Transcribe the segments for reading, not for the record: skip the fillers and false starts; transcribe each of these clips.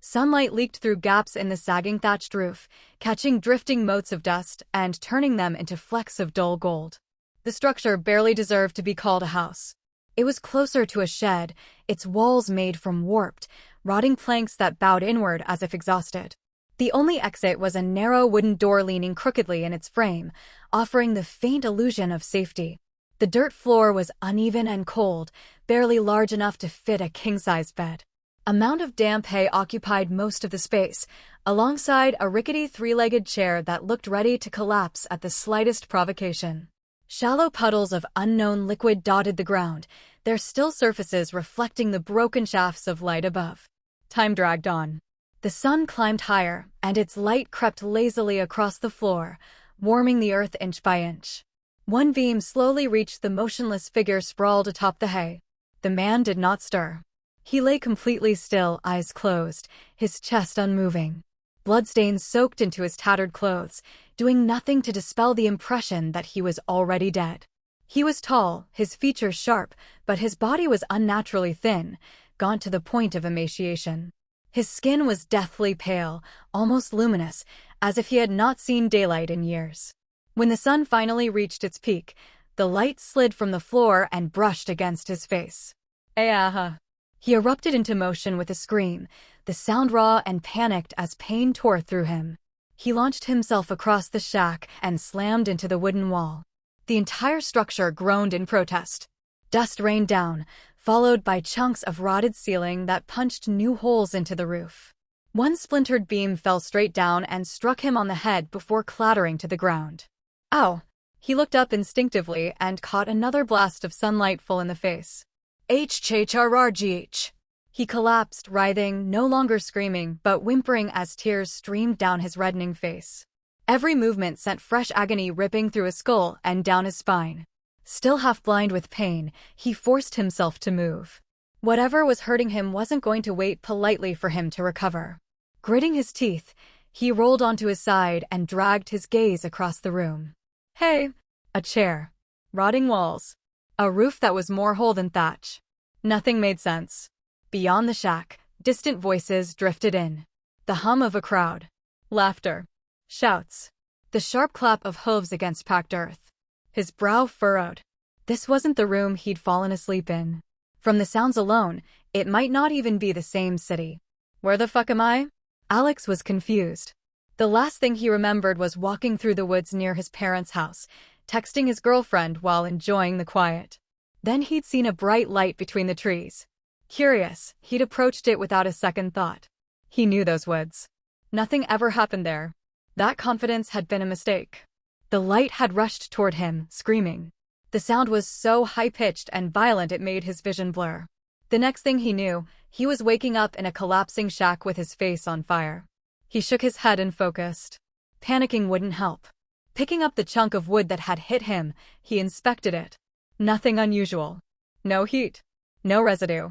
Sunlight leaked through gaps in the sagging thatched roof, catching drifting motes of dust and turning them into flecks of dull gold. The structure barely deserved to be called a house. It was closer to a shed, its walls made from warped, rotting planks that bowed inward as if exhausted. The only exit was a narrow wooden door leaning crookedly in its frame, offering the faint illusion of safety. The dirt floor was uneven and cold, barely large enough to fit a king-size bed. A mound of damp hay occupied most of the space, alongside a rickety three-legged chair that looked ready to collapse at the slightest provocation. Shallow puddles of unknown liquid dotted the ground, their still surfaces reflecting the broken shafts of light above. Time dragged on. The sun climbed higher, and its light crept lazily across the floor, warming the earth inch by inch. One beam slowly reached the motionless figure sprawled atop the hay. The man did not stir. He lay completely still, eyes closed, his chest unmoving. Bloodstains soaked into his tattered clothes, doing nothing to dispel the impression that he was already dead. He was tall, his features sharp, but his body was unnaturally thin, gaunt to the point of emaciation. His skin was deathly pale, almost luminous, as if he had not seen daylight in years. When the sun finally reached its peak, the light slid from the floor and brushed against his face. "Ah!" He erupted into motion with a scream, the sound raw and panicked as pain tore through him. He launched himself across the shack and slammed into the wooden wall. The entire structure groaned in protest. Dust rained down, followed by chunks of rotted ceiling that punched new holes into the roof. One splintered beam fell straight down and struck him on the head before clattering to the ground. Ow! He looked up instinctively and caught another blast of sunlight full in the face. HHRRGH. He collapsed, writhing, no longer screaming, but whimpering as tears streamed down his reddening face. Every movement sent fresh agony ripping through his skull and down his spine. Still half blind with pain, he forced himself to move. Whatever was hurting him wasn't going to wait politely for him to recover. Gritting his teeth, he rolled onto his side and dragged his gaze across the room. Hey! A chair. Rotting walls. A roof that was more hole than thatch. Nothing made sense. Beyond the shack, distant voices drifted in. The hum of a crowd. Laughter. Shouts. The sharp clap of hooves against packed earth. His brow furrowed. This wasn't the room he'd fallen asleep in. From the sounds alone, it might not even be the same city. Where the fuck am I? Alex was confused. The last thing he remembered was walking through the woods near his parents' house, texting his girlfriend while enjoying the quiet. Then he'd seen a bright light between the trees. Curious, he'd approached it without a second thought. He knew those woods. Nothing ever happened there. That confidence had been a mistake. The light had rushed toward him, screaming. The sound was so high-pitched and violent it made his vision blur. The next thing he knew, he was waking up in a collapsing shack with his face on fire. He shook his head and focused. Panicking wouldn't help. Picking up the chunk of wood that had hit him, he inspected it. Nothing unusual. No heat. No residue.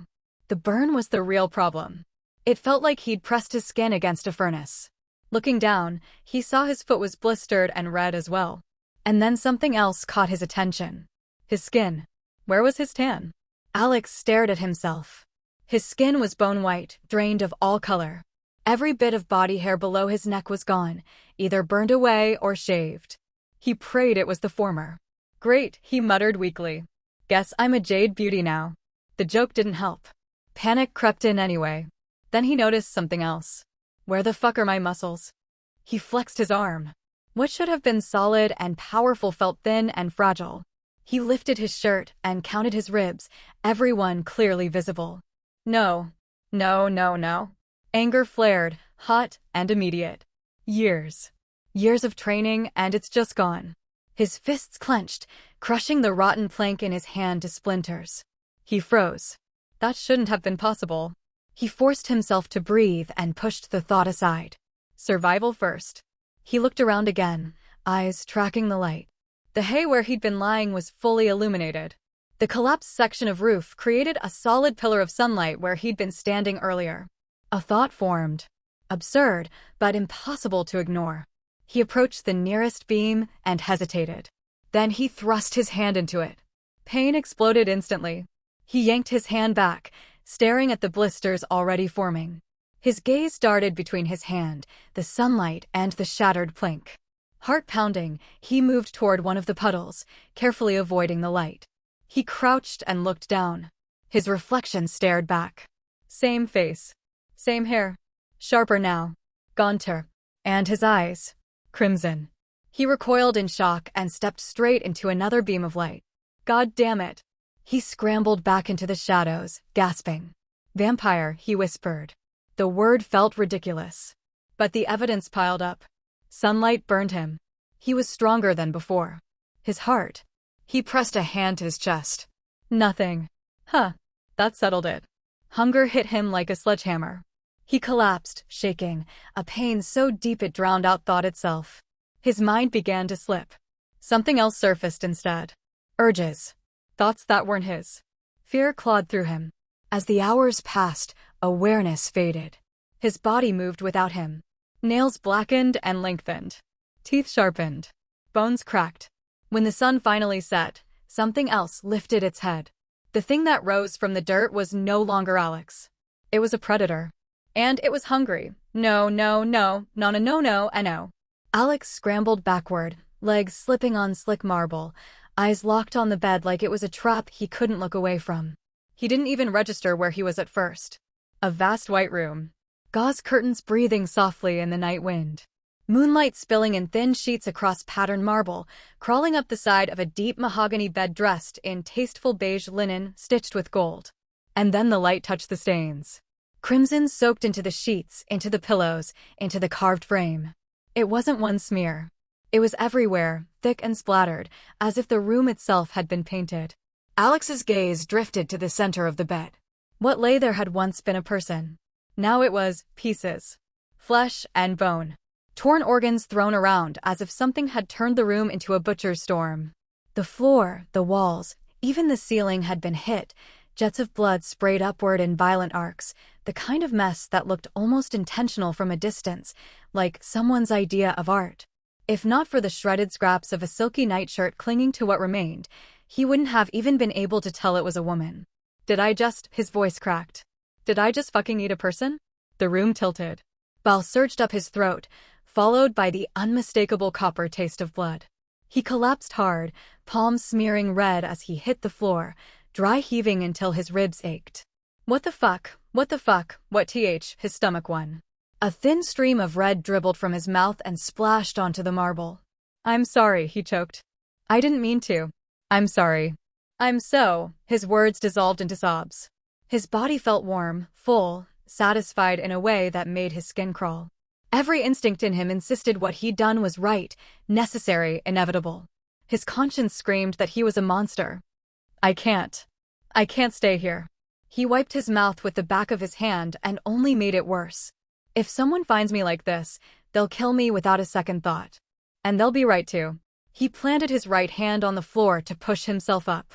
The burn was the real problem. It felt like he'd pressed his skin against a furnace. Looking down, he saw his foot was blistered and red as well. And then something else caught his attention. His skin. Where was his tan? Alex stared at himself. His skin was bone white, drained of all color. Every bit of body hair below his neck was gone, either burned away or shaved. He prayed it was the former. Great, he muttered weakly. Guess I'm a jade beauty now. The joke didn't help. Panic crept in anyway. Then he noticed something else. Where the fuck are my muscles? He flexed his arm. What should have been solid and powerful felt thin and fragile. He lifted his shirt and counted his ribs, every one clearly visible. No. No, no, no. Anger flared, hot and immediate. Years. Years of training, and it's just gone. His fists clenched, crushing the rotten plank in his hand to splinters. He froze. That shouldn't have been possible. He forced himself to breathe and pushed the thought aside. Survival first. He looked around again, eyes tracking the light. The hay where he'd been lying was fully illuminated. The collapsed section of roof created a solid pillar of sunlight where he'd been standing earlier. A thought formed. Absurd, but impossible to ignore. He approached the nearest beam and hesitated. Then he thrust his hand into it. Pain exploded instantly. He yanked his hand back, staring at the blisters already forming. His gaze darted between his hand, the sunlight, and the shattered plank. Heart pounding, he moved toward one of the puddles, carefully avoiding the light. He crouched and looked down. His reflection stared back. Same face. Same hair. Sharper now. Gaunter. And his eyes. Crimson. He recoiled in shock and stepped straight into another beam of light. God damn it. He scrambled back into the shadows, gasping. Vampire, he whispered. The word felt ridiculous. But the evidence piled up. Sunlight burned him. He was stronger than before. His heart. He pressed a hand to his chest. Nothing. Huh. That settled it. Hunger hit him like a sledgehammer. He collapsed, shaking, a pain so deep it drowned out thought itself. His mind began to slip. Something else surfaced instead. Urges. Thoughts that weren't his. Fear clawed through him. As the hours passed, awareness faded. His body moved without him. Nails blackened and lengthened. Teeth sharpened. Bones cracked. When the sun finally set, something else lifted its head. The thing that rose from the dirt was no longer Alex. It was a predator. And it was hungry. No. Alex scrambled backward, legs slipping on slick marble, eyes locked on the bed like it was a trap he couldn't look away from. He didn't even register where he was at first. A vast white room. Gauze curtains breathing softly in the night wind. Moonlight spilling in thin sheets across patterned marble, crawling up the side of a deep mahogany bed dressed in tasteful beige linen stitched with gold. And then the light touched the stains. Crimson soaked into the sheets, into the pillows, into the carved frame. It wasn't one smear. It was everywhere, thick and splattered, as if the room itself had been painted. Alex's gaze drifted to the center of the bed. What lay there had once been a person. Now it was pieces. Flesh and bone. Torn organs thrown around as if something had turned the room into a butcher's storm. The floor, the walls, even the ceiling had been hit, jets of blood sprayed upward in violent arcs, the kind of mess that looked almost intentional from a distance, like someone's idea of art. If not for the shredded scraps of a silky nightshirt clinging to what remained, he wouldn't have even been able to tell it was a woman. His voice cracked. Did I just fucking eat a person? The room tilted. Bile surged up his throat, followed by the unmistakable copper taste of blood. He collapsed hard, palms smearing red as he hit the floor, dry heaving until his ribs ached. What the fuck, his stomach won. A thin stream of red dribbled from his mouth and splashed onto the marble. I'm sorry, he choked. I didn't mean to. I'm sorry. His words dissolved into sobs. His body felt warm, full, satisfied in a way that made his skin crawl. Every instinct in him insisted what he'd done was right, necessary, inevitable. His conscience screamed that he was a monster. I can't stay here. He wiped his mouth with the back of his hand and only made it worse. If someone finds me like this, they'll kill me without a second thought. And they'll be right to. He planted his right hand on the floor to push himself up.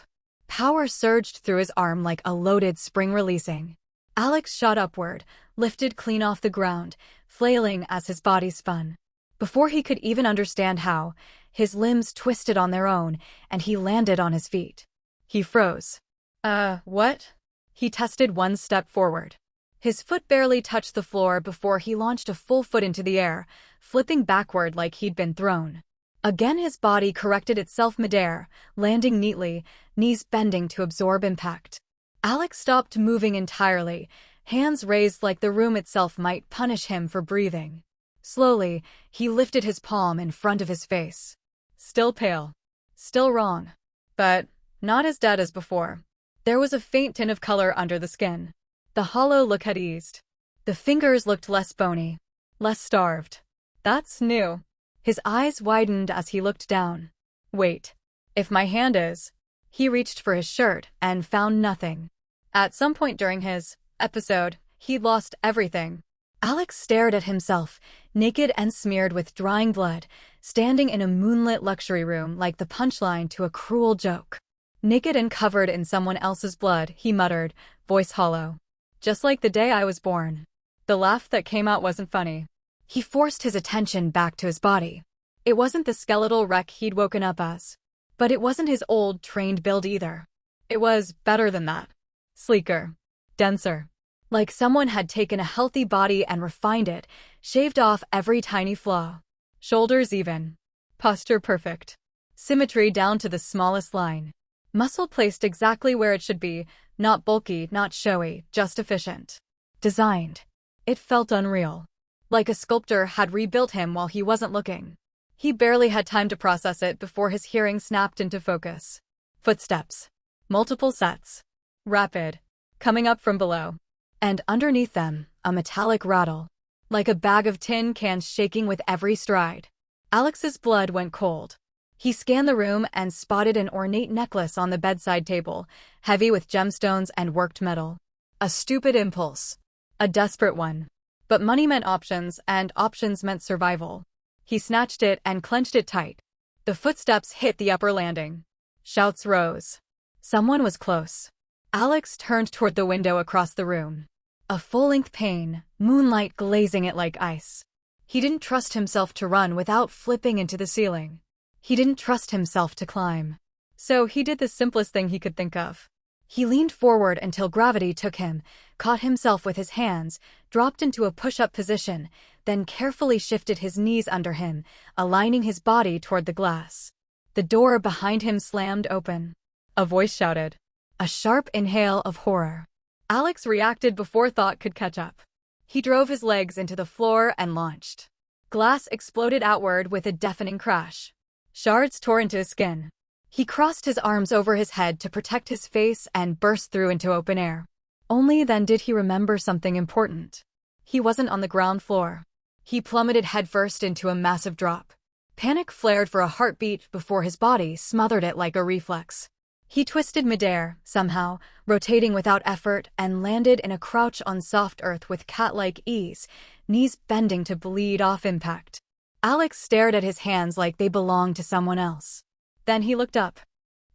Power surged through his arm like a loaded spring releasing. Alex shot upward, lifted clean off the ground, flailing as his body spun. Before he could even understand how, his limbs twisted on their own, and he landed on his feet. He froze. What? He tested one step forward. His foot barely touched the floor before he launched a full foot into the air, flipping backward like he'd been thrown. Again his body corrected itself midair, landing neatly, knees bending to absorb impact. Alex stopped moving entirely, hands raised like the room itself might punish him for breathing. Slowly, he lifted his palm in front of his face. Still pale. Still wrong. But not as dead as before. There was a faint tint of color under the skin. The hollow look had eased. The fingers looked less bony. Less starved. That's new. His eyes widened as he looked down. Wait. If my hand is... He reached for his shirt and found nothing. At some point during his episode, he'd lost everything. Alex stared at himself, naked and smeared with drying blood, standing in a moonlit luxury room like the punchline to a cruel joke. Naked and covered in someone else's blood, he muttered, voice hollow. Just like the day I was born. The laugh that came out wasn't funny. He forced his attention back to his body. It wasn't the skeletal wreck he'd woken up as. But it wasn't his old, trained build either. It was better than that. Sleeker. Denser. Like someone had taken a healthy body and refined it, shaved off every tiny flaw. Shoulders even. Posture perfect. Symmetry down to the smallest line. Muscle placed exactly where it should be, not bulky, not showy, just efficient. Designed. It felt unreal. Like a sculptor had rebuilt him while he wasn't looking. He barely had time to process it before his hearing snapped into focus. Footsteps. Multiple sets. Rapid. Coming up from below. And underneath them, a metallic rattle. Like a bag of tin cans shaking with every stride. Alex's blood went cold. He scanned the room and spotted an ornate necklace on the bedside table, heavy with gemstones and worked metal. A stupid impulse. A desperate one. But money meant options, and options meant survival. He snatched it and clenched it tight. The footsteps hit the upper landing. Shouts rose. Someone was close. Alex turned toward the window across the room. A full-length pane, moonlight glazing it like ice. He didn't trust himself to run without flipping into the ceiling. He didn't trust himself to climb. So he did the simplest thing he could think of. He leaned forward until gravity took him, caught himself with his hands, dropped into a push-up position, then carefully shifted his knees under him, aligning his body toward the glass. The door behind him slammed open. A voice shouted. A sharp inhale of horror. Alex reacted before thought could catch up. He drove his legs into the floor and launched. Glass exploded outward with a deafening crash. Shards tore into his skin. He crossed his arms over his head to protect his face and burst through into open air. Only then did he remember something important. He wasn't on the ground floor. He plummeted headfirst into a massive drop. Panic flared for a heartbeat before his body smothered it like a reflex. He twisted midair, somehow, rotating without effort, and landed in a crouch on soft earth with cat-like ease, knees bending to bleed off impact. Alex stared at his hands like they belonged to someone else. Then he looked up.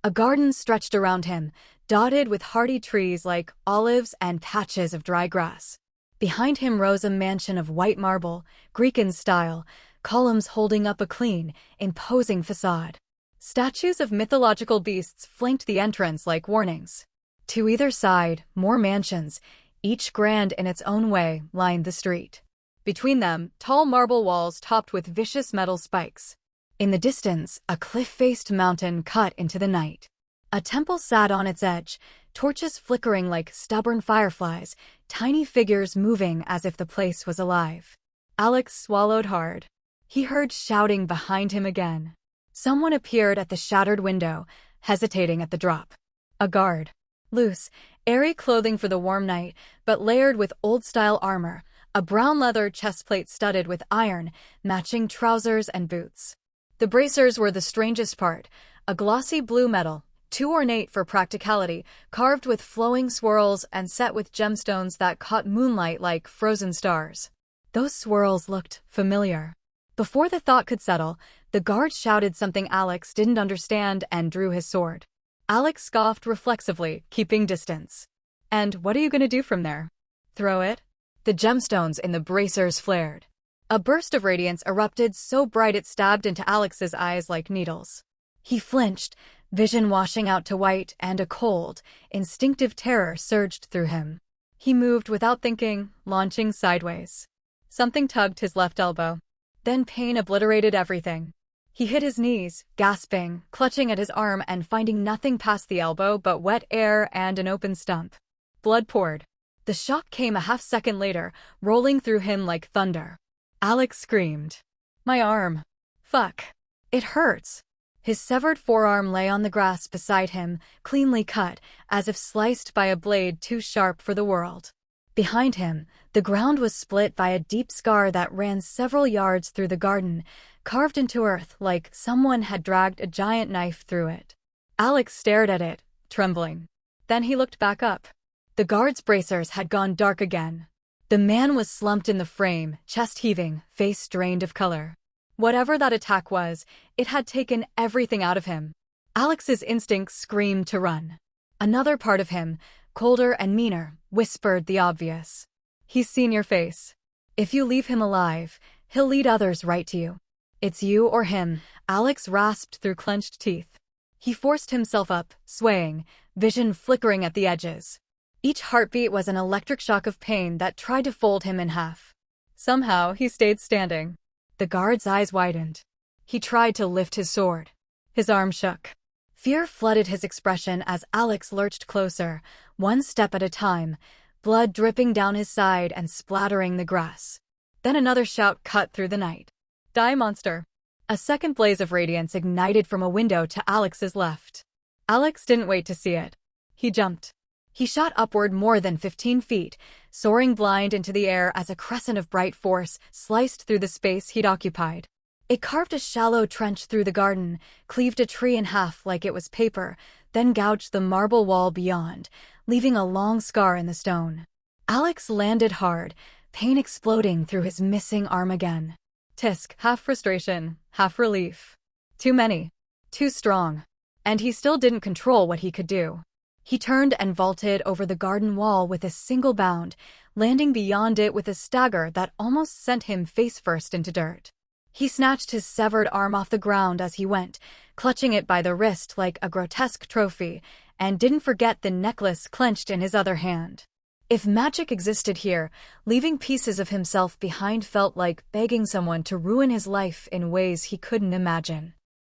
A garden stretched around him, dotted with hardy trees like olives and patches of dry grass. Behind him rose a mansion of white marble, Greek in style, columns holding up a clean, imposing facade. Statues of mythological beasts flanked the entrance like warnings. To either side, more mansions, each grand in its own way, lined the street. Between them, tall marble walls topped with vicious metal spikes. In the distance, a cliff-faced mountain cut into the night. A temple sat on its edge, torches flickering like stubborn fireflies, tiny figures moving as if the place was alive. Alex swallowed hard. He heard shouting behind him again. Someone appeared at the shattered window, hesitating at the drop. A guard. Loose, airy clothing for the warm night, but layered with old-style armor, a brown leather chestplate studded with iron, matching trousers and boots. The bracers were the strangest part, a glossy blue metal, too ornate for practicality, carved with flowing swirls and set with gemstones that caught moonlight like frozen stars. Those swirls looked familiar. Before the thought could settle, the guard shouted something Alex didn't understand and drew his sword. Alex scoffed reflexively, keeping distance. And what are you going to do from there? Throw it? The gemstones in the bracers flared. A burst of radiance erupted so bright it stabbed into Alex's eyes like needles. He flinched, vision washing out to white, and a cold, instinctive terror surged through him. He moved without thinking, launching sideways. Something tugged his left elbow. Then pain obliterated everything. He hit his knees, gasping, clutching at his arm and finding nothing past the elbow but wet air and an open stump. Blood poured. The shock came a half-second later, rolling through him like thunder. Alex screamed. My arm. Fuck. It hurts. His severed forearm lay on the grass beside him, cleanly cut, as if sliced by a blade too sharp for the world. Behind him, the ground was split by a deep scar that ran several yards through the garden, carved into earth like someone had dragged a giant knife through it. Alex stared at it, trembling. Then he looked back up. The guard's bracers had gone dark again. The man was slumped in the frame, chest heaving, face drained of color. Whatever that attack was, it had taken everything out of him. Alex's instincts screamed to run. Another part of him, colder and meaner, whispered the obvious. He's seen your face. If you leave him alive, he'll lead others right to you. It's you or him, Alex rasped through clenched teeth. He forced himself up, swaying, vision flickering at the edges. Each heartbeat was an electric shock of pain that tried to fold him in half. Somehow, he stayed standing. The guard's eyes widened. He tried to lift his sword. His arm shook. Fear flooded his expression as Alex lurched closer, one step at a time, blood dripping down his side and splattering the grass. Then another shout cut through the night. "Die, monster!" A second blaze of radiance ignited from a window to Alex's left. Alex didn't wait to see it. He jumped. He shot upward more than 15 feet, soaring blind into the air as a crescent of bright force sliced through the space he'd occupied. It carved a shallow trench through the garden, cleaved a tree in half like it was paper, then gouged the marble wall beyond, leaving a long scar in the stone. Alex landed hard, pain exploding through his missing arm again. Tisk, half frustration, half relief. Too many. Too strong. And he still didn't control what he could do. He turned and vaulted over the garden wall with a single bound, landing beyond it with a stagger that almost sent him face-first into dirt. He snatched his severed arm off the ground as he went, clutching it by the wrist like a grotesque trophy, and didn't forget the necklace clenched in his other hand. If magic existed here, leaving pieces of himself behind felt like begging someone to ruin his life in ways he couldn't imagine.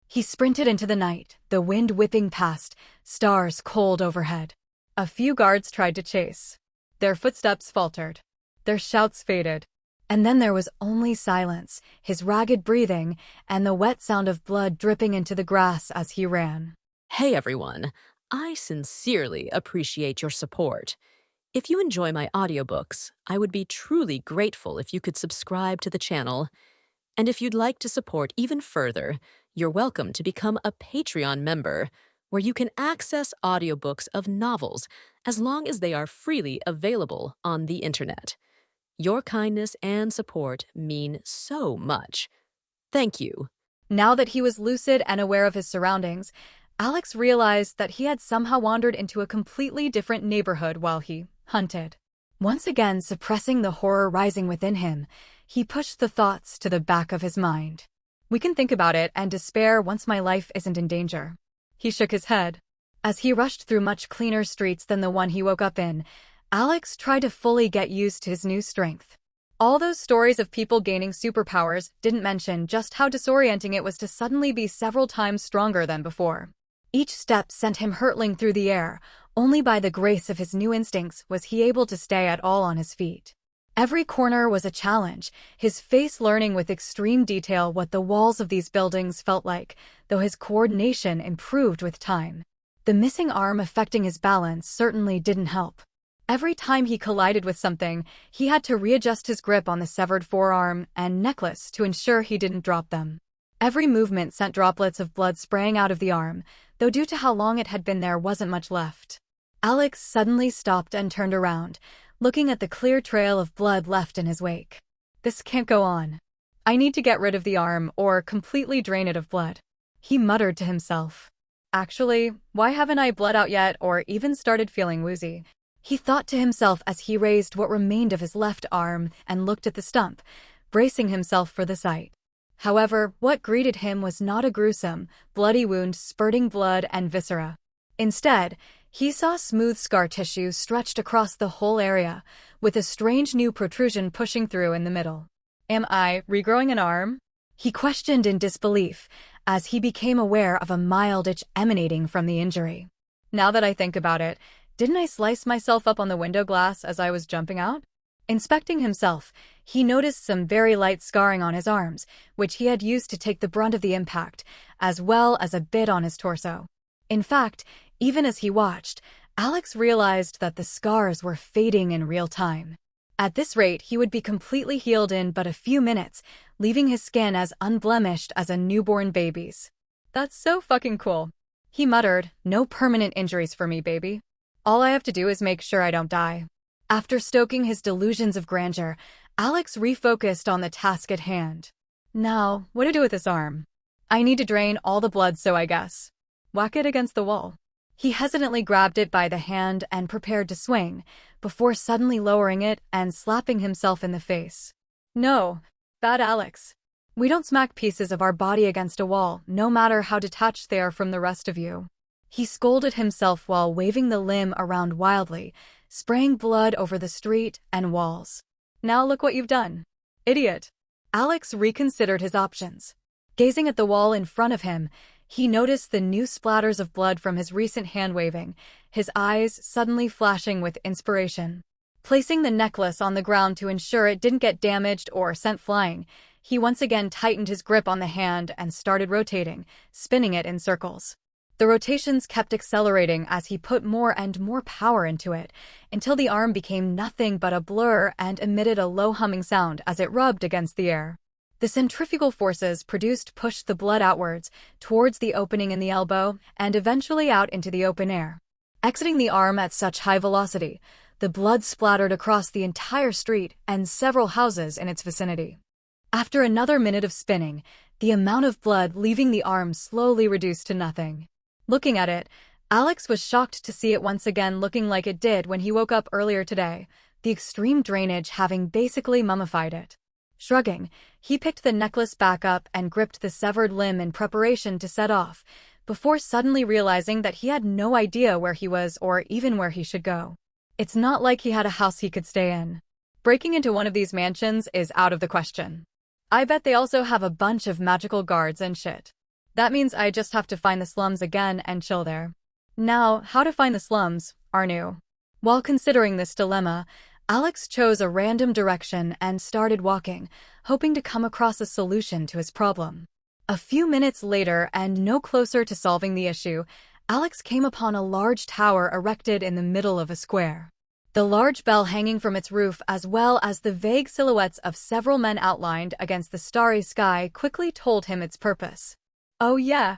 He sprinted into the night, the wind whipping past, stars cold overhead. A few guards tried to chase. Their footsteps faltered. Their shouts faded. And then there was only silence, his ragged breathing, and the wet sound of blood dripping into the grass as he ran. Hey everyone, I sincerely appreciate your support. If you enjoy my audiobooks, I would be truly grateful if you could subscribe to the channel. And if you'd like to support even further, you're welcome to become a Patreon member, where you can access audiobooks of novels as long as they are freely available on the internet. Your kindness and support mean so much. Thank you. Now that he was lucid and aware of his surroundings, Alex realized that he had somehow wandered into a completely different neighborhood while he hunted. Once again suppressing the horror rising within him, he pushed the thoughts to the back of his mind. We can think about it and despair once my life isn't in danger. He shook his head. As he rushed through much cleaner streets than the one he woke up in, Alex tried to fully get used to his new strength. All those stories of people gaining superpowers didn't mention just how disorienting it was to suddenly be several times stronger than before. Each step sent him hurtling through the air. Only by the grace of his new instincts was he able to stay at all on his feet. Every corner was a challenge, his face learning with extreme detail what the walls of these buildings felt like, though his coordination improved with time. The missing arm affecting his balance certainly didn't help. Every time he collided with something, he had to readjust his grip on the severed forearm and necklace to ensure he didn't drop them. Every movement sent droplets of blood spraying out of the arm, though due to how long it had been there wasn't much left. Alex suddenly stopped and turned around, looking at the clear trail of blood left in his wake. This can't go on. I need to get rid of the arm or completely drain it of blood. He muttered to himself. Actually, why haven't I bled out yet or even started feeling woozy? He thought to himself as he raised what remained of his left arm and looked at the stump, bracing himself for the sight. However, what greeted him was not a gruesome, bloody wound spurting blood and viscera. Instead, he saw smooth scar tissue stretched across the whole area, with a strange new protrusion pushing through in the middle. Am I regrowing an arm? He questioned in disbelief, as he became aware of a mild itch emanating from the injury. Now that I think about it, didn't I slice myself up on the window glass as I was jumping out? Inspecting himself, he noticed some very light scarring on his arms, which he had used to take the brunt of the impact, as well as a bit on his torso. In fact, even as he watched, Alex realized that the scars were fading in real time. At this rate, he would be completely healed in but a few minutes, leaving his skin as unblemished as a newborn baby's. That's so fucking cool. He muttered, no permanent injuries for me, baby. All I have to do is make sure I don't die. After stoking his delusions of grandeur, Alex refocused on the task at hand. Now, what to do with this arm? I need to drain all the blood, so I guess. Whack it against the wall. He hesitantly grabbed it by the hand and prepared to swing, before suddenly lowering it and slapping himself in the face. No, bad Alex. We don't smack pieces of our body against a wall, no matter how detached they are from the rest of you. He scolded himself while waving the limb around wildly, spraying blood over the street and walls. Now look what you've done. Idiot. Alex reconsidered his options. Gazing at the wall in front of him, he noticed the new splatters of blood from his recent hand-waving, his eyes suddenly flashing with inspiration. Placing the necklace on the ground to ensure it didn't get damaged or sent flying, he once again tightened his grip on the hand and started rotating, spinning it in circles. The rotations kept accelerating as he put more and more power into it, until the arm became nothing but a blur and emitted a low humming sound as it rubbed against the air. The centrifugal forces produced pushed the blood outwards, towards the opening in the elbow, and eventually out into the open air. Exiting the arm at such high velocity, the blood splattered across the entire street and several houses in its vicinity. After another minute of spinning, the amount of blood leaving the arm slowly reduced to nothing. Looking at it, Alex was shocked to see it once again looking like it did when he woke up earlier today, the extreme drainage having basically mummified it. Shrugging, he picked the necklace back up and gripped the severed limb in preparation to set off, before suddenly realizing that he had no idea where he was or even where he should go. It's not like he had a house he could stay in. Breaking into one of these mansions is out of the question. I bet they also have a bunch of magical guards and shit. That means I just have to find the slums again and chill there. Now, how to find the slums are new. While considering this dilemma, Alex chose a random direction and started walking, hoping to come across a solution to his problem. A few minutes later, and no closer to solving the issue, Alex came upon a large tower erected in the middle of a square. The large bell hanging from its roof, as well as the vague silhouettes of several men outlined against the starry sky, quickly told him its purpose. Oh yeah,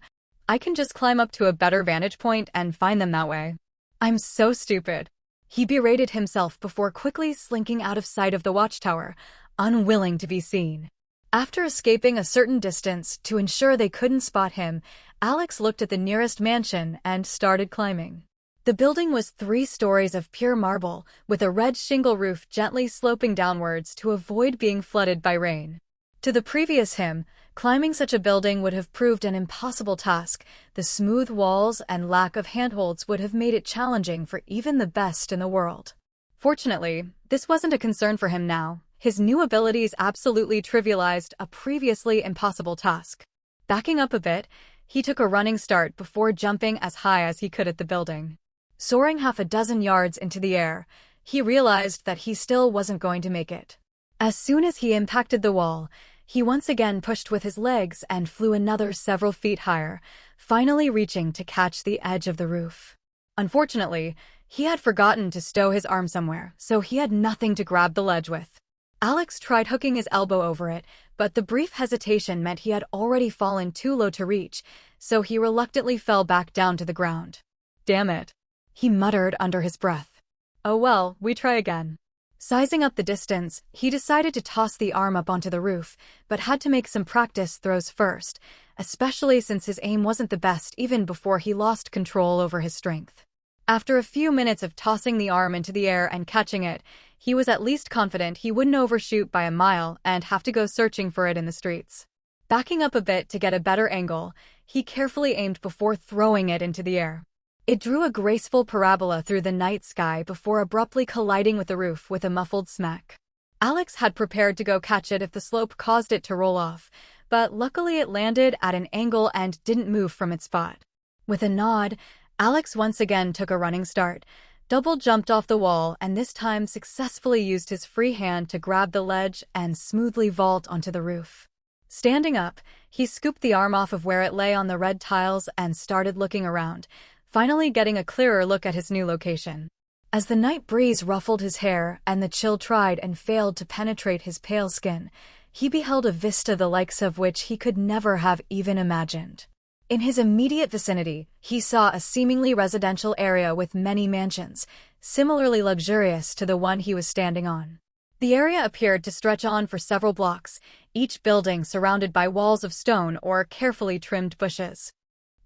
I can just climb up to a better vantage point and find them that way. I'm so stupid. He berated himself before quickly slinking out of sight of the watchtower, unwilling to be seen. After escaping a certain distance to ensure they couldn't spot him, Alex looked at the nearest mansion and started climbing. The building was 3 stories of pure marble, with a red shingle roof gently sloping downwards to avoid being flooded by rain. To the previous him, climbing such a building would have proved an impossible task. The smooth walls and lack of handholds would have made it challenging for even the best in the world. Fortunately, this wasn't a concern for him now. His new abilities absolutely trivialized a previously impossible task. Backing up a bit, he took a running start before jumping as high as he could at the building. Soaring half a dozen yards into the air, he realized that he still wasn't going to make it. As soon as he impacted the wall, he once again pushed with his legs and flew another several feet higher, finally reaching to catch the edge of the roof. Unfortunately, he had forgotten to stow his arm somewhere, so he had nothing to grab the ledge with. Alex tried hooking his elbow over it, but the brief hesitation meant he had already fallen too low to reach, so he reluctantly fell back down to the ground. Damn it, he muttered under his breath. Oh well, we try again. Sizing up the distance, he decided to toss the arm up onto the roof, but had to make some practice throws first, especially since his aim wasn't the best even before he lost control over his strength. After a few minutes of tossing the arm into the air and catching it, he was at least confident he wouldn't overshoot by a mile and have to go searching for it in the streets. Backing up a bit to get a better angle, he carefully aimed before throwing it into the air. It drew a graceful parabola through the night sky before abruptly colliding with the roof with a muffled smack. Alex had prepared to go catch it if the slope caused it to roll off, but luckily it landed at an angle and didn't move from its spot. With a nod, Alex once again took a running start, double jumped off the wall, and this time successfully used his free hand to grab the ledge and smoothly vault onto the roof. Standing up, he scooped the arm off of where it lay on the red tiles and started looking around, finally getting a clearer look at his new location. As the night breeze ruffled his hair and the chill tried and failed to penetrate his pale skin, he beheld a vista the likes of which he could never have even imagined. In his immediate vicinity, he saw a seemingly residential area with many mansions, similarly luxurious to the one he was standing on. The area appeared to stretch on for several blocks, each building surrounded by walls of stone or carefully trimmed bushes.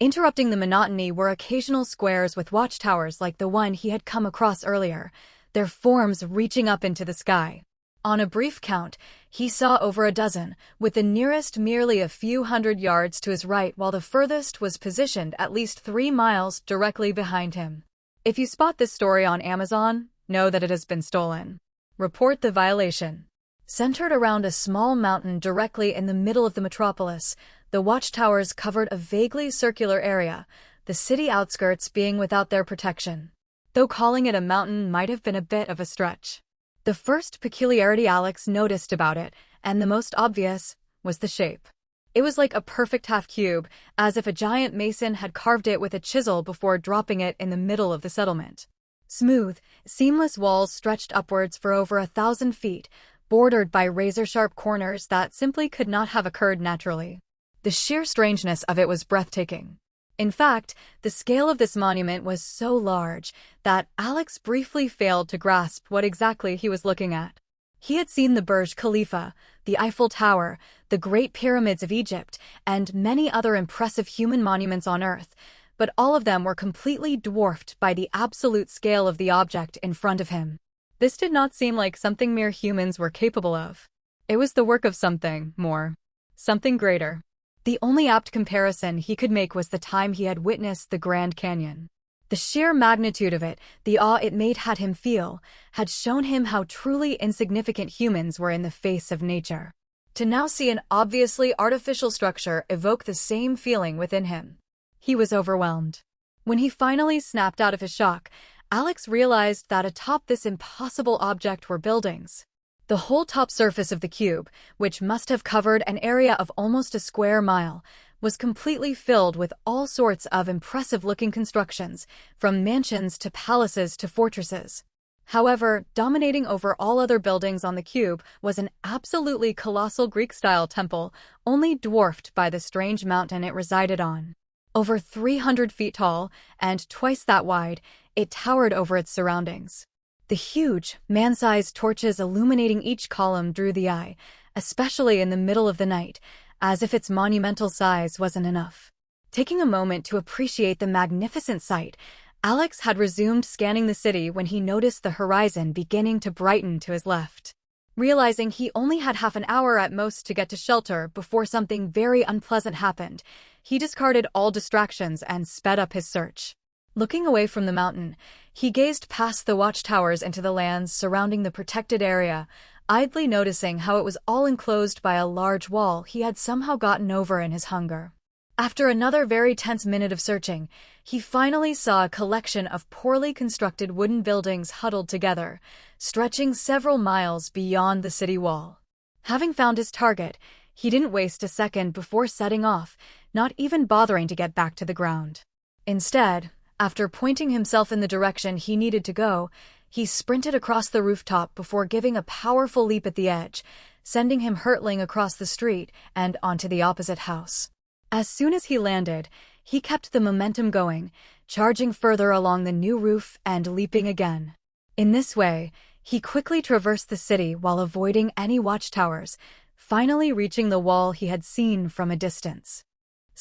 Interrupting the monotony were occasional squares with watchtowers like the one he had come across earlier, their forms reaching up into the sky. On a brief count, he saw over a dozen, with the nearest merely a few hundred yards to his right while the furthest was positioned at least 3 miles directly behind him. If you spot this story on Amazon, know that it has been stolen. Report the violation. Centered around a small mountain directly in the middle of the metropolis, the watchtowers covered a vaguely circular area, the city outskirts being without their protection. Though calling it a mountain might have been a bit of a stretch. The first peculiarity Alex noticed about it, and the most obvious, was the shape. It was like a perfect half-cube, as if a giant mason had carved it with a chisel before dropping it in the middle of the settlement. Smooth, seamless walls stretched upwards for over 1,000 feet, bordered by razor-sharp corners that simply could not have occurred naturally. The sheer strangeness of it was breathtaking. In fact, the scale of this monument was so large that Alex briefly failed to grasp what exactly he was looking at. He had seen the Burj Khalifa, the Eiffel Tower, the Great Pyramids of Egypt, and many other impressive human monuments on Earth, but all of them were completely dwarfed by the absolute scale of the object in front of him. This did not seem like something mere humans were capable of. It was the work of something more. Something greater. The only apt comparison he could make was the time he had witnessed the Grand Canyon. The sheer magnitude of it, the awe it made had him feel, had shown him how truly insignificant humans were in the face of nature. To now see an obviously artificial structure evoke the same feeling within him. He was overwhelmed. When he finally snapped out of his shock, Alex realized that atop this impossible object were buildings. The whole top surface of the cube, which must have covered an area of almost a square mile, was completely filled with all sorts of impressive-looking constructions, from mansions to palaces to fortresses. However, dominating over all other buildings on the cube was an absolutely colossal Greek-style temple, only dwarfed by the strange mountain it resided on. Over 300 feet tall and twice that wide, it towered over its surroundings. The huge, man-sized torches illuminating each column drew the eye, especially in the middle of the night, as if its monumental size wasn't enough. Taking a moment to appreciate the magnificent sight, Alex had resumed scanning the city when he noticed the horizon beginning to brighten to his left. Realizing he only had half an hour at most to get to shelter before something very unpleasant happened, he discarded all distractions and sped up his search. Looking away from the mountain, he gazed past the watchtowers into the lands surrounding the protected area, idly noticing how it was all enclosed by a large wall he had somehow gotten over in his hunger. After another very tense minute of searching, he finally saw a collection of poorly constructed wooden buildings huddled together, stretching several miles beyond the city wall. Having found his target, he didn't waste a second before setting off, not even bothering to get back to the ground. Instead, after pointing himself in the direction he needed to go, he sprinted across the rooftop before giving a powerful leap at the edge, sending him hurtling across the street and onto the opposite house. As soon as he landed, he kept the momentum going, charging further along the new roof and leaping again. In this way, he quickly traversed the city while avoiding any watchtowers, finally reaching the wall he had seen from a distance.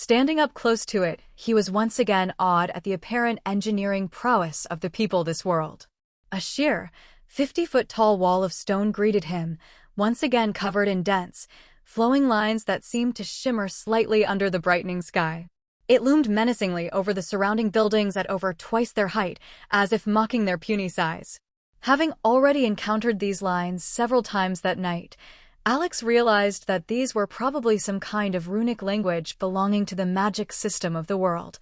Standing up close to it, he was once again awed at the apparent engineering prowess of the people this world. A sheer, 50-foot-tall wall of stone greeted him, once again covered in dense, flowing lines that seemed to shimmer slightly under the brightening sky. It loomed menacingly over the surrounding buildings at over twice their height, as if mocking their puny size. Having already encountered these lines several times that night, Alex realized that these were probably some kind of runic language belonging to the magic system of the world,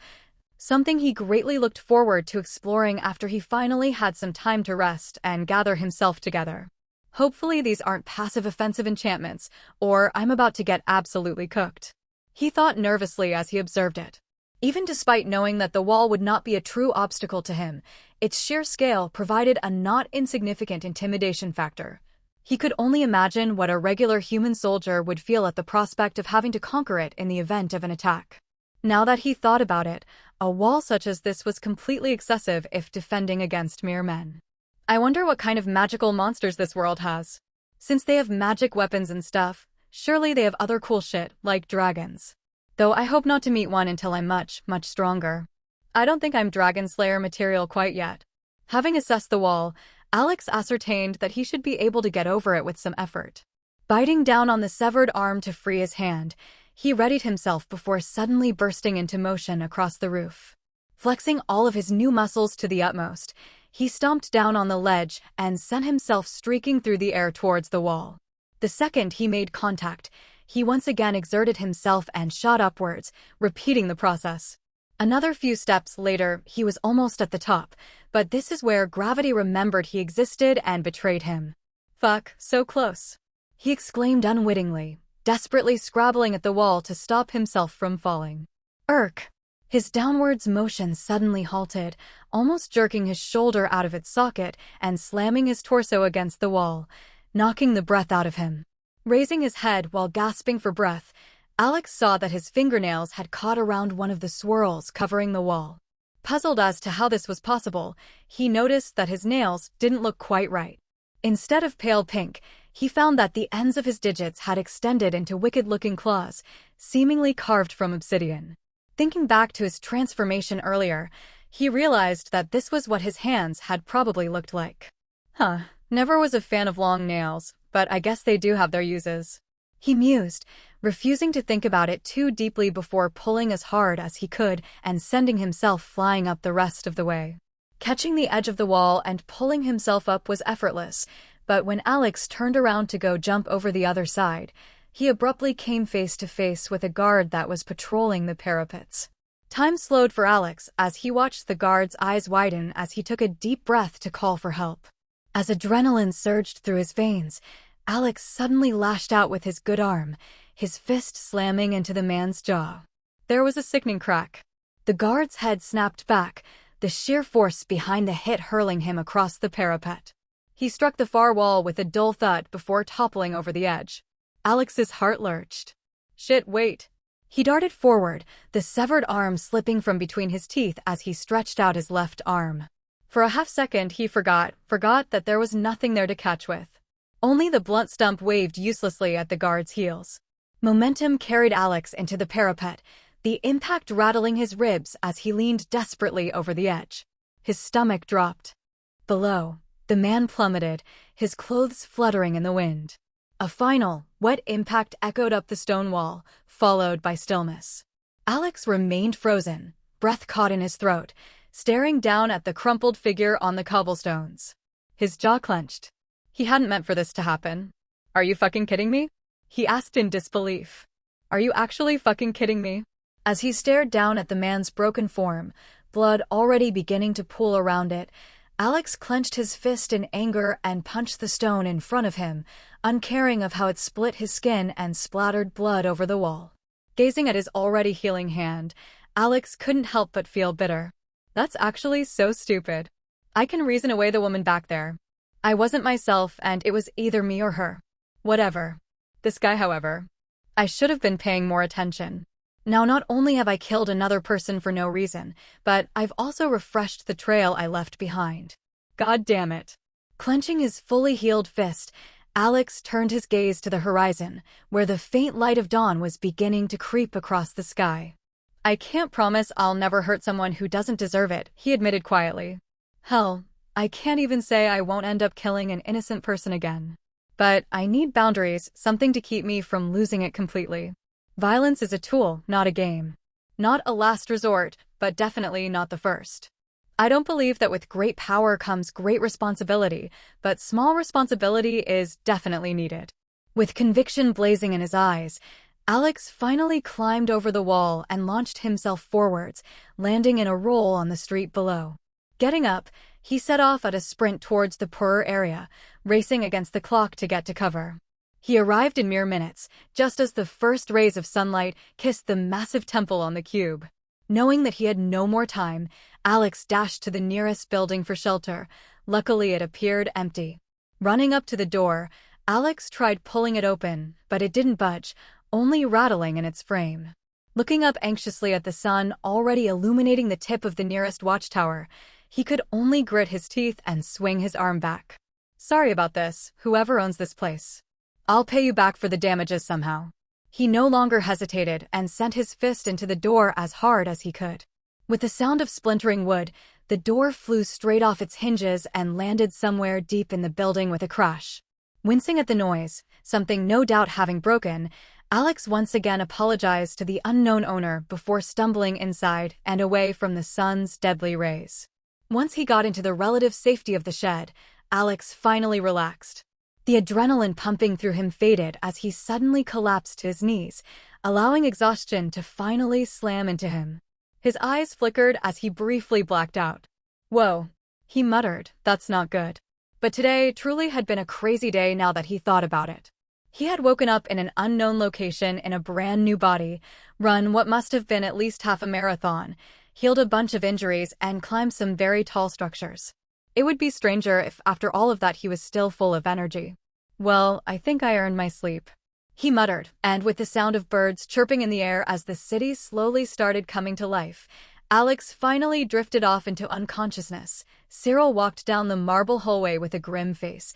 something he greatly looked forward to exploring after he finally had some time to rest and gather himself together. Hopefully these aren't passive offensive enchantments, or I'm about to get absolutely cooked, he thought nervously as he observed it. Even despite knowing that the wall would not be a true obstacle to him, its sheer scale provided a not insignificant intimidation factor. He could only imagine what a regular human soldier would feel at the prospect of having to conquer it in the event of an attack. Now that he thought about it, a wall such as this was completely excessive if defending against mere men. I wonder what kind of magical monsters this world has. Since they have magic weapons and stuff, surely they have other cool shit, like dragons. Though I hope not to meet one until I'm much, much stronger. I don't think I'm Dragon Slayer material quite yet. Having assessed the wall, Alex ascertained that he should be able to get over it with some effort. Biting down on the severed arm to free his hand, he readied himself before suddenly bursting into motion across the roof. Flexing all of his new muscles to the utmost, He stomped down on the ledge and sent himself streaking through the air towards the wall. The second he made contact, he once again exerted himself and shot upwards, repeating the process. Another few steps later, he was almost at the top, but this is where gravity remembered he existed and betrayed him. Fuck, so close. He exclaimed unwittingly, desperately scrabbling at the wall to stop himself from falling. Irk! His downwards motion suddenly halted, almost jerking his shoulder out of its socket and slamming his torso against the wall, knocking the breath out of him. Raising his head while gasping for breath, Alex saw that his fingernails had caught around one of the swirls covering the wall. Puzzled as to how this was possible, he noticed that his nails didn't look quite right. Instead of pale pink, he found that the ends of his digits had extended into wicked-looking claws, seemingly carved from obsidian. Thinking back to his transformation earlier, he realized that this was what his hands had probably looked like. Never was a fan of long nails, but I guess they do have their uses. He mused, refusing to think about it too deeply before pulling as hard as he could and sending himself flying up the rest of the way. Catching the edge of the wall and pulling himself up was effortless, but when Alex turned around to go jump over the other side, he abruptly came face to face with a guard that was patrolling the parapets. Time slowed for Alex as he watched the guard's eyes widen as he took a deep breath to call for help. As adrenaline surged through his veins, Alex suddenly lashed out with his good arm, his fist slamming into the man's jaw. There was a sickening crack. The guard's head snapped back, the sheer force behind the hit hurling him across the parapet. He struck the far wall with a dull thud before toppling over the edge. Alex's heart lurched. Shit, wait. He darted forward, the severed arm slipping from between his teeth as he stretched out his left arm. For a half second he forgot that there was nothing there to catch with. Only the blunt stump waved uselessly at the guard's heels. Momentum carried Alex into the parapet, the impact rattling his ribs as he leaned desperately over the edge. His stomach dropped. Below, the man plummeted, his clothes fluttering in the wind. A final, wet impact echoed up the stone wall, followed by stillness. Alex remained frozen, breath caught in his throat, staring down at the crumpled figure on the cobblestones. His jaw clenched. He hadn't meant for this to happen. Are you fucking kidding me? He asked in disbelief. Are you actually fucking kidding me? As he stared down at the man's broken form, blood already beginning to pool around it, Alex clenched his fist in anger and punched the stone in front of him, uncaring of how it split his skin and splattered blood over the wall. Gazing at his already healing hand, Alex couldn't help but feel bitter. That's actually so stupid. I can reason away the woman back there. I wasn't myself and it was either me or her. Whatever. This guy, however. I should have been paying more attention. Now not only have I killed another person for no reason, but I've also refreshed the trail I left behind. God damn it. Clenching his fully healed fist, Alex turned his gaze to the horizon, where the faint light of dawn was beginning to creep across the sky. I can't promise I'll never hurt someone who doesn't deserve it, he admitted quietly. Hell, I can't even say I won't end up killing an innocent person again. But I need boundaries, something to keep me from losing it completely. Violence is a tool, not a game. Not a last resort, but definitely not the first. I don't believe that with great power comes great responsibility, but small responsibility is definitely needed. With conviction blazing in his eyes, Alex finally climbed over the wall and launched himself forwards, landing in a roll on the street below. Getting up, he set off at a sprint towards the poorer area, racing against the clock to get to cover. He arrived in mere minutes, just as the first rays of sunlight kissed the massive temple on the cube. Knowing that he had no more time, Alex dashed to the nearest building for shelter. Luckily, it appeared empty. Running up to the door, Alex tried pulling it open, but it didn't budge, only rattling in its frame. Looking up anxiously at the sun already illuminating the tip of the nearest watchtower, he could only grit his teeth and swing his arm back. Sorry about this, whoever owns this place. I'll pay you back for the damages somehow. He no longer hesitated and sent his fist into the door as hard as he could. With the sound of splintering wood, the door flew straight off its hinges and landed somewhere deep in the building with a crash. Wincing at the noise, something no doubt having broken, Alex once again apologized to the unknown owner before stumbling inside and away from the sun's deadly rays. Once he got into the relative safety of the shed, Alex finally relaxed. The adrenaline pumping through him faded as he suddenly collapsed to his knees, allowing exhaustion to finally slam into him. His eyes flickered as he briefly blacked out. "Whoa," he muttered, "that's not good." But today truly had been a crazy day now that he thought about it. He had woken up in an unknown location in a brand new body, run what must have been at least half a marathon, healed a bunch of injuries, and climbed some very tall structures. It would be stranger if after all of that he was still full of energy. "Well, I think I earned my sleep," he muttered, and with the sound of birds chirping in the air as the city slowly started coming to life, Alex finally drifted off into unconsciousness. Cyril walked down the marble hallway with a grim face,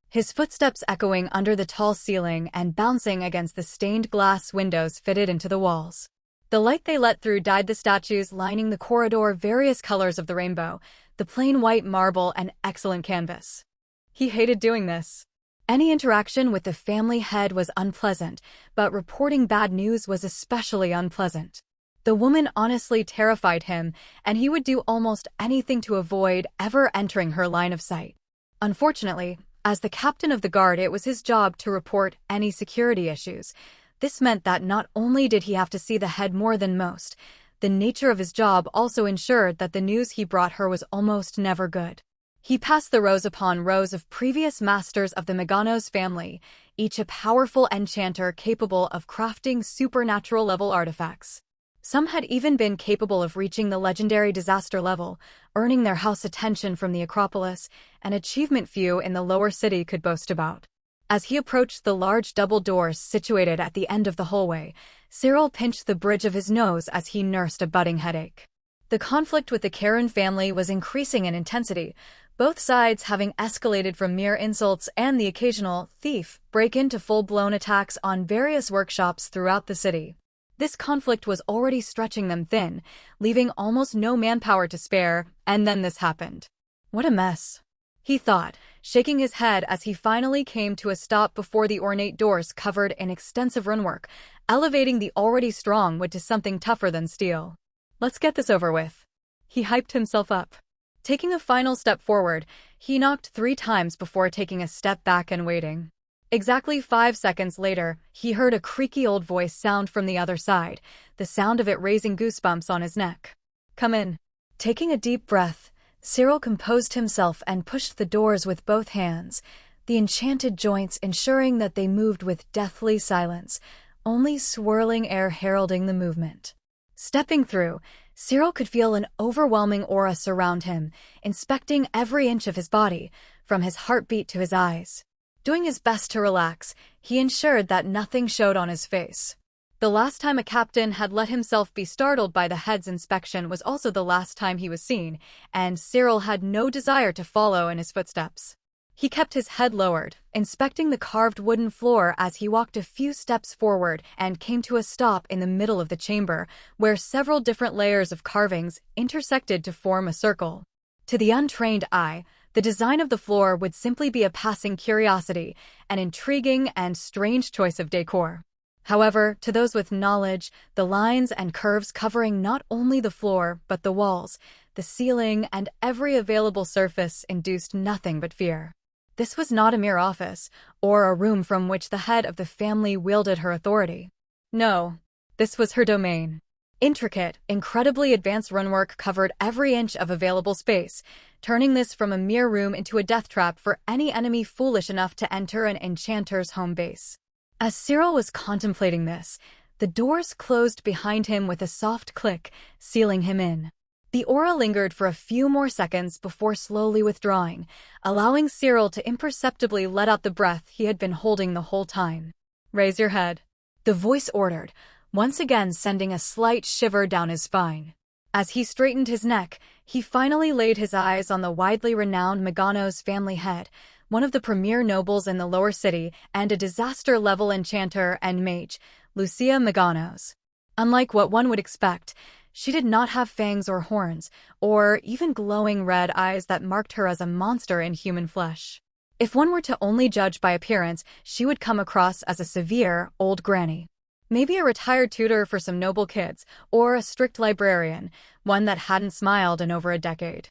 his footsteps echoing under the tall ceiling and bouncing against the stained glass windows fitted into the walls. The light they let through dyed the statues lining the corridor various colors of the rainbow, the plain white marble and excellent canvas. He hated doing this. Any interaction with the family head was unpleasant, but reporting bad news was especially unpleasant. The woman honestly terrified him, and he would do almost anything to avoid ever entering her line of sight. Unfortunately, as the captain of the guard, it was his job to report any security issues. This meant that not only did he have to see the head more than most, the nature of his job also ensured that the news he brought her was almost never good. He passed the rows upon rows of previous masters of the Meganos family, each a powerful enchanter capable of crafting supernatural-level artifacts. Some had even been capable of reaching the legendary disaster level, earning their house attention from the Acropolis, an achievement few in the lower city could boast about. As he approached the large double doors situated at the end of the hallway, Cyril pinched the bridge of his nose as he nursed a budding headache. The conflict with the Karen family was increasing in intensity, both sides having escalated from mere insults and the occasional thief break-in to full-blown attacks on various workshops throughout the city. This conflict was already stretching them thin, leaving almost no manpower to spare, and then this happened. What a mess, he thought, shaking his head as he finally came to a stop before the ornate doors covered in extensive runwork, elevating the already strong wood to something tougher than steel. Let's get this over with. He hyped himself up. Taking a final step forward, he knocked 3 times before taking a step back and waiting. Exactly 5 seconds later, he heard a creaky old voice sound from the other side, the sound of it raising goosebumps on his neck. "Come in." Taking a deep breath, Cyril composed himself and pushed the doors with both hands, the enchanted joints ensuring that they moved with deathly silence, only swirling air heralding the movement. Stepping through, Cyril could feel an overwhelming aura surround him, inspecting every inch of his body, from his heartbeat to his eyes. Doing his best to relax, he ensured that nothing showed on his face. The last time a captain had let himself be startled by the head's inspection was also the last time he was seen, and Cyril had no desire to follow in his footsteps. He kept his head lowered, inspecting the carved wooden floor as he walked a few steps forward and came to a stop in the middle of the chamber, where several different layers of carvings intersected to form a circle. To the untrained eye, the design of the floor would simply be a passing curiosity, an intriguing and strange choice of decor. However, to those with knowledge, the lines and curves covering not only the floor but the walls, the ceiling, and every available surface induced nothing but fear. This was not a mere office, or a room from which the head of the family wielded her authority. No, this was her domain. Intricate, incredibly advanced runwork covered every inch of available space, turning this from a mere room into a death trap for any enemy foolish enough to enter an enchanter's home base. As Cyril was contemplating this, the doors closed behind him with a soft click, sealing him in. The aura lingered for a few more seconds before slowly withdrawing, allowing Cyril to imperceptibly let out the breath he had been holding the whole time. "Raise your head," the voice ordered, once again sending a slight shiver down his spine. As he straightened his neck, he finally laid his eyes on the widely renowned Meganos family head, one of the premier nobles in the lower city and a disaster-level enchanter and mage, Lucia Meganos. Unlike what one would expect, she did not have fangs or horns, or even glowing red eyes that marked her as a monster in human flesh. If one were to only judge by appearance, she would come across as a severe, old granny. Maybe a retired tutor for some noble kids, or a strict librarian, one that hadn't smiled in over a decade.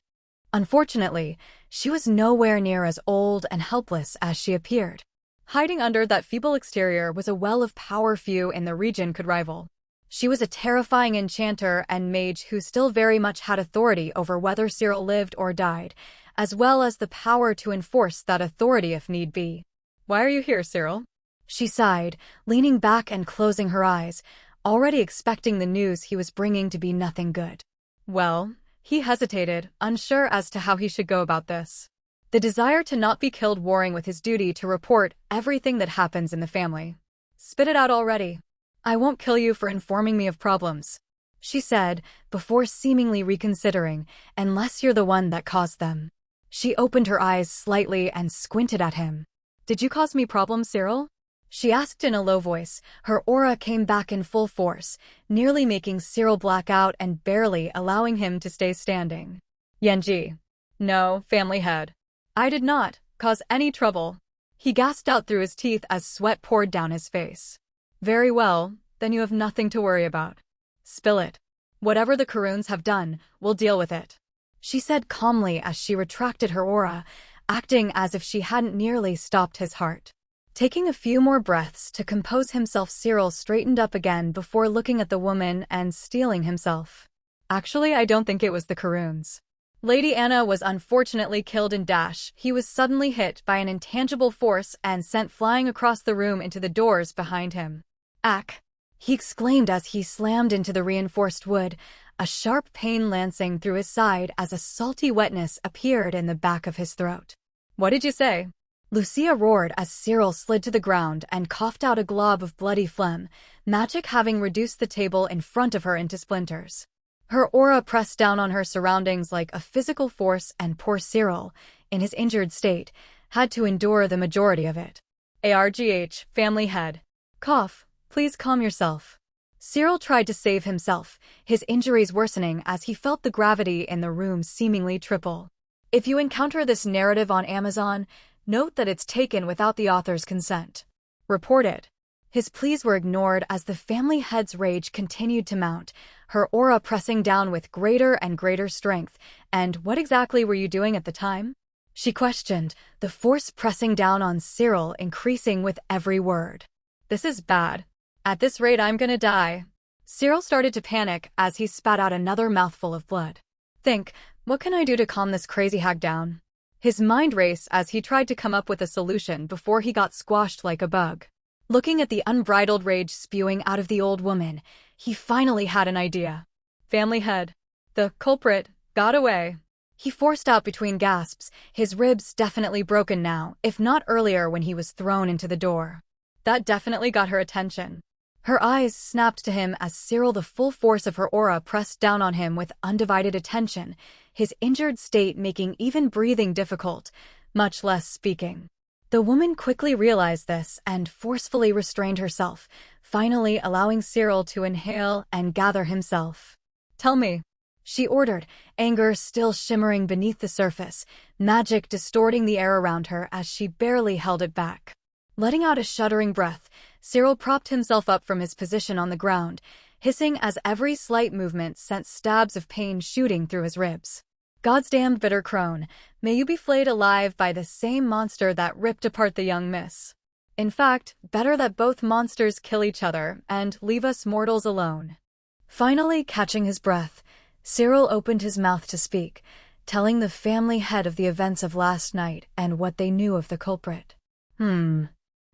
Unfortunately, she was nowhere near as old and helpless as she appeared. Hiding under that feeble exterior was a well of power few in the region could rival. She was a terrifying enchanter and mage who still very much had authority over whether Cyril lived or died, as well as the power to enforce that authority if need be. "Why are you here, Cyril?" She sighed, leaning back and closing her eyes, already expecting the news he was bringing to be nothing good. Well, he hesitated, unsure as to how he should go about this. The desire to not be killed warring with his duty to report everything that happens in the family. "Spit it out already. I won't kill you for informing me of problems," she said, before seemingly reconsidering, "unless you're the one that caused them." She opened her eyes slightly and squinted at him. "Did you cause me problems, Cyril?" She asked in a low voice. Her aura came back in full force, nearly making Cyril black out and barely allowing him to stay standing. "Yenji. No, family head. I did not cause any trouble," he gasped out through his teeth as sweat poured down his face. "Very well, then you have nothing to worry about. Spill it. Whatever the Karuns have done, we'll deal with it," she said calmly as she retracted her aura, acting as if she hadn't nearly stopped his heart. Taking a few more breaths to compose himself, Cyril straightened up again before looking at the woman and steeling himself. "Actually, I don't think it was the Karuns. Lady Anna was unfortunately killed in Dash. He was suddenly hit by an intangible force and sent flying across the room into the doors behind him." "Ack!" he exclaimed as he slammed into the reinforced wood, a sharp pain lancing through his side as a salty wetness appeared in the back of his throat. "What did you say?" Lucia roared as Cyril slid to the ground and coughed out a glob of bloody phlegm, magic having reduced the table in front of her into splinters. Her aura pressed down on her surroundings like a physical force, and poor Cyril, in his injured state, had to endure the majority of it. "ARGH, family head. Cough, please calm yourself." Cyril tried to save himself, his injuries worsening as he felt the gravity in the room seemingly triple. If you encounter this narrative on Amazon, note that it's taken without the author's consent. Report it. His pleas were ignored as the family head's rage continued to mount, her aura pressing down with greater and greater strength. "And what exactly were you doing at the time?" she questioned, the force pressing down on Cyril increasing with every word. "This is bad. At this rate I'm gonna die." Cyril started to panic as he spat out another mouthful of blood. "Think, what can I do to calm this crazy hag down?" His mind raced as he tried to come up with a solution before he got squashed like a bug. Looking at the unbridled rage spewing out of the old woman, he finally had an idea. "Family head. The culprit got away." He forced out between gasps, his ribs definitely broken now, if not earlier when he was thrown into the door. That definitely got her attention. Her eyes snapped to him as Cyril, the full force of her aura, pressed down on him with undivided attention, his injured state making even breathing difficult, much less speaking. The woman quickly realized this and forcefully restrained herself, finally allowing Cyril to inhale and gather himself. "Tell me," she ordered, anger still shimmering beneath the surface, magic distorting the air around her as she barely held it back. Letting out a shuddering breath, Cyril propped himself up from his position on the ground, hissing as every slight movement sent stabs of pain shooting through his ribs. "Goddamned bitter crone, may you be flayed alive by the same monster that ripped apart the young miss. In fact, better that both monsters kill each other and leave us mortals alone." Finally catching his breath, Cyril opened his mouth to speak, telling the family head of the events of last night and what they knew of the culprit.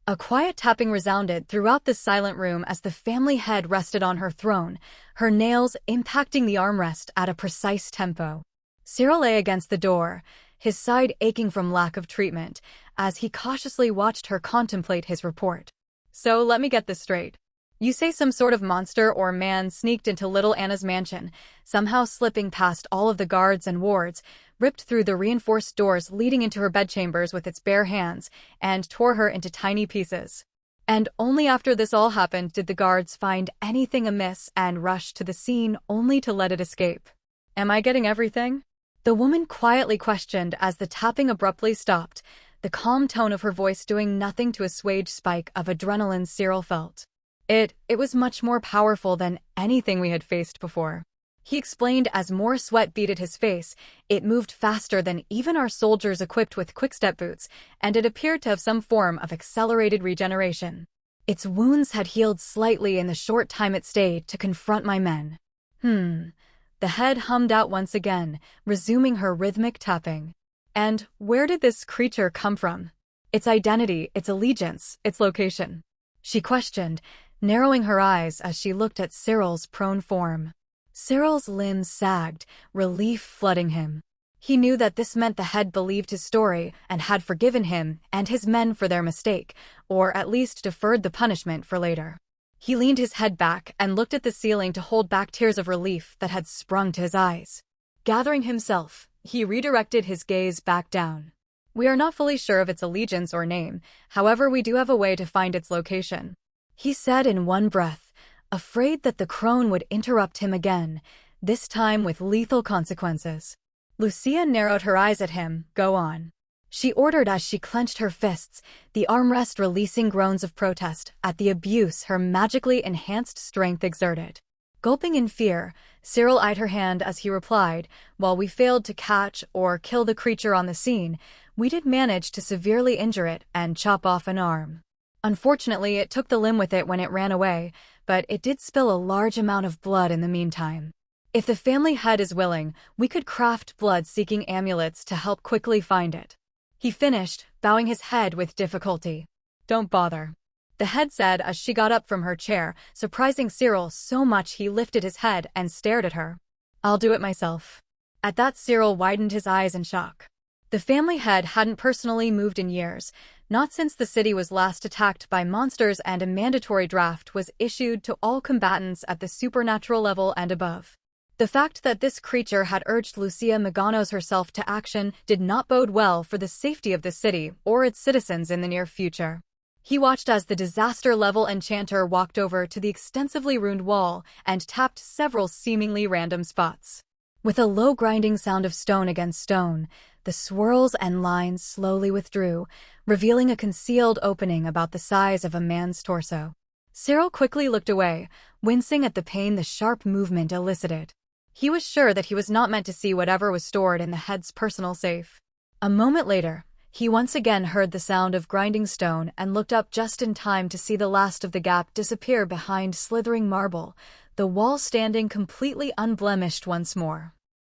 A quiet tapping resounded throughout the silent room as the family head rested on her throne, her nails impacting the armrest at a precise tempo. Cyril lay against the door, his side aching from lack of treatment, as he cautiously watched her contemplate his report. "So let me get this straight. You say some sort of monster or man sneaked into little Anna's mansion, somehow slipping past all of the guards and wards, ripped through the reinforced doors leading into her bedchambers with its bare hands, and tore her into tiny pieces. And only after this all happened did the guards find anything amiss and rush to the scene only to let it escape. Am I getting everything?" The woman quietly questioned as the tapping abruptly stopped, the calm tone of her voice doing nothing to assuage spike of adrenaline Cyril felt. It was much more powerful than anything we had faced before. He explained as more sweat beaded his face. It moved faster than even our soldiers equipped with quick-step boots, and it appeared to have some form of accelerated regeneration. Its wounds had healed slightly in the short time it stayed to confront my men. The head hummed out once again, resuming her rhythmic tapping. And where did this creature come from? Its identity, its allegiance, its location? She questioned, narrowing her eyes as she looked at Cyril's prone form. Cyril's limbs sagged, relief flooding him. He knew that this meant the head believed his story and had forgiven him and his men for their mistake, or at least deferred the punishment for later. He leaned his head back and looked at the ceiling to hold back tears of relief that had sprung to his eyes. Gathering himself, he redirected his gaze back down. We are not fully sure of its allegiance or name, however we do have a way to find its location, he said in one breath, afraid that the crone would interrupt him again, this time with lethal consequences. Lucia narrowed her eyes at him. Go on, she ordered as she clenched her fists, the armrest releasing groans of protest at the abuse her magically enhanced strength exerted. Gulping in fear, Cyril eyed her hand as he replied, while we failed to catch or kill the creature on the scene, we did manage to severely injure it and chop off an arm. Unfortunately, it took the limb with it when it ran away, but it did spill a large amount of blood in the meantime. If the family head is willing, we could craft blood-seeking amulets to help quickly find it. He finished, bowing his head with difficulty. Don't bother, the head said as she got up from her chair, surprising Cyril so much he lifted his head and stared at her. I'll do it myself. At that, Cyril widened his eyes in shock. The family head hadn't personally moved in years, not since the city was last attacked by monsters, and a mandatory draft was issued to all combatants at the supernatural level and above. The fact that this creature had urged Lucia Maganos herself to action did not bode well for the safety of the city or its citizens in the near future. He watched as the disaster-level enchanter walked over to the extensively ruined wall and tapped several seemingly random spots. With a low grinding sound of stone against stone, the swirls and lines slowly withdrew, revealing a concealed opening about the size of a man's torso. Cyril quickly looked away, wincing at the pain the sharp movement elicited. He was sure that he was not meant to see whatever was stored in the head's personal safe. A moment later, he once again heard the sound of grinding stone and looked up just in time to see the last of the gap disappear behind slithering marble, the wall standing completely unblemished once more.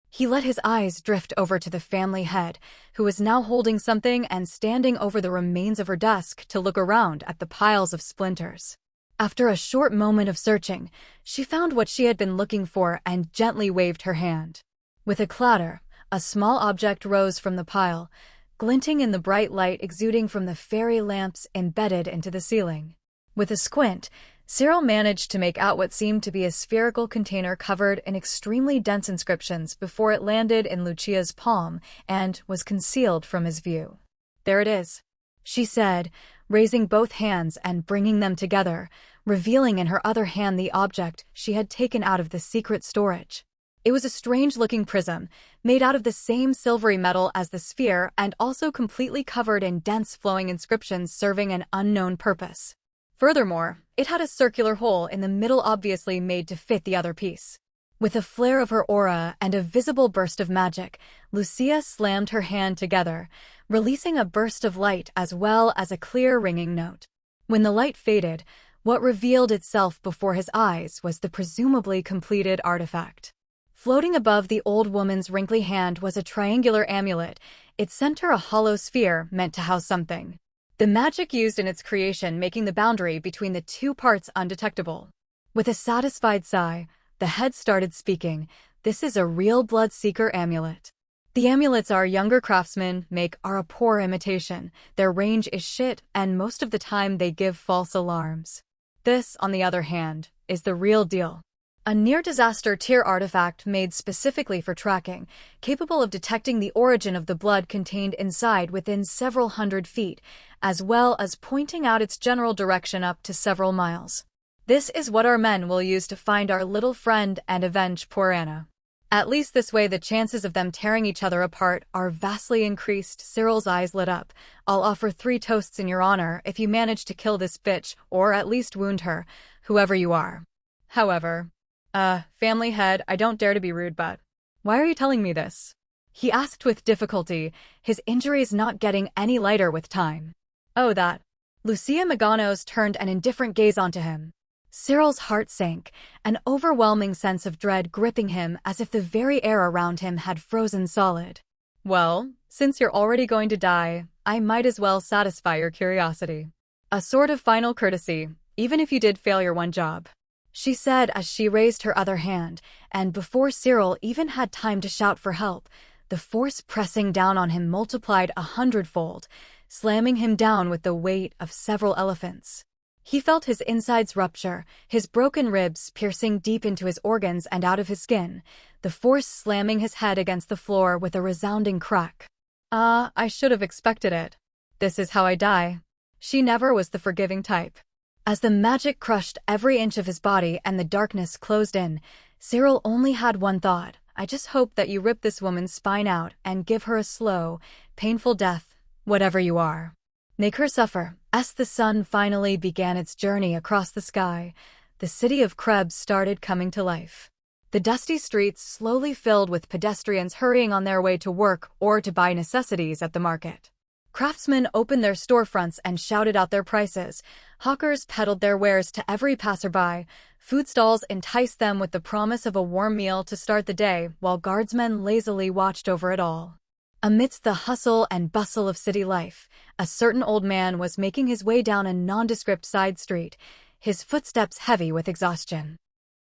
He let his eyes drift over to the family head, who was now holding something and standing over the remains of her desk to look around at the piles of splinters. After a short moment of searching, she found what she had been looking for and gently waved her hand. With a clatter, a small object rose from the pile, glinting in the bright light exuding from the fairy lamps embedded into the ceiling. With a squint, Cyril managed to make out what seemed to be a spherical container covered in extremely dense inscriptions before it landed in Lucia's palm and was concealed from his view. There it is, she said, raising both hands and bringing them together, revealing in her other hand the object she had taken out of the secret storage. It was a strange-looking prism, made out of the same silvery metal as the sphere and also completely covered in dense flowing inscriptions serving an unknown purpose. Furthermore, it had a circular hole in the middle obviously made to fit the other piece. With a flare of her aura and a visible burst of magic, Lucia slammed her hand together, releasing a burst of light as well as a clear ringing note. When the light faded, what revealed itself before his eyes was the presumably completed artifact. Floating above the old woman's wrinkly hand was a triangular amulet, its center a hollow sphere meant to house something. The magic used in its creation making the boundary between the two parts undetectable. With a satisfied sigh, the head started speaking. This is a real blood-seeker amulet. The amulets our younger craftsmen make are a poor imitation. Their range is shit, and most of the time they give false alarms. This, on the other hand, is the real deal. A near-disaster tier artifact made specifically for tracking, capable of detecting the origin of the blood contained inside within several hundred feet, as well as pointing out its general direction up to several miles. This is what our men will use to find our little friend and avenge poor Anna. At least this way the chances of them tearing each other apart are vastly increased. Cyril's eyes lit up. I'll offer 3 toasts in your honor if you manage to kill this bitch, or at least wound her, whoever you are. However, Family head, I don't dare to be rude, but why are you telling me this? He asked with difficulty, his injuries not getting any lighter with time. Oh, that. Lucia Maganos turned an indifferent gaze onto him. Cyril's heart sank, an overwhelming sense of dread gripping him as if the very air around him had frozen solid. Well, since you're already going to die, I might as well satisfy your curiosity. A sort of final courtesy, even if you did fail your one job, she said as she raised her other hand, and before Cyril even had time to shout for help, the force pressing down on him multiplied 100-fold, slamming him down with the weight of several elephants. He felt his insides rupture, his broken ribs piercing deep into his organs and out of his skin, the force slamming his head against the floor with a resounding crack. I should have expected it. This is how I die. She never was the forgiving type. As the magic crushed every inch of his body and the darkness closed in, Cyril only had one thought. I just hope that you rip this woman's spine out and give her a slow, painful death, whatever you are. Make her suffer. As the sun finally began its journey across the sky, the city of Krebs started coming to life. The dusty streets slowly filled with pedestrians hurrying on their way to work or to buy necessities at the market. Craftsmen opened their storefronts and shouted out their prices. Hawkers peddled their wares to every passerby. Food stalls enticed them with the promise of a warm meal to start the day, while guardsmen lazily watched over it all. Amidst the hustle and bustle of city life, a certain old man was making his way down a nondescript side street, his footsteps heavy with exhaustion.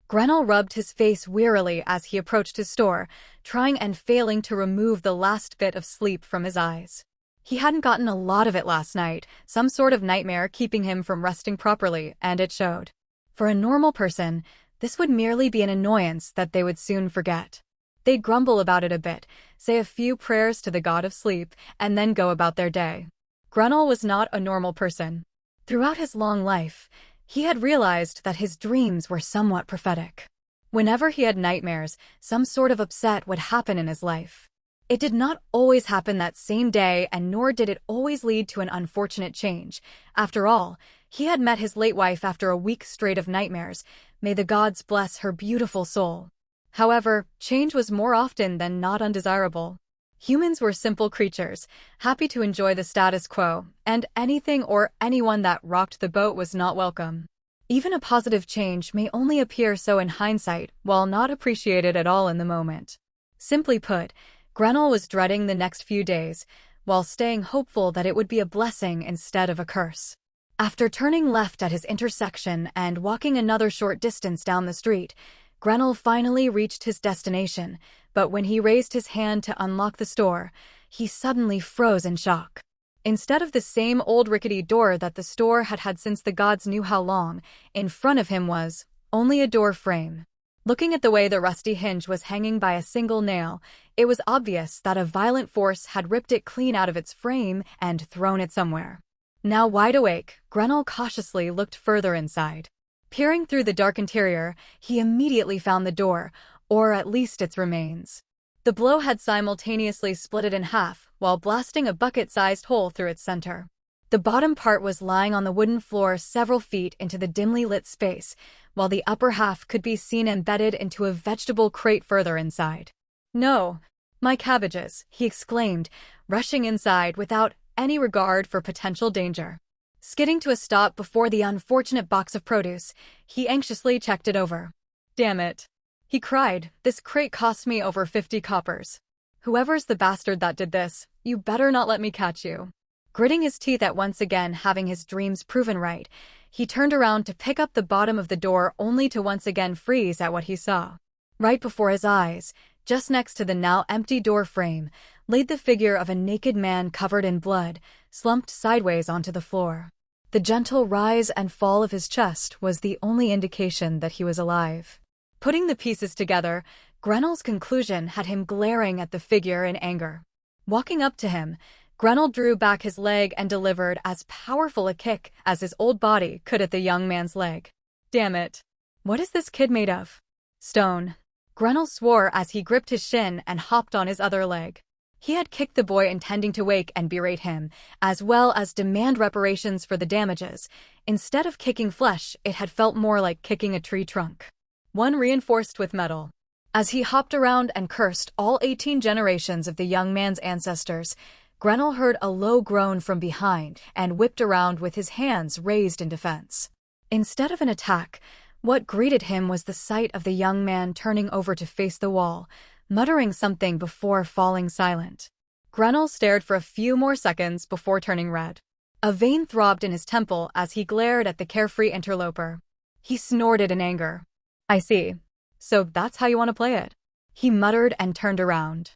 Grenell rubbed his face wearily as he approached his store, trying and failing to remove the last bit of sleep from his eyes. He hadn't gotten a lot of it last night, some sort of nightmare keeping him from resting properly, and it showed. For a normal person, this would merely be an annoyance that they would soon forget. They'd grumble about it a bit, say a few prayers to the god of sleep, and then go about their day. Grenell was not a normal person. Throughout his long life, he had realized that his dreams were somewhat prophetic. Whenever he had nightmares, some sort of upset would happen in his life. It did not always happen that same day, and nor did it always lead to an unfortunate change. After all, he had met his late wife after a week straight of nightmares. May the gods bless her beautiful soul. However, change was more often than not undesirable. Humans were simple creatures, happy to enjoy the status quo, and anything or anyone that rocked the boat was not welcome. Even a positive change may only appear so in hindsight, while not appreciated at all in the moment. Simply put, Grenell was dreading the next few days, while staying hopeful that it would be a blessing instead of a curse. After turning left at his intersection and walking another short distance down the street, Grenell finally reached his destination, but when he raised his hand to unlock the store, he suddenly froze in shock. Instead of the same old rickety door that the store had had since the gods knew how long, in front of him was only a door frame. Looking at the way the rusty hinge was hanging by a single nail, it was obvious that a violent force had ripped it clean out of its frame and thrown it somewhere. Now wide awake, Grenell cautiously looked further inside. Peering through the dark interior, he immediately found the door, or at least its remains. The blow had simultaneously split it in half, while blasting a bucket-sized hole through its center. The bottom part was lying on the wooden floor several feet into the dimly lit space, while the upper half could be seen embedded into a vegetable crate further inside. "No, my cabbages," he exclaimed, rushing inside without any regard for potential danger. Skidding to a stop before the unfortunate box of produce, he anxiously checked it over. "Damn it," he cried, "this crate cost me over 50 coppers. Whoever's the bastard that did this, you better not let me catch you." Gritting his teeth at once again having his dreams proven right, he turned around to pick up the bottom of the door only to once again freeze at what he saw. Right before his eyes, just next to the now empty door frame, laid the figure of a naked man covered in blood, slumped sideways onto the floor. The gentle rise and fall of his chest was the only indication that he was alive. Putting the pieces together, Grenell's conclusion had him glaring at the figure in anger. Walking up to him, Grenell drew back his leg and delivered as powerful a kick as his old body could at the young man's leg. "Damn it. What is this kid made of?" "Stone." Grenell swore as he gripped his shin and hopped on his other leg. He had kicked the boy intending to wake and berate him, as well as demand reparations for the damages. Instead of kicking flesh, it had felt more like kicking a tree trunk. one reinforced with metal. As he hopped around and cursed all 18 generations of the young man's ancestors, Grenell heard a low groan from behind and whipped around with his hands raised in defense. Instead of an attack, what greeted him was the sight of the young man turning over to face the wall, muttering something before falling silent. Grenell stared for a few more seconds before turning red. A vein throbbed in his temple as he glared at the carefree interloper. He snorted in anger. "I see. So that's how you want to play it," he muttered and turned around.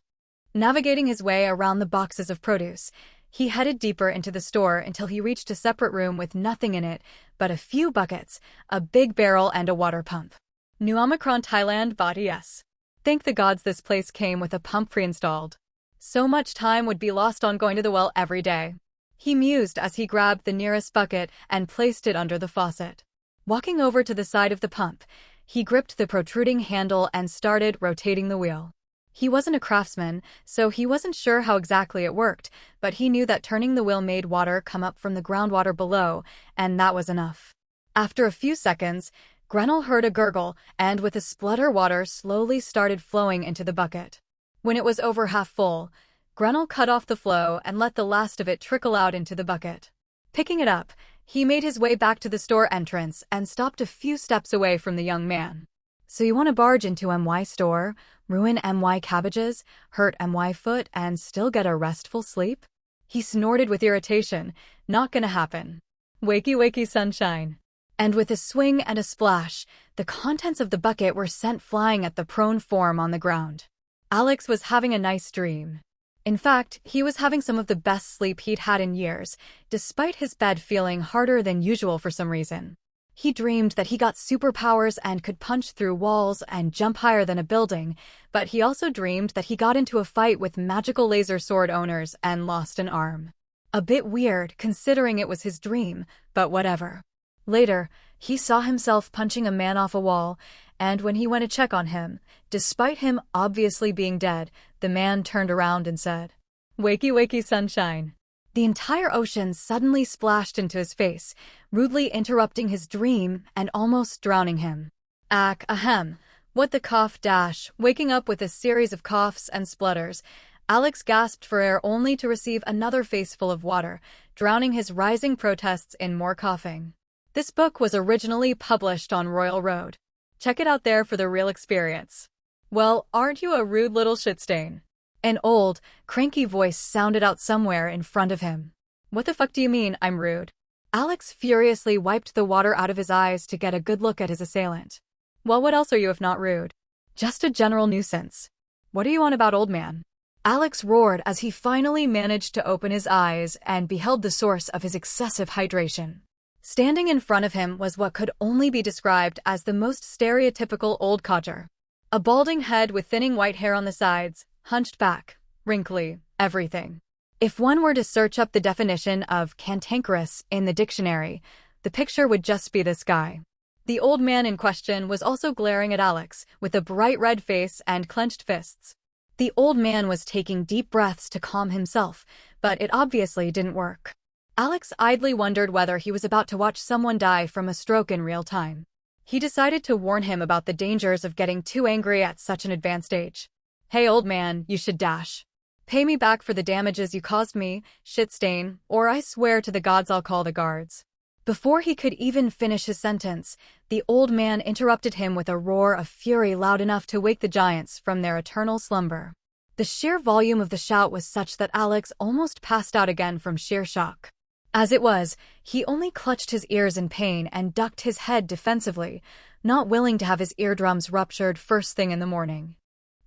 Navigating his way around the boxes of produce, he headed deeper into the store until he reached a separate room with nothing in it but a few buckets, a big barrel, and a water pump. New Omicron Thailand body yes. Thank the gods this place came with a pump pre-installed. So much time would be lost on going to the well every day. He mused as he grabbed the nearest bucket and placed it under the faucet. Walking over to the side of the pump, he gripped the protruding handle and started rotating the wheel. He wasn't a craftsman, so he wasn't sure how exactly it worked, but he knew that turning the wheel made water come up from the groundwater below, and that was enough. After a few seconds, Grenell heard a gurgle, and with a splutter, water slowly started flowing into the bucket. When it was over half full, Grenell cut off the flow and let the last of it trickle out into the bucket. Picking it up, he made his way back to the store entrance and stopped a few steps away from the young man. "So you want to barge into MY store, ruin MY cabbages, hurt MY foot, and still get a restful sleep?" He snorted with irritation. "Not gonna happen. Wakey wakey sunshine." And with a swing and a splash, the contents of the bucket were sent flying at the prone form on the ground. Alex was having a nice dream. In fact, he was having some of the best sleep he'd had in years, despite his bed feeling harder than usual for some reason. He dreamed that he got superpowers and could punch through walls and jump higher than a building, but he also dreamed that he got into a fight with magical laser sword owners and lost an arm. A bit weird, considering it was his dream, but whatever. Later, he saw himself punching a man off a wall, and when he went to check on him, despite him obviously being dead, the man turned around and said, "Wakey wakey sunshine." The entire ocean suddenly splashed into his face, rudely interrupting his dream and almost drowning him. Ahem. What the cough dash, waking up with a series of coughs and splutters. Alex gasped for air only to receive another face full of water, drowning his rising protests in more coughing. This book was originally published on Royal Road. Check it out there for the real experience. Well, aren't you a rude little shitstain? An old, cranky voice sounded out somewhere in front of him. What the fuck do you mean, I'm rude? Alex furiously wiped the water out of his eyes to get a good look at his assailant. Well, what else are you if not rude? Just a general nuisance. What are you on about, old man? Alex roared as he finally managed to open his eyes and beheld the source of his excessive hydration. Standing in front of him was what could only be described as the most stereotypical old codger. A balding head with thinning white hair on the sides, hunched back, wrinkly, everything. If one were to search up the definition of cantankerous in the dictionary, the picture would just be this guy. The old man in question was also glaring at Alex, with a bright red face and clenched fists. The old man was taking deep breaths to calm himself, but it obviously didn't work. Alex idly wondered whether he was about to watch someone die from a stroke in real time. He decided to warn him about the dangers of getting too angry at such an advanced age. "Hey, old man, you should dash. Pay me back for the damages you caused me, shitstain, or I swear to the gods I'll call the guards." Before he could even finish his sentence, the old man interrupted him with a roar of fury loud enough to wake the giants from their eternal slumber. The sheer volume of the shout was such that Alex almost passed out again from sheer shock. As it was, he only clutched his ears in pain and ducked his head defensively, not willing to have his eardrums ruptured first thing in the morning.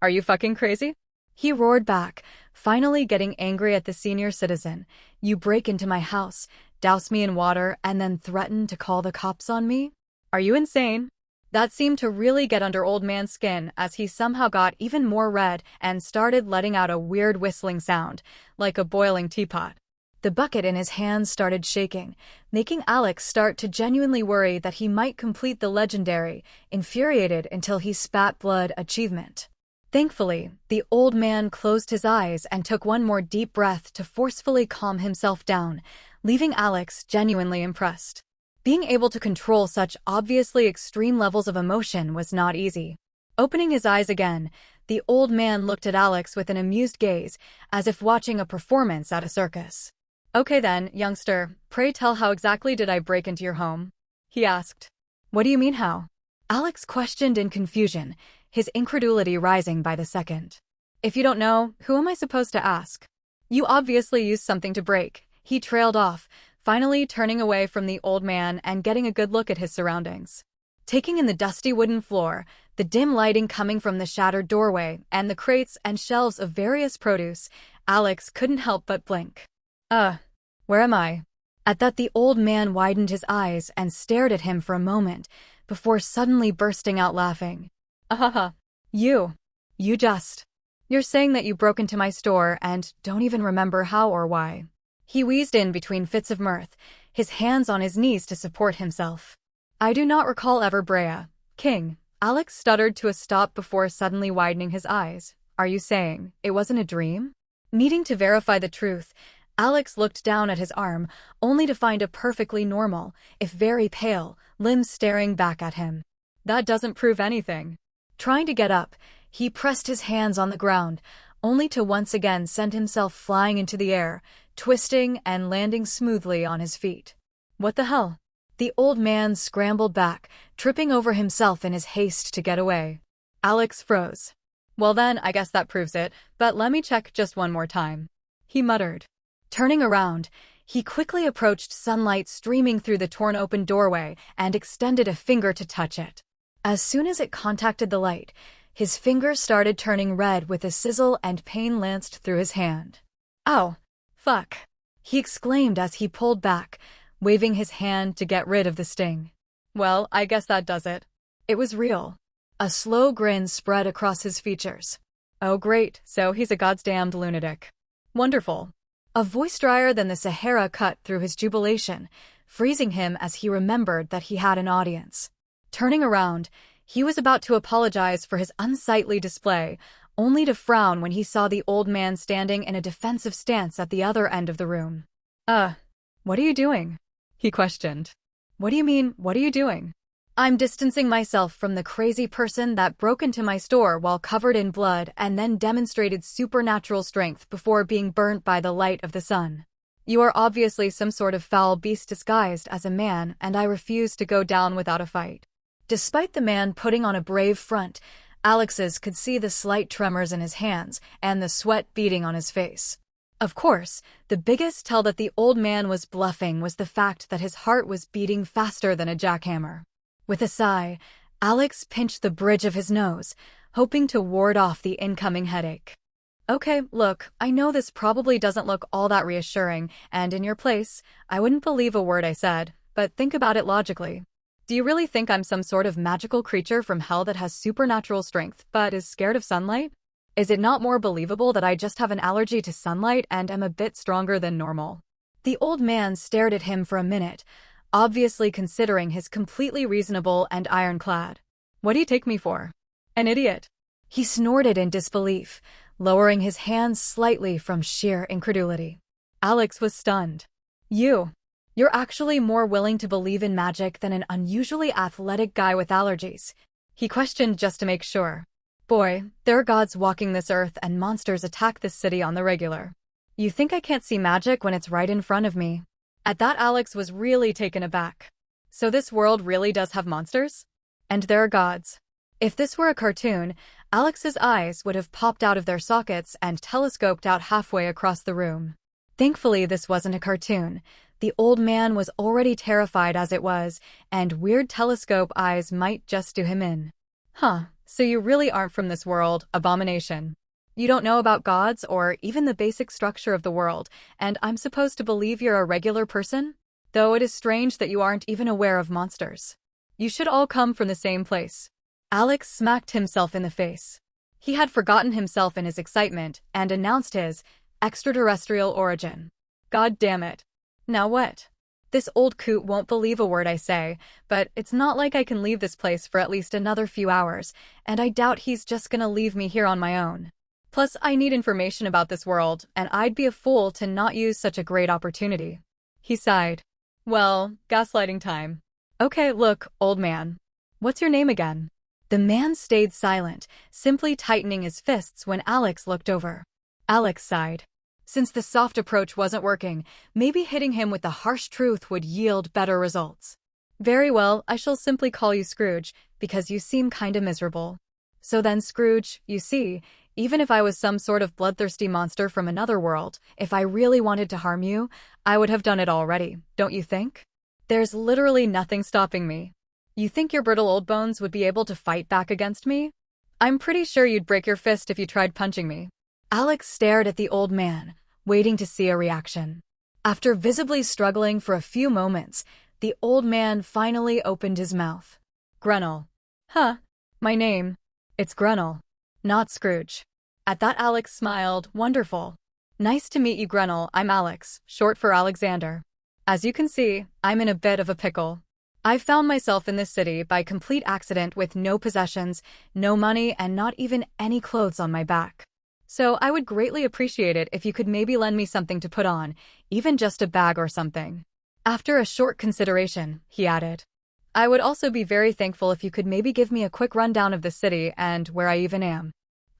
"Are you fucking crazy?" he roared back, finally getting angry at the senior citizen. "You break into my house, douse me in water, and then threaten to call the cops on me? Are you insane?" That seemed to really get under old man's skin as he somehow got even more red and started letting out a weird whistling sound, like a boiling teapot. The bucket in his hands started shaking, making Alex start to genuinely worry that he might complete the legendary, infuriated until he spat blood achievement. Thankfully, the old man closed his eyes and took one more deep breath to forcefully calm himself down, leaving Alex genuinely impressed. Being able to control such obviously extreme levels of emotion was not easy. Opening his eyes again, the old man looked at Alex with an amused gaze, as if watching a performance at a circus. "Okay then, youngster, pray tell how exactly did I break into your home?" he asked. "What do you mean how?" Alex questioned in confusion, his incredulity rising by the second. "If you don't know, who am I supposed to ask? You obviously used something to break," he trailed off, finally turning away from the old man and getting a good look at his surroundings. Taking in the dusty wooden floor, the dim lighting coming from the shattered doorway, and the crates and shelves of various produce, Alex couldn't help but blink. Where am I?" At that, the old man widened his eyes and stared at him for a moment, before suddenly bursting out laughing. "Ahaha. You're saying that you broke into my store and don't even remember how or why." He wheezed in between fits of mirth, his hands on his knees to support himself. "I do not recall ever Brea, King." Alex stuttered to a stop before suddenly widening his eyes. "Are you saying it wasn't a dream?" Needing to verify the truth, Alex looked down at his arm, only to find a perfectly normal, if very pale, limb staring back at him. "That doesn't prove anything." Trying to get up, he pressed his hands on the ground, only to once again send himself flying into the air, twisting and landing smoothly on his feet. "What the hell?" The old man scrambled back, tripping over himself in his haste to get away. Alex froze. "Well then, I guess that proves it, but let me check just one more time," he muttered. Turning around, he quickly approached sunlight streaming through the torn-open doorway and extended a finger to touch it. As soon as it contacted the light, his fingers started turning red with a sizzle and pain lanced through his hand. "Ow! Fuck!" he exclaimed as he pulled back, waving his hand to get rid of the sting. "Well, I guess that does it." It was real. A slow grin spread across his features. "Oh great, so he's a goddamned lunatic. Wonderful." A voice drier than the Sahara cut through his jubilation, freezing him as he remembered that he had an audience. Turning around, he was about to apologize for his unsightly display, only to frown when he saw the old man standing in a defensive stance at the other end of the room. What are you doing?" he questioned. "What do you mean, what are you doing?" "I'm distancing myself from the crazy person that broke into my store while covered in blood and then demonstrated supernatural strength before being burnt by the light of the sun. You are obviously some sort of foul beast disguised as a man, and I refuse to go down without a fight." Despite the man putting on a brave front, Alex's could see the slight tremors in his hands and the sweat beading on his face. Of course, the biggest tell that the old man was bluffing was the fact that his heart was beating faster than a jackhammer. With a sigh, Alex pinched the bridge of his nose, hoping to ward off the incoming headache. "Okay, look, I know this probably doesn't look all that reassuring, and in your place, I wouldn't believe a word I said, but think about it logically. Do you really think I'm some sort of magical creature from hell that has supernatural strength but is scared of sunlight? Is it not more believable that I just have an allergy to sunlight and am a bit stronger than normal?" The old man stared at him for a minute, obviously considering his completely reasonable and ironclad. "What do you take me for? An idiot?" He snorted in disbelief, lowering his hands slightly from sheer incredulity. Alex was stunned. You're actually more willing to believe in magic than an unusually athletic guy with allergies?" he questioned just to make sure. "Boy, there are gods walking this earth and monsters attack this city on the regular. You think I can't see magic when it's right in front of me?" At that, Alex was really taken aback. So this world really does have monsters? And there are gods. If this were a cartoon, Alex's eyes would have popped out of their sockets and telescoped out halfway across the room. Thankfully, this wasn't a cartoon. The old man was already terrified as it was, and weird telescope eyes might just do him in. So you really aren't from this world, abomination. You don't know about gods or even the basic structure of the world, and I'm supposed to believe you're a regular person? Though it is strange that you aren't even aware of monsters. You should all come from the same place." Alex smacked himself in the face. He had forgotten himself in his excitement and announced his extraterrestrial origin. "God damn it. Now what? This old coot won't believe a word I say, but it's not like I can leave this place for at least another few hours, and I doubt he's just gonna leave me here on my own. Plus, I need information about this world, and I'd be a fool to not use such a great opportunity." He sighed. Well, gaslighting time. Okay, look, old man. What's your name again? The man stayed silent, simply tightening his fists when Alex looked over. Alex sighed. Since the soft approach wasn't working, maybe hitting him with the harsh truth would yield better results. Very well, I shall simply call you Scrooge, because you seem kinda miserable. So then, Scrooge, you see, even if I was some sort of bloodthirsty monster from another world, if I really wanted to harm you, I would have done it already, don't you think? There's literally nothing stopping me. You think your brittle old bones would be able to fight back against me? I'm pretty sure you'd break your fist if you tried punching me. Alex stared at the old man, waiting to see a reaction. After visibly struggling for a few moments, the old man finally opened his mouth. Grunel. Huh. My name. It's Grunel. Not Scrooge. At that Alex smiled, wonderful. Nice to meet you, Grunel. I'm Alex, short for Alexander. As you can see, I'm in a bit of a pickle. I've found myself in this city by complete accident with no possessions, no money, and not even any clothes on my back. So I would greatly appreciate it if you could maybe lend me something to put on, even just a bag or something. After a short consideration, he added, I would also be very thankful if you could maybe give me a quick rundown of the city and where I even am.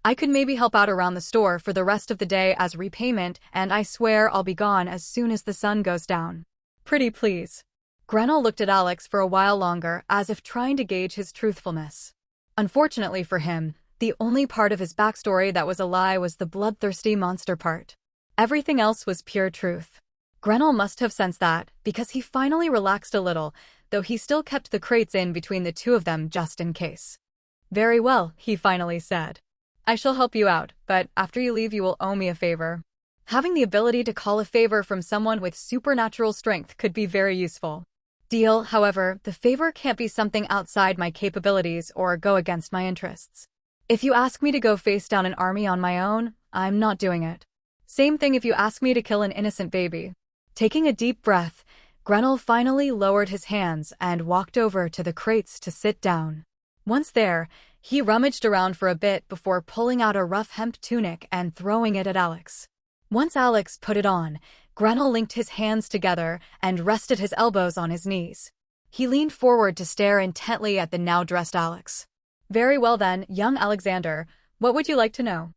I could maybe help out around the store for the rest of the day as repayment, and I swear I'll be gone as soon as the sun goes down. Pretty please. Grunel looked at Alex for a while longer, as if trying to gauge his truthfulness. Unfortunately for him, the only part of his backstory that was a lie was the bloodthirsty monster part. Everything else was pure truth. Grunel must have sensed that, because he finally relaxed a little, though he still kept the crates in between the two of them just in case. Very well, he finally said. I shall help you out, but after you leave you will owe me a favor. Having the ability to call a favor from someone with supernatural strength could be very useful. Deal, however, the favor can't be something outside my capabilities or go against my interests. If you ask me to go face down an army on my own, I'm not doing it. Same thing if you ask me to kill an innocent baby. Taking a deep breath, Grunel finally lowered his hands and walked over to the crates to sit down. Once there, he rummaged around for a bit before pulling out a rough hemp tunic and throwing it at Alex. Once Alex put it on, Grunel linked his hands together and rested his elbows on his knees. He leaned forward to stare intently at the now-dressed Alex. Very well then, young Alexander, what would you like to know?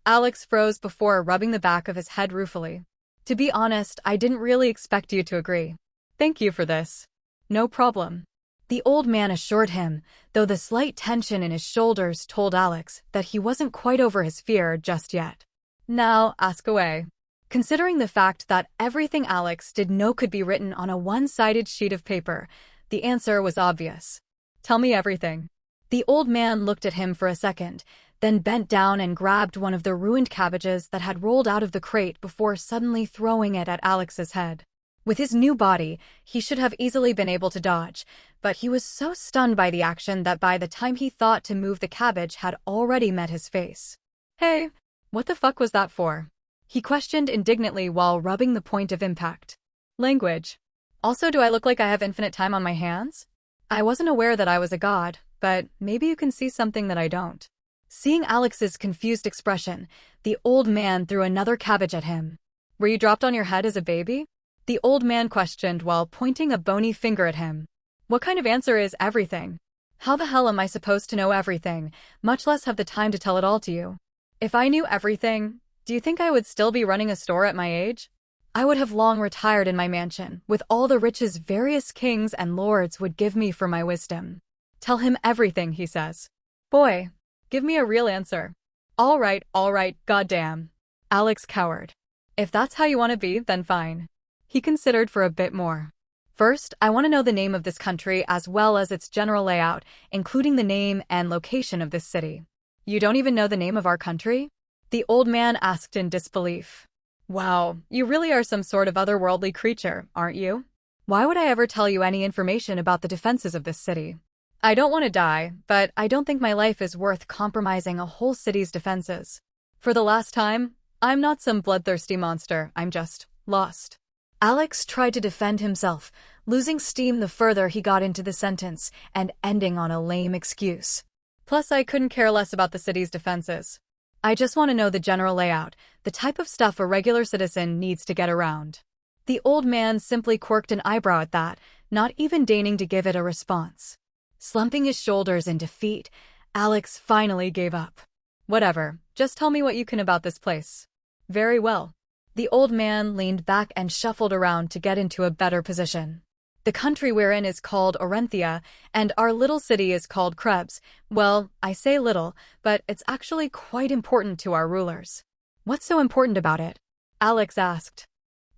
Alex froze before rubbing the back of his head ruefully. To be honest, I didn't really expect you to agree. Thank you for this. No problem. The old man assured him, though the slight tension in his shoulders told Alex that he wasn't quite over his fear just yet. Now, ask away. Considering the fact that everything Alex did know could be written on a one-sided sheet of paper, the answer was obvious. Tell me everything. The old man looked at him for a second, then bent down and grabbed one of the ruined cabbages that had rolled out of the crate before suddenly throwing it at Alex's head. With his new body, he should have easily been able to dodge, but he was so stunned by the action that by the time he thought to move, the cabbage had already met his face. Hey, what the fuck was that for? He questioned indignantly while rubbing the point of impact. Language. Also, do I look like I have infinite time on my hands? I wasn't aware that I was a god, but maybe you can see something that I don't. Seeing Alex's confused expression, the old man threw another cabbage at him. Were you dropped on your head as a baby? The old man questioned while pointing a bony finger at him. What kind of answer is everything? How the hell am I supposed to know everything, much less have the time to tell it all to you? If I knew everything, do you think I would still be running a store at my age? I would have long retired in my mansion, with all the riches various kings and lords would give me for my wisdom. Tell him everything, he says. Boy, give me a real answer. All right, goddamn. Alex cowered. If that's how you want to be, then fine. He considered for a bit more. First, I want to know the name of this country as well as its general layout, including the name and location of this city. You don't even know the name of our country? The old man asked in disbelief. Wow, you really are some sort of otherworldly creature, aren't you? Why would I ever tell you any information about the defenses of this city? I don't want to die, but I don't think my life is worth compromising a whole city's defenses. For the last time, I'm not some bloodthirsty monster, I'm just lost. Alex tried to defend himself, losing steam the further he got into the sentence and ending on a lame excuse. Plus, I couldn't care less about the city's defenses. I just want to know the general layout, the type of stuff a regular citizen needs to get around. The old man simply quirked an eyebrow at that, not even deigning to give it a response. Slumping his shoulders in defeat, Alex finally gave up. Whatever, just tell me what you can about this place. Very well. The old man leaned back and shuffled around to get into a better position. The country we're in is called Orenthia, and our little city is called Krebs. Well, I say little, but it's actually quite important to our rulers. What's so important about it? Alex asked.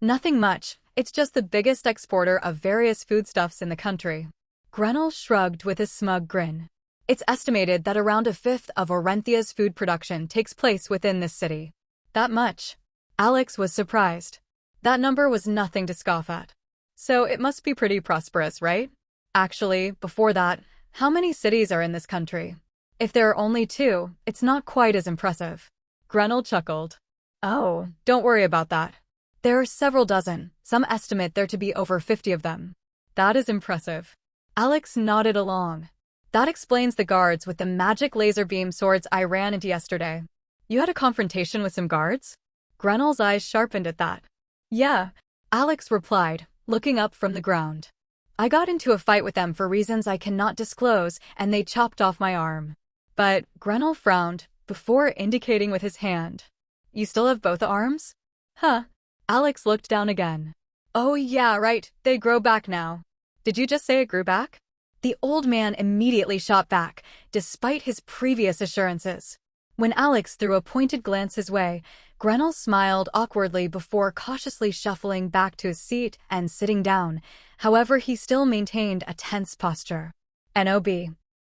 Nothing much, it's just the biggest exporter of various foodstuffs in the country. Grenell shrugged with a smug grin. It's estimated that around a fifth of Orenthia's food production takes place within this city. That much? Alex was surprised. That number was nothing to scoff at. So it must be pretty prosperous, right? Actually, before that, how many cities are in this country? If there are only 2, it's not quite as impressive. Grenell chuckled. Oh, don't worry about that. There are several dozen, some estimate there to be over 50 of them. That is impressive. Alex nodded along. That explains the guards with the magic laser beam swords I ran into yesterday. You had a confrontation with some guards? Grenell's eyes sharpened at that. Yeah, Alex replied, looking up from the ground. I got into a fight with them for reasons I cannot disclose, and they chopped off my arm. But Grenell frowned, before indicating with his hand. You still have both arms? Huh. Alex looked down again. Oh yeah, right, they grow back now. Did you just say it grew back? The old man immediately shot back, despite his previous assurances. When Alex threw a pointed glance his way, Grenell smiled awkwardly before cautiously shuffling back to his seat and sitting down. However, he still maintained a tense posture. NOB.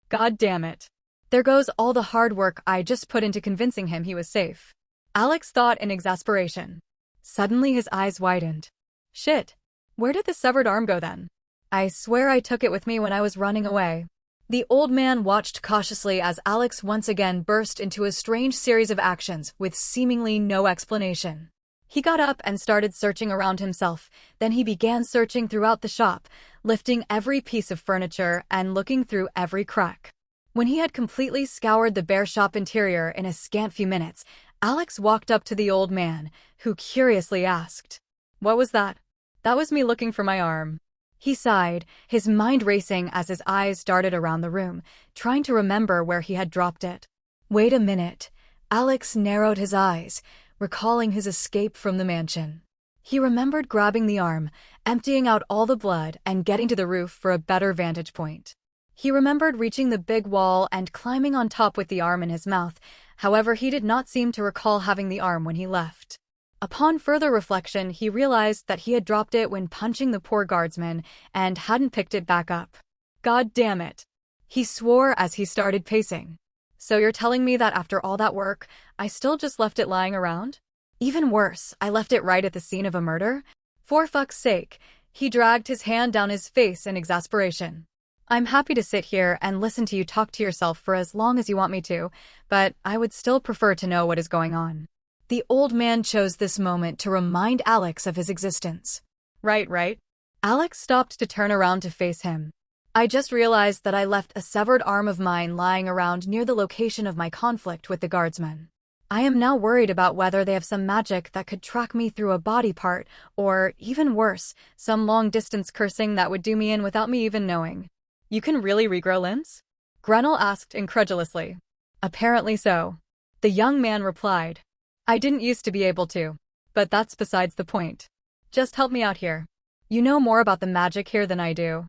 God damn it. There goes all the hard work I just put into convincing him he was safe. Alex thought in exasperation. Suddenly his eyes widened. Shit. Where did the severed arm go then? I swear I took it with me when I was running away. The old man watched cautiously as Alex once again burst into a strange series of actions with seemingly no explanation. He got up and started searching around himself, then he began searching throughout the shop, lifting every piece of furniture and looking through every crack. When he had completely scoured the bare shop interior in a scant few minutes, Alex walked up to the old man, who curiously asked, "What was that?" "That was me looking for my arm." He sighed, his mind racing as his eyes darted around the room, trying to remember where he had dropped it. Wait a minute. Alex narrowed his eyes, recalling his escape from the mansion. He remembered grabbing the arm, emptying out all the blood, and getting to the roof for a better vantage point. He remembered reaching the big wall and climbing on top with the arm in his mouth. However, he did not seem to recall having the arm when he left. Upon further reflection, he realized that he had dropped it when punching the poor guardsman and hadn't picked it back up. God damn it. He swore as he started pacing. So you're telling me that after all that work, I still just left it lying around? Even worse, I left it right at the scene of a murder? For fuck's sake. He dragged his hand down his face in exasperation. I'm happy to sit here and listen to you talk to yourself for as long as you want me to, but I would still prefer to know what is going on. The old man chose this moment to remind Alex of his existence. Right. Alex stopped to turn around to face him. I just realized that I left a severed arm of mine lying around near the location of my conflict with the guardsmen. I am now worried about whether they have some magic that could track me through a body part, or, even worse, some long-distance cursing that would do me in without me even knowing. You can really regrow limbs? Grenell asked incredulously. Apparently so. The young man replied. I didn't used to be able to. But that's besides the point. Just help me out here. You know more about the magic here than I do.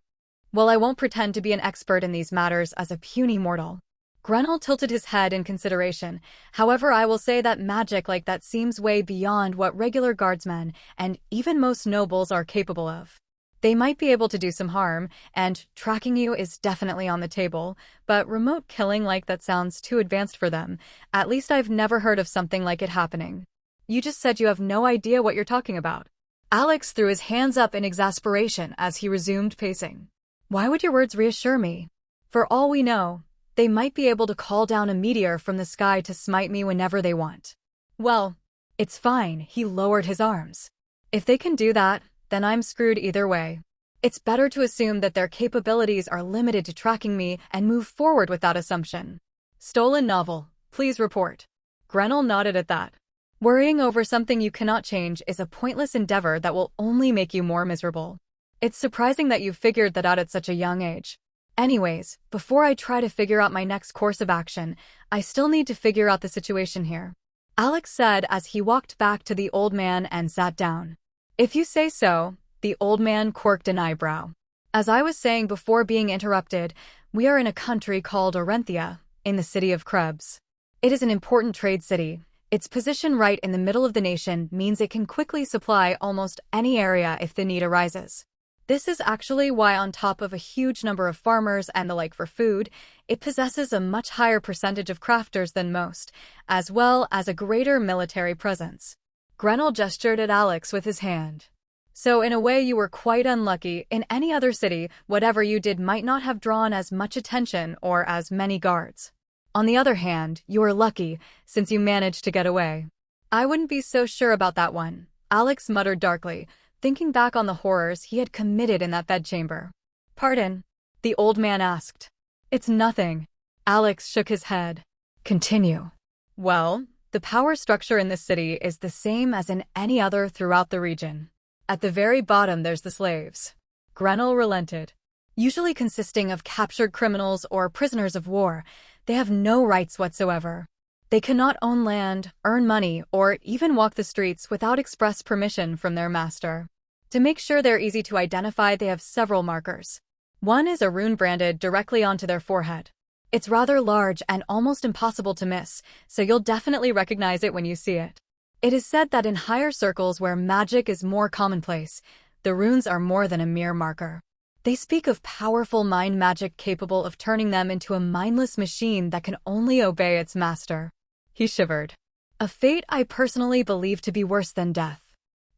Well, I won't pretend to be an expert in these matters as a puny mortal. Grenell tilted his head in consideration. However, I will say that magic like that seems way beyond what regular guardsmen and even most nobles are capable of. They might be able to do some harm, and tracking you is definitely on the table, but remote killing like that sounds too advanced for them. At least I've never heard of something like it happening. You just said you have no idea what you're talking about. Alex threw his hands up in exasperation as he resumed pacing. Why would your words reassure me? For all we know, they might be able to call down a meteor from the sky to smite me whenever they want. Well, it's fine, he lowered his arms. If they can do that, then I'm screwed either way. It's better to assume that their capabilities are limited to tracking me and move forward with that assumption. Stolen novel, please report. Grenell nodded at that. Worrying over something you cannot change is a pointless endeavor that will only make you more miserable. It's surprising that you figured that out at such a young age. Anyways, before I try to figure out my next course of action, I still need to figure out the situation here, Alex said as he walked back to the old man and sat down. If you say so, the old man quirked an eyebrow. As I was saying before being interrupted, we are in a country called Orenthia, in the city of Krebs. It is an important trade city. Its position right in the middle of the nation means it can quickly supply almost any area if the need arises. This is actually why, on top of a huge number of farmers and the like for food, it possesses a much higher percentage of crafters than most, as well as a greater military presence. Grenell gestured at Alex with his hand. So in a way you were quite unlucky. In any other city, whatever you did might not have drawn as much attention or as many guards. On the other hand, you were lucky, since you managed to get away. I wouldn't be so sure about that one, Alex muttered darkly, thinking back on the horrors he had committed in that bedchamber. Pardon? The old man asked. It's nothing. Alex shook his head. Continue. Well, the power structure in this city is the same as in any other throughout the region. At the very bottom there's the slaves. Grenell relented. Usually consisting of captured criminals or prisoners of war, they have no rights whatsoever. They cannot own land, earn money, or even walk the streets without express permission from their master. To make sure they're easy to identify, they have several markers. One is a rune branded directly onto their forehead. It's rather large and almost impossible to miss, so you'll definitely recognize it when you see it. It is said that in higher circles where magic is more commonplace, the runes are more than a mere marker. They speak of powerful mind magic capable of turning them into a mindless machine that can only obey its master. He shivered. A fate I personally believe to be worse than death.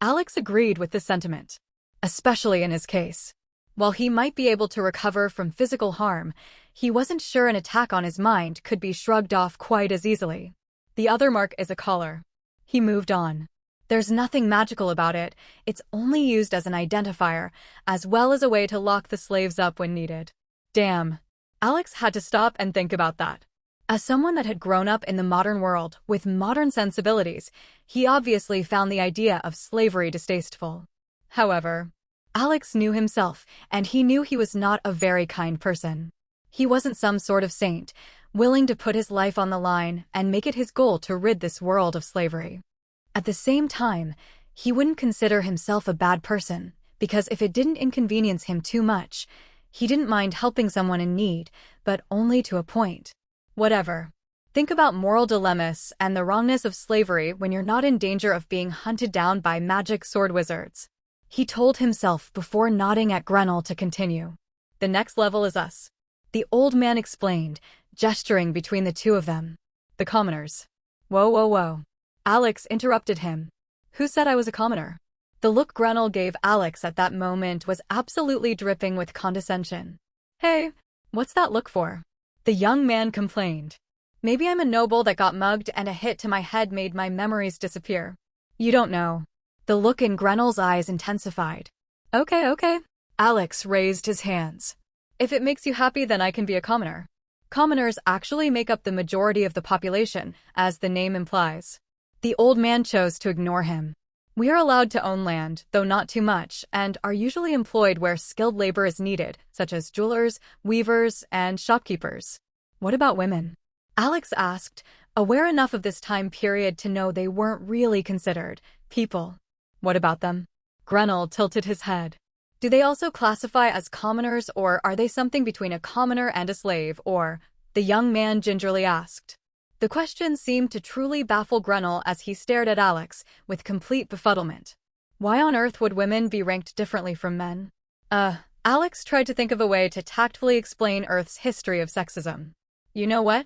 Alex agreed with the sentiment, especially in his case. While he might be able to recover from physical harm, he wasn't sure an attack on his mind could be shrugged off quite as easily. The other mark is a collar. He moved on. There's nothing magical about it. It's only used as an identifier, as well as a way to lock the slaves up when needed. Damn. Alex had to stop and think about that. As someone that had grown up in the modern world with modern sensibilities, he obviously found the idea of slavery distasteful. However, Alex knew himself, and he knew he was not a very kind person. He wasn't some sort of saint, willing to put his life on the line and make it his goal to rid this world of slavery. At the same time, he wouldn't consider himself a bad person, because if it didn't inconvenience him too much, he didn't mind helping someone in need, but only to a point. Whatever. Think about moral dilemmas and the wrongness of slavery when you're not in danger of being hunted down by magic sword wizards. He told himself before nodding at Grenell to continue. The next level is us. The old man explained, gesturing between the two of them. The commoners. Whoa, whoa, whoa. Alex interrupted him. Who said I was a commoner? The look Grenell gave Alex at that moment was absolutely dripping with condescension. Hey, what's that look for? The young man complained. Maybe I'm a noble that got mugged and a hit to my head made my memories disappear. You don't know. The look in Grenell's eyes intensified. Okay. Alex raised his hands. If it makes you happy, then I can be a commoner. Commoners actually make up the majority of the population, as the name implies. The old man chose to ignore him. We are allowed to own land, though not too much, and are usually employed where skilled labor is needed, such as jewelers, weavers, and shopkeepers. What about women? Alex asked, aware enough of this time period to know they weren't really considered people. What about them? Grenell tilted his head. Do they also classify as commoners, or are they something between a commoner and a slave, or? The young man gingerly asked. The question seemed to truly baffle Grenell as he stared at Alex, with complete befuddlement. Why on earth would women be ranked differently from men? Alex tried to think of a way to tactfully explain Earth's history of sexism. You know what?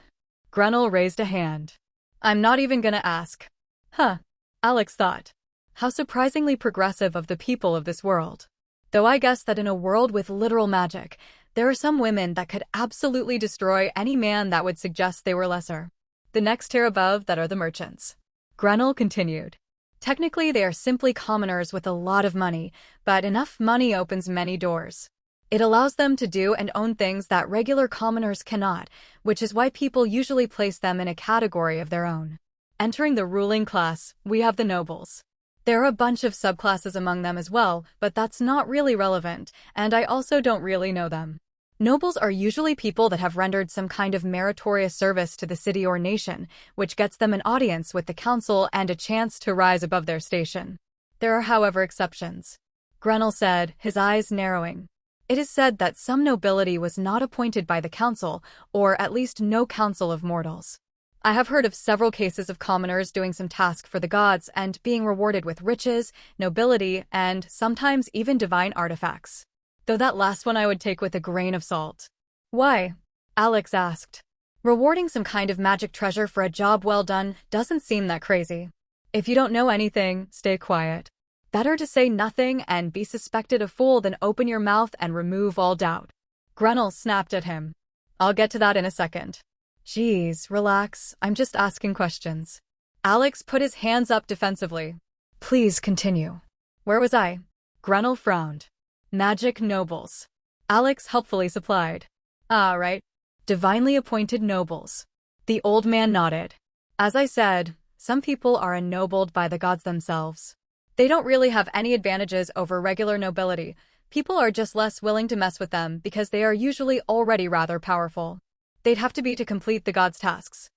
Grenell raised a hand. I'm not even gonna ask. Huh, Alex thought. How surprisingly progressive of the people of this world. Though I guess that in a world with literal magic, there are some women that could absolutely destroy any man that would suggest they were lesser. The next tier above that are the merchants. Grenell continued. Technically, they are simply commoners with a lot of money, but enough money opens many doors. It allows them to do and own things that regular commoners cannot, which is why people usually place them in a category of their own. Entering the ruling class, we have the nobles. There are a bunch of subclasses among them as well, but that's not really relevant, and I also don't really know them. Nobles are usually people that have rendered some kind of meritorious service to the city or nation, which gets them an audience with the council and a chance to rise above their station. There are, however, exceptions. Grenell said, his eyes narrowing. It is said that some nobility was not appointed by the council, or at least no council of mortals. I have heard of several cases of commoners doing some task for the gods and being rewarded with riches, nobility, and sometimes even divine artifacts. Though that last one I would take with a grain of salt. Why? Alex asked. Rewarding some kind of magic treasure for a job well done doesn't seem that crazy. If you don't know anything, stay quiet. Better to say nothing and be suspected a fool than open your mouth and remove all doubt. Grenell snapped at him. I'll get to that in a second. Geez, relax, I'm just asking questions. Alex put his hands up defensively. Please continue. Where was I? Grenell frowned. Magic nobles. Alex helpfully supplied. Ah, right. Divinely appointed nobles. The old man nodded. As I said, some people are ennobled by the gods themselves. They don't really have any advantages over regular nobility. People are just less willing to mess with them because they are usually already rather powerful. They'd have to be to complete the gods' tasks.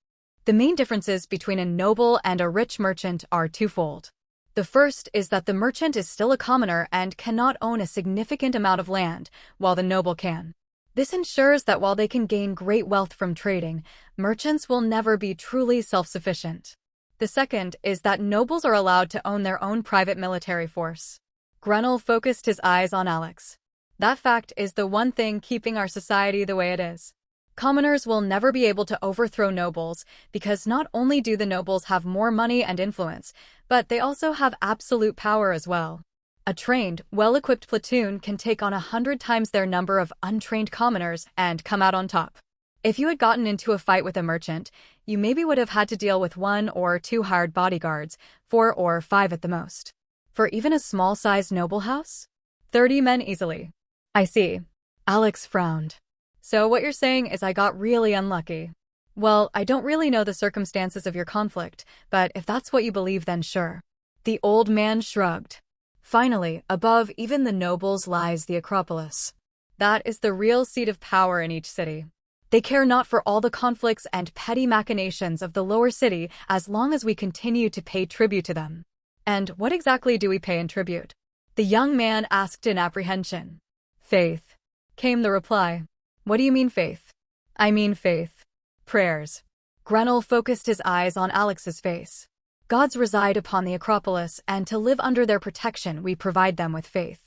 The main differences between a noble and a rich merchant are twofold. The first is that the merchant is still a commoner and cannot own a significant amount of land, while the noble can. This ensures that while they can gain great wealth from trading, merchants will never be truly self-sufficient. The second is that nobles are allowed to own their own private military force. Grenell focused his eyes on Alex. That fact is the one thing keeping our society the way it is. Commoners will never be able to overthrow nobles because not only do the nobles have more money and influence, but they also have absolute power as well. A trained, well-equipped platoon can take on 100 times their number of untrained commoners and come out on top. If you had gotten into a fight with a merchant, you maybe would have had to deal with 1 or 2 hired bodyguards, 4 or 5 at the most. For even a small-sized noble house? 30 men easily. I see. Alex frowned. So what you're saying is I got really unlucky. Well, I don't really know the circumstances of your conflict, but if that's what you believe, then sure. The old man shrugged. Finally, above even the nobles lies the Acropolis. That is the real seat of power in each city. They care not for all the conflicts and petty machinations of the lower city as long as we continue to pay tribute to them. And what exactly do we pay in tribute? The young man asked in apprehension. Faith, came the reply. What do you mean faith? I mean faith. Prayers. Grenell focused his eyes on Alex's face. Gods reside upon the Acropolis, and to live under their protection we provide them with faith.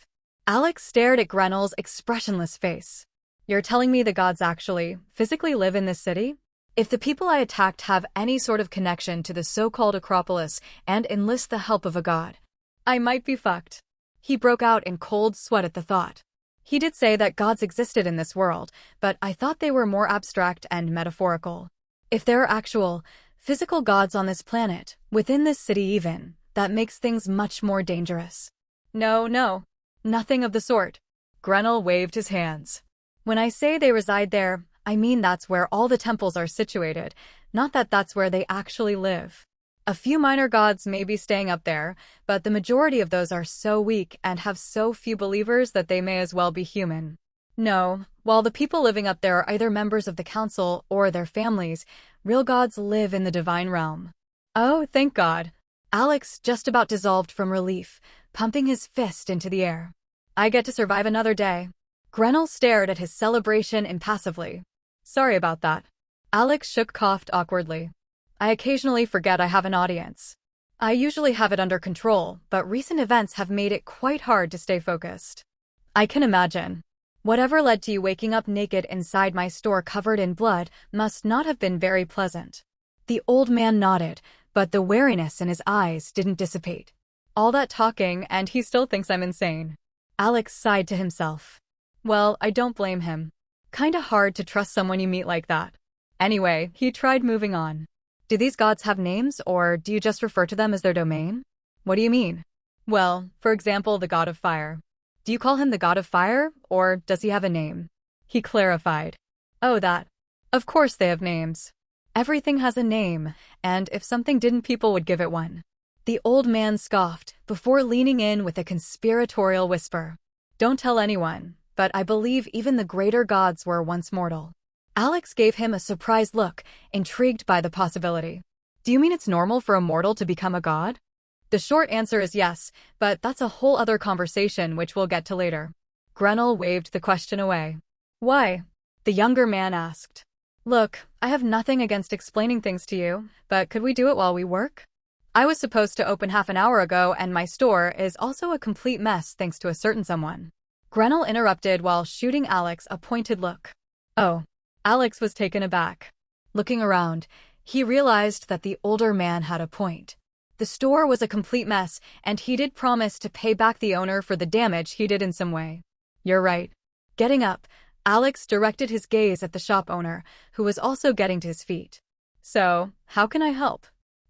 Alex stared at Grenell's expressionless face. You're telling me the gods actually, physically live in this city? If the people I attacked have any sort of connection to the so-called Acropolis and enlist the help of a god, I might be fucked. He broke out in cold sweat at the thought. He did say that gods existed in this world, but I thought they were more abstract and metaphorical. If there are actual, physical gods on this planet, within this city even, that makes things much more dangerous. No, nothing of the sort. Grenell waved his hands. When I say they reside there, I mean that's where all the temples are situated, not that that's where they actually live. A few minor gods may be staying up there, but the majority of those are so weak and have so few believers that they may as well be human. No, while the people living up there are either members of the council or their families, real gods live in the divine realm. Oh, thank God. Alex just about dissolved from relief, pumping his fist into the air. I get to survive another day. Grenell stared at his celebration impassively. Sorry about that. Alex coughed awkwardly. I occasionally forget I have an audience. I usually have it under control, but recent events have made it quite hard to stay focused. I can imagine. Whatever led to you waking up naked inside my store covered in blood must not have been very pleasant. The old man nodded, but the wariness in his eyes didn't dissipate. All that talking and he still thinks I'm insane. Alex sighed to himself. Well, I don't blame him. Kinda hard to trust someone you meet like that. Anyway, he tried moving on. Do these gods have names, or do you just refer to them as their domain? What do you mean? Well, for example, the god of fire. Do you call him the god of fire, or does he have a name? He clarified. Oh, that. Of course they have names. Everything has a name, and if something didn't, people would give it one. The old man scoffed, before leaning in with a conspiratorial whisper. Don't tell anyone, but I believe even the greater gods were once mortal. Alex gave him a surprised look, intrigued by the possibility. Do you mean it's normal for a mortal to become a god? The short answer is yes, but that's a whole other conversation which we'll get to later. Grenell waved the question away. Why? The younger man asked. Look, I have nothing against explaining things to you, but could we do it while we work? I was supposed to open half an hour ago, and my store is also a complete mess thanks to a certain someone. Grenell interrupted while shooting Alex a pointed look. Oh. Alex was taken aback. Looking around, he realized that the older man had a point. The store was a complete mess, and he did promise to pay back the owner for the damage he did in some way. You're right. Getting up, Alex directed his gaze at the shop owner, who was also getting to his feet. So, how can I help?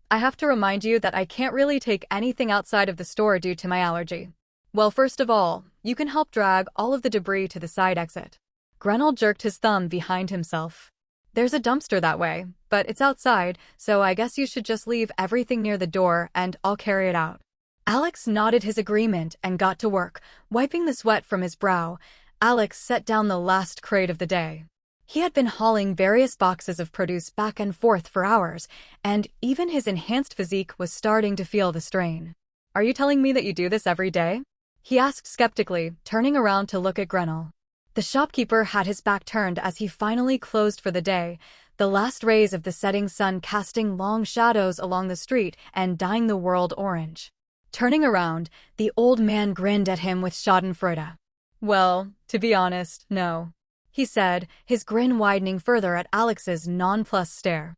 I have to remind you that I can't really take anything outside of the store due to my allergy. Well, first of all, you can help drag all of the debris to the side exit. Grenell jerked his thumb behind himself. There's a dumpster that way, but it's outside, so I guess you should just leave everything near the door and I'll carry it out. Alex nodded his agreement and got to work, wiping the sweat from his brow. Alex set down the last crate of the day. He had been hauling various boxes of produce back and forth for hours, and even his enhanced physique was starting to feel the strain. Are you telling me that you do this every day? He asked skeptically, turning around to look at Grenell. The shopkeeper had his back turned as he finally closed for the day, the last rays of the setting sun casting long shadows along the street and dyeing the world orange. Turning around, the old man grinned at him with schadenfreude. Well, to be honest, no, he said, his grin widening further at Alex's nonplussed stare.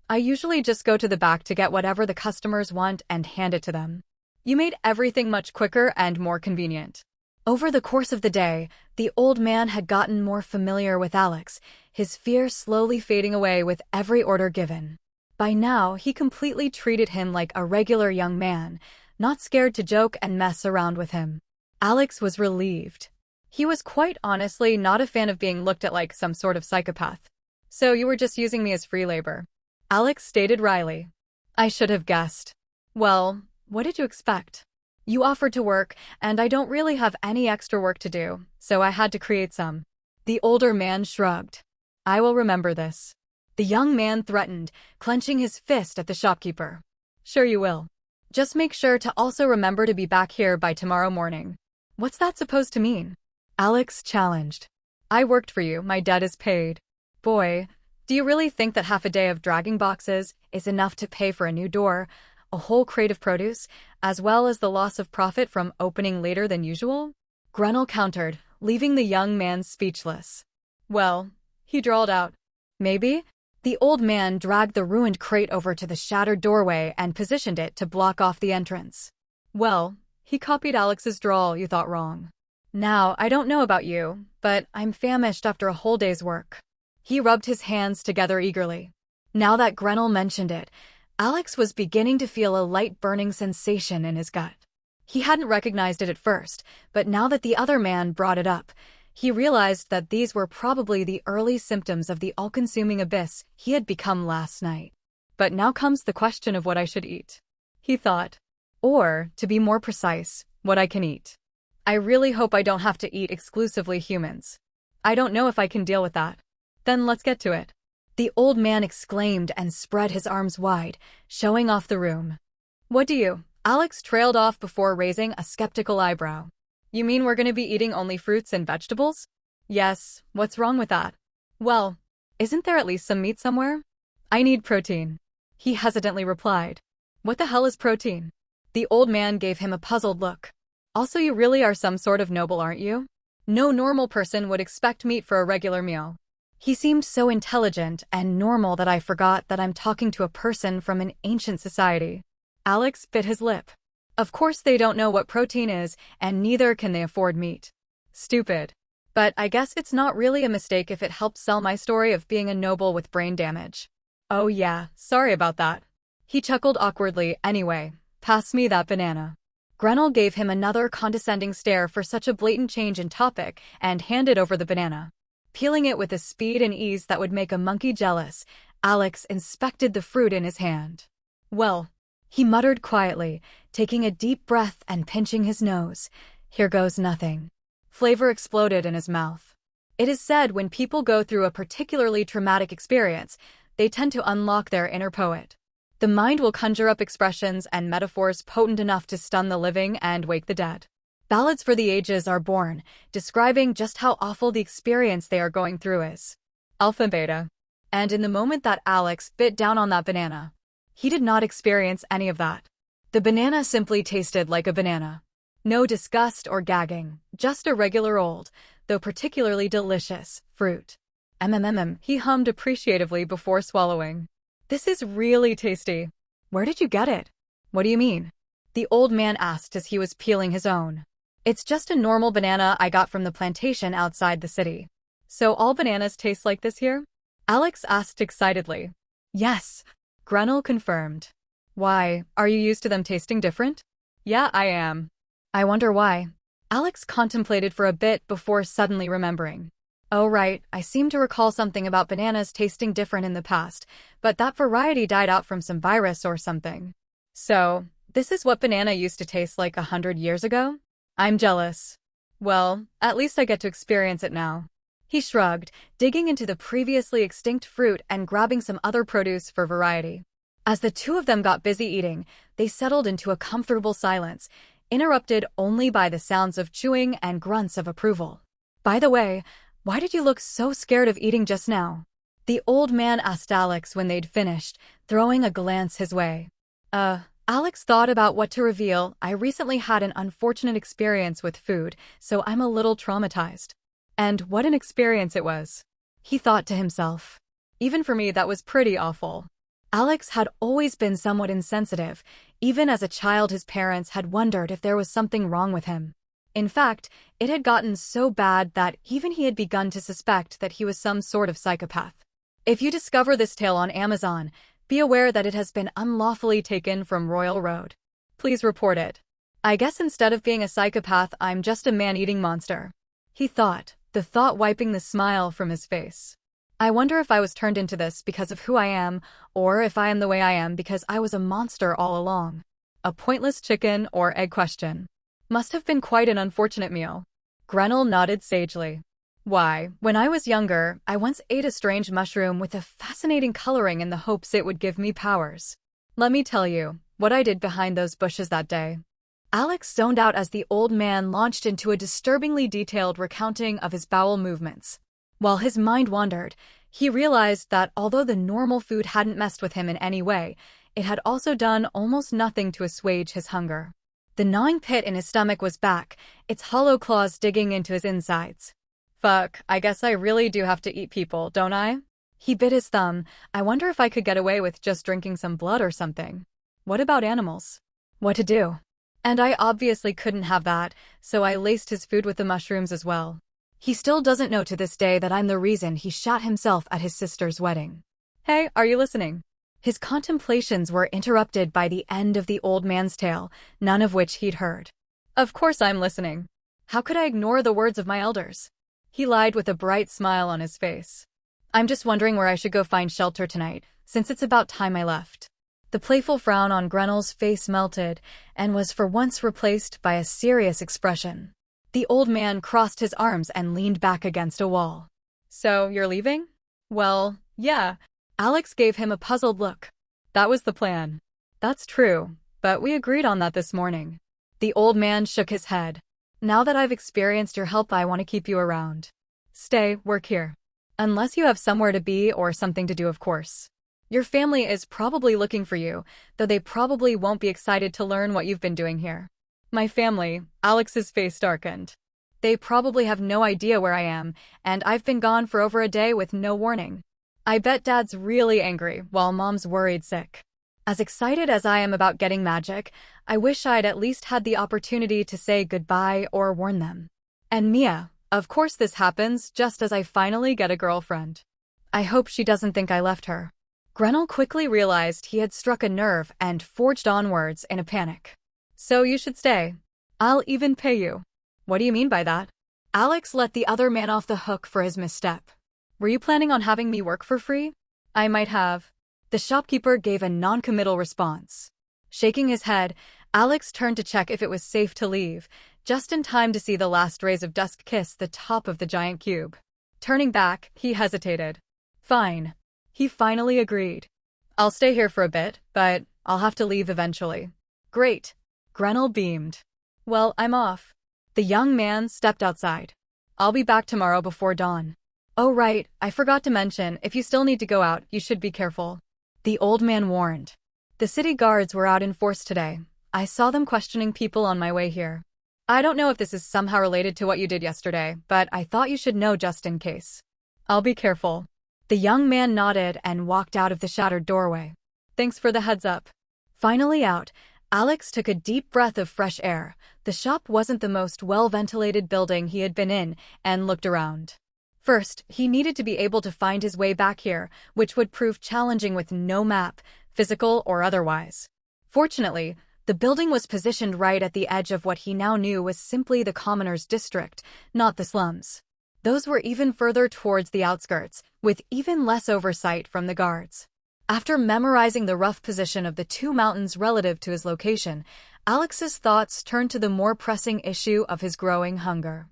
I usually just go to the back to get whatever the customers want and hand it to them. You made everything much quicker and more convenient. Over the course of the day, the old man had gotten more familiar with Alex, his fear slowly fading away with every order given. By now, he completely treated him like a regular young man, not scared to joke and mess around with him. Alex was relieved. He was quite honestly not a fan of being looked at like some sort of psychopath. So you were just using me as free labor? Alex stated wryly. I should have guessed. Well, what did you expect? You offered to work, and I don't really have any extra work to do, so I had to create some. The older man shrugged. I will remember this. The young man threatened, clenching his fist at the shopkeeper. Sure you will. Just make sure to also remember to be back here by tomorrow morning. What's that supposed to mean? Alex challenged. I worked for you, my debt is paid. Boy, do you really think that half a day of dragging boxes is enough to pay for a new door, a whole crate of produce, as well as the loss of profit from opening later than usual? Grenell countered, leaving the young man speechless. Well, he drawled out. Maybe? The old man dragged the ruined crate over to the shattered doorway and positioned it to block off the entrance. Well, he copied Alex's drawl. You thought wrong. Now, I don't know about you, but I'm famished after a whole day's work. He rubbed his hands together eagerly. Now that Grenell mentioned it, Alex was beginning to feel a light burning sensation in his gut. He hadn't recognized it at first, but now that the other man brought it up, he realized that these were probably the early symptoms of the all-consuming abyss he had become last night. But now comes the question of what I should eat, he thought. Or, to be more precise, what I can eat. I really hope I don't have to eat exclusively humans. I don't know if I can deal with that. Then let's get to it. The old man exclaimed and spread his arms wide, showing off the room. What do you? Alex trailed off before raising a skeptical eyebrow. You mean we're going to be eating only fruits and vegetables? Yes, what's wrong with that? Well, isn't there at least some meat somewhere? I need protein. He hesitantly replied. What the hell is protein? The old man gave him a puzzled look. Also, you really are some sort of noble, aren't you? No normal person would expect meat for a regular meal. He seemed so intelligent and normal that I forgot that I'm talking to a person from an ancient society. Alex bit his lip. Of course they don't know what protein is, and neither can they afford meat. Stupid. But I guess it's not really a mistake if it helps sell my story of being a noble with brain damage. Oh yeah, sorry about that. He chuckled awkwardly. Anyway, pass me that banana. Grenell gave him another condescending stare for such a blatant change in topic and handed over the banana. Peeling it with a speed and ease that would make a monkey jealous, Alex inspected the fruit in his hand. Well, he muttered quietly, taking a deep breath and pinching his nose. Here goes nothing. Flavor exploded in his mouth. It is said when people go through a particularly traumatic experience, they tend to unlock their inner poet. The mind will conjure up expressions and metaphors potent enough to stun the living and wake the dead. Ballads for the ages are born, describing just how awful the experience they are going through is. Alpha Beta. And in the moment that Alex bit down on that banana, he did not experience any of that. The banana simply tasted like a banana. No disgust or gagging, just a regular old, though particularly delicious, fruit. He hummed appreciatively before swallowing. This is really tasty. Where did you get it? What do you mean? The old man asked as he was peeling his own. It's just a normal banana I got from the plantation outside the city. So all bananas taste like this here? Alex asked excitedly. Yes, Grenell confirmed. Why, are you used to them tasting different? Yeah, I am. I wonder why. Alex contemplated for a bit before suddenly remembering. Oh right, I seem to recall something about bananas tasting different in the past, but that variety died out from some virus or something. So, this is what banana used to taste like 100 years ago? I'm jealous. Well, at least I get to experience it now. He shrugged, digging into the previously extinct fruit and grabbing some other produce for variety. As the two of them got busy eating, they settled into a comfortable silence, interrupted only by the sounds of chewing and grunts of approval. By the way, why did you look so scared of eating just now? The old man asked Alex when they'd finished, throwing a glance his way. Alex thought about what to reveal. I recently had an unfortunate experience with food, so I'm a little traumatized. And what an experience it was. He thought to himself. Even for me, that was pretty awful. Alex had always been somewhat insensitive. Even as a child, his parents had wondered if there was something wrong with him. In fact, it had gotten so bad that even he had begun to suspect that he was some sort of psychopath. If you discover this tale on Amazon, be aware that it has been unlawfully taken from Royal Road. Please report it. I guess instead of being a psychopath, I'm just a man-eating monster. He thought, the thought wiping the smile from his face. I wonder if I was turned into this because of who I am, or if I am the way I am because I was a monster all along. A pointless chicken or egg question. Must have been quite an unfortunate meal. Grenell nodded sagely. Why, when I was younger, I once ate a strange mushroom with a fascinating coloring in the hopes it would give me powers. Let me tell you what I did behind those bushes that day. Alex zoned out as the old man launched into a disturbingly detailed recounting of his bowel movements. While his mind wandered, he realized that although the normal food hadn't messed with him in any way, it had also done almost nothing to assuage his hunger. The gnawing pit in his stomach was back, its hollow claws digging into his insides. Fuck, I guess I really do have to eat people, don't I? He bit his thumb. I wonder if I could get away with just drinking some blood or something. What about animals? What to do? And I obviously couldn't have that, so I laced his food with the mushrooms as well. He still doesn't know to this day that I'm the reason he shot himself at his sister's wedding. Hey, are you listening? His contemplations were interrupted by the end of the old man's tale, none of which he'd heard. Of course I'm listening. How could I ignore the words of my elders? He lied with a bright smile on his face. I'm just wondering where I should go find shelter tonight, since it's about time I left. The playful frown on Grenell's face melted and was for once replaced by a serious expression. The old man crossed his arms and leaned back against a wall. So, you're leaving? Well, yeah. Alex gave him a puzzled look. That was the plan. That's true, but we agreed on that this morning. The old man shook his head. Now that I've experienced your help, I want to keep you around. Stay, work here. Unless you have somewhere to be or something to do, of course. Your family is probably looking for you, though they probably won't be excited to learn what you've been doing here. My family, Alex's face darkened. They probably have no idea where I am, and I've been gone for over a day with no warning. I bet Dad's really angry, while Mom's worried sick. As excited as I am about getting magic, I wish I'd at least had the opportunity to say goodbye or warn them. And Mia, of course this happens just as I finally get a girlfriend. I hope she doesn't think I left her. Grenell quickly realized he had struck a nerve and forged onwards in a panic. So you should stay. I'll even pay you. What do you mean by that? Alex let the other man off the hook for his misstep. Were you planning on having me work for free? I might have. The shopkeeper gave a non-committal response. Shaking his head, Alex turned to check if it was safe to leave, just in time to see the last rays of dusk kiss the top of the giant cube. Turning back, he hesitated. Fine. He finally agreed. I'll stay here for a bit, but I'll have to leave eventually. Great. Grenell beamed. Well, I'm off. The young man stepped outside. I'll be back tomorrow before dawn. Oh right, I forgot to mention, if you still need to go out, you should be careful. The old man warned. The city guards were out in force today. I saw them questioning people on my way here. I don't know if this is somehow related to what you did yesterday, but I thought you should know just in case. I'll be careful. The young man nodded and walked out of the shattered doorway. Thanks for the heads up. Finally out, Alex took a deep breath of fresh air. The shop wasn't the most well-ventilated building he had been in, and looked around. First, he needed to be able to find his way back here, which would prove challenging with no map, physical or otherwise. Fortunately, the building was positioned right at the edge of what he now knew was simply the commoners' district, not the slums. Those were even further towards the outskirts, with even less oversight from the guards. After memorizing the rough position of the two mountains relative to his location, Alex's thoughts turned to the more pressing issue of his growing hunger.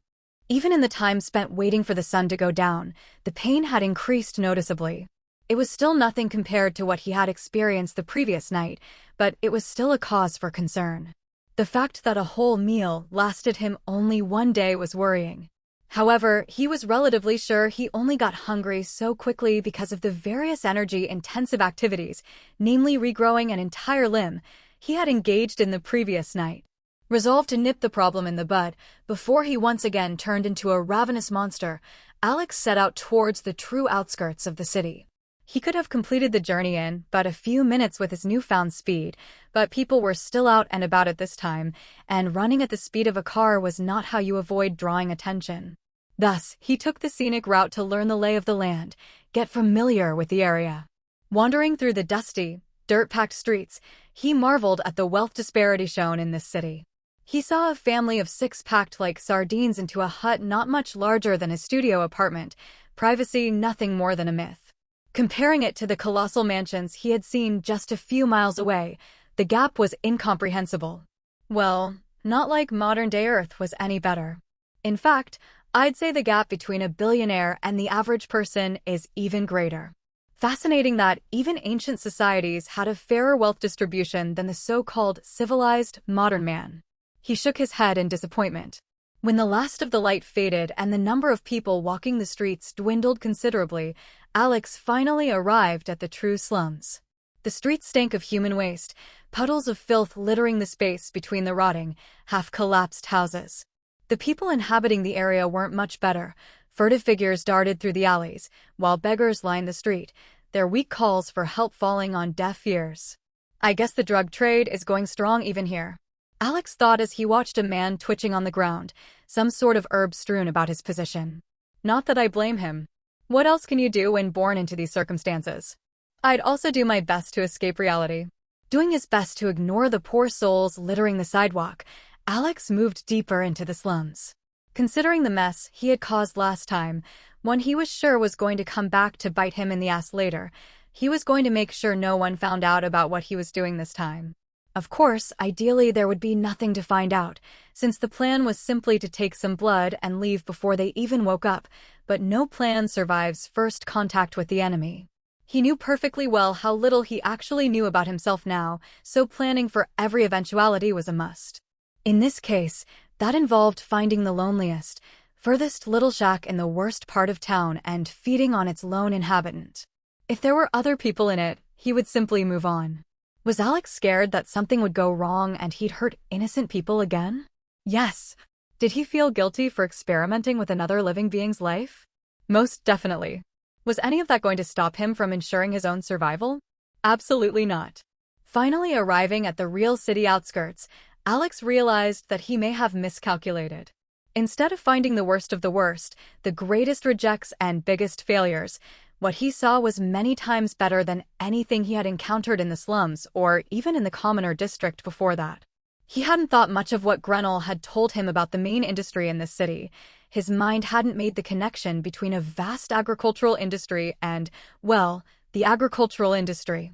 Even in the time spent waiting for the sun to go down, the pain had increased noticeably. It was still nothing compared to what he had experienced the previous night, but it was still a cause for concern. The fact that a whole meal lasted him only one day was worrying. However, he was relatively sure he only got hungry so quickly because of the various energy-intensive activities, namely regrowing an entire limb, he had engaged in the previous night. Resolved to nip the problem in the bud, before he once again turned into a ravenous monster, Alex set out towards the true outskirts of the city. He could have completed the journey in but a few minutes with his newfound speed, but people were still out and about at this time, and running at the speed of a car was not how you avoid drawing attention. Thus, he took the scenic route to learn the lay of the land, get familiar with the area. Wandering through the dusty, dirt-packed streets, he marveled at the wealth disparity shown in this city. He saw a family of 6 packed like sardines into a hut not much larger than a studio apartment, privacy nothing more than a myth. Comparing it to the colossal mansions he had seen just a few miles away, the gap was incomprehensible. Well, not like modern-day Earth was any better. In fact, I'd say the gap between a billionaire and the average person is even greater. Fascinating that even ancient societies had a fairer wealth distribution than the so-called civilized modern man. He shook his head in disappointment. When the last of the light faded and the number of people walking the streets dwindled considerably, Alex finally arrived at the true slums. The streets stank of human waste, puddles of filth littering the space between the rotting, half-collapsed houses. The people inhabiting the area weren't much better. Furtive figures darted through the alleys, while beggars lined the street, their weak calls for help falling on deaf ears. I guess the drug trade is going strong even here. Alex thought as he watched a man twitching on the ground, some sort of herb strewn about his position. Not that I blame him. What else can you do when born into these circumstances? I'd also do my best to escape reality. Doing his best to ignore the poor souls littering the sidewalk, Alex moved deeper into the slums. Considering the mess he had caused last time, one he was sure was going to come back to bite him in the ass later, he was going to make sure no one found out about what he was doing this time. Of course, ideally there would be nothing to find out, since the plan was simply to take some blood and leave before they even woke up, but no plan survives first contact with the enemy. He knew perfectly well how little he actually knew about himself now, so planning for every eventuality was a must. In this case, that involved finding the loneliest, furthest little shack in the worst part of town and feeding on its lone inhabitant. If there were other people in it, he would simply move on. Was Alex scared that something would go wrong and he'd hurt innocent people again? Yes. Did he feel guilty for experimenting with another living being's life? Most definitely. Was any of that going to stop him from ensuring his own survival? Absolutely not. Finally arriving at the real city outskirts, Alex realized that he may have miscalculated. Instead of finding the worst of the worst, the greatest rejects and biggest failures, what he saw was many times better than anything he had encountered in the slums or even in the commoner district before that. He hadn't thought much of what Grenell had told him about the main industry in this city. His mind hadn't made the connection between a vast agricultural industry and, well, the agricultural industry.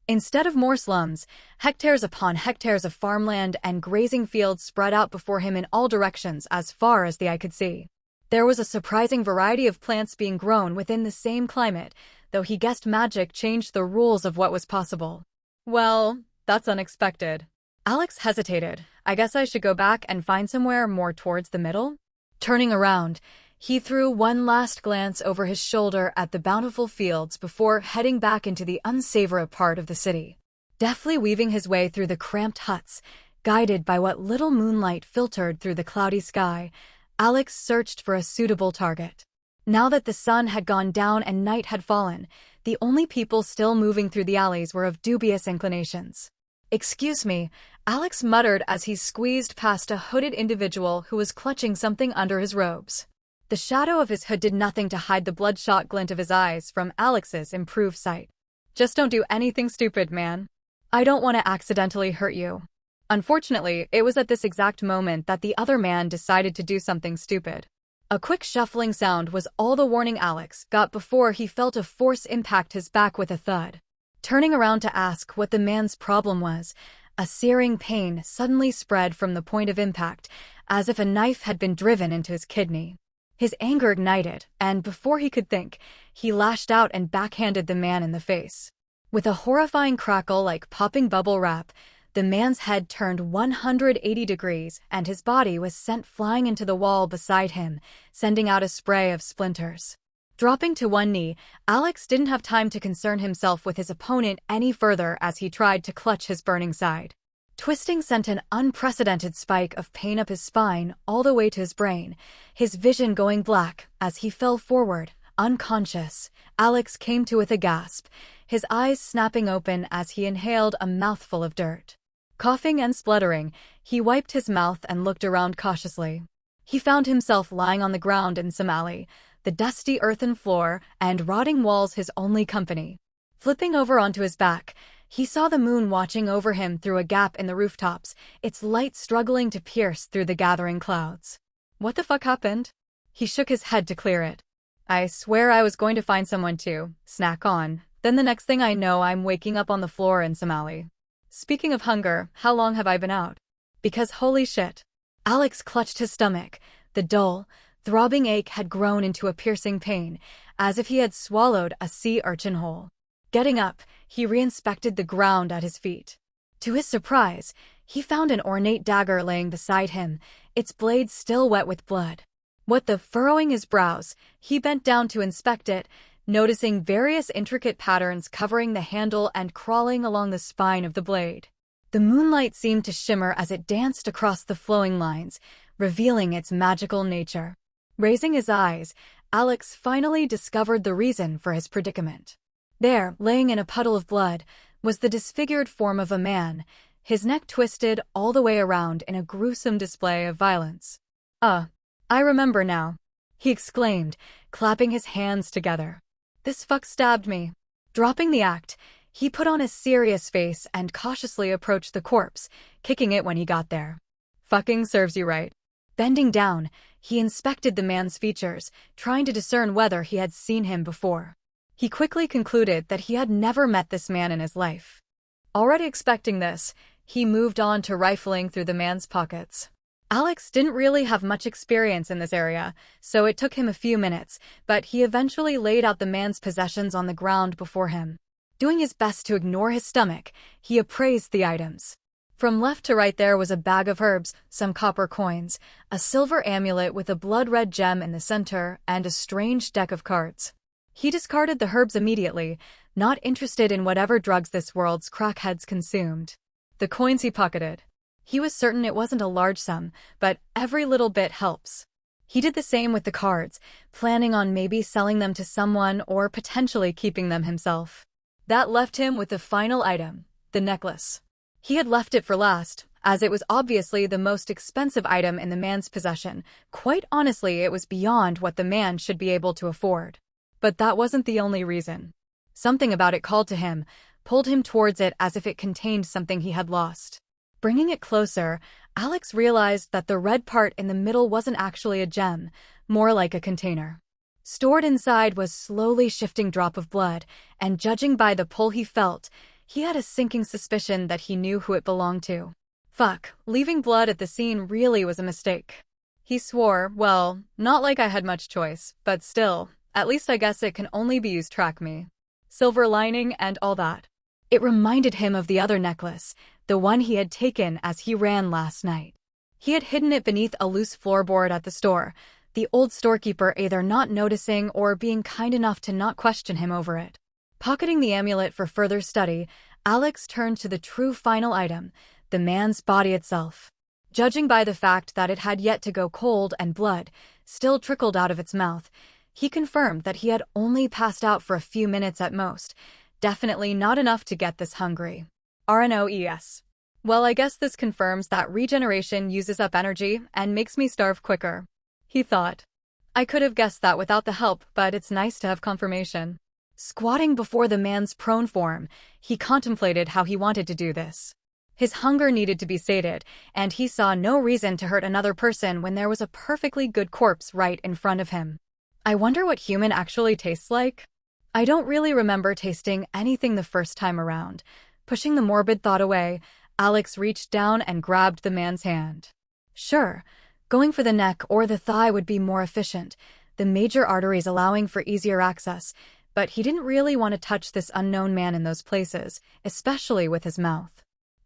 Instead of more slums, hectares upon hectares of farmland and grazing fields spread out before him in all directions as far as the eye could see. There was a surprising variety of plants being grown within the same climate, though he guessed magic changed the rules of what was possible. Well, that's unexpected. Alex hesitated. I guess I should go back and find somewhere more towards the middle? Turning around, he threw one last glance over his shoulder at the bountiful fields before heading back into the unsavory part of the city. Deftly weaving his way through the cramped huts, guided by what little moonlight filtered through the cloudy sky, Alex searched for a suitable target. Now that the sun had gone down and night had fallen, the only people still moving through the alleys were of dubious inclinations. "Excuse me," Alex muttered as he squeezed past a hooded individual who was clutching something under his robes. The shadow of his hood did nothing to hide the bloodshot glint of his eyes from Alex's improved sight. "Just don't do anything stupid, man. I don't want to accidentally hurt you." Unfortunately, it was at this exact moment that the other man decided to do something stupid. A quick shuffling sound was all the warning Alex got before he felt a force impact his back with a thud. Turning around to ask what the man's problem was, a searing pain suddenly spread from the point of impact, as if a knife had been driven into his kidney. His anger ignited, and before he could think, he lashed out and backhanded the man in the face. With a horrifying crackle like popping bubble wrap, the man's head turned 180 degrees and his body was sent flying into the wall beside him, sending out a spray of splinters. Dropping to one knee, Alex didn't have time to concern himself with his opponent any further as he tried to clutch his burning side. Twisting sent an unprecedented spike of pain up his spine all the way to his brain, his vision going black as he fell forward, unconscious. Alex came to with a gasp, his eyes snapping open as he inhaled a mouthful of dirt. Coughing and spluttering, he wiped his mouth and looked around cautiously. He found himself lying on the ground in some alley, the dusty earthen floor and rotting walls his only company. Flipping over onto his back, he saw the moon watching over him through a gap in the rooftops, its light struggling to pierce through the gathering clouds. What the fuck happened? He shook his head to clear it. I swear I was going to find someone to snack on. Then the next thing I know, I'm waking up on the floor in some alley. Speaking of hunger, how long have I been out? Because holy shit. Alex clutched his stomach. The dull, throbbing ache had grown into a piercing pain, as if he had swallowed a sea urchin whole. Getting up, he re-inspected the ground at his feet. To his surprise, he found an ornate dagger laying beside him, its blade still wet with blood. What the? Furrowing his brows, he bent down to inspect it, noticing various intricate patterns covering the handle and crawling along the spine of the blade. The moonlight seemed to shimmer as it danced across the flowing lines, revealing its magical nature. Raising his eyes, Alex finally discovered the reason for his predicament. There, laying in a puddle of blood, was the disfigured form of a man, his neck twisted all the way around in a gruesome display of violence. I remember now," he exclaimed, clapping his hands together. "This fuck stabbed me." Dropping the act, he put on a serious face and cautiously approached the corpse, kicking it when he got there. "Fucking serves you right." Bending down, he inspected the man's features, trying to discern whether he had seen him before. He quickly concluded that he had never met this man in his life. Already expecting this, he moved on to rifling through the man's pockets. Alex didn't really have much experience in this area, so it took him a few minutes, but he eventually laid out the man's possessions on the ground before him. Doing his best to ignore his stomach, he appraised the items. From left to right there was a bag of herbs, some copper coins, a silver amulet with a blood-red gem in the center, and a strange deck of cards. He discarded the herbs immediately, not interested in whatever drugs this world's crackheads consumed. The coins he pocketed. He was certain it wasn't a large sum, but every little bit helps. He did the same with the cards, planning on maybe selling them to someone or potentially keeping them himself. That left him with the final item, the necklace. He had left it for last, as it was obviously the most expensive item in the man's possession. Quite honestly, it was beyond what the man should be able to afford. But that wasn't the only reason. Something about it called to him, pulled him towards it as if it contained something he had lost. Bringing it closer, Alex realized that the red part in the middle wasn't actually a gem, more like a container. Stored inside was slowly shifting drop of blood, and judging by the pull he felt, he had a sinking suspicion that he knew who it belonged to. Fuck, leaving blood at the scene really was a mistake. He swore, well, not like I had much choice, but still, at least I guess it can only be used to track me. Silver lining and all that. It reminded him of the other necklace, the one he had taken as he ran last night. He had hidden it beneath a loose floorboard at the store, the old storekeeper either not noticing or being kind enough to not question him over it. Pocketing the amulet for further study, Alex turned to the true final item, the man's body itself. Judging by the fact that it had yet to go cold and blood still trickled out of its mouth, he confirmed that he had only passed out for a few minutes at most, definitely not enough to get this hungry. RNOES. Well, I guess this confirms that regeneration uses up energy and makes me starve quicker, he thought. I could have guessed that without the help, but it's nice to have confirmation. Squatting before the man's prone form, he contemplated how he wanted to do this. His hunger needed to be sated, and he saw no reason to hurt another person when there was a perfectly good corpse right in front of him. I wonder what human actually tastes like? I don't really remember tasting anything the first time around. Pushing the morbid thought away, Alex reached down and grabbed the man's hand. Sure, going for the neck or the thigh would be more efficient, the major arteries allowing for easier access, but he didn't really want to touch this unknown man in those places, especially with his mouth.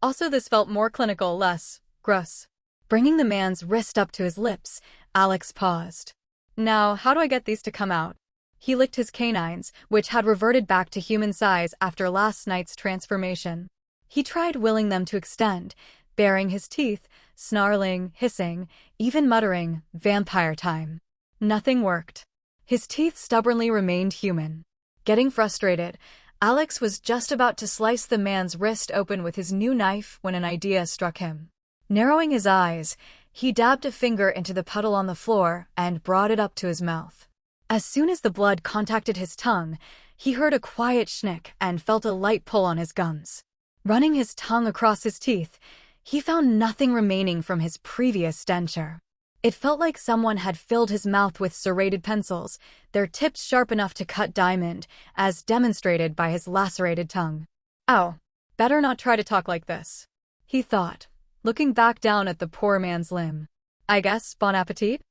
Also, this felt more clinical, less gross. Bringing the man's wrist up to his lips, Alex paused. Now, how do I get these to come out? He licked his canines, which had reverted back to human size after last night's transformation. He tried willing them to extend, baring his teeth, snarling, hissing, even muttering, "Vampire time." Nothing worked. His teeth stubbornly remained human. Getting frustrated, Alex was just about to slice the man's wrist open with his new knife when an idea struck him. Narrowing his eyes, he dabbed a finger into the puddle on the floor and brought it up to his mouth. As soon as the blood contacted his tongue, he heard a quiet schnick and felt a light pull on his gums. Running his tongue across his teeth, he found nothing remaining from his previous denture. It felt like someone had filled his mouth with serrated pencils, their tips sharp enough to cut diamond, as demonstrated by his lacerated tongue. Ow, better not try to talk like this, he thought, looking back down at the poor man's limb. I guess, bon appetit?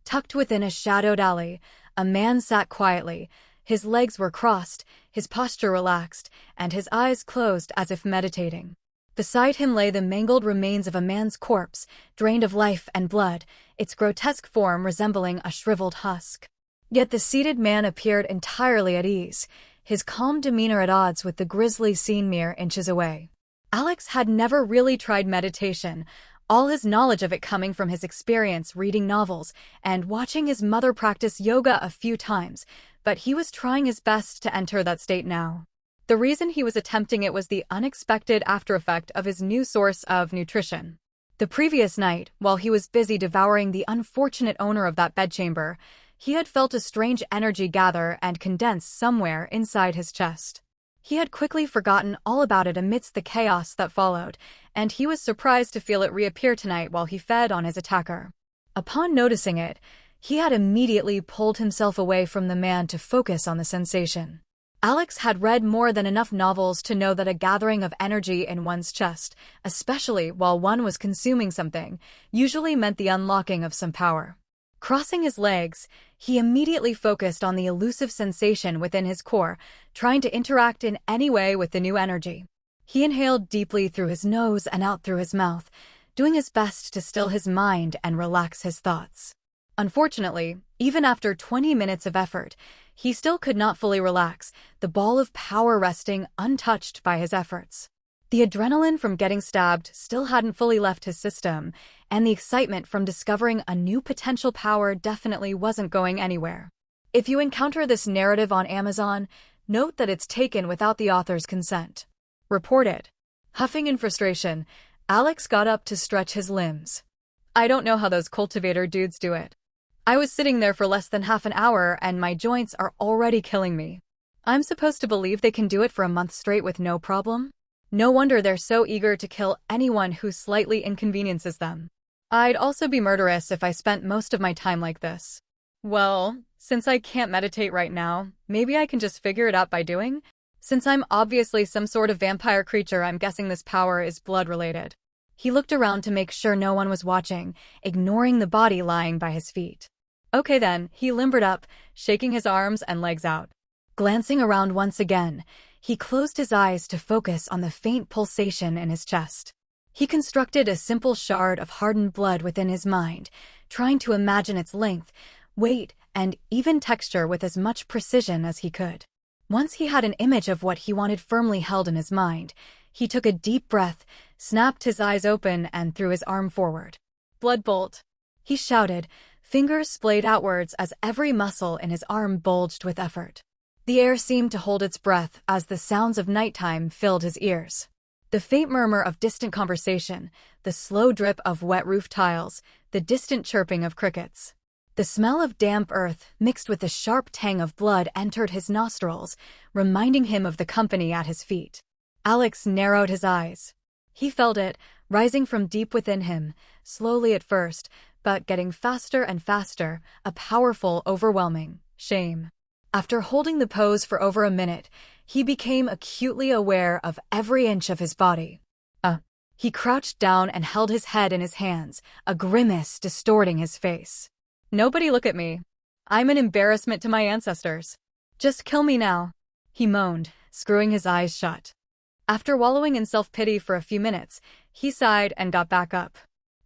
Tucked within a shadowed alley, a man sat quietly. His legs were crossed, his posture relaxed, and his eyes closed as if meditating. Beside him lay the mangled remains of a man's corpse, drained of life and blood, its grotesque form resembling a shriveled husk. Yet the seated man appeared entirely at ease, his calm demeanor at odds with the grisly scene mere inches away. Alex had never really tried meditation, all his knowledge of it coming from his experience reading novels and watching his mother practice yoga a few times, but he was trying his best to enter that state now. The reason he was attempting it was the unexpected aftereffect of his new source of nutrition. The previous night, while he was busy devouring the unfortunate owner of that bedchamber, he had felt a strange energy gather and condense somewhere inside his chest. He had quickly forgotten all about it amidst the chaos that followed, and he was surprised to feel it reappear tonight while he fed on his attacker. Upon noticing it, he had immediately pulled himself away from the man to focus on the sensation. Alex had read more than enough novels to know that a gathering of energy in one's chest, especially while one was consuming something, usually meant the unlocking of some power. Crossing his legs, he immediately focused on the elusive sensation within his core, trying to interact in any way with the new energy. He inhaled deeply through his nose and out through his mouth, doing his best to still his mind and relax his thoughts. Unfortunately, even after 20 minutes of effort, he still could not fully relax, the ball of power resting untouched by his efforts. The adrenaline from getting stabbed still hadn't fully left his system, and the excitement from discovering a new potential power definitely wasn't going anywhere. If you encounter this narrative on Amazon, note that it's taken without the author's consent. Reported. Huffing in frustration, Alex got up to stretch his limbs. I don't know how those cultivator dudes do it. I was sitting there for less than half an hour and my joints are already killing me. I'm supposed to believe they can do it for a month straight with no problem? No wonder they're so eager to kill anyone who slightly inconveniences them. I'd also be murderous if I spent most of my time like this. Well, since I can't meditate right now, maybe I can just figure it out by doing? Since I'm obviously some sort of vampire creature, I'm guessing this power is blood-related. He looked around to make sure no one was watching, ignoring the body lying by his feet. Okay then, he limbered up, shaking his arms and legs out. Glancing around once again, he closed his eyes to focus on the faint pulsation in his chest. He constructed a simple shard of hardened blood within his mind, trying to imagine its length, weight, and even texture with as much precision as he could. Once he had an image of what he wanted firmly held in his mind, he took a deep breath, snapped his eyes open, and threw his arm forward. "Blood bolt!" he shouted, fingers splayed outwards as every muscle in his arm bulged with effort. The air seemed to hold its breath as the sounds of nighttime filled his ears. The faint murmur of distant conversation, the slow drip of wet roof tiles, the distant chirping of crickets. The smell of damp earth mixed with the sharp tang of blood entered his nostrils, reminding him of the company at his feet. Alex narrowed his eyes. He felt it, rising from deep within him, slowly at first, but getting faster and faster, a powerful, overwhelming shame. After holding the pose for over a minute, he became acutely aware of every inch of his body. He crouched down and held his head in his hands, a grimace distorting his face. "Nobody look at me. I'm an embarrassment to my ancestors. Just kill me now," he moaned, screwing his eyes shut. After wallowing in self-pity for a few minutes, he sighed and got back up.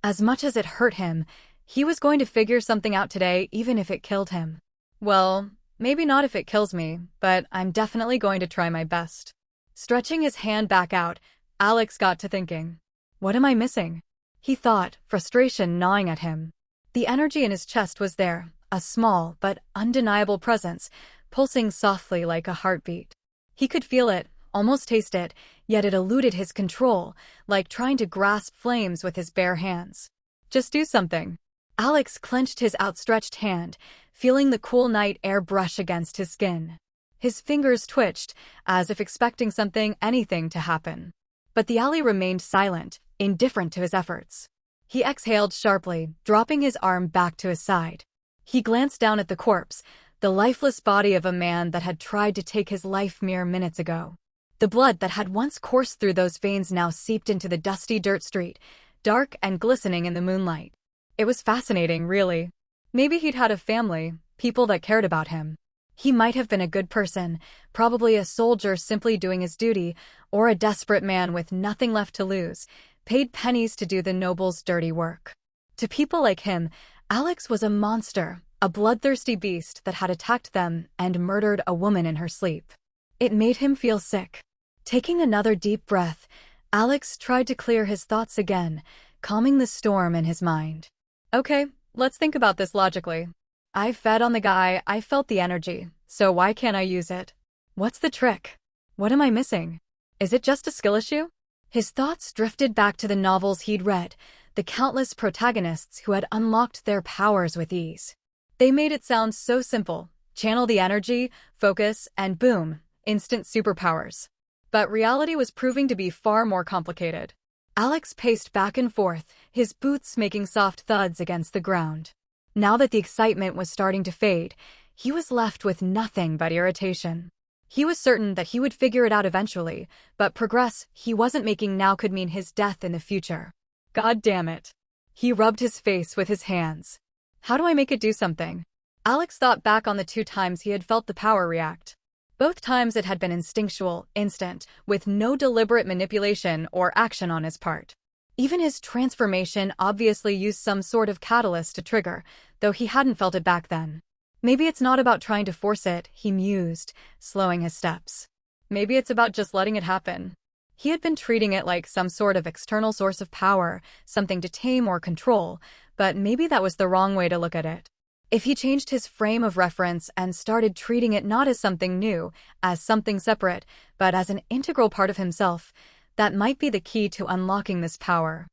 As much as it hurt him, he was going to figure something out today, even if it killed him. Well, maybe not if it kills me, but I'm definitely going to try my best. Stretching his hand back out, Alex got to thinking. What am I missing? He thought, frustration gnawing at him. The energy in his chest was there, a small but undeniable presence, pulsing softly like a heartbeat. He could feel it, almost taste it, yet it eluded his control, like trying to grasp flames with his bare hands. Just do something. Alex clenched his outstretched hand, feeling the cool night air brush against his skin. His fingers twitched, as if expecting anything to happen. But the alley remained silent, indifferent to his efforts. He exhaled sharply, dropping his arm back to his side. He glanced down at the corpse, the lifeless body of a man that had tried to take his life mere minutes ago. The blood that had once coursed through those veins now seeped into the dusty dirt street, dark and glistening in the moonlight. It was fascinating, really. Maybe he'd had a family, people that cared about him. He might have been a good person, probably a soldier simply doing his duty, or a desperate man with nothing left to lose, paid pennies to do the noble's dirty work. To people like him, Alex was a monster, a bloodthirsty beast that had attacked them and murdered a woman in her sleep. It made him feel sick. Taking another deep breath, Alex tried to clear his thoughts again, calming the storm in his mind. Okay, let's think about this logically. I fed on the guy, I felt the energy, so why can't I use it? What's the trick? What am I missing? Is it just a skill issue? His thoughts drifted back to the novels he'd read, the countless protagonists who had unlocked their powers with ease. They made it sound so simple. Channel the energy, focus, and boom, instant superpowers. But reality was proving to be far more complicated. Alex paced back and forth, his boots making soft thuds against the ground. Now that the excitement was starting to fade, he was left with nothing but irritation. He was certain that he would figure it out eventually, but progress he wasn't making now could mean his death in the future. God damn it. He rubbed his face with his hands. How do I make it do something? Alex thought back on the 2 times he had felt the power react. Both times it had been instinctual, instant, with no deliberate manipulation or action on his part. Even his transformation obviously used some sort of catalyst to trigger, though he hadn't felt it back then. Maybe it's not about trying to force it, he mused, slowing his steps. Maybe it's about just letting it happen. He had been treating it like some sort of external source of power, something to tame or control, but maybe that was the wrong way to look at it. If he changed his frame of reference and started treating it not as something new, as something separate, but as an integral part of himself, that might be the key to unlocking this power.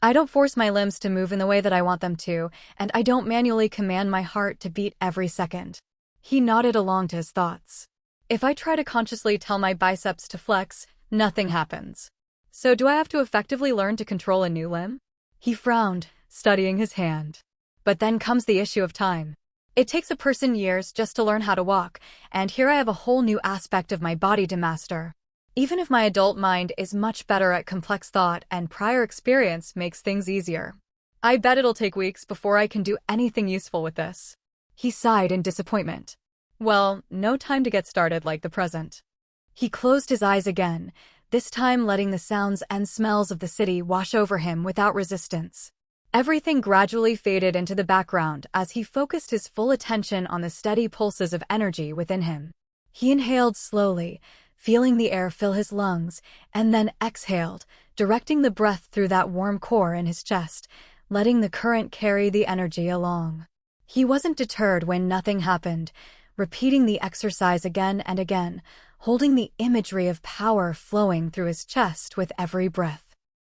I don't force my limbs to move in the way that I want them to, and I don't manually command my heart to beat every second. He nodded along to his thoughts. If I try to consciously tell my biceps to flex, nothing happens. So do I have to effectively learn to control a new limb? He frowned, studying his hand. But then comes the issue of time. It takes a person years just to learn how to walk, and here I have a whole new aspect of my body to master. Even if my adult mind is much better at complex thought and prior experience makes things easier. I bet it'll take weeks before I can do anything useful with this. He sighed in disappointment. Well, no time to get started like the present. He closed his eyes again, this time letting the sounds and smells of the city wash over him without resistance. Everything gradually faded into the background as he focused his full attention on the steady pulses of energy within him. He inhaled slowly, feeling the air fill his lungs, and then exhaled, directing the breath through that warm core in his chest, letting the current carry the energy along. He wasn't deterred when nothing happened, repeating the exercise again and again, holding the imagery of power flowing through his chest with every breath.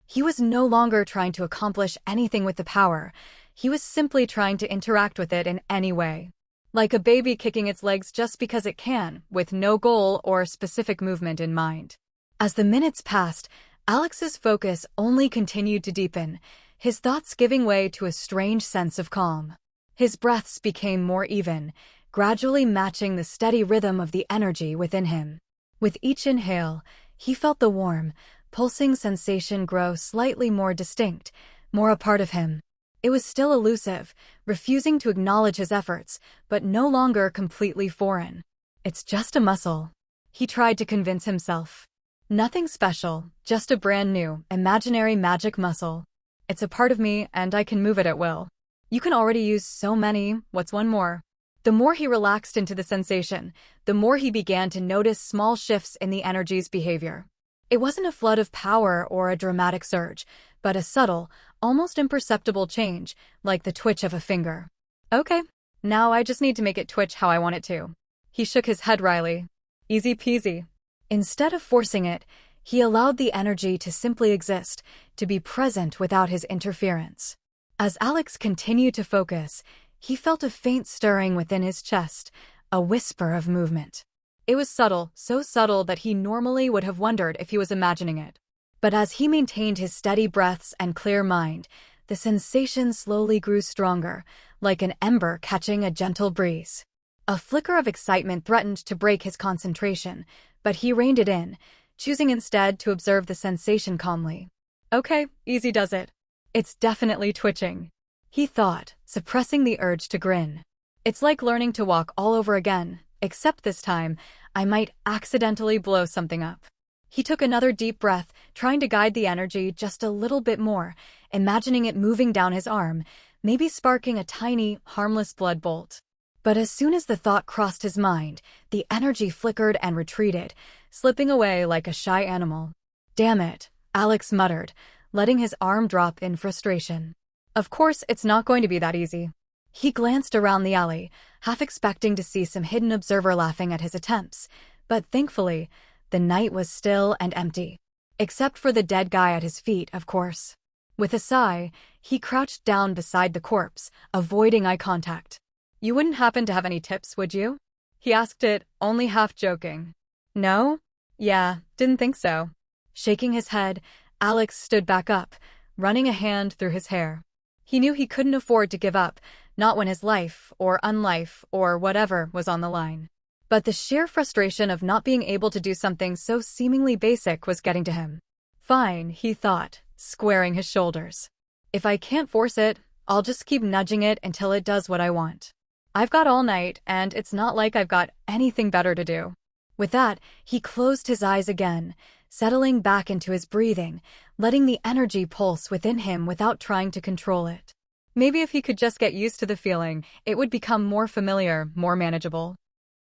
He was no longer trying to accomplish anything with the power. He was simply trying to interact with it in any way. Like a baby kicking its legs just because it can, with no goal or specific movement in mind. As the minutes passed, Alex's focus only continued to deepen, his thoughts giving way to a strange sense of calm. His breaths became more even, gradually matching the steady rhythm of the energy within him. With each inhale, he felt the warm, pulsing sensation grow slightly more distinct, more a part of him. It was still elusive, refusing to acknowledge his efforts, but no longer completely foreign. It's just a muscle. He tried to convince himself. Nothing special, just a brand new, imaginary magic muscle. It's a part of me and I can move it at will. You can already use so many, what's one more? The more he relaxed into the sensation, the more he began to notice small shifts in the energy's behavior. It wasn't a flood of power or a dramatic surge, but a subtle, almost imperceptible change, like the twitch of a finger. Okay, now I just need to make it twitch how I want it to. He shook his head wryly. Easy peasy. Instead of forcing it, he allowed the energy to simply exist, to be present without his interference. As Alex continued to focus, he felt a faint stirring within his chest, a whisper of movement. It was subtle, so subtle that he normally would have wondered if he was imagining it. But as he maintained his steady breaths and clear mind, the sensation slowly grew stronger, like an ember catching a gentle breeze. A flicker of excitement threatened to break his concentration, but he reined it in, choosing instead to observe the sensation calmly. Okay, easy does it. It's definitely twitching, he thought, suppressing the urge to grin. It's like learning to walk all over again, except this time, I might accidentally blow something up. He took another deep breath, trying to guide the energy just a little bit more, imagining it moving down his arm, maybe sparking a tiny, harmless blood bolt. But as soon as the thought crossed his mind, the energy flickered and retreated, slipping away like a shy animal. Damn it, Alex muttered, letting his arm drop in frustration. Of course, it's not going to be that easy. He glanced around the alley, half expecting to see some hidden observer laughing at his attempts, but thankfully, the night was still and empty. Except for the dead guy at his feet, of course. With a sigh, he crouched down beside the corpse, avoiding eye contact. You wouldn't happen to have any tips, would you? He asked it, only half joking. No? Yeah, didn't think so. Shaking his head, Alex stood back up, running a hand through his hair. He knew he couldn't afford to give up, not when his life, or unlife, or whatever was on the line. But the sheer frustration of not being able to do something so seemingly basic was getting to him. Fine, he thought, squaring his shoulders. If I can't force it, I'll just keep nudging it until it does what I want. I've got all night, and it's not like I've got anything better to do. With that, he closed his eyes again, settling back into his breathing, letting the energy pulse within him without trying to control it. Maybe if he could just get used to the feeling, it would become more familiar, more manageable.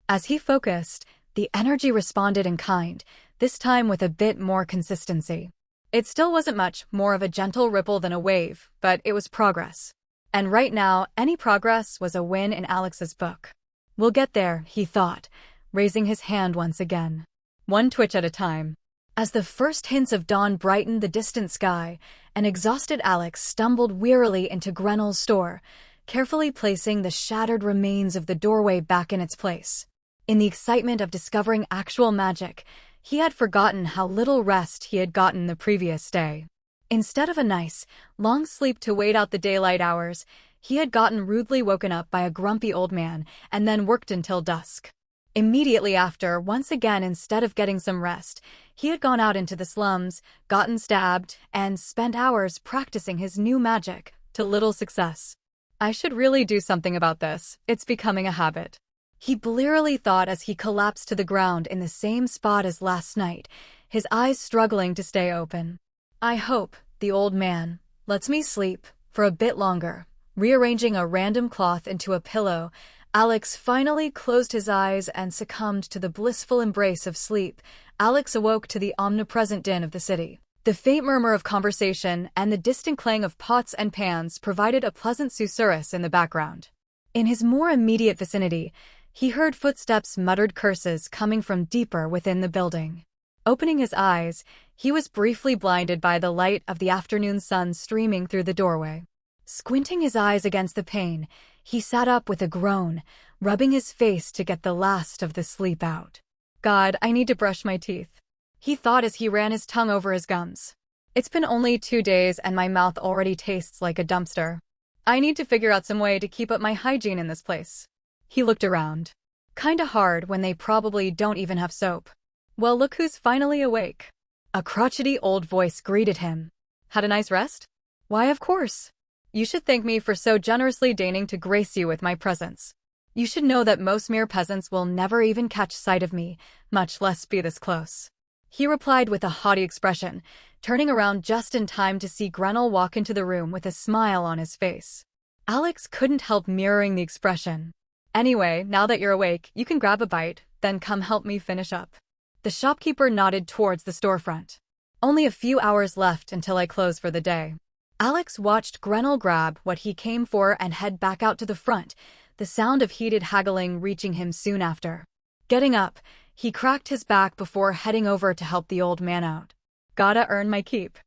As he focused, the energy responded in kind, this time with a bit more consistency. It still wasn't much more of a gentle ripple than a wave, but it was progress. And right now, any progress was a win in Alex's book. We'll get there, he thought, raising his hand once again. One twitch at a time. As the first hints of dawn brightened the distant sky, an exhausted Alex stumbled wearily into Grenell's store, carefully placing the shattered remains of the doorway back in its place. In the excitement of discovering actual magic, he had forgotten how little rest he had gotten the previous day. Instead of a nice, long sleep to wait out the daylight hours, He had gotten rudely woken up by a grumpy old man and then worked until dusk. Immediately after, once again instead of getting some rest, he had gone out into the slums, gotten stabbed, and spent hours practicing his new magic, to little success. I should really do something about this. It's becoming a habit. He blearily thought as he collapsed to the ground in the same spot as last night, his eyes struggling to stay open. I hope the old man lets me sleep for a bit longer. Rearranging a random cloth into a pillow, Alex finally closed his eyes and succumbed to the blissful embrace of sleep. Alex awoke to the omnipresent din of the city. The faint murmur of conversation and the distant clang of pots and pans provided a pleasant susurrus in the background. In his more immediate vicinity, he heard footsteps, muttered curses coming from deeper within the building. Opening his eyes, he was briefly blinded by the light of the afternoon sun streaming through the doorway. Squinting his eyes against the pane, he sat up with a groan, rubbing his face to get the last of the sleep out. God, I need to brush my teeth, he thought as he ran his tongue over his gums. It's been only 2 days and my mouth already tastes like a dumpster. I need to figure out some way to keep up my hygiene in this place. He looked around. Kinda hard when they probably don't even have soap. Well, look who's finally awake. A crotchety old voice greeted him. Had a nice rest? Why, of course. You should thank me for so generously deigning to grace you with my presence. You should know that most mere peasants will never even catch sight of me, much less be this close. He replied with a haughty expression, turning around just in time to see Grenell walk into the room with a smile on his face. Alex couldn't help mirroring the expression. Anyway, now that you're awake, you can grab a bite, then come help me finish up. The shopkeeper nodded towards the storefront. Only a few hours left until I close for the day. Alex watched Grenell grab what he came for and head back out to the front, the sound of heated haggling reaching him soon after. Getting up, he cracked his back before heading over to help the old man out. Gotta earn my keep.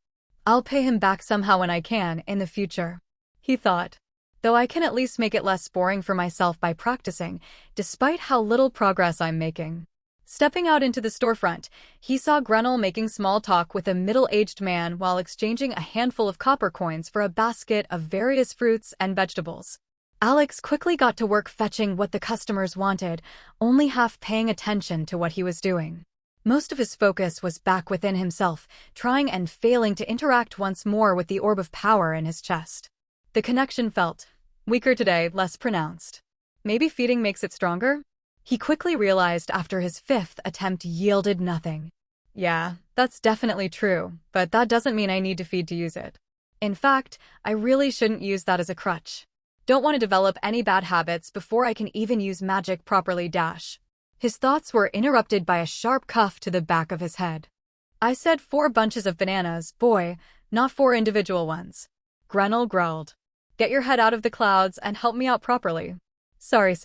I'll pay him back somehow when I can in the future, he thought. Though I can at least make it less boring for myself by practicing, despite how little progress I'm making. Stepping out into the storefront, he saw Grenell making small talk with a middle-aged man while exchanging a handful of copper coins for a basket of various fruits and vegetables. Alex quickly got to work fetching what the customers wanted, only half paying attention to what he was doing. Most of his focus was back within himself, trying and failing to interact once more with the orb of power in his chest. The connection felt weaker today, less pronounced. Maybe feeding makes it stronger? He quickly realized after his 5th attempt yielded nothing. Yeah, that's definitely true, but that doesn't mean I need to feed to use it. In fact, I really shouldn't use that as a crutch. Don't want to develop any bad habits before I can even use magic properly. His thoughts were interrupted by a sharp cuff to the back of his head. I said 4 bunches of bananas, boy, not 4 individual ones. Grenell growled. Get your head out of the clouds and help me out properly. Sorry.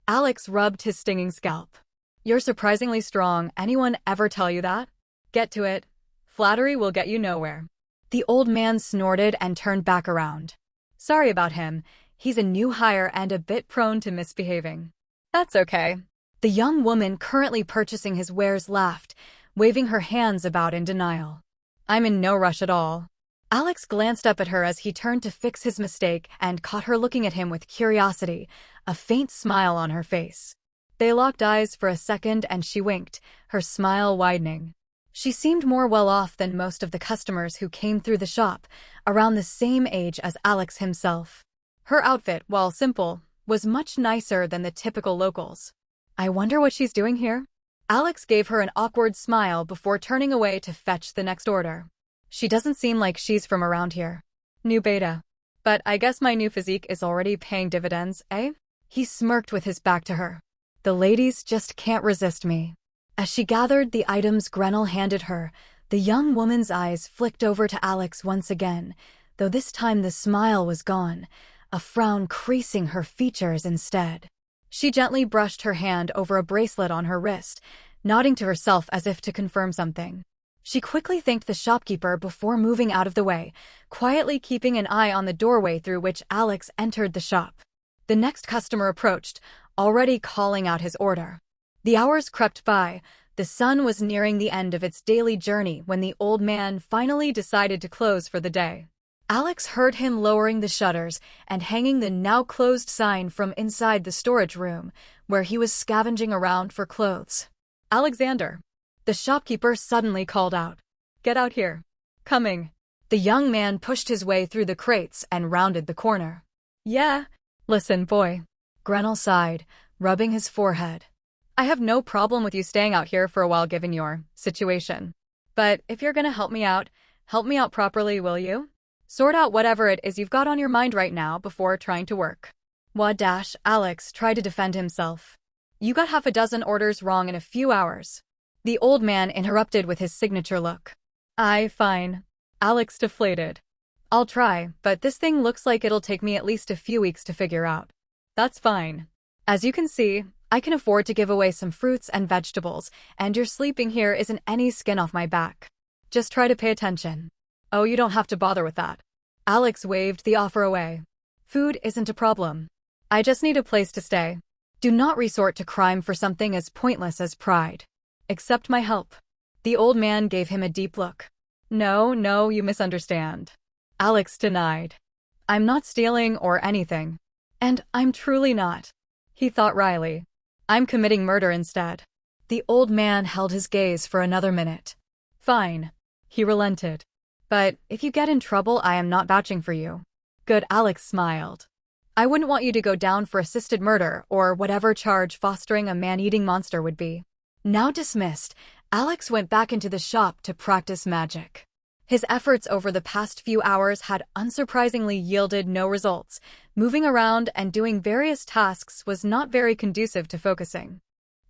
Alex rubbed his stinging scalp. You're surprisingly strong. Anyone ever tell you that? Get to it. Flattery will get you nowhere. The old man snorted and turned back around. Sorry about him. He's a new hire and a bit prone to misbehaving. That's okay. The young woman currently purchasing his wares laughed, waving her hands about in denial. I'm in no rush at all. Alex glanced up at her as he turned to fix his mistake and caught her looking at him with curiosity, a faint smile on her face. They locked eyes for a second and she winked, her smile widening. She seemed more well off than most of the customers who came through the shop, around the same age as Alex himself. Her outfit, while simple, was much nicer than the typical locals. I wonder what she's doing here? Alex gave her an awkward smile before turning away to fetch the next order. She doesn't seem like she's from around here. New beta. But I guess my new physique is already paying dividends, eh? He smirked with his back to her. The ladies just can't resist me. As she gathered the items Grenell handed her, the young woman's eyes flicked over to Alex once again, though this time the smile was gone, a frown creasing her features instead. She gently brushed her hand over a bracelet on her wrist, nodding to herself as if to confirm something. She quickly thanked the shopkeeper before moving out of the way, quietly keeping an eye on the doorway through which Alex entered the shop. The next customer approached, already calling out his order. The hours crept by. The sun was nearing the end of its daily journey when the old man finally decided to close for the day. Alex heard him lowering the shutters and hanging the now-closed sign from inside the storage room, where he was scavenging around for clothes. "Alexander!" The shopkeeper suddenly called out. "Get out here." "Coming." The young man pushed his way through the crates and rounded the corner. "Yeah? Listen, boy." Grenell sighed, rubbing his forehead. "I have no problem with you staying out here for a while given your situation. But if you're gonna help me out properly, will you? Sort out whatever it is you've got on your mind right now before trying to work." Alex tried to defend himself. "You got half a dozen orders wrong in a few hours." The old man interrupted with his signature look. Fine." Alex deflated. "I'll try, but this thing looks like it'll take me at least a few weeks to figure out." "That's fine. As you can see, I can afford to give away some fruits and vegetables, and your sleeping here isn't any skin off my back. Just try to pay attention." "Oh, you don't have to bother with that." Alex waved the offer away. "Food isn't a problem. I just need a place to stay. Do not resort to crime for something as pointless as pride. Accept my help." The old man gave him a deep look. No, you misunderstand." Alex denied. "I'm not stealing or anything. And I'm truly not." He thought wryly. "I'm committing murder instead." The old man held his gaze for another minute. "Fine." He relented. "But if you get in trouble, I am not vouching for you." "Good." Alex smiled. "I wouldn't want you to go down for assisted murder or whatever charge fostering a man-eating monster would be." Now dismissed, Alex went back into the shop to practice magic. His efforts over the past few hours had unsurprisingly yielded no results. Moving around and doing various tasks was not very conducive to focusing.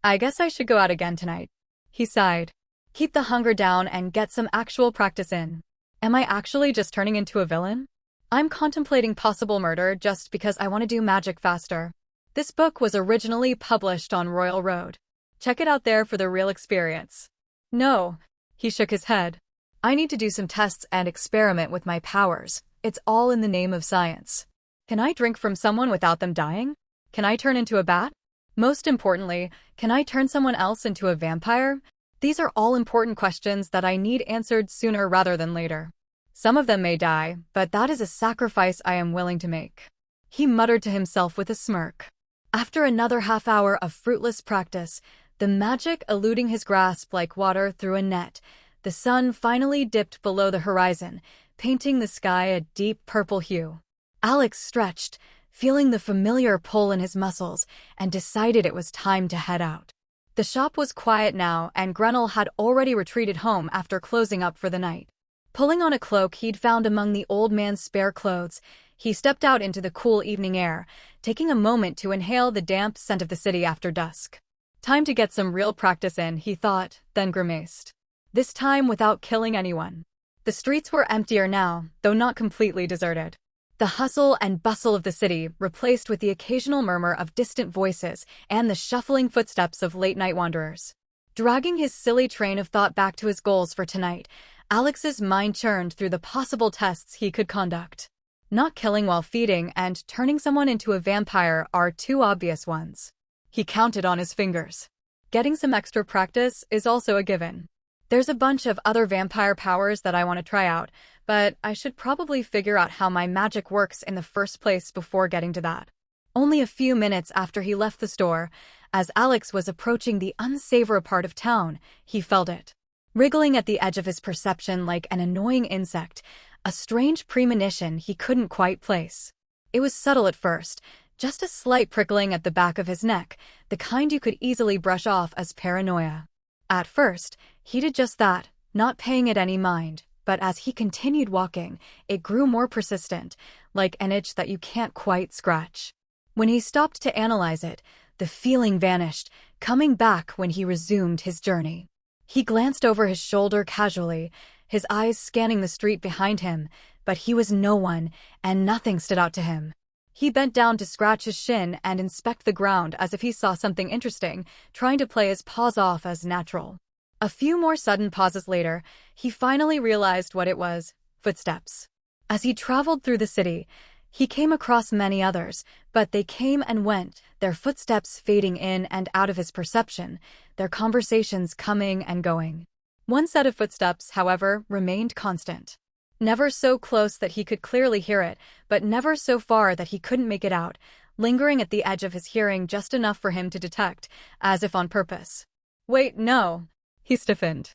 "I guess I should go out again tonight," he sighed. "Keep the hunger down and get some actual practice in." Am I actually just turning into a villain? I'm contemplating possible murder just because I want to do magic faster. This book was originally published on Royal Road. Check it out there for the real experience. No, he shook his head. I need to do some tests and experiment with my powers. It's all in the name of science. Can I drink from someone without them dying? Can I turn into a bat? Most importantly, can I turn someone else into a vampire? These are all important questions that I need answered sooner rather than later. Some of them may die, but that is a sacrifice I am willing to make. He muttered to himself with a smirk. After another half hour of fruitless practice, the magic eluding his grasp like water through a net, the sun finally dipped below the horizon, painting the sky a deep purple hue. Alex stretched, feeling the familiar pull in his muscles, and decided it was time to head out. The shop was quiet now, and Grenell had already retreated home after closing up for the night. Pulling on a cloak he'd found among the old man's spare clothes, he stepped out into the cool evening air, taking a moment to inhale the damp scent of the city after dusk. Time to get some real practice in, he thought, then grimaced. This time without killing anyone. The streets were emptier now, though not completely deserted. The hustle and bustle of the city replaced with the occasional murmur of distant voices and the shuffling footsteps of late-night wanderers. Dragging his silly train of thought back to his goals for tonight, Alex's mind churned through the possible tests he could conduct. Not killing while feeding and turning someone into a vampire are two obvious ones. He counted on his fingers. Getting some extra practice is also a given. There's a bunch of other vampire powers that I want to try out, but I should probably figure out how my magic works in the first place before getting to that. Only a few minutes after he left the store, as Alex was approaching the unsavory part of town, he felt it. Wriggling at the edge of his perception like an annoying insect, a strange premonition he couldn't quite place. It was subtle at first, just a slight prickling at the back of his neck, the kind you could easily brush off as paranoia. At first, he did just that, not paying it any mind, but as he continued walking, it grew more persistent, like an itch that you can't quite scratch. When he stopped to analyze it, the feeling vanished, coming back when he resumed his journey. He glanced over his shoulder casually, his eyes scanning the street behind him, but he was no one, and nothing stood out to him. He bent down to scratch his shin and inspect the ground as if he saw something interesting, trying to play his paws off as natural. A few more sudden pauses later, he finally realized what it was: footsteps. As he traveled through the city, he came across many others, but they came and went, their footsteps fading in and out of his perception, their conversations coming and going. One set of footsteps, however, remained constant. Never so close that he could clearly hear it, but never so far that he couldn't make it out, lingering at the edge of his hearing just enough for him to detect, as if on purpose. Wait, no. He stiffened.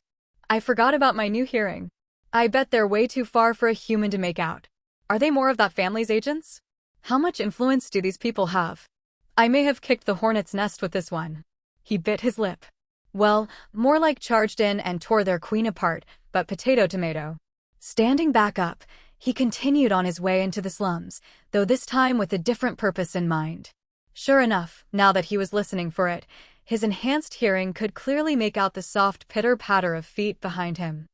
I forgot about my new hearing. I bet they're way too far for a human to make out. Are they more of that family's agents? How much influence do these people have? I may have kicked the hornet's nest with this one. He bit his lip. Well, more like charged in and tore their queen apart, but potato-tomato. Standing back up, he continued on his way into the slums, though this time with a different purpose in mind. Sure enough, now that he was listening for it, his enhanced hearing could clearly make out the soft pitter-patter of feet behind him.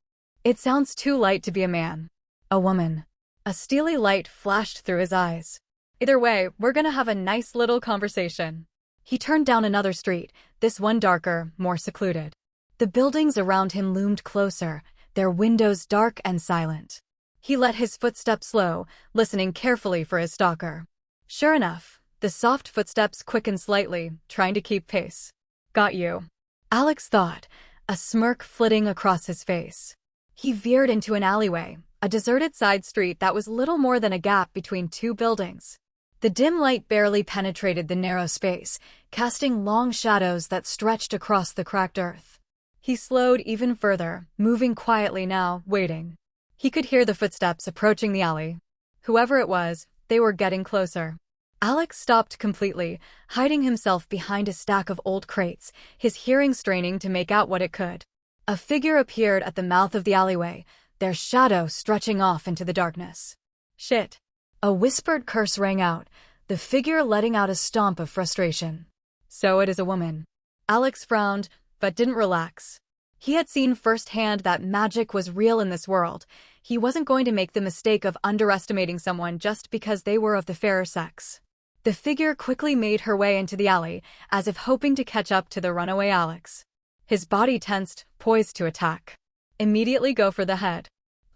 It sounds too light to be a man. A woman. A steely light flashed through his eyes. Either way, we're gonna have a nice little conversation. He turned down another street, this one darker, more secluded. The buildings around him loomed closer, their windows dark and silent. He let his footsteps slow, listening carefully for his stalker. Sure enough, the soft footsteps quickened slightly, trying to keep pace. Got you. Alex thought, a smirk flitting across his face. He veered into an alleyway, a deserted side street that was little more than a gap between two buildings. The dim light barely penetrated the narrow space, casting long shadows that stretched across the cracked earth. He slowed even further, moving quietly now, waiting. He could hear the footsteps approaching the alley. Whoever it was, they were getting closer. Alex stopped completely, hiding himself behind a stack of old crates, his hearing straining to make out what it could. A figure appeared at the mouth of the alleyway, their shadow stretching off into the darkness. Shit. A whispered curse rang out, the figure letting out a stomp of frustration. So it is a woman. Alex frowned, but didn't relax. He had seen firsthand that magic was real in this world. He wasn't going to make the mistake of underestimating someone just because they were of the fairer sex. The figure quickly made her way into the alley, as if hoping to catch up to the runaway Alex. His body tensed, poised to attack. Immediately go for the head.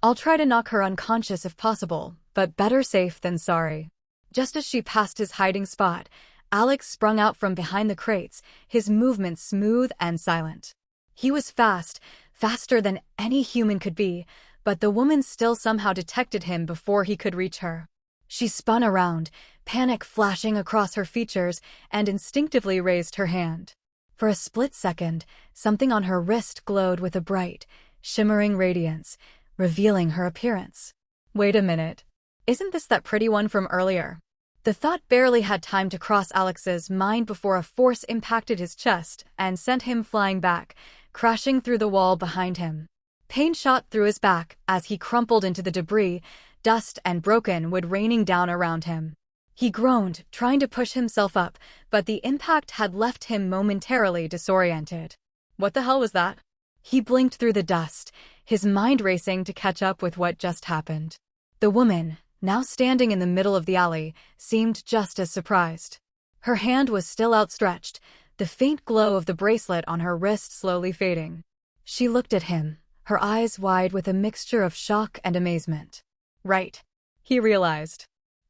I'll try to knock her unconscious if possible, but better safe than sorry. Just as she passed his hiding spot, Alex sprung out from behind the crates, his movements smooth and silent. He was fast, faster than any human could be, but the woman still somehow detected him before he could reach her. She spun around, panic flashing across her features, and instinctively raised her hand. For a split second, something on her wrist glowed with a bright, shimmering radiance, revealing her appearance. Wait a minute. Isn't this that pretty one from earlier? The thought barely had time to cross Alex's mind before a force impacted his chest and sent him flying back, crashing through the wall behind him. Pain shot through his back as he crumpled into the debris, dust and broken wood raining down around him. He groaned, trying to push himself up, but the impact had left him momentarily disoriented. What the hell was that? He blinked through the dust, his mind racing to catch up with what just happened. The woman, now standing in the middle of the alley, seemed just as surprised. Her hand was still outstretched, the faint glow of the bracelet on her wrist slowly fading. She looked at him, her eyes wide with a mixture of shock and amazement. Right. He realized.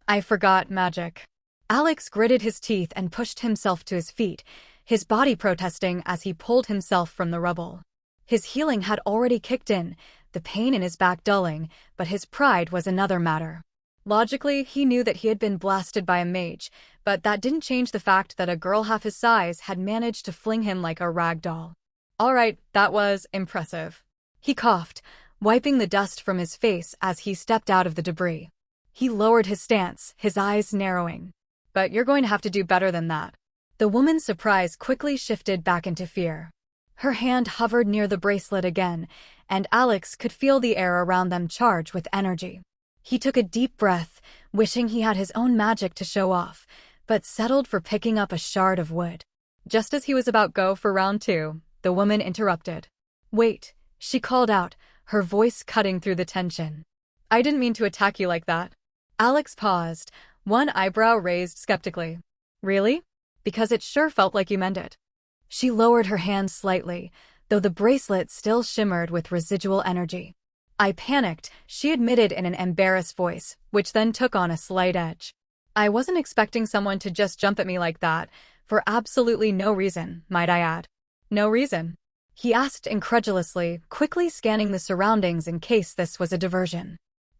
I forgot magic. Alex gritted his teeth and pushed himself to his feet, his body protesting as he pulled himself from the rubble. His healing had already kicked in, the pain in his back dulling, but his pride was another matter. Logically, he knew that he had been blasted by a mage, but that didn't change the fact that a girl half his size had managed to fling him like a rag doll. All right, that was impressive. He coughed, wiping the dust from his face as he stepped out of the debris. He lowered his stance, his eyes narrowing. But you're going to have to do better than that. The woman's surprise quickly shifted back into fear. Her hand hovered near the bracelet again, and Alex could feel the air around them charge with energy. He took a deep breath, wishing he had his own magic to show off, but settled for picking up a shard of wood. Just as he was about go for round 2, the woman interrupted. Wait, she called out, her voice cutting through the tension. I didn't mean to attack you like that. Alex paused, one eyebrow raised skeptically. Really? Because it sure felt like you meant it. She lowered her hand slightly, though the bracelet still shimmered with residual energy. I panicked, she admitted in an embarrassed voice, which then took on a slight edge. I wasn't expecting someone to just jump at me like that, for absolutely no reason, might I add. No reason? He asked incredulously, quickly scanning the surroundings in case this was a diversion.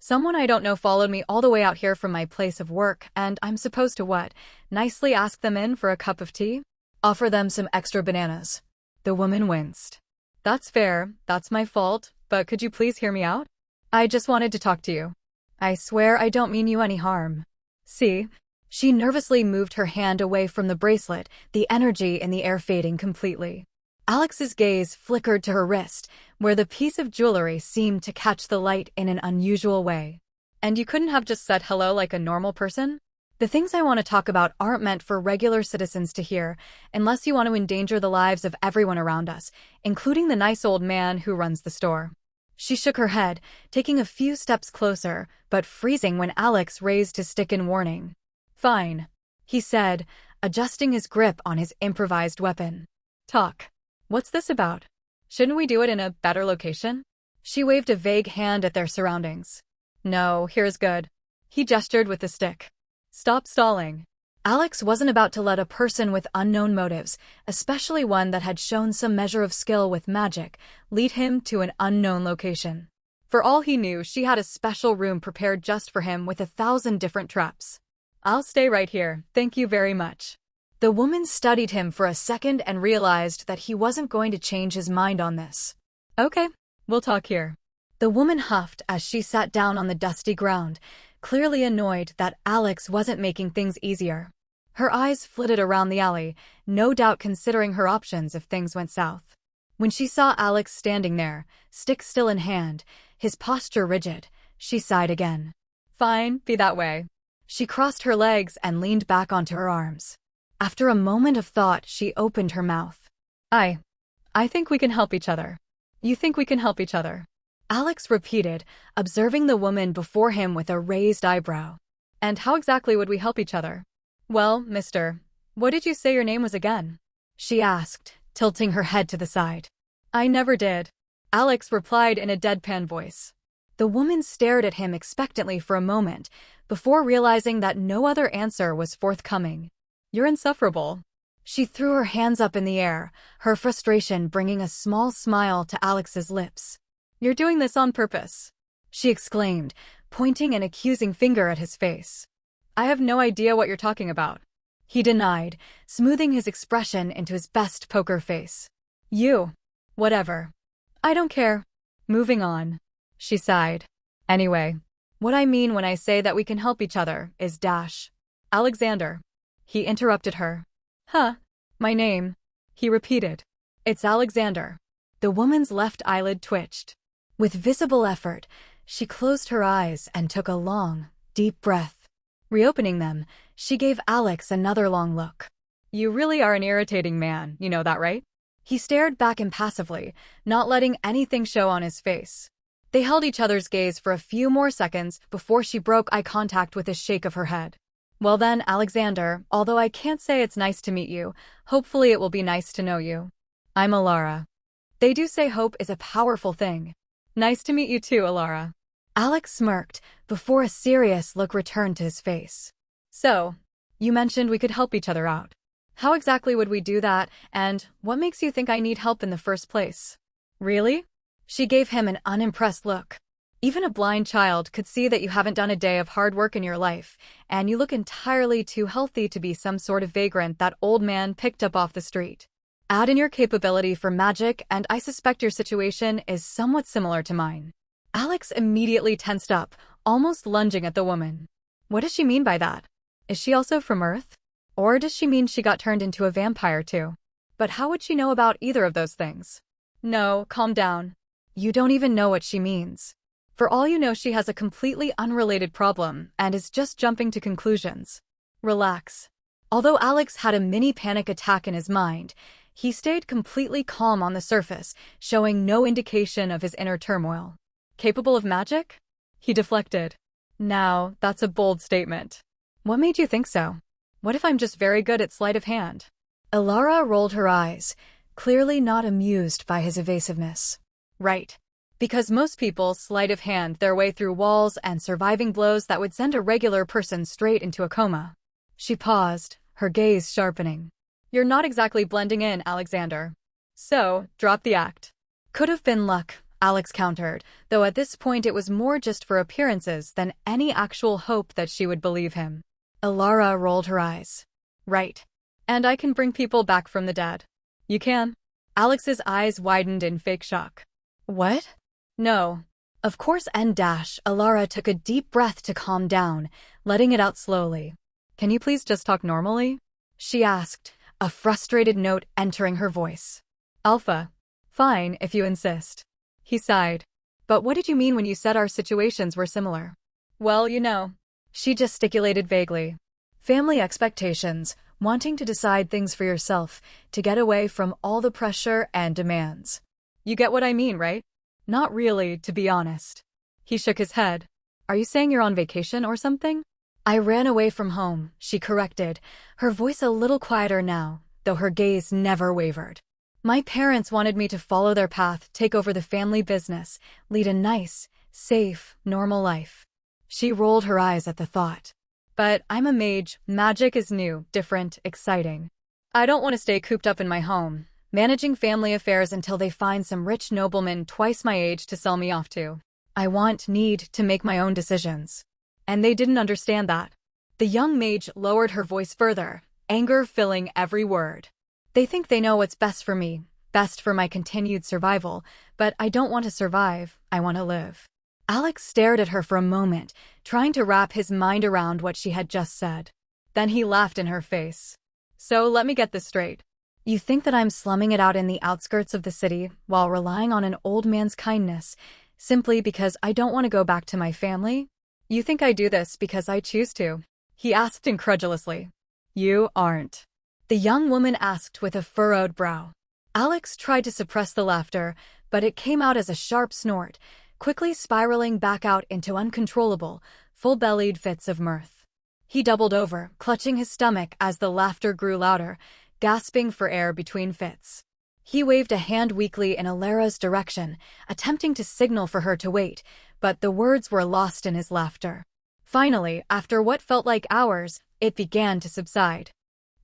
Someone I don't know followed me all the way out here from my place of work, and I'm supposed to what? Nicely ask them in for a cup of tea? Offer them some extra bananas. The woman winced. That's fair, that's my fault, but could you please hear me out? I just wanted to talk to you. I swear I don't mean you any harm. See? She nervously moved her hand away from the bracelet, the energy in the air fading completely. Alex's gaze flickered to her wrist, where the piece of jewelry seemed to catch the light in an unusual way. And you couldn't have just said hello like a normal person? The things I want to talk about aren't meant for regular citizens to hear, unless you want to endanger the lives of everyone around us, including the nice old man who runs the store. She shook her head, taking a few steps closer, but freezing when Alex raised his stick in warning. Fine, he said, adjusting his grip on his improvised weapon. Talk. What's this about? Shouldn't we do it in a better location? She waved a vague hand at their surroundings. No, here's good. He gestured with the stick. Stop stalling. Alex wasn't about to let a person with unknown motives, especially one that had shown some measure of skill with magic, lead him to an unknown location. For all he knew, she had a special room prepared just for him with 1,000 different traps. I'll stay right here, thank you very much. The woman studied him for a second and realized that he wasn't going to change his mind on this. Okay, we'll talk here. The woman huffed as she sat down on the dusty ground, clearly annoyed that Alex wasn't making things easier. Her eyes flitted around the alley, no doubt considering her options if things went south. When she saw Alex standing there, stick still in hand, his posture rigid, she sighed again. Fine, be that way. She crossed her legs and leaned back onto her arms. After a moment of thought, she opened her mouth. I think we can help each other. You think we can help each other? Alex repeated, observing the woman before him with a raised eyebrow. And how exactly would we help each other? Well, mister, what did you say your name was again? She asked, tilting her head to the side. I never did. Alex replied in a deadpan voice. The woman stared at him expectantly for a moment, before realizing that no other answer was forthcoming. You're insufferable. She threw her hands up in the air, her frustration bringing a small smile to Alex's lips. You're doing this on purpose, she exclaimed, pointing an accusing finger at his face. I have no idea what you're talking about. He denied, smoothing his expression into his best poker face. You. Whatever. I don't care. Moving on. She sighed. Anyway, what I mean when I say that we can help each other is dash. Alexander. He interrupted her. Huh? My name. He repeated. It's Alexander. The woman's left eyelid twitched. With visible effort, she closed her eyes and took a long, deep breath. Reopening them, she gave Alex another long look. You really are an irritating man, you know that, right? He stared back impassively, not letting anything show on his face. They held each other's gaze for a few more seconds before she broke eye contact with a shake of her head. Well then, Alexander, although I can't say it's nice to meet you, hopefully it will be nice to know you. I'm Alara. They do say hope is a powerful thing. Nice to meet you too, Alara. Alex smirked, before a serious look returned to his face. So, you mentioned we could help each other out. How exactly would we do that, and what makes you think I need help in the first place? Really? She gave him an unimpressed look. Even a blind child could see that you haven't done a day of hard work in your life, and you look entirely too healthy to be some sort of vagrant that old man picked up off the street. Add in your capability for magic, and I suspect your situation is somewhat similar to mine. Alex immediately tensed up, almost lunging at the woman. What does she mean by that? Is she also from Earth? Or does she mean she got turned into a vampire too? But how would she know about either of those things? No, calm down. You don't even know what she means. For all you know, she has a completely unrelated problem and is just jumping to conclusions. Relax. Although Alex had a mini panic attack in his mind, he stayed completely calm on the surface, showing no indication of his inner turmoil. Capable of magic? He deflected. Now, that's a bold statement. What made you think so? What if I'm just very good at sleight of hand? Alara rolled her eyes, clearly not amused by his evasiveness. Right. Because most people sleight of hand their way through walls and surviving blows that would send a regular person straight into a coma. She paused, her gaze sharpening. You're not exactly blending in, Alexander. So, drop the act. Could have been luck, Alex countered, though at this point it was more just for appearances than any actual hope that she would believe him. Ilara rolled her eyes. Right. And I can bring people back from the dead. You can? Alex's eyes widened in fake shock. What? No. Of course Ilara took a deep breath to calm down, letting it out slowly. Can you please just talk normally? She asked, a frustrated note entering her voice. Alpha. Fine, if you insist. He sighed. But what did you mean when you said our situations were similar? Well, you know. She gesticulated vaguely. Family expectations, wanting to decide things for yourself, to get away from all the pressure and demands. You get what I mean, right? Not really, to be honest. He shook his head. Are you saying you're on vacation or something? I ran away from home, she corrected, her voice a little quieter now, though her gaze never wavered. My parents wanted me to follow their path, take over the family business, lead a nice, safe, normal life. She rolled her eyes at the thought. But I'm a mage, magic is new, different, exciting. I don't want to stay cooped up in my home, managing family affairs until they find some rich nobleman twice my age to sell me off to. I need to make my own decisions. And they didn't understand that. The young mage lowered her voice further, anger filling every word. They think they know what's best for me, best for my continued survival, but I don't want to survive, I want to live. Alex stared at her for a moment, trying to wrap his mind around what she had just said. Then he laughed in her face. So let me get this straight. You think that I'm slumming it out in the outskirts of the city while relying on an old man's kindness, simply because I don't want to go back to my family? You think I do this because I choose to? He asked incredulously. You aren't. The young woman asked with a furrowed brow. Alex tried to suppress the laughter, but it came out as a sharp snort, quickly spiraling back out into uncontrollable, full-bellied fits of mirth. He doubled over, clutching his stomach as the laughter grew louder, gasping for air between fits. He waved a hand weakly in Ilara's direction, attempting to signal for her to wait, but the words were lost in his laughter. Finally, after what felt like hours, it began to subside.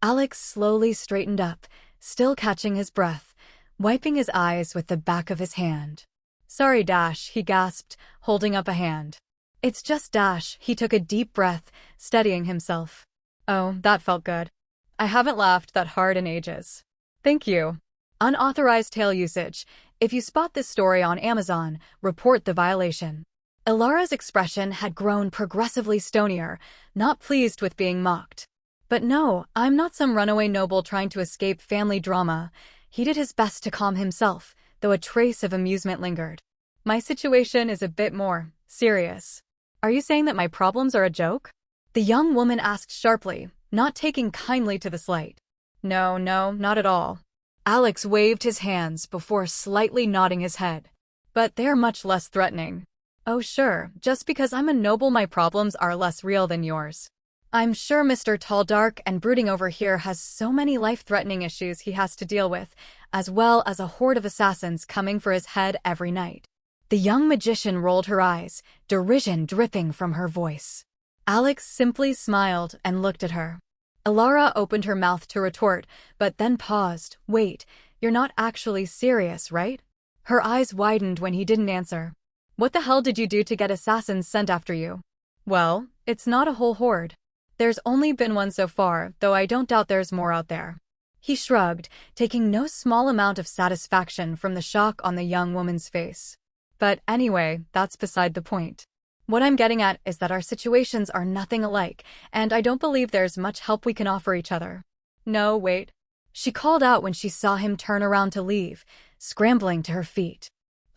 Alex slowly straightened up, still catching his breath, wiping his eyes with the back of his hand. Sorry, Dash, he gasped, holding up a hand. It's just Dash, he took a deep breath, steadying himself. Oh, that felt good. I haven't laughed that hard in ages. Thank you. Unauthorized tail usage. If you spot this story on Amazon, report the violation. Ilara's expression had grown progressively stonier, not pleased with being mocked. But no, I'm not some runaway noble trying to escape family drama. He did his best to calm himself, though a trace of amusement lingered. My situation is a bit more serious. Are you saying that my problems are a joke? The young woman asked sharply, not taking kindly to the slight. No, not at all. Alex waved his hands before slightly nodding his head. But they're much less threatening. Oh sure, just because I'm a noble my problems are less real than yours. I'm sure Mr. Tall, Dark, and Brooding over here has so many life-threatening issues he has to deal with, as well as a horde of assassins coming for his head every night. The young magician rolled her eyes, derision dripping from her voice. Alex simply smiled and looked at her. Ilara opened her mouth to retort, but then paused. Wait, you're not actually serious, right? Her eyes widened when he didn't answer. What the hell did you do to get assassins sent after you? Well, it's not a whole horde. There's only been one so far, though I don't doubt there's more out there. He shrugged, taking no small amount of satisfaction from the shock on the young woman's face. But anyway, that's beside the point. What I'm getting at is that our situations are nothing alike, and I don't believe there's much help we can offer each other. No, wait. She called out when she saw him turn around to leave, scrambling to her feet.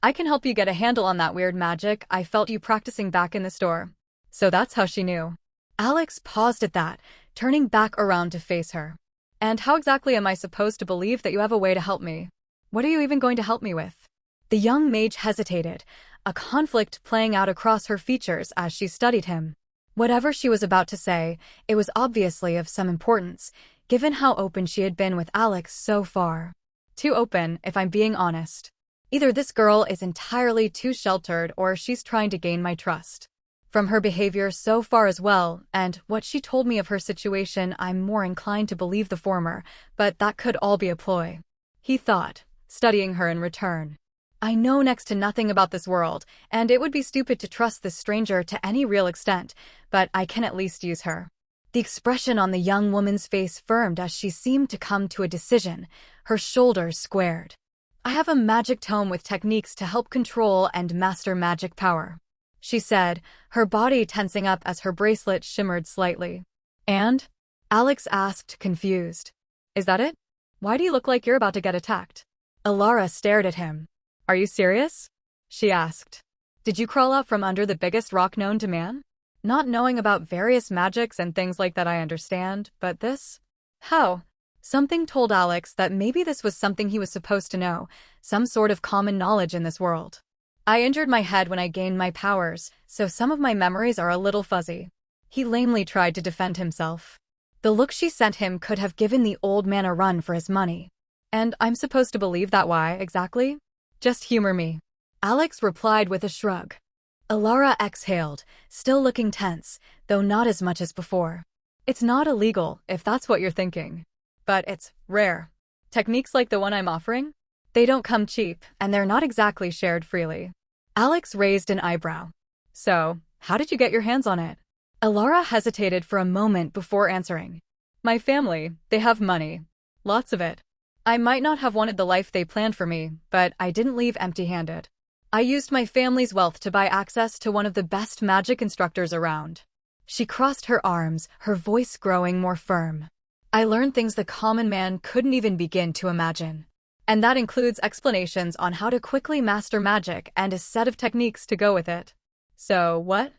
I can help you get a handle on that weird magic I felt you practicing back in the store. So that's how she knew. Alex paused at that, turning back around to face her. And how exactly am I supposed to believe that you have a way to help me? What are you even going to help me with? The young mage hesitated, a conflict playing out across her features as she studied him. Whatever she was about to say, it was obviously of some importance, given how open she had been with Alex so far. Too open, if I'm being honest. Either this girl is entirely too sheltered or she's trying to gain my trust. From her behavior so far as well, and what she told me of her situation, I'm more inclined to believe the former, but that could all be a ploy. He thought, studying her in return. I know next to nothing about this world, and it would be stupid to trust this stranger to any real extent, but I can at least use her. The expression on the young woman's face firmed as she seemed to come to a decision, her shoulders squared. I have a magic tome with techniques to help control and master magic power, she said, her body tensing up as her bracelet shimmered slightly. And? Alex asked, confused. Is that it? Why do you look like you're about to get attacked? Alara stared at him. Are you serious? She asked. Did you crawl out from under the biggest rock known to man? Not knowing about various magics and things like that I understand, but this? How? Something told Alex that maybe this was something he was supposed to know, some sort of common knowledge in this world. I injured my head when I gained my powers, so some of my memories are a little fuzzy. He lamely tried to defend himself. The look she sent him could have given the old man a run for his money. And I'm supposed to believe that why, exactly? Just humor me. Alex replied with a shrug. Alara exhaled, still looking tense, though not as much as before. It's not illegal, if that's what you're thinking. But it's rare. Techniques like the one I'm offering? They don't come cheap, and they're not exactly shared freely. Alex raised an eyebrow. So, how did you get your hands on it? Alara hesitated for a moment before answering. My family, they have money. Lots of it. I might not have wanted the life they planned for me, but I didn't leave empty-handed. I used my family's wealth to buy access to one of the best magic instructors around. She crossed her arms, her voice growing more firm. I learned things the common man couldn't even begin to imagine. And that includes explanations on how to quickly master magic and a set of techniques to go with it. So, what?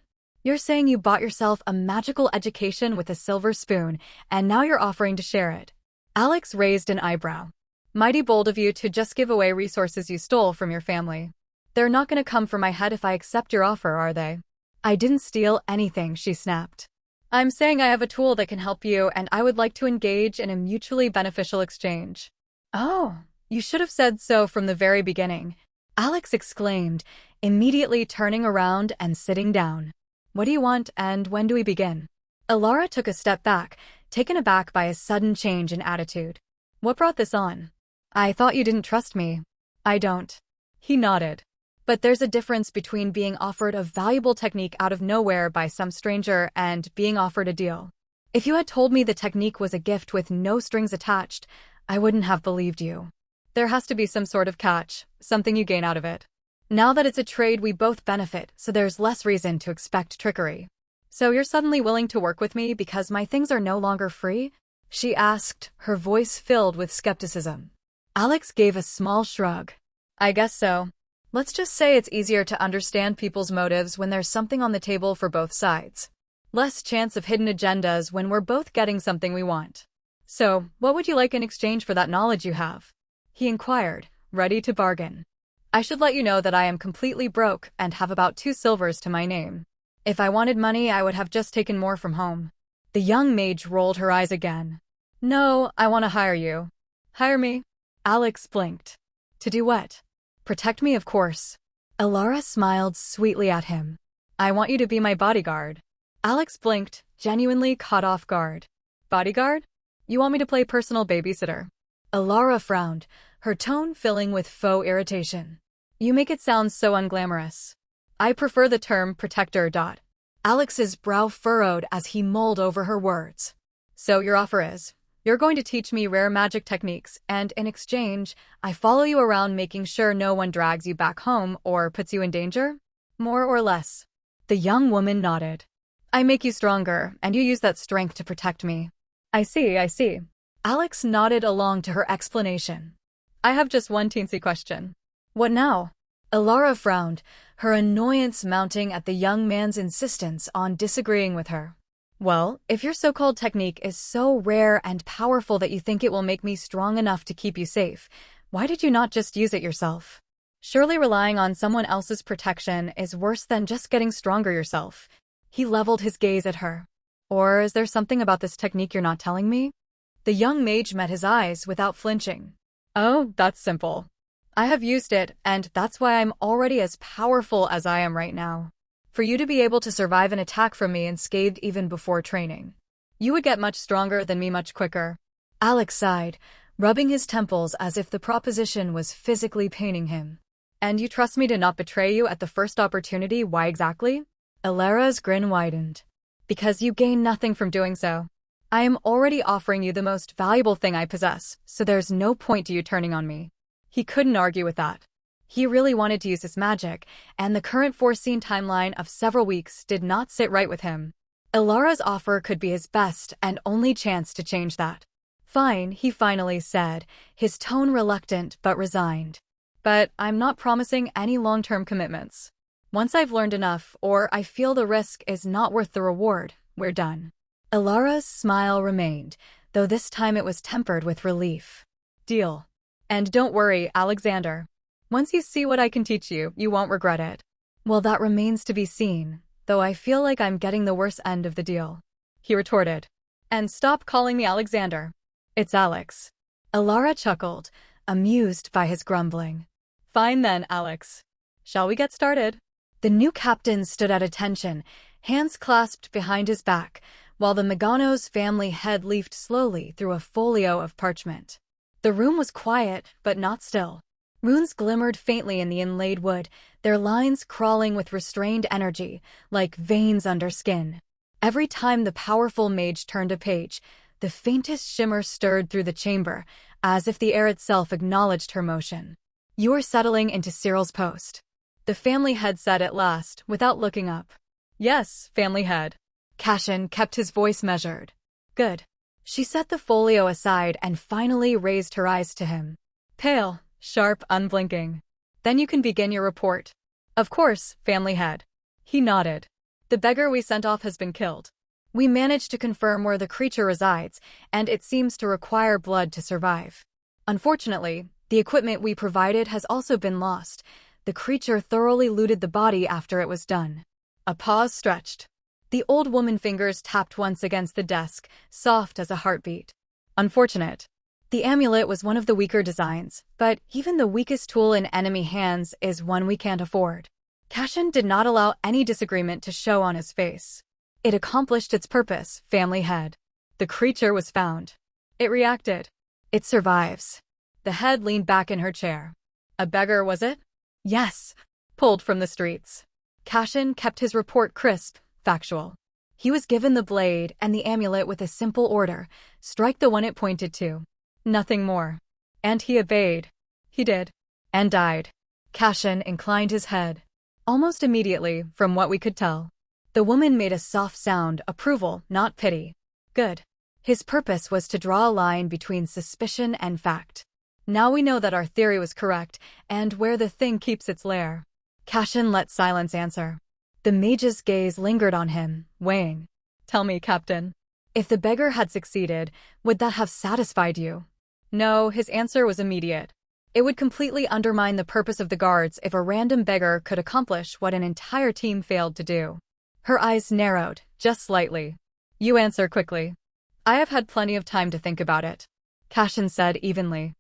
You're saying you bought yourself a magical education with a silver spoon, and now you're offering to share it. Alex raised an eyebrow. Mighty bold of you to just give away resources you stole from your family. They're not going to come for my head if I accept your offer, are they? I didn't steal anything, she snapped. I'm saying I have a tool that can help you, and I would like to engage in a mutually beneficial exchange. Oh, you should have said so from the very beginning, Alex exclaimed, immediately turning around and sitting down. What do you want, and when do we begin? Alara took a step back, taken aback by a sudden change in attitude. What brought this on? I thought you didn't trust me. I don't. He nodded. But there's a difference between being offered a valuable technique out of nowhere by some stranger and being offered a deal. If you had told me the technique was a gift with no strings attached, I wouldn't have believed you. There has to be some sort of catch, something you gain out of it. Now that it's a trade, we both benefit, so there's less reason to expect trickery. So you're suddenly willing to work with me because my things are no longer free? She asked, her voice filled with skepticism. Alex gave a small shrug. I guess so. Let's just say it's easier to understand people's motives when there's something on the table for both sides. Less chance of hidden agendas when we're both getting something we want. So, what would you like in exchange for that knowledge you have? He inquired, ready to bargain. I should let you know that I am completely broke and have about 2 silvers to my name. If I wanted money, I would have just taken more from home. The young mage rolled her eyes again. No, I want to hire you. Hire me? Alex blinked. To do what? Protect me, of course. Alara smiled sweetly at him. I want you to be my bodyguard. Alex blinked, genuinely caught off guard. Bodyguard? You want me to play personal babysitter? Alara frowned, her tone filling with faux irritation. You make it sound so unglamorous. I prefer the term protector. Alex's brow furrowed as he mulled over her words. So your offer is, you're going to teach me rare magic techniques, and in exchange, I follow you around making sure no one drags you back home or puts you in danger? More or less. The young woman nodded. I make you stronger, and you use that strength to protect me. I see. Alex nodded along to her explanation. I have just one teensy question. What now? Alara frowned, her annoyance mounting at the young man's insistence on disagreeing with her. Well, if your so-called technique is so rare and powerful that you think it will make me strong enough to keep you safe, why did you not just use it yourself? Surely relying on someone else's protection is worse than just getting stronger yourself. He leveled his gaze at her. Or is there something about this technique you're not telling me? The young mage met his eyes without flinching. Oh, that's simple. I have used it, and that's why I'm already as powerful as I am right now. For you to be able to survive an attack from me unscathed even before training. You would get much stronger than me much quicker. Alex sighed, rubbing his temples as if the proposition was physically paining him. And you trust me to not betray you at the first opportunity? Why exactly? Ilara's grin widened. Because you gain nothing from doing so. I am already offering you the most valuable thing I possess, so there's no point to you turning on me. He couldn't argue with that. He really wanted to use his magic, and the current foreseen timeline of several weeks did not sit right with him. Ilara's offer could be his best and only chance to change that. Fine, he finally said, his tone reluctant but resigned. But I'm not promising any long-term commitments. Once I've learned enough, or I feel the risk is not worth the reward, we're done. Ilara's smile remained, though this time it was tempered with relief. Deal. And don't worry, Alexander. Once you see what I can teach you, you won't regret it. Well, that remains to be seen, though I feel like I'm getting the worst end of the deal. He retorted. And stop calling me Alexander. It's Alex. Ilara chuckled, amused by his grumbling. Fine then, Alex. Shall we get started? The new captain stood at attention, hands clasped behind his back, while the Megano's family head leafed slowly through a folio of parchment. The room was quiet, but not still. Runes glimmered faintly in the inlaid wood, their lines crawling with restrained energy, like veins under skin. Every time the powerful mage turned a page, the faintest shimmer stirred through the chamber, as if the air itself acknowledged her motion. You are settling into Cyril's post. The family head said at last, without looking up. Yes, family head. Cashin kept his voice measured. Good. She set the folio aside and finally raised her eyes to him. Pale, sharp, unblinking. Then you can begin your report. Of course, family head. He nodded. The beggar we sent off has been killed. We managed to confirm where the creature resides, and it seems to require blood to survive. Unfortunately, the equipment we provided has also been lost. The creature thoroughly looted the body after it was done. A pause stretched. The old woman's fingers tapped once against the desk, soft as a heartbeat. Unfortunate. The amulet was one of the weaker designs, but even the weakest tool in enemy hands is one we can't afford. Cashin did not allow any disagreement to show on his face. It accomplished its purpose, family head. The creature was found. It reacted. It survives. The head leaned back in her chair. A beggar, was it? Yes. Pulled from the streets. Cashin kept his report crisp, factual. He was given the blade and the amulet with a simple order: strike the one it pointed to. Nothing more. And he obeyed. He did. And died. Cashin inclined his head. Almost immediately, from what we could tell. The woman made a soft sound, approval, not pity. Good. His purpose was to draw a line between suspicion and fact. Now we know that our theory was correct, and where the thing keeps its lair. Cashin let silence answer. The mage's gaze lingered on him, weighing. Tell me, Captain. If the beggar had succeeded, would that have satisfied you? No, his answer was immediate. It would completely undermine the purpose of the guards if a random beggar could accomplish what an entire team failed to do. Her eyes narrowed, just slightly. You answer quickly. I have had plenty of time to think about it, Cashin said evenly.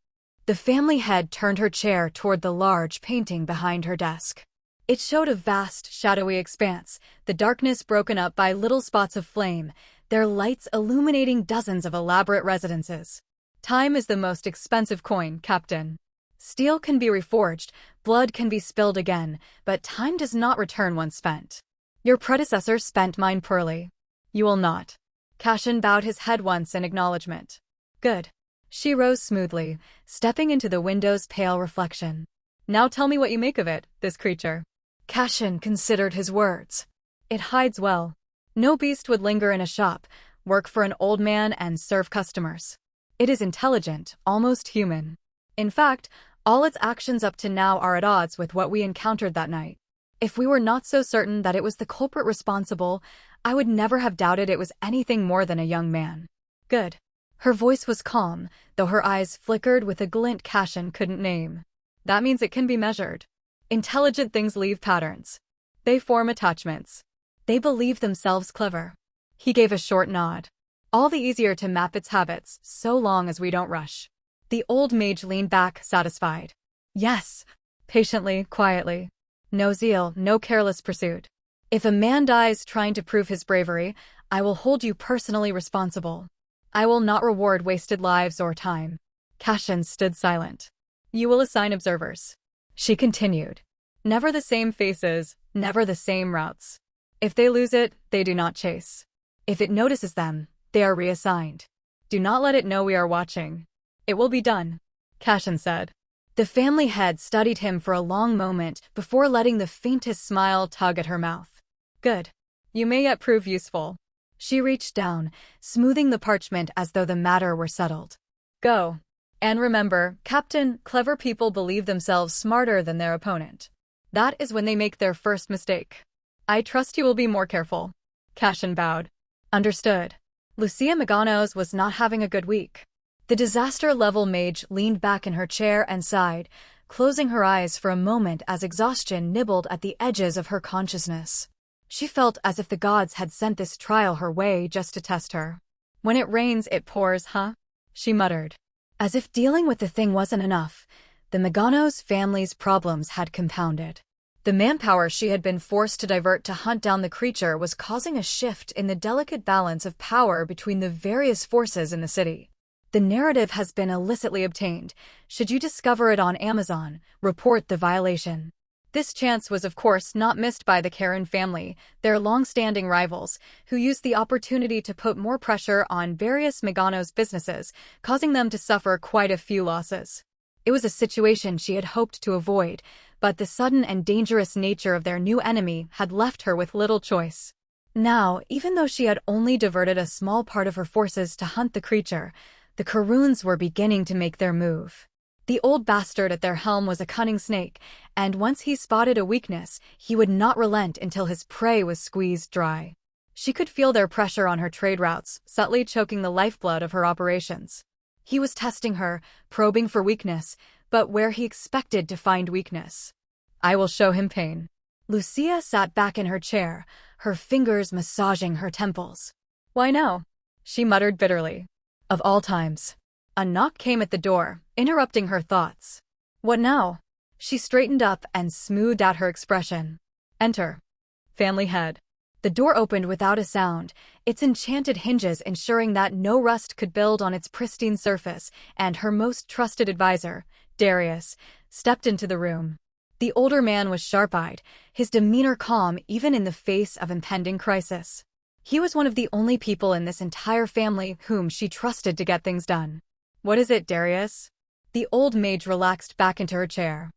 The family head turned her chair toward the large painting behind her desk. It showed a vast, shadowy expanse, the darkness broken up by little spots of flame, their lights illuminating dozens of elaborate residences. Time is the most expensive coin, Captain. Steel can be reforged, blood can be spilled again, but time does not return once spent. Your predecessor spent mine poorly. You will not. Cashin bowed his head once in acknowledgement. Good. She rose smoothly, stepping into the window's pale reflection. Now tell me what you make of it, this creature. Cashin considered his words. It hides well. No beast would linger in a shop, work for an old man and serve customers. It is intelligent, almost human. In fact, all its actions up to now are at odds with what we encountered that night. If we were not so certain that it was the culprit responsible, I would never have doubted it was anything more than a young man. Good. Her voice was calm, though her eyes flickered with a glint Cashin couldn't name. That means it can be measured. Intelligent things leave patterns. They form attachments. They believe themselves clever. He gave a short nod. All the easier to map its habits, so long as we don't rush. The old mage leaned back, satisfied. Yes. Patiently, quietly. No zeal, no careless pursuit. If a man dies trying to prove his bravery, I will hold you personally responsible. I will not reward wasted lives or time. Cashin stood silent. You will assign observers. She continued. Never the same faces, never the same routes. If they lose it, they do not chase. If it notices them, they are reassigned. Do not let it know we are watching. It will be done, Cashin said. The family head studied him for a long moment before letting the faintest smile tug at her mouth. Good. You may yet prove useful. She reached down, smoothing the parchment as though the matter were settled. Go. And remember, Captain, clever people believe themselves smarter than their opponent. That is when they make their first mistake. I trust you will be more careful. Cashin bowed. Understood. Lucia Maganos was not having a good week. The disaster-level mage leaned back in her chair and sighed, closing her eyes for a moment as exhaustion nibbled at the edges of her consciousness. She felt as if the gods had sent this trial her way just to test her. When it rains, it pours, huh? She muttered. As if dealing with the thing wasn't enough, the Maganos family's problems had compounded. The manpower she had been forced to divert to hunt down the creature was causing a shift in the delicate balance of power between the various forces in the city. The narrative has been illicitly obtained. Should you discover it on Amazon, report the violation. This chance was of course not missed by the Karen family, their long-standing rivals, who used the opportunity to put more pressure on various Maganos businesses, causing them to suffer quite a few losses. It was a situation she had hoped to avoid, but the sudden and dangerous nature of their new enemy had left her with little choice. Now, even though she had only diverted a small part of her forces to hunt the creature, the Karoons were beginning to make their move. The old bastard at their helm was a cunning snake, and once he spotted a weakness, he would not relent until his prey was squeezed dry. She could feel their pressure on her trade routes, subtly choking the lifeblood of her operations. He was testing her, probing for weakness, but where he expected to find weakness. I will show him pain. Lucia sat back in her chair, her fingers massaging her temples. Why no? She muttered bitterly. Of all times. A knock came at the door, interrupting her thoughts. What now? She straightened up and smoothed out her expression. Enter. Family head. The door opened without a sound, its enchanted hinges ensuring that no rust could build on its pristine surface, and her most trusted advisor, Darius, stepped into the room. The older man was sharp-eyed, his demeanor calm even in the face of impending crisis. He was one of the only people in this entire family whom she trusted to get things done. What is it, Darius? The old mage relaxed back into her chair.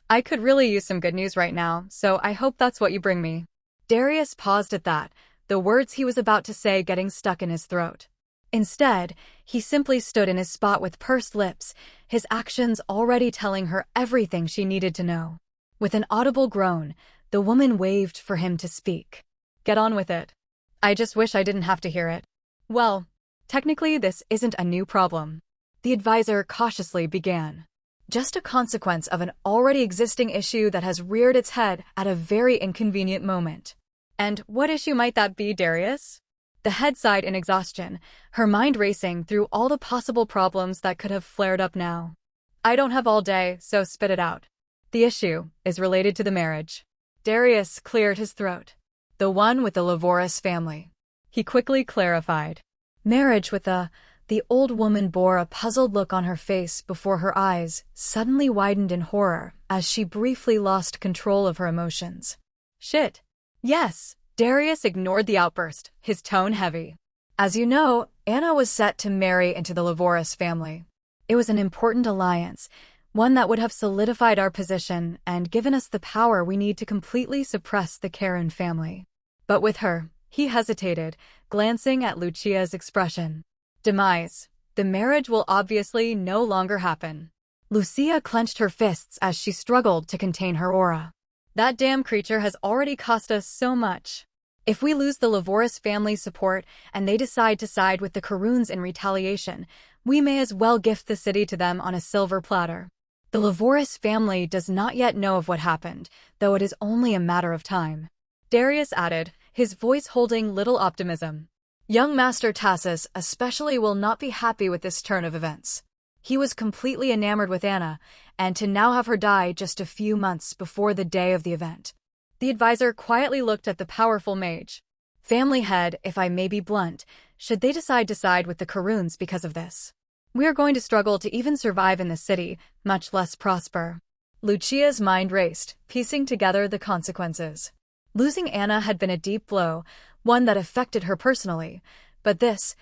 I could really use some good news right now, so I hope that's what you bring me. Darius paused at that, the words he was about to say getting stuck in his throat. Instead, he simply stood in his spot with pursed lips, his actions already telling her everything she needed to know. With an audible groan, the woman waved for him to speak. Get on with it. I just wish I didn't have to hear it. Well, technically this isn't a new problem. The advisor cautiously began. Just a consequence of an already existing issue that has reared its head at a very inconvenient moment. And what issue might that be, Darius? The head sighed in exhaustion, her mind racing through all the possible problems that could have flared up now. I don't have all day, so spit it out. The issue is related to the marriage. Darius cleared his throat. The one with the Lavoris family. He quickly clarified. Marriage with The old woman bore a puzzled look on her face before her eyes suddenly widened in horror as she briefly lost control of her emotions. Shit. Yes, Darius ignored the outburst, his tone heavy. As you know, Anna was set to marry into the Lavoris family. It was an important alliance, one that would have solidified our position and given us the power we need to completely suppress the Karen family. But with her, he hesitated, glancing at Lucia's expression. Demise. The marriage will obviously no longer happen. Lucia clenched her fists as she struggled to contain her aura. That damn creature has already cost us so much. If we lose the Lavoris family's support and they decide to side with the Karoons in retaliation, we may as well gift the city to them on a silver platter. The Lavoris family does not yet know of what happened, though it is only a matter of time. Darius added, his voice holding little optimism. Young Master Tassus especially will not be happy with this turn of events. He was completely enamored with Anna, and to now have her die just a few months before the day of the event. The advisor quietly looked at the powerful mage. Family head, if I may be blunt, should they decide to side with the Karoons because of this? We are going to struggle to even survive in the city, much less prosper. Lucia's mind raced, piecing together the consequences. Losing Anna had been a deep blow, one that affected her personally, but this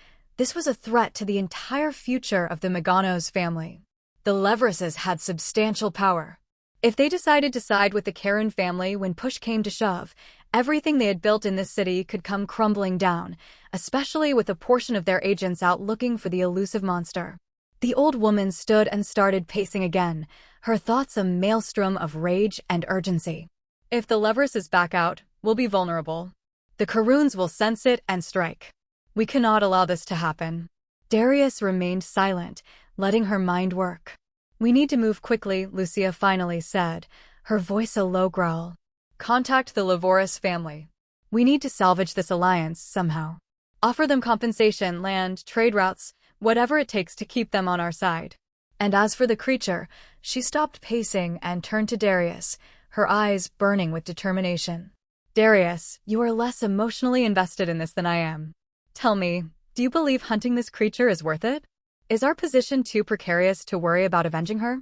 was a threat to the entire future of the Meganos family. The Leverases had substantial power. If they decided to side with the Karen family when push came to shove, everything they had built in this city could come crumbling down, especially with a portion of their agents out looking for the elusive monster. The old woman stood and started pacing again, her thoughts a maelstrom of rage and urgency. If the Leverases back out, we'll be vulnerable. The Karoons will sense it and strike. We cannot allow this to happen. Darius remained silent, letting her mind work. We need to move quickly, Lucia finally said, her voice a low growl. Contact the Levoris family. We need to salvage this alliance somehow. Offer them compensation, land, trade routes, whatever it takes to keep them on our side. And as for the creature, she stopped pacing and turned to Darius, her eyes burning with determination. Darius, you are less emotionally invested in this than I am. Tell me, do you believe hunting this creature is worth it? Is our position too precarious to worry about avenging her?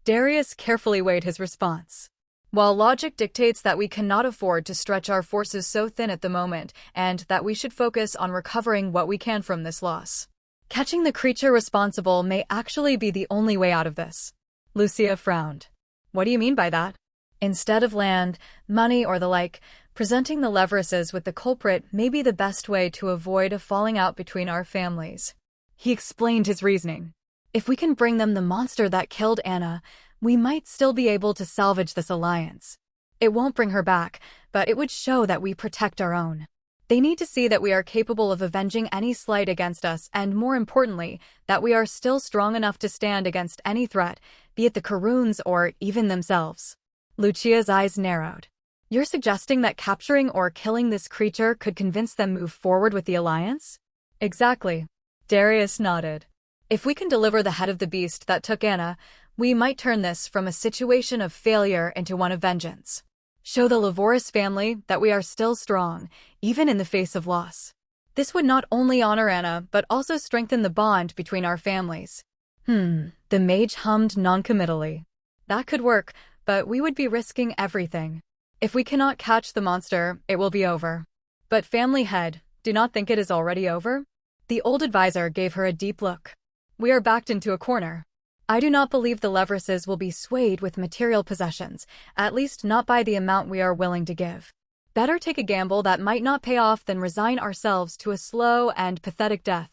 Darius carefully weighed his response. While logic dictates that we cannot afford to stretch our forces so thin at the moment, and that we should focus on recovering what we can from this loss, catching the creature responsible may actually be the only way out of this. Lucia frowned. What do you mean by that? Instead of land, money, or the like, presenting the Leverases with the culprit may be the best way to avoid a falling out between our families. He explained his reasoning. If we can bring them the monster that killed Anna, we might still be able to salvage this alliance. It won't bring her back, but it would show that we protect our own. They need to see that we are capable of avenging any slight against us, and more importantly, that we are still strong enough to stand against any threat, be it the Karoons or even themselves. Lucia's eyes narrowed. You're suggesting that capturing or killing this creature could convince them move forward with the alliance? Exactly. Darius nodded. If we can deliver the head of the beast that took Anna, we might turn this from a situation of failure into one of vengeance. Show the Levoris family that we are still strong, even in the face of loss. This would not only honor Anna, but also strengthen the bond between our families. The mage hummed noncommittally. That could work, but we would be risking everything. If we cannot catch the monster, it will be over. But family head, do not think it is already over? The old advisor gave her a deep look. We are backed into a corner. I do not believe the Leverases will be swayed with material possessions, at least not by the amount we are willing to give. Better take a gamble that might not pay off than resign ourselves to a slow and pathetic death.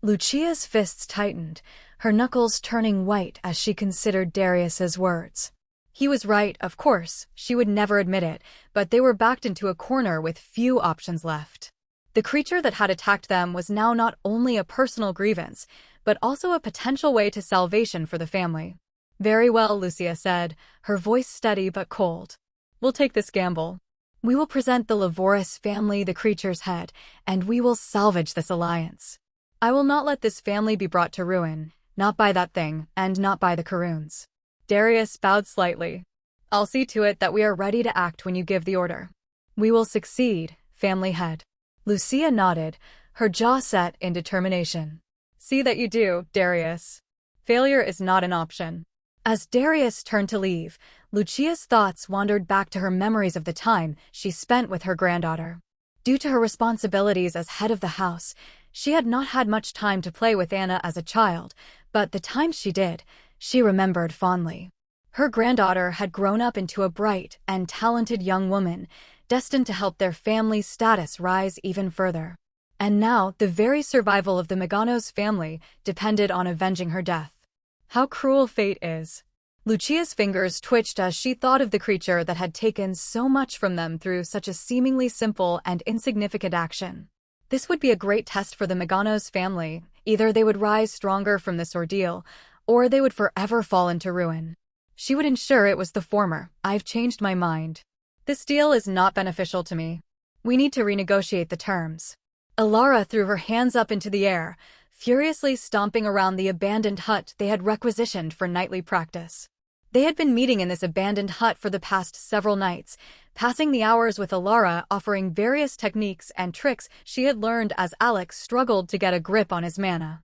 Lucia's fists tightened, her knuckles turning white as she considered Darius's words. He was right, of course, she would never admit it, but they were backed into a corner with few options left. The creature that had attacked them was now not only a personal grievance, but also a potential way to salvation for the family. Very well, Lucia said, her voice steady but cold. We'll take this gamble. We will present the Levoris family the creature's head, and we will salvage this alliance. I will not let this family be brought to ruin, not by that thing, and not by the Karoons. Darius bowed slightly. I'll see to it that we are ready to act when you give the order. We will succeed, family head. Lucia nodded, her jaw set in determination. See that you do, Darius. Failure is not an option. As Darius turned to leave, Lucia's thoughts wandered back to her memories of the time she spent with her granddaughter. Due to her responsibilities as head of the house, she had not had much time to play with Anna as a child, but the times she did, she remembered fondly. Her granddaughter had grown up into a bright and talented young woman, destined to help their family's status rise even further. And now, the very survival of the Meganos family depended on avenging her death. How cruel fate is. Lucia's fingers twitched as she thought of the creature that had taken so much from them through such a seemingly simple and insignificant action. This would be a great test for the Meganos family. Either they would rise stronger from this ordeal, or they would forever fall into ruin. She would ensure it was the former. I've changed my mind. This deal is not beneficial to me. We need to renegotiate the terms. Alara threw her hands up into the air, furiously stomping around the abandoned hut they had requisitioned for nightly practice. They had been meeting in this abandoned hut for the past several nights, passing the hours with Alara offering various techniques and tricks she had learned as Alex struggled to get a grip on his mana.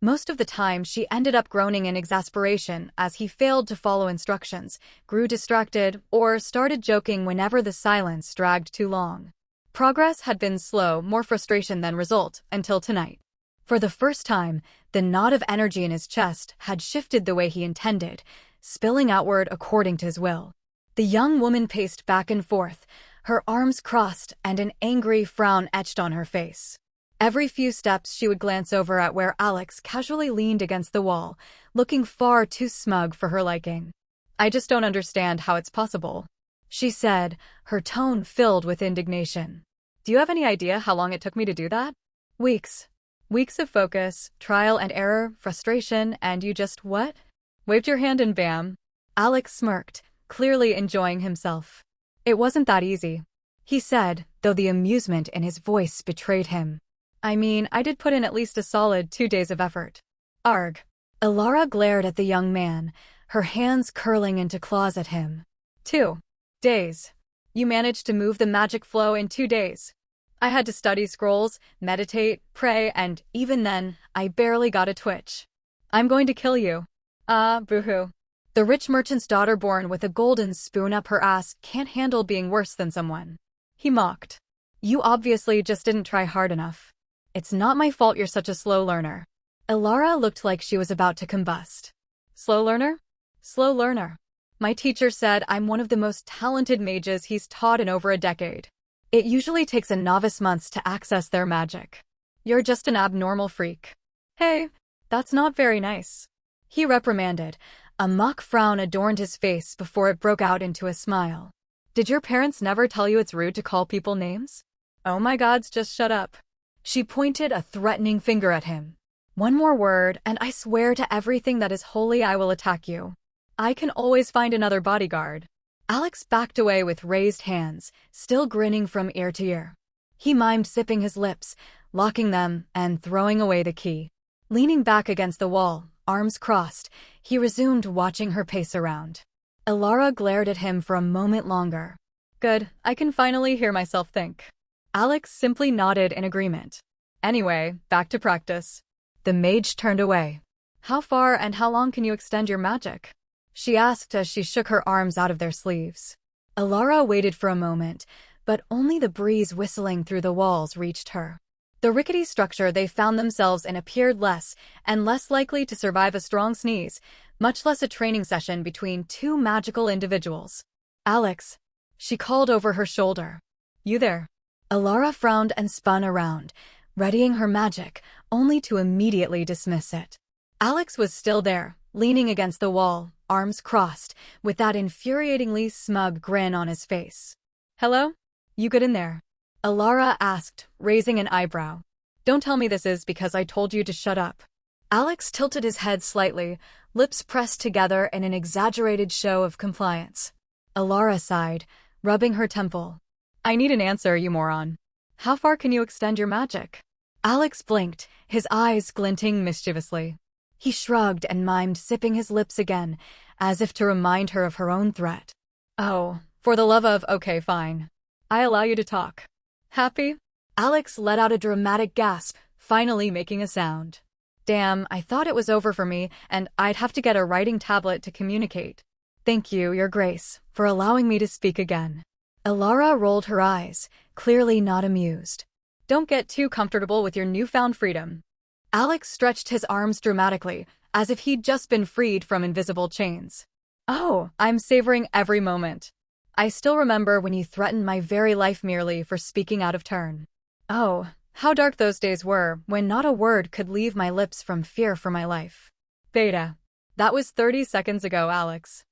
Most of the time, she ended up groaning in exasperation as he failed to follow instructions, grew distracted, or started joking whenever the silence dragged too long. Progress had been slow, more frustration than result, until tonight. For the first time, the knot of energy in his chest had shifted the way he intended, spilling outward according to his will. The young woman paced back and forth, her arms crossed and an angry frown etched on her face. Every few steps she would glance over at where Alex casually leaned against the wall, looking far too smug for her liking. "I just don't understand how it's possible," she said, her tone filled with indignation. "Do you have any idea how long it took me to do that? Weeks. Weeks of focus, trial and error, frustration, and you just what? Waved your hand and bam." Alex smirked, clearly enjoying himself. "It wasn't that easy," he said, though the amusement in his voice betrayed him. "I mean, I did put in at least a solid 2 days of effort." Arg. Ilara glared at the young man, her hands curling into claws at him. 2 days. You managed to move the magic flow in 2 days. I had to study scrolls, meditate, pray, and even then, I barely got a twitch. I'm going to kill you. Ah, boo-hoo. The rich merchant's daughter born with a golden spoon up her ass can't handle being worse than someone. He mocked. You obviously just didn't try hard enough. It's not my fault you're such a slow learner. Ilara looked like she was about to combust. Slow learner? Slow learner. My teacher said I'm one of the most talented mages he's taught in over a decade. It usually takes a novice months to access their magic. You're just an abnormal freak. Hey, that's not very nice. He reprimanded. A mock frown adorned his face before it broke out into a smile. Did your parents never tell you it's rude to call people names? Oh my gods, just shut up. She pointed a threatening finger at him. One more word, and I swear to everything that is holy I will attack you. I can always find another bodyguard. Alex backed away with raised hands, still grinning from ear to ear. He mimed zipping his lips, locking them, and throwing away the key. Leaning back against the wall, arms crossed, he resumed watching her pace around. Ilara glared at him for a moment longer. Good, I can finally hear myself think. Alex simply nodded in agreement. Anyway, back to practice. The mage turned away. How far and how long can you extend your magic? She asked as she shook her arms out of their sleeves. Ilara waited for a moment, but only the breeze whistling through the walls reached her. The rickety structure they found themselves in appeared less and less likely to survive a strong sneeze, much less a training session between two magical individuals. Alex, she called over her shoulder. You there? Ilara frowned and spun around, readying her magic, only to immediately dismiss it. Alex was still there, leaning against the wall, arms crossed, with that infuriatingly smug grin on his face. Hello? You good in there? Ilara asked, raising an eyebrow. Don't tell me this is because I told you to shut up. Alex tilted his head slightly, lips pressed together in an exaggerated show of compliance. Ilara sighed, rubbing her temple. I need an answer, you moron. How far can you extend your magic? Alex blinked, his eyes glinting mischievously. He shrugged and mimed sipping his lips again, as if to remind her of her own threat. Oh, for the love of, okay, fine. I allow you to talk. Happy? Alex let out a dramatic gasp, finally making a sound. Damn, I thought it was over for me, and I'd have to get a writing tablet to communicate. Thank you, Your Grace, for allowing me to speak again. Ilara rolled her eyes, clearly not amused. Don't get too comfortable with your newfound freedom. Alex stretched his arms dramatically, as if he'd just been freed from invisible chains. Oh, I'm savoring every moment. I still remember when you threatened my very life merely for speaking out of turn. Oh, how dark those days were, when not a word could leave my lips from fear for my life. Beta. That was 30 seconds ago, Alex.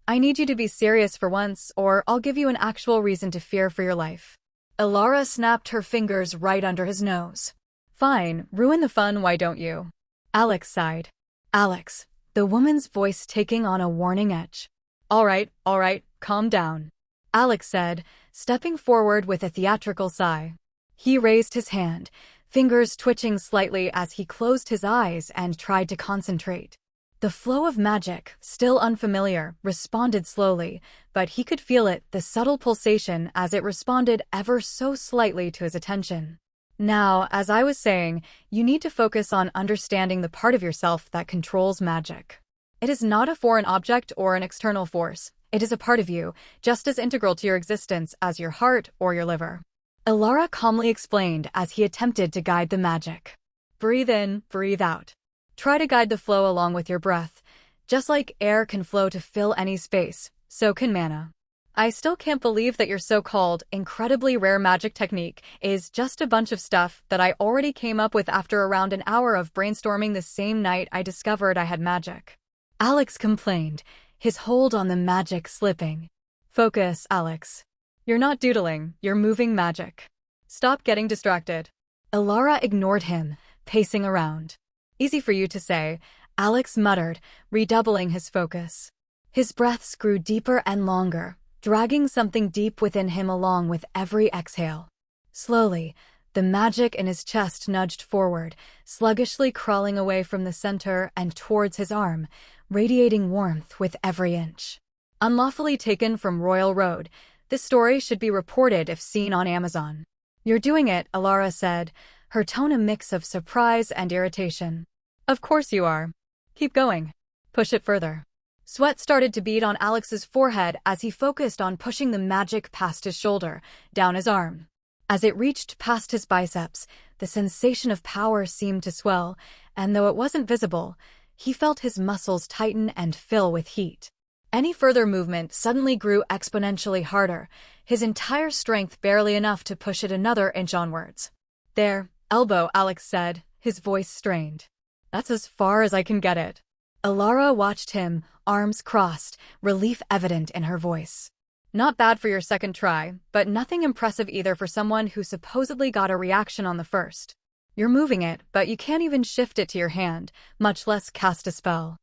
I need you to be serious for once, or I'll give you an actual reason to fear for your life. Ilara snapped her fingers right under his nose. Fine, ruin the fun, why don't you? Alex sighed. Alex, the woman's voice taking on a warning edge. All right, calm down. Alex said, stepping forward with a theatrical sigh. He raised his hand, fingers twitching slightly as he closed his eyes and tried to concentrate. The flow of magic, still unfamiliar, responded slowly, but he could feel it, the subtle pulsation as it responded ever so slightly to his attention. Now, as I was saying, you need to focus on understanding the part of yourself that controls magic. It is not a foreign object or an external force. It is a part of you, just as integral to your existence as your heart or your liver. Ilara calmly explained as he attempted to guide the magic. Breathe in, breathe out. Try to guide the flow along with your breath. Just like air can flow to fill any space, so can mana. I still can't believe that your so-called incredibly rare magic technique is just a bunch of stuff that I already came up with after around an hour of brainstorming the same night I discovered I had magic. Alex complained, his hold on the magic slipping. Focus, Alex. You're not doodling, you're moving magic. Stop getting distracted. Ilara ignored him, pacing around. Easy for you to say, Alex muttered, redoubling his focus. His breaths grew deeper and longer, dragging something deep within him along with every exhale. Slowly, the magic in his chest nudged forward, sluggishly crawling away from the center and towards his arm, radiating warmth with every inch. Unlawfully taken from Royal Road, this story should be reported if seen on Amazon. You're doing it, Ilara said, her tone a mix of surprise and irritation. Of course you are. Keep going. Push it further. Sweat started to bead on Alex's forehead as he focused on pushing the magic past his shoulder, down his arm. As it reached past his biceps, the sensation of power seemed to swell, and though it wasn't visible, he felt his muscles tighten and fill with heat. Any further movement suddenly grew exponentially harder, his entire strength barely enough to push it another inch onwards. There, elbow, Alex said, his voice strained. That's as far as I can get it. Ilara watched him, arms crossed, relief evident in her voice. Not bad for your second try, but nothing impressive either for someone who supposedly got a reaction on the first. You're moving it, but you can't even shift it to your hand, much less cast a spell.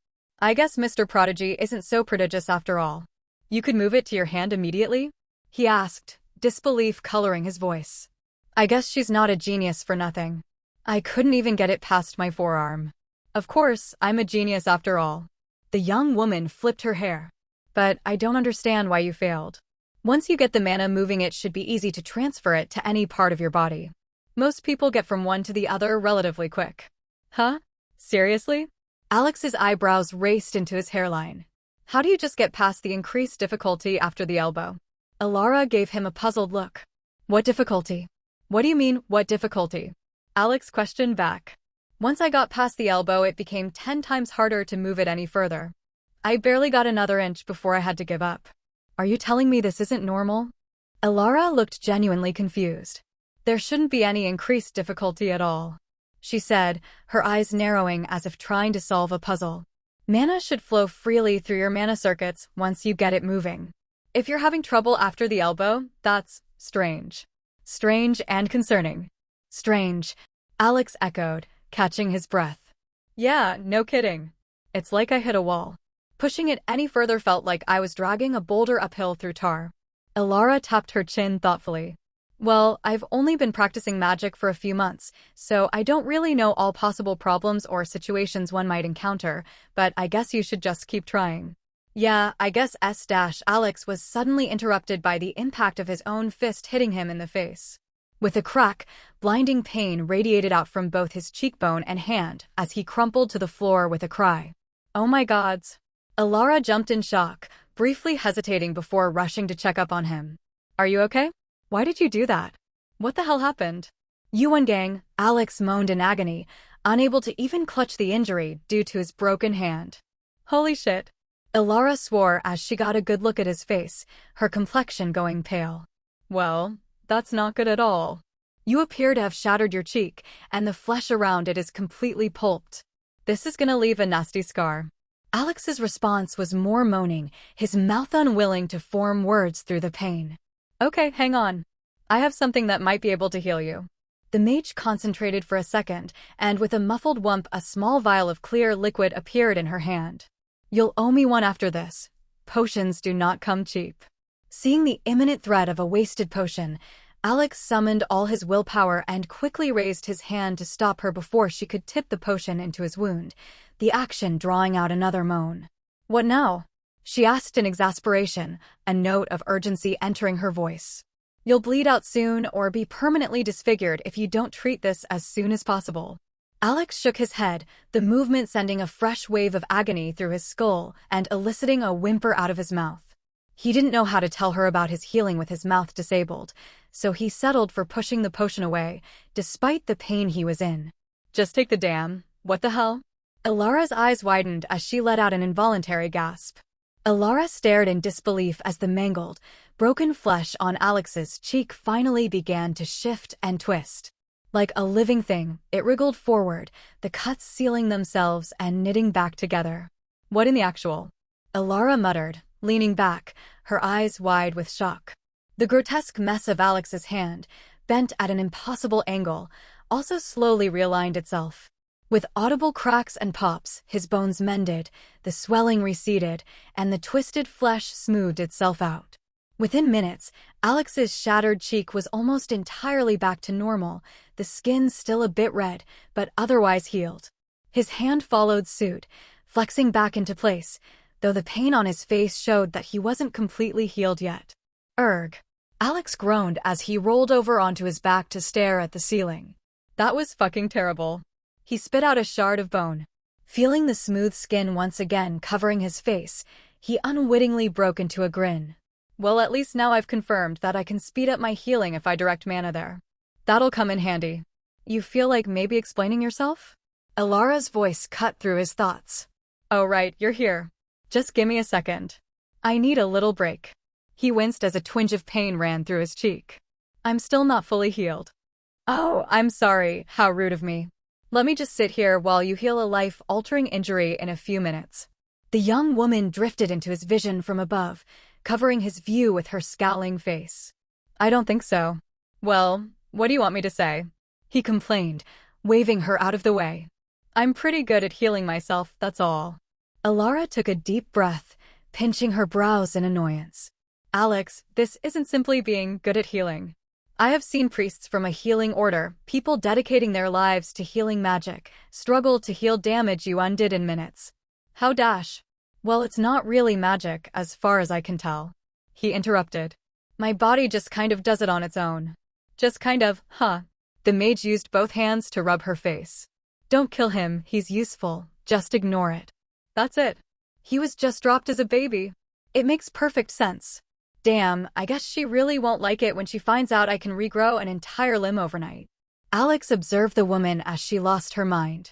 I guess Mr. Prodigy isn't so prodigious after all. You could move it to your hand immediately? He asked, disbelief coloring his voice. I guess she's not a genius for nothing. I couldn't even get it past my forearm. Of course, I'm a genius after all. The young woman flipped her hair. But I don't understand why you failed. Once you get the mana moving, it should be easy to transfer it to any part of your body. Most people get from one to the other relatively quick. Huh? Seriously? Alex's eyebrows raced into his hairline. How do you just get past the increased difficulty after the elbow? Ilara gave him a puzzled look. What difficulty? What do you mean, what difficulty? Alex questioned back. Once I got past the elbow, it became 10 times harder to move it any further. I barely got another inch before I had to give up. Are you telling me this isn't normal? Ilara looked genuinely confused. There shouldn't be any increased difficulty at all, she said, her eyes narrowing as if trying to solve a puzzle. Mana should flow freely through your mana circuits once you get it moving. If you're having trouble after the elbow, that's strange. Strange and concerning. Strange, Alex echoed, catching his breath. Yeah, no kidding. It's like I hit a wall. Pushing it any further felt like I was dragging a boulder uphill through tar. Ilara tapped her chin thoughtfully. Well, I've only been practicing magic for a few months, so I don't really know all possible problems or situations one might encounter, but I guess you should just keep trying. Yeah, I guess Alex was suddenly interrupted by the impact of his own fist hitting him in the face. With a crack, blinding pain radiated out from both his cheekbone and hand as he crumpled to the floor with a cry. Oh my gods. Ilara jumped in shock, briefly hesitating before rushing to check up on him. Are you okay? Why did you do that? What the hell happened? Undying, Alex moaned in agony, unable to even clutch the injury due to his broken hand. Holy shit. Ilara swore as she got a good look at his face, her complexion going pale. Well, that's not good at all. You appear to have shattered your cheek, and the flesh around it is completely pulped. This is gonna leave a nasty scar. Alex's response was more moaning, his mouth unwilling to form words through the pain. Okay, hang on. I have something that might be able to heal you. The mage concentrated for a second, and with a muffled whump, a small vial of clear liquid appeared in her hand. You'll owe me one after this. Potions do not come cheap. Seeing the imminent threat of a wasted potion, Alex summoned all his willpower and quickly raised his hand to stop her before she could tip the potion into his wound, the action drawing out another moan. What now? She asked in exasperation, a note of urgency entering her voice. You'll bleed out soon or be permanently disfigured if you don't treat this as soon as possible. Alex shook his head, the movement sending a fresh wave of agony through his skull and eliciting a whimper out of his mouth. He didn't know how to tell her about his healing with his mouth disabled, so he settled for pushing the potion away, despite the pain he was in. Just take the damn. What the hell? Ilara's eyes widened as she let out an involuntary gasp. Ilara stared in disbelief as the mangled, broken flesh on Alex's cheek finally began to shift and twist. Like a living thing, it wriggled forward, the cuts sealing themselves and knitting back together. What in the actual? Ilara muttered, leaning back, her eyes wide with shock. The grotesque mess of Alex's hand, bent at an impossible angle, also slowly realigned itself. With audible cracks and pops, his bones mended, the swelling receded, and the twisted flesh smoothed itself out. Within minutes, Alex's shattered cheek was almost entirely back to normal, the skin still a bit red, but otherwise healed. His hand followed suit, flexing back into place, though the pain on his face showed that he wasn't completely healed yet. Erg. Alex groaned as he rolled over onto his back to stare at the ceiling. That was fucking terrible. He spit out a shard of bone. Feeling the smooth skin once again covering his face, he unwittingly broke into a grin. Well, at least now I've confirmed that I can speed up my healing if I direct mana there. That'll come in handy. You feel like maybe explaining yourself? Ilara's voice cut through his thoughts. Oh right, you're here. Just give me a second. I need a little break. He winced as a twinge of pain ran through his cheek. I'm still not fully healed. Oh, I'm sorry, how rude of me. Let me just sit here while you heal a life-altering injury in a few minutes. The young woman drifted into his vision from above, covering his view with her scowling face. I don't think so. Well, what do you want me to say? He complained, waving her out of the way. I'm pretty good at healing myself, that's all. Ilara took a deep breath, pinching her brows in annoyance. Alex, this isn't simply being good at healing. I have seen priests from a healing order, people dedicating their lives to healing magic, struggle to heal damage you undid in minutes. How dash? Well, it's not really magic, as far as I can tell. He interrupted. My body just kind of does it on its own. Just kind of, huh? The mage used both hands to rub her face. Don't kill him, he's useful, just ignore it. That's it. He was just dropped as a baby. It makes perfect sense. Damn, I guess she really won't like it when she finds out I can regrow an entire limb overnight. Alex observed the woman as she lost her mind.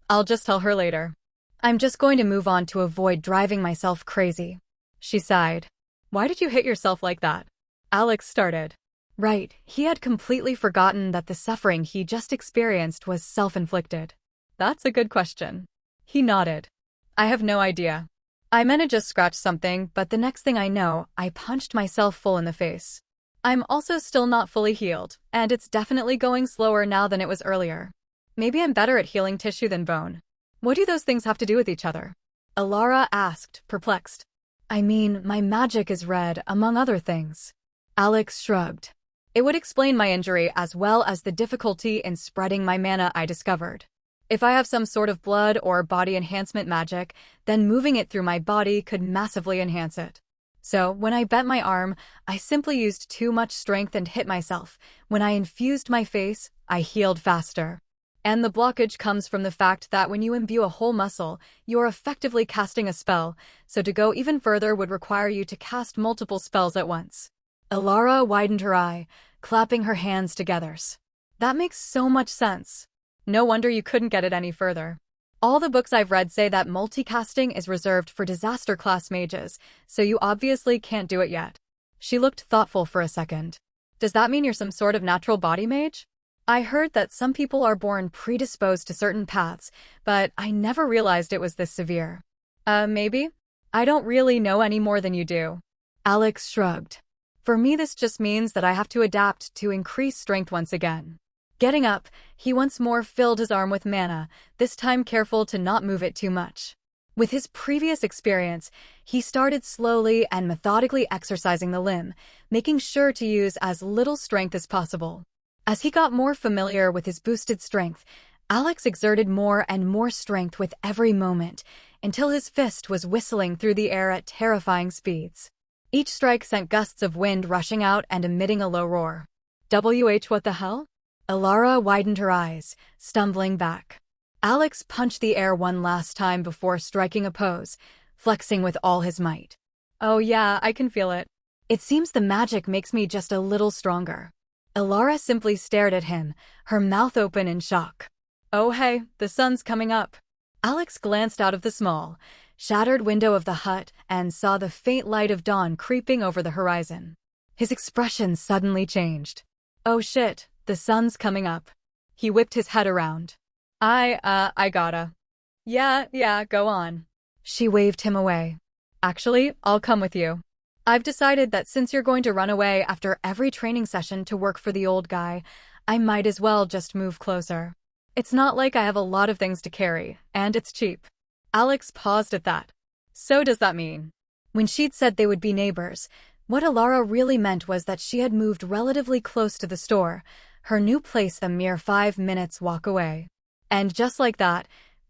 I'll just tell her later. I'm just going to move on to avoid driving myself crazy. She sighed. Why did you hit yourself like that? Alex started. Right, he had completely forgotten that the suffering he just experienced was self-inflicted. That's a good question. He nodded. I have no idea. I meant to just scratch something, but the next thing I know, I punched myself full in the face. I'm also still not fully healed, and it's definitely going slower now than it was earlier. Maybe I'm better at healing tissue than bone. What do those things have to do with each other? Ilara asked, perplexed. I mean, my magic is red, among other things. Alex shrugged. It would explain my injury as well as the difficulty in spreading my mana I discovered. If I have some sort of blood or body enhancement magic, then moving it through my body could massively enhance it. So, when I bent my arm, I simply used too much strength and hit myself. When I infused my face, I healed faster. And the blockage comes from the fact that when you imbue a whole muscle, you're effectively casting a spell, so to go even further would require you to cast multiple spells at once. Ilara widened her eye, clapping her hands together. That makes so much sense. No wonder you couldn't get it any further. All the books I've read say that multicasting is reserved for disaster class mages, so you obviously can't do it yet. She looked thoughtful for a second. Does that mean you're some sort of natural body mage? I heard that some people are born predisposed to certain paths, but I never realized it was this severe. Maybe? I don't really know any more than you do. Alex shrugged. For me, this just means that I have to adapt to increase strength once again. Getting up, he once more filled his arm with mana, this time careful to not move it too much. With his previous experience, he started slowly and methodically exercising the limb, making sure to use as little strength as possible. As he got more familiar with his boosted strength, Alex exerted more and more strength with every moment, until his fist was whistling through the air at terrifying speeds. Each strike sent gusts of wind rushing out and emitting a low roar. What the hell? Alara widened her eyes, stumbling back. Alex punched the air one last time before striking a pose, flexing with all his might. Oh yeah, I can feel it. It seems the magic makes me just a little stronger. Alara simply stared at him, her mouth open in shock. Oh hey, the sun's coming up. Alex glanced out of the small, shattered window of the hut and saw the faint light of dawn creeping over the horizon. His expression suddenly changed. Oh shit, the sun's coming up. He whipped his head around. I gotta. Yeah, go on. She waved him away. Actually, I'll come with you. I've decided that since you're going to run away after every training session to work for the old guy, I might as well just move closer. It's not like I have a lot of things to carry, and it's cheap. Alex paused at that. So does that mean? When she'd said they would be neighbors, what Alara really meant was that she had moved relatively close to the store, her new place a mere 5 minutes walk away. And just like that,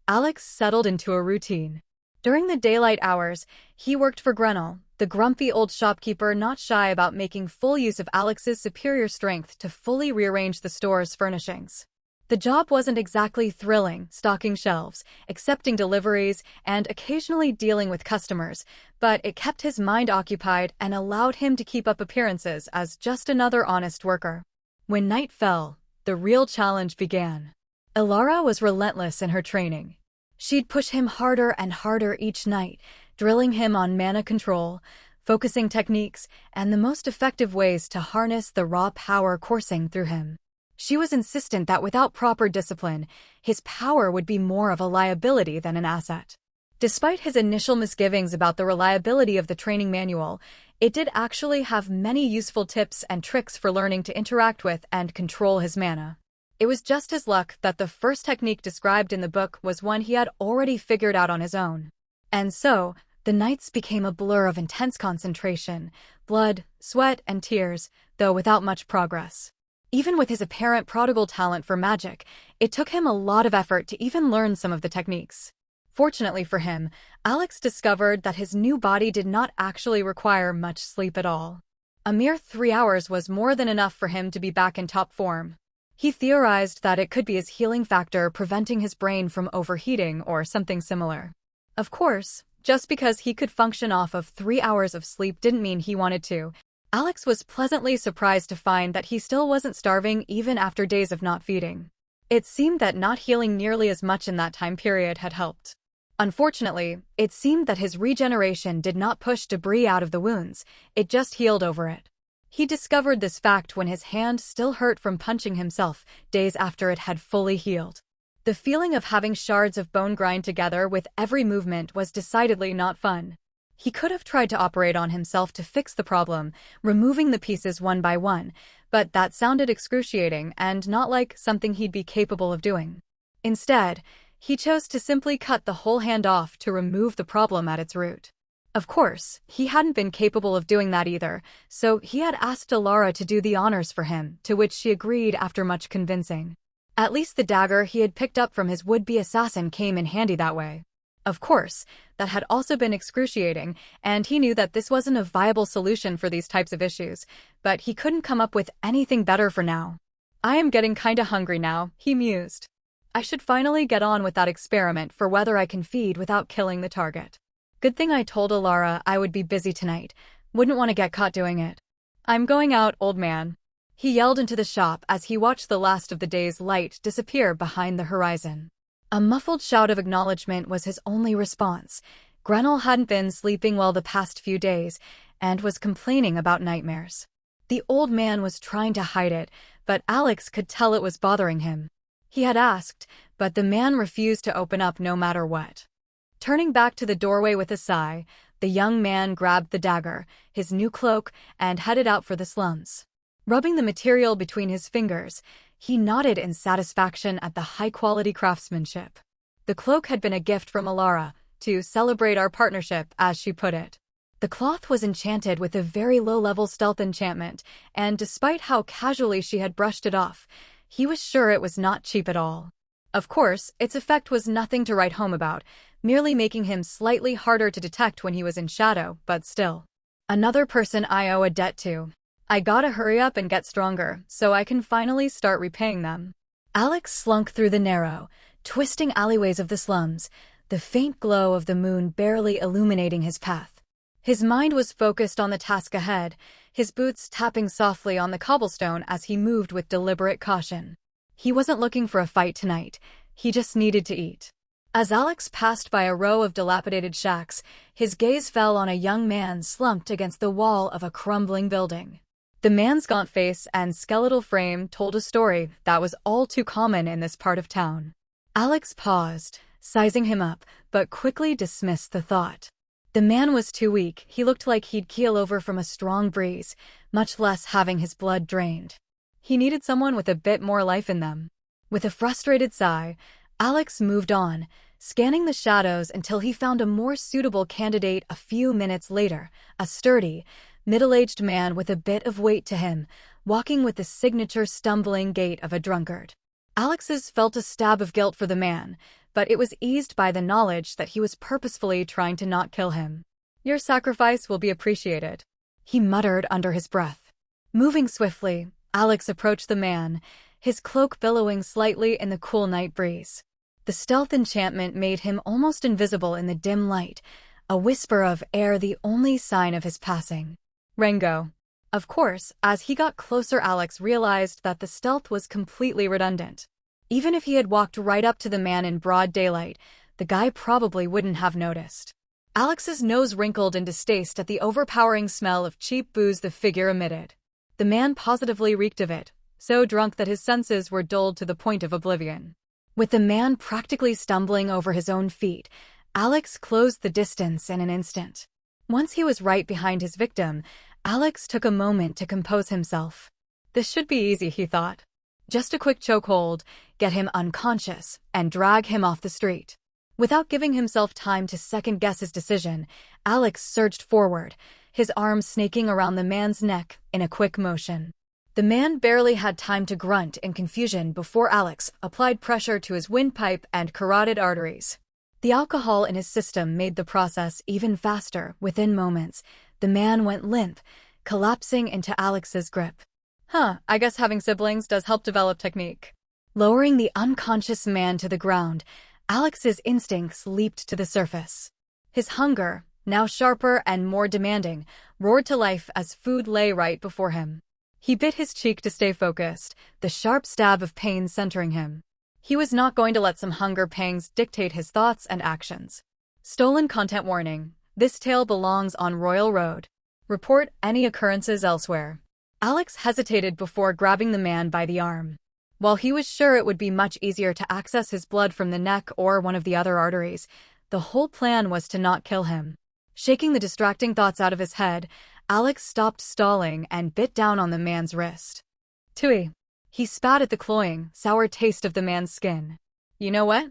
Alex settled into a routine. During the daylight hours, he worked for Grenell, the grumpy old shopkeeper not shy about making full use of Alex's superior strength to fully rearrange the store's furnishings. The job wasn't exactly thrilling, stocking shelves, accepting deliveries, and occasionally dealing with customers, but it kept his mind occupied and allowed him to keep up appearances as just another honest worker. When night fell, the real challenge began. Alara was relentless in her training. She'd push him harder and harder each night, drilling him on mana control, focusing techniques, and the most effective ways to harness the raw power coursing through him. She was insistent that without proper discipline, his power would be more of a liability than an asset. Despite his initial misgivings about the reliability of the training manual, it did actually have many useful tips and tricks for learning to interact with and control his mana. It was just his luck that the first technique described in the book was one he had already figured out on his own. And so, the nights became a blur of intense concentration, blood, sweat, and tears, though without much progress. Even with his apparent prodigal talent for magic, it took him a lot of effort to even learn some of the techniques. Fortunately for him, Alex discovered that his new body did not actually require much sleep at all. A mere 3 hours was more than enough for him to be back in top form. He theorized that it could be his healing factor preventing his brain from overheating or something similar. Of course, just because he could function off of 3 hours of sleep didn't mean he wanted to. Alex was pleasantly surprised to find that he still wasn't starving even after days of not feeding. It seemed that not healing nearly as much in that time period had helped. Unfortunately, it seemed that his regeneration did not push debris out of the wounds, it just healed over it. He discovered this fact when his hand still hurt from punching himself, days after it had fully healed. The feeling of having shards of bone grind together with every movement was decidedly not fun. He could have tried to operate on himself to fix the problem, removing the pieces one by one, but that sounded excruciating and not like something he'd be capable of doing. Instead, he chose to simply cut the whole hand off to remove the problem at its root. Of course, he hadn't been capable of doing that either, so he had asked Alara to do the honors for him, to which she agreed after much convincing. At least the dagger he had picked up from his would-be assassin came in handy that way. Of course, that had also been excruciating, and he knew that this wasn't a viable solution for these types of issues, but he couldn't come up with anything better for now. I am getting kinda hungry now, he mused. I should finally get on with that experiment for whether I can feed without killing the target. Good thing I told Alara I would be busy tonight. Wouldn't want to get caught doing it. I'm going out, old man. He yelled into the shop as he watched the last of the day's light disappear behind the horizon. A muffled shout of acknowledgement was his only response. Grenell hadn't been sleeping well the past few days and was complaining about nightmares. The old man was trying to hide it, but Alex could tell it was bothering him. He had asked, but the man refused to open up no matter what. Turning back to the doorway with a sigh, the young man grabbed the dagger, his new cloak, and headed out for the slums. Rubbing the material between his fingers, he nodded in satisfaction at the high-quality craftsmanship. The cloak had been a gift from Alara, to celebrate our partnership, as she put it. The cloth was enchanted with a very low-level stealth enchantment, and despite how casually she had brushed it off, he was sure it was not cheap at all. Of course, its effect was nothing to write home about, merely making him slightly harder to detect when he was in shadow, but still. Another person I owe a debt to. I gotta hurry up and get stronger so I can finally start repaying them. Alex slunk through the narrow, twisting alleyways of the slums, the faint glow of the moon barely illuminating his path. His mind was focused on the task ahead, his boots tapping softly on the cobblestone as he moved with deliberate caution. He wasn't looking for a fight tonight, he just needed to eat. As Alex passed by a row of dilapidated shacks, his gaze fell on a young man slumped against the wall of a crumbling building. The man's gaunt face and skeletal frame told a story that was all too common in this part of town. Alex paused, sizing him up, but quickly dismissed the thought. The man was too weak, he looked like he'd keel over from a strong breeze, much less having his blood drained. He needed someone with a bit more life in them. With a frustrated sigh, Alex moved on, scanning the shadows until he found a more suitable candidate a few minutes later, a sturdy, middle-aged man with a bit of weight to him, walking with the signature stumbling gait of a drunkard. Alex's felt a stab of guilt for the man, but it was eased by the knowledge that he was purposefully trying to not kill him. "Your sacrifice will be appreciated," he muttered under his breath. Moving swiftly, Alex approached the man, his cloak billowing slightly in the cool night breeze. The stealth enchantment made him almost invisible in the dim light, a whisper of air the only sign of his passing. Rengo. Of course, as he got closer, Alex realized that the stealth was completely redundant. Even if he had walked right up to the man in broad daylight, the guy probably wouldn't have noticed. Alex's nose wrinkled in distaste at the overpowering smell of cheap booze the figure emitted. The man positively reeked of it, so drunk that his senses were dulled to the point of oblivion. With the man practically stumbling over his own feet, Alex closed the distance in an instant. Once he was right behind his victim, Alex took a moment to compose himself. This should be easy, he thought. Just a quick chokehold, get him unconscious, and drag him off the street. Without giving himself time to second-guess his decision, Alex surged forward, his arms snaking around the man's neck in a quick motion. The man barely had time to grunt in confusion before Alex applied pressure to his windpipe and carotid arteries. The alcohol in his system made the process even faster. Within moments, the man went limp, collapsing into Alex's grip. I guess having siblings does help develop technique. Lowering the unconscious man to the ground, Alex's instincts leaped to the surface. His hunger, now sharper and more demanding, roared to life as food lay right before him. He bit his cheek to stay focused, the sharp stab of pain centering him. He was not going to let some hunger pangs dictate his thoughts and actions. Stolen content warning. This tale belongs on Royal Road. Report any occurrences elsewhere. Alex hesitated before grabbing the man by the arm. While he was sure it would be much easier to access his blood from the neck or one of the other arteries, the whole plan was to not kill him. Shaking the distracting thoughts out of his head, Alex stopped stalling and bit down on the man's wrist. Tui. He spat at the cloying, sour taste of the man's skin. You know what?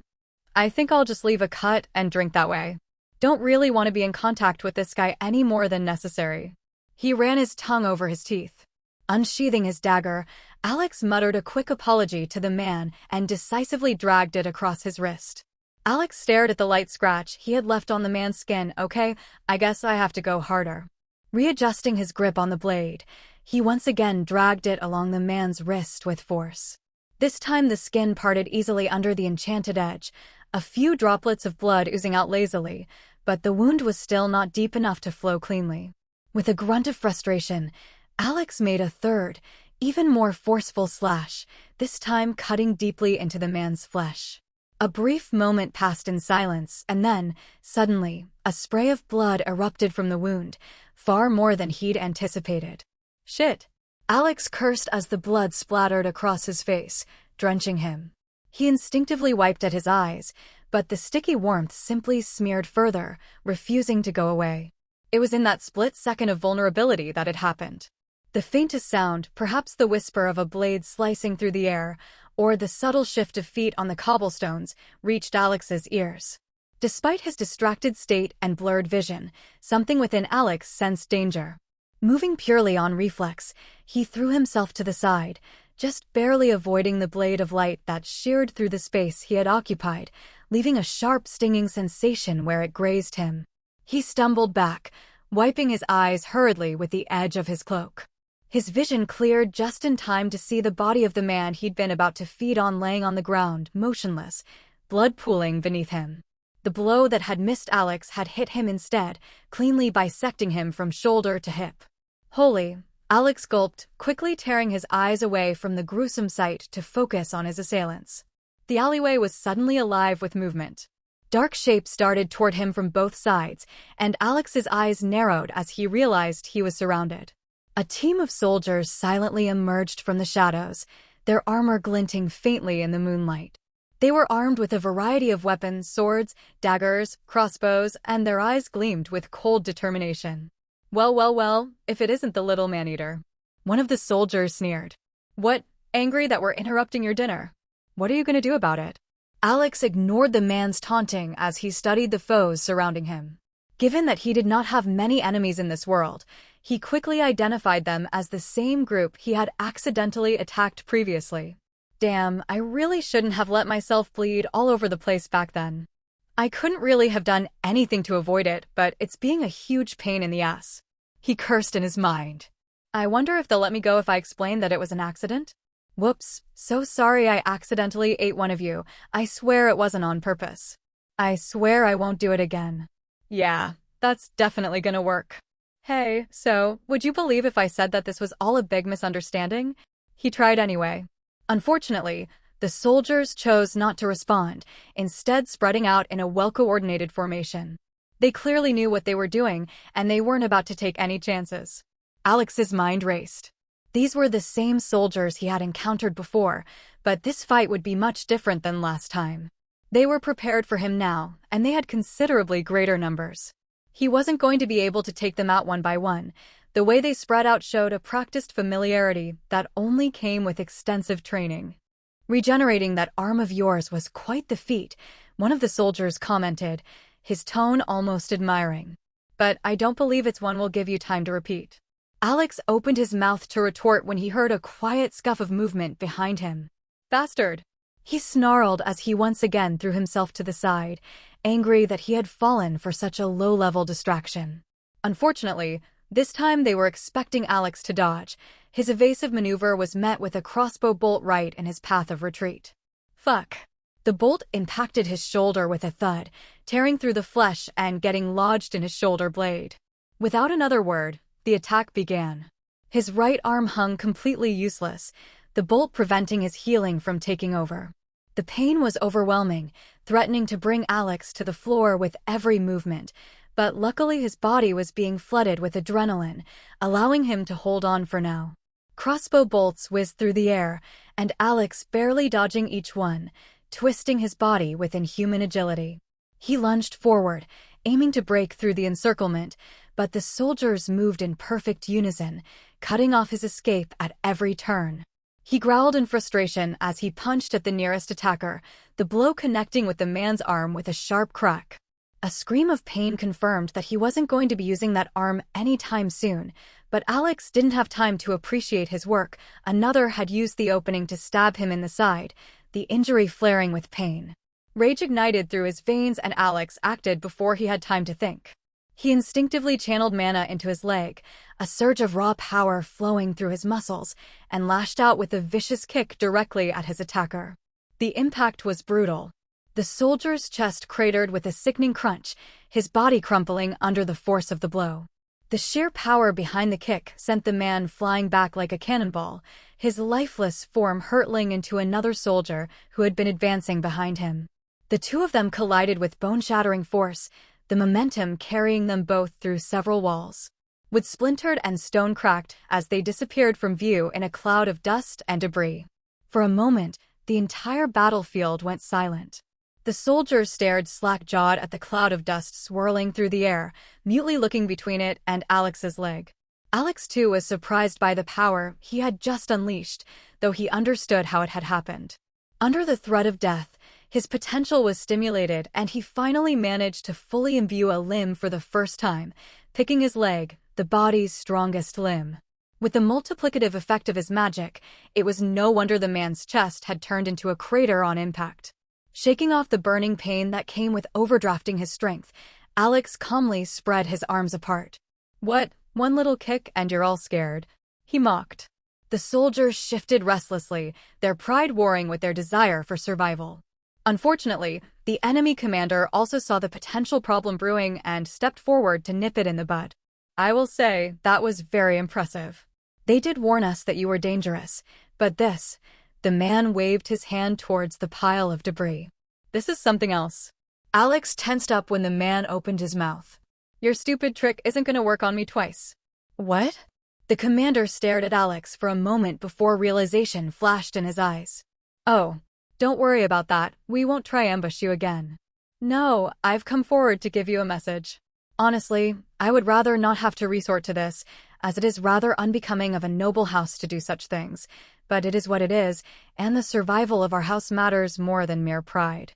I think I'll just leave a cut and drink that way. Don't really want to be in contact with this guy any more than necessary. He ran his tongue over his teeth. Unsheathing his dagger, Alex muttered a quick apology to the man and decisively dragged it across his wrist. Alex stared at the light scratch he had left on the man's skin. Okay, I guess I have to go harder. Readjusting his grip on the blade, he once again dragged it along the man's wrist with force. This time the skin parted easily under the enchanted edge, a few droplets of blood oozing out lazily, but the wound was still not deep enough to flow cleanly. With a grunt of frustration, Alex made a third, even more forceful slash, this time cutting deeply into the man's flesh. A brief moment passed in silence, and then, suddenly, a spray of blood erupted from the wound, far more than he'd anticipated. Shit! Alex cursed as the blood splattered across his face, drenching him. He instinctively wiped at his eyes, but the sticky warmth simply smeared further, refusing to go away. It was in that split second of vulnerability that it happened. The faintest sound, perhaps the whisper of a blade slicing through the air, or the subtle shift of feet on the cobblestones, reached Alex's ears. Despite his distracted state and blurred vision, something within Alex sensed danger. Moving purely on reflex, he threw himself to the side, just barely avoiding the blade of light that sheared through the space he had occupied, leaving a sharp stinging sensation where it grazed him. He stumbled back, wiping his eyes hurriedly with the edge of his cloak. His vision cleared just in time to see the body of the man he'd been about to feed on laying on the ground, motionless, blood pooling beneath him. The blow that had missed Alex had hit him instead, cleanly bisecting him from shoulder to hip. Holy, Alex gulped, quickly tearing his eyes away from the gruesome sight to focus on his assailants. The alleyway was suddenly alive with movement. Dark shapes darted toward him from both sides, and Alex's eyes narrowed as he realized he was surrounded. A team of soldiers silently emerged from the shadows, their armor glinting faintly in the moonlight. They were armed with a variety of weapons, swords, daggers, crossbows, and their eyes gleamed with cold determination. Well, if it isn't the little man-eater. One of the soldiers sneered. What, angry that we're interrupting your dinner? What are you going to do about it? Alex ignored the man's taunting as he studied the foes surrounding him. Given that he did not have many enemies in this world, he quickly identified them as the same group he had accidentally attacked previously. Damn, I really shouldn't have let myself bleed all over the place back then. I couldn't really have done anything to avoid it, but it's being a huge pain in the ass. He cursed in his mind. I wonder if they'll let me go if I explain that it was an accident? Whoops, so sorry I accidentally ate one of you. I swear it wasn't on purpose. I swear I won't do it again. Yeah, that's definitely gonna work. Hey, so, would you believe if I said that this was all a big misunderstanding? He tried anyway. Unfortunately, the soldiers chose not to respond, instead spreading out in a well-coordinated formation. They clearly knew what they were doing, and they weren't about to take any chances. Alex's mind raced. These were the same soldiers he had encountered before, but this fight would be much different than last time. They were prepared for him now, and they had considerably greater numbers. He wasn't going to be able to take them out one by one. The way they spread out showed a practiced familiarity that only came with extensive training. Regenerating that arm of yours was quite the feat, one of the soldiers commented, his tone almost admiring. But I don't believe it's one we'll give you time to repeat. Alex opened his mouth to retort when he heard a quiet scuff of movement behind him. Bastard! He snarled as he once again threw himself to the side, angry that he had fallen for such a low-level distraction. Unfortunately, this time they were expecting Alex to dodge. His evasive maneuver was met with a crossbow bolt right in his path of retreat. Fuck. The bolt impacted his shoulder with a thud, tearing through the flesh and getting lodged in his shoulder blade. Without another word, the attack began. His right arm hung completely useless, the bolt preventing his healing from taking over. The pain was overwhelming, threatening to bring Alex to the floor with every movement, but luckily his body was being flooded with adrenaline, allowing him to hold on for now. Crossbow bolts whizzed through the air, and Alex barely dodging each one, twisting his body with inhuman agility. He lunged forward, aiming to break through the encirclement, but the soldiers moved in perfect unison, cutting off his escape at every turn. He growled in frustration as he punched at the nearest attacker, the blow connecting with the man's arm with a sharp crack. A scream of pain confirmed that he wasn't going to be using that arm anytime soon, but Alex didn't have time to appreciate his work. Another had used the opening to stab him in the side, the injury flaring with pain. Rage ignited through his veins and Alex acted before he had time to think. He instinctively channeled mana into his leg, a surge of raw power flowing through his muscles, and lashed out with a vicious kick directly at his attacker. The impact was brutal. The soldier's chest cratered with a sickening crunch, his body crumpling under the force of the blow. The sheer power behind the kick sent the man flying back like a cannonball, his lifeless form hurtling into another soldier who had been advancing behind him. The two of them collided with bone-shattering force, the momentum carrying them both through several walls. Wood splintered and stone cracked as they disappeared from view in a cloud of dust and debris. For a moment, the entire battlefield went silent. The soldiers stared slack-jawed at the cloud of dust swirling through the air, mutely looking between it and Alex's leg. Alex, too, was surprised by the power he had just unleashed, though he understood how it had happened. Under the threat of death, his potential was stimulated and he finally managed to fully imbue a limb for the first time, picking his leg, the body's strongest limb. With the multiplicative effect of his magic, it was no wonder the man's chest had turned into a crater on impact. Shaking off the burning pain that came with overdrafting his strength, Alex calmly spread his arms apart. What, one little kick and you're all scared? He mocked. The soldiers shifted restlessly, their pride warring with their desire for survival. Unfortunately, the enemy commander also saw the potential problem brewing and stepped forward to nip it in the bud. I will say, that was very impressive. They did warn us that you were dangerous, but this, the man waved his hand towards the pile of debris. This is something else. Alex tensed up when the man opened his mouth. Your stupid trick isn't going to work on me twice. What? The commander stared at Alex for a moment before realization flashed in his eyes. Oh, don't worry about that, we won't try ambush you again. No, I've come forward to give you a message. Honestly, I would rather not have to resort to this, as it is rather unbecoming of a noble house to do such things, but it is what it is, and the survival of our house matters more than mere pride.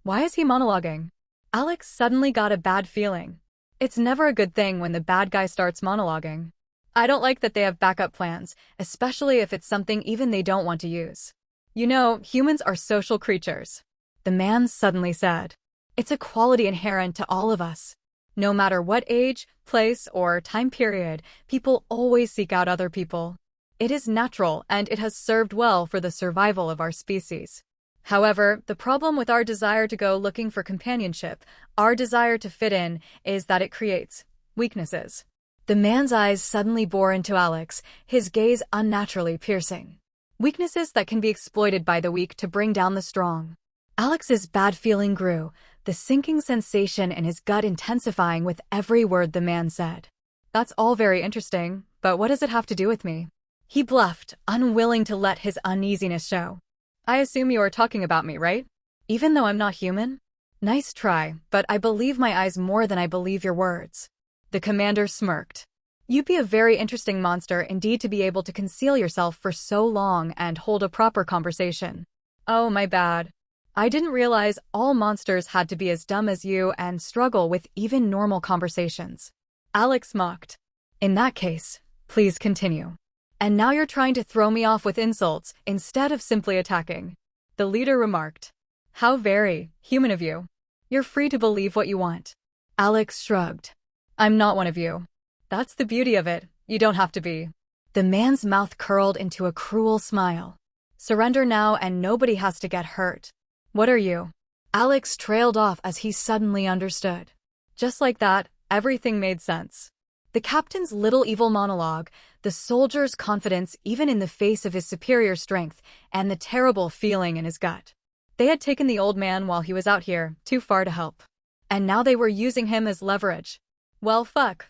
Why is he monologuing? Alex suddenly got a bad feeling. It's never a good thing when the bad guy starts monologuing. I don't like that they have backup plans, especially if it's something even they don't want to use. You know, humans are social creatures. The man suddenly said. It's a quality inherent to all of us. No matter what age, place, or time period, people always seek out other people. It is natural, and it has served well for the survival of our species. However, the problem with our desire to go looking for companionship, our desire to fit in, is that it creates weaknesses. The man's eyes suddenly bore into Alex, his gaze unnaturally piercing. Weaknesses that can be exploited by the weak to bring down the strong. Alex's bad feeling grew, the sinking sensation in his gut intensifying with every word the man said. That's all very interesting, but what does it have to do with me? He bluffed, unwilling to let his uneasiness show. I assume you are talking about me, right? Even though I'm not human? Nice try, but I believe my eyes more than I believe your words. The commander smirked. You'd be a very interesting monster indeed to be able to conceal yourself for so long and hold a proper conversation. Oh, my bad. I didn't realize all monsters had to be as dumb as you and struggle with even normal conversations. Alex mocked. In that case, please continue. And now you're trying to throw me off with insults instead of simply attacking. The leader remarked. How very human of you. You're free to believe what you want. Alex shrugged. I'm not one of you. That's the beauty of it, you don't have to be. The man's mouth curled into a cruel smile. Surrender now and nobody has to get hurt. What are you? Alex trailed off as he suddenly understood. Just like that, everything made sense. The captain's little evil monologue, the soldier's confidence even in the face of his superior strength, and the terrible feeling in his gut. They had taken the old man while he was out here, too far to help. And now they were using him as leverage. Well, fuck.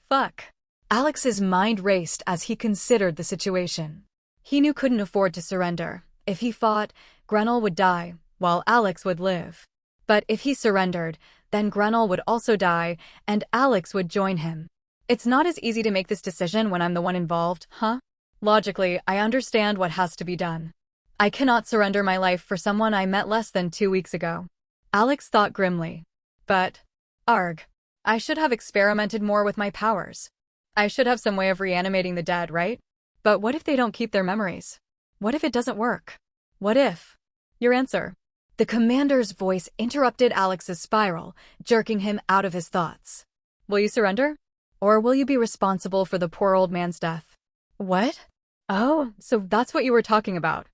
Alex's mind raced as he considered the situation. He knew couldn't afford to surrender. If he fought, Grenell would die, while Alex would live. But if he surrendered, then Grenell would also die, and Alex would join him. It's not as easy to make this decision when I'm the one involved, huh? Logically, I understand what has to be done. I cannot surrender my life for someone I met less than 2 weeks ago. Alex thought grimly. But, arg, I should have experimented more with my powers. I should have some way of reanimating the dead, right? But what if they don't keep their memories? What if it doesn't work? What if? Your answer. The commander's voice interrupted Alex's spiral, jerking him out of his thoughts. Will you surrender? Or will you be responsible for the poor old man's death? What? Oh, so that's what you were talking about.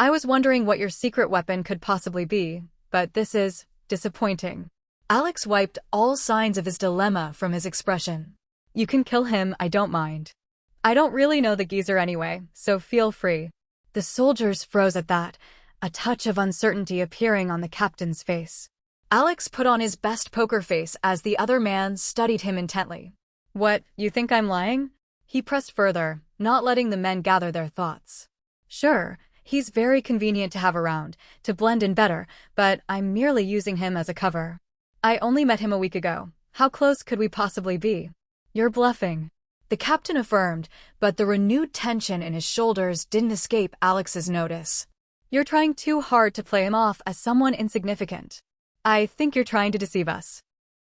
I was wondering what your secret weapon could possibly be, but this is disappointing. Alex wiped all signs of his dilemma from his expression. You can kill him, I don't mind. I don't really know the geezer anyway, so feel free. The soldiers froze at that, a touch of uncertainty appearing on the captain's face. Alex put on his best poker face as the other man studied him intently. What, you think I'm lying? He pressed further, not letting the men gather their thoughts. Sure, he's very convenient to have around, to blend in better, but I'm merely using him as a cover. I only met him a week ago. How close could we possibly be? You're bluffing. The captain affirmed, but the renewed tension in his shoulders didn't escape Alex's notice. You're trying too hard to play him off as someone insignificant. I think you're trying to deceive us.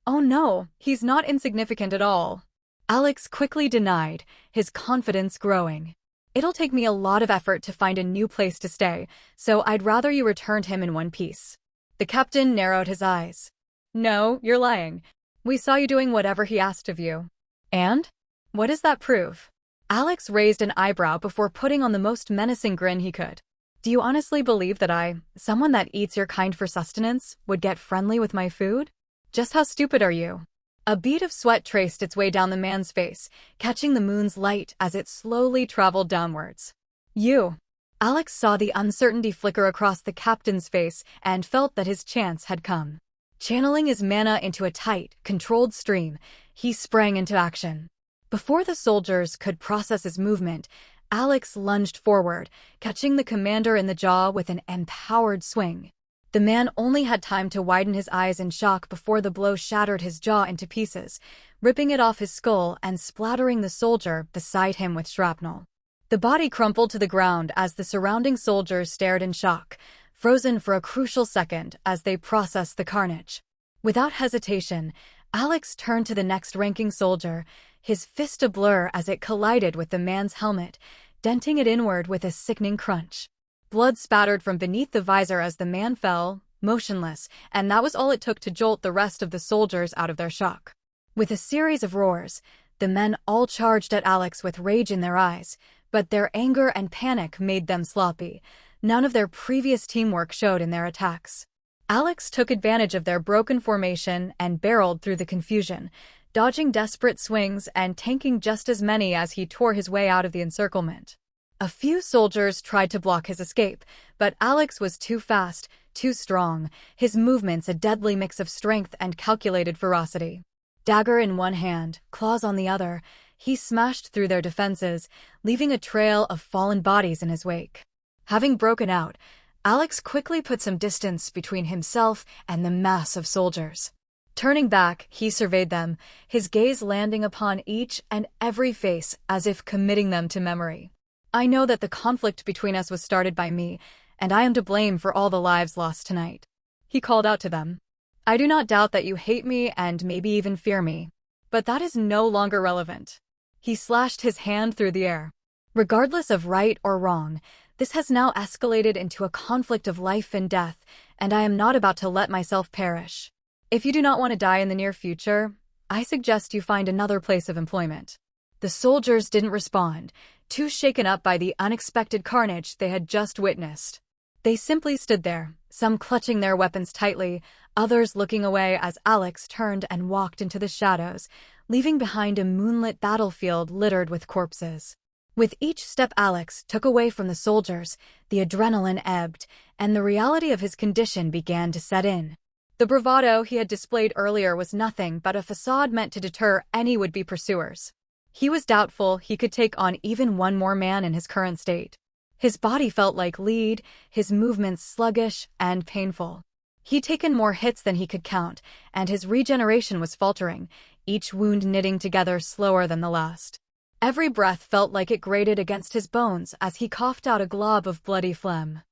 Oh no, he's not insignificant at all. Alex quickly denied, his confidence growing. It'll take me a lot of effort to find a new place to stay, so I'd rather you returned him in one piece. The captain narrowed his eyes. No, you're lying. We saw you doing whatever he asked of you. And? What does that prove? Alex raised an eyebrow before putting on the most menacing grin he could. Do you honestly believe that someone that eats your kind for sustenance, would get friendly with my food? Just how stupid are you? A bead of sweat traced its way down the man's face, catching the moon's light as it slowly traveled downwards. You. Alex saw the uncertainty flicker across the captain's face and felt that his chance had come. Channeling his mana into a tight, controlled stream, he sprang into action. Before the soldiers could process his movement, Alex lunged forward, catching the commander in the jaw with an empowered swing. The man only had time to widen his eyes in shock before the blow shattered his jaw into pieces, ripping it off his skull and splattering the soldier beside him with shrapnel. The body crumpled to the ground as the surrounding soldiers stared in shock, frozen for a crucial second as they processed the carnage. Without hesitation, Alex turned to the next ranking soldier, his fist a blur as it collided with the man's helmet, denting it inward with a sickening crunch. Blood spattered from beneath the visor as the man fell, motionless, and that was all it took to jolt the rest of the soldiers out of their shock. With a series of roars, the men all charged at Alex with rage in their eyes, but their anger and panic made them sloppy. None of their previous teamwork showed in their attacks. Alex took advantage of their broken formation and barreled through the confusion, dodging desperate swings and tanking just as many as he tore his way out of the encirclement. A few soldiers tried to block his escape, but Alex was too fast, too strong, his movements a deadly mix of strength and calculated ferocity. Dagger in one hand, claws on the other, he smashed through their defenses, leaving a trail of fallen bodies in his wake. Having broken out, Alex quickly put some distance between himself and the mass of soldiers. Turning back, he surveyed them, his gaze landing upon each and every face as if committing them to memory. I know that the conflict between us was started by me, and I am to blame for all the lives lost tonight. He called out to them. I do not doubt that you hate me and maybe even fear me, but that is no longer relevant. He slashed his hand through the air. Regardless of right or wrong, this has now escalated into a conflict of life and death, and I am not about to let myself perish. If you do not want to die in the near future, I suggest you find another place of employment. The soldiers didn't respond, too shaken up by the unexpected carnage they had just witnessed. They simply stood there, some clutching their weapons tightly, others looking away as Alex turned and walked into the shadows, leaving behind a moonlit battlefield littered with corpses. With each step Alex took away from the soldiers, the adrenaline ebbed, and the reality of his condition began to set in. The bravado he had displayed earlier was nothing but a facade meant to deter any would-be pursuers. He was doubtful he could take on even one more man in his current state. His body felt like lead, his movements sluggish and painful. He'd taken more hits than he could count, and his regeneration was faltering, each wound knitting together slower than the last. Every breath felt like it grated against his bones as he coughed out a glob of bloody phlegm.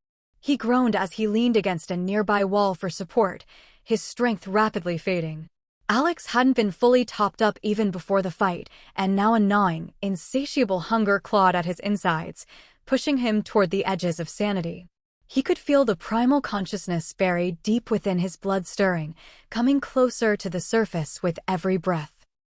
He groaned as he leaned against a nearby wall for support, his strength rapidly fading. Alex hadn't been fully topped up even before the fight, and now a gnawing, insatiable hunger clawed at his insides, pushing him toward the edges of sanity. He could feel the primal consciousness buried deep within his blood stirring, coming closer to the surface with every breath.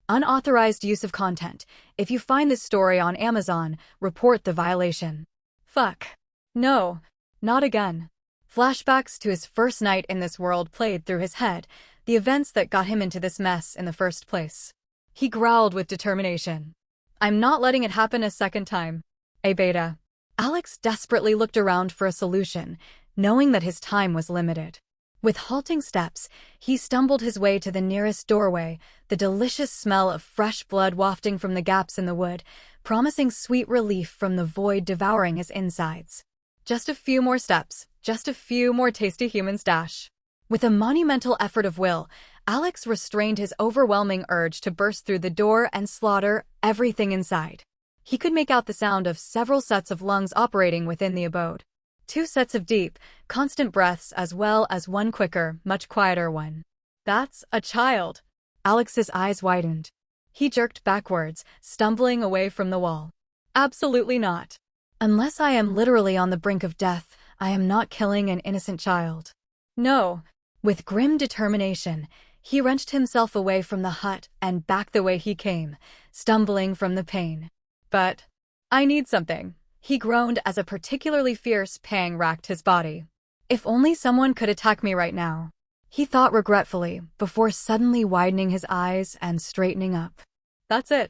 Unauthorized use of content. If you find this story on Amazon, report the violation. Fuck. No. Not again. Flashbacks to his first night in this world played through his head, the events that got him into this mess in the first place. He growled with determination. I'm not letting it happen a second time. A beta. Alex desperately looked around for a solution, knowing that his time was limited. With halting steps, he stumbled his way to the nearest doorway, the delicious smell of fresh blood wafting from the gaps in the wood, promising sweet relief from the void devouring his insides. Just a few more steps, just a few more tasty humans dash. With a monumental effort of will, Alex restrained his overwhelming urge to burst through the door and slaughter everything inside. He could make out the sound of several sets of lungs operating within the abode. 2 sets of deep, constant breaths as well as one quicker, much quieter one. That's a child. Alex's eyes widened. He jerked backwards, stumbling away from the wall. Absolutely not. Unless I am literally on the brink of death, I am not killing an innocent child. No. With grim determination, He wrenched himself away from the hut and back the way he came, stumbling from the pain. But I need something, he groaned as a particularly fierce pang racked his body. If only someone could attack me right now, he thought regretfully, before suddenly widening his eyes and straightening up. That's it.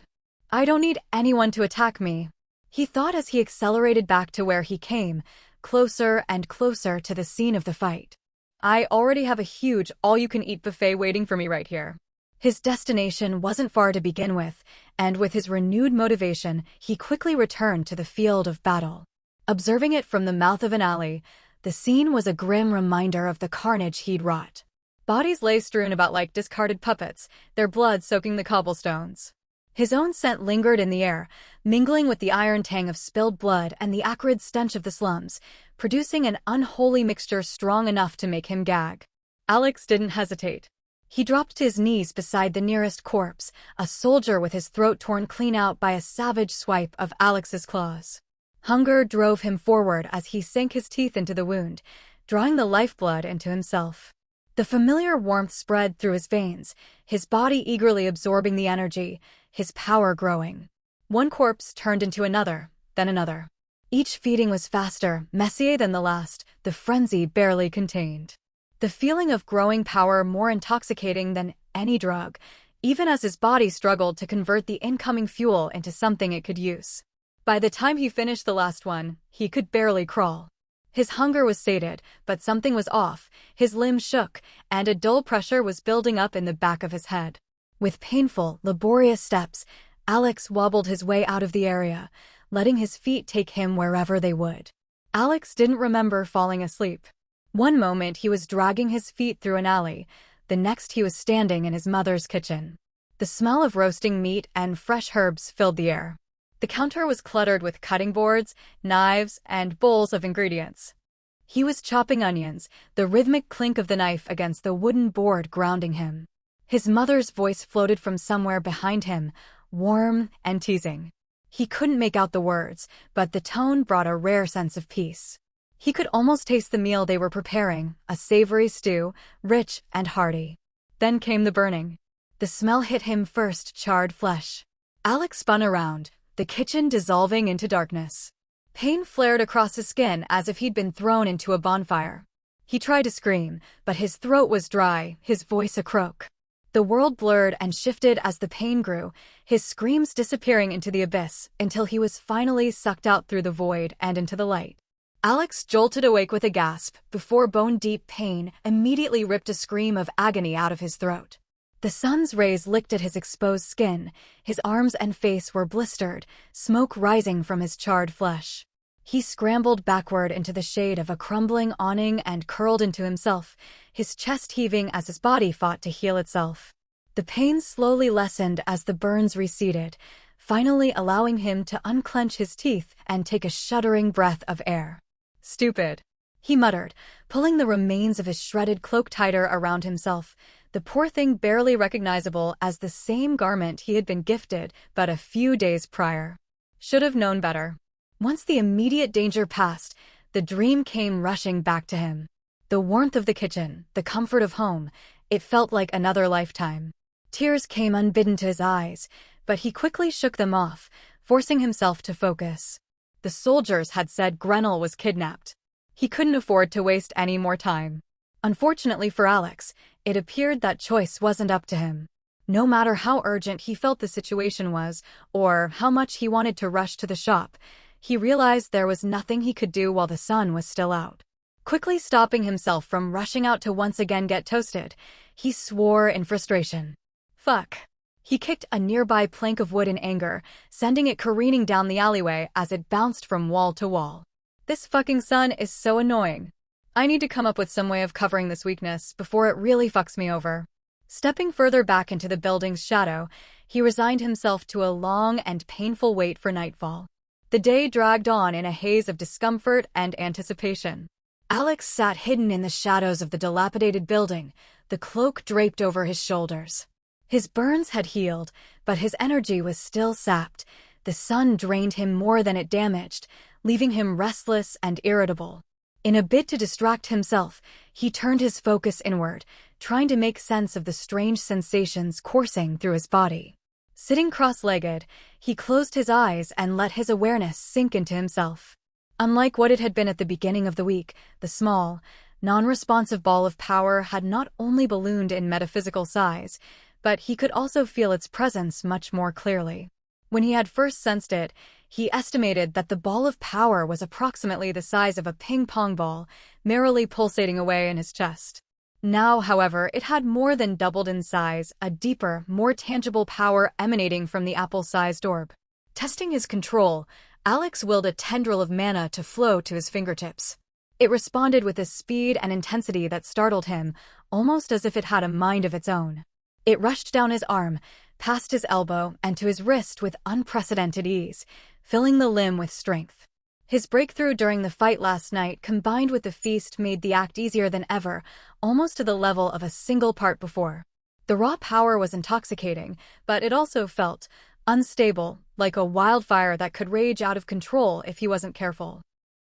I don't need anyone to attack me, he thought as he accelerated back to where he came, closer and closer to the scene of the fight. I already have a huge all-you-can-eat buffet waiting for me right here. His destination wasn't far to begin with, and with his renewed motivation, he quickly returned to the field of battle. Observing it from the mouth of an alley, the scene was a grim reminder of the carnage he'd wrought. Bodies lay strewn about like discarded puppets, their blood soaking the cobblestones. His own scent lingered in the air, mingling with the iron tang of spilled blood and the acrid stench of the slums, producing an unholy mixture strong enough to make him gag. Alex didn't hesitate. He dropped to his knees beside the nearest corpse, a soldier with his throat torn clean out by a savage swipe of Alex's claws. Hunger drove him forward as he sank his teeth into the wound, drawing the lifeblood into himself. The familiar warmth spread through his veins, his body eagerly absorbing the energy, his power growing. One corpse turned into another, then another. Each feeding was faster, messier than the last, the frenzy barely contained. The feeling of growing power more intoxicating than any drug, even as his body struggled to convert the incoming fuel into something it could use. By the time he finished the last one, he could barely crawl. His hunger was sated, but something was off, his limbs shook, and a dull pressure was building up in the back of his head. With painful, laborious steps, Alex wobbled his way out of the area, letting his feet take him wherever they would. Alex didn't remember falling asleep. One moment he was dragging his feet through an alley, the next he was standing in his mother's kitchen. The smell of roasting meat and fresh herbs filled the air. The counter was cluttered with cutting boards, knives, and bowls of ingredients. He was chopping onions, the rhythmic clink of the knife against the wooden board grounding him. His mother's voice floated from somewhere behind him, warm and teasing. He couldn't make out the words, but the tone brought a rare sense of peace. He could almost taste the meal they were preparing, a savory stew, rich and hearty. Then came the burning. The smell hit him first, charred flesh. Alex spun around, the kitchen dissolving into darkness. Pain flared across his skin as if he'd been thrown into a bonfire. He tried to scream, but his throat was dry, his voice a croak. The world blurred and shifted as the pain grew, his screams disappearing into the abyss until he was finally sucked out through the void and into the light. Alex jolted awake with a gasp before bone-deep pain immediately ripped a scream of agony out of his throat. The sun's rays licked at his exposed skin, his arms and face were blistered, smoke rising from his charred flesh. He scrambled backward into the shade of a crumbling awning and curled into himself, his chest heaving as his body fought to heal itself. The pain slowly lessened as the burns receded, finally allowing him to unclench his teeth and take a shuddering breath of air. "Stupid," he muttered, pulling the remains of his shredded cloak tighter around himself, the poor thing barely recognizable as the same garment he had been gifted but a few days prior. Should have known better. Once the immediate danger passed, the dream came rushing back to him. The warmth of the kitchen, the comfort of home, it felt like another lifetime. Tears came unbidden to his eyes, but he quickly shook them off, forcing himself to focus. The soldiers had said Grenell was kidnapped. He couldn't afford to waste any more time. Unfortunately for Alex, it appeared that choice wasn't up to him. No matter how urgent he felt the situation was, or how much he wanted to rush to the shop, he realized there was nothing he could do while the sun was still out. Quickly stopping himself from rushing out to once again get toasted, he swore in frustration. Fuck. He kicked a nearby plank of wood in anger, sending it careening down the alleyway as it bounced from wall to wall. This fucking sun is so annoying. I need to come up with some way of covering this weakness before it really fucks me over. Stepping further back into the building's shadow, he resigned himself to a long and painful wait for nightfall. The day dragged on in a haze of discomfort and anticipation. Alex sat hidden in the shadows of the dilapidated building, the cloak draped over his shoulders. His burns had healed, but his energy was still sapped. The sun drained him more than it damaged, leaving him restless and irritable. In a bid to distract himself, he turned his focus inward, trying to make sense of the strange sensations coursing through his body. Sitting cross-legged, he closed his eyes and let his awareness sink into himself. Unlike what it had been at the beginning of the week, the small, non-responsive ball of power had not only ballooned in metaphysical size, but he could also feel its presence much more clearly. When he had first sensed it, he estimated that the ball of power was approximately the size of a ping-pong ball, merrily pulsating away in his chest. Now, however, it had more than doubled in size, a deeper, more tangible power emanating from the apple-sized orb. Testing his control, Alex willed a tendril of mana to flow to his fingertips. It responded with a speed and intensity that startled him, almost as if it had a mind of its own. It rushed down his arm, past his elbow, and to his wrist with unprecedented ease, filling the limb with strength. His breakthrough during the fight last night combined with the feast made the act easier than ever, almost to the level of a single part before. The raw power was intoxicating, but it also felt unstable, like a wildfire that could rage out of control if he wasn't careful.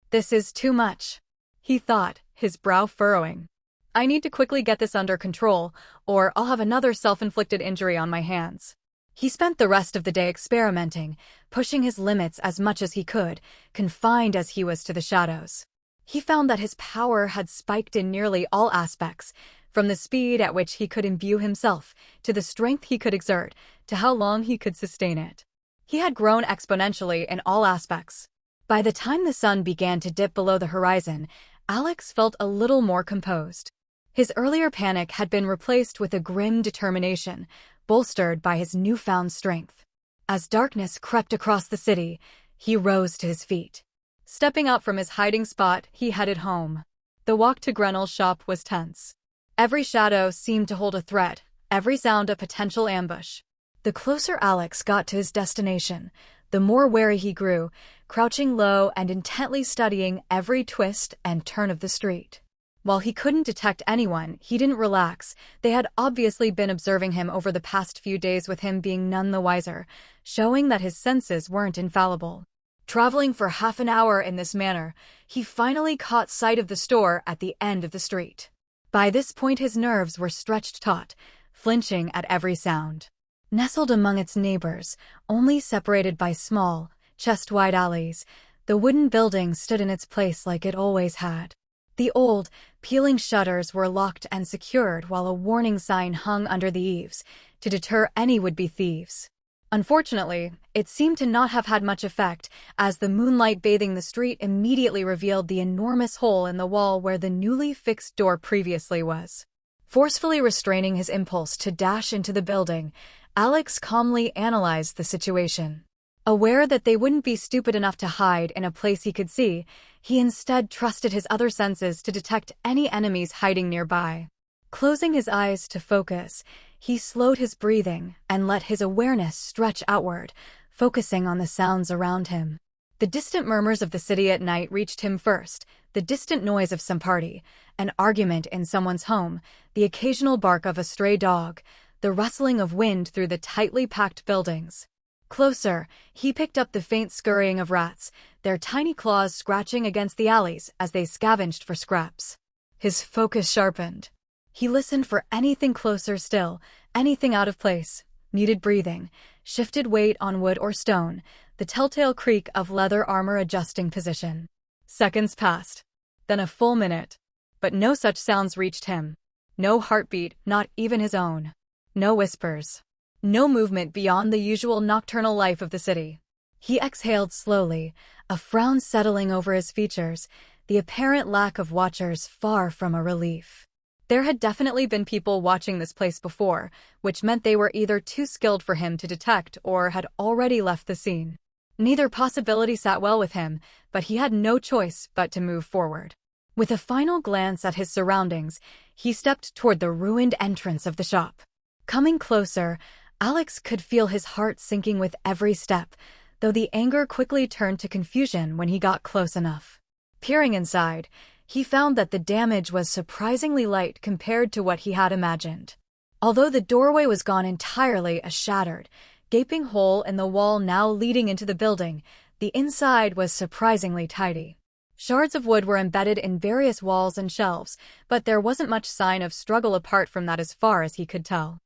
"This is too much," he thought, his brow furrowing. "I need to quickly get this under control, or I'll have another self-inflicted injury on my hands." He spent the rest of the day experimenting, pushing his limits as much as he could, confined as he was to the shadows. He found that his power had spiked in nearly all aspects, from the speed at which he could imbue himself, to the strength he could exert, to how long he could sustain it. He had grown exponentially in all aspects. By the time the sun began to dip below the horizon, Alex felt a little more composed. His earlier panic had been replaced with a grim determination, bolstered by his newfound strength. As darkness crept across the city, he rose to his feet. Stepping out from his hiding spot, he headed home. The walk to Grenell's shop was tense. Every shadow seemed to hold a threat, every sound a potential ambush. The closer Alex got to his destination, the more wary he grew, crouching low and intently studying every twist and turn of the street. While he couldn't detect anyone, he didn't relax. They had obviously been observing him over the past few days, with him being none the wiser, showing that his senses weren't infallible. Traveling for half an hour in this manner, he finally caught sight of the store at the end of the street. By this point his nerves were stretched taut, flinching at every sound. Nestled among its neighbors, only separated by small, chest-wide alleys, the wooden building stood in its place like it always had. The old, peeling shutters were locked and secured, while a warning sign hung under the eaves, to deter any would-be thieves. Unfortunately, it seemed to not have had much effect, as the moonlight bathing the street immediately revealed the enormous hole in the wall where the newly fixed door previously was. Forcefully restraining his impulse to dash into the building, Alex calmly analyzed the situation. Aware that they wouldn't be stupid enough to hide in a place he could see, he instead trusted his other senses to detect any enemies hiding nearby. Closing his eyes to focus, he slowed his breathing and let his awareness stretch outward, focusing on the sounds around him. The distant murmurs of the city at night reached him first, the distant noise of some party, an argument in someone's home, the occasional bark of a stray dog, the rustling of wind through the tightly packed buildings. Closer, he picked up the faint scurrying of rats, their tiny claws scratching against the alleys as they scavenged for scraps. His focus sharpened. He listened for anything closer still, anything out of place, muted breathing, shifted weight on wood or stone, the telltale creak of leather armor adjusting position. Seconds passed, then a full minute, but no such sounds reached him. No heartbeat, not even his own. No whispers. No movement beyond the usual nocturnal life of the city. He exhaled slowly, a frown settling over his features, the apparent lack of watchers far from a relief. There had definitely been people watching this place before, which meant they were either too skilled for him to detect or had already left the scene. Neither possibility sat well with him, but he had no choice but to move forward. With a final glance at his surroundings, he stepped toward the ruined entrance of the shop. Coming closer, Alex could feel his heart sinking with every step, though the anger quickly turned to confusion when he got close enough. Peering inside, he found that the damage was surprisingly light compared to what he had imagined. Although the doorway was gone entirely, a shattered, gaping hole in the wall now leading into the building, the inside was surprisingly tidy. Shards of wood were embedded in various walls and shelves, but there wasn't much sign of struggle apart from that as far as he could tell.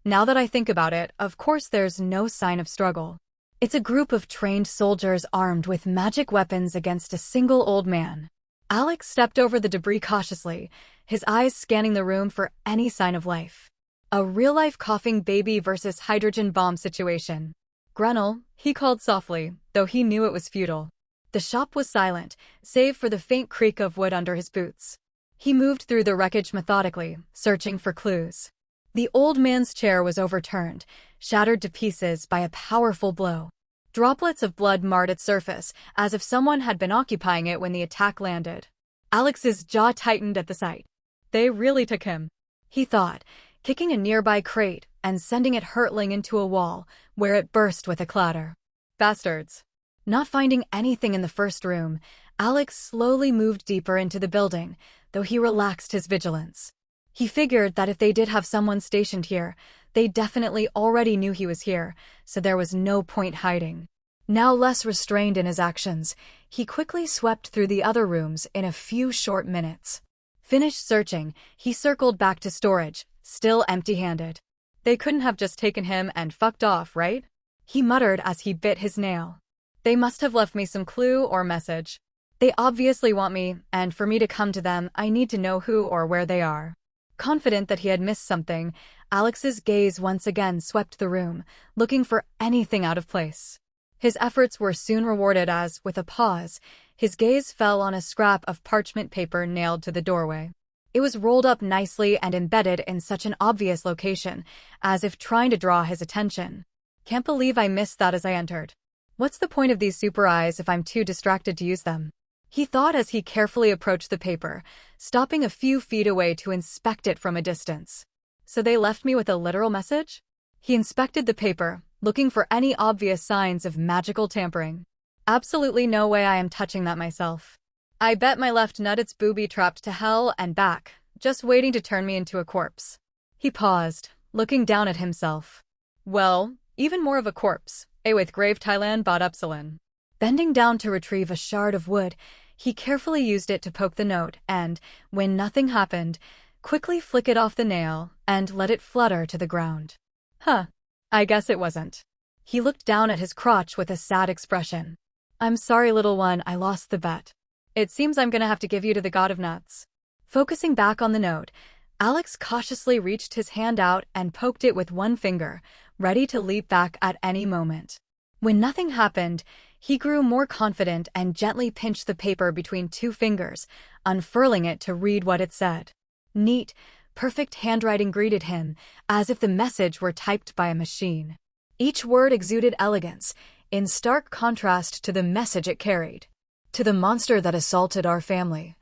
Now that I think about it, of course there's no sign of struggle. It's a group of trained soldiers armed with magic weapons against a single old man. Alex stepped over the debris cautiously, his eyes scanning the room for any sign of life. A real-life coughing baby versus hydrogen bomb situation. Grunel, he called softly, though he knew it was futile. The shop was silent, save for the faint creak of wood under his boots. He moved through the wreckage methodically, searching for clues. The old man's chair was overturned, shattered to pieces by a powerful blow. Droplets of blood marred its surface, as if someone had been occupying it when the attack landed. Alex's jaw tightened at the sight. They really took him, he thought, kicking a nearby crate and sending it hurtling into a wall, where it burst with a clatter. Bastards. Not finding anything in the first room, Alex slowly moved deeper into the building, though he relaxed his vigilance. He figured that if they did have someone stationed here, they definitely already knew he was here, so there was no point hiding. Now less restrained in his actions, he quickly swept through the other rooms in a few short minutes. Finished searching, he circled back to storage, still empty-handed. They couldn't have just taken him and fucked off, right? He muttered as he bit his nail. They must have left me some clue or message. They obviously want me, and for me to come to them, I need to know who or where they are. Confident that he had missed something, Alex's gaze once again swept the room, looking for anything out of place. His efforts were soon rewarded as, with a pause, his gaze fell on a scrap of parchment paper nailed to the doorway. It was rolled up nicely and embedded in such an obvious location, as if trying to draw his attention. Can't believe I missed that as I entered. What's the point of these super eyes if I'm too distracted to use them? He thought as he carefully approached the paper, stopping a few feet away to inspect it from a distance. So they left me with a literal message? He inspected the paper, looking for any obvious signs of magical tampering. Absolutely no way I am touching that myself. I bet my left nut it's booby-trapped to hell and back, just waiting to turn me into a corpse. He paused, looking down at himself. Well, even more of a corpse, with grave Thailand bought upsilon. Bending down to retrieve a shard of wood, he carefully used it to poke the note and, when nothing happened, quickly flick it off the nail and let it flutter to the ground. Huh. I guess it wasn't. He looked down at his crotch with a sad expression. I'm sorry, little one, I lost the bet. It seems I'm gonna have to give you to the god of nuts. Focusing back on the note, Alex cautiously reached his hand out and poked it with one finger, ready to leap back at any moment. When nothing happened, he grew more confident and gently pinched the paper between two fingers, unfurling it to read what it said. Neat, perfect handwriting greeted him, as if the message were typed by a machine. Each word exuded elegance, in stark contrast to the message it carried. To the monster that assaulted our family.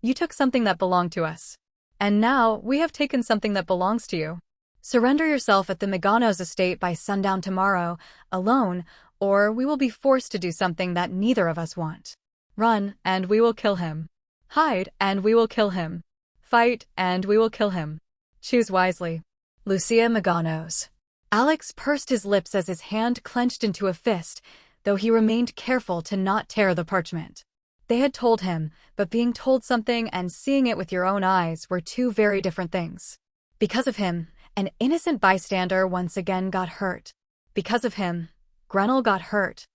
You took something that belonged to us. And now, we have taken something that belongs to you. Surrender yourself at the Meganos estate by sundown tomorrow, alone, or we will be forced to do something that neither of us want. Run, and we will kill him. Hide, and we will kill him. Fight, and we will kill him. Choose wisely. Lucia Meganos. Alex pursed his lips as his hand clenched into a fist, though he remained careful to not tear the parchment. They had told him, but being told something and seeing it with your own eyes were two very different things. Because of him, an innocent bystander once again got hurt. Because of him, Grunel got hurt.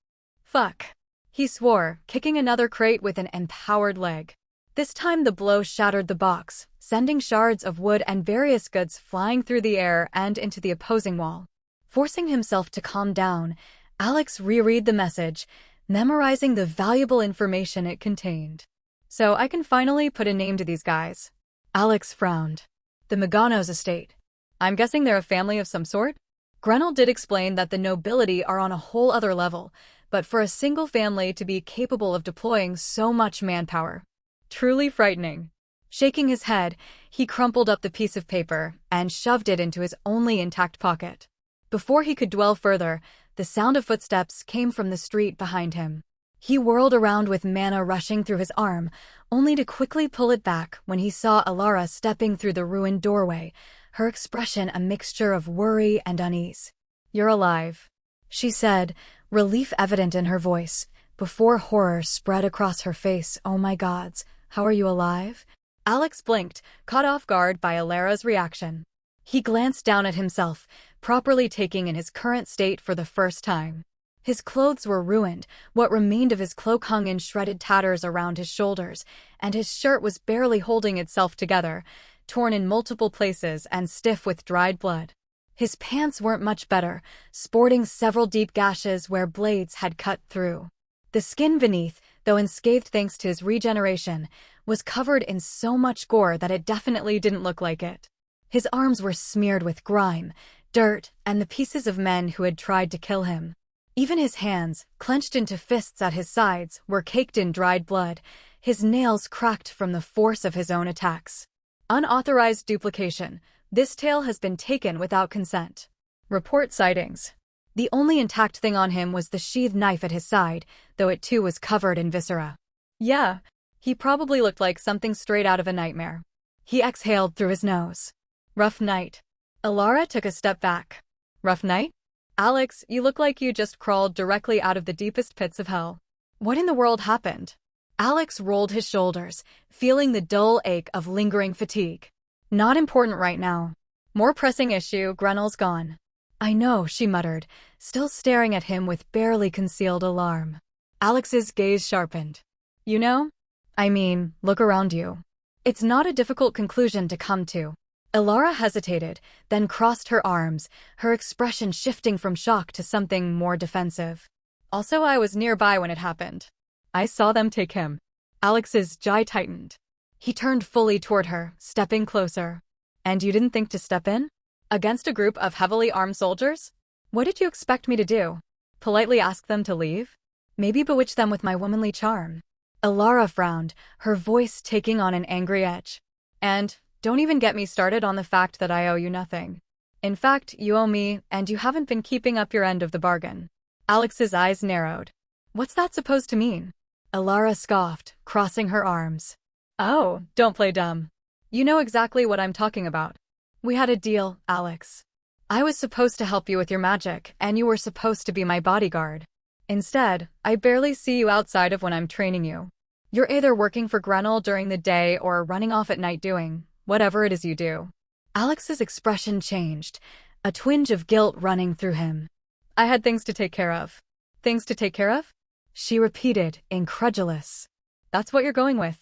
Fuck. He swore, kicking another crate with an empowered leg. This time the blow shattered the box, sending shards of wood and various goods flying through the air and into the opposing wall. Forcing himself to calm down, Alex reread the message, memorizing the valuable information it contained. So I can finally put a name to these guys. Alex frowned. The Meganos estate. I'm guessing they're a family of some sort? Grunel did explain that the nobility are on a whole other level, but for a single family to be capable of deploying so much manpower. Truly frightening. Shaking his head, he crumpled up the piece of paper and shoved it into his only intact pocket. Before he could dwell further, the sound of footsteps came from the street behind him. He whirled around with mana rushing through his arm, only to quickly pull it back when he saw Alara stepping through the ruined doorway, her expression a mixture of worry and unease. You're alive, she said, relief evident in her voice, before horror spread across her face. "Oh my gods, how are you alive?" Alex blinked, caught off guard by Alara's reaction. He glanced down at himself, properly taking in his current state for the first time. His clothes were ruined, what remained of his cloak hung in shredded tatters around his shoulders, and his shirt was barely holding itself together, torn in multiple places and stiff with dried blood. His pants weren't much better, sporting several deep gashes where blades had cut through. The skin beneath, though unscathed thanks to his regeneration, was covered in so much gore that it definitely didn't look like it. His arms were smeared with grime, dirt, and the pieces of men who had tried to kill him. Even his hands, clenched into fists at his sides, were caked in dried blood, his nails cracked from the force of his own attacks. Unauthorized duplication. This tale has been taken without consent. Report sightings. The only intact thing on him was the sheathed knife at his side, though it too was covered in viscera. Yeah, he probably looked like something straight out of a nightmare. He exhaled through his nose. Rough night. Alara took a step back. Rough night? Alex, you look like you just crawled directly out of the deepest pits of hell. What in the world happened? Alex rolled his shoulders, feeling the dull ache of lingering fatigue. Not important right now. More pressing issue, Grenel's gone. I know, she muttered, still staring at him with barely concealed alarm. Alex's gaze sharpened. You know? I mean, look around you. It's not a difficult conclusion to come to. Alara hesitated, then crossed her arms, her expression shifting from shock to something more defensive. Also, I was nearby when it happened. I saw them take him. Alex's jaw tightened. He turned fully toward her, stepping closer. And you didn't think to step in? Against a group of heavily armed soldiers? What did you expect me to do? Politely ask them to leave? Maybe bewitch them with my womanly charm? Alara frowned, her voice taking on an angry edge. And don't even get me started on the fact that I owe you nothing. In fact, you owe me, and you haven't been keeping up your end of the bargain. Alex's eyes narrowed. What's that supposed to mean? Alara scoffed, crossing her arms. Oh, don't play dumb. You know exactly what I'm talking about. We had a deal, Alex. I was supposed to help you with your magic, and you were supposed to be my bodyguard. Instead, I barely see you outside of when I'm training you. You're either working for Grenel during the day or running off at night doing whatever it is you do. Alex's expression changed, a twinge of guilt running through him. I had things to take care of. Things to take care of? She repeated, incredulous. That's what you're going with.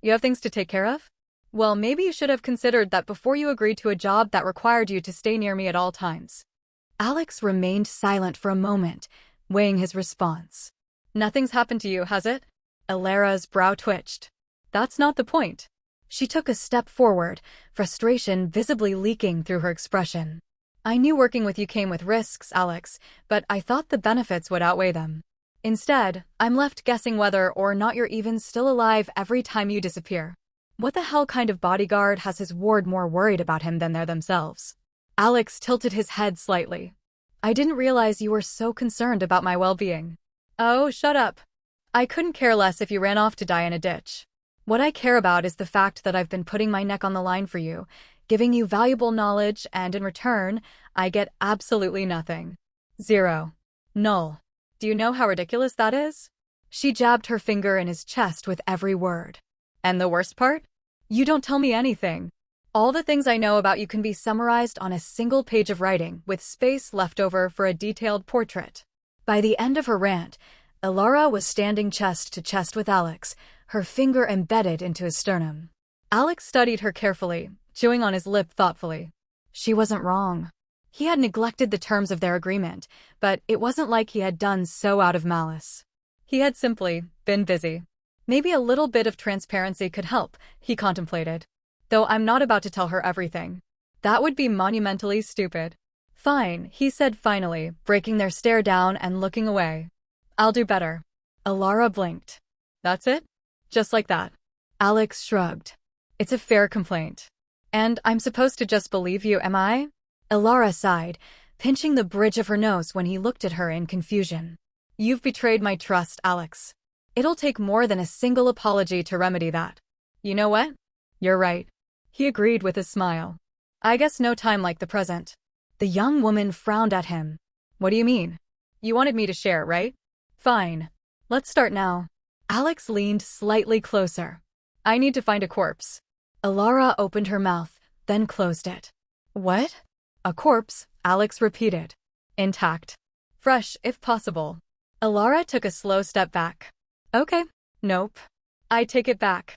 You have things to take care of? Well, maybe you should have considered that before you agreed to a job that required you to stay near me at all times. Alex remained silent for a moment, weighing his response. Nothing's happened to you, has it? Alara's brow twitched. That's not the point. She took a step forward, frustration visibly leaking through her expression. I knew working with you came with risks, Alex, but I thought the benefits would outweigh them. Instead, I'm left guessing whether or not you're even still alive every time you disappear. What the hell kind of bodyguard has his ward more worried about him than they themselves? Alex tilted his head slightly. I didn't realize you were so concerned about my well-being. Oh, shut up. I couldn't care less if you ran off to die in a ditch. What I care about is the fact that I've been putting my neck on the line for you, giving you valuable knowledge, and in return, I get absolutely nothing. Zero. Null. Do you know how ridiculous that is? She jabbed her finger in his chest with every word. And the worst part? You don't tell me anything. All the things I know about you can be summarized on a single page of writing, with space left over for a detailed portrait. By the end of her rant, Alara was standing chest to chest with Alex, her finger embedded into his sternum. Alex studied her carefully, chewing on his lip thoughtfully. She wasn't wrong. He had neglected the terms of their agreement, but it wasn't like he had done so out of malice. He had simply been busy. Maybe a little bit of transparency could help, he contemplated. Though I'm not about to tell her everything. That would be monumentally stupid. Fine, he said finally, breaking their stare down and looking away. I'll do better. Alara blinked. That's it? Just like that. Alex shrugged. It's a fair complaint. And I'm supposed to just believe you, am I? Alara sighed, pinching the bridge of her nose when he looked at her in confusion. You've betrayed my trust, Alex. It'll take more than a single apology to remedy that. You know what? You're right. He agreed with a smile. I guess no time like the present. The young woman frowned at him. What do you mean? You wanted me to share, right? Fine. Let's start now. Alex leaned slightly closer. I need to find a corpse. Alara opened her mouth, then closed it. What? A corpse, Alex repeated. Intact. Fresh, if possible. Alara took a slow step back. Okay. Nope. I take it back.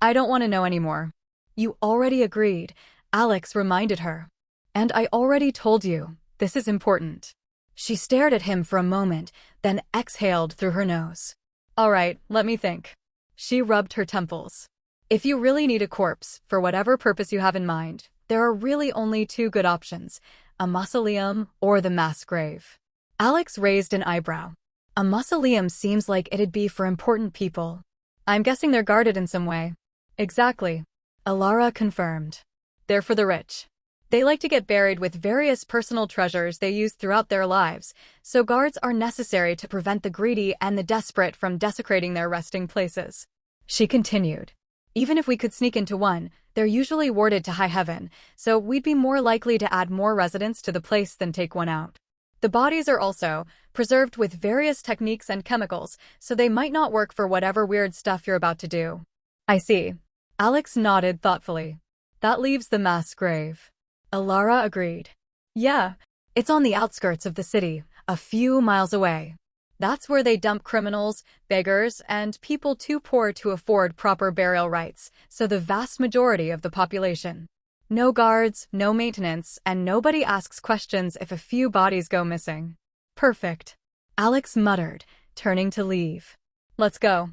I don't want to know anymore. You already agreed, Alex reminded her. And I already told you, this is important. She stared at him for a moment, then exhaled through her nose. All right, let me think. She rubbed her temples. If you really need a corpse, for whatever purpose you have in mind, there are really only two good options, a mausoleum or the mass grave. Alex raised an eyebrow. A mausoleum seems like it'd be for important people. I'm guessing they're guarded in some way. Exactly. Alara confirmed. They're for the rich. They like to get buried with various personal treasures they use throughout their lives, so guards are necessary to prevent the greedy and the desperate from desecrating their resting places. She continued. Even if we could sneak into one, they're usually warded to high heaven, so we'd be more likely to add more residents to the place than take one out. The bodies are also preserved with various techniques and chemicals, so they might not work for whatever weird stuff you're about to do. I see. Alex nodded thoughtfully. That leaves the mass grave. Alara agreed. Yeah, it's on the outskirts of the city, a few miles away. That's where they dump criminals, beggars, and people too poor to afford proper burial rites, so the vast majority of the population. No guards, no maintenance, and nobody asks questions if a few bodies go missing. Perfect. Alex muttered, turning to leave. Let's go.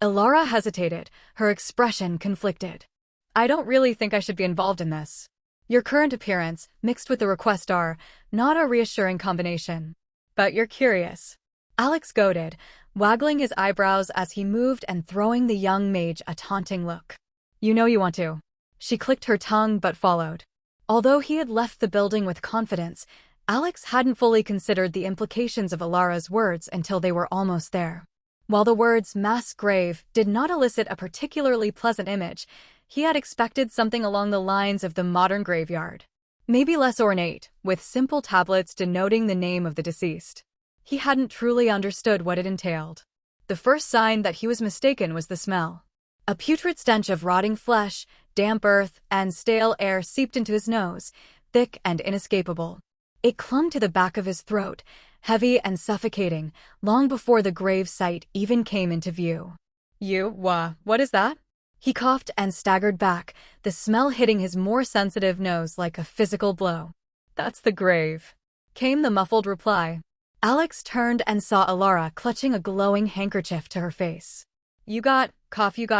Alara hesitated, her expression conflicted. I don't really think I should be involved in this. Your current appearance, mixed with the request are not a reassuring combination. But you're curious. Alex goaded, waggling his eyebrows as he moved and throwing the young mage a taunting look. You know you want to. She clicked her tongue but followed. Although he had left the building with confidence, Alex hadn't fully considered the implications of Alara's words until they were almost there. While the words mass grave did not elicit a particularly pleasant image, he had expected something along the lines of the modern graveyard. Maybe less ornate, with simple tablets denoting the name of the deceased. He hadn't truly understood what it entailed. The first sign that he was mistaken was the smell. A putrid stench of rotting flesh, damp earth, and stale air seeped into his nose, thick and inescapable. It clung to the back of his throat, heavy and suffocating, long before the grave site even came into view. What is that? He coughed and staggered back, the smell hitting his more sensitive nose like a physical blow. That's the grave, came the muffled reply. Alex turned and saw Alara clutching a glowing handkerchief to her face. You got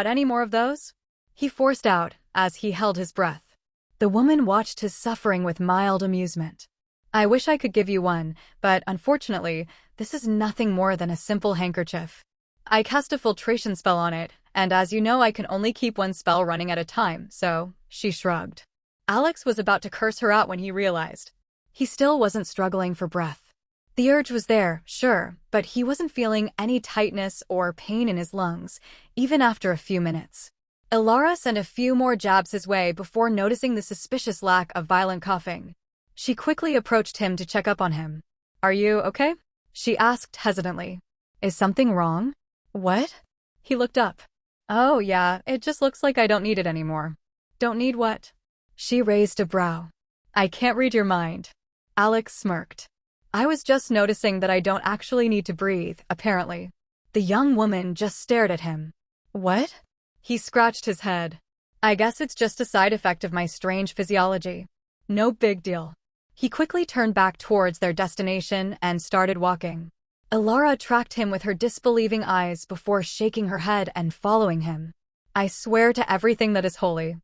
any more of those? He forced out, as he held his breath. The woman watched his suffering with mild amusement. I wish I could give you one, but unfortunately, this is nothing more than a simple handkerchief. I cast a filtration spell on it, and as you know I can only keep one spell running at a time, so, she shrugged. Alex was about to curse her out when he realized. He still wasn't struggling for breath. The urge was there, sure, but he wasn't feeling any tightness or pain in his lungs, even after a few minutes. Alara sent a few more jabs his way before noticing the suspicious lack of violent coughing. She quickly approached him to check up on him. Are you okay? She asked hesitantly. Is something wrong? What? He looked up. Oh yeah, it just looks like I don't need it anymore. Don't need what? She raised a brow. I can't read your mind. Alex smirked. I was just noticing that I don't actually need to breathe, apparently. The young woman just stared at him. What? He scratched his head. I guess it's just a side effect of my strange physiology. No big deal. He quickly turned back towards their destination and started walking. Alara tracked him with her disbelieving eyes before shaking her head and following him. I swear to everything that is holy.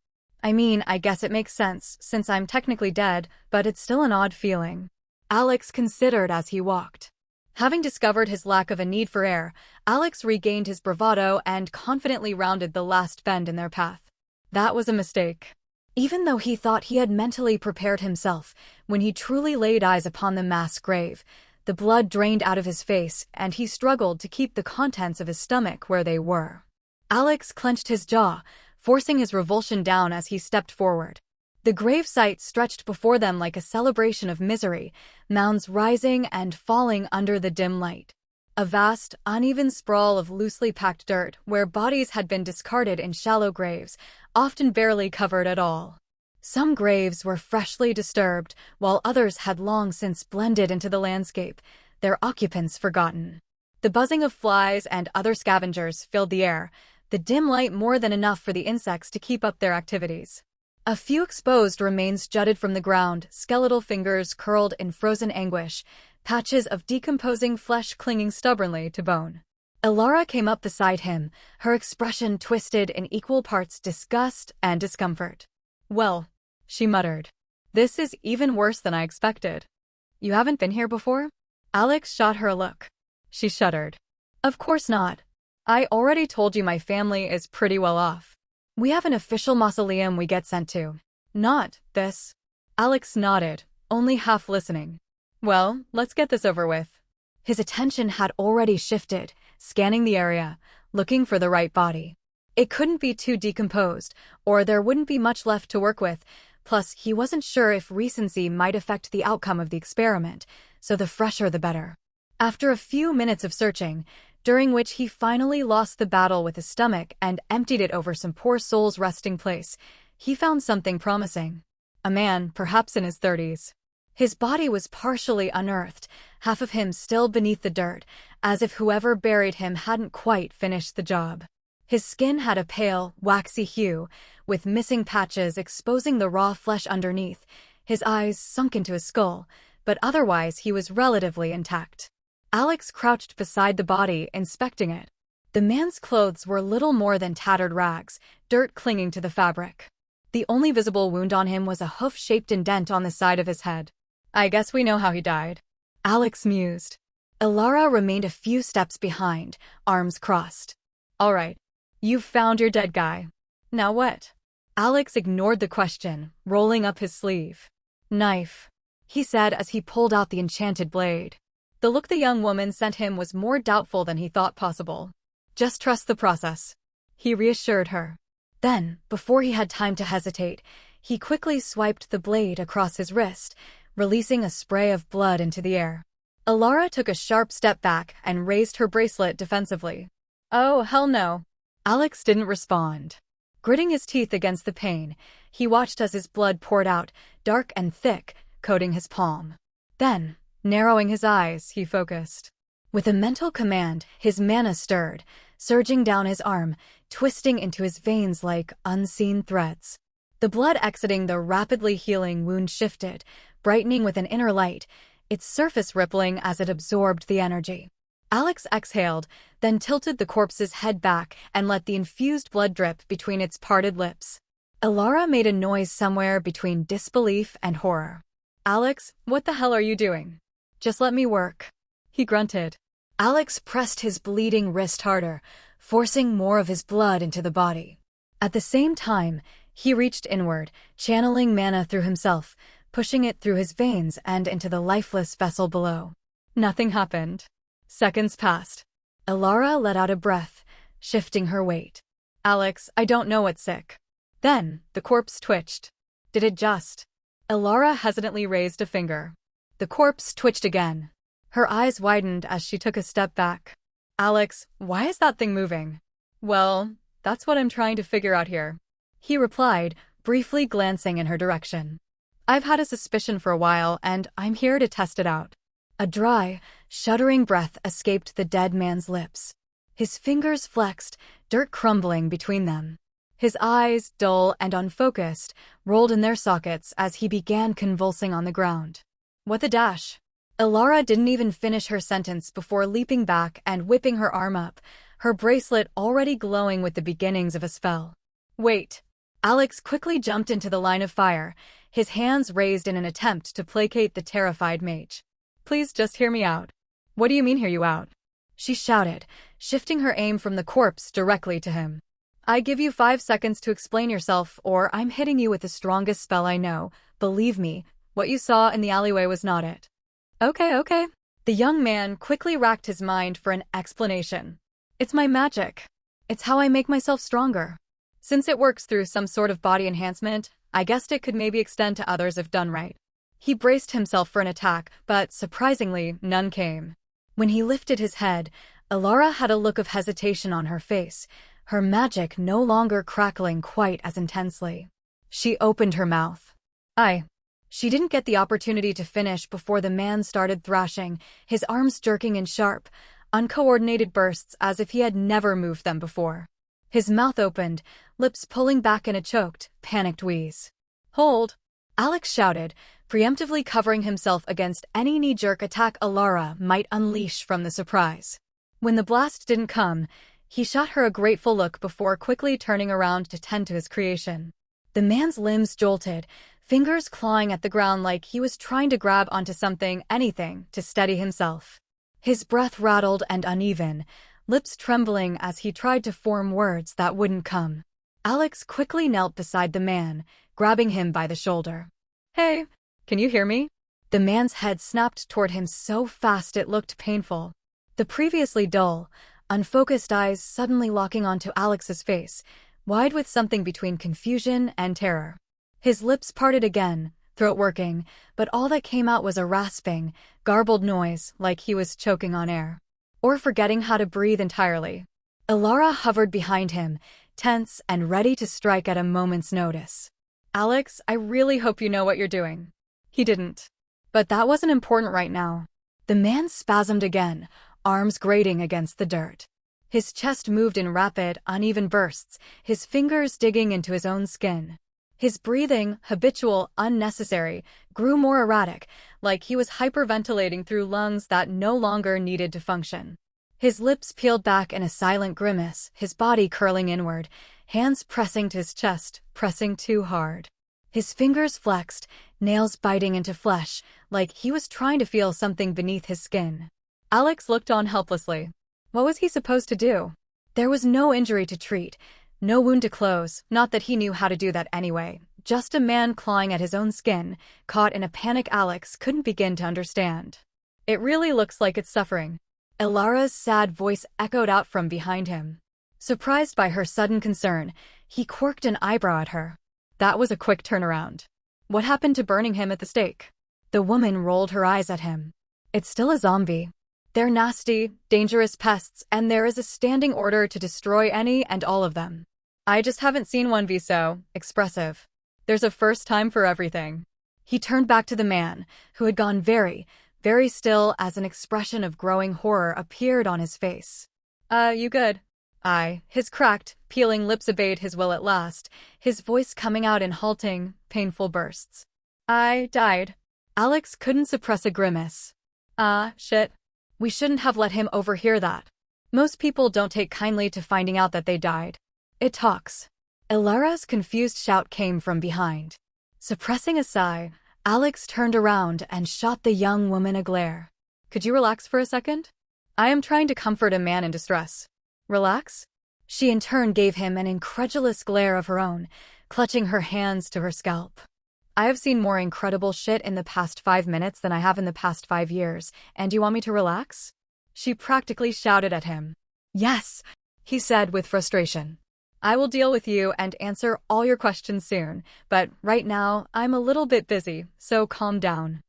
I mean, I guess it makes sense, since I'm technically dead, but it's still an odd feeling. Alex considered as he walked. Having discovered his lack of a need for air, Alex regained his bravado and confidently rounded the last bend in their path. That was a mistake. Even though he thought he had mentally prepared himself, when he truly laid eyes upon the mass grave, the blood drained out of his face and he struggled to keep the contents of his stomach where they were. Alex clenched his jaw, forcing his revulsion down as he stepped forward. The gravesite stretched before them like a celebration of misery, mounds rising and falling under the dim light. A vast, uneven sprawl of loosely packed dirt where bodies had been discarded in shallow graves, often barely covered at all. Some graves were freshly disturbed, while others had long since blended into the landscape, their occupants forgotten. The buzzing of flies and other scavengers filled the air, the dim light more than enough for the insects to keep up their activities. A few exposed remains jutted from the ground, skeletal fingers curled in frozen anguish, patches of decomposing flesh clinging stubbornly to bone. Elara came up beside him, her expression twisted in equal parts disgust and discomfort. "Well," she muttered, "this is even worse than I expected." "You haven't been here before?" Alex shot her a look. She shuddered. "Of course not. I already told you my family is pretty well off. We have an official mausoleum we get sent to. Not this." Alex nodded, only half listening. "Well, let's get this over with." His attention had already shifted, scanning the area, looking for the right body. It couldn't be too decomposed, or there wouldn't be much left to work with, plus he wasn't sure if recency might affect the outcome of the experiment, so the fresher the better. After a few minutes of searching, during which he finally lost the battle with his stomach and emptied it over some poor soul's resting place, he found something promising. A man, perhaps in his 30s. His body was partially unearthed, half of him still beneath the dirt, as if whoever buried him hadn't quite finished the job. His skin had a pale, waxy hue, with missing patches exposing the raw flesh underneath, his eyes sunk into his skull, but otherwise he was relatively intact. Alex crouched beside the body, inspecting it. The man's clothes were little more than tattered rags, dirt clinging to the fabric. The only visible wound on him was a hoof-shaped indent on the side of his head. "I guess we know how he died," Alex mused. Elara remained a few steps behind, arms crossed. "All right. You've found your dead guy. Now what?" Alex ignored the question, rolling up his sleeve. "Knife," he said as he pulled out the enchanted blade. The look the young woman sent him was more doubtful than he thought possible. "Just trust the process," he reassured her. Then, before he had time to hesitate, he quickly swiped the blade across his wrist, releasing a spray of blood into the air. Elara took a sharp step back and raised her bracelet defensively. "Oh, hell no." Alex didn't respond. Gritting his teeth against the pain, he watched as his blood poured out, dark and thick, coating his palm. Then, narrowing his eyes, he focused. With a mental command, his mana stirred, surging down his arm, twisting into his veins like unseen threads. The blood exiting the rapidly healing wound shifted, brightening with an inner light, its surface rippling as it absorbed the energy. Alex exhaled, then tilted the corpse's head back and let the infused blood drip between its parted lips. Elara made a noise somewhere between disbelief and horror. "Alex, what the hell are you doing? Just let me work," he grunted. Alex pressed his bleeding wrist harder, forcing more of his blood into the body. At the same time, he reached inward, channeling mana through himself, pushing it through his veins and into the lifeless vessel below. Nothing happened. Seconds passed. Elara let out a breath, shifting her weight. "Alex, I don't know what's sick." Then, the corpse twitched. "Did it just?" Elara hesitantly raised a finger. The corpse twitched again. Her eyes widened as she took a step back. "Alex, why is that thing moving?" "Well, that's what I'm trying to figure out here," he replied, briefly glancing in her direction. "I've had a suspicion for a while, and I'm here to test it out." A dry, shuddering breath escaped the dead man's lips. His fingers flexed, dirt crumbling between them. His eyes, dull and unfocused, rolled in their sockets as he began convulsing on the ground. "What the dash?" Elara didn't even finish her sentence before leaping back and whipping her arm up, her bracelet already glowing with the beginnings of a spell. "Wait." Alex quickly jumped into the line of fire, his hands raised in an attempt to placate the terrified mage. "Please just hear me out." "What do you mean hear you out?" she shouted, shifting her aim from the corpse directly to him. "I give you 5 seconds to explain yourself, or I'm hitting you with the strongest spell I know. Believe me, what you saw in the alleyway was not it." Okay. The young man quickly racked his mind for an explanation. "It's my magic. It's how I make myself stronger. Since it works through some sort of body enhancement, I guessed it could maybe extend to others if done right." He braced himself for an attack, but surprisingly, none came. When he lifted his head, Alara had a look of hesitation on her face, her magic no longer crackling quite as intensely. She opened her mouth. She didn't get the opportunity to finish before the man started thrashing, his arms jerking in sharp, uncoordinated bursts as if he had never moved them before. His mouth opened, lips pulling back in a choked, panicked wheeze. "Hold!" Alex shouted, preemptively covering himself against any knee-jerk attack Alara might unleash from the surprise. When the blast didn't come, he shot her a grateful look before quickly turning around to tend to his creation. The man's limbs jolted, fingers clawing at the ground like he was trying to grab onto something, anything, to steady himself. His breath rattled and uneven, lips trembling as he tried to form words that wouldn't come. Alex quickly knelt beside the man, grabbing him by the shoulder. "Hey, can you hear me?" The man's head snapped toward him so fast it looked painful. The previously dull, unfocused eyes suddenly locking onto Alex's face, wide with something between confusion and terror. His lips parted again, throat working, but all that came out was a rasping, garbled noise like he was choking on air. Or forgetting how to breathe entirely. Alara hovered behind him, tense and ready to strike at a moment's notice. "Alex, I really hope you know what you're doing." He didn't. But that wasn't important right now. The man spasmed again, arms grating against the dirt. His chest moved in rapid, uneven bursts, his fingers digging into his own skin. His breathing, habitual, unnecessary, grew more erratic, like he was hyperventilating through lungs that no longer needed to function. His lips peeled back in a silent grimace, his body curling inward, hands pressing to his chest, pressing too hard. His fingers flexed, nails biting into flesh, like he was trying to feel something beneath his skin. Alex looked on helplessly. What was he supposed to do? There was no injury to treat, no wound to close, not that he knew how to do that anyway. Just a man clawing at his own skin, caught in a panic Alex couldn't begin to understand. "It really looks like it's suffering." Alara's sad voice echoed out from behind him. Surprised by her sudden concern, he quirked an eyebrow at her. That was a quick turnaround. "What happened to burning him at the stake?" The woman rolled her eyes at him. "It's still a zombie. They're nasty, dangerous pests, and there is a standing order to destroy any and all of them. I just haven't seen one be so expressive. There's a first time for everything." He turned back to the man, who had gone very, very still as an expression of growing horror appeared on his face. You good?" His cracked, peeling lips obeyed his will at last, his voice coming out in halting, painful bursts. "I died." Alex couldn't suppress a grimace. Shit. We shouldn't have let him overhear that. Most people don't take kindly to finding out that they died. It talks. Alara's confused shout came from behind. Suppressing a sigh, Alex turned around and shot the young woman a glare. "Could you relax for a second? I am trying to comfort a man in distress." "Relax?" She in turn gave him an incredulous glare of her own, clutching her hands to her scalp. "I have seen more incredible shit in the past 5 minutes than I have in the past 5 years, and you want me to relax?" She practically shouted at him. "Yes," he said with frustration. "I will deal with you and answer all your questions soon, but right now I'm a little bit busy, so calm down."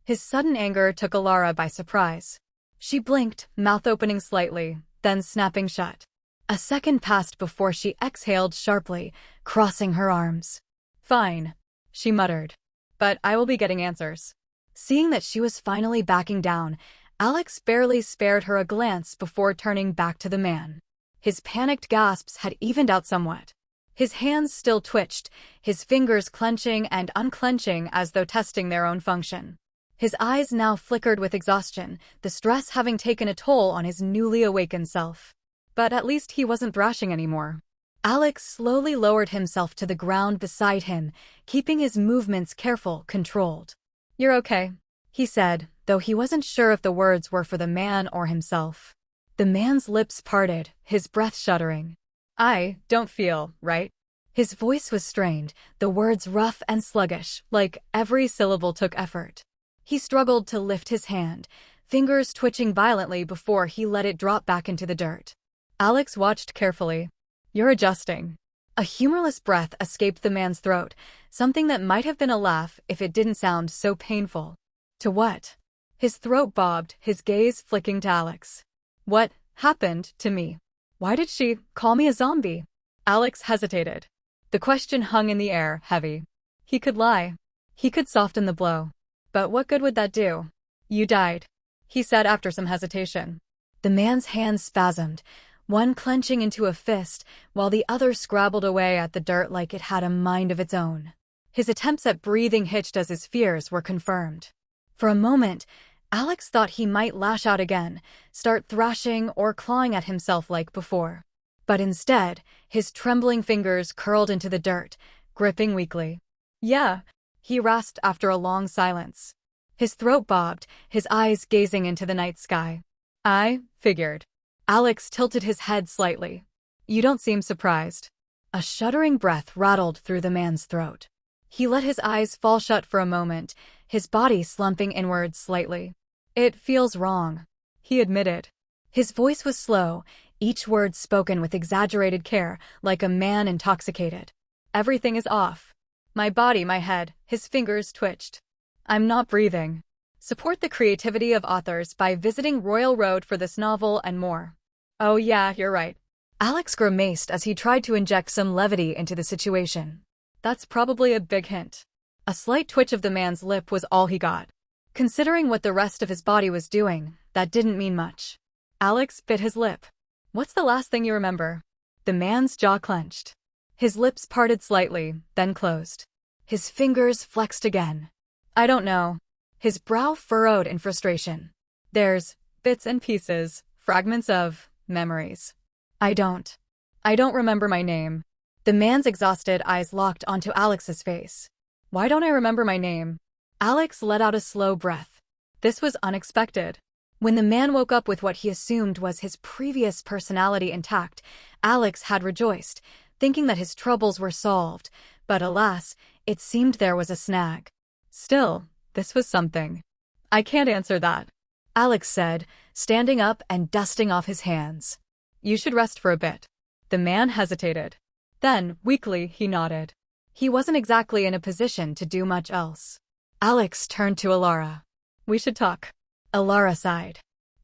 His sudden anger took Alara by surprise. She blinked, mouth opening slightly, then snapping shut. A second passed before she exhaled sharply, crossing her arms. "Fine," she muttered. "But I will be getting answers." Seeing that she was finally backing down, Alex barely spared her a glance before turning back to the man. His panicked gasps had evened out somewhat. His hands still twitched, his fingers clenching and unclenching as though testing their own function. His eyes now flickered with exhaustion, the stress having taken a toll on his newly awakened self. But at least he wasn't thrashing anymore. Alex slowly lowered himself to the ground beside him, keeping his movements careful, controlled. "You're okay," he said, though he wasn't sure if the words were for the man or himself. The man's lips parted, his breath shuddering. "I don't feel right." His voice was strained, the words rough and sluggish, like every syllable took effort. He struggled to lift his hand, fingers twitching violently before he let it drop back into the dirt. Alex watched carefully. "You're adjusting." A humorless breath escaped the man's throat, something that might have been a laugh if it didn't sound so painful. "To what?" His throat bobbed, his gaze flicking to Alex. What happened to me? Why did she call me a zombie? Alex hesitated. The question hung in the air, heavy. He could lie. He could soften the blow. But what good would that do? You died, he said after some hesitation. The man's hands spasmed, one clenching into a fist, while the other scrabbled away at the dirt like it had a mind of its own. His attempts at breathing hitched as his fears were confirmed. For a moment, Alex thought he might lash out again, start thrashing or clawing at himself like before. But instead, his trembling fingers curled into the dirt, gripping weakly. Yeah, he rasped after a long silence. His throat bobbed, his eyes gazing into the night sky. I figured. Alex tilted his head slightly. You don't seem surprised. A shuddering breath rattled through the man's throat. He let his eyes fall shut for a moment, his body slumping inward slightly. It feels wrong, he admitted. His voice was slow, each word spoken with exaggerated care, like a man intoxicated. Everything is off. My body, my head, his fingers twitched. I'm not breathing. Support the creativity of authors by visiting Royal Road for this novel and more. Oh yeah, you're right. Alex grimaced as he tried to inject some levity into the situation. That's probably a big hint. A slight twitch of the man's lip was all he got. Considering what the rest of his body was doing, that didn't mean much. Alex bit his lip. What's the last thing you remember? The man's jaw clenched. His lips parted slightly, then closed. His fingers flexed again. I don't know. His brow furrowed in frustration. There's bits and pieces, fragments of memories. I don't remember my name. The man's exhausted eyes locked onto Alex's face. Why don't I remember my name? Alex let out a slow breath. This was unexpected. When the man woke up with what he assumed was his previous personality intact, Alex had rejoiced, thinking that his troubles were solved, but alas, it seemed there was a snag. Still, this was something. I can't answer that, Alex said, standing up and dusting off his hands. You should rest for a bit. The man hesitated. Then, weakly, he nodded. He wasn't exactly in a position to do much else. Alex turned to Alara. We should talk. Alara sighed.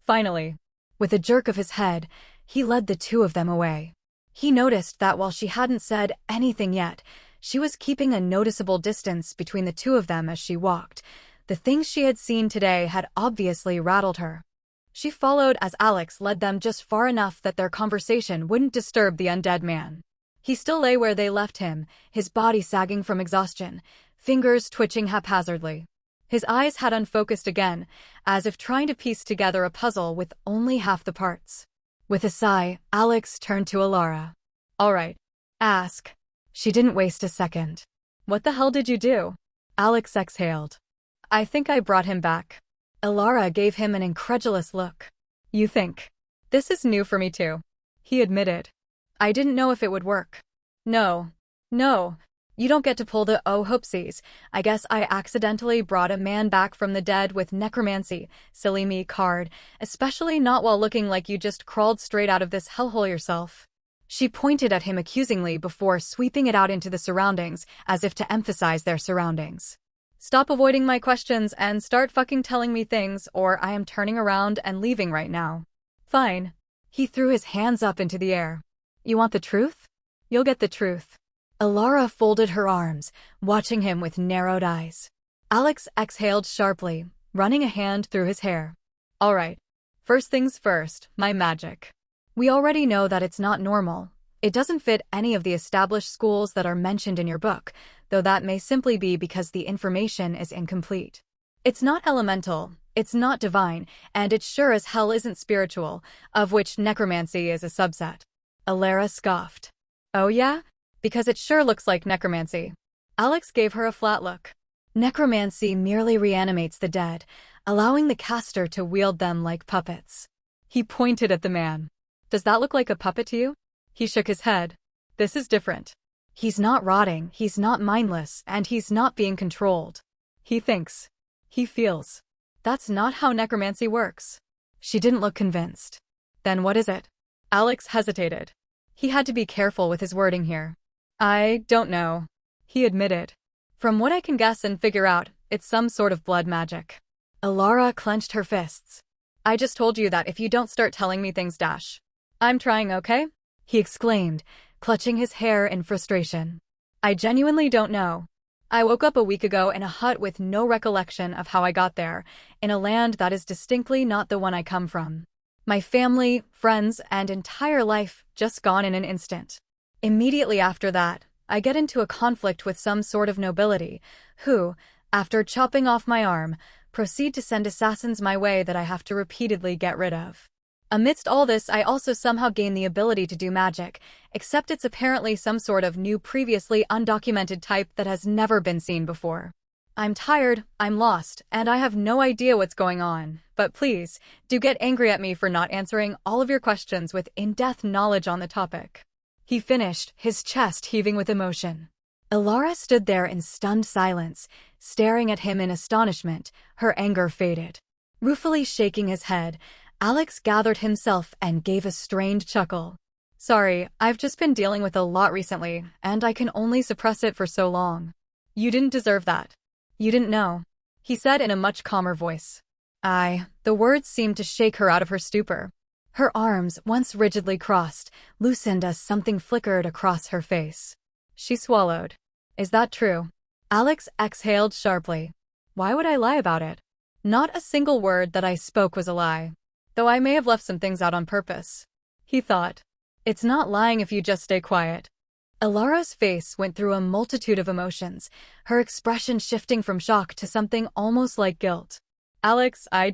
Finally. With a jerk of his head, he led the two of them away. He noticed that while she hadn't said anything yet, she was keeping a noticeable distance between the two of them as she walked. The things she had seen today had obviously rattled her. She followed as Alex led them just far enough that their conversation wouldn't disturb the undead man. He still lay where they left him, his body sagging from exhaustion, fingers twitching haphazardly. His eyes had unfocused again, as if trying to piece together a puzzle with only half the parts. With a sigh, Alex turned to Alara. All right. Ask. She didn't waste a second. What the hell did you do? Alex exhaled. I think I brought him back. Alara gave him an incredulous look. You think? This is new for me too, he admitted. I didn't know if it would work. No. You don't get to pull the oh hoopsies. I guess I accidentally brought a man back from the dead with necromancy, silly me card, especially not while looking like you just crawled straight out of this hellhole yourself. She pointed at him accusingly before sweeping it out into the surroundings, as if to emphasize their surroundings. Stop avoiding my questions and start fucking telling me things, or I am turning around and leaving right now. Fine. He threw his hands up into the air. You want the truth? You'll get the truth. Alara folded her arms, watching him with narrowed eyes. Alex exhaled sharply, running a hand through his hair. All right. First things first, my magic. We already know that it's not normal. It doesn't fit any of the established schools that are mentioned in your book, though that may simply be because the information is incomplete. It's not elemental, it's not divine, and it sure as hell isn't spiritual, of which necromancy is a subset. Alara scoffed. Oh yeah? Because it sure looks like necromancy. Alex gave her a flat look. Necromancy merely reanimates the dead, allowing the caster to wield them like puppets. He pointed at the man. Does that look like a puppet to you? He shook his head. This is different. He's not rotting, he's not mindless, and he's not being controlled. He thinks. He feels. That's not how necromancy works. She didn't look convinced. Then what is it? Alex hesitated. He had to be careful with his wording here. I don't know, he admitted. From what I can guess and figure out, it's some sort of blood magic. Alara clenched her fists. I just told you that if you don't start telling me things, I'm trying, okay? He exclaimed, clutching his hair in frustration. I genuinely don't know. I woke up a week ago in a hut with no recollection of how I got there, in a land that is distinctly not the one I come from. My family, friends, and entire life just gone in an instant. Immediately after that, I get into a conflict with some sort of nobility, who, after chopping off my arm, proceed to send assassins my way that I have to repeatedly get rid of. Amidst all this, I also somehow gain the ability to do magic, except it's apparently some sort of new, previously undocumented type that has never been seen before. I'm tired, I'm lost, and I have no idea what's going on, but please, do get angry at me for not answering all of your questions with in-depth knowledge on the topic. He finished, his chest heaving with emotion. Alara stood there in stunned silence, staring at him in astonishment, her anger faded. Ruefully shaking his head, Alex gathered himself and gave a strained chuckle. Sorry, I've just been dealing with a lot recently, and I can only suppress it for so long. You didn't deserve that. You didn't know, he said in a much calmer voice. The words seemed to shake her out of her stupor. Her arms, once rigidly crossed, loosened as something flickered across her face. She swallowed. Is that true? Alex exhaled sharply. Why would I lie about it? Not a single word that I spoke was a lie. Though I may have left some things out on purpose. He thought. It's not lying if you just stay quiet. Alara's face went through a multitude of emotions, her expression shifting from shock to something almost like guilt. Alex, I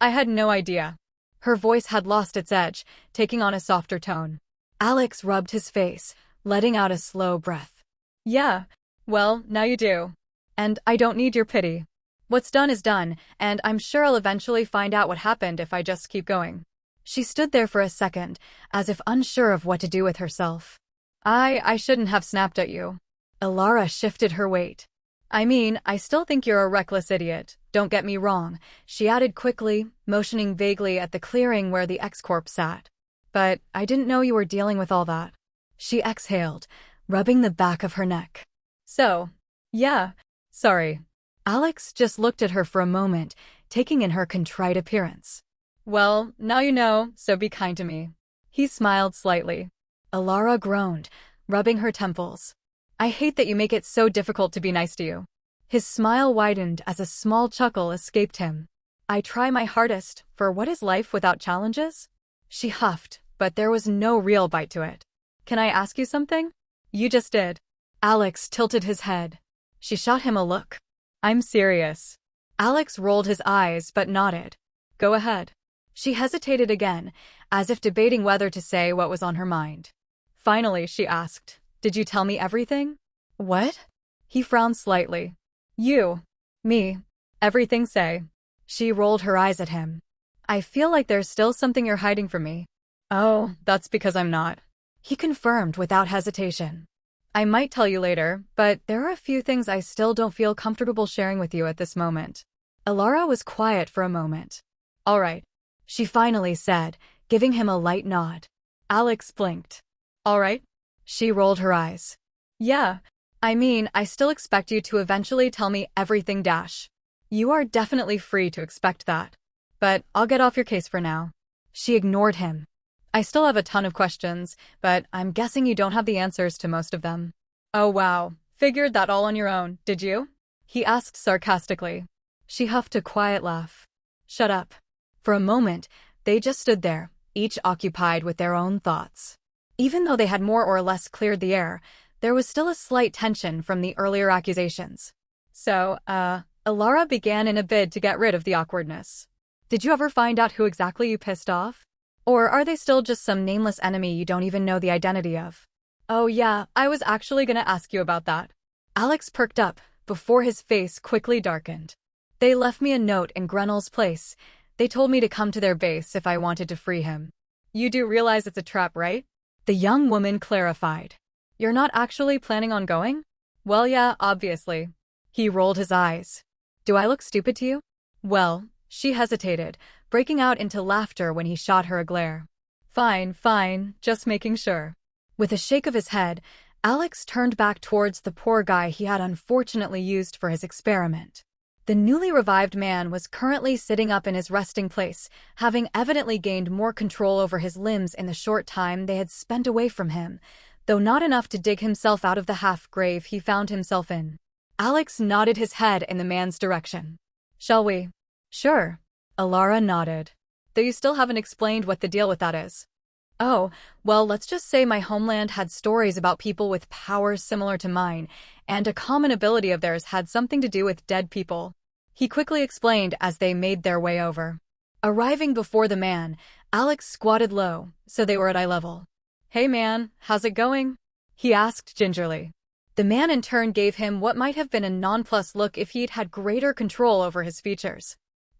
had no idea. Her voice had lost its edge, taking on a softer tone. Alex rubbed his face, letting out a slow breath. Yeah, well, now you do. And I don't need your pity. What's done is done, and I'm sure I'll eventually find out what happened if I just keep going. She stood there for a second, as if unsure of what to do with herself. I shouldn't have snapped at you. Alara shifted her weight. I mean, I still think you're a reckless idiot, don't get me wrong, she added quickly, motioning vaguely at the clearing where the X-Corp sat. But I didn't know you were dealing with all that. She exhaled, rubbing the back of her neck. So, yeah, sorry. Alex just looked at her for a moment, taking in her contrite appearance. Well, now you know, so be kind to me. He smiled slightly. Alara groaned, rubbing her temples. I hate that you make it so difficult to be nice to you. His smile widened as a small chuckle escaped him. I try my hardest, for what is life without challenges? She huffed, but there was no real bite to it. Can I ask you something? You just did. Alex tilted his head. She shot him a look. I'm serious. Alex rolled his eyes but nodded. Go ahead. She hesitated again, as if debating whether to say what was on her mind. Finally, she asked, Did you tell me everything? What? He frowned slightly. You. Me. Everything say. She rolled her eyes at him. I feel like there's still something you're hiding from me. Oh, that's because I'm not. He confirmed without hesitation. I might tell you later, but there are a few things I still don't feel comfortable sharing with you at this moment. Alara was quiet for a moment. All right, she finally said, giving him a light nod. Alex blinked. All right? She rolled her eyes. Yeah, I mean, I still expect you to eventually tell me everything. You are definitely free to expect that. But I'll get off your case for now. She ignored him. I still have a ton of questions, but I'm guessing you don't have the answers to most of them. Oh wow, figured that all on your own, did you? He asked sarcastically. She huffed a quiet laugh. Shut up. For a moment, they just stood there, each occupied with their own thoughts. Even though they had more or less cleared the air, there was still a slight tension from the earlier accusations. So, Alara began in a bid to get rid of the awkwardness. Did you ever find out who exactly you pissed off? Or are they still just some nameless enemy you don't even know the identity of? Oh yeah, I was actually gonna ask you about that. Alex perked up, before his face quickly darkened. They left me a note in Grenel's place. They told me to come to their base if I wanted to free him. You do realize it's a trap, right? The young woman clarified. You're not actually planning on going? Well yeah, obviously. He rolled his eyes. Do I look stupid to you? Well, she hesitated, breaking out into laughter when he shot her a glare. Fine, just making sure. With a shake of his head, Alex turned back towards the poor guy he had unfortunately used for his experiment. The newly revived man was currently sitting up in his resting place, having evidently gained more control over his limbs in the short time they had spent away from him, though not enough to dig himself out of the half-grave he found himself in. Alex nodded his head in the man's direction. "Shall we?" "Sure." Alara nodded. "Though you still haven't explained what the deal with that is." "Oh, well, let's just say my homeland had stories about people with powers similar to mine, and a common ability of theirs had something to do with dead people," he quickly explained as they made their way over. Arriving before the man, Alex squatted low, so they were at eye level. "Hey man, how's it going?" he asked gingerly. The man in turn gave him what might have been a nonplussed look if he'd had greater control over his features.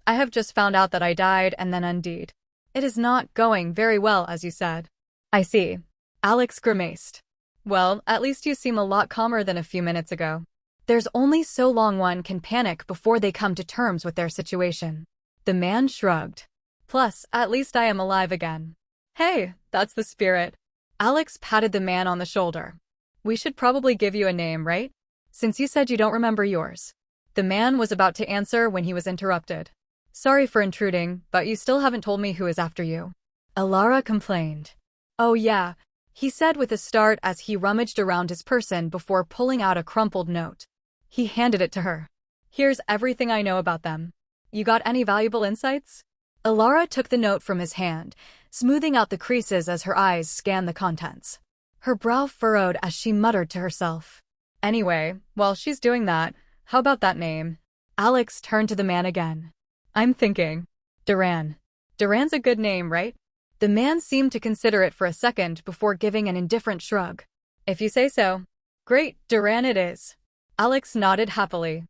"I have just found out that I died and then undead. It is not going very well, as you said." "I see." Alex grimaced. "Well, at least you seem a lot calmer than a few minutes ago." There's only so long one can panic before they come to terms with their situation. The man shrugged. "Plus, at least I am alive again." "Hey, that's the spirit." Alex patted the man on the shoulder. "We should probably give you a name, right? Since you said you don't remember yours." The man was about to answer when he was interrupted. "Sorry for intruding, but you still haven't told me who is after you." Alara complained. "Oh yeah," he said with a start as he rummaged around his person before pulling out a crumpled note. He handed it to her. "Here's everything I know about them. You got any valuable insights?" Alara took the note from his hand, smoothing out the creases as her eyes scanned the contents. Her brow furrowed as she muttered to herself. "Anyway, while she's doing that, how about that name?" Alex turned to the man again. "I'm thinking. Duran. Duran's a good name, right?" The man seemed to consider it for a second before giving an indifferent shrug. "If you say so." "Great, Duran it is." Alex nodded happily.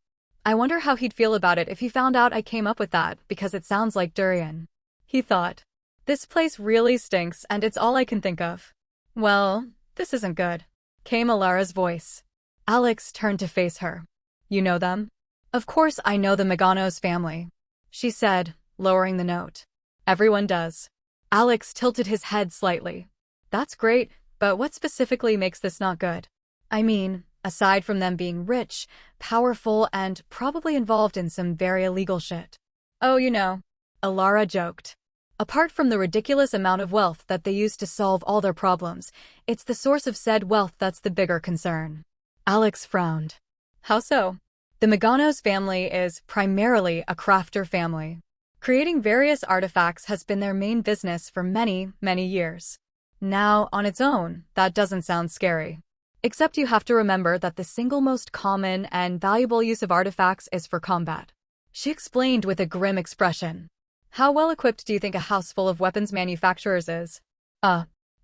"I wonder how he'd feel about it if he found out I came up with that, because it sounds like durian." He thought. "This place really stinks and it's all I can think of." "Well, this isn't good," came Alara's voice. Alex turned to face her. "You know them?" "Of course I know the Meganos family," she said, lowering the note. "Everyone does." Alex tilted his head slightly. "That's great, but what specifically makes this not good? I mean, aside from them being rich, powerful, and probably involved in some very illegal shit." "Oh, you know," Alara joked. "Apart from the ridiculous amount of wealth that they use to solve all their problems, it's the source of said wealth that's the bigger concern." Alex frowned. "How so?" "The Meganos family is primarily a crafter family. Creating various artifacts has been their main business for many, many years. Now, on its own, that doesn't sound scary. Except you have to remember that the single most common and valuable use of artifacts is for combat," she explained with a grim expression. "How well equipped do you think a house full of weapons manufacturers is?"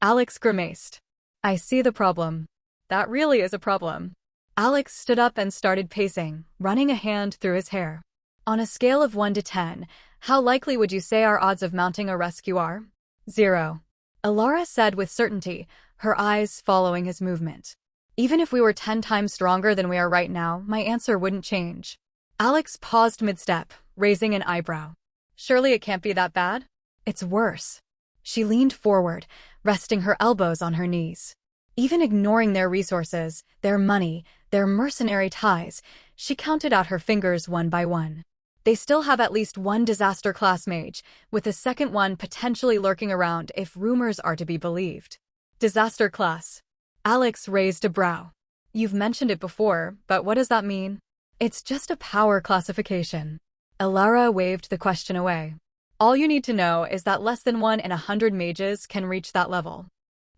Alex grimaced. "I see the problem." "That really is a problem." Alex stood up and started pacing, running a hand through his hair. "On a scale of 1 to 10, how likely would you say our odds of mounting a rescue are?" "0. Alara said with certainty, her eyes following his movement. "Even if we were 10 times stronger than we are right now, my answer wouldn't change." Alex paused mid-step, raising an eyebrow. "Surely it can't be that bad?" "It's worse." She leaned forward, resting her elbows on her knees. Even ignoring their resources, their money, their mercenary ties, she counted out her fingers one by one. They still have at least one disaster-class mage, with a second one potentially lurking around if rumors are to be believed. Disaster class. Alex raised a brow. "You've mentioned it before, but what does that mean?" "It's just a power classification." Alara waved the question away. "All you need to know is that less than 1 in 100 mages can reach that level."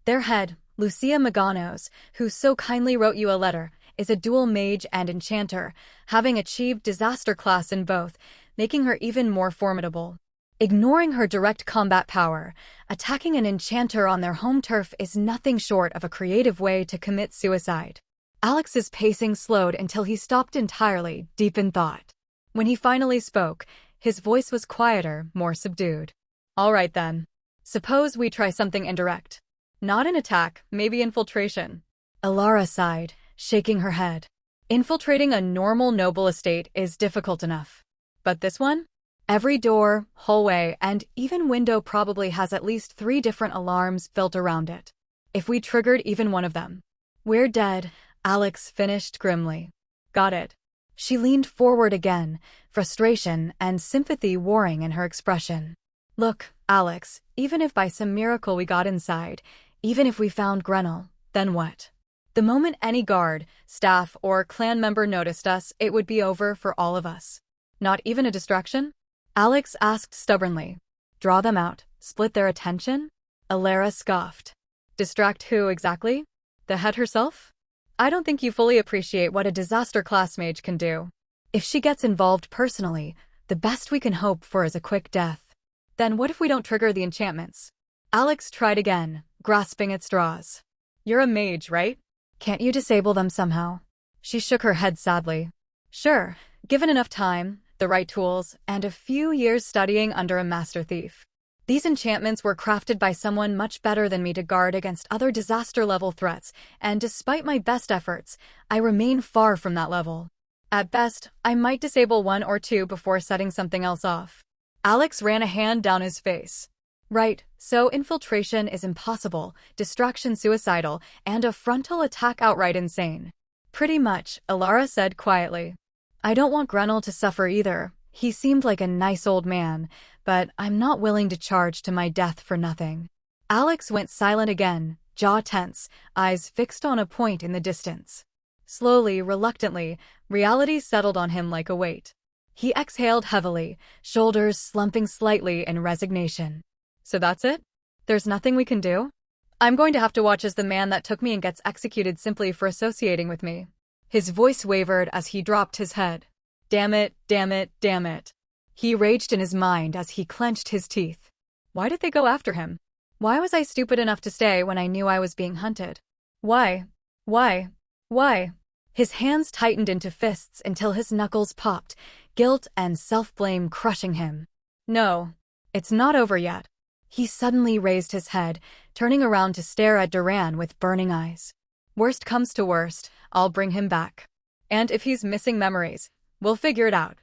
Their head, Lucia Meganos, who so kindly wrote you a letter, is a dual mage and enchanter, having achieved disaster class in both, making her even more formidable. Ignoring her direct combat power, attacking an enchanter on their home turf is nothing short of a creative way to commit suicide. Alex's pacing slowed until he stopped entirely, deep in thought. When he finally spoke, his voice was quieter, more subdued. "All right then. Suppose we try something indirect. Not an attack, maybe infiltration." Alara sighed, shaking her head. "Infiltrating a normal noble estate is difficult enough. But this one? Every door, hallway, and even window probably has at least 3 different alarms built around it. If we triggered even one of them, we're dead," Alex finished grimly. "Got it." She leaned forward again, frustration and sympathy warring in her expression. Look, Alex, even if by some miracle we got inside, even if we found Grenell, then what? The moment any guard, staff, or clan member noticed us, it would be over for all of us. Not even a distraction? Alex asked stubbornly. Draw them out, split their attention? Alara scoffed. Distract who exactly? The head herself? I don't think you fully appreciate what a disaster class mage can do. If she gets involved personally, the best we can hope for is a quick death. Then what if we don't trigger the enchantments? Alex tried again, grasping at straws. You're a mage, right? Can't you disable them somehow? She shook her head sadly. Sure, given enough time, the right tools, and a few years studying under a master thief. These enchantments were crafted by someone much better than me to guard against other disaster-level threats, and despite my best efforts, I remain far from that level. At best, I might disable one or two before setting something else off. Alex ran a hand down his face. Right, so infiltration is impossible, distraction suicidal, and a frontal attack outright insane. Pretty much, Alara said quietly. I don't want Grenell to suffer either. He seemed like a nice old man, but I'm not willing to charge to my death for nothing. Alex went silent again, jaw tense, eyes fixed on a point in the distance. Slowly, reluctantly, reality settled on him like a weight. He exhaled heavily, shoulders slumping slightly in resignation. So that's it? There's nothing we can do? I'm going to have to watch as the man that took me and gets executed simply for associating with me. His voice wavered as he dropped his head. Damn it, damn it, damn it. He raged in his mind as he clenched his teeth. Why did they go after him? Why was I stupid enough to stay when I knew I was being hunted? Why? Why? Why? His hands tightened into fists until his knuckles popped, guilt and self-blame crushing him. No, it's not over yet. He suddenly raised his head, turning around to stare at Duran with burning eyes. Worst comes to worst, I'll bring him back. And if he's missing memories, we'll figure it out.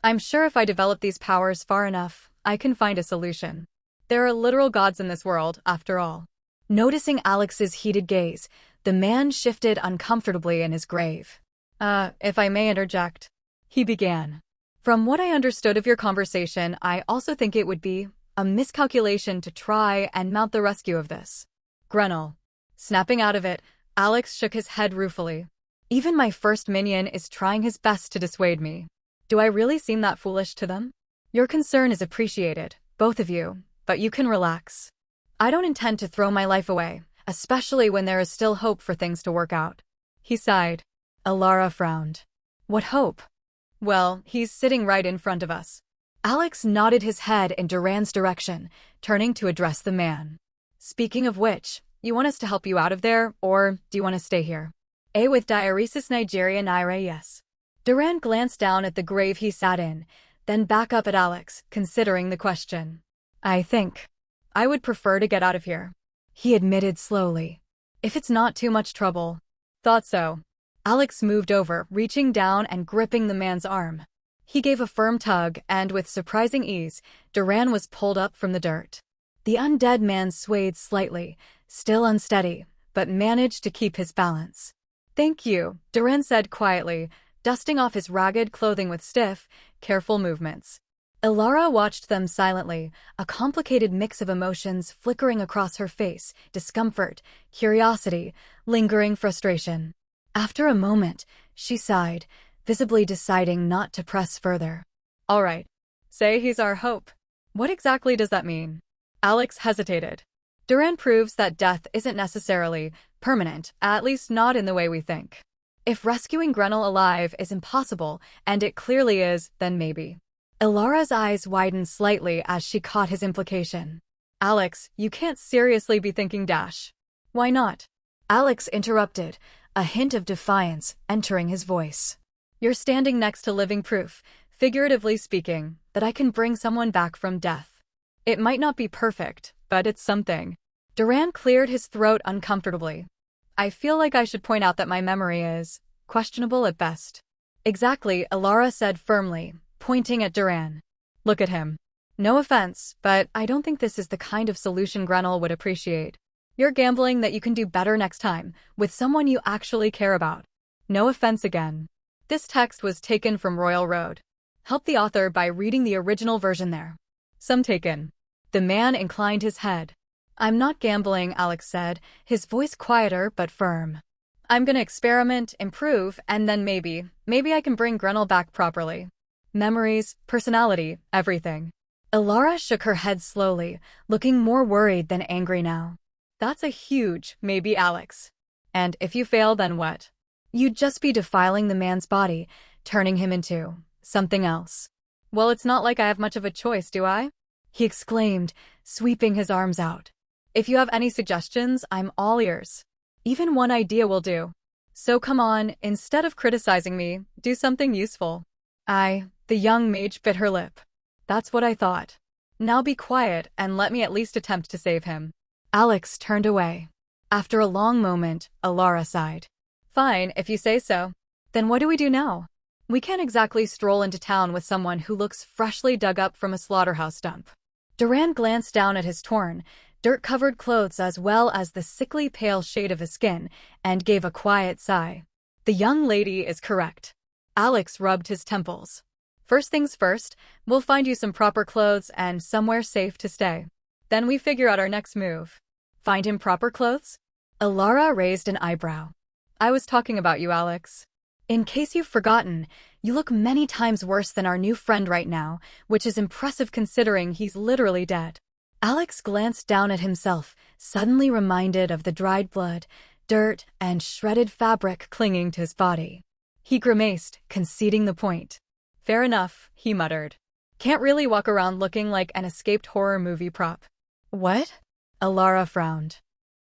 I'm sure if I develop these powers far enough, I can find a solution. There are literal gods in this world, after all. Noticing Alex's heated gaze, the man shifted uncomfortably in his grave. If I may interject, he began. From what I understood of your conversation, I also think it would be a miscalculation to try and mount the rescue of this Grenell. Snapping out of it, Alex shook his head ruefully. Even my first minion is trying his best to dissuade me. Do I really seem that foolish to them? Your concern is appreciated, both of you, but you can relax. I don't intend to throw my life away, especially when there is still hope for things to work out. He sighed. Alara frowned. What hope? Well, he's sitting right in front of us. Alex nodded his head in Duran's direction, turning to address the man. Speaking of which, you want us to help you out of there, or do you want to stay here? With diaresis Nigeria Naira yes. Duran glanced down at the grave he sat in, then back up at Alex, considering the question. I think I would prefer to get out of here, he admitted slowly. If it's not too much trouble. Thought so. Alex moved over, reaching down and gripping the man's arm. He gave a firm tug, and with surprising ease, Duran was pulled up from the dirt. The undead man swayed slightly, still unsteady, but managed to keep his balance. Thank you, Duran said quietly, dusting off his ragged clothing with stiff, careful movements. Alara watched them silently, a complicated mix of emotions flickering across her face, discomfort, curiosity, lingering frustration. After a moment, she sighed, visibly deciding not to press further. All right. Say he's our hope. What exactly does that mean? Alex hesitated. Duran proves that death isn't necessarily permanent, at least not in the way we think. If rescuing Grenell alive is impossible, and it clearly is, then maybe. Alara's eyes widened slightly as she caught his implication. Alex, you can't seriously be thinking dash. Why not? Alex interrupted, a hint of defiance entering his voice. You're standing next to living proof, figuratively speaking, that I can bring someone back from death. It might not be perfect, but it's something. Duran cleared his throat uncomfortably. I feel like I should point out that my memory is questionable at best. Exactly, Alara said firmly, pointing at Duran. Look at him. No offense, but I don't think this is the kind of solution Grenell would appreciate. You're gambling that you can do better next time, with someone you actually care about. No offense again. This text was taken from Royal Road. Help the author by reading the original version there. Some taken. The man inclined his head. I'm not gambling, Alex said, his voice quieter but firm. I'm gonna experiment, improve, and then maybe I can bring Grenell back properly. Memories, personality, everything. Ilara shook her head slowly, looking more worried than angry now. That's a huge maybe, Alex. And if you fail, then what? You'd just be defiling the man's body, turning him into something else. Well, it's not like I have much of a choice, do I? He exclaimed, sweeping his arms out. If you have any suggestions, I'm all ears. Even one idea will do. So come on, instead of criticizing me, do something useful. The young mage bit her lip. That's what I thought. Now be quiet and let me at least attempt to save him. Alex turned away. After a long moment, Ilara sighed. Fine, if you say so. Then what do we do now? We can't exactly stroll into town with someone who looks freshly dug up from a slaughterhouse dump. Duran glanced down at his torn, dirt-covered clothes as well as the sickly pale shade of his skin, and gave a quiet sigh. The young lady is correct. Alex rubbed his temples. First things first, we'll find you some proper clothes and somewhere safe to stay. Then we figure out our next move. Find him proper clothes? Ilara raised an eyebrow. I was talking about you, Alex. In case you've forgotten, you look many times worse than our new friend right now, which is impressive considering he's literally dead. Alex glanced down at himself, suddenly reminded of the dried blood, dirt, and shredded fabric clinging to his body. He grimaced, conceding the point. Fair enough, he muttered. Can't really walk around looking like an escaped horror movie prop. What? Ilara frowned.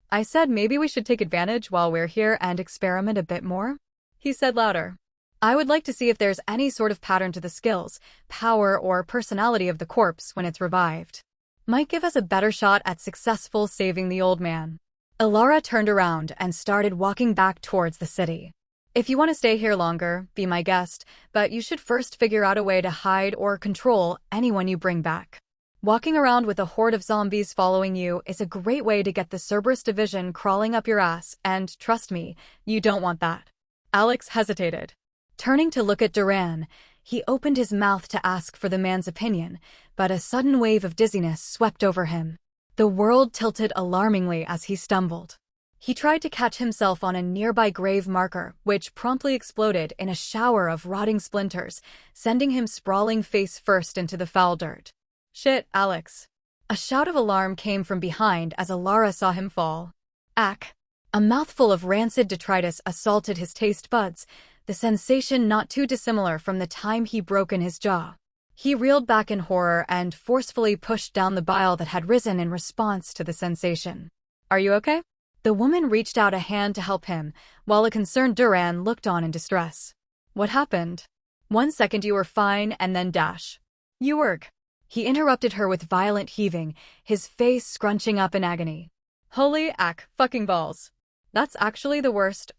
I said maybe we should take advantage while we're here and experiment a bit more. He said louder. I would like to see if there's any sort of pattern to the skills, power, or personality of the corpse when it's revived. Might give us a better shot at successful saving the old man. Ilara turned around and started walking back towards the city. If you want to stay here longer, be my guest, but you should first figure out a way to hide or control anyone you bring back. Walking around with a horde of zombies following you is a great way to get the Cerberus division crawling up your ass, and trust me, you don't want that. Alex hesitated. Turning to look at Duran, he opened his mouth to ask for the man's opinion, but a sudden wave of dizziness swept over him. The world tilted alarmingly as he stumbled. He tried to catch himself on a nearby grave marker, which promptly exploded in a shower of rotting splinters, sending him sprawling face first into the foul dirt. Shit, Alex. A shout of alarm came from behind as Ilara saw him fall. Ack. A mouthful of rancid detritus assaulted his taste buds, the sensation not too dissimilar from the time he'd broken his jaw. He reeled back in horror and forcefully pushed down the bile that had risen in response to the sensation. Are you okay? The woman reached out a hand to help him, while a concerned Duran looked on in distress. What happened? 1 second you were fine and then dash. You work. He interrupted her with violent heaving, his face scrunching up in agony. Holy fucking balls. That's actually the worst,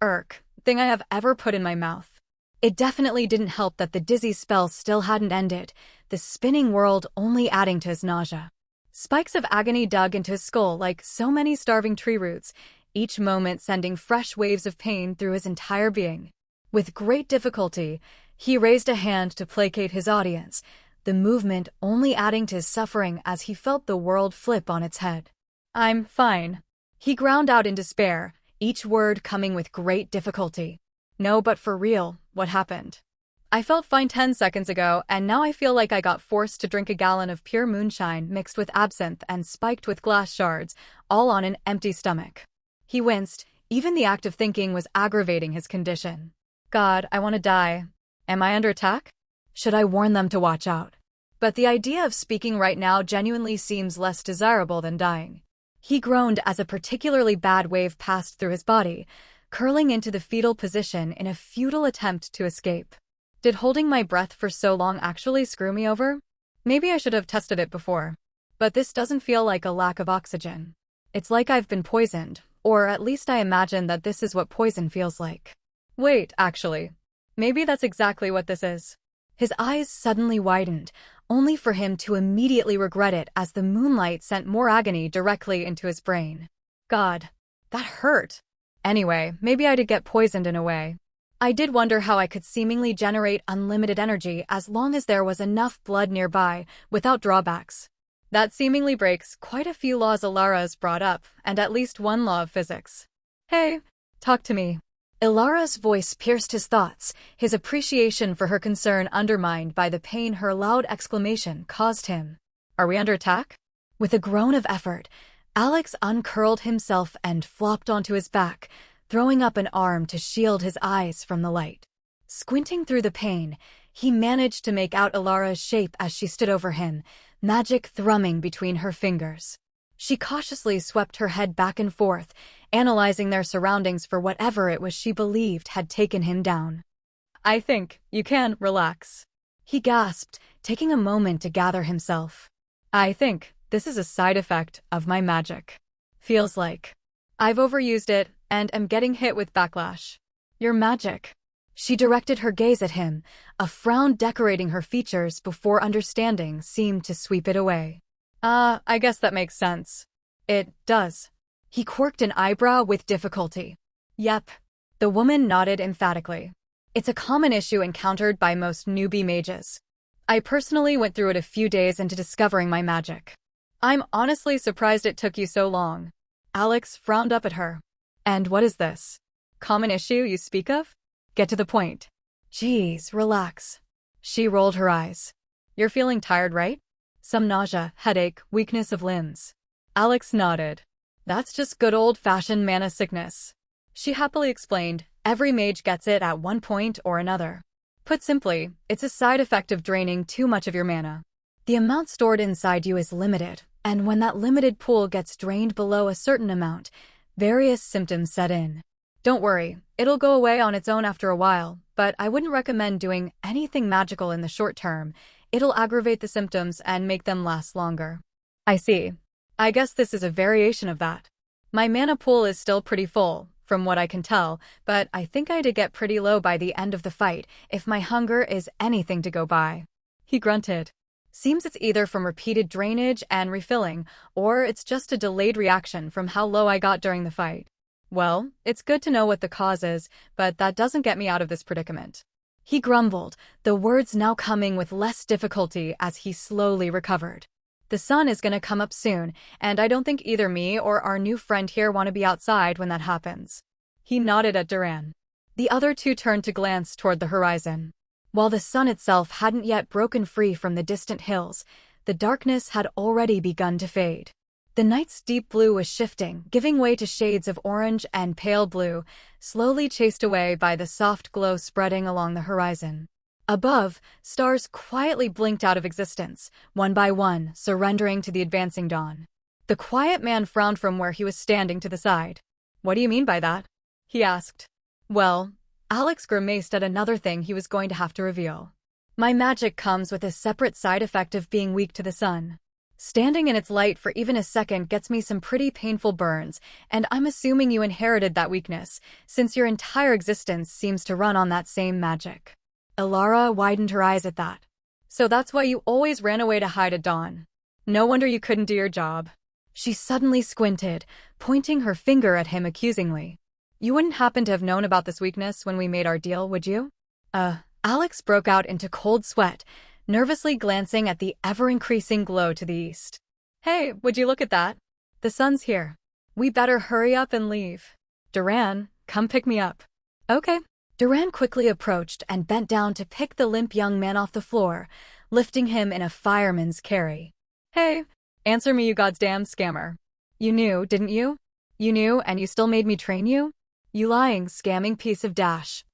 thing I have ever put in my mouth. It definitely didn't help that the dizzy spell still hadn't ended, the spinning world only adding to his nausea. Spikes of agony dug into his skull like so many starving tree roots, each moment sending fresh waves of pain through his entire being. With great difficulty, he raised a hand to placate his audience, the movement only adding to his suffering as he felt the world flip on its head. I'm fine. He ground out in despair, each word coming with great difficulty. No, but for real, what happened? I felt fine 10 seconds ago, and now I feel like I got forced to drink a gallon of pure moonshine mixed with absinthe and spiked with glass shards, all on an empty stomach. He winced. Even the act of thinking was aggravating his condition. God, I want to die. Am I under attack? Should I warn them to watch out? But the idea of speaking right now genuinely seems less desirable than dying. He groaned as a particularly bad wave passed through his body, curling into the fetal position in a futile attempt to escape. Did holding my breath for so long actually screw me over? Maybe I should have tested it before. But this doesn't feel like a lack of oxygen. It's like I've been poisoned, or at least I imagine that this is what poison feels like. Wait, actually. Maybe that's exactly what this is. His eyes suddenly widened, only for him to immediately regret it as the moonlight sent more agony directly into his brain. God, that hurt. Anyway, maybe I did get poisoned in a way. I did wonder how I could seemingly generate unlimited energy as long as there was enough blood nearby, without drawbacks. That seemingly breaks quite a few laws Ilara's brought up, and at least one law of physics. Hey, talk to me. Ilara's voice pierced his thoughts, his appreciation for her concern undermined by the pain her loud exclamation caused him. Are we under attack? With a groan of effort, Alex uncurled himself and flopped onto his back, throwing up an arm to shield his eyes from the light. Squinting through the pain, he managed to make out Ilara's shape as she stood over him, magic thrumming between her fingers. She cautiously swept her head back and forth, analyzing their surroundings for whatever it was she believed had taken him down. I think you can relax, he gasped, taking a moment to gather himself. I think this is a side effect of my magic. Feels like I've overused it and am getting hit with backlash. Your magic. She directed her gaze at him, a frown decorating her features before understanding seemed to sweep it away. I guess that makes sense. It does. He quirked an eyebrow with difficulty. Yep. The woman nodded emphatically. It's a common issue encountered by most newbie mages. I personally went through it a few days into discovering my magic. I'm honestly surprised it took you so long. Alex frowned up at her. And what is this? Common issue you speak of? Get to the point. Geez, relax. She rolled her eyes. You're feeling tired, right? Some nausea, headache, weakness of limbs. Alex nodded. That's just good old-fashioned mana sickness. She happily explained, every mage gets it at one point or another. Put simply, it's a side effect of draining too much of your mana. The amount stored inside you is limited, and when that limited pool gets drained below a certain amount, various symptoms set in. Don't worry, it'll go away on its own after a while, but I wouldn't recommend doing anything magical in the short term. It'll aggravate the symptoms and make them last longer. I see. I guess this is a variation of that. My mana pool is still pretty full, from what I can tell, but I think I'd get pretty low by the end of the fight if my hunger is anything to go by. He grunted. Seems it's either from repeated drainage and refilling, or it's just a delayed reaction from how low I got during the fight. Well, it's good to know what the cause is, but that doesn't get me out of this predicament. He grumbled, the words now coming with less difficulty as he slowly recovered. The sun is gonna come up soon, and I don't think either me or our new friend here want to be outside when that happens. He nodded at Duran. The other two turned to glance toward the horizon. While the sun itself hadn't yet broken free from the distant hills, the darkness had already begun to fade. The night's deep blue was shifting, giving way to shades of orange and pale blue, slowly chased away by the soft glow spreading along the horizon. Above, stars quietly blinked out of existence, one by one, surrendering to the advancing dawn. The quiet man frowned from where he was standing to the side. What do you mean by that? He asked. Well, Alex grimaced at another thing he was going to have to reveal. My magic comes with a separate side effect of being weak to the sun. Standing in its light for even a second gets me some pretty painful burns, and I'm assuming you inherited that weakness, since your entire existence seems to run on that same magic. Ilara widened her eyes at that. So that's why you always ran away to hide at dawn. No wonder you couldn't do your job. She suddenly squinted, pointing her finger at him accusingly. You wouldn't happen to have known about this weakness when we made our deal, would you? Alex broke out into cold sweat, nervously glancing at the ever-increasing glow to the east. Hey, would you look at that? The sun's here. We better hurry up and leave. Duran, come pick me up. Okay. Duran quickly approached and bent down to pick the limp young man off the floor, lifting him in a fireman's carry. Hey, answer me, you goddamn scammer. You knew, didn't you? You knew and you still made me train you? You lying, scamming piece of dash.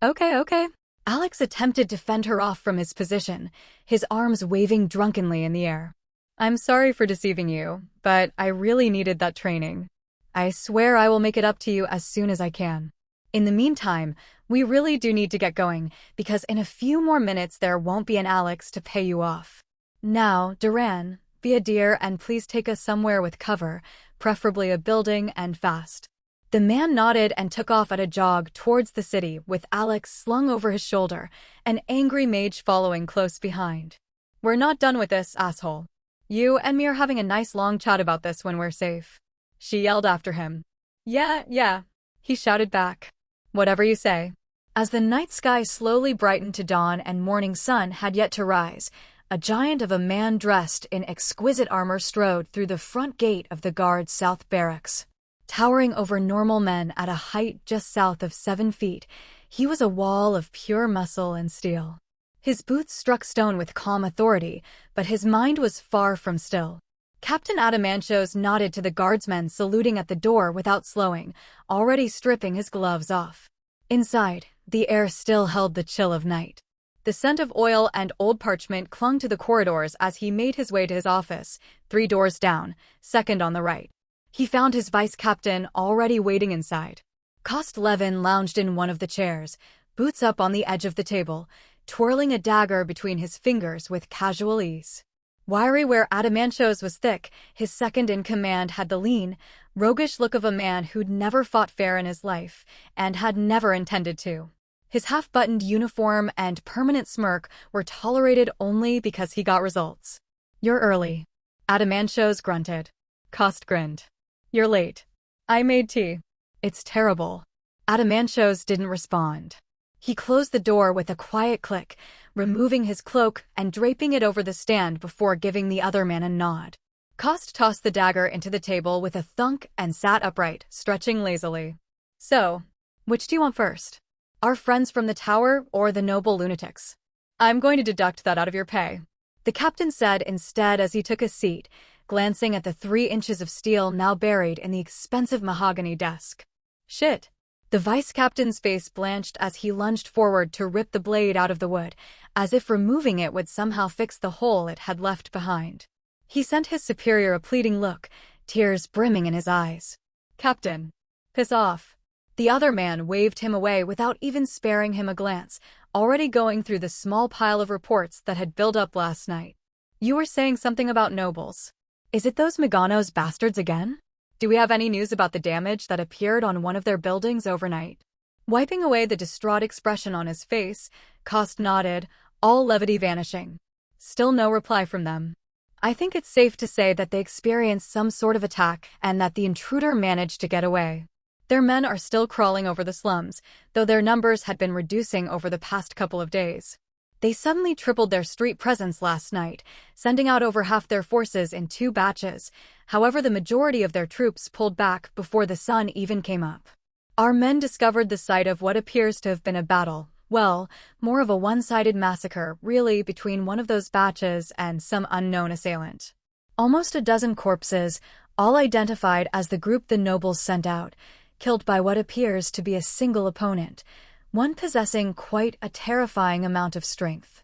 Okay. Alex attempted to fend her off from his position, his arms waving drunkenly in the air. I'm sorry for deceiving you, but I really needed that training. I swear I will make it up to you as soon as I can. In the meantime, we really do need to get going, because in a few more minutes there won't be an Alex to pay you off. Now, Duran, be a dear and please take us somewhere with cover, preferably a building and fast. The man nodded and took off at a jog towards the city with Alex slung over his shoulder, an angry mage following close behind. We're not done with this, asshole. You and me are having a nice long chat about this when we're safe. She yelled after him. Yeah, he shouted back. Whatever you say. As the night sky slowly brightened to dawn and morning sun had yet to rise, a giant of a man dressed in exquisite armor strode through the front gate of the guard's south barracks. Towering over normal men at a height just south of 7 feet, he was a wall of pure muscle and steel. His boots struck stone with calm authority, but his mind was far from still. Captain Adamantios nodded to the guardsmen saluting at the door without slowing, already stripping his gloves off. Inside, the air still held the chill of night. The scent of oil and old parchment clung to the corridors as he made his way to his office, 3 doors down, second on the right. He found his vice-captain already waiting inside. Kost-Levin lounged in one of the chairs, boots up on the edge of the table, twirling a dagger between his fingers with casual ease. Wiry where Adamantios was thick, his second-in-command had the lean, roguish look of a man who'd never fought fair in his life, and had never intended to. His half-buttoned uniform and permanent smirk were tolerated only because he got results. "You're early," Adamantios grunted. Kost grinned. "You're late. I made tea." "It's terrible." Adamantios didn't respond. He closed the door with a quiet click, removing his cloak and draping it over the stand before giving the other man a nod. Kost tossed the dagger into the table with a thunk and sat upright, stretching lazily. "So, which do you want first? Our friends from the tower or the noble lunatics?" "I'm going to deduct that out of your pay," the captain said instead as he took a seat, glancing at the 3 inches of steel now buried in the expensive mahogany desk. "Shit." The vice-captain's face blanched as he lunged forward to rip the blade out of the wood, as if removing it would somehow fix the hole it had left behind. He sent his superior a pleading look, tears brimming in his eyes. "Captain, piss off." The other man waved him away without even sparing him a glance, already going through the small pile of reports that had built up last night. "You were saying something about nobles. Is it those Meganos bastards again? Do we have any news about the damage that appeared on one of their buildings overnight?" Wiping away the distraught expression on his face, Kost nodded, all levity vanishing. Still no reply from them. "I think it's safe to say that they experienced some sort of attack and that the intruder managed to get away. Their men are still crawling over the slums, though their numbers had been reducing over the past couple of days. They suddenly tripled their street presence last night, sending out over half their forces in 2 batches. However, the majority of their troops pulled back before the sun even came up. Our men discovered the site of what appears to have been a battle, well, more of a one-sided massacre, really, between one of those batches and some unknown assailant. Almost a dozen corpses, all identified as the group the nobles sent out, killed by what appears to be a single opponent, one possessing quite a terrifying amount of strength."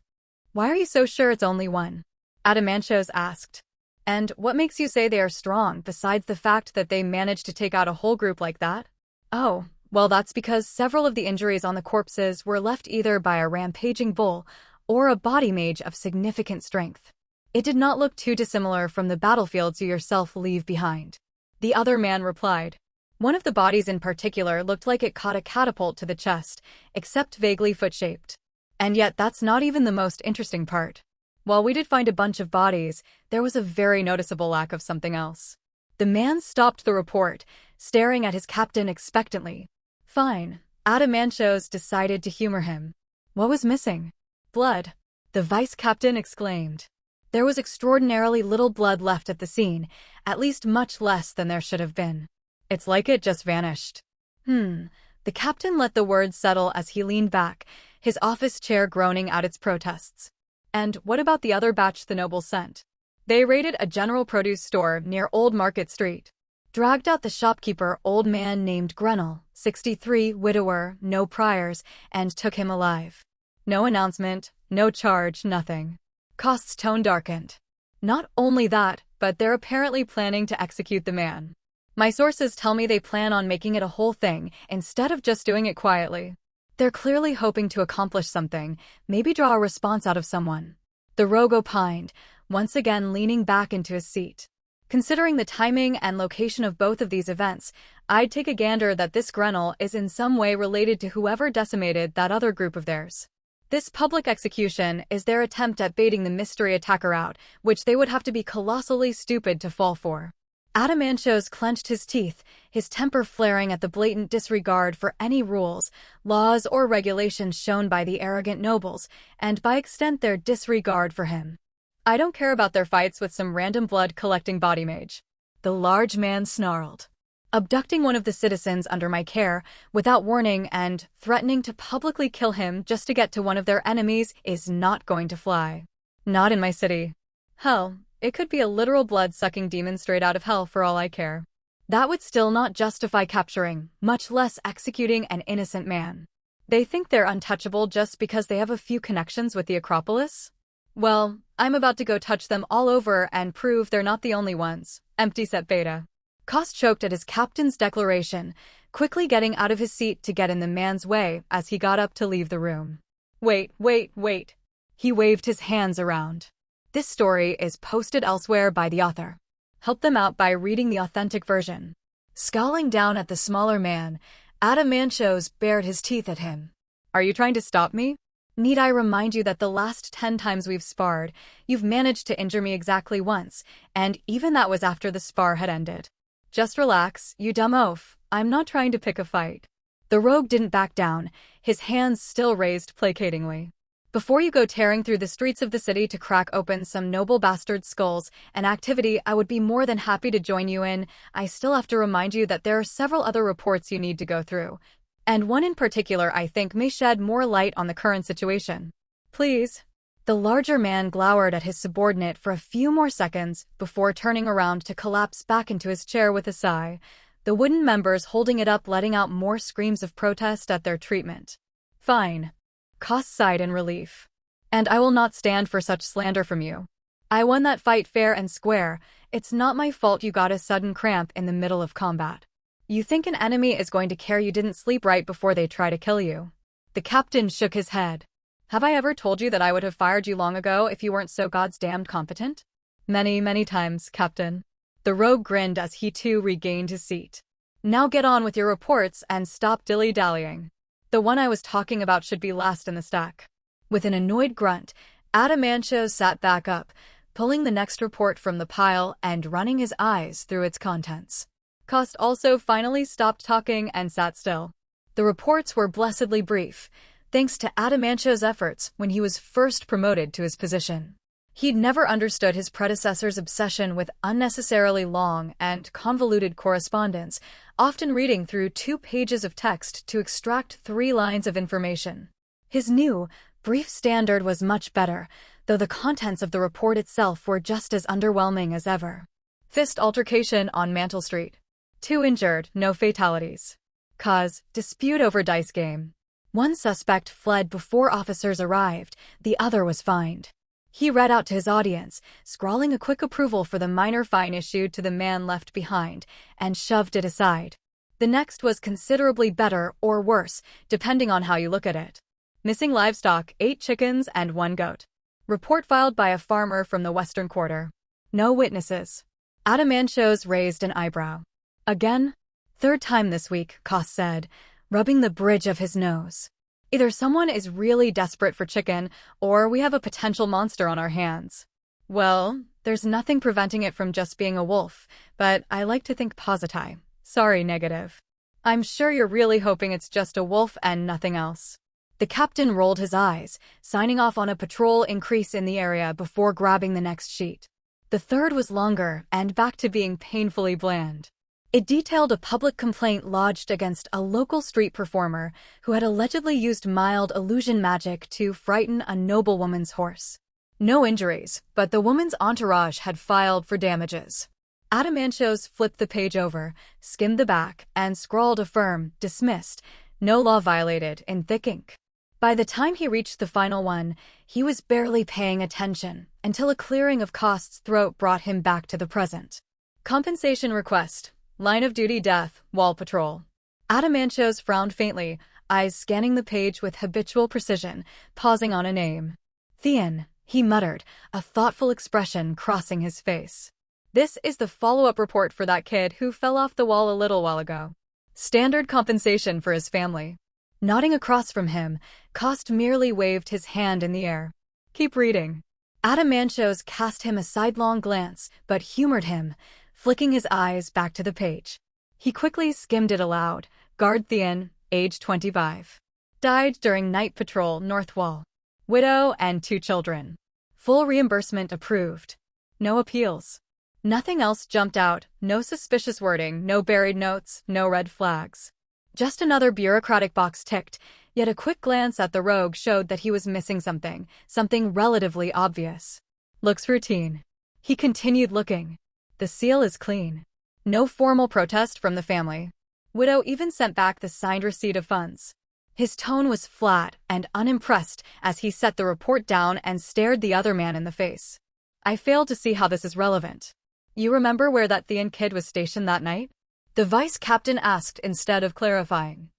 "Why are you so sure it's only one?" Adamantios asked. "And what makes you say they are strong, besides the fact that they managed to take out a whole group like that?" "Oh, well, that's because several of the injuries on the corpses were left either by a rampaging bull or a body mage of significant strength. It did not look too dissimilar from the battlefields you yourself leave behind," the other man replied. One of the bodies in particular looked like it caught a catapult to the chest, except vaguely foot-shaped. And yet that's not even the most interesting part. While we did find a bunch of bodies, there was a very noticeable lack of something else. The man stopped the report, staring at his captain expectantly. "Fine." Adamantios decided to humor him. "What was missing?" "Blood," the vice-captain exclaimed. There was extraordinarily little blood left at the scene, at least much less than there should have been. "It's like it just vanished." The captain let the words settle as he leaned back, his office chair groaning out its protests. "And what about the other batch the nobles sent?" "They raided a general produce store near Old Market Street. Dragged out the shopkeeper, old man named Grenell, 63, widower, no priors, and took him alive. No announcement, no charge, nothing." Kost's tone darkened. "Not only that, but they're apparently planning to execute the man. My sources tell me they plan on making it a whole thing, instead of just doing it quietly. They're clearly hoping to accomplish something, maybe draw a response out of someone." The rogue opined, once again leaning back into his seat. "Considering the timing and location of both of these events, I'd take a gander that this Grenell is in some way related to whoever decimated that other group of theirs. This public execution is their attempt at baiting the mystery attacker out, which they would have to be colossally stupid to fall for." Adamantios clenched his teeth, his temper flaring at the blatant disregard for any rules, laws, or regulations shown by the arrogant nobles, and by extent their disregard for him. I don't care about their fights with some random blood-collecting body mage. The large man snarled. Abducting one of the citizens under my care, without warning and threatening to publicly kill him just to get to one of their enemies is not going to fly. Not in my city. Hell, it could be a literal blood-sucking demon straight out of hell for all I care. That would still not justify capturing, much less executing an innocent man. They think they're untouchable just because they have a few connections with the Acropolis? Well, I'm about to go touch them all over and prove they're not the only ones. Empty set beta. Koss choked at his captain's declaration, quickly getting out of his seat to get in the man's way as he got up to leave the room. Wait. He waved his hands around. This story is posted elsewhere by the author. Help them out by reading the authentic version. Scowling down at the smaller man, Adamantios bared his teeth at him. Are you trying to stop me? Need I remind you that the last 10 times we've sparred, you've managed to injure me exactly once, and even that was after the spar had ended. Just relax, you dumb oaf. I'm not trying to pick a fight. The rogue didn't back down, his hands still raised placatingly. Before you go tearing through the streets of the city to crack open some noble bastard skulls, an activity I would be more than happy to join you in, I still have to remind you that there are several other reports you need to go through. And one in particular I think may shed more light on the current situation. Please. The larger man glowered at his subordinate for a few more seconds before turning around to collapse back into his chair with a sigh, the wooden members holding it up letting out more screams of protest at their treatment. Fine. Koss sighed in relief. And I will not stand for such slander from you. I won that fight fair and square. It's not my fault you got a sudden cramp in the middle of combat. You think an enemy is going to care you didn't sleep right before they try to kill you? The captain shook his head. Have I ever told you that I would have fired you long ago if you weren't so goddamned competent? Many times, Captain. The rogue grinned as he too regained his seat. Now get on with your reports and stop dilly-dallying. The one I was talking about should be last in the stack. With an annoyed grunt, Adamantios sat back up, pulling the next report from the pile and running his eyes through its contents. Koss also finally stopped talking and sat still. The reports were blessedly brief, thanks to Adamantios' efforts when he was first promoted to his position. He'd never understood his predecessor's obsession with unnecessarily long and convoluted correspondence, often reading through 2 pages of text to extract 3 lines of information. His new, brief standard was much better, though the contents of the report itself were just as underwhelming as ever. Fist altercation on Mantle Street. 2 injured, no fatalities. Cause, dispute over dice game. 1 suspect fled before officers arrived, the other was fined. He read out to his audience, scrawling a quick approval for the minor fine issued to the man left behind, and shoved it aside. The next was considerably better or worse, depending on how you look at it. Missing livestock, 8 chickens and 1 goat. Report filed by a farmer from the Western Quarter. No witnesses. Adamantios raised an eyebrow. Again? 3rd time this week, Koss said, rubbing the bridge of his nose. Either someone is really desperate for chicken, or we have a potential monster on our hands. Well, there's nothing preventing it from just being a wolf, but I like to think positive. Sorry, negative. I'm sure you're really hoping it's just a wolf and nothing else. The captain rolled his eyes, signing off on a patrol increase in the area before grabbing the next sheet. The 3rd was longer and back to being painfully bland. It detailed a public complaint lodged against a local street performer who had allegedly used mild illusion magic to frighten a noblewoman's horse. No injuries, but the woman's entourage had filed for damages. Adamantios flipped the page over, skimmed the back, and scrawled a firm, dismissed, no law violated in thick ink. By the time he reached the final one, he was barely paying attention until a clearing of Koss's throat brought him back to the present. Compensation request. Line of duty death, wall patrol. Adamantios frowned faintly, eyes scanning the page with habitual precision, pausing on a name. Theon, he muttered, a thoughtful expression crossing his face. This is the follow-up report for that kid who fell off the wall a little while ago. Standard compensation for his family. Nodding across from him, Koss merely waved his hand in the air. Keep reading. Adamantios cast him a sidelong glance, but humored him, flicking his eyes back to the page. He quickly skimmed it aloud. Guard Thean, age 25. Died during night patrol North Wall. Widow and 2 children. Full reimbursement approved. No appeals. Nothing else jumped out, no suspicious wording, no buried notes, no red flags. Just another bureaucratic box ticked, yet a quick glance at the rogue showed that he was missing something relatively obvious. Looks routine. He continued looking. The seal is clean. No formal protest from the family. Widow even sent back the signed receipt of funds. His tone was flat and unimpressed as he set the report down and stared the other man in the face. I fail to see how this is relevant. You remember where that Thean kid was stationed that night? The vice captain asked instead of clarifying.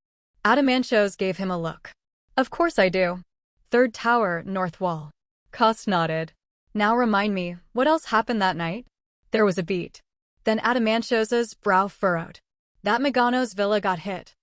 Adamantios gave him a look. Of course I do. 3rd tower, North Wall. Kost nodded. Now remind me, what else happened that night? There was a beat. Then Adamantios's brow furrowed. That Meganos villa got hit.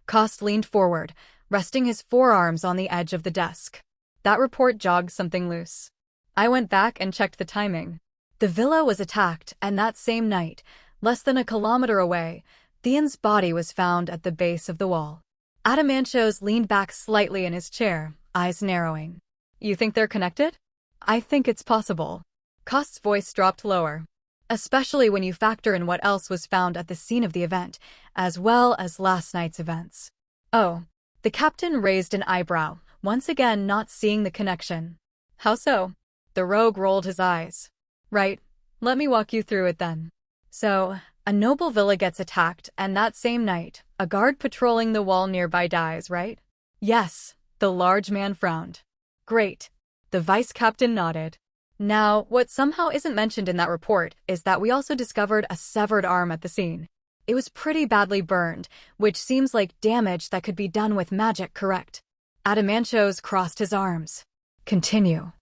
Kost leaned forward, resting his forearms on the edge of the desk. That report jogged something loose. I went back and checked the timing. The villa was attacked, and that same night, less than a kilometer away, Thean's body was found at the base of the wall. Adamantios leaned back slightly in his chair, eyes narrowing. You think they're connected? I think it's possible. Kost's voice dropped lower. Especially when you factor in what else was found at the scene of the event, as well as last night's events. Oh. The captain raised an eyebrow, once again not seeing the connection. How so? The rogue rolled his eyes. Right. Let me walk you through it then. So, a noble villa gets attacked, and that same night, a guard patrolling the wall nearby dies, right? Yes, the large man frowned. Great. The vice captain nodded. Now, what somehow isn't mentioned in that report is that we also discovered a severed arm at the scene. It was pretty badly burned, which seems like damage that could be done with magic, correct? Adamantios crossed his arms. Continue.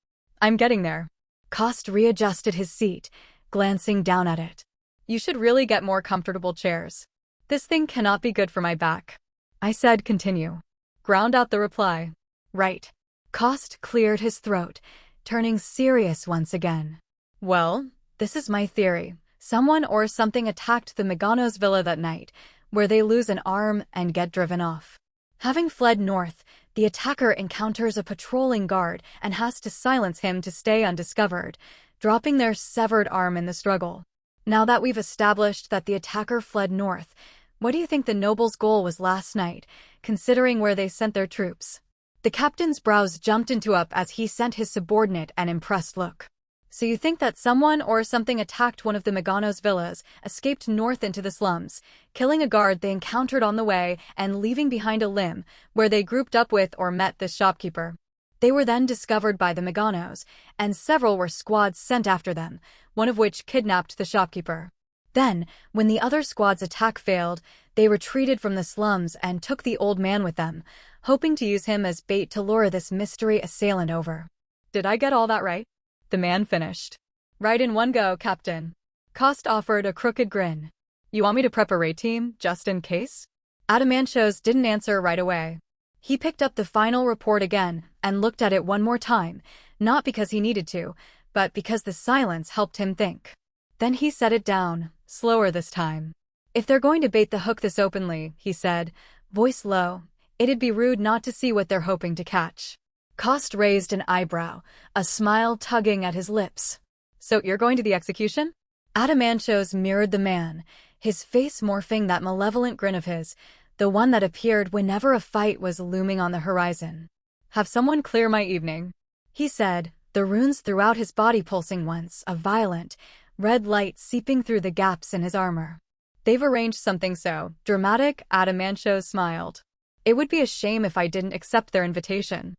I'm getting there. Kost readjusted his seat, glancing down at it. You should really get more comfortable chairs. This thing cannot be good for my back. I said continue. Ground out the reply. Right. Kost cleared his throat, turning serious once again. Well, this is my theory. Someone or something attacked the Meganos villa that night, where they lose an arm and get driven off. Having fled north, the attacker encounters a patrolling guard and has to silence him to stay undiscovered, dropping their severed arm in the struggle. Now that we've established that the attacker fled north, what do you think the noble's goal was last night, considering where they sent their troops? The captain's brows jumped up as he sent his subordinate an impressed look. So you think that someone or something attacked one of the Meganos villas, escaped north into the slums, killing a guard they encountered on the way and leaving behind a limb where they grouped up with or met the shopkeeper. They were then discovered by the Meganos, and several were squads sent after them, one of which kidnapped the shopkeeper. Then, when the other squad's attack failed, they retreated from the slums and took the old man with them, hoping to use him as bait to lure this mystery assailant over. Did I get all that right? The man finished. Right in one go, Captain. Kost offered a crooked grin. You want me to prep a raid team, just in case? Adamantios didn't answer right away. He picked up the final report again and looked at it one more time, not because he needed to, but because the silence helped him think. Then he set it down, slower this time. If they're going to bait the hook this openly, he said, voice low, it'd be rude not to see what they're hoping to catch. Kost raised an eyebrow, a smile tugging at his lips. So you're going to the execution? Adamantios mirrored the man, his face morphing that malevolent grin of his, the one that appeared whenever a fight was looming on the horizon. Have someone clear my evening, he said, the runes throughout his body pulsing once, a violent, red light seeping through the gaps in his armor. They've arranged something so dramatic, Adamantios smiled. It would be a shame if I didn't accept their invitation.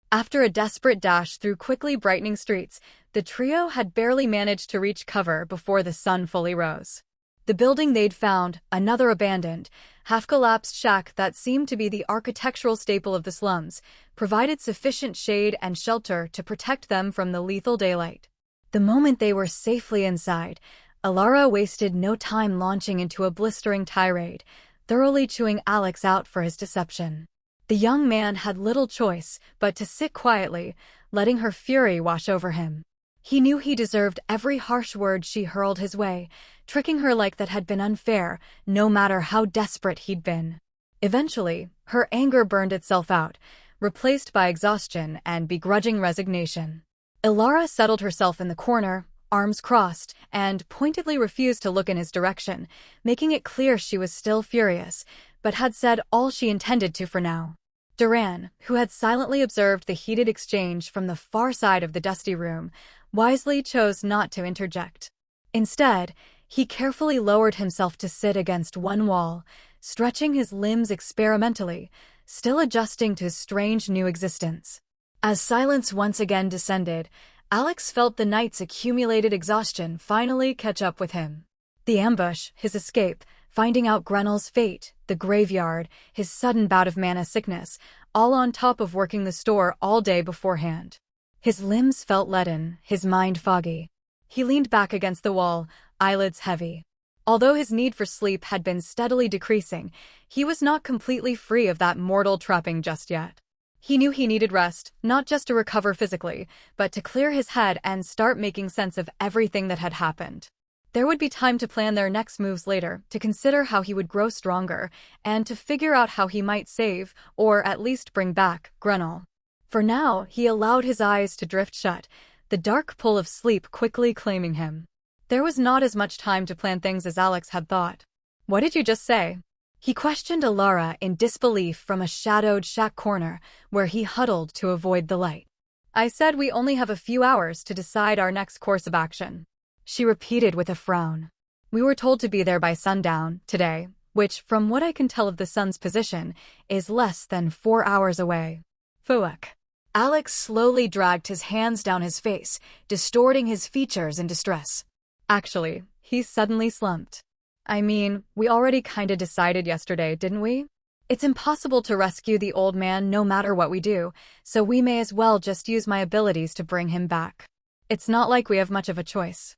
After a desperate dash through quickly brightening streets, the trio had barely managed to reach cover before the sun fully rose. The building they'd found, another abandoned, half-collapsed shack that seemed to be the architectural staple of the slums, provided sufficient shade and shelter to protect them from the lethal daylight. The moment they were safely inside, Alara wasted no time launching into a blistering tirade, thoroughly chewing Alex out for his deception. The young man had little choice but to sit quietly, letting her fury wash over him. He knew he deserved every harsh word she hurled his way, tricking her like that had been unfair, no matter how desperate he'd been. Eventually, her anger burned itself out, replaced by exhaustion and begrudging resignation. Ilara settled herself in the corner, arms crossed, and pointedly refused to look in his direction, making it clear she was still furious, but had said all she intended to for now. Duran, who had silently observed the heated exchange from the far side of the dusty room, wisely chose not to interject. Instead, he carefully lowered himself to sit against one wall, stretching his limbs experimentally, still adjusting to his strange new existence. As silence once again descended, Alex felt the night's accumulated exhaustion finally catch up with him. The ambush, his escape, finding out Grenel's fate, the graveyard, his sudden bout of mana sickness, all on top of working the store all day beforehand. His limbs felt leaden, his mind foggy. He leaned back against the wall, eyelids heavy. Although his need for sleep had been steadily decreasing, he was not completely free of that mortal trapping just yet. He knew he needed rest, not just to recover physically, but to clear his head and start making sense of everything that had happened. There would be time to plan their next moves later, to consider how he would grow stronger, and to figure out how he might save, or at least bring back, Grenel. For now, he allowed his eyes to drift shut, the dark pull of sleep quickly claiming him. There was not as much time to plan things as Alex had thought. "What did you just say?" He questioned Ilara in disbelief from a shadowed shack corner where he huddled to avoid the light. "I said we only have a few hours to decide our next course of action," she repeated with a frown. "We were told to be there by sundown, today, which, from what I can tell of the sun's position, is less than 4 hours away." Fuck. Alex slowly dragged his hands down his face, distorting his features in distress. Actually, he suddenly slumped. "I mean, we already kinda decided yesterday, didn't we? It's impossible to rescue the old man no matter what we do, so we may as well just use my abilities to bring him back. It's not like we have much of a choice.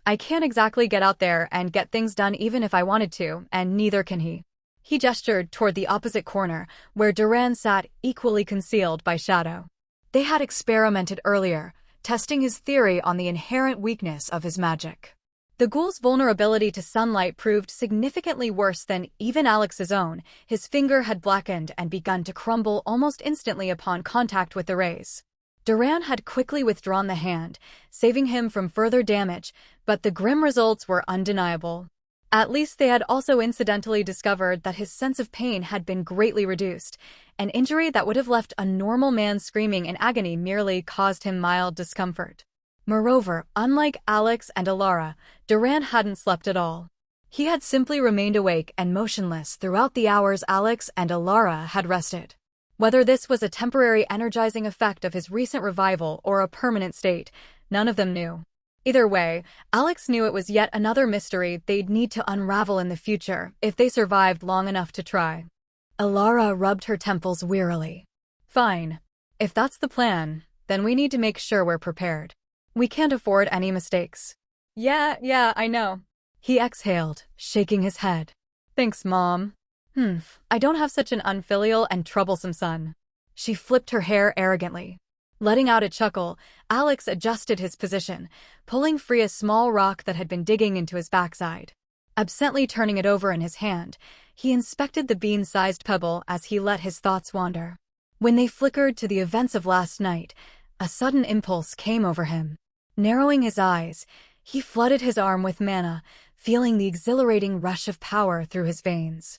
I can't exactly get out there and get things done even if I wanted to, and neither can he." He gestured toward the opposite corner, where Duran sat equally concealed by shadow. They had experimented earlier, testing his theory on the inherent weakness of his magic. The ghoul's vulnerability to sunlight proved significantly worse than even Alex's own. His finger had blackened and begun to crumble almost instantly upon contact with the rays. Duran had quickly withdrawn the hand, saving him from further damage, but the grim results were undeniable. At least they had also incidentally discovered that his sense of pain had been greatly reduced. An injury that would have left a normal man screaming in agony merely caused him mild discomfort. Moreover, unlike Alex and Ilara, Duran hadn't slept at all. He had simply remained awake and motionless throughout the hours Alex and Ilara had rested. Whether this was a temporary energizing effect of his recent revival or a permanent state, none of them knew. Either way, Alex knew it was yet another mystery they'd need to unravel in the future if they survived long enough to try. Ilara rubbed her temples wearily. "Fine. If that's the plan, then we need to make sure we're prepared. We can't afford any mistakes." Yeah, I know." He exhaled, shaking his head. "Thanks, Mom. I don't have such an unfilial and troublesome son." She flipped her hair arrogantly. Letting out a chuckle, Alex adjusted his position, pulling free a small rock that had been digging into his backside. Absently turning it over in his hand, he inspected the bean-sized pebble as he let his thoughts wander. When they flickered to the events of last night, a sudden impulse came over him. Narrowing his eyes, he flooded his arm with mana, feeling the exhilarating rush of power through his veins.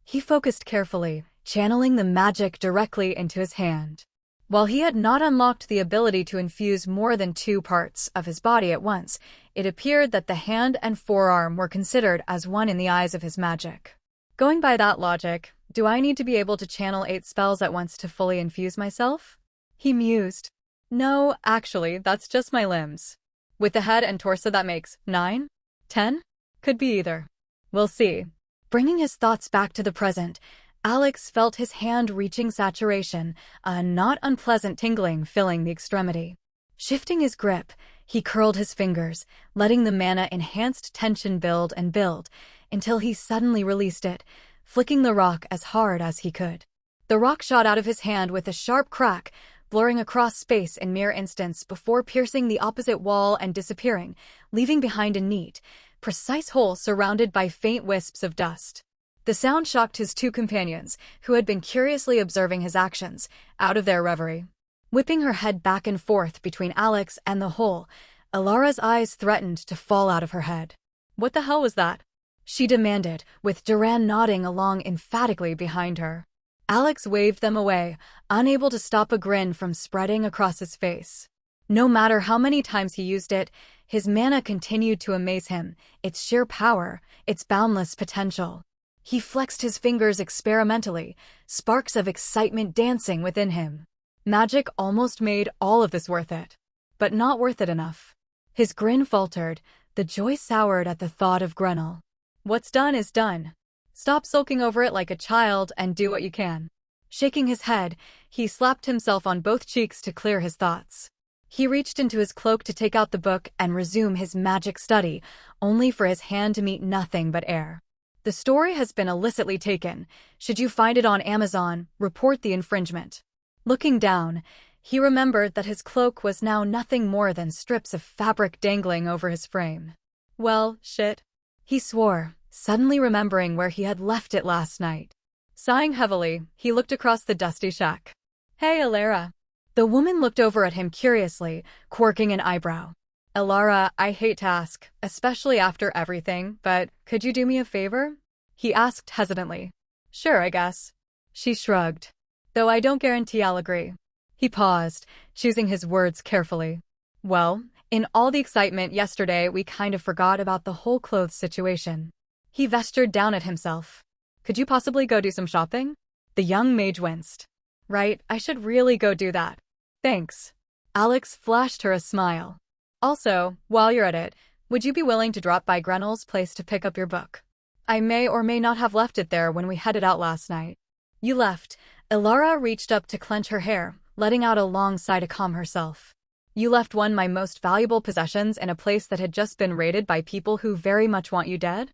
He focused carefully, channeling the magic directly into his hand. While he had not unlocked the ability to infuse more than 2 parts of his body at once, it appeared that the hand and forearm were considered as one in the eyes of his magic. Going by that logic, do I need to be able to channel 8 spells at once to fully infuse myself? He mused. No, actually, that's just my limbs. With the head and torso that makes 9? 10? Could be either. We'll see. Bringing his thoughts back to the present, Alex felt his hand reaching saturation, a not unpleasant tingling filling the extremity. Shifting his grip, he curled his fingers, letting the mana-enhanced tension build and build, until he suddenly released it, flicking the rock as hard as he could. The rock shot out of his hand with a sharp crack, blurring across space in mere instants before piercing the opposite wall and disappearing, leaving behind a neat, precise hole surrounded by faint wisps of dust. The sound shocked his two companions, who had been curiously observing his actions, out of their reverie. Whipping her head back and forth between Alex and the hole, Ilara's eyes threatened to fall out of her head. "What the hell was that?" she demanded, with Duran nodding along emphatically behind her. Alex waved them away, unable to stop a grin from spreading across his face. No matter how many times he used it, his mana continued to amaze him, its sheer power, its boundless potential. He flexed his fingers experimentally, sparks of excitement dancing within him. Magic almost made all of this worth it. But not worth it enough. His grin faltered, the joy soured at the thought of Grenell. "What's done is done. Stop sulking over it like a child and do what you can." Shaking his head, he slapped himself on both cheeks to clear his thoughts. He reached into his cloak to take out the book and resume his magic study, only for his hand to meet nothing but air. "The story has been illicitly taken. Should you find it on Amazon, report the infringement." Looking down, he remembered that his cloak was now nothing more than strips of fabric dangling over his frame. "Well, shit," he swore, suddenly remembering where he had left it last night. Sighing heavily, he looked across the dusty shack. "Hey, Ilara." The woman looked over at him curiously, quirking an eyebrow. "Ilara, I hate to ask, especially after everything, but could you do me a favor?" he asked hesitantly. "Sure, I guess." She shrugged. "Though I don't guarantee I'll agree." He paused, choosing his words carefully. "Well, in all the excitement yesterday, we kind of forgot about the whole clothes situation." He gestured down at himself. "Could you possibly go do some shopping?" The young mage winced. "Right, I should really go do that. Thanks." Alex flashed her a smile. "Also, while you're at it, would you be willing to drop by Grenell's place to pick up your book? I may or may not have left it there when we headed out last night." "You left." Ilara reached up to clench her hair, letting out a long sigh to calm herself. "You left one of my most valuable possessions in a place that had just been raided by people who very much want you dead?"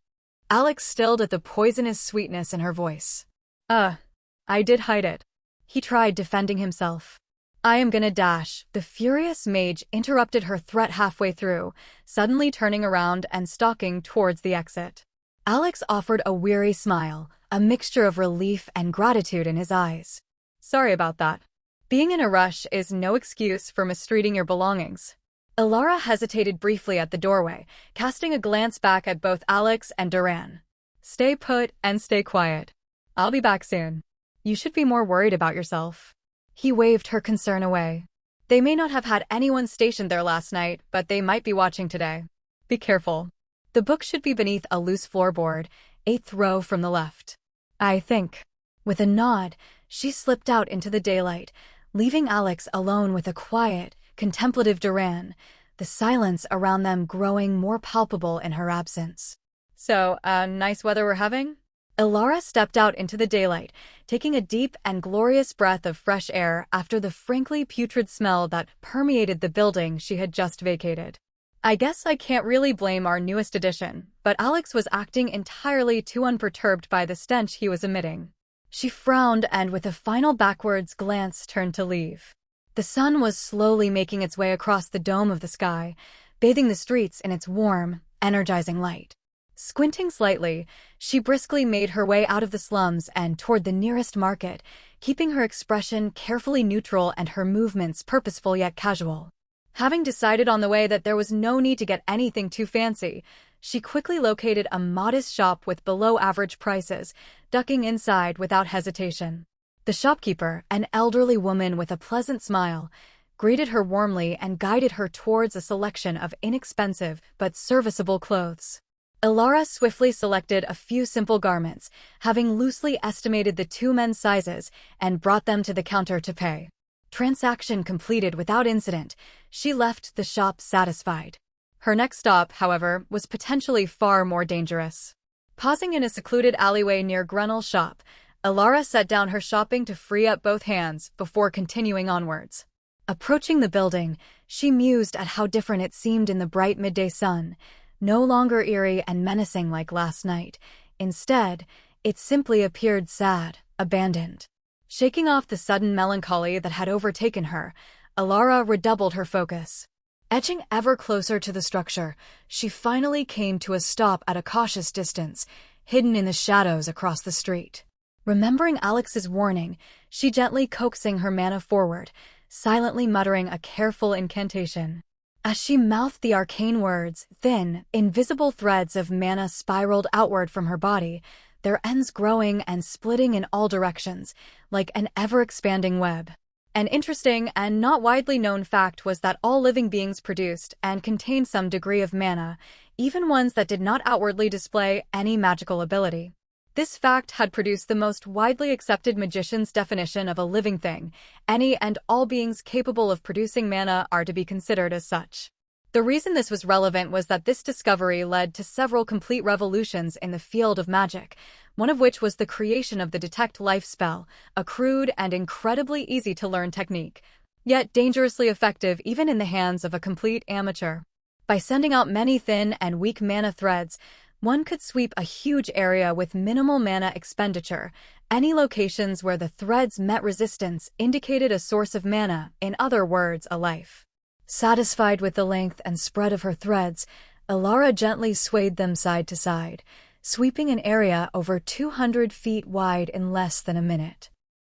Alex stilled at the poisonous sweetness in her voice. I did hide it." He tried defending himself. "I am gonna dash." The furious mage interrupted her threat halfway through, suddenly turning around and stalking towards the exit. Alex offered a weary smile, a mixture of relief and gratitude in his eyes. "Sorry about that. Being in a rush is no excuse for mistreating your belongings." Ilara hesitated briefly at the doorway, casting a glance back at both Alex and Duran. "Stay put and stay quiet. I'll be back soon. You should be more worried about yourself." He waved her concern away. "They may not have had anyone stationed there last night, but they might be watching today. Be careful." The book should be beneath a loose floorboard, 8th row from the left. "I think." With a nod, she slipped out into the daylight, leaving Alex alone with a quiet, contemplative Duran, the silence around them growing more palpable in her absence. "So, nice weather we're having?" Ilara stepped out into the daylight, taking a deep and glorious breath of fresh air after the frankly putrid smell that permeated the building she had just vacated. "I guess I can't really blame our newest addition," but Alex was acting entirely too unperturbed by the stench he was emitting. She frowned and with a final backwards glance turned to leave. The sun was slowly making its way across the dome of the sky, bathing the streets in its warm, energizing light. Squinting slightly, she briskly made her way out of the slums and toward the nearest market, keeping her expression carefully neutral and her movements purposeful yet casual. Having decided on the way that there was no need to get anything too fancy, she quickly located a modest shop with below-average prices, ducking inside without hesitation. The shopkeeper, an elderly woman with a pleasant smile, greeted her warmly and guided her towards a selection of inexpensive but serviceable clothes. Ilara swiftly selected a few simple garments, having loosely estimated the two men's sizes, and brought them to the counter to pay. Transaction completed without incident, she left the shop satisfied. Her next stop, however, was potentially far more dangerous. Pausing in a secluded alleyway near Grenell's shop, Ilara set down her shopping to free up both hands before continuing onwards. Approaching the building, she mused at how different it seemed in the bright midday sun, no longer eerie and menacing like last night. Instead, it simply appeared sad, abandoned. Shaking off the sudden melancholy that had overtaken her, Alara redoubled her focus. Edging ever closer to the structure, she finally came to a stop at a cautious distance, hidden in the shadows across the street. Remembering Alex's warning, she gently coaxing her mana forward, silently muttering a careful incantation. As she mouthed the arcane words, thin, invisible threads of mana spiraled outward from her body, their ends growing and splitting in all directions, like an ever-expanding web. An interesting and not widely known fact was that all living beings produced and contained some degree of mana, even ones that did not outwardly display any magical ability. This fact had produced the most widely accepted magician's definition of a living thing. Any and all beings capable of producing mana are to be considered as such. The reason this was relevant was that this discovery led to several complete revolutions in the field of magic, one of which was the creation of the Detect Life spell, a crude and incredibly easy-to-learn technique, yet dangerously effective even in the hands of a complete amateur. By sending out many thin and weak mana threads, one could sweep a huge area with minimal mana expenditure. Any locations where the threads met resistance indicated a source of mana, in other words, a life. Satisfied with the length and spread of her threads, Alara gently swayed them side to side, sweeping an area over 200 feet wide in less than a minute.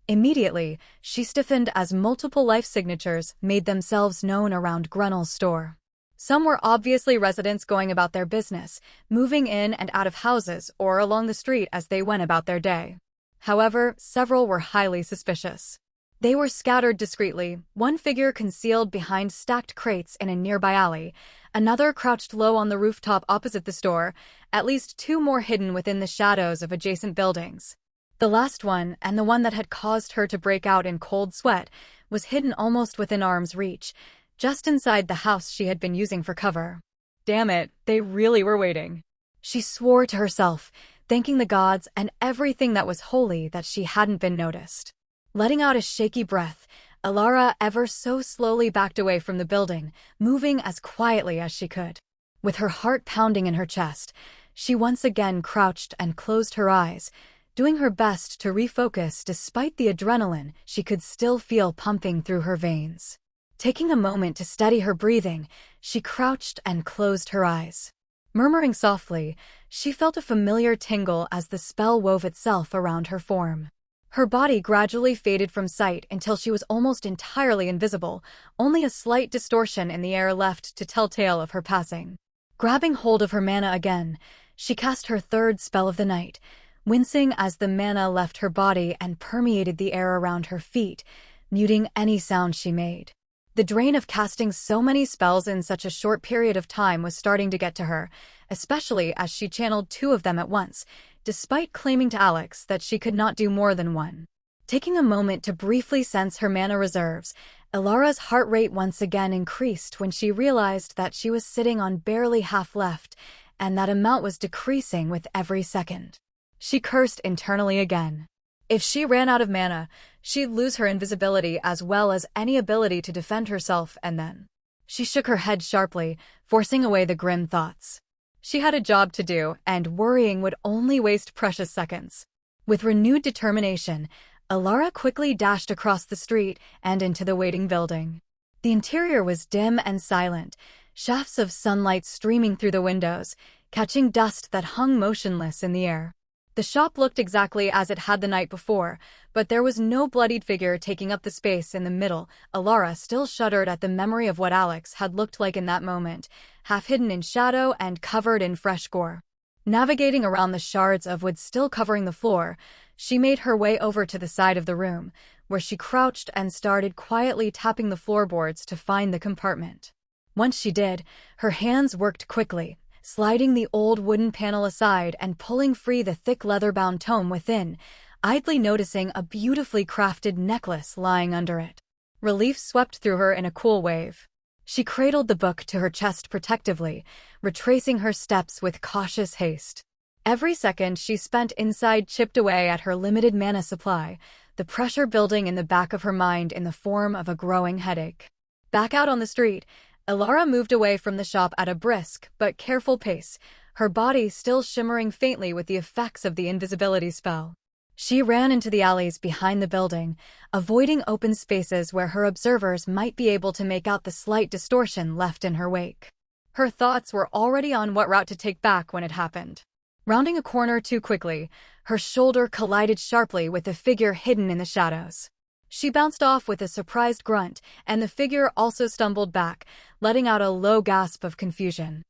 Immediately, she stiffened as multiple life signatures made themselves known around Grunnell's store. Some were obviously residents going about their business, moving in and out of houses or along the street as they went about their day. However, several were highly suspicious. They were scattered discreetly, one figure concealed behind stacked crates in a nearby alley, another crouched low on the rooftop opposite the store, at least two more hidden within the shadows of adjacent buildings. The last one, and the one that had caused her to break out in cold sweat, was hidden almost within arm's reach, just inside the house she had been using for cover. Damn it, they really were waiting. She swore to herself, thanking the gods and everything that was holy that she hadn't been noticed. Letting out a shaky breath, Alara ever so slowly backed away from the building, moving as quietly as she could. With her heart pounding in her chest, she once again crouched and closed her eyes, doing her best to refocus despite the adrenaline she could still feel pumping through her veins. Taking a moment to steady her breathing, she crouched and closed her eyes. Murmuring softly, she felt a familiar tingle as the spell wove itself around her form. Her body gradually faded from sight until she was almost entirely invisible, only a slight distortion in the air left to tell tale of her passing. Grabbing hold of her mana again, she cast her third spell of the night, wincing as the mana left her body and permeated the air around her feet, muting any sound she made. The drain of casting so many spells in such a short period of time was starting to get to her, especially as she channeled two of them at once, despite claiming to Alex that she could not do more than one. Taking a moment to briefly sense her mana reserves, Alara's heart rate once again increased when she realized that she was sitting on barely half left, and that amount was decreasing with every second. She cursed internally again. If she ran out of mana, she'd lose her invisibility as well as any ability to defend herself, and then. She shook her head sharply, forcing away the grim thoughts. She had a job to do, and worrying would only waste precious seconds. With renewed determination, Alara quickly dashed across the street and into the waiting building. The interior was dim and silent, shafts of sunlight streaming through the windows, catching dust that hung motionless in the air. The shop looked exactly as it had the night before, but there was no bloodied figure taking up the space in the middle. Alara still shuddered at the memory of what Alex had looked like in that moment, half hidden in shadow and covered in fresh gore. Navigating around the shards of wood still covering the floor, she made her way over to the side of the room, where she crouched and started quietly tapping the floorboards to find the compartment. Once she did, her hands worked quickly, sliding the old wooden panel aside and pulling free the thick leather-bound tome within, idly noticing a beautifully crafted necklace lying under it. Relief swept through her in a cool wave. She cradled the book to her chest protectively, retracing her steps with cautious haste. Every second she spent inside chipped away at her limited mana supply, the pressure building in the back of her mind in the form of a growing headache. Back out on the street, Alara moved away from the shop at a brisk but careful pace, her body still shimmering faintly with the effects of the invisibility spell. She ran into the alleys behind the building, avoiding open spaces where her observers might be able to make out the slight distortion left in her wake. Her thoughts were already on what route to take back when it happened. Rounding a corner too quickly, her shoulder collided sharply with the figure hidden in the shadows. She bounced off with a surprised grunt, and the figure also stumbled back, letting out a low gasp of confusion.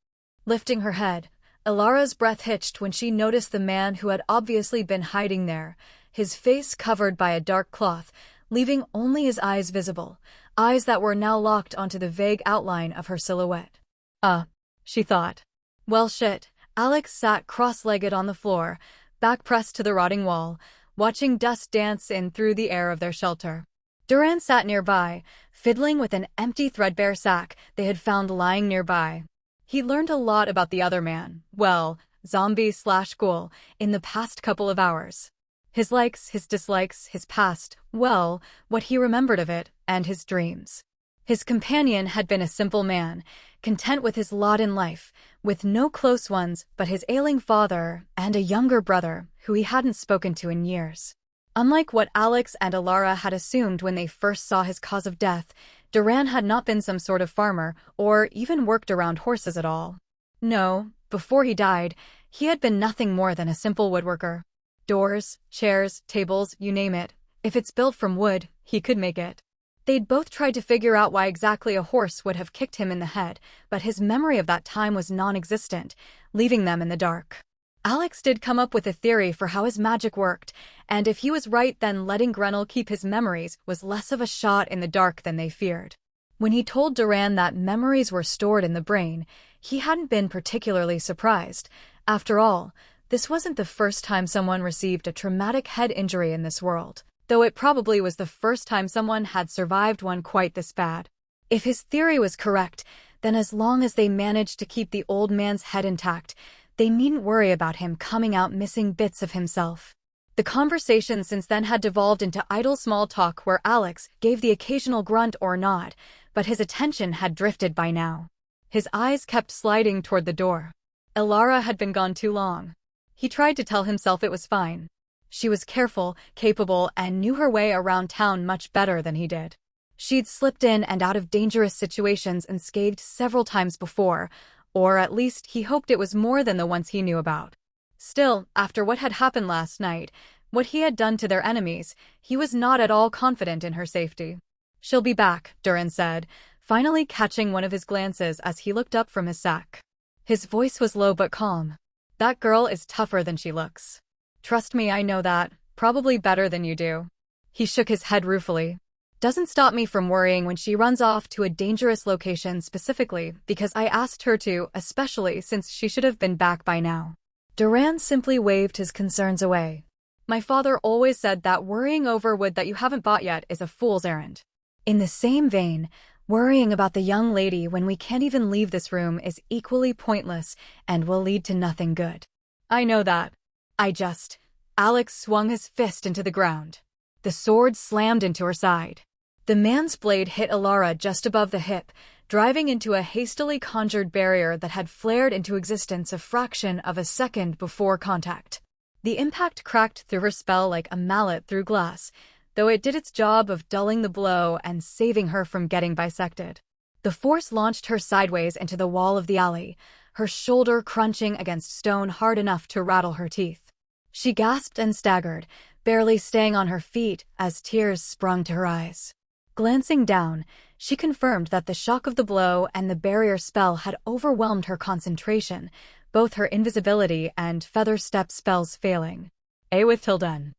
Lifting her head, Ilara's breath hitched when she noticed the man who had obviously been hiding there, his face covered by a dark cloth, leaving only his eyes visible, eyes that were now locked onto the vague outline of her silhouette. She thought. Well shit. Alex sat cross-legged on the floor, back pressed to the rotting wall, watching dust dance in through the air of their shelter. Duran sat nearby, fiddling with an empty threadbare sack they had found lying nearby. He learned a lot about the other man, well, zombie/ghoul, in the past couple of hours. His likes, his dislikes, his past, well, what he remembered of it, and his dreams. His companion had been a simple man, content with his lot in life, with no close ones but his ailing father and a younger brother who he hadn't spoken to in years. Unlike what Alex and Ilara had assumed when they first saw his cause of death, Duran had not been some sort of farmer or even worked around horses at all. No, before he died, he had been nothing more than a simple woodworker. Doors, chairs, tables, you name it. If it's built from wood, he could make it. They'd both tried to figure out why exactly a horse would have kicked him in the head, but his memory of that time was non-existent, leaving them in the dark. Alex did come up with a theory for how his magic worked, and if he was right, then letting Grenell keep his memories was less of a shot in the dark than they feared. When he told Duran that memories were stored in the brain, he hadn't been particularly surprised. After all, this wasn't the first time someone received a traumatic head injury in this world, though it probably was the first time someone had survived one quite this bad. If his theory was correct, then as long as they managed to keep the old man's head intact, they needn't worry about him coming out missing bits of himself. The conversation since then had devolved into idle small talk where Alex gave the occasional grunt or nod, but his attention had drifted by now. His eyes kept sliding toward the door. Ilara had been gone too long. He tried to tell himself it was fine. She was careful, capable, and knew her way around town much better than he did. She'd slipped in and out of dangerous situations unscathed several times before, or at least he hoped it was more than the ones he knew about. Still, after what had happened last night, what he had done to their enemies, he was not at all confident in her safety. "She'll be back," Duran said, finally catching one of his glances as he looked up from his sack. His voice was low but calm. "That girl is tougher than she looks. Trust me, I know that, probably better than you do." He shook his head ruefully. "Doesn't stop me from worrying when she runs off to a dangerous location specifically because I asked her to, especially since she should have been back by now." Duran simply waved his concerns away. "My father always said that worrying over wood that you haven't bought yet is a fool's errand. In the same vein, worrying about the young lady when we can't even leave this room is equally pointless and will lead to nothing good." "I know that. Alex swung his fist into the ground. The sword slammed into her side. The man's blade hit Ilara just above the hip, driving into a hastily conjured barrier that had flared into existence a fraction of a second before contact. The impact cracked through her spell like a mallet through glass, though it did its job of dulling the blow and saving her from getting bisected. The force launched her sideways into the wall of the alley, her shoulder crunching against stone hard enough to rattle her teeth. She gasped and staggered, barely staying on her feet as tears sprung to her eyes. Glancing down, she confirmed that the shock of the blow and the barrier spell had overwhelmed her concentration, both her invisibility and feather step spells failing. With till done.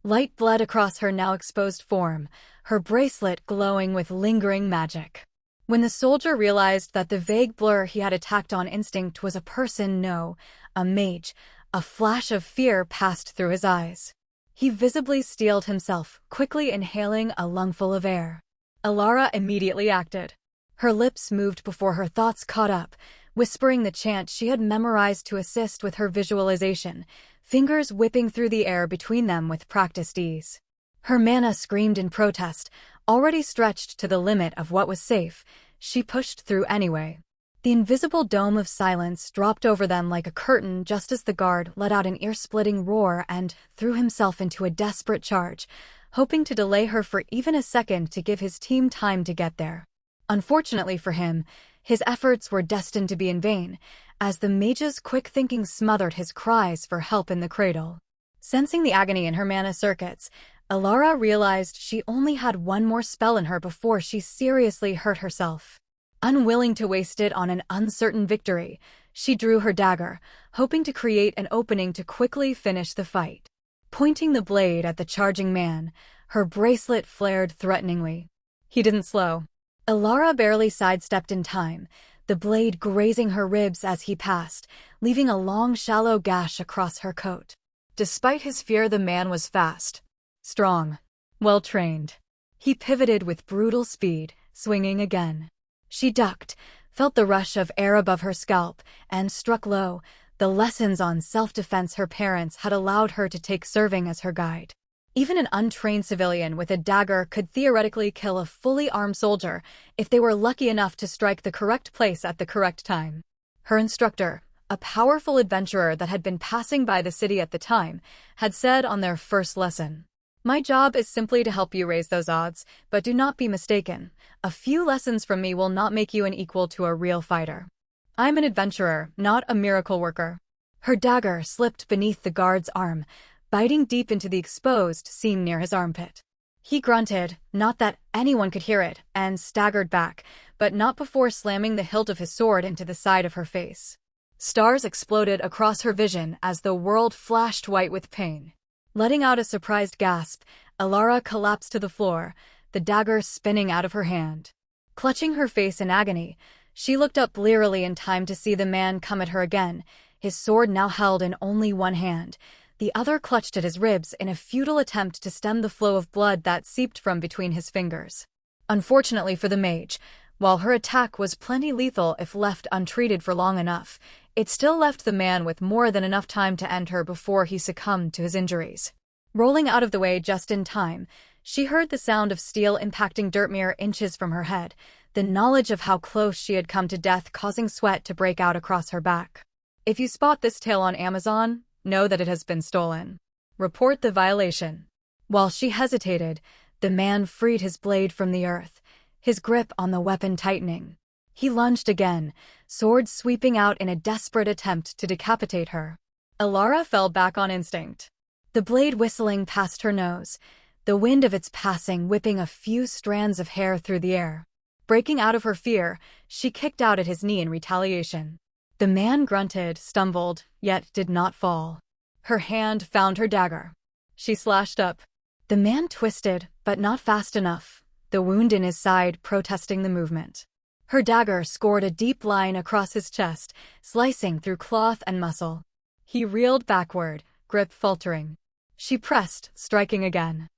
Light bled across her now exposed form, her bracelet glowing with lingering magic. When the soldier realized that the vague blur he had attacked on instinct was a person, no, a mage, a flash of fear passed through his eyes. He visibly steeled himself, quickly inhaling a lungful of air. Ilara immediately acted. Her lips moved before her thoughts caught up, whispering the chant she had memorized to assist with her visualization, fingers whipping through the air between them with practiced ease. Her mana screamed in protest, already stretched to the limit of what was safe. She pushed through anyway. The invisible dome of silence dropped over them like a curtain just as the guard let out an ear-splitting roar and threw himself into a desperate charge, hoping to delay her for even a second to give his team time to get there. Unfortunately for him, his efforts were destined to be in vain, as the mage's quick thinking smothered his cries for help in the cradle. Sensing the agony in her mana circuits, Alara realized she only had one more spell in her before she seriously hurt herself. Unwilling to waste it on an uncertain victory, she drew her dagger, hoping to create an opening to quickly finish the fight. Pointing the blade at the charging man, her bracelet flared threateningly. He didn't slow. Alara barely sidestepped in time, the blade grazing her ribs as he passed, leaving a long, shallow gash across her coat. Despite his fear, the man was fast, strong, well-trained. He pivoted with brutal speed, swinging again. She ducked, felt the rush of air above her scalp, and struck low, the lessons on self-defense her parents had allowed her to take serving as her guide. Even an untrained civilian with a dagger could theoretically kill a fully armed soldier if they were lucky enough to strike the correct place at the correct time. Her instructor, a powerful adventurer that had been passing by the city at the time, had said on their first lesson, "My job is simply to help you raise those odds, but do not be mistaken. A few lessons from me will not make you an equal to a real fighter. I'm an adventurer, not a miracle worker." Her dagger slipped beneath the guard's arm, biting deep into the exposed seam near his armpit. He grunted, not that anyone could hear it, and staggered back, but not before slamming the hilt of his sword into the side of her face. Stars exploded across her vision as the world flashed white with pain. Letting out a surprised gasp, Alara collapsed to the floor, the dagger spinning out of her hand. Clutching her face in agony, she looked up blearily in time to see the man come at her again, his sword now held in only one hand. The other clutched at his ribs in a futile attempt to stem the flow of blood that seeped from between his fingers. Unfortunately for the mage, while her attack was plenty lethal if left untreated for long enough, it still left the man with more than enough time to end her before he succumbed to his injuries. Rolling out of the way just in time, she heard the sound of steel impacting dirt mere inches from her head, the knowledge of how close she had come to death causing sweat to break out across her back. If you spot this tale on Amazon, know that it has been stolen. Report the violation. While she hesitated, the man freed his blade from the earth, his grip on the weapon tightening. He lunged again, sword sweeping out in a desperate attempt to decapitate her. Alara fell back on instinct. The blade whistling past her nose, the wind of its passing whipping a few strands of hair through the air. Breaking out of her fear, she kicked out at his knee in retaliation. The man grunted, stumbled, yet did not fall. Her hand found her dagger. She slashed up. The man twisted, but not fast enough, the wound in his side protesting the movement. Her dagger scored a deep line across his chest, slicing through cloth and muscle. He reeled backward, grip faltering. She pressed, striking again.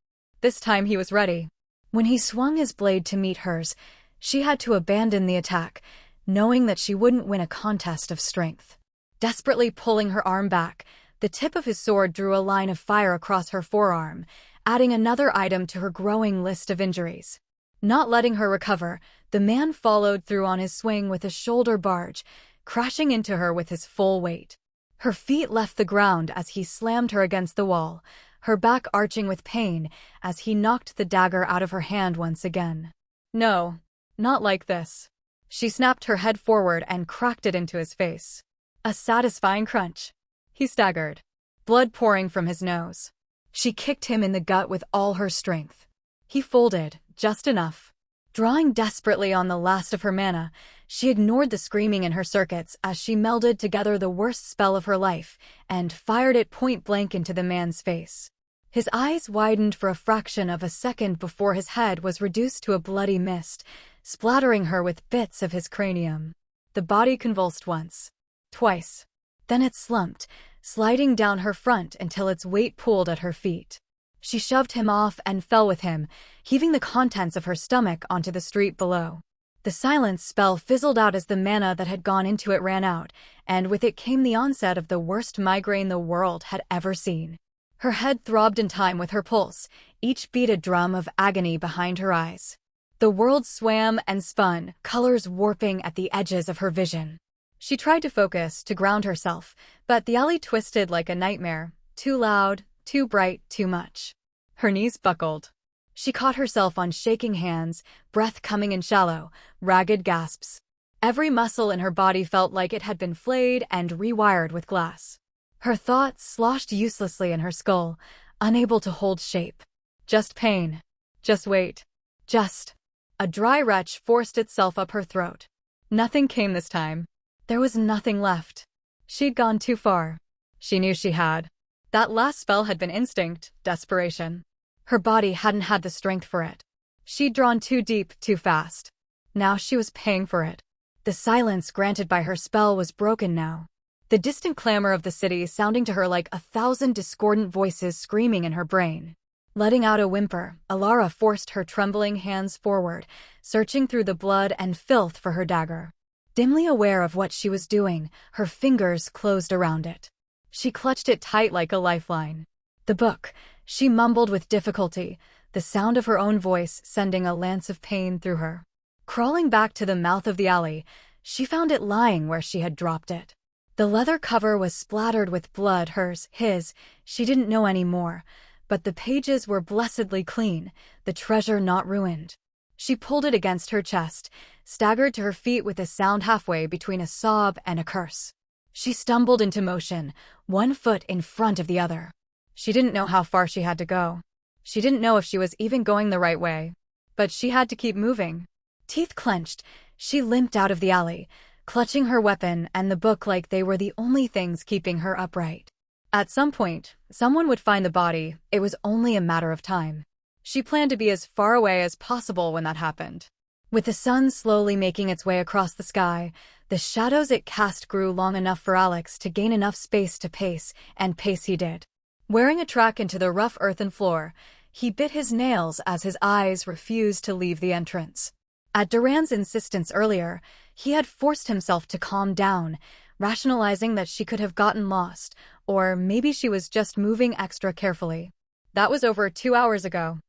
This time he was ready. When he swung his blade to meet hers, she had to abandon the attack, knowing that she wouldn't win a contest of strength. Desperately pulling her arm back, the tip of his sword drew a line of fire across her forearm, adding another item to her growing list of injuries. Not letting her recover, the man followed through on his swing with a shoulder barge, crashing into her with his full weight. Her feet left the ground as he slammed her against the wall, her back arching with pain as he knocked the dagger out of her hand once again. "No, not like this." She snapped her head forward and cracked it into his face. A satisfying crunch. He staggered, blood pouring from his nose. She kicked him in the gut with all her strength. He folded, just enough. Drawing desperately on the last of her mana, she ignored the screaming in her circuits as she melded together the worst spell of her life and fired it point-blank into the man's face. His eyes widened for a fraction of a second before his head was reduced to a bloody mist, splattering her with bits of his cranium. The body convulsed once, twice. Then it slumped, sliding down her front until its weight pooled at her feet. She shoved him off and fell with him, heaving the contents of her stomach onto the street below. The silence spell fizzled out as the mana that had gone into it ran out, and with it came the onset of the worst migraine the world had ever seen. Her head throbbed in time with her pulse, each beat a drum of agony behind her eyes. The world swam and spun, colors warping at the edges of her vision. She tried to focus, to ground herself, but the alley twisted like a nightmare. Too loud, too bright, too much. Her knees buckled. She caught herself on shaking hands, breath coming in shallow, ragged gasps. Every muscle in her body felt like it had been flayed and rewired with glass. Her thoughts sloshed uselessly in her skull, unable to hold shape. Just pain. Just wait. Just. A dry retch forced itself up her throat. Nothing came this time. There was nothing left. She'd gone too far. She knew she had. That last spell had been instinct, desperation. Her body hadn't had the strength for it. She'd drawn too deep, too fast. Now she was paying for it. The silence granted by her spell was broken now. The distant clamor of the city sounding to her like 1,000 discordant voices screaming in her brain. Letting out a whimper, Alara forced her trembling hands forward, searching through the blood and filth for her dagger. Dimly aware of what she was doing, her fingers closed around it. She clutched it tight like a lifeline. The book, she mumbled with difficulty, the sound of her own voice sending a lance of pain through her. Crawling back to the mouth of the alley, she found it lying where she had dropped it. The leather cover was splattered with blood, hers, his, she didn't know any more, but the pages were blessedly clean, the treasure not ruined. She pulled it against her chest, staggered to her feet with a sound halfway between a sob and a curse. She stumbled into motion, one foot in front of the other. She didn't know how far she had to go. She didn't know if she was even going the right way. But she had to keep moving. Teeth clenched, she limped out of the alley, clutching her weapon and the book like they were the only things keeping her upright. At some point, someone would find the body. It was only a matter of time. She planned to be as far away as possible when that happened. With the sun slowly making its way across the sky, the shadows it cast grew long enough for Alex to gain enough space to pace, and pace he did. Wearing a track into the rough earthen floor, he bit his nails as his eyes refused to leave the entrance. At Duran's insistence earlier, he had forced himself to calm down, rationalizing that she could have gotten lost, or maybe she was just moving extra carefully. That was over 2 hours ago.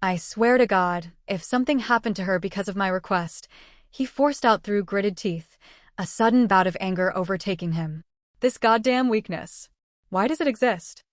I swear to God, if something happened to her because of my request, he forced out through gritted teeth, a sudden bout of anger overtaking him. This goddamn weakness. Why does it exist?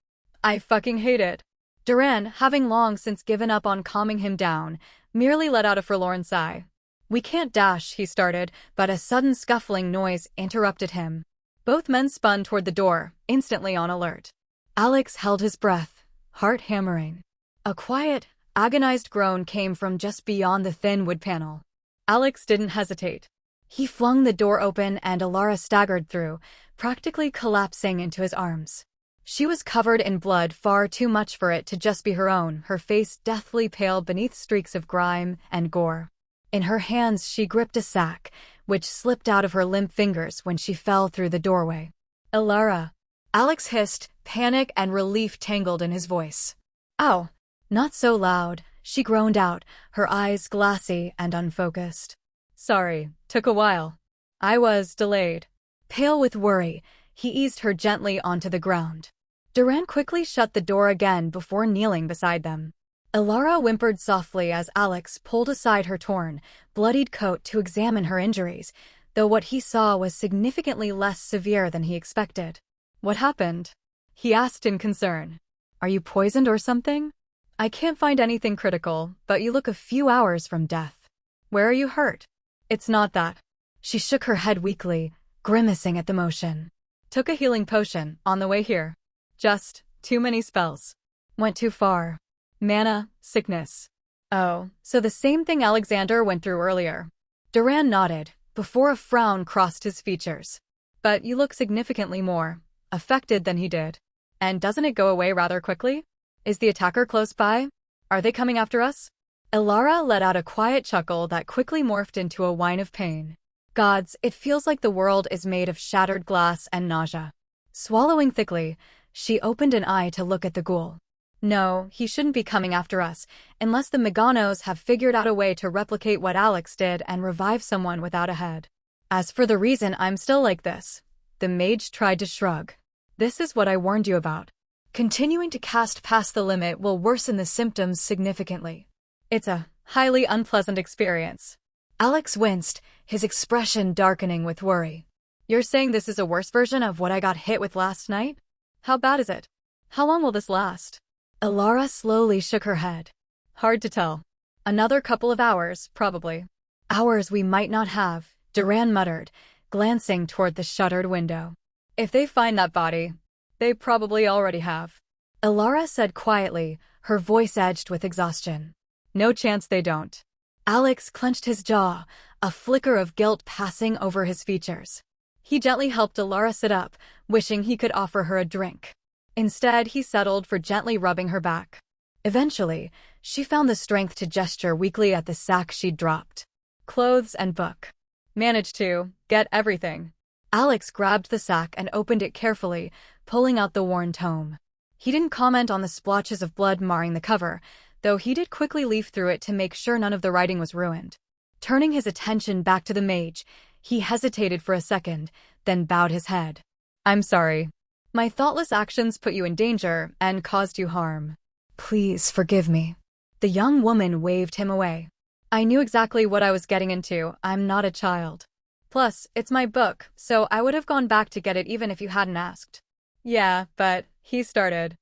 I fucking hate it. Duran, having long since given up on calming him down, merely let out a forlorn sigh. We can't dash, he started, but a sudden scuffling noise interrupted him. Both men spun toward the door, instantly on alert. Alex held his breath, heart hammering. A quiet, agonized groan came from just beyond the thin wood panel. Alex didn't hesitate. He flung the door open and Alara staggered through, practically collapsing into his arms. She was covered in blood, far too much for it to just be her own, her face deathly pale beneath streaks of grime and gore. In her hands she gripped a sack, which slipped out of her limp fingers when she fell through the doorway. Alara! Alex hissed, panic and relief tangled in his voice. Ow! Not so loud, she groaned out, her eyes glassy and unfocused. Sorry, took a while. I was delayed. Pale with worry, he eased her gently onto the ground. Duran quickly shut the door again before kneeling beside them. Alara whimpered softly as Alex pulled aside her torn, bloodied coat to examine her injuries, though what he saw was significantly less severe than he expected. What happened? He asked in concern. Are you poisoned or something? I can't find anything critical, but you look a few hours from death. Where are you hurt? It's not that. She shook her head weakly, grimacing at the motion. Took a healing potion on the way here. Just too many spells. Went too far. Mana, sickness. Oh, so the same thing Alexander went through earlier. Duran nodded, before a frown crossed his features. But you look significantly more affected than he did. And doesn't it go away rather quickly? Is the attacker close by? Are they coming after us? Alara let out a quiet chuckle that quickly morphed into a whine of pain. Gods, it feels like the world is made of shattered glass and nausea. Swallowing thickly, she opened an eye to look at the ghoul. No, he shouldn't be coming after us, unless the Meganos have figured out a way to replicate what Alex did and revive someone without a head. As for the reason I'm still like this, the mage tried to shrug. This is what I warned you about. Continuing to cast past the limit will worsen the symptoms significantly. It's a Highly unpleasant experience. Alex winced, his expression darkening with worry. You're saying this is a worse version of what I got hit with last night? How bad is it? How long will this last? Alara slowly shook her head. Hard to tell. Another couple of hours, probably. Hours we might not have, Duran muttered, glancing toward the shuttered window. If they find that body, they probably already have. Alara said quietly, her voice edged with exhaustion. No chance they don't. Alex clenched his jaw, a flicker of guilt passing over his features. He gently helped Alara sit up, wishing he could offer her a drink. Instead, he settled for gently rubbing her back. Eventually, she found the strength to gesture weakly at the sack she'd dropped. Clothes and book. Managed to get everything. Alex grabbed the sack and opened it carefully, pulling out the worn tome. He didn't comment on the splotches of blood marring the cover, though he did quickly leaf through it to make sure none of the writing was ruined. Turning his attention back to the mage, he hesitated for a second, then bowed his head. I'm sorry. My thoughtless actions put you in danger and caused you harm. Please forgive me. The young woman waved him away. I knew exactly what I was getting into. I'm not a child. Plus, it's my book, so I would have gone back to get it even if you hadn't asked. Yeah, but he started.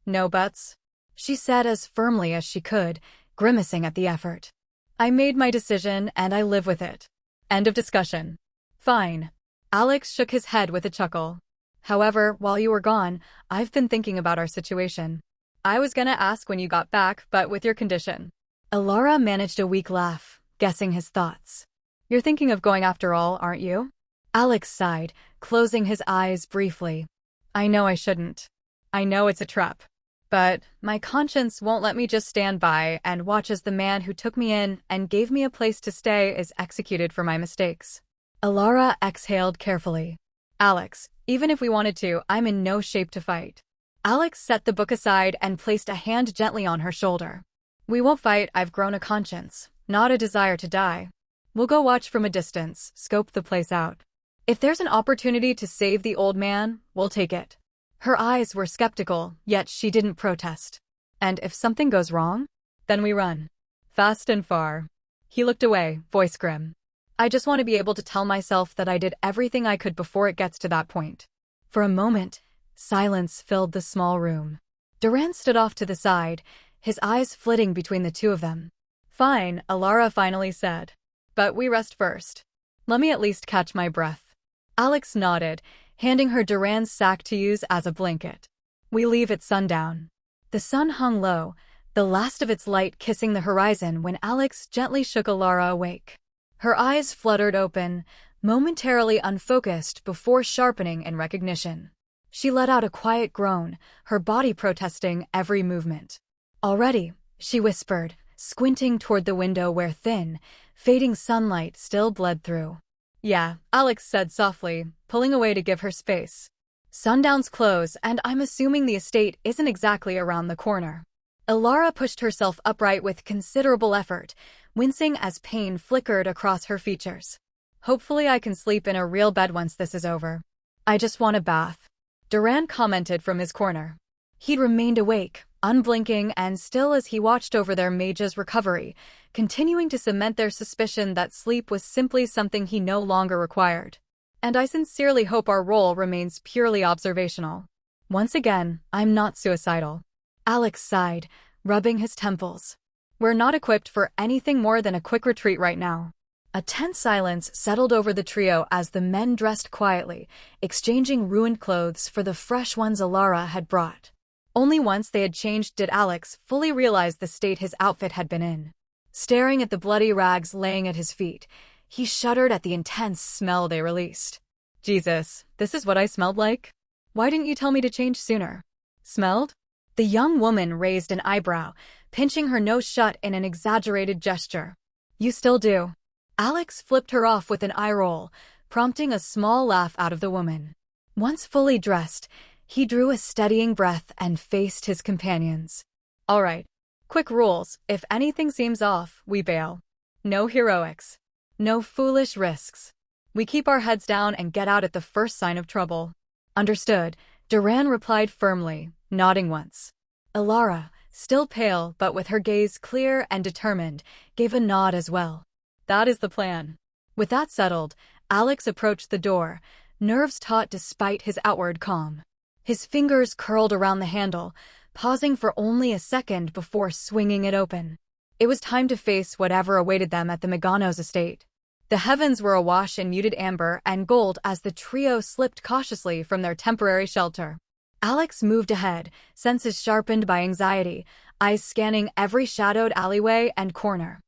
No buts, she said as firmly as she could, grimacing at the effort. I made my decision and I live with it. End of discussion. Fine. Alex shook his head with a chuckle. However, while you were gone, I've been thinking about our situation. I was gonna ask when you got back, but with your condition. Alara managed a weak laugh, guessing his thoughts. You're thinking of going after all, aren't you? Alex sighed, closing his eyes briefly. I know I shouldn't. I know it's a trap. But my conscience won't let me just stand by and watch as the man who took me in and gave me a place to stay is executed for my mistakes. Alara exhaled carefully. Alex, even if we wanted to, I'm in no shape to fight. Alex set the book aside and placed a hand gently on her shoulder. We won't fight, I've grown a conscience, not a desire to die. We'll go watch from a distance, scope the place out. If there's an opportunity to save the old man, we'll take it. Her eyes were skeptical, yet she didn't protest. And if something goes wrong, then we run. Fast and far. He looked away, voice grim. I just want to be able to tell myself that I did everything I could before it gets to that point. For a moment, silence filled the small room. Duran stood off to the side, his eyes flitting between the two of them. Fine, Alara finally said. But we rest first. Let me at least catch my breath. Alex nodded, handing her Duran's sack to use as a blanket. We leave at sundown. The sun hung low, the last of its light kissing the horizon when Alex gently shook Alara awake. Her eyes fluttered open, momentarily unfocused before sharpening in recognition. She let out a quiet groan, her body protesting every movement. Already, she whispered, squinting toward the window where thin, fading sunlight still bled through. Yeah, Alex said softly, pulling away to give her space. Sundown's close, and I'm assuming the estate isn't exactly around the corner. Alara pushed herself upright with considerable effort, wincing as pain flickered across her features. Hopefully I can sleep in a real bed once this is over. I just want a bath. Duran commented from his corner. He'd remained awake, unblinking and still as he watched over their mage's recovery, continuing to cement their suspicion that sleep was simply something he no longer required. And I sincerely hope our role remains purely observational. Once again, I'm not suicidal. Alex sighed, rubbing his temples. We're not equipped for anything more than a quick retreat right now. A tense silence settled over the trio as the men dressed quietly, exchanging ruined clothes for the fresh ones Alara had brought. Only once they had changed did Alex fully realize the state his outfit had been in. Staring at the bloody rags laying at his feet, he shuddered at the intense smell they released. Jesus, this is what I smelled like? Why didn't you tell me to change sooner? Smelled? The young woman raised an eyebrow, pinching her nose shut in an exaggerated gesture. You still do. Alex flipped her off with an eye roll, prompting a small laugh out of the woman. Once fully dressed, he drew a steadying breath and faced his companions. All right. Quick rules, if anything seems off, we bail. No heroics. No foolish risks. We keep our heads down and get out at the first sign of trouble. Understood, Duran replied firmly, nodding once. Alara, still pale but with her gaze clear and determined, gave a nod as well. That is the plan. With that settled, Alex approached the door, nerves taut despite his outward calm. His fingers curled around the handle, pausing for only a second before swinging it open. It was time to face whatever awaited them at the Meganos estate. The heavens were awash in muted amber and gold as the trio slipped cautiously from their temporary shelter. Alex moved ahead, senses sharpened by anxiety, eyes scanning every shadowed alleyway and corner.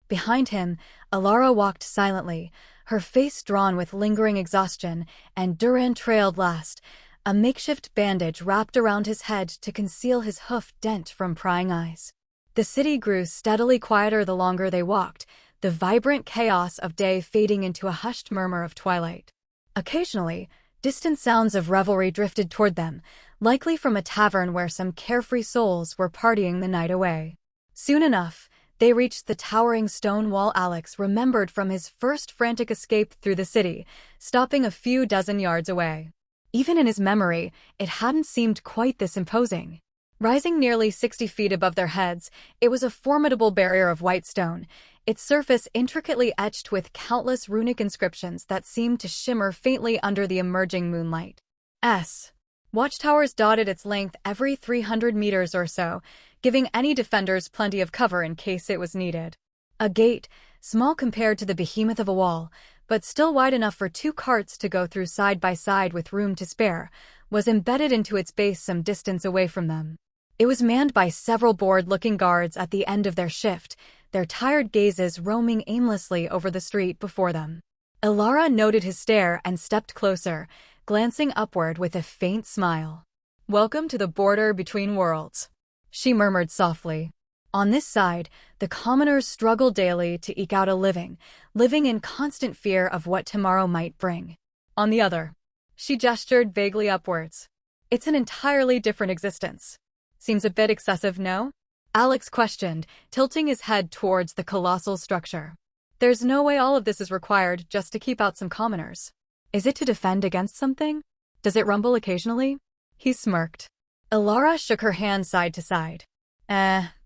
Behind him, Alara walked silently, her face drawn with lingering exhaustion, and Duran trailed last, a makeshift bandage wrapped around his head to conceal his hoof dent from prying eyes. The city grew steadily quieter the longer they walked, the vibrant chaos of day fading into a hushed murmur of twilight. Occasionally, distant sounds of revelry drifted toward them, likely from a tavern where some carefree souls were partying the night away. Soon enough, they reached the towering stone wall Alex remembered from his first frantic escape through the city, stopping a few dozen yards away. Even in his memory, it hadn't seemed quite this imposing. Rising nearly 60 feet above their heads, it was a formidable barrier of white stone, its surface intricately etched with countless runic inscriptions that seemed to shimmer faintly under the emerging moonlight. Watchtowers dotted its length every 300 meters or so, giving any defenders plenty of cover in case it was needed. A gate, small compared to the behemoth of a wall, but still wide enough for 2 carts to go through side by side with room to spare, was embedded into its base some distance away from them. It was manned by several bored-looking guards at the end of their shift, their tired gazes roaming aimlessly over the street before them. Alara noted his stare and stepped closer, glancing upward with a faint smile. "Welcome to the border between worlds," she murmured softly. On this side, the commoners struggled daily to eke out a living in constant fear of what tomorrow might bring. On the other, she gestured vaguely upwards. "It's an entirely different existence. Seems a bit excessive, no?" Alex questioned, tilting his head towards the colossal structure. "There's no way all of this is required just to keep out some commoners. Is it to defend against something? Does it rumble occasionally?" He smirked. Alara shook her hand side to side.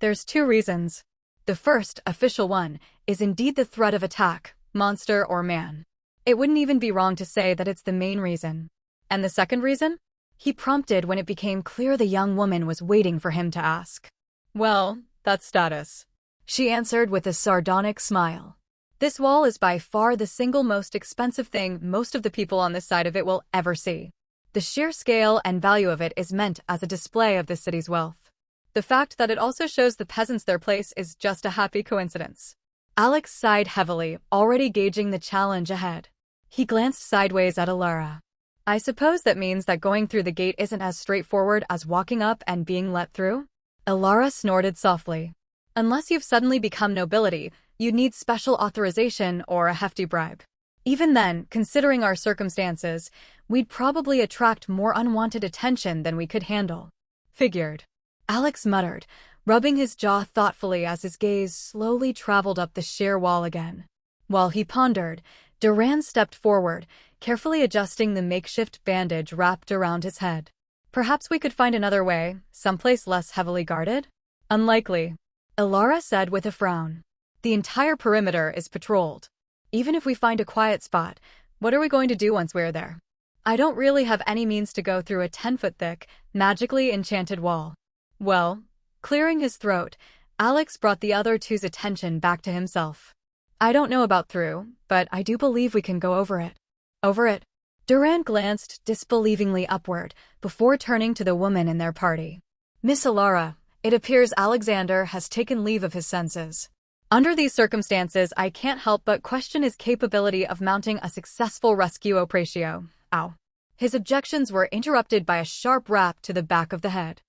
There's 2 reasons. The first, official one, is indeed the threat of attack, monster or man. It wouldn't even be wrong to say that it's the main reason. And the second reason? He prompted when it became clear the young woman was waiting for him to ask. "Well, that's status," she answered with a sardonic smile. "This wall is by far the single most expensive thing most of the people on this side of it will ever see. The sheer scale and value of it is meant as a display of the city's wealth. The fact that it also shows the peasants their place is just a happy coincidence." Alex sighed heavily, already gauging the challenge ahead. He glanced sideways at Alara. "I suppose that means that going through the gate isn't as straightforward as walking up and being let through?" Alara snorted softly. "Unless you've suddenly become nobility, you'd need special authorization or a hefty bribe. Even then, considering our circumstances, we'd probably attract more unwanted attention than we could handle." "Figured," Alex muttered, rubbing his jaw thoughtfully as his gaze slowly traveled up the sheer wall again. While he pondered, Duran stepped forward, carefully adjusting the makeshift bandage wrapped around his head. "Perhaps we could find another way, someplace less heavily guarded?" "Unlikely," Alara said with a frown. "The entire perimeter is patrolled. Even if we find a quiet spot, what are we going to do once we're there? I don't really have any means to go through a 10-foot thick, magically enchanted wall." Well, clearing his throat, Alex brought the other 2's attention back to himself. "I don't know about through, but I do believe we can go over it." "Over it?" Duran glanced disbelievingly upward, before turning to the woman in their party. "Miss Alara, it appears Alexander has taken leave of his senses. Under these circumstances, I can't help but question his capability of mounting a successful rescue operation." Ow. His objections were interrupted by a sharp rap to the back of the head.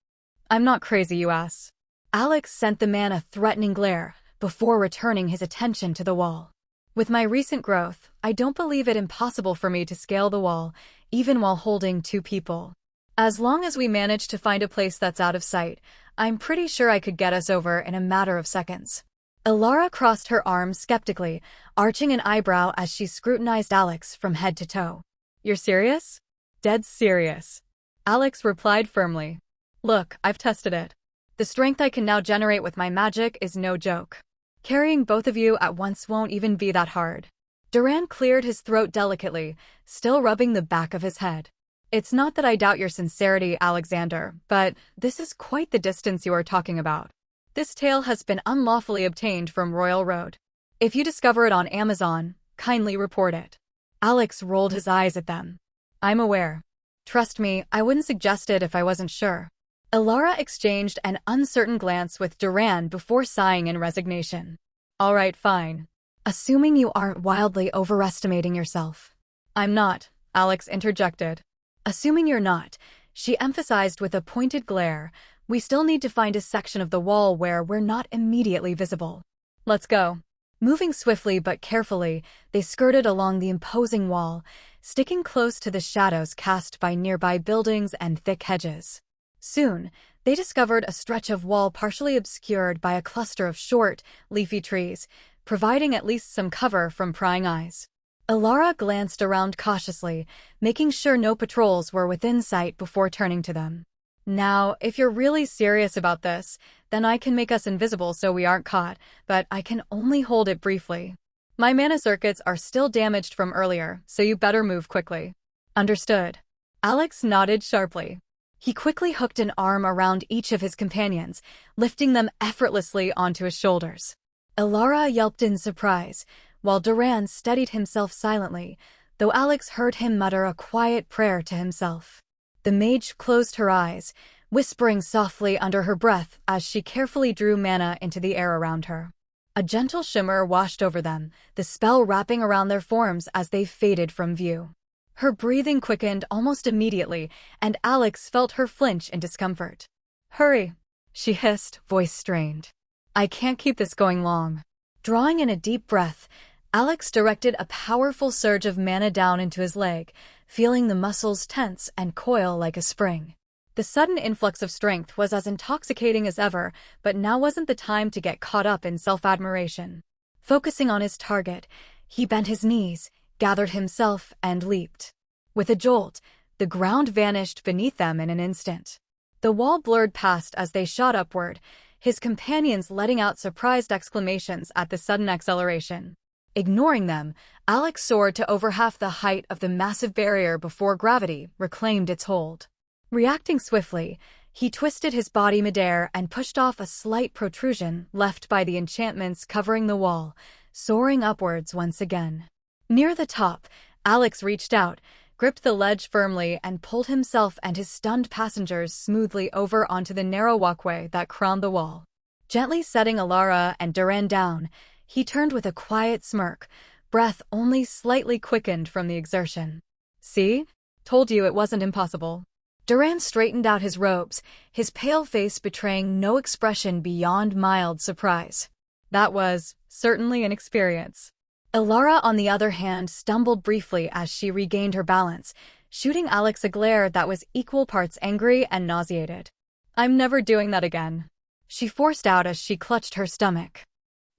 "I'm not crazy, you ass." Alex sent the man a threatening glare, before returning his attention to the wall. "With my recent growth, I don't believe it impossible for me to scale the wall, even while holding 2 people. As long as we manage to find a place that's out of sight, I'm pretty sure I could get us over in a matter of seconds." Alara crossed her arms skeptically, arching an eyebrow as she scrutinized Alex from head to toe. "You're serious?" "Dead serious," Alex replied firmly. "Look, I've tested it. The strength I can now generate with my magic is no joke. Carrying both of you at once won't even be that hard. Duran cleared his throat delicately, still rubbing the back of his head. It's not that I doubt your sincerity, Alexander, but this is quite the distance you are talking about. This tale has been unlawfully obtained from Royal Road. If you discover it on Amazon, kindly report it. Alex rolled his eyes at them. I'm aware. Trust me, I wouldn't suggest it if I wasn't sure. Ilara exchanged an uncertain glance with Duran before sighing in resignation. All right, fine. Assuming you aren't wildly overestimating yourself. I'm not, Alex interjected. Assuming you're not, she emphasized with a pointed glare, we still need to find a section of the wall where we're not immediately visible. Let's go. Moving swiftly but carefully, they skirted along the imposing wall, sticking close to the shadows cast by nearby buildings and thick hedges. Soon, they discovered a stretch of wall partially obscured by a cluster of short, leafy trees, providing at least some cover from prying eyes. Ilara glanced around cautiously, making sure no patrols were within sight before turning to them. Now, if you're really serious about this, then I can make us invisible so we aren't caught, but I can only hold it briefly. My mana circuits are still damaged from earlier, so you better move quickly. Understood. Alex nodded sharply. He quickly hooked an arm around each of his companions, lifting them effortlessly onto his shoulders. Ilara yelped in surprise, while Duran steadied himself silently, though Alex heard him mutter a quiet prayer to himself. The mage closed her eyes, whispering softly under her breath as she carefully drew mana into the air around her. A gentle shimmer washed over them, the spell wrapping around their forms as they faded from view. Her breathing quickened almost immediately, and Alex felt her flinch in discomfort. Hurry, she hissed, voice strained. I can't keep this going long. Drawing in a deep breath, Alex directed a powerful surge of mana down into his leg, feeling the muscles tense and coil like a spring. The sudden influx of strength was as intoxicating as ever, but now wasn't the time to get caught up in self-admiration. Focusing on his target, he bent his knees, gathered himself, and leaped. With a jolt, the ground vanished beneath them in an instant. The wall blurred past as they shot upward, his companions letting out surprised exclamations at the sudden acceleration. Ignoring them, Alex soared to over half the height of the massive barrier before gravity reclaimed its hold. Reacting swiftly, he twisted his body midair and pushed off a slight protrusion left by the enchantments covering the wall, soaring upwards once again. Near the top, Alex reached out, gripped the ledge firmly and pulled himself and his stunned passengers smoothly over onto the narrow walkway that crowned the wall. Gently setting Ilara and Duran down, he turned with a quiet smirk, breath only slightly quickened from the exertion. See? Told you it wasn't impossible. Duran straightened out his robes, his pale face betraying no expression beyond mild surprise. That was certainly an experience. Ilara, on the other hand, stumbled briefly as she regained her balance, shooting Alex a glare that was equal parts angry and nauseated. I'm never doing that again. She forced out as she clutched her stomach.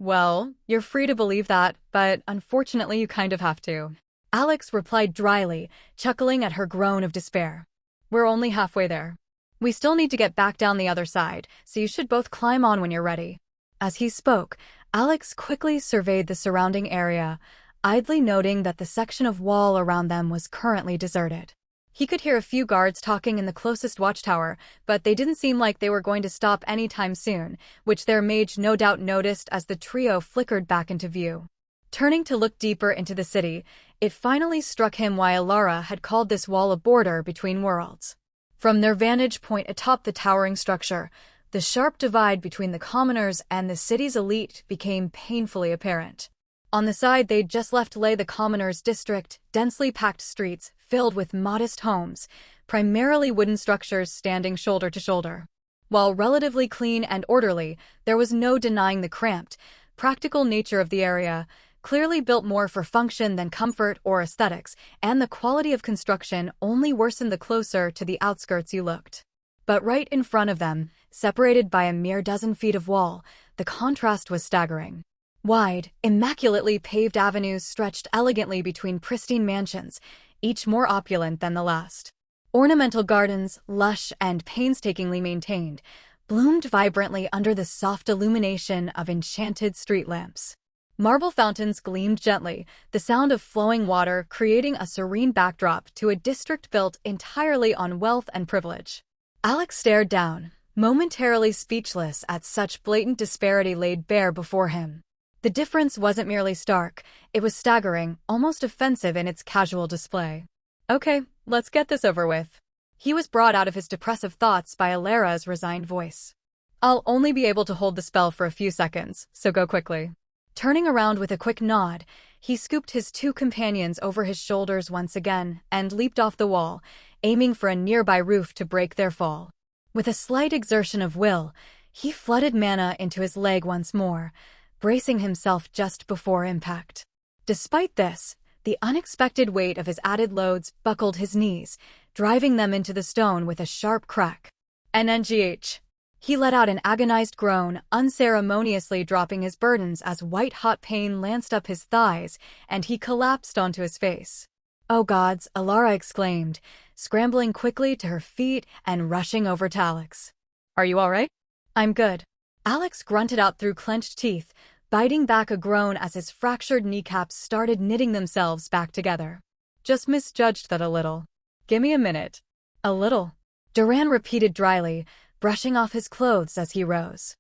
Well, you're free to believe that, but unfortunately you kind of have to. Alex replied dryly, chuckling at her groan of despair. We're only halfway there. We still need to get back down the other side, so you should both climb on when you're ready. As he spoke, Alex quickly surveyed the surrounding area, idly noting that the section of wall around them was currently deserted. He could hear a few guards talking in the closest watchtower, but they didn't seem like they were going to stop anytime soon, which their mage no doubt noticed as the trio flickered back into view. Turning to look deeper into the city, it finally struck him why Ilara had called this wall a border between worlds. From their vantage point atop the towering structure, the sharp divide between the commoners and the city's elite became painfully apparent. On the side they'd just left lay the commoners' district, densely packed streets filled with modest homes, primarily wooden structures standing shoulder to shoulder. While relatively clean and orderly, there was no denying the cramped, practical nature of the area, clearly built more for function than comfort or aesthetics, and the quality of construction only worsened the closer to the outskirts you looked. But right in front of them, separated by a mere dozen feet of wall, the contrast was staggering. Wide, immaculately paved avenues stretched elegantly between pristine mansions, each more opulent than the last. Ornamental gardens, lush and painstakingly maintained, bloomed vibrantly under the soft illumination of enchanted street lamps. Marble fountains gleamed gently, the sound of flowing water creating a serene backdrop to a district built entirely on wealth and privilege. Alex stared down, momentarily speechless at such blatant disparity laid bare before him. The difference wasn't merely stark, it was staggering, almost offensive in its casual display. Okay, let's get this over with. He was brought out of his depressive thoughts by Alara's resigned voice. I'll only be able to hold the spell for a few seconds, so go quickly. Turning around with a quick nod, he scooped his two companions over his shoulders once again and leaped off the wall, aiming for a nearby roof to break their fall. With a slight exertion of will, he flooded mana into his leg once more, bracing himself just before impact. Despite this, the unexpected weight of his added loads buckled his knees, driving them into the stone with a sharp crack. NNGH. He let out an agonized groan, unceremoniously dropping his burdens as white-hot pain lanced up his thighs, and he collapsed onto his face. Oh gods, Alara exclaimed, scrambling quickly to her feet and rushing over to Alex. Are you all right? I'm good. Alex grunted out through clenched teeth, biting back a groan as his fractured kneecaps started knitting themselves back together. Just misjudged that a little. Gimme a minute. A little. Duran repeated dryly, brushing off his clothes as he rose.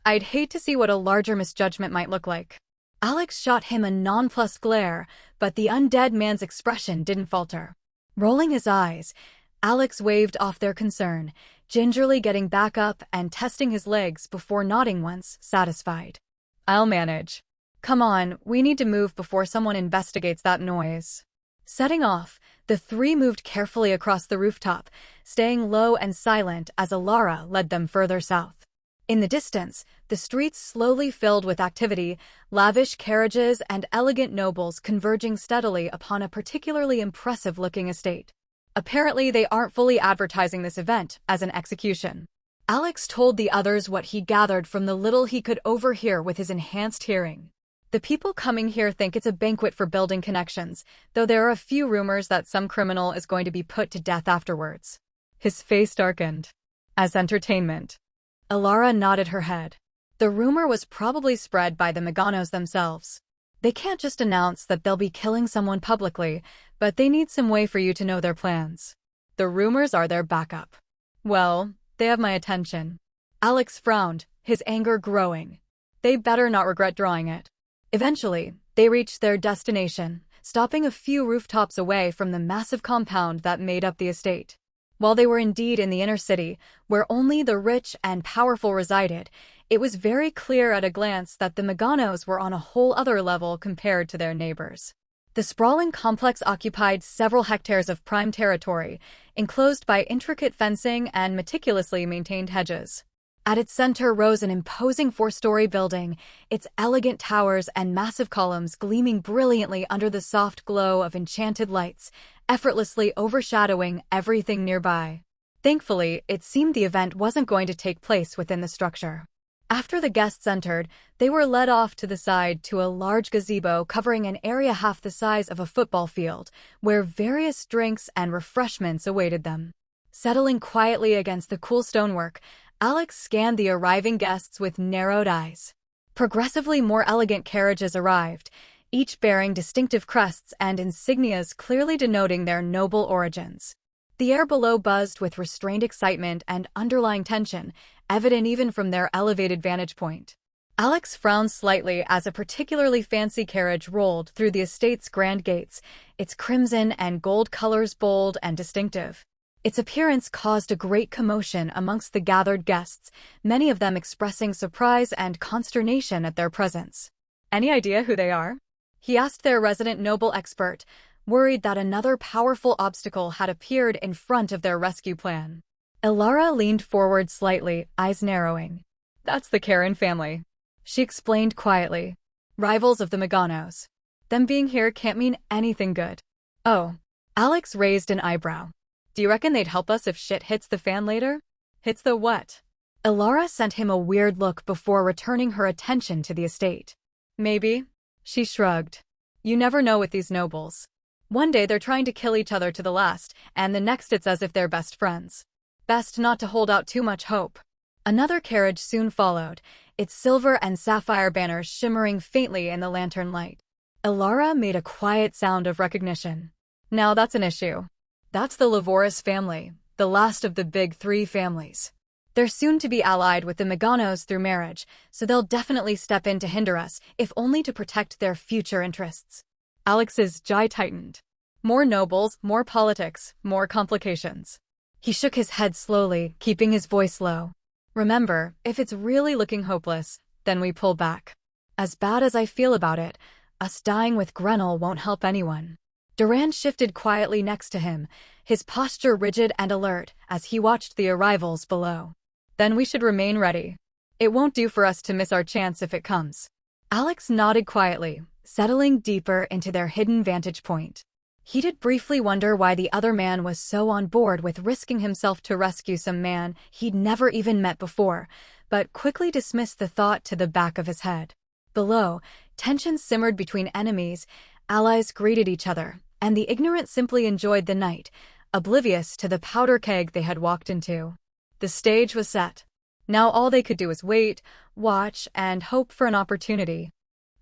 I'd hate to see what a larger misjudgment might look like. Alex shot him a nonplussed glare, but the undead man's expression didn't falter. Rolling his eyes, Alex waved off their concern, gingerly getting back up and testing his legs before nodding once, satisfied. I'll manage. Come on, we need to move before someone investigates that noise. Setting off, the three moved carefully across the rooftop, staying low and silent as Alara led them further south. In the distance, the streets slowly filled with activity, lavish carriages and elegant nobles converging steadily upon a particularly impressive-looking estate. Apparently, they aren't fully advertising this event as an execution. Alex told the others what he gathered from the little he could overhear with his enhanced hearing. The people coming here think it's a banquet for building connections, though there are a few rumors that some criminal is going to be put to death afterwards. His face darkened. As entertainment. Alara nodded her head. The rumor was probably spread by the Meganos themselves. They can't just announce that they'll be killing someone publicly, but they need some way for you to know their plans. The rumors are their backup. Well, they have my attention. Alex frowned, his anger growing. They better not regret drawing it. Eventually, they reached their destination, stopping a few rooftops away from the massive compound that made up the estate. While they were indeed in the inner city, where only the rich and powerful resided, it was very clear at a glance that the Meganos were on a whole other level compared to their neighbors. The sprawling complex occupied several hectares of prime territory, enclosed by intricate fencing and meticulously maintained hedges. At its center rose an imposing four-story building, its elegant towers and massive columns gleaming brilliantly under the soft glow of enchanted lights, effortlessly overshadowing everything nearby. Thankfully, it seemed the event wasn't going to take place within the structure. After the guests entered, they were led off to the side to a large gazebo covering an area half the size of a football field, where various drinks and refreshments awaited them. Settling quietly against the cool stonework, Alex scanned the arriving guests with narrowed eyes. Progressively more elegant carriages arrived, each bearing distinctive crests and insignias clearly denoting their noble origins. The air below buzzed with restrained excitement and underlying tension, evident even from their elevated vantage point. Alex frowned slightly as a particularly fancy carriage rolled through the estate's grand gates, its crimson and gold colors bold and distinctive. Its appearance caused a great commotion amongst the gathered guests, many of them expressing surprise and consternation at their presence. Any idea who they are? He asked their resident noble expert, worried that another powerful obstacle had appeared in front of their rescue plan. Alara leaned forward slightly, eyes narrowing. That's the Karen family, she explained quietly. Rivals of the Meganos. Them being here can't mean anything good. Oh. Alex raised an eyebrow. Do you reckon they'd help us if shit hits the fan later? Hits the what? Alara sent him a weird look before returning her attention to the estate. Maybe. She shrugged. You never know with these nobles. One day they're trying to kill each other to the last, and the next it's as if they're best friends. Best not to hold out too much hope. Another carriage soon followed, its silver and sapphire banners shimmering faintly in the lantern light. Ilara made a quiet sound of recognition. Now that's an issue. That's the Lavoris family, the last of the big three families. They're soon to be allied with the Meganos through marriage, so they'll definitely step in to hinder us, if only to protect their future interests. Alex's jaw tightened. More nobles, more politics, more complications. He shook his head slowly, keeping his voice low. Remember, if it's really looking hopeless, then we pull back. As bad as I feel about it, us dying with Grenell won't help anyone. Durand shifted quietly next to him, his posture rigid and alert as he watched the arrivals below. Then we should remain ready. It won't do for us to miss our chance if it comes. Alex nodded quietly, settling deeper into their hidden vantage point. He did briefly wonder why the other man was so on board with risking himself to rescue some man he'd never even met before, but quickly dismissed the thought to the back of his head. Below, tension simmered between enemies, allies greeted each other, and the ignorant simply enjoyed the night, oblivious to the powder keg they had walked into. The stage was set. Now all they could do was wait, watch, and hope for an opportunity.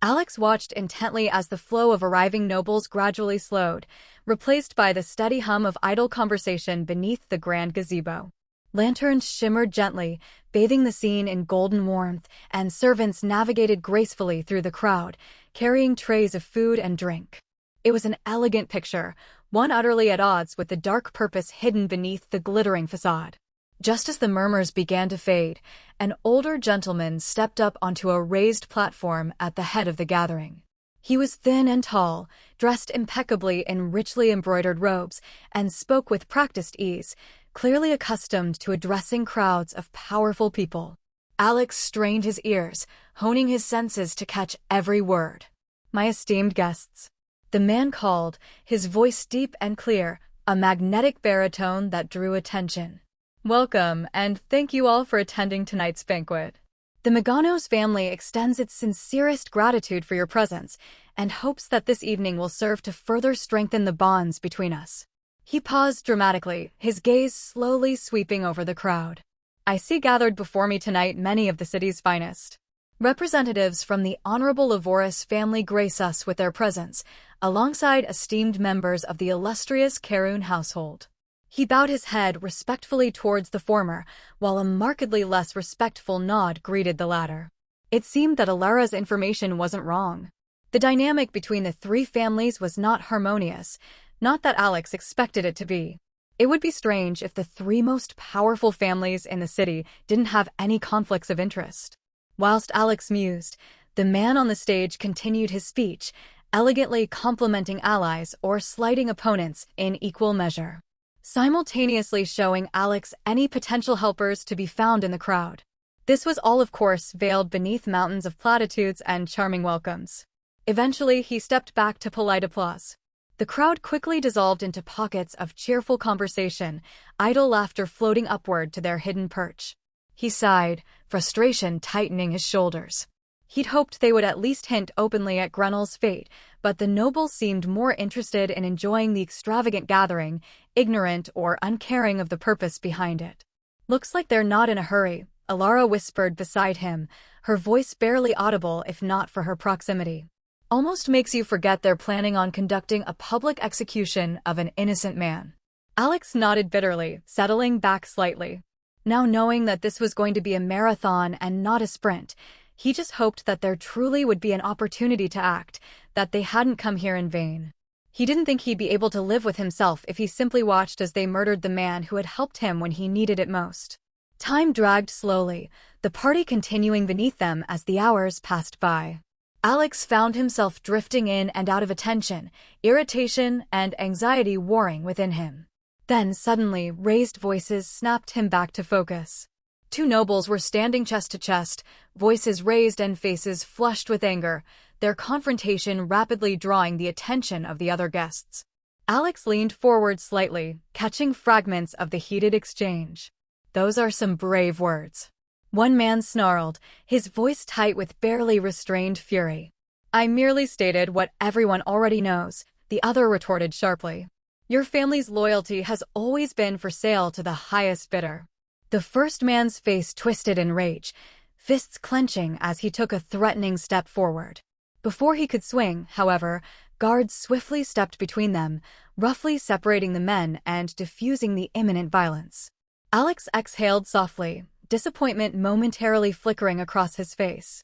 Alex watched intently as the flow of arriving nobles gradually slowed, replaced by the steady hum of idle conversation beneath the grand gazebo. Lanterns shimmered gently, bathing the scene in golden warmth, and servants navigated gracefully through the crowd, carrying trays of food and drink. It was an elegant picture, one utterly at odds with the dark purpose hidden beneath the glittering facade. Just as the murmurs began to fade, an older gentleman stepped up onto a raised platform at the head of the gathering. He was thin and tall, dressed impeccably in richly embroidered robes, and spoke with practiced ease, clearly accustomed to addressing crowds of powerful people. Alex strained his ears, honing his senses to catch every word. "My esteemed guests." The man called, his voice deep and clear, a magnetic baritone that drew attention. "Welcome, and thank you all for attending tonight's banquet. The Meganos family extends its sincerest gratitude for your presence and hopes that this evening will serve to further strengthen the bonds between us." He paused dramatically, his gaze slowly sweeping over the crowd. "I see gathered before me tonight many of the city's finest. Representatives from the Honorable Lavoris family grace us with their presence, alongside esteemed members of the illustrious Karun household." He bowed his head respectfully towards the former, while a markedly less respectful nod greeted the latter. It seemed that Ilara's information wasn't wrong. The dynamic between the three families was not harmonious, not that Alex expected it to be. It would be strange if the three most powerful families in the city didn't have any conflicts of interest. Whilst Alex mused, the man on the stage continued his speech, elegantly complimenting allies or slighting opponents in equal measure, simultaneously showing Alex any potential helpers to be found in the crowd. This was all, of course, veiled beneath mountains of platitudes and charming welcomes. Eventually, he stepped back to polite applause. The crowd quickly dissolved into pockets of cheerful conversation, idle laughter floating upward to their hidden perch. He sighed, frustration tightening his shoulders. He'd hoped they would at least hint openly at Grenell's fate, but the nobles seemed more interested in enjoying the extravagant gathering, ignorant or uncaring of the purpose behind it. "Looks like they're not in a hurry," Ilara whispered beside him, her voice barely audible if not for her proximity. "Almost makes you forget they're planning on conducting a public execution of an innocent man." Alex nodded bitterly, settling back slightly. Now knowing that this was going to be a marathon and not a sprint, he just hoped that there truly would be an opportunity to act, that they hadn't come here in vain. He didn't think he'd be able to live with himself if he simply watched as they murdered the man who had helped him when he needed it most. Time dragged slowly, the party continuing beneath them as the hours passed by. Alex found himself drifting in and out of attention, irritation and anxiety warring within him. Then suddenly, raised voices snapped him back to focus. Two nobles were standing chest to chest, voices raised and faces flushed with anger, their confrontation rapidly drawing the attention of the other guests. Alex leaned forward slightly, catching fragments of the heated exchange. "Those are some brave words." One man snarled, his voice tight with barely restrained fury. "I merely stated what everyone already knows," the other retorted sharply. "Your family's loyalty has always been for sale to the highest bidder." The first man's face twisted in rage, fists clenching as he took a threatening step forward. Before he could swing, however, guards swiftly stepped between them, roughly separating the men and diffusing the imminent violence. Alex exhaled softly, disappointment momentarily flickering across his face.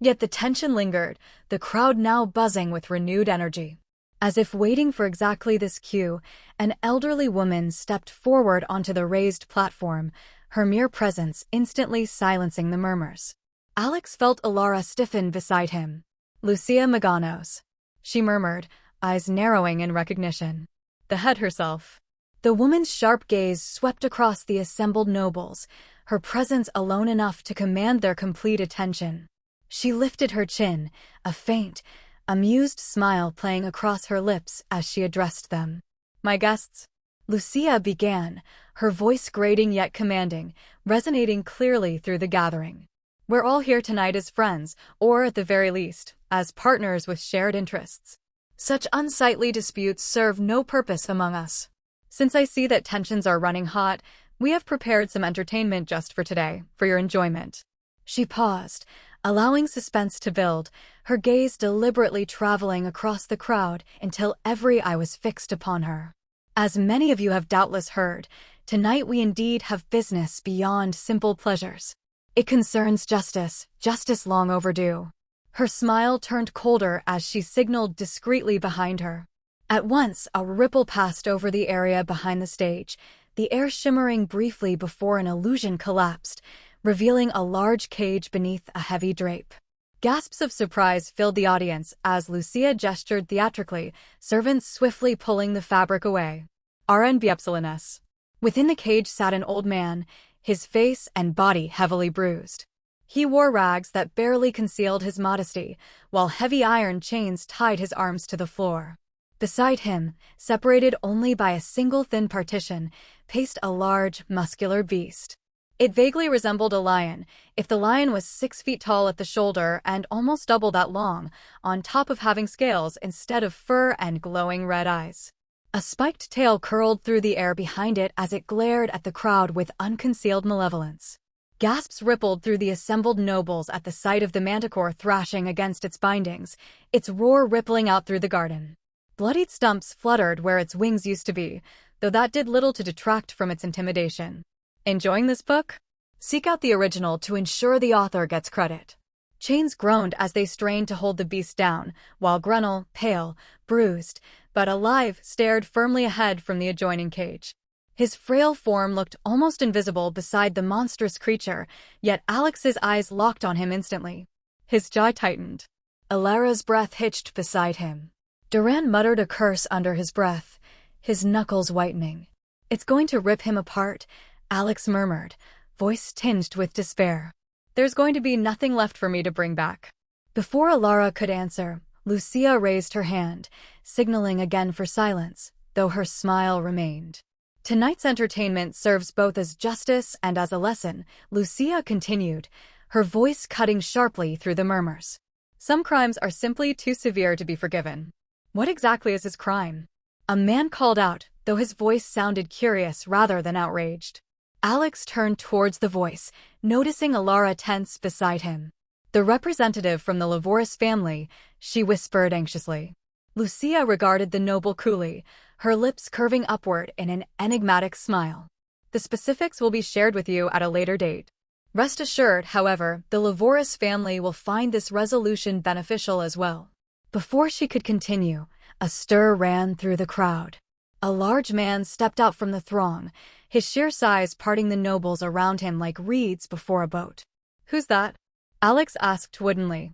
Yet the tension lingered, the crowd now buzzing with renewed energy. As if waiting for exactly this cue, an elderly woman stepped forward onto the raised platform, her mere presence instantly silencing the murmurs. Alex felt Alara stiffen beside him. "Lucia Maganos," she murmured, eyes narrowing in recognition. "The head herself." The woman's sharp gaze swept across the assembled nobles, her presence alone enough to command their complete attention. She lifted her chin, a faint, amused smile playing across her lips as she addressed them. "My guests," Lucia began, her voice grating yet commanding, resonating clearly through the gathering. "We're all here tonight as friends, or at the very least, as partners with shared interests. Such unsightly disputes serve no purpose among us. Since I see that tensions are running hot, we have prepared some entertainment just for today, for your enjoyment." She paused, allowing suspense to build, her gaze deliberately traveling across the crowd until every eye was fixed upon her. "As many of you have doubtless heard, tonight we indeed have business beyond simple pleasures. It concerns justice, justice long overdue." Her smile turned colder as she signaled discreetly behind her. At once, a ripple passed over the area behind the stage, the air shimmering briefly before an illusion collapsed, revealing a large cage beneath a heavy drape. Gasps of surprise filled the audience as Lucia gestured theatrically, servants swiftly pulling the fabric away. RNBEPSLNS. Within the cage sat an old man, his face and body heavily bruised. He wore rags that barely concealed his modesty, while heavy iron chains tied his arms to the floor. Beside him, separated only by a single thin partition, paced a large, muscular beast. It vaguely resembled a lion, if the lion was 6 feet tall at the shoulder and almost double that long, on top of having scales instead of fur and glowing red eyes. A spiked tail curled through the air behind it as it glared at the crowd with unconcealed malevolence. Gasps rippled through the assembled nobles at the sight of the manticore thrashing against its bindings, its roar rippling out through the garden. Bloodied stumps fluttered where its wings used to be, though that did little to detract from its intimidation. Enjoying this book? Seek out the original to ensure the author gets credit. Chains groaned as they strained to hold the beast down, while Grunel, pale, bruised, but alive, stared firmly ahead from the adjoining cage. His frail form looked almost invisible beside the monstrous creature, yet Alex's eyes locked on him instantly. His jaw tightened. Alara's breath hitched beside him. Duran muttered a curse under his breath, his knuckles whitening. "It's going to rip him apart," Alex murmured, voice tinged with despair. "There's going to be nothing left for me to bring back." Before Alara could answer, Lucia raised her hand, signaling again for silence, though her smile remained. "Tonight's entertainment serves both as justice and as a lesson," Lucia continued, her voice cutting sharply through the murmurs. "Some crimes are simply too severe to be forgiven." "What exactly is his crime?" a man called out, though his voice sounded curious rather than outraged. Alex turned towards the voice, noticing Alara tense beside him. "The representative from the Lavoris family," she whispered anxiously. Lucia regarded the noble coolly, her lips curving upward in an enigmatic smile. "The specifics will be shared with you at a later date. Rest assured, however, the Lavoris family will find this resolution beneficial as well." Before she could continue, a stir ran through the crowd. A large man stepped out from the throng, his sheer size parting the nobles around him like reeds before a boat. "Who's that?" Alex asked woodenly.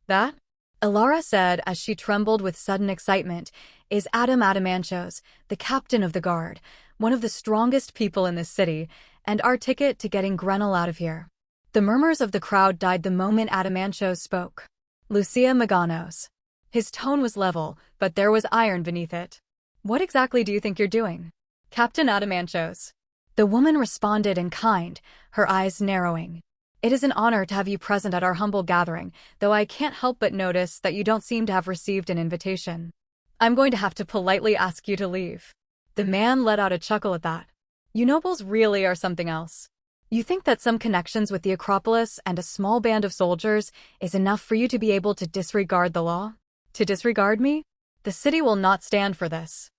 "That?" Alara said as she trembled with sudden excitement, "is Adam Adamantios, the captain of the guard, one of the strongest people in this city, and our ticket to getting Grunel out of here." The murmurs of the crowd died the moment Adamantios spoke. "Lucia Maganos." His tone was level, but there was iron beneath it. "What exactly do you think you're doing?" "Captain Adamantios." The woman responded in kind, her eyes narrowing. "It is an honor to have you present at our humble gathering, though I can't help but notice that you don't seem to have received an invitation. I'm going to have to politely ask you to leave." The man let out a chuckle at that. "You nobles really are something else." You think that some connections with the Acropolis and a small band of soldiers is enough for you to be able to disregard the law? To disregard me? The city will not stand for this.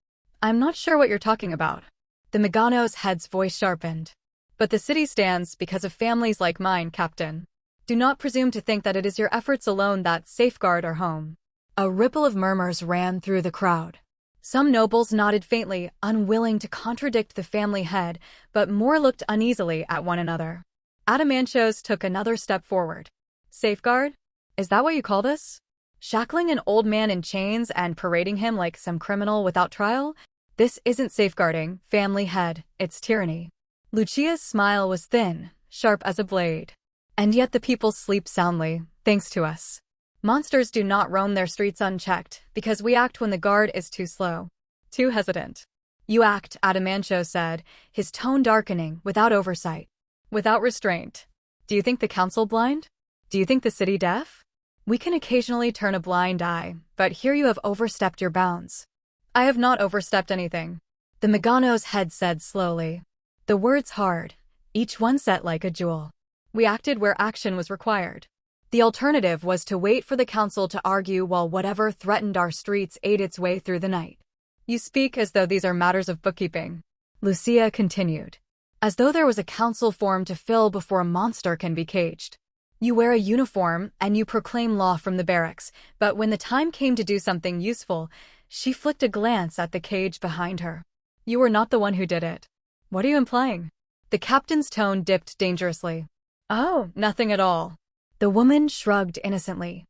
I'm not sure what you're talking about. The Megano's head's voice sharpened. But the city stands because of families like mine, Captain. Do not presume to think that it is your efforts alone that safeguard our home. A ripple of murmurs ran through the crowd. Some nobles nodded faintly, unwilling to contradict the family head, but more looked uneasily at one another. Adamantios took another step forward. Safeguard? Is that what you call this? Shackling an old man in chains and parading him like some criminal without trial? This isn't safeguarding, family head, it's tyranny. Lucia's smile was thin, sharp as a blade. And yet the people sleep soundly, thanks to us. Monsters do not roam their streets unchecked, because we act when the guard is too slow, too hesitant. You act, Adamantios said, his tone darkening, without oversight, without restraint. Do you think the council blind? Do you think the city deaf? We can occasionally turn a blind eye, but here you have overstepped your bounds. I have not overstepped anything. The Megano's head said slowly. The words hard, each one set like a jewel. We acted where action was required. The alternative was to wait for the council to argue while whatever threatened our streets ate its way through the night. You speak as though these are matters of bookkeeping. Lucia continued. As though there was a council form to fill before a monster can be caged. You wear a uniform and you proclaim law from the barracks, but when the time came to do something useful, she flicked a glance at the cage behind her. You were not the one who did it. What are you implying? The captain's tone dipped dangerously. Oh, nothing at all. The woman shrugged innocently.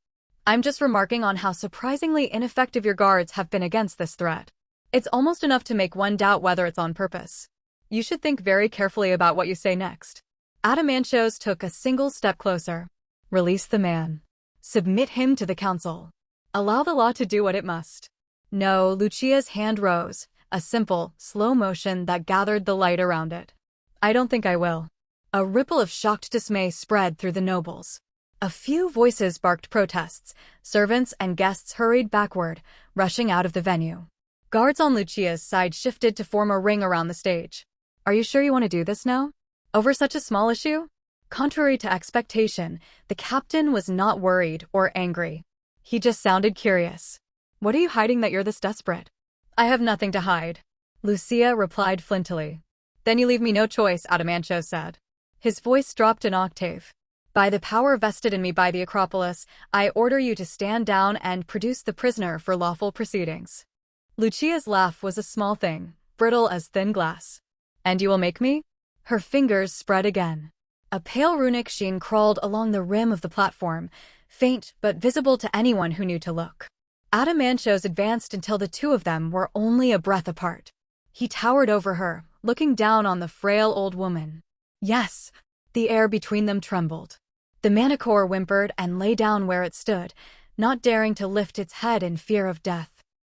I'm just remarking on how surprisingly ineffective your guards have been against this threat. It's almost enough to make one doubt whether it's on purpose. You should think very carefully about what you say next. Adamantios took a single step closer. Release the man. Submit him to the council. Allow the law to do what it must. No, Lucia's hand rose, a simple, slow motion that gathered the light around it. I don't think I will. A ripple of shocked dismay spread through the nobles. A few voices barked protests. Servants and guests hurried backward, rushing out of the venue. Guards on Lucia's side shifted to form a ring around the stage. Are you sure you want to do this now? Over such a small issue? Contrary to expectation, the captain was not worried or angry. He just sounded curious. What are you hiding that you're this desperate? I have nothing to hide. Lucia replied flintily. Then you leave me no choice, Adamantios said. His voice dropped an octave. By the power vested in me by the Acropolis, I order you to stand down and produce the prisoner for lawful proceedings. Lucia's laugh was a small thing, brittle as thin glass. And you will make me? Her fingers spread again. A pale runic sheen crawled along the rim of the platform, faint but visible to anyone who knew to look. Adamantios advanced until the two of them were only a breath apart. He towered over her, looking down on the frail old woman. Yes. The air between them trembled. The manicore whimpered and lay down where it stood, not daring to lift its head in fear of death.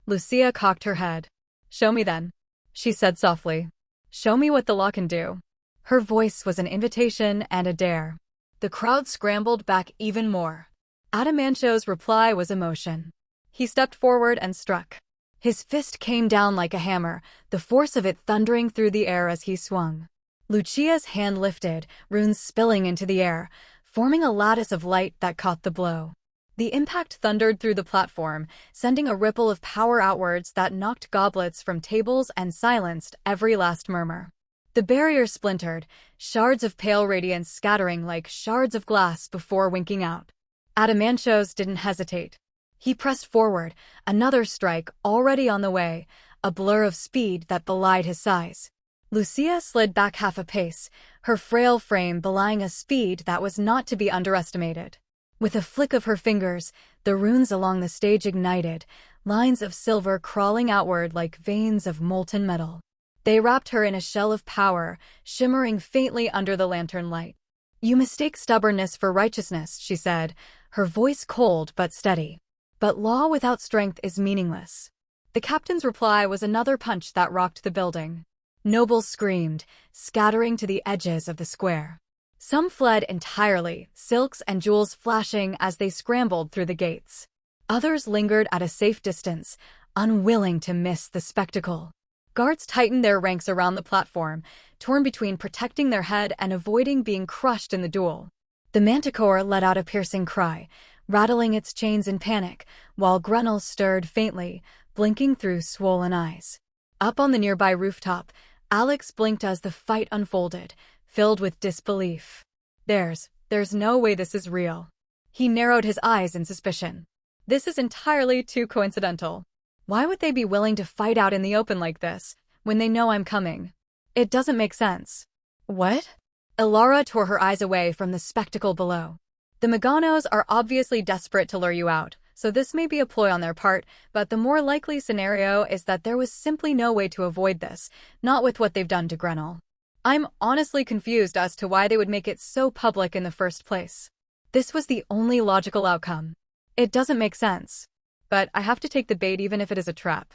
Lucia cocked her head. Show me then, she said softly. Show me what the law can do. Her voice was an invitation and a dare. The crowd scrambled back even more. Adamantios' reply was emotion. He stepped forward and struck. His fist came down like a hammer, the force of it thundering through the air as he swung. Lucia's hand lifted, runes spilling into the air, forming a lattice of light that caught the blow. The impact thundered through the platform, sending a ripple of power outwards that knocked goblets from tables and silenced every last murmur. The barrier splintered, shards of pale radiance scattering like shards of glass before winking out. Adamantios didn't hesitate. He pressed forward, another strike already on the way, a blur of speed that belied his size. Lucia slid back half a pace, her frail frame belying a speed that was not to be underestimated. With a flick of her fingers, the runes along the stage ignited, lines of silver crawling outward like veins of molten metal. They wrapped her in a shell of power, shimmering faintly under the lantern light. You mistake stubbornness for righteousness, she said, her voice cold but steady. But law without strength is meaningless. The captain's reply was another punch that rocked the building. Nobles screamed, scattering to the edges of the square. Some fled entirely, silks and jewels flashing as they scrambled through the gates. Others lingered at a safe distance, unwilling to miss the spectacle. Guards tightened their ranks around the platform, torn between protecting their head and avoiding being crushed in the duel. The manticore let out a piercing cry, rattling its chains in panic, while Grunel stirred faintly, blinking through swollen eyes. Up on the nearby rooftop, Alex blinked as the fight unfolded, filled with disbelief. There's no way this is real. He narrowed his eyes in suspicion. This is entirely too coincidental. Why would they be willing to fight out in the open like this, when they know I'm coming? It doesn't make sense. What? Ilara tore her eyes away from the spectacle below. The Meganos are obviously desperate to lure you out, so this may be a ploy on their part, but the more likely scenario is that there was simply no way to avoid this, not with what they've done to Grunel. I'm honestly confused as to why they would make it so public in the first place. This was the only logical outcome. It doesn't make sense. But I have to take the bait even if it is a trap.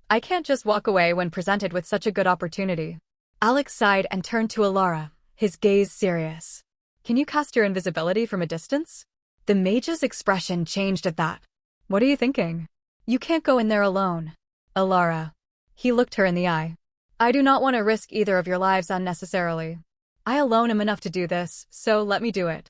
I can't just walk away when presented with such a good opportunity. Alex sighed and turned to Ilara, his gaze serious. Can you cast your invisibility from a distance? The mage's expression changed at that. What are you thinking? You can't go in there alone. Ilara. He looked her in the eye. I do not want to risk either of your lives unnecessarily. I alone am enough to do this, so let me do it.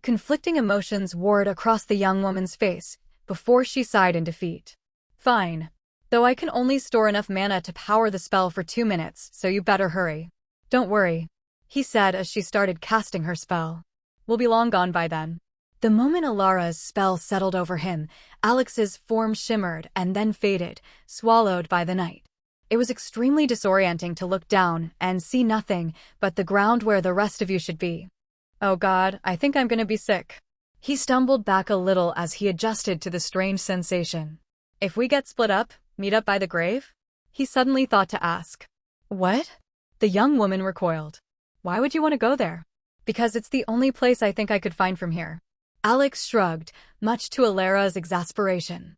Conflicting emotions warred across the young woman's face, before she sighed in defeat. Fine. Though I can only store enough mana to power the spell for 2 minutes, so you better hurry. Don't worry, he said as she started casting her spell. We'll be long gone by then. The moment Ilara's spell settled over him, Alex's form shimmered and then faded, swallowed by the night. It was extremely disorienting to look down and see nothing but the ground where the rest of you should be. Oh God, I think I'm gonna be sick. He stumbled back a little as he adjusted to the strange sensation. If we get split up, meet up by the grave? He suddenly thought to ask. What? The young woman recoiled. Why would you want to go there? Because it's the only place I think I could find from here. Alex shrugged, much to Ilara's exasperation.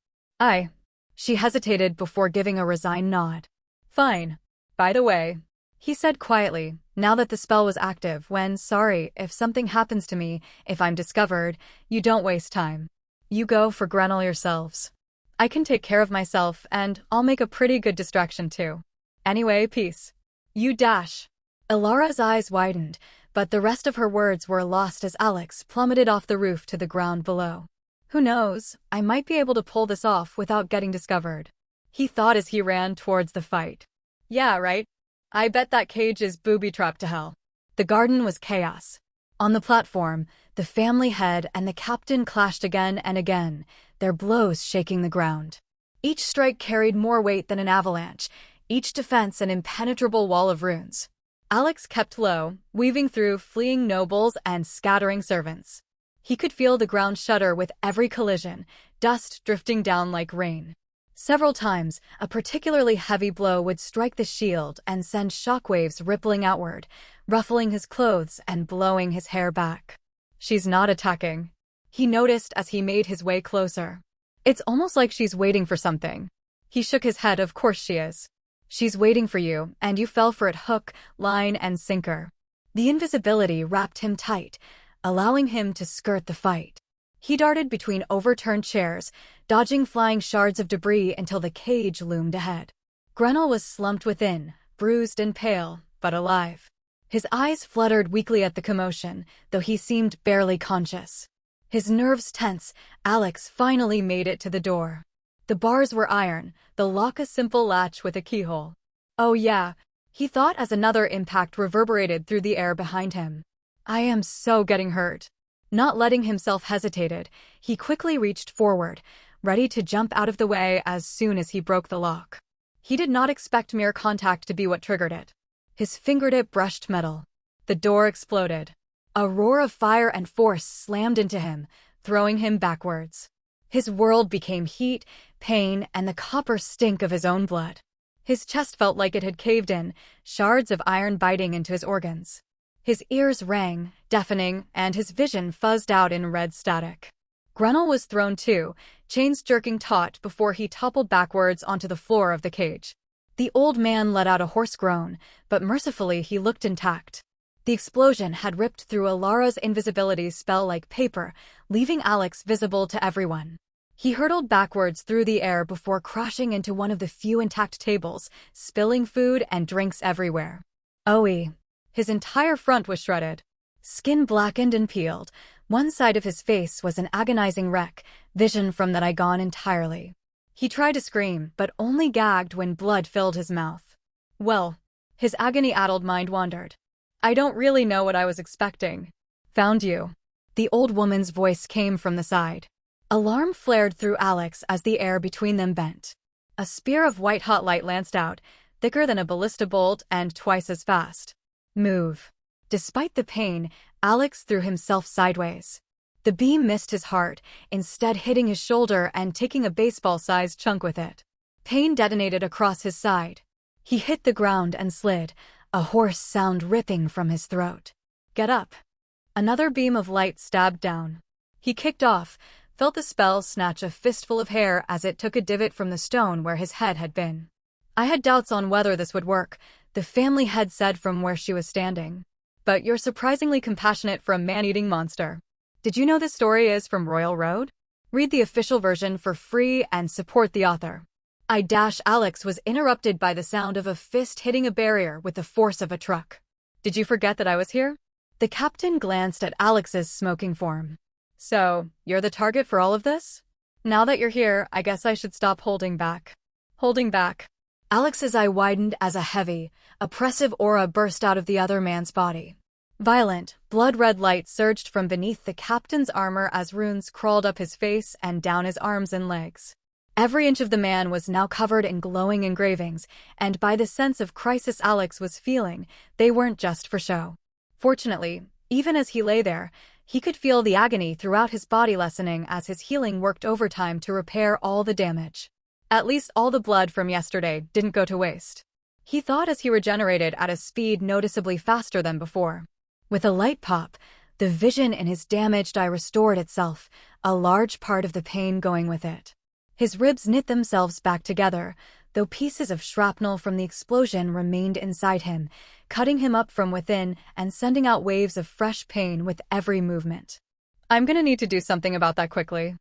She hesitated before giving a resigned nod. Fine. By the way, he said quietly, now that the spell was active, sorry, if something happens to me, if I'm discovered, you don't waste time. You go for Grunel yourselves. I can take care of myself, and I'll make a pretty good distraction too. Anyway, peace. You dash. Ilara's eyes widened, but the rest of her words were lost as Alex plummeted off the roof to the ground below. Who knows, I might be able to pull this off without getting discovered. He thought as he ran towards the fight. Yeah, right? I bet that cage is booby-trapped to hell. The garden was chaos. On the platform, the family head and the captain clashed again and again, their blows shaking the ground. Each strike carried more weight than an avalanche, each defense an impenetrable wall of runes. Alex kept low, weaving through fleeing nobles and scattering servants. He could feel the ground shudder with every collision, dust drifting down like rain. Several times, a particularly heavy blow would strike the shield and send shockwaves rippling outward, ruffling his clothes and blowing his hair back. She's not attacking, he noticed as he made his way closer. It's almost like she's waiting for something. He shook his head. Of course she is. She's waiting for you, and you fell for it hook, line, and sinker. The invisibility wrapped him tight, allowing him to skirt the fight. He darted between overturned chairs, dodging flying shards of debris until the cage loomed ahead. Grunel was slumped within, bruised and pale, but alive. His eyes fluttered weakly at the commotion, though he seemed barely conscious. His nerves tense, Alex finally made it to the door. The bars were iron, the lock a simple latch with a keyhole. Oh yeah, he thought as another impact reverberated through the air behind him. I am so getting hurt. Not letting himself hesitate, he quickly reached forward, ready to jump out of the way as soon as he broke the lock. He did not expect mere contact to be what triggered it. His fingertip brushed metal. The door exploded. A roar of fire and force slammed into him, throwing him backwards. His world became heat, pain, and the copper stink of his own blood. His chest felt like it had caved in, shards of iron biting into his organs. His ears rang, deafening, and his vision fuzzed out in red static. Grunel was thrown too, chains jerking taut before he toppled backwards onto the floor of the cage. The old man let out a hoarse groan, but mercifully he looked intact. The explosion had ripped through Ilara's invisibility spell like paper, leaving Alex visible to everyone. He hurtled backwards through the air before crashing into one of the few intact tables, spilling food and drinks everywhere. Owie. His entire front was shredded. Skin blackened and peeled. One side of his face was an agonizing wreck, vision from that eye gone entirely. He tried to scream, but only gagged when blood filled his mouth. Well, his agony-addled mind wandered. I don't really know what I was expecting. Found you. The old woman's voice came from the side. Alarm flared through Alex as the air between them bent. A spear of white-hot light lanced out, thicker than a ballista bolt and twice as fast. Move. Despite the pain, Alex threw himself sideways. The beam missed his heart, instead hitting his shoulder and taking a baseball-sized chunk with it. Pain detonated across his side. He hit the ground and slid, a hoarse sound ripping from his throat. Get up. Another beam of light stabbed down. He kicked off, felt the spell snatch a fistful of hair as it took a divot from the stone where his head had been. I had doubts on whether this would work, the family had said from where she was standing. But you're surprisingly compassionate for a man-eating monster. Did you know this story is from Royal Road? Read the official version for free and support the author. Alex was interrupted by the sound of a fist hitting a barrier with the force of a truck. Did you forget that I was here? The captain glanced at Alex's smoking form. So, you're the target for all of this? Now that you're here, I guess I should stop holding back. Holding back. Alex's eye widened as a heavy, oppressive aura burst out of the other man's body. Violent, blood-red light surged from beneath the captain's armor as runes crawled up his face and down his arms and legs. Every inch of the man was now covered in glowing engravings, and by the sense of crisis Alex was feeling, they weren't just for show. Fortunately, even as he lay there, he could feel the agony throughout his body lessening as his healing worked overtime to repair all the damage. At least all the blood from yesterday didn't go to waste. He thought as he regenerated at a speed noticeably faster than before. With a light pop, the vision in his damaged eye restored itself, a large part of the pain going with it. His ribs knit themselves back together, though pieces of shrapnel from the explosion remained inside him, cutting him up from within and sending out waves of fresh pain with every movement. I'm gonna need to do something about that quickly.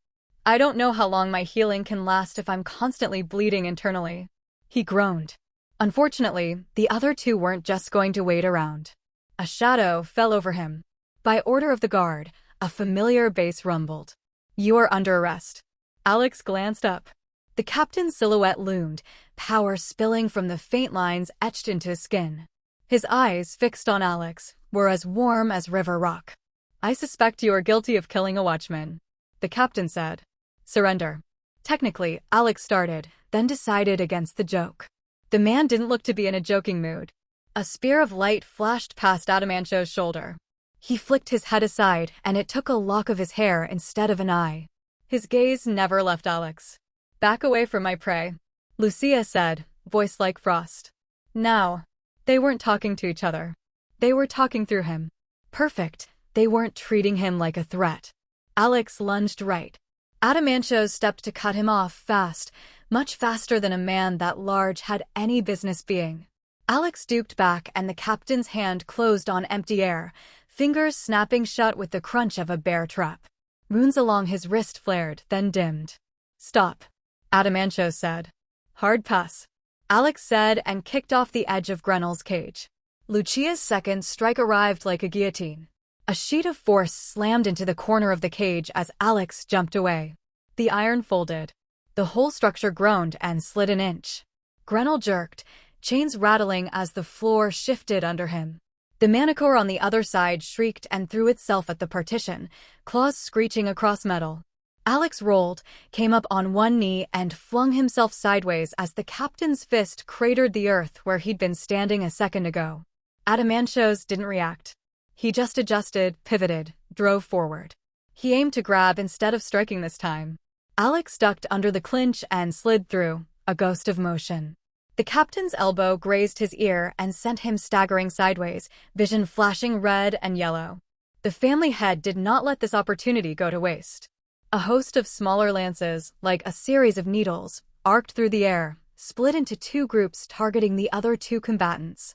I don't know how long my healing can last if I'm constantly bleeding internally. He groaned. Unfortunately, the other two weren't just going to wait around. A shadow fell over him. By order of the guard, a familiar bass rumbled. You are under arrest. Alex glanced up. The captain's silhouette loomed, power spilling from the faint lines etched into his skin. His eyes, fixed on Alex, were as warm as river rock. I suspect you are guilty of killing a watchman, the captain said. Surrender. Technically, Alex started, then decided against the joke. The man didn't look to be in a joking mood. A spear of light flashed past Adamancho's shoulder. He flicked his head aside, and it took a lock of his hair instead of an eye. His gaze never left Alex. Back away from my prey, Lucia said, voice like frost. Now, they weren't talking to each other. They were talking through him. Perfect. They weren't treating him like a threat. Alex lunged right. Adamancho stepped to cut him off fast, much faster than a man that large had any business being. Alex duked back and the captain's hand closed on empty air, fingers snapping shut with the crunch of a bear trap. Runes along his wrist flared, then dimmed. Stop, Adamancho said. Hard pass, Alex said and kicked off the edge of Grenel's cage. Lucia's second strike arrived like a guillotine. A sheet of force slammed into the corner of the cage as Alex jumped away. The iron folded. The whole structure groaned and slid an inch. Grenel jerked, chains rattling as the floor shifted under him. The manticore on the other side shrieked and threw itself at the partition, claws screeching across metal. Alex rolled, came up on one knee and flung himself sideways as the captain's fist cratered the earth where he'd been standing a second ago. Adamancho's didn't react. He just adjusted, pivoted, drove forward. He aimed to grab instead of striking this time. Alex ducked under the clinch and slid through, a ghost of motion. The captain's elbow grazed his ear and sent him staggering sideways, vision flashing red and yellow. The family head did not let this opportunity go to waste. A host of smaller lances, like a series of needles, arced through the air, split into two groups targeting the other two combatants.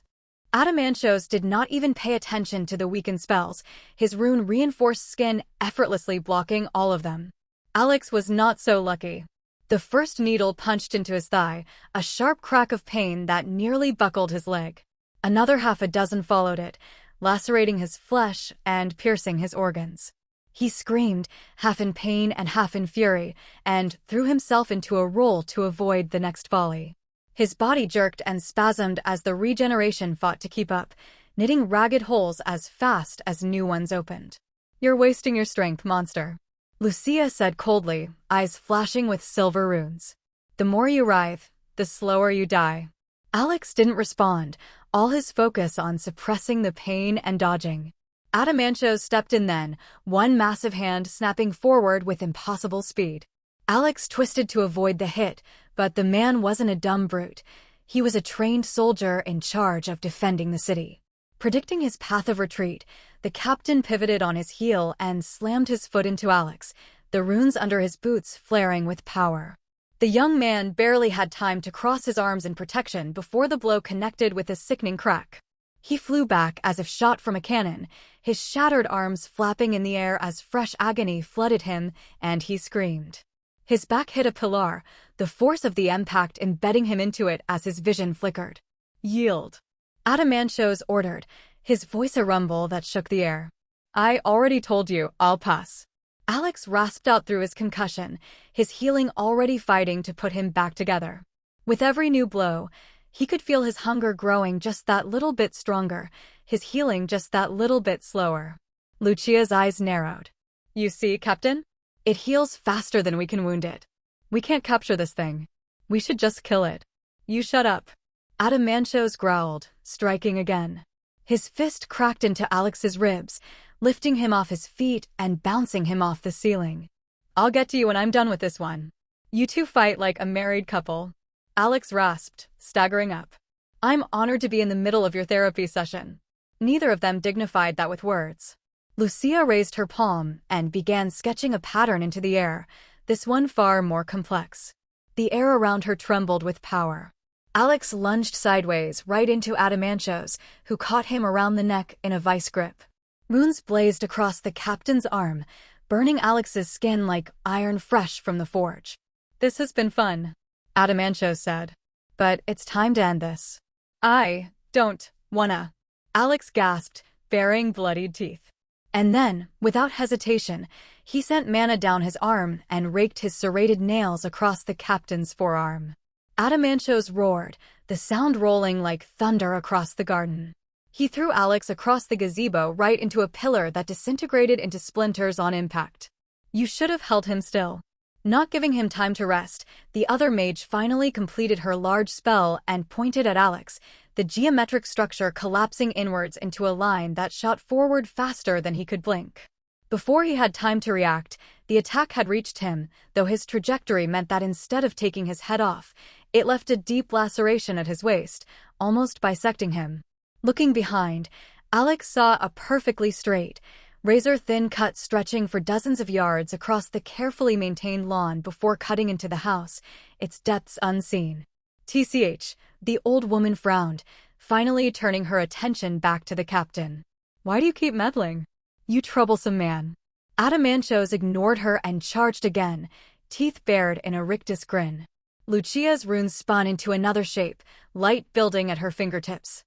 Adamancho's did not even pay attention to the weakened spells, his rune-reinforced skin effortlessly blocking all of them. Alex was not so lucky. The first needle punched into his thigh, a sharp crack of pain that nearly buckled his leg. Another half a dozen followed it, lacerating his flesh and piercing his organs. He screamed, half in pain and half in fury, and threw himself into a roll to avoid the next volley. His body jerked and spasmed as the regeneration fought to keep up, knitting ragged holes as fast as new ones opened. "You're wasting your strength, monster," Lucia said coldly, eyes flashing with silver runes. "The more you writhe, the slower you die." Alex didn't respond, all his focus on suppressing the pain and dodging. Adamantios stepped in then, one massive hand snapping forward with impossible speed. Alex twisted to avoid the hit, but the man wasn't a dumb brute. He was a trained soldier in charge of defending the city. Predicting his path of retreat, the captain pivoted on his heel and slammed his foot into Alex, the runes under his boots flaring with power. The young man barely had time to cross his arms in protection before the blow connected with a sickening crack. He flew back as if shot from a cannon, his shattered arms flapping in the air as fresh agony flooded him, and he screamed. His back hit a pillar, the force of the impact embedding him into it as his vision flickered. "Yield," Adamantios ordered, his voice a rumble that shook the air. "I already told you, I'll pass." Alex rasped out through his concussion, his healing already fighting to put him back together. With every new blow, he could feel his hunger growing just that little bit stronger, his healing just that little bit slower. Lucia's eyes narrowed. "You see, Captain? It heals faster than we can wound it. We can't capture this thing. We should just kill it." "You shut up," Adamantios growled, striking again. His fist cracked into Alex's ribs, lifting him off his feet and bouncing him off the ceiling. "I'll get to you when I'm done with this one. You two fight like a married couple," Alex rasped, staggering up. "I'm honored to be in the middle of your therapy session." Neither of them dignified that with words. Lucia raised her palm and began sketching a pattern into the air, this one far more complex. The air around her trembled with power. Alex lunged sideways right into Adamantios, who caught him around the neck in a vice grip. Runes blazed across the captain's arm, burning Alex's skin like iron fresh from the forge. "This has been fun," Adamantios said. "But it's time to end this." "I don't wanna," Alex gasped, baring bloodied teeth. And then, without hesitation, he sent mana down his arm and raked his serrated nails across the captain's forearm. Adamantios roared, the sound rolling like thunder across the garden. He threw Alex across the gazebo right into a pillar that disintegrated into splinters on impact. "You should have held him still." Not giving him time to rest, the other mage finally completed her large spell and pointed at Alex, the geometric structure collapsing inwards into a line that shot forward faster than he could blink. Before he had time to react, the attack had reached him, though his trajectory meant that instead of taking his head off, it left a deep laceration at his waist, almost bisecting him. Looking behind, Alex saw a perfectly straight, razor-thin cut stretching for dozens of yards across the carefully maintained lawn before cutting into the house, its depths unseen. "TCH," the old woman frowned, finally turning her attention back to the captain. "Why do you keep meddling? You troublesome man." Adamantios ignored her and charged again, teeth bared in a rictus grin. Lucia's runes spun into another shape, light building at her fingertips.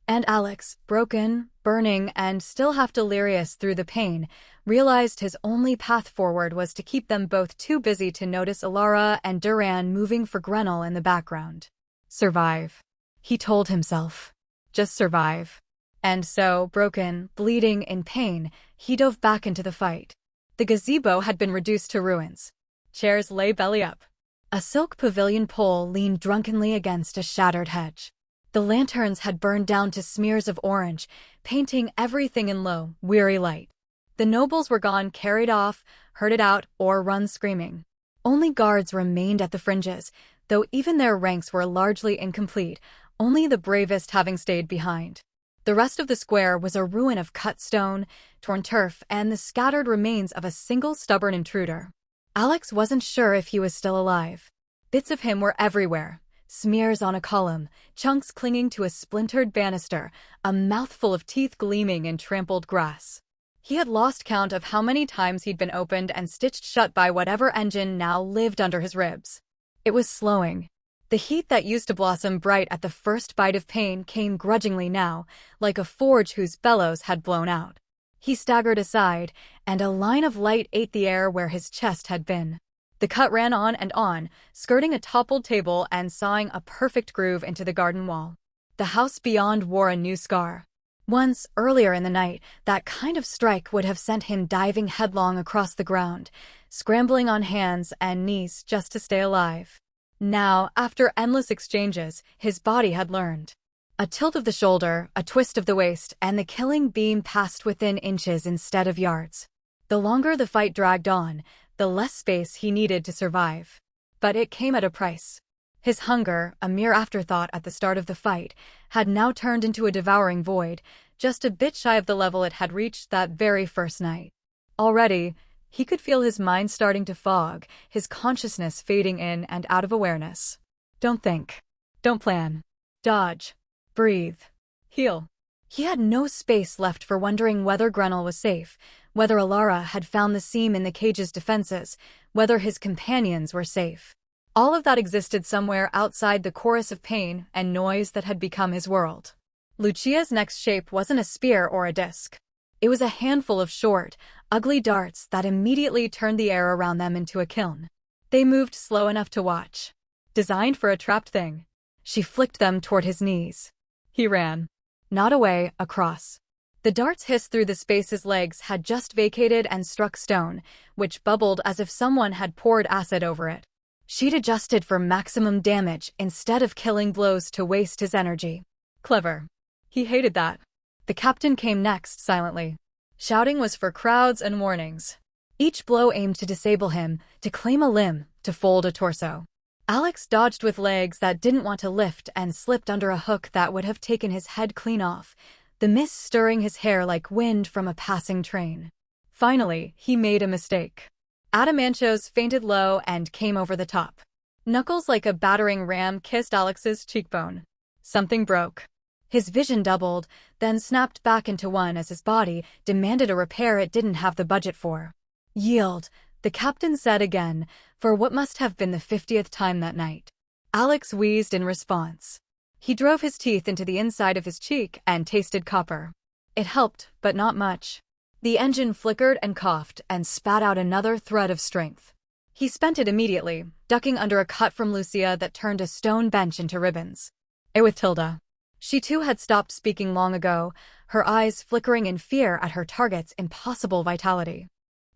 And Alex, broken, burning, and still half delirious through the pain, realized his only path forward was to keep them both too busy to notice Alara and Duran moving for Grenell in the background. "Survive," he told himself. "Just survive." And so, broken, bleeding, in pain, he dove back into the fight. The gazebo had been reduced to ruins. Chairs lay belly up. A silk pavilion pole leaned drunkenly against a shattered hedge. The lanterns had burned down to smears of orange, painting everything in low, weary light. The nobles were gone, carried off, herded out, or run screaming. Only guards remained at the fringes, though even their ranks were largely incomplete, only the bravest having stayed behind. The rest of the square was a ruin of cut stone, torn turf, and the scattered remains of a single stubborn intruder. Alex wasn't sure if he was still alive. Bits of him were everywhere. Smears on a column, chunks clinging to a splintered banister, a mouthful of teeth gleaming in trampled grass. He had lost count of how many times he'd been opened and stitched shut by whatever engine now lived under his ribs. It was slowing. The heat that used to blossom bright at the first bite of pain came grudgingly now, like a forge whose bellows had blown out. He staggered aside, and a line of light ate the air where his chest had been. The cut ran on and on, skirting a toppled table and sawing a perfect groove into the garden wall. The house beyond wore a new scar. Once, earlier in the night, that kind of strike would have sent him diving headlong across the ground, scrambling on hands and knees just to stay alive. Now, after endless exchanges, his body had learned. A tilt of the shoulder, a twist of the waist, and the killing beam passed within inches instead of yards. The longer the fight dragged on, the less space he needed to survive. But it came at a price. His hunger, a mere afterthought at the start of the fight, had now turned into a devouring void, just a bit shy of the level it had reached that very first night. Already, he could feel his mind starting to fog, his consciousness fading in and out of awareness. Don't think. Don't plan. Dodge. Breathe. Heal. He had no space left for wondering whether Grenell was safe, whether Alara had found the seam in the cage's defenses, whether his companions were safe. All of that existed somewhere outside the chorus of pain and noise that had become his world. Lucia's next shape wasn't a spear or a disc. It was a handful of short, ugly darts that immediately turned the air around them into a kiln. They moved slow enough to watch. Designed for a trapped thing. She flicked them toward his knees. He ran. Not away, across. The darts hissed through the space his legs had just vacated and struck stone, which bubbled as if someone had poured acid over it. She'd adjusted for maximum damage instead of killing blows to waste his energy. Clever. He hated that. The captain came next, silently. Shouting was for crowds and warnings. Each blow aimed to disable him, to claim a limb, to fold a torso. Alex dodged with legs that didn't want to lift and slipped under a hook that would have taken his head clean off, the mist stirring his hair like wind from a passing train. Finally, he made a mistake. Adamantios fainted low and came over the top. Knuckles like a battering ram kissed Alex's cheekbone. Something broke. His vision doubled, then snapped back into one as his body demanded a repair it didn't have the budget for. Yield, the captain said again, for what must have been the 50th time that night. Alex wheezed in response. He drove his teeth into the inside of his cheek and tasted copper. It helped, but not much. The engine flickered and coughed and spat out another thread of strength. He spent it immediately, ducking under a cut from Lucia that turned a stone bench into ribbons. It with Tilda. She too had stopped speaking long ago, her eyes flickering in fear at her target's impossible vitality.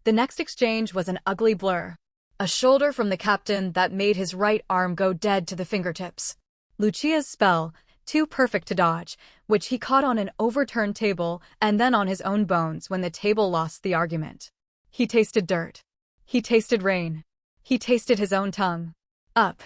The next exchange was an ugly blur. A shoulder from the captain that made his right arm go dead to the fingertips. Lucia's spell, too perfect to dodge, which he caught on an overturned table and then on his own bones when the table lost the argument. He tasted dirt. He tasted rain. He tasted his own tongue. Up,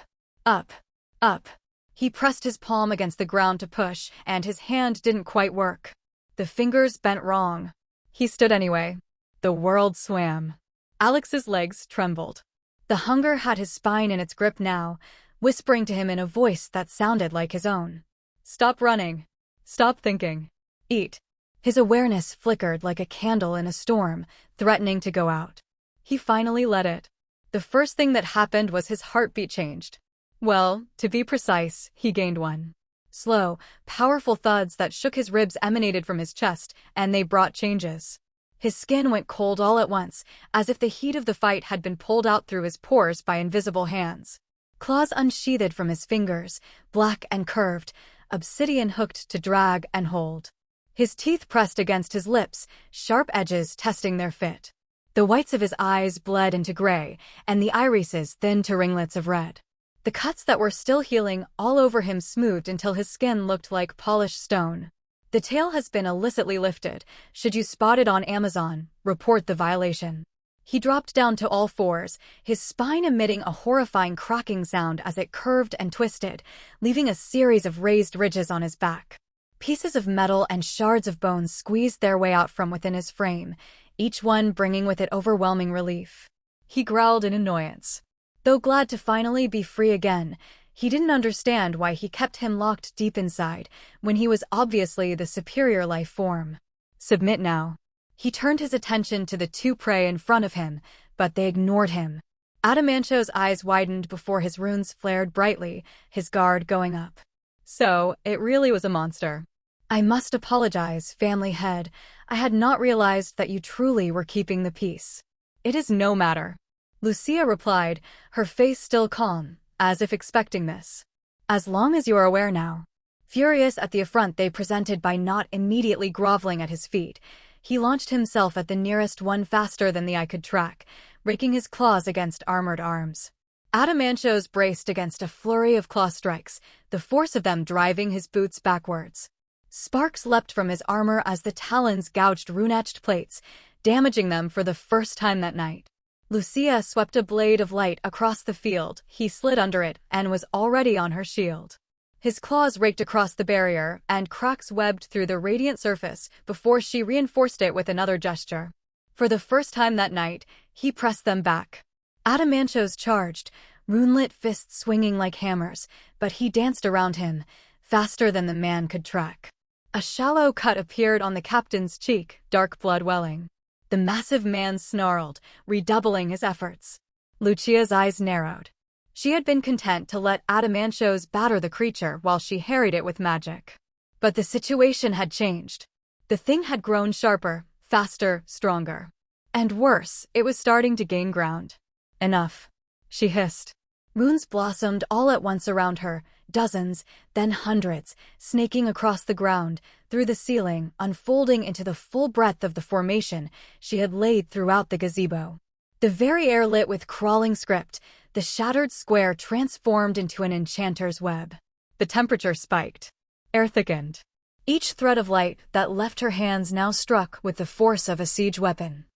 up, up. He pressed his palm against the ground to push, and his hand didn't quite work. The fingers bent wrong. He stood anyway. The world swam. Alex's legs trembled. The hunger had his spine in its grip now, whispering to him in a voice that sounded like his own. Stop running. Stop thinking. Eat. His awareness flickered like a candle in a storm, threatening to go out. He finally let it. The first thing that happened was his heartbeat changed. Well, to be precise, he gained one. Slow, powerful thuds that shook his ribs emanated from his chest, and they brought changes. His skin went cold all at once, as if the heat of the fight had been pulled out through his pores by invisible hands. Claws unsheathed from his fingers, black and curved, obsidian hooked to drag and hold. His teeth pressed against his lips, sharp edges testing their fit. The whites of his eyes bled into gray, and the irises thinned to ringlets of red. The cuts that were still healing all over him smoothed until his skin looked like polished stone. The tail has been illicitly lifted. Should you spot it on Amazon, report the violation. He dropped down to all fours, his spine emitting a horrifying cracking sound as it curved and twisted, leaving a series of raised ridges on his back. Pieces of metal and shards of bone squeezed their way out from within his frame, each one bringing with it overwhelming relief. He growled in annoyance. Though glad to finally be free again, he didn't understand why he kept him locked deep inside, when he was obviously the superior life form. Submit now. He turned his attention to the two prey in front of him, but they ignored him. Adamanto's eyes widened before his runes flared brightly, his guard going up. So, it really was a monster. I must apologize, family head. I had not realized that you truly were keeping the peace. It is no matter. Lucia replied, her face still calm, as if expecting this. As long as you are aware now. Furious at the affront they presented by not immediately groveling at his feet, he launched himself at the nearest one faster than the eye could track, raking his claws against armored arms. Adamanto's braced against a flurry of claw strikes, the force of them driving his boots backwards. Sparks leapt from his armor as the talons gouged rune-etched plates, damaging them for the first time that night. Lucia swept a blade of light across the field, he slid under it, and was already on her shield. His claws raked across the barrier, and cracks webbed through the radiant surface before she reinforced it with another gesture. For the first time that night, he pressed them back. Adamanto's charged, runelit fists swinging like hammers, but he danced around him, faster than the man could track. A shallow cut appeared on the captain's cheek, dark blood welling. The massive man snarled, redoubling his efforts. Lucia's eyes narrowed. She had been content to let Adamanto's batter the creature while she harried it with magic. But the situation had changed. The thing had grown sharper, faster, stronger. And worse, it was starting to gain ground. Enough, she hissed. Runes blossomed all at once around her, dozens, then hundreds, snaking across the ground, through the ceiling, unfolding into the full breadth of the formation she had laid throughout the gazebo. The very air lit with crawling script, the shattered square transformed into an enchanter's web. The temperature spiked. Air thickened. Each thread of light that left her hands now struck with the force of a siege weapon.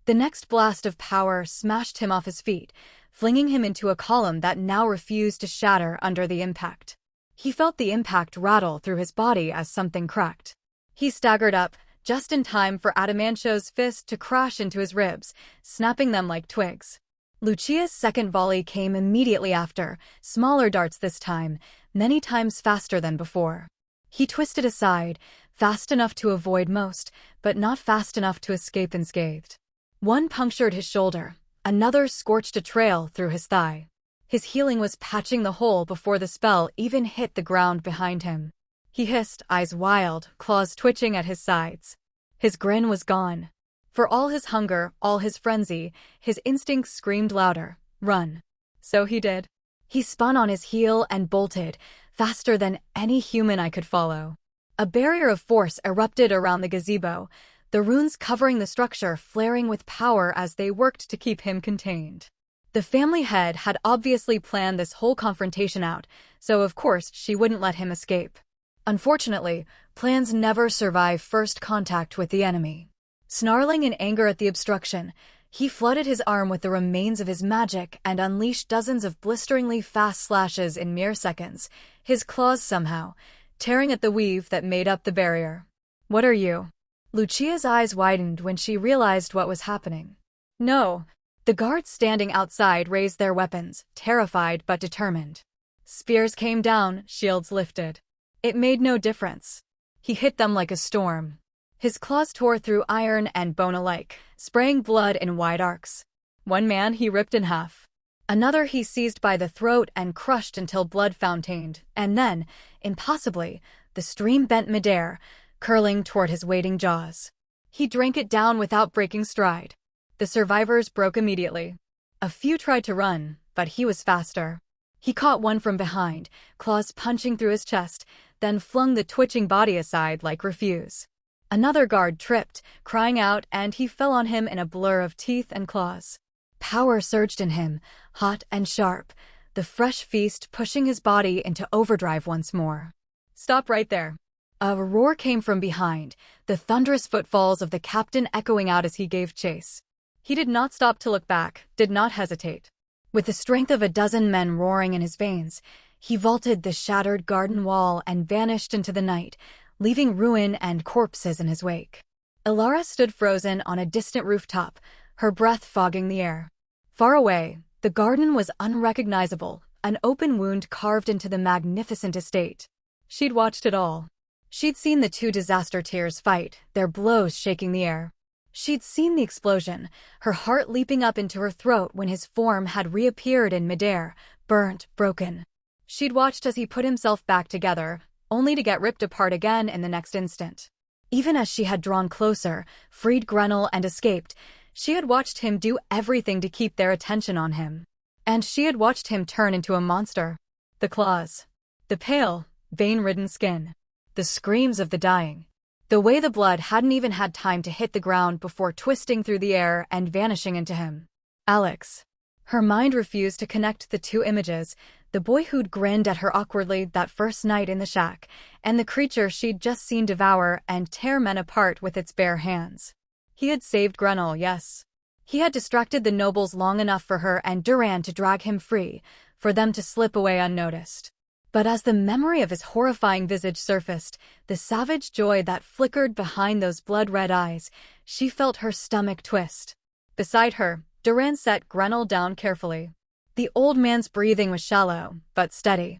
The next blast of power smashed him off his feet, flinging him into a column that now refused to shatter under the impact. He felt the impact rattle through his body as something cracked. He staggered up, just in time for Adamanto's fist to crash into his ribs, snapping them like twigs. Lucia's second volley came immediately after, smaller darts this time, many times faster than before. He twisted aside, fast enough to avoid most, but not fast enough to escape unscathed. One punctured his shoulder, another scorched a trail through his thigh. His healing was patching the hole before the spell even hit the ground behind him. He hissed, eyes wild, claws twitching at his sides. His grin was gone. For all his hunger, all his frenzy, his instincts screamed louder, run. So he did. He spun on his heel and bolted, faster than any human I could follow. A barrier of force erupted around the gazebo, the runes covering the structure flaring with power as they worked to keep him contained. The family head had obviously planned this whole confrontation out, so of course she wouldn't let him escape. Unfortunately, plans never survive first contact with the enemy. Snarling in anger at the obstruction, he flooded his arm with the remains of his magic and unleashed dozens of blisteringly fast slashes in mere seconds, his claws somehow tearing at the weave that made up the barrier. What are you? Lucia's eyes widened when she realized what was happening. No. The guards standing outside raised their weapons, terrified but determined. Spears came down, shields lifted. It made no difference. He hit them like a storm. His claws tore through iron and bone alike, spraying blood in wide arcs. One man he ripped in half. Another he seized by the throat and crushed until blood fountained, and then, impossibly, the stream bent midair, curling toward his waiting jaws. He drank it down without breaking stride. The survivors broke immediately. A few tried to run, but he was faster. He caught one from behind, claws punching through his chest, then flung the twitching body aside like refuse. Another guard tripped, crying out, and he fell on him in a blur of teeth and claws. Power surged in him, hot and sharp, the fresh feast pushing his body into overdrive once more. Stop right there. A roar came from behind, the thunderous footfalls of the captain echoing out as he gave chase. He did not stop to look back, did not hesitate. With the strength of a dozen men roaring in his veins, he vaulted the shattered garden wall and vanished into the night, leaving ruin and corpses in his wake. Ilara stood frozen on a distant rooftop, her breath fogging the air. Far away, the garden was unrecognizable, an open wound carved into the magnificent estate. She'd watched it all. She'd seen the two disaster tiers fight, their blows shaking the air. She'd seen the explosion, her heart leaping up into her throat when his form had reappeared in midair, burnt, broken. She'd watched as he put himself back together, only to get ripped apart again in the next instant. Even as she had drawn closer, freed Grenell and escaped, she had watched him do everything to keep their attention on him. And she had watched him turn into a monster. The claws. The pale, vein-ridden skin. The screams of the dying. The way the blood hadn't even had time to hit the ground before twisting through the air and vanishing into him. Alex. Her mind refused to connect the two images, the boy who'd grinned at her awkwardly that first night in the shack, and the creature she'd just seen devour and tear men apart with its bare hands. He had saved Grenell, yes. He had distracted the nobles long enough for her and Duran to drag him free, for them to slip away unnoticed. But as the memory of his horrifying visage surfaced, the savage joy that flickered behind those blood-red eyes, she felt her stomach twist. Beside her, Duran set Grenell down carefully. The old man's breathing was shallow, but steady.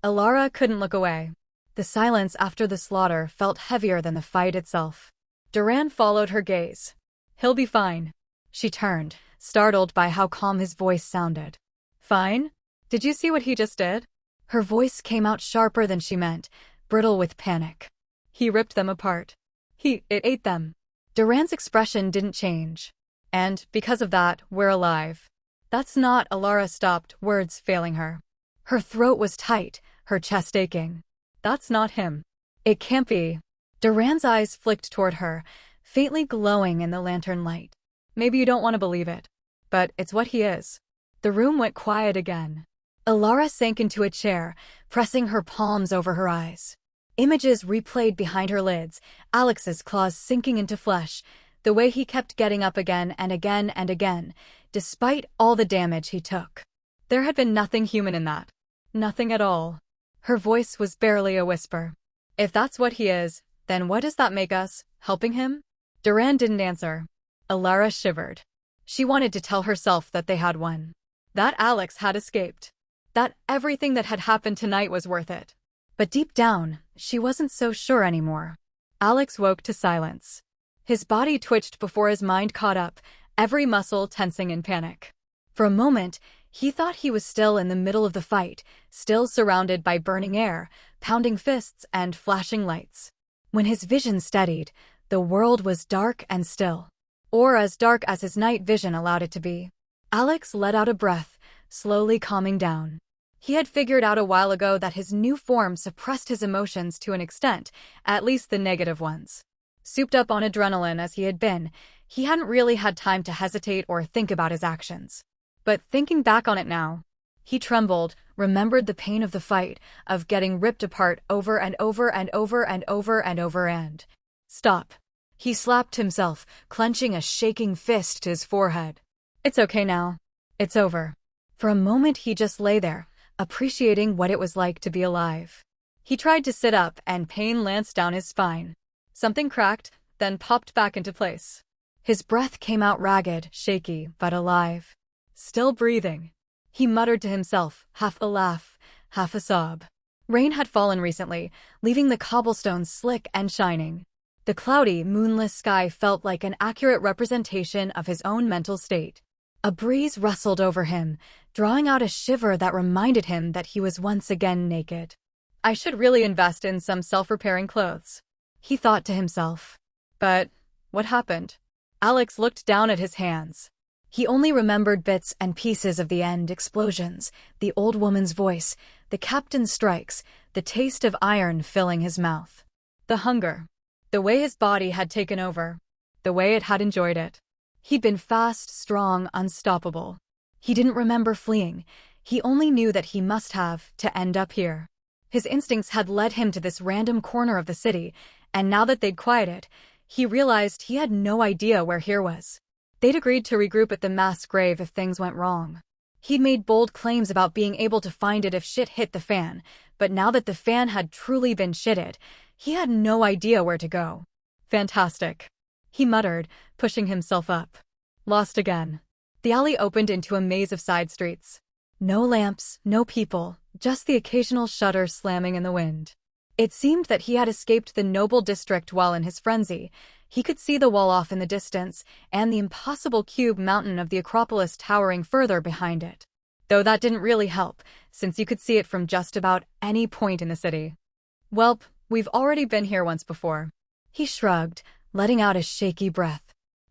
Alara couldn't look away. The silence after the slaughter felt heavier than the fight itself. Duran followed her gaze. "He'll be fine." She turned, startled by how calm his voice sounded. "Fine? Did you see what he just did?" Her voice came out sharper than she meant, brittle with panic. "He ripped them apart. It ate them." Duran's expression didn't change. "And, because of that, we're alive." "That's not," Alara stopped, words failing her. Her throat was tight, her chest aching. "That's not him. It can't be." Duran's eyes flicked toward her, faintly glowing in the lantern light. "Maybe you don't want to believe it, but it's what he is." The room went quiet again. Alara sank into a chair, pressing her palms over her eyes. Images replayed behind her lids, Alex's claws sinking into flesh, the way he kept getting up again and again and again, despite all the damage he took. There had been nothing human in that. Nothing at all. Her voice was barely a whisper. "If that's what he is, then what does that make us, helping him?" Duran didn't answer. Alara shivered. She wanted to tell herself that they had won. That Alex had escaped. That everything that had happened tonight was worth it. But deep down, she wasn't so sure anymore. Alex woke to silence. His body twitched before his mind caught up, every muscle tensing in panic. For a moment, he thought he was still in the middle of the fight, still surrounded by burning air, pounding fists, and flashing lights. When his vision steadied, the world was dark and still. Or as dark as his night vision allowed it to be. Alex let out a breath, slowly calming down. He had figured out a while ago that his new form suppressed his emotions to an extent, at least the negative ones. Souped up on adrenaline as he had been, he hadn't really had time to hesitate or think about his actions. But thinking back on it now, he trembled, remembered the pain of the fight, of getting ripped apart over and over and over and over and over and... Stop. He slapped himself, clenching a shaking fist to his forehead. It's okay now. It's over. For a moment he just lay there, appreciating what it was like to be alive. He tried to sit up and pain lanced down his spine. Something cracked, then popped back into place. His breath came out ragged, shaky, but alive. Still breathing. He muttered to himself, half a laugh, half a sob. Rain had fallen recently, leaving the cobblestones slick and shining. The cloudy, moonless sky felt like an accurate representation of his own mental state. A breeze rustled over him, drawing out a shiver that reminded him that he was once again naked. I should really invest in some self-repairing clothes, he thought to himself. But what happened? Alex looked down at his hands. He only remembered bits and pieces of the end explosions, the old woman's voice, the captain's strikes, the taste of iron filling his mouth. The hunger. The way his body had taken over. The way it had enjoyed it. He'd been fast, strong, unstoppable. He didn't remember fleeing. He only knew that he must have to end up here. His instincts had led him to this random corner of the city, and now that they'd quieted, he realized he had no idea where here was. They'd agreed to regroup at the mass grave if things went wrong. He'd made bold claims about being able to find it if shit hit the fan, but now that the fan had truly been shitted, he had no idea where to go. Fantastic. He muttered, pushing himself up. Lost again. The alley opened into a maze of side streets. No lamps, no people, just the occasional shutter slamming in the wind. It seemed that he had escaped the noble district while in his frenzy, He could see the wall off in the distance, and the impossible cube mountain of the Acropolis towering further behind it. Though that didn't really help, since you could see it from just about any point in the city. Welp, we've already been here once before. He shrugged, letting out a shaky breath.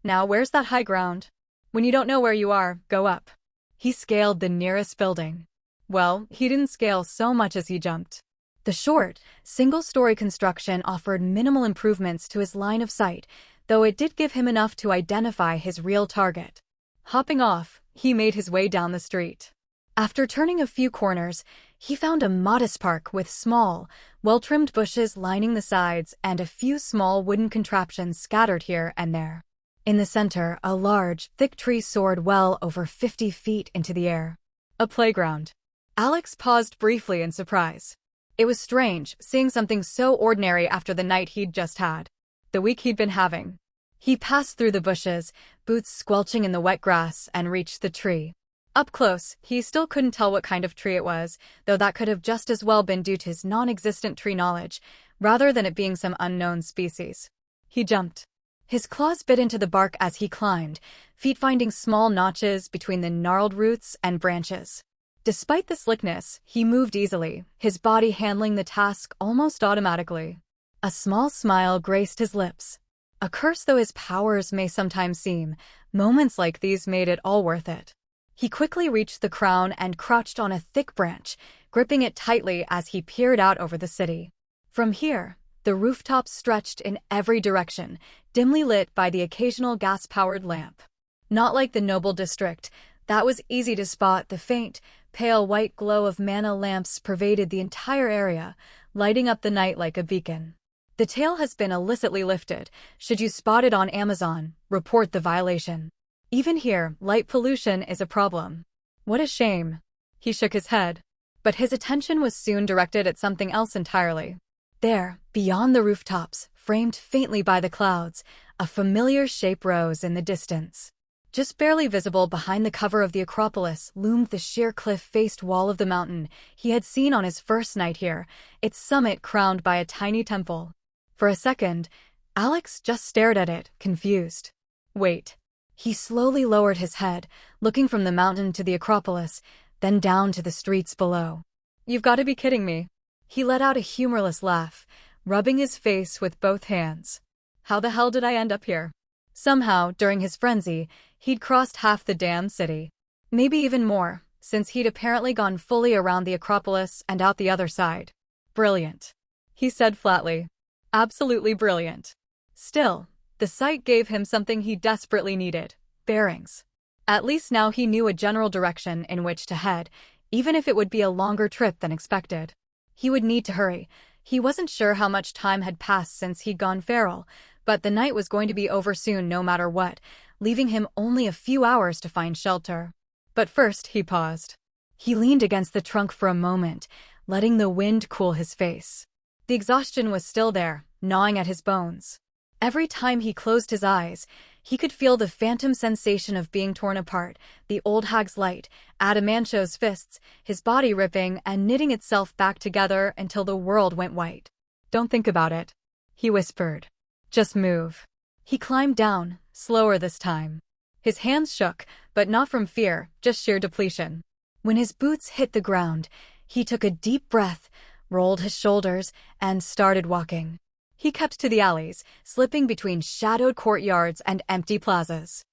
Now where's that high ground? When you don't know where you are, go up. He scaled the nearest building. Well, he didn't scale so much as he jumped. The short, single-story construction offered minimal improvements to his line of sight, though it did give him enough to identify his real target. Hopping off, he made his way down the street. After turning a few corners, he found a modest park with small, well-trimmed bushes lining the sides and a few small wooden contraptions scattered here and there. In the center, a large, thick tree soared well over 50 feet into the air. A playground. Alex paused briefly in surprise. It was strange, seeing something so ordinary after the night he'd just had. The week he'd been having. He passed through the bushes, boots squelching in the wet grass, and reached the tree. Up close, he still couldn't tell what kind of tree it was, though that could have just as well been due to his non-existent tree knowledge, rather than it being some unknown species. He jumped. His claws bit into the bark as he climbed, feet finding small notches between the gnarled roots and branches. Despite the slickness, he moved easily, his body handling the task almost automatically. A small smile graced his lips. A curse though his powers may sometimes seem, moments like these made it all worth it. He quickly reached the crown and crouched on a thick branch, gripping it tightly as he peered out over the city. From here, the rooftops stretched in every direction, dimly lit by the occasional gas-powered lamp. Not like the Noble District, that was easy to spot. The faint, pale white glow of mana lamps pervaded the entire area, lighting up the night like a beacon. The tail has been illicitly lifted. Should you spot it on Amazon, report the violation. Even here, light pollution is a problem. What a shame. He shook his head. But his attention was soon directed at something else entirely. There, beyond the rooftops, framed faintly by the clouds, a familiar shape rose in the distance. Just barely visible behind the cover of the Acropolis loomed the sheer cliff-faced wall of the mountain he had seen on his first night here, its summit crowned by a tiny temple. For a second, Alex just stared at it, confused. Wait. He slowly lowered his head, looking from the mountain to the Acropolis, then down to the streets below. You've got to be kidding me. He let out a humorless laugh, rubbing his face with both hands. How the hell did I end up here? Somehow, during his frenzy, he'd crossed half the damn city. Maybe even more, since he'd apparently gone fully around the Acropolis and out the other side. Brilliant. He said flatly. Absolutely brilliant. Still, the sight gave him something he desperately needed: bearings. At least now he knew a general direction in which to head, even if it would be a longer trip than expected. He would need to hurry. He wasn't sure how much time had passed since he'd gone feral, but the night was going to be over soon no matter what, leaving him only a few hours to find shelter. But first, he paused. He leaned against the trunk for a moment, letting the wind cool his face. The exhaustion was still there, gnawing at his bones. Every time he closed his eyes, he could feel the phantom sensation of being torn apart, the old hag's light, Adamancho's fists, his body ripping and knitting itself back together until the world went white. Don't think about it, he whispered. Just move. He climbed down, slower this time. His hands shook, but not from fear, just sheer depletion. When his boots hit the ground, he took a deep breath, rolled his shoulders, and started walking. He kept to the alleys, slipping between shadowed courtyards and empty plazas.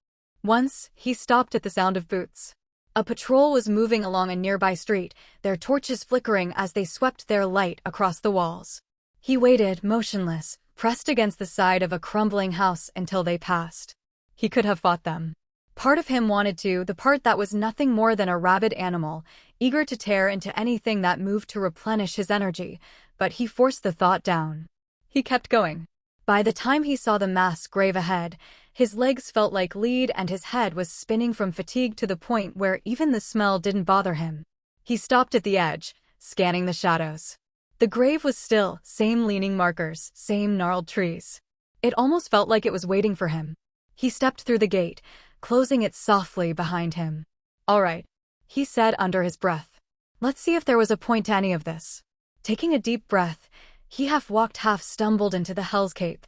Once, he stopped at the sound of boots. A patrol was moving along a nearby street, their torches flickering as they swept their light across the walls. He waited, motionless, pressed against the side of a crumbling house until they passed. He could have fought them. Part of him wanted to, the part that was nothing more than a rabid animal, eager to tear into anything that moved to replenish his energy, but he forced the thought down. He kept going. By the time he saw the mass grave ahead, his legs felt like lead and his head was spinning from fatigue to the point where even the smell didn't bother him. He stopped at the edge, scanning the shadows. The grave was still, same leaning markers, same gnarled trees. It almost felt like it was waiting for him. He stepped through the gate, closing it softly behind him. All right, he said under his breath. Let's see if there was a point to any of this. Taking a deep breath, he half walked, half stumbled into the hellscape,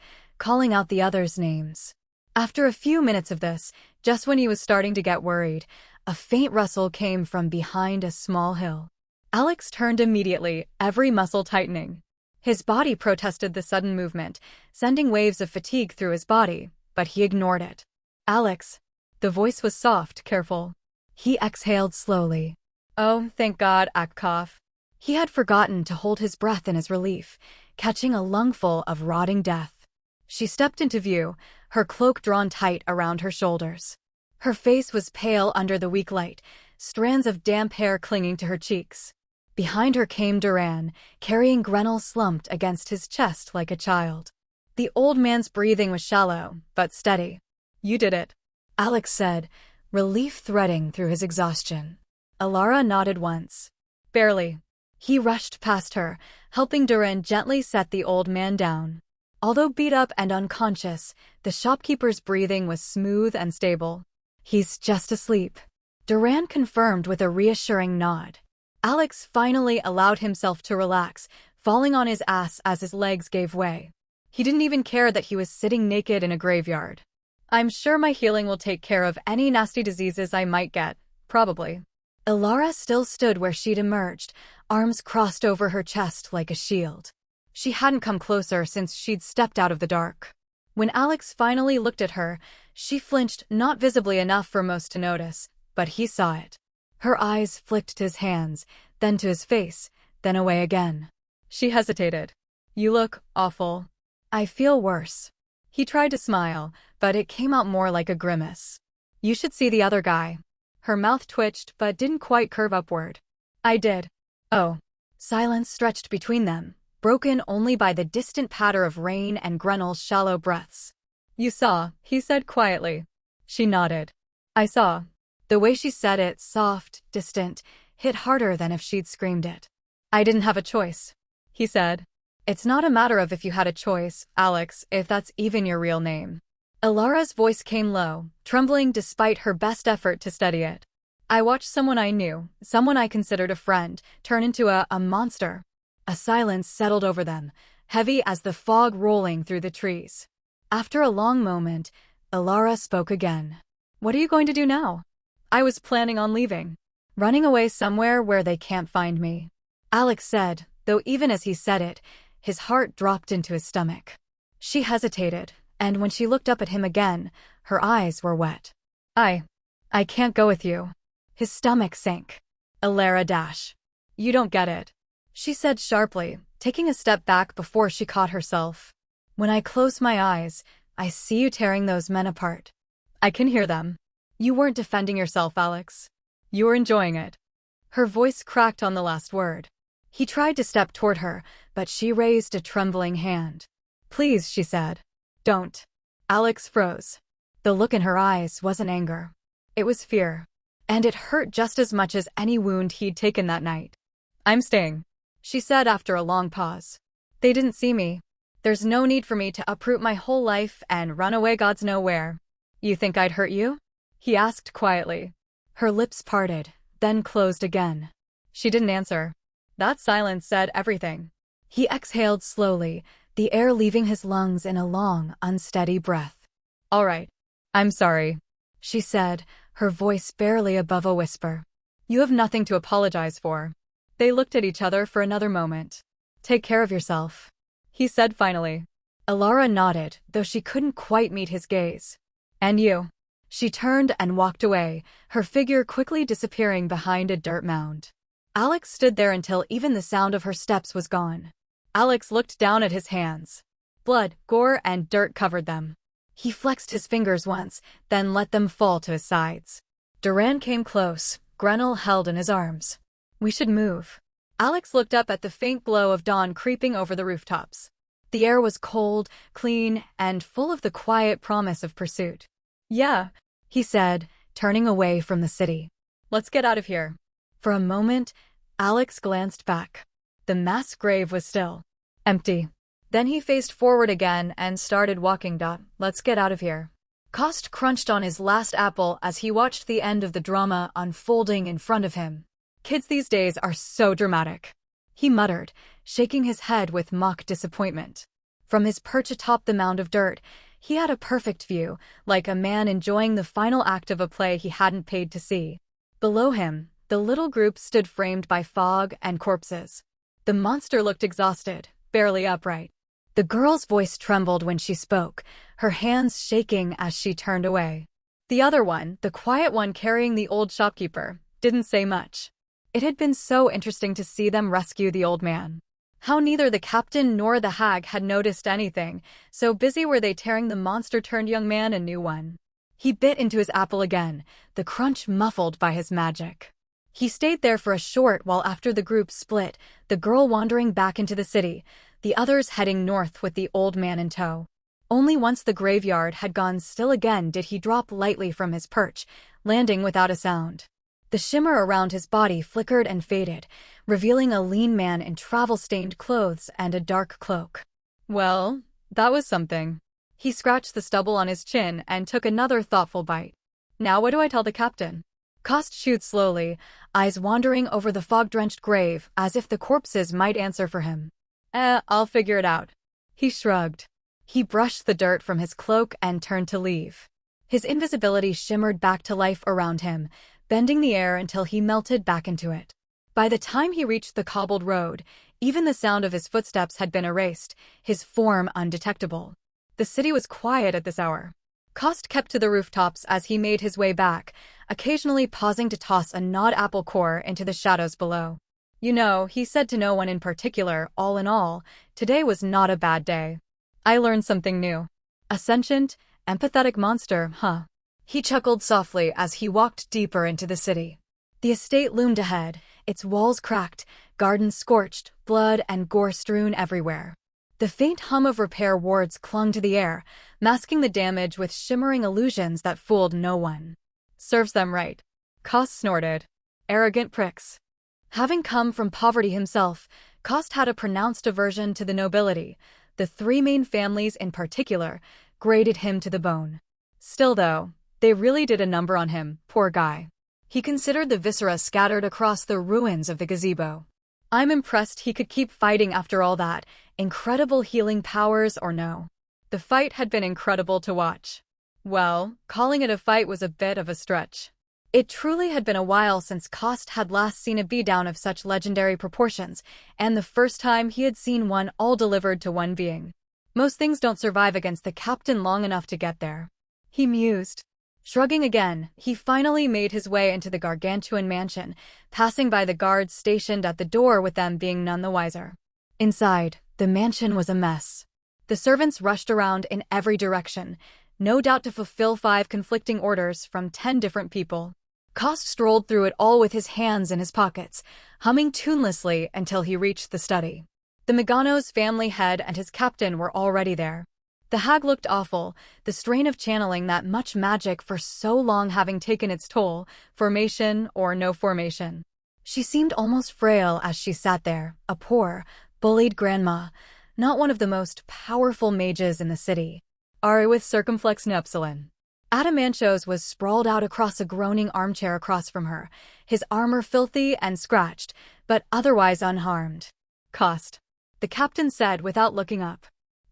calling out the others' names. After a few minutes of this, just when he was starting to get worried, a faint rustle came from behind a small hill. Alex turned immediately, every muscle tightening. His body protested the sudden movement, sending waves of fatigue through his body, but he ignored it. "Alex." The voice was soft, careful. He exhaled slowly. "Oh, thank God," cough. He had forgotten to hold his breath in his relief, catching a lungful of rotting death. She stepped into view, her cloak drawn tight around her shoulders. Her face was pale under the weak light, strands of damp hair clinging to her cheeks. Behind her came Duran, carrying Grenell slumped against his chest like a child. The old man's breathing was shallow, but steady. "You did it," Alex said, relief threading through his exhaustion. Alara nodded once. "Barely." He rushed past her, helping Duran gently set the old man down. Although beat up and unconscious, the shopkeeper's breathing was smooth and stable. "He's just asleep," Duran confirmed with a reassuring nod. Alex finally allowed himself to relax, falling on his ass as his legs gave way. He didn't even care that he was sitting naked in a graveyard. "I'm sure my healing will take care of any nasty diseases I might get, probably." Alara still stood where she'd emerged, arms crossed over her chest like a shield. She hadn't come closer since she'd stepped out of the dark. When Alex finally looked at her, she flinched, not visibly enough for most to notice, but he saw it. Her eyes flicked to his hands, then to his face, then away again. She hesitated. "You look awful." "I feel worse." He tried to smile, but it came out more like a grimace. "You should see the other guy." Her mouth twitched but didn't quite curve upward. "I did." "Oh." Silence stretched between them, broken only by the distant patter of rain and Grenell's shallow breaths. "You saw," he said quietly. She nodded. "I saw." The way she said it, soft, distant, hit harder than if she'd screamed it. "I didn't have a choice," he said. "It's not a matter of if you had a choice, Alex, if that's even your real name." Alara's voice came low, trembling despite her best effort to steady it. "I watched someone I knew, someone I considered a friend, turn into a monster." A silence settled over them, heavy as the fog rolling through the trees. After a long moment, Alara spoke again. "What are you going to do now?" "I was planning on leaving. Running away somewhere where they can't find me," Alex said, though even as he said it, his heart dropped into his stomach. She hesitated, and when she looked up at him again, her eyes were wet. I can't go with you." His stomach sank. "Alara Dash. You don't get it," she said sharply, taking a step back before she caught herself. "When I close my eyes, I see you tearing those men apart. I can hear them. You weren't defending yourself, Alex. You were enjoying it." Her voice cracked on the last word. He tried to step toward her, but she raised a trembling hand. "Please," she said. "Don't." Alex froze. The look in her eyes wasn't anger. It was fear. And it hurt just as much as any wound he'd taken that night. "I'm staying," she said after a long pause. "They didn't see me. There's no need for me to uproot my whole life and run away God's nowhere." "You think I'd hurt you?" he asked quietly. Her lips parted, then closed again. She didn't answer. That silence said everything. He exhaled slowly, the air leaving his lungs in a long, unsteady breath. "All right. I'm sorry," she said, her voice barely above a whisper. "You have nothing to apologize for." They looked at each other for another moment. "Take care of yourself," he said finally. Alara nodded, though she couldn't quite meet his gaze. "And you." She turned and walked away, her figure quickly disappearing behind a dirt mound. Alex stood there until even the sound of her steps was gone. Alex looked down at his hands. Blood, gore, and dirt covered them. He flexed his fingers once, then let them fall to his sides. Duran came close, Grenell held in his arms. "We should move." Alex looked up at the faint glow of dawn creeping over the rooftops. The air was cold, clean, and full of the quiet promise of pursuit. "Yeah," he said, turning away from the city. "Let's get out of here." For a moment, Alex glanced back. The mass grave was still. Empty. Then he faced forward again and started walking. "Let's get out of here." Cost crunched on his last apple as he watched the end of the drama unfolding in front of him. "Kids these days are so dramatic," he muttered, shaking his head with mock disappointment. From his perch atop the mound of dirt, he had a perfect view, like a man enjoying the final act of a play he hadn't paid to see. Below him, the little group stood framed by fog and corpses. The monster looked exhausted, barely upright. The girl's voice trembled when she spoke, her hands shaking as she turned away. The other one, the quiet one carrying the old shopkeeper, didn't say much. It had been so interesting to see them rescue the old man. How neither the captain nor the hag had noticed anything, so busy were they tearing the monster-turned young man a new one. He bit into his apple again, the crunch muffled by his magic. He stayed there for a short while after the group split, the girl wandering back into the city, the others heading north with the old man in tow. Only once the graveyard had gone still again did he drop lightly from his perch, landing without a sound. The shimmer around his body flickered and faded, revealing a lean man in travel-stained clothes and a dark cloak. Well, that was something. He scratched the stubble on his chin and took another thoughtful bite. Now what do I tell the captain? Cost chewed slowly, eyes wandering over the fog-drenched grave as if the corpses might answer for him. I'll figure it out. He shrugged. He brushed the dirt from his cloak and turned to leave. His invisibility shimmered back to life around him, bending the air until he melted back into it. By the time he reached the cobbled road, even the sound of his footsteps had been erased, his form undetectable. The city was quiet at this hour. Cost kept to the rooftops as he made his way back, occasionally pausing to toss a gnawed apple core into the shadows below. You know, he said to no one in particular, all in all, today was not a bad day. I learned something new. A sentient, empathetic monster, huh? He chuckled softly as he walked deeper into the city. The estate loomed ahead, its walls cracked, gardens scorched, blood and gore strewn everywhere. The faint hum of repair wards clung to the air, masking the damage with shimmering illusions that fooled no one. Serves them right. Cost snorted. Arrogant pricks. Having come from poverty himself, Cost had a pronounced aversion to the nobility. The three main families in particular grated him to the bone. Still though, they really did a number on him, poor guy. He considered the viscera scattered across the ruins of the gazebo. I'm impressed he could keep fighting after all that, incredible healing powers or no. The fight had been incredible to watch. Well, calling it a fight was a bit of a stretch. It truly had been a while since Cost had last seen a beatdown of such legendary proportions, and the first time he had seen one all delivered to one being. Most things don't survive against the captain long enough to get there. He mused. Shrugging again, he finally made his way into the gargantuan mansion, passing by the guards stationed at the door with them being none the wiser. Inside, the mansion was a mess. The servants rushed around in every direction, no doubt to fulfill 5 conflicting orders from 10 different people. Cost strolled through it all with his hands in his pockets, humming tunelessly until he reached the study. The Megano's family head and his captain were already there. The hag looked awful, the strain of channeling that much magic for so long having taken its toll, formation or no formation. She seemed almost frail as she sat there, a poor, bullied grandma, not one of the most powerful mages in the city. Ari with circumflex Nepsilon. Adamantios was sprawled out across a groaning armchair across from her, his armor filthy and scratched, but otherwise unharmed. Cost. The captain said without looking up.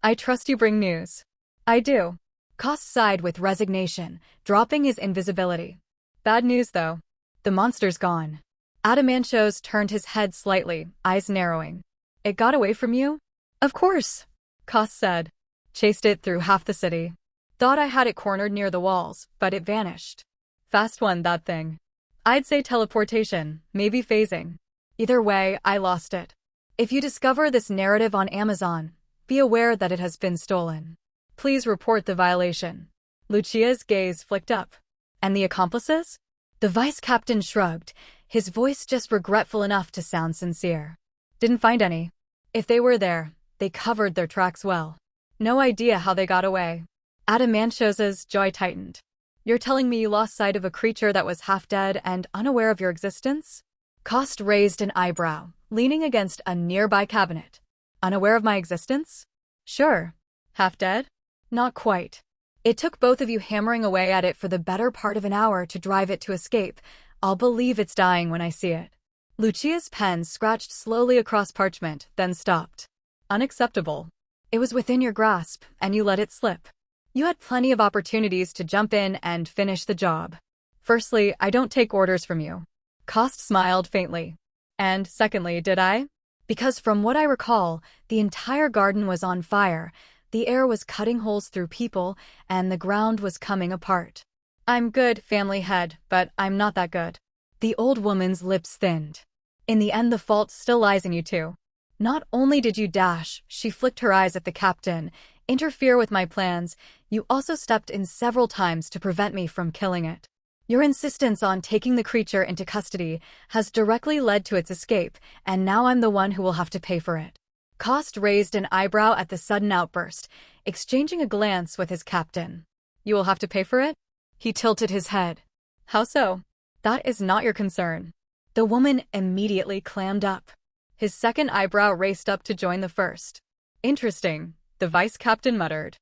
I trust you bring news. I do. Cost sighed with resignation, dropping his invisibility. Bad news, though. The monster's gone. Adamantios turned his head slightly, eyes narrowing. It got away from you? Of course, Cost said. Chased it through half the city. Thought I had it cornered near the walls, but it vanished. Fast one, that thing. I'd say teleportation, maybe phasing. Either way, I lost it. If you discover this narrative on Amazon, be aware that it has been stolen. Please report the violation. Lucia's gaze flicked up. And the accomplices? The vice captain shrugged, his voice just regretful enough to sound sincere. Didn't find any. If they were there, they covered their tracks well. No idea how they got away. Adamantios's jaw tightened. You're telling me you lost sight of a creature that was half dead and unaware of your existence? Cost raised an eyebrow, leaning against a nearby cabinet. Unaware of my existence? Sure. Half dead? Not quite. It took both of you hammering away at it for the better part of an hour to drive it to escape. I'll believe it's dying when I see it. Lucia's pen scratched slowly across parchment, then stopped. Unacceptable. It was within your grasp, and you let it slip. You had plenty of opportunities to jump in and finish the job. Firstly, I don't take orders from you. Cost smiled faintly. And secondly, did I? Because from what I recall, the entire garden was on fire, the air was cutting holes through people, and the ground was coming apart. I'm good, family head, but I'm not that good. The old woman's lips thinned. In the end, the fault still lies in you two. Not only did you dash, she flicked her eyes at the captain, interfere with my plans, you also stepped in several times to prevent me from killing it. Your insistence on taking the creature into custody has directly led to its escape, and now I'm the one who will have to pay for it. Cost raised an eyebrow at the sudden outburst, exchanging a glance with his captain. You will have to pay for it? He tilted his head. How so? That is not your concern. The woman immediately clammed up. His second eyebrow raced up to join the first. Interesting, the vice captain muttered.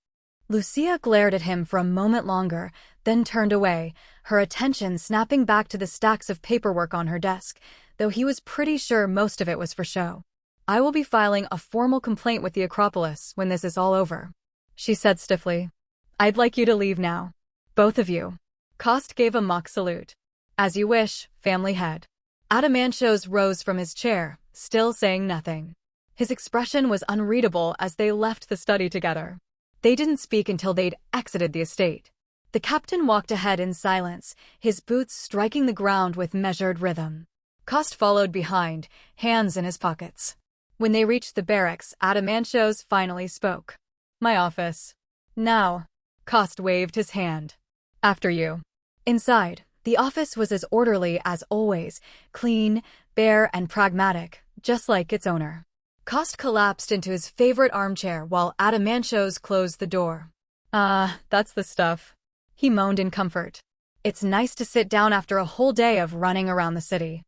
Lucia glared at him for a moment longer, then turned away, her attention snapping back to the stacks of paperwork on her desk, though he was pretty sure most of it was for show. I will be filing a formal complaint with the Acropolis when this is all over, she said stiffly. I'd like you to leave now. Both of you. Cost gave a mock salute. As you wish, family head. Adamantios rose from his chair, still saying nothing. His expression was unreadable as they left the study together. They didn't speak until they'd exited the estate. The captain walked ahead in silence, his boots striking the ground with measured rhythm. Cost followed behind, hands in his pockets. When they reached the barracks, Adamantios finally spoke. My office. Now. Cost waved his hand. After you. Inside, the office was as orderly as always, clean, bare, and pragmatic, just like its owner. Cost collapsed into his favorite armchair while Adamantios closed the door. That's the stuff. He moaned in comfort. It's nice to sit down after a whole day of running around the city.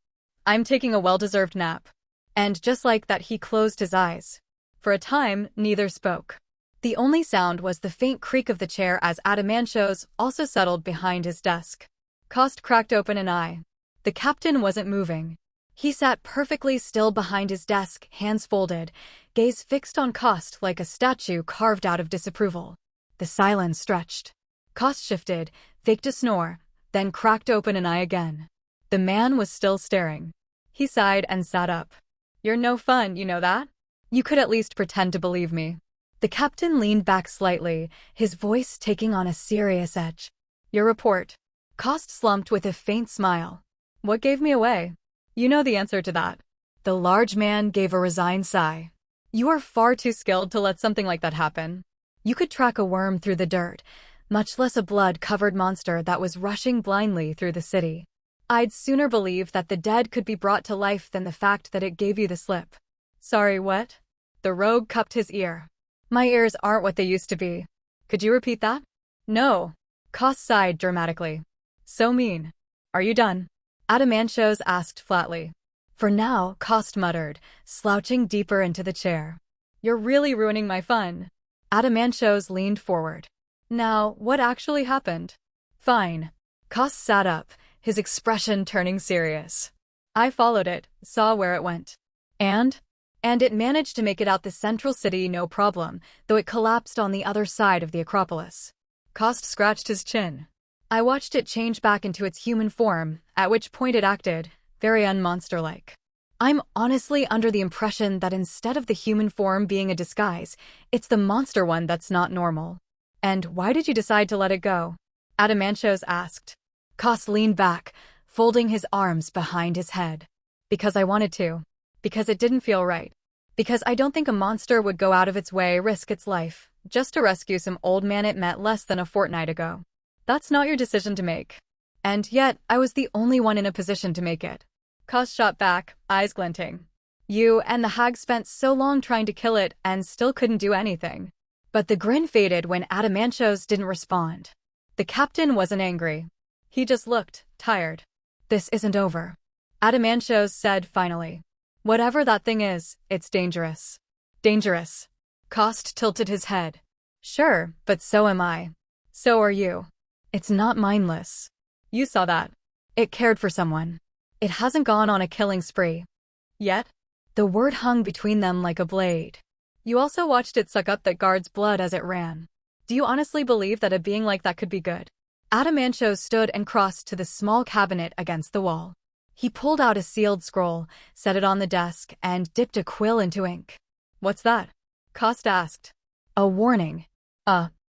I'm taking a well-deserved nap. And just like that, he closed his eyes. For a time, neither spoke. The only sound was the faint creak of the chair as Adamantios also settled behind his desk. Cost cracked open an eye. The captain wasn't moving. He sat perfectly still behind his desk, hands folded, gaze fixed on Cost like a statue carved out of disapproval. The silence stretched. Cost shifted, faked a snore, then cracked open an eye again. The man was still staring. He sighed and sat up. You're no fun, you know that? You could at least pretend to believe me. The captain leaned back slightly, his voice taking on a serious edge. Your report. Cost slumped with a faint smile. What gave me away? You know the answer to that. The large man gave a resigned sigh. You are far too skilled to let something like that happen. You could track a worm through the dirt, much less a blood-covered monster that was rushing blindly through the city. I'd sooner believe that the dead could be brought to life than the fact that it gave you the slip. Sorry, what? The rogue cupped his ear. My ears aren't what they used to be. Could you repeat that? No. Cost sighed dramatically. So mean. Are you done? Adamantios asked flatly. For now, Cost muttered, slouching deeper into the chair. You're really ruining my fun. Adamantios leaned forward. Now, what actually happened? Fine. Cost sat up, his expression turning serious. I followed it, saw where it went. And it managed to make it out the central city no problem, though it collapsed on the other side of the Acropolis. Cost scratched his chin. I watched it change back into its human form, at which point it acted, very unmonster-like. I'm honestly under the impression that instead of the human form being a disguise, it's the monster one that's not normal. And why did you decide to let it go? Adamantios asked. Cost leaned back, folding his arms behind his head. Because I wanted to. Because it didn't feel right. Because I don't think a monster would go out of its way, risk its life, just to rescue some old man it met less than a fortnight ago. That's not your decision to make. And yet, I was the only one in a position to make it. Cost shot back, eyes glinting. You and the hag spent so long trying to kill it and still couldn't do anything. But the grin faded when Adamantios didn't respond. The captain wasn't angry. He just looked tired. This isn't over. Adamantios said finally. Whatever that thing is, it's dangerous. Dangerous. Cost tilted his head. Sure, but so am I. So are you. It's not mindless. You saw that. It cared for someone. It hasn't gone on a killing spree. Yet? The word hung between them like a blade. You also watched it suck up that guard's blood as it ran. Do you honestly believe that a being like that could be good? Adamancio stood and crossed to the small cabinet against the wall. He pulled out a sealed scroll, set it on the desk, and dipped a quill into ink. What's that? Cost asked. A warning.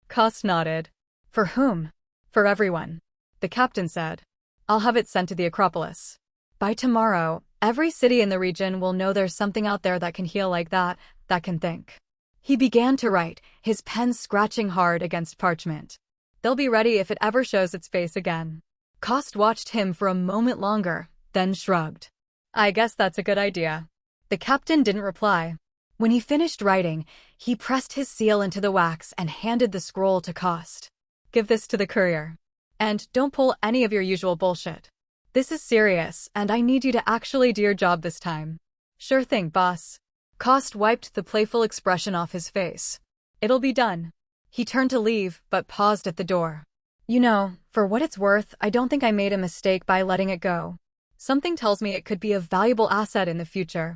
Cost nodded. For whom? For everyone. The captain said. I'll have it sent to the Acropolis. By tomorrow, every city in the region will know there's something out there that can heal like that can think. He began to write, his pen scratching hard against parchment. They'll be ready if it ever shows its face again. Cost watched him for a moment longer, then shrugged. I guess that's a good idea. The captain didn't reply. When he finished writing, he pressed his seal into the wax and handed the scroll to Cost. Give this to the courier. And don't pull any of your usual bullshit. This is serious, and I need you to actually do your job this time. Sure thing, boss. Cost wiped the playful expression off his face. It'll be done. He turned to leave, but paused at the door. You know, for what it's worth, I don't think I made a mistake by letting it go. Something tells me it could be a valuable asset in the future.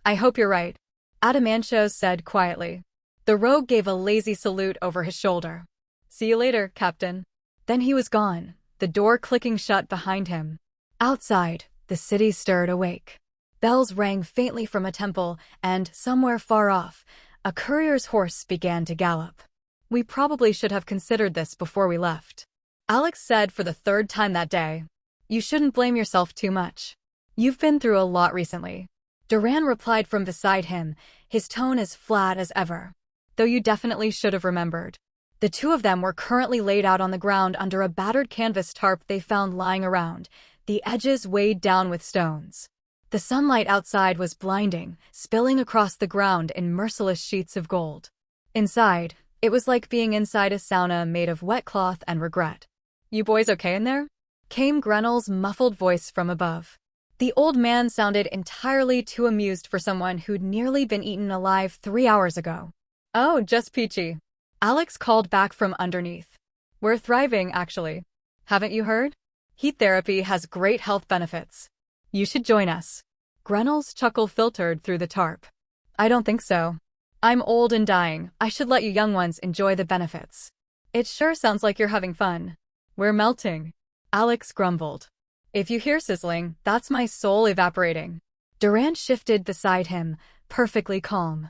I hope you're right, Adamancio said quietly. The rogue gave a lazy salute over his shoulder. See you later, Captain. Then he was gone, the door clicking shut behind him. Outside, the city stirred awake. Bells rang faintly from a temple, and somewhere far off, a courier's horse began to gallop. We probably should have considered this before we left, Alex said for the third time that day. You shouldn't blame yourself too much. You've been through a lot recently. Duran replied from beside him, his tone as flat as ever. Though you definitely should have remembered. The two of them were currently laid out on the ground under a battered canvas tarp they found lying around, the edges weighed down with stones. The sunlight outside was blinding, spilling across the ground in merciless sheets of gold. Inside, it was like being inside a sauna made of wet cloth and regret. You boys okay in there? Came Grenel's muffled voice from above. The old man sounded entirely too amused for someone who'd nearly been eaten alive 3 hours ago. Oh, just peachy. Alex called back from underneath. We're thriving, actually. Haven't you heard? Heat therapy has great health benefits. You should join us. Grenel's chuckle filtered through the tarp. I don't think so. I'm old and dying. I should let you young ones enjoy the benefits. It sure sounds like you're having fun. We're melting. Alex grumbled. If you hear sizzling, that's my soul evaporating. Duran shifted beside him, perfectly calm.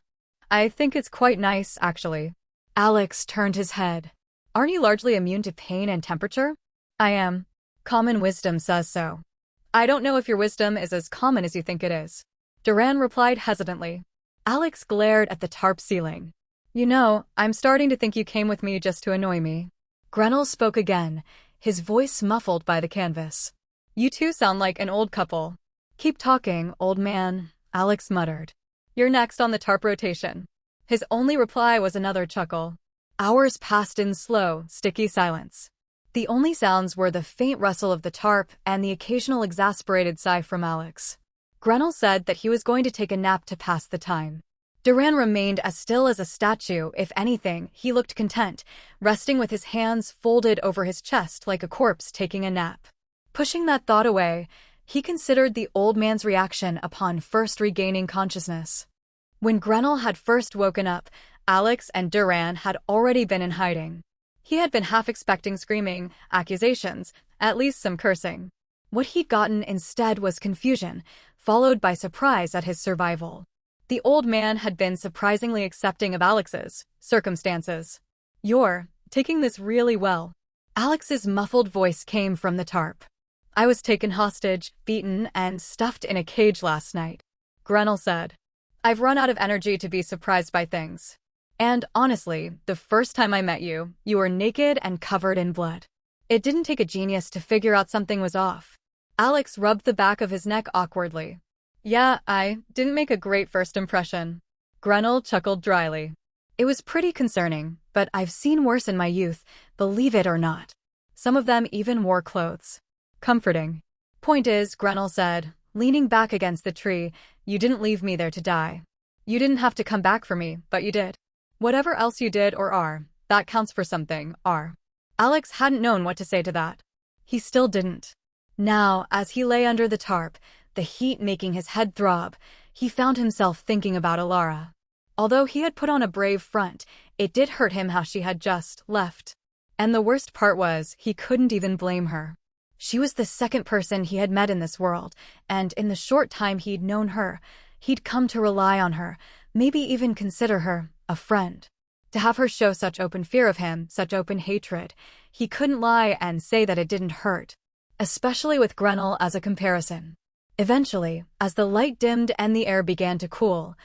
I think it's quite nice, actually. Alex turned his head. Aren't you largely immune to pain and temperature? I am. Common wisdom says so. I don't know if your wisdom is as common as you think it is. Duran replied hesitantly. Alex glared at the tarp ceiling. You know, I'm starting to think you came with me just to annoy me. Grenel spoke again, his voice muffled by the canvas. You two sound like an old couple. Keep talking, old man, Alex muttered. You're next on the tarp rotation. His only reply was another chuckle. Hours passed in slow, sticky silence. The only sounds were the faint rustle of the tarp and the occasional exasperated sigh from Alex. Grenel said that he was going to take a nap to pass the time. Duran remained as still as a statue. If anything, he looked content, resting with his hands folded over his chest like a corpse taking a nap. Pushing that thought away, he considered the old man's reaction upon first regaining consciousness. When Grenel had first woken up, Alex and Duran had already been in hiding. He had been half expecting screaming, accusations, at least some cursing. What he'd gotten instead was confusion, followed by surprise at his survival. The old man had been surprisingly accepting of Alex's circumstances. You're taking this really well. Alex's muffled voice came from the tarp. I was taken hostage, beaten, and stuffed in a cage last night, Grenel said. I've run out of energy to be surprised by things. And honestly, the first time I met you, you were naked and covered in blood. It didn't take a genius to figure out something was off. Alex rubbed the back of his neck awkwardly. Yeah, I didn't make a great first impression. Grenel chuckled dryly. It was pretty concerning, but I've seen worse in my youth, believe it or not. Some of them even wore clothes. Comforting. Point is, Grenel said, leaning back against the tree, you didn't leave me there to die. You didn't have to come back for me, but you did. Whatever else you did or are, that counts for something, are. Alex hadn't known what to say to that. He still didn't. Now, as he lay under the tarp, the heat making his head throb, he found himself thinking about Alara. Although he had put on a brave front, it did hurt him how she had just left. And the worst part was, he couldn't even blame her. She was the second person he had met in this world, and in the short time he'd known her, he'd come to rely on her, maybe even consider her a friend. To have her show such open fear of him, such open hatred, he couldn't lie and say that it didn't hurt. Especially with Grenell as a comparison. Eventually, as the light dimmed and the air began to cool,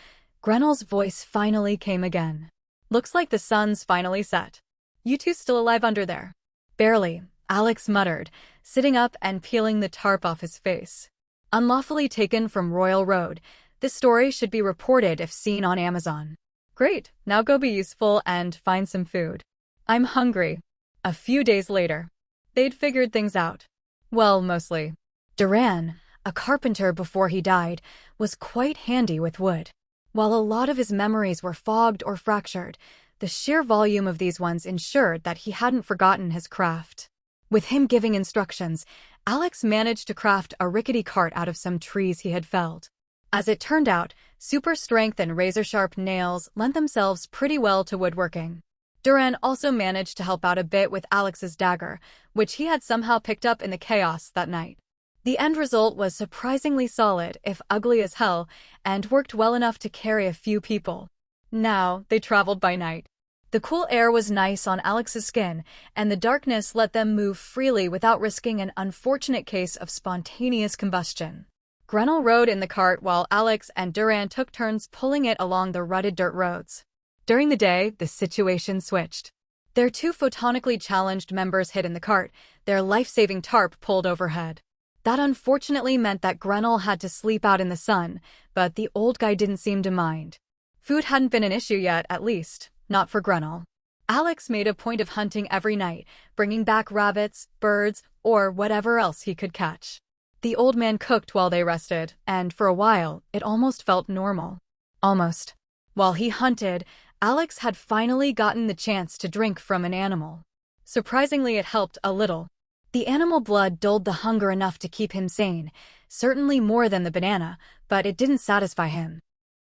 Grenell's voice finally came again. "Looks like the sun's finally set. You two still alive under there?" "Barely," Alex muttered, sitting up and peeling the tarp off his face. Unlawfully taken from Royal Road, this story should be reported if seen on Amazon. "Great, now go be useful and find some food. I'm hungry." A few days later, they'd figured things out. Well, mostly. Duran, a carpenter before he died, was quite handy with wood. While a lot of his memories were fogged or fractured, the sheer volume of these ones ensured that he hadn't forgotten his craft. With him giving instructions, Alex managed to craft a rickety cart out of some trees he had felled. As it turned out, super strength and razor-sharp nails lent themselves pretty well to woodworking. Duran also managed to help out a bit with Alex's dagger, which he had somehow picked up in the chaos that night. The end result was surprisingly solid, if ugly as hell, and worked well enough to carry a few people. Now, they traveled by night. The cool air was nice on Alex's skin, and the darkness let them move freely without risking an unfortunate case of spontaneous combustion. Grenell rode in the cart while Alex and Duran took turns pulling it along the rutted dirt roads. During the day, the situation switched. Their two photonically challenged members hid in the cart, their life-saving tarp pulled overhead. That unfortunately meant that Grenell had to sleep out in the sun, but the old guy didn't seem to mind. Food hadn't been an issue yet, at least, not for Grenell. Alex made a point of hunting every night, bringing back rabbits, birds, or whatever else he could catch. The old man cooked while they rested, and for a while, it almost felt normal. Almost. While he hunted, Alex had finally gotten the chance to drink from an animal. Surprisingly, it helped a little. The animal blood dulled the hunger enough to keep him sane, certainly more than the banana, but it didn't satisfy him.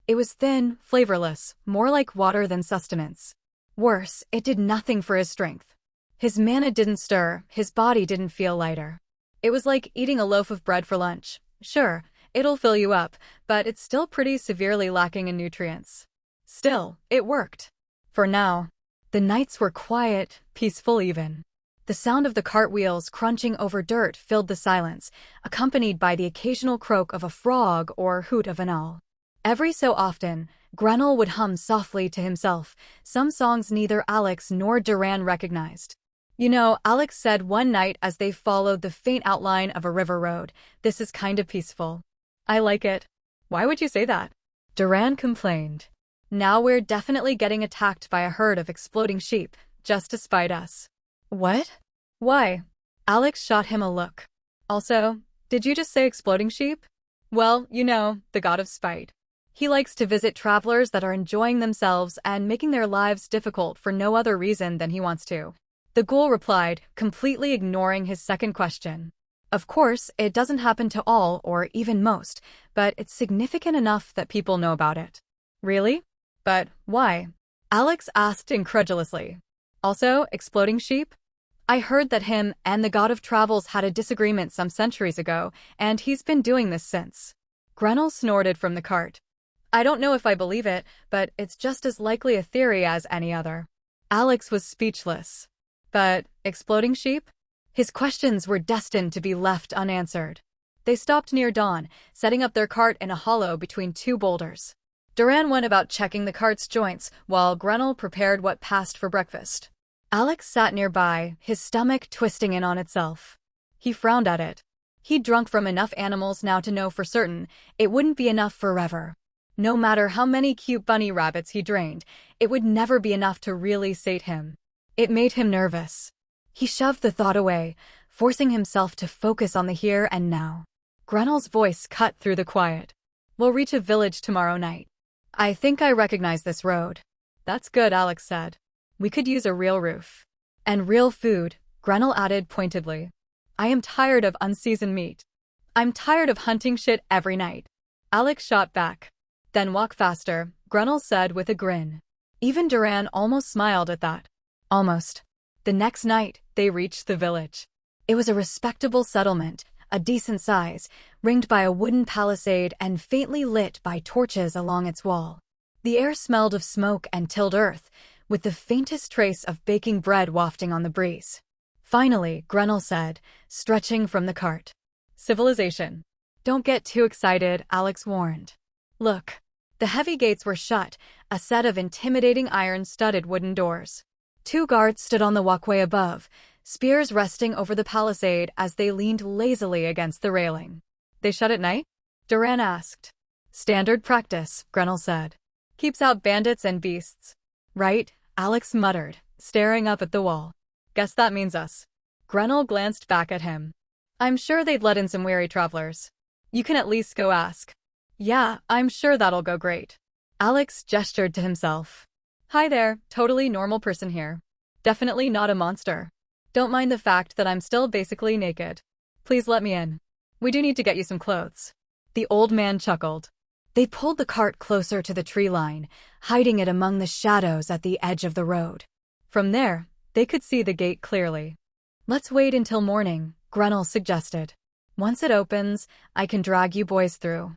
It was thin, flavorless, more like water than sustenance. Worse, it did nothing for his strength. His mana didn't stir, his body didn't feel lighter. It was like eating a loaf of bread for lunch. Sure, it'll fill you up, but it's still pretty severely lacking in nutrients. Still, it worked. For now. The nights were quiet, peaceful even. The sound of the cartwheels crunching over dirt filled the silence, accompanied by the occasional croak of a frog or hoot of an owl. Every so often, Grenell would hum softly to himself, some songs neither Alex nor Duran recognized. "You know," Alex said one night as they followed the faint outline of a river road, "this is kind of peaceful." "I like it." "Why would you say that?" Duran complained. "Now we're definitely getting attacked by a herd of exploding sheep, just to spite us." "What?" "Why?" Alex shot him a look. "Also, did you just say exploding sheep?" "Well, you know, the god of spite. He likes to visit travelers that are enjoying themselves and making their lives difficult for no other reason than he wants to." The ghoul replied, completely ignoring his second question. "Of course, it doesn't happen to all or even most, but it's significant enough that people know about it." "Really? But why?" Alex asked incredulously. "Also, exploding sheep? I heard that him and the god of travels had a disagreement some centuries ago, and he's been doing this since." Grenell snorted from the cart. "I don't know if I believe it, but it's just as likely a theory as any other." Alex was speechless. "But exploding sheep?" His questions were destined to be left unanswered. They stopped near dawn, setting up their cart in a hollow between two boulders. Duran went about checking the cart's joints, while Grenell prepared what passed for breakfast. Alex sat nearby, his stomach twisting in on itself. He frowned at it. He'd drunk from enough animals now to know for certain it wouldn't be enough forever. No matter how many cute bunny rabbits he drained, it would never be enough to really sate him. It made him nervous. He shoved the thought away, forcing himself to focus on the here and now. Grenell's voice cut through the quiet. "We'll reach a village tomorrow night. I think I recognize this road." "That's good," Alex said. "We could use a real roof." "And real food," Grenell added pointedly. "I am tired of unseasoned meat. I'm tired of hunting shit every night." Alex shot back. Then walk faster, Grunel said with a grin. Even Duran almost smiled at that. Almost. The next night, they reached the village. It was a respectable settlement, a decent size, ringed by a wooden palisade and faintly lit by torches along its wall. The air smelled of smoke and tilled earth, with the faintest trace of baking bread wafting on the breeze. Finally, Grunel said, stretching from the cart. Civilization. Don't get too excited, Alex warned. Look. The heavy gates were shut, a set of intimidating iron-studded wooden doors. 2 guards stood on the walkway above, spears resting over the palisade as they leaned lazily against the railing. They shut at night? Duran asked. Standard practice, Grunel said. Keeps out bandits and beasts. Right, Alex muttered, staring up at the wall. Guess that means us. Grunel glanced back at him. I'm sure they'd let in some weary travelers. You can at least go ask. Yeah, I'm sure that'll go great. Alex gestured to himself. Hi there, totally normal person here. Definitely not a monster. Don't mind the fact that I'm still basically naked. Please let me in. We do need to get you some clothes. The old man chuckled. They pulled the cart closer to the tree line, hiding it among the shadows at the edge of the road. From there, they could see the gate clearly. Let's wait until morning, Grunel suggested. Once it opens, I can drag you boys through.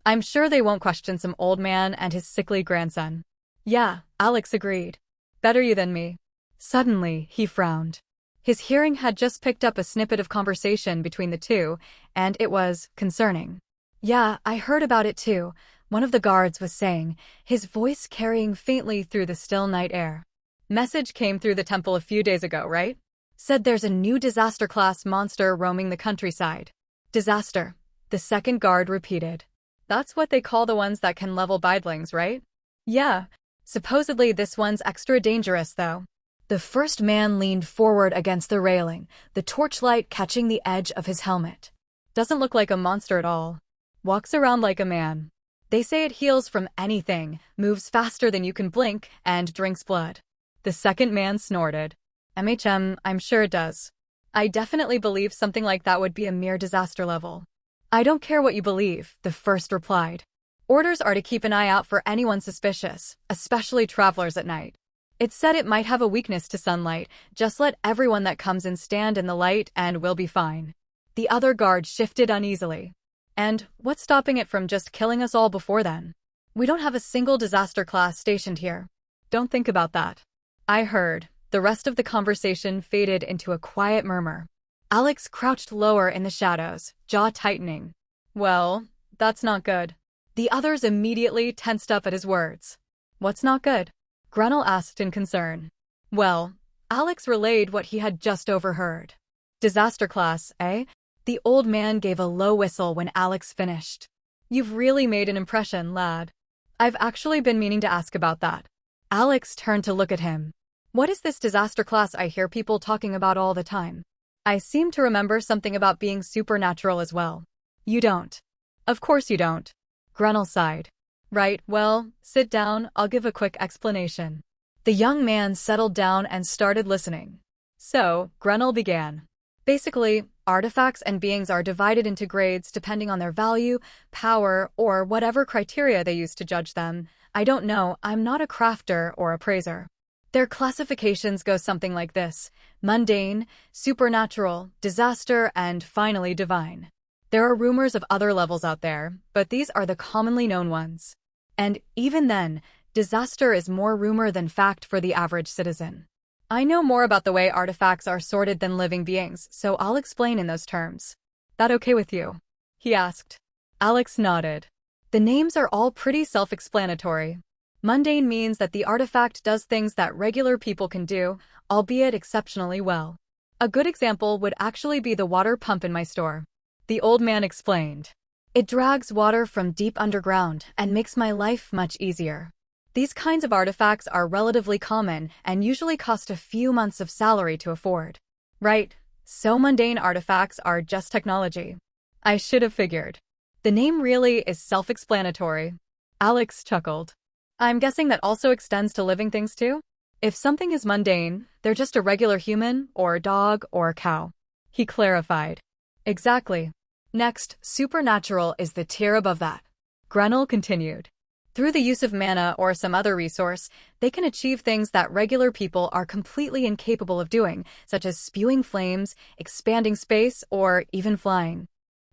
I'm sure they won't question some old man and his sickly grandson. Yeah, Alex agreed. Better you than me. Suddenly, he frowned. His hearing had just picked up a snippet of conversation between the two, and it was concerning. Yeah, I heard about it too, one of the guards was saying, his voice carrying faintly through the still night air. Message came through the temple a few days ago, right? Said there's a new disaster-class monster roaming the countryside. Disaster, the second guard repeated. That's what they call the ones that can level bidlings, right? Yeah. Supposedly this one's extra dangerous, though. The first man leaned forward against the railing, the torchlight catching the edge of his helmet. Doesn't look like a monster at all. Walks around like a man. They say it heals from anything, moves faster than you can blink, and drinks blood. The second man snorted. I'm sure it does. I definitely believe something like that would be a mere disaster level. I don't care what you believe, the first replied. Orders are to keep an eye out for anyone suspicious, especially travelers at night. It's said it might have a weakness to sunlight, just let everyone that comes in stand in the light and we'll be fine. The other guard shifted uneasily. And what's stopping it from just killing us all before then? We don't have a single disaster class stationed here. Don't think about that. I heard. The rest of the conversation faded into a quiet murmur. Alex crouched lower in the shadows, jaw tightening. Well, that's not good. The others immediately tensed up at his words. What's not good? Grunel asked in concern. Well, Alex relayed what he had just overheard. Disaster class, eh? The old man gave a low whistle when Alex finished. You've really made an impression, lad. I've actually been meaning to ask about that. Alex turned to look at him. What is this disaster class I hear people talking about all the time? I seem to remember something about being supernatural as well. You don't. Of course you don't. Grunel sighed. Right, well, sit down, I'll give a quick explanation. The young man settled down and started listening. So, Grunel began. Basically, artifacts and beings are divided into grades depending on their value, power, or whatever criteria they use to judge them. I don't know, I'm not a crafter or appraiser. Their classifications go something like this: mundane, supernatural, disaster, and finally divine. There are rumors of other levels out there, but these are the commonly known ones. And even then, disaster is more rumor than fact for the average citizen. I know more about the way artifacts are sorted than living beings, so I'll explain in those terms. That okay with you? He asked. Alex nodded. The names are all pretty self-explanatory. Mundane means that the artifact does things that regular people can do, albeit exceptionally well. A good example would actually be the water pump in my store. The old man explained. It drags water from deep underground and makes my life much easier. These kinds of artifacts are relatively common and usually cost a few months of salary to afford. Right, so mundane artifacts are just technology. I should have figured. The name really is self-explanatory. Alex chuckled. I'm guessing that also extends to living things too? If something is mundane, they're just a regular human, or a dog, or a cow. He clarified. Exactly. Next, supernatural is the tier above that. Grunel continued. Through the use of mana or some other resource, they can achieve things that regular people are completely incapable of doing, such as spewing flames, expanding space, or even flying.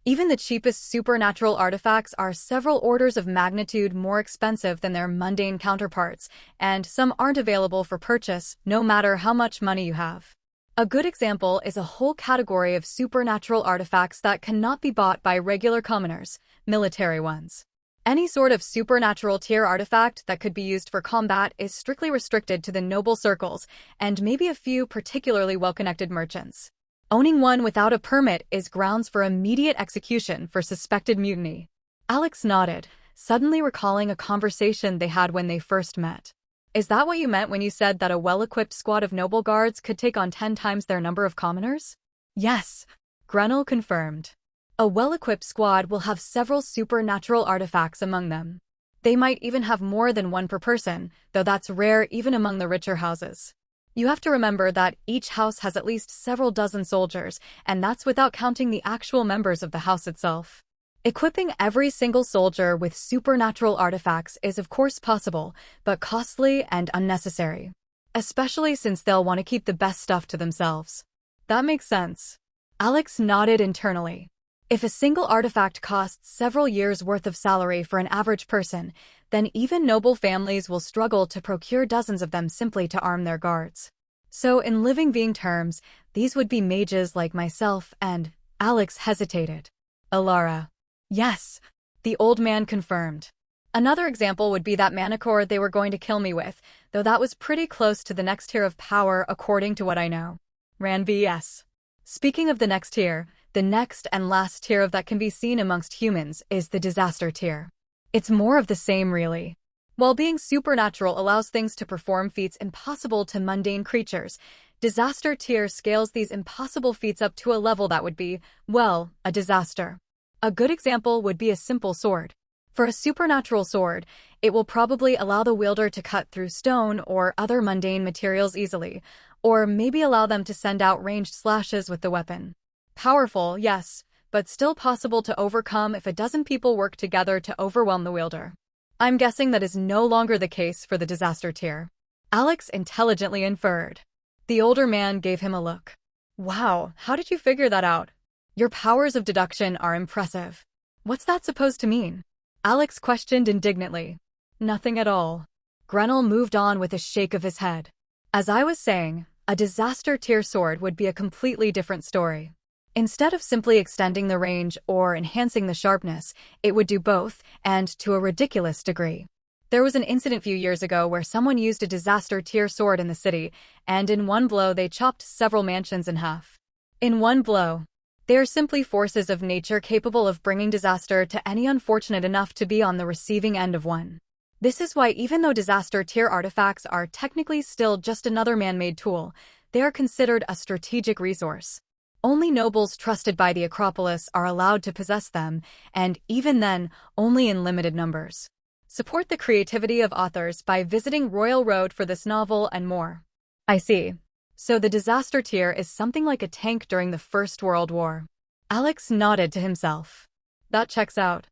Even the cheapest supernatural artifacts are several orders of magnitude more expensive than their mundane counterparts, and some aren't available for purchase, no matter how much money you have. A good example is a whole category of supernatural artifacts that cannot be bought by regular commoners, military ones. Any sort of supernatural tier artifact that could be used for combat is strictly restricted to the noble circles and maybe a few particularly well-connected merchants. Owning one without a permit is grounds for immediate execution for suspected mutiny. Alex nodded, suddenly recalling a conversation they had when they first met. Is that what you meant when you said that a well-equipped squad of noble guards could take on 10 times their number of commoners? Yes, Grenell confirmed. A well-equipped squad will have several supernatural artifacts among them. They might even have more than one per person, though that's rare even among the richer houses. You have to remember that each house has at least several dozen soldiers, and that's without counting the actual members of the house itself. Equipping every single soldier with supernatural artifacts is of course possible, but costly and unnecessary. Especially since they'll want to keep the best stuff to themselves. That makes sense. Alex nodded internally. If a single artifact costs several years' worth of salary for an average person, then even noble families will struggle to procure dozens of them simply to arm their guards. So in living being terms, these would be mages like myself and… Alex hesitated. Alara. Yes, the old man confirmed. Another example would be that manicore they were going to kill me with, though that was pretty close to the next tier of power according to what I know. Ranby, yes. Speaking of the next tier, the next and last tier of that can be seen amongst humans is the disaster tier. It's more of the same, really. While being supernatural allows things to perform feats impossible to mundane creatures, disaster tier scales these impossible feats up to a level that would be, well, a disaster. A good example would be a simple sword. For a supernatural sword, it will probably allow the wielder to cut through stone or other mundane materials easily, or maybe allow them to send out ranged slashes with the weapon. Powerful, yes, but still possible to overcome if a dozen people work together to overwhelm the wielder. I'm guessing that is no longer the case for the disaster tier. Alex intelligently inferred. The older man gave him a look. Wow, how did you figure that out? Your powers of deduction are impressive. What's that supposed to mean? Alex questioned indignantly. Nothing at all. Grenell moved on with a shake of his head. As I was saying, a disaster tier sword would be a completely different story. Instead of simply extending the range or enhancing the sharpness, it would do both, and to a ridiculous degree. There was an incident few years ago where someone used a disaster tier sword in the city, and in one blow they chopped several mansions in half. In one blow. They are simply forces of nature capable of bringing disaster to any unfortunate enough to be on the receiving end of one. This is why even though disaster tier artifacts are technically still just another man-made tool, they are considered a strategic resource. Only nobles trusted by the Acropolis are allowed to possess them, and even then, only in limited numbers. Support the creativity of authors by visiting Royal Road for this novel and more. I see. So the disaster tier is something like a tank during the First World War. Alex nodded to himself. That checks out.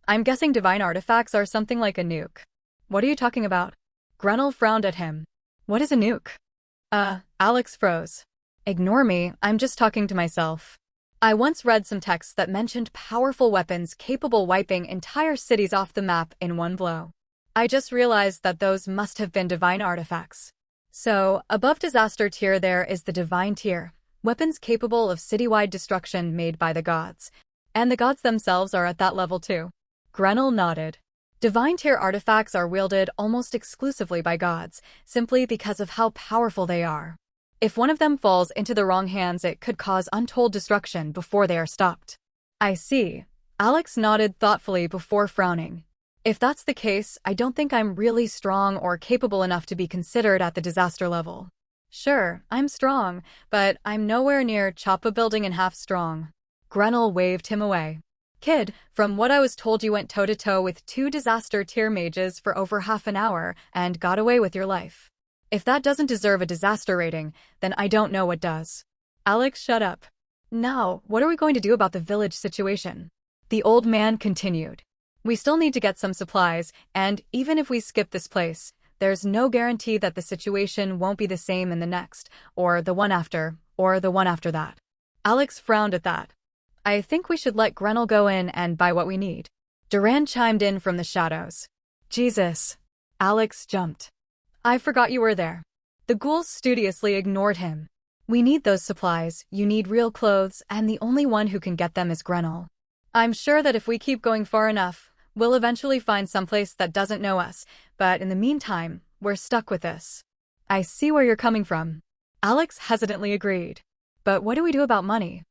I'm guessing divine artifacts are something like a nuke. What are you talking about? Grenell frowned at him. What is a nuke? Alex froze. Ignore me, I'm just talking to myself. I once read some texts that mentioned powerful weapons capable wiping entire cities off the map in one blow. I just realized that those must have been divine artifacts. So, above disaster tier there is the divine tier, weapons capable of citywide destruction made by the gods. And the gods themselves are at that level too. Grenell nodded. Divine tier artifacts are wielded almost exclusively by gods, simply because of how powerful they are. If one of them falls into the wrong hands, it could cause untold destruction before they are stopped. I see. Alex nodded thoughtfully before frowning. If that's the case, I don't think I'm really strong or capable enough to be considered at the disaster level. Sure, I'm strong, but I'm nowhere near chop a building in half strong. Grenell waved him away. Kid, from what I was told you went toe-to-toe with 2 disaster tier mages for over half an hour and got away with your life. If that doesn't deserve a disaster rating, then I don't know what does. Alex, shut up. Now, what are we going to do about the village situation? The old man continued. We still need to get some supplies, and even if we skip this place, there's no guarantee that the situation won't be the same in the next, or the one after, or the one after that. Alex frowned at that. I think we should let Grenell go in and buy what we need. Duran chimed in from the shadows. Jesus. Alex jumped. I forgot you were there. The ghouls studiously ignored him. We need those supplies, you need real clothes, and the only one who can get them is Grenell. I'm sure that if we keep going far enough, we'll eventually find someplace that doesn't know us, but in the meantime, we're stuck with this. I see where you're coming from. Alex hesitantly agreed. But what do we do about money?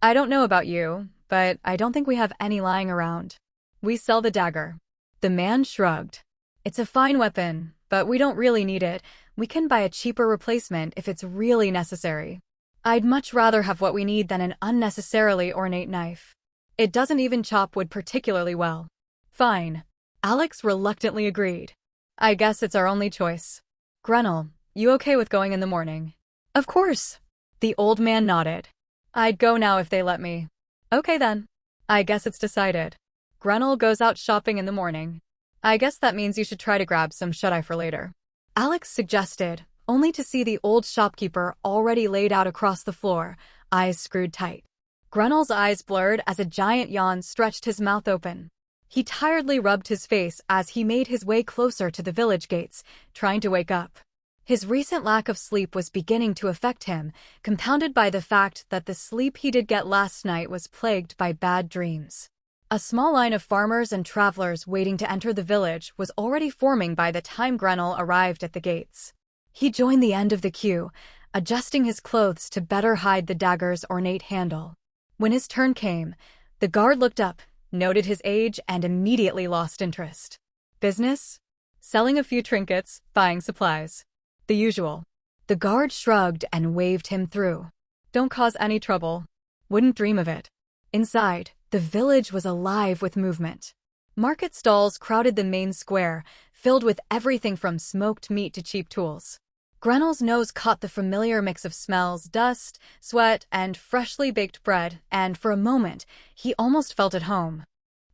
I don't know about you, but I don't think we have any lying around. We sell the dagger. The man shrugged. It's a fine weapon, but we don't really need it. We can buy a cheaper replacement if it's really necessary. I'd much rather have what we need than an unnecessarily ornate knife. It doesn't even chop wood particularly well. Fine. Alex reluctantly agreed. I guess it's our only choice. Grenell, you okay with going in the morning? Of course. The old man nodded. I'd go now if they let me. Okay then. I guess it's decided. Grenell goes out shopping in the morning. I guess that means you should try to grab some shut-eye for later. Alex suggested, only to see the old shopkeeper already laid out across the floor, eyes screwed tight. Grenell's eyes blurred as a giant yawn stretched his mouth open. He tiredly rubbed his face as he made his way closer to the village gates, trying to wake up. His recent lack of sleep was beginning to affect him, compounded by the fact that the sleep he did get last night was plagued by bad dreams. A small line of farmers and travelers waiting to enter the village was already forming by the time Grenell arrived at the gates. He joined the end of the queue, adjusting his clothes to better hide the dagger's ornate handle. When his turn came, the guard looked up, noted his age, and immediately lost interest. Business? Selling a few trinkets, buying supplies. The usual. The guard shrugged and waved him through. Don't cause any trouble. Wouldn't dream of it. Inside, the village was alive with movement. Market stalls crowded the main square, filled with everything from smoked meat to cheap tools. Grenell's nose caught the familiar mix of smells, dust, sweat, and freshly baked bread, and for a moment, he almost felt at home.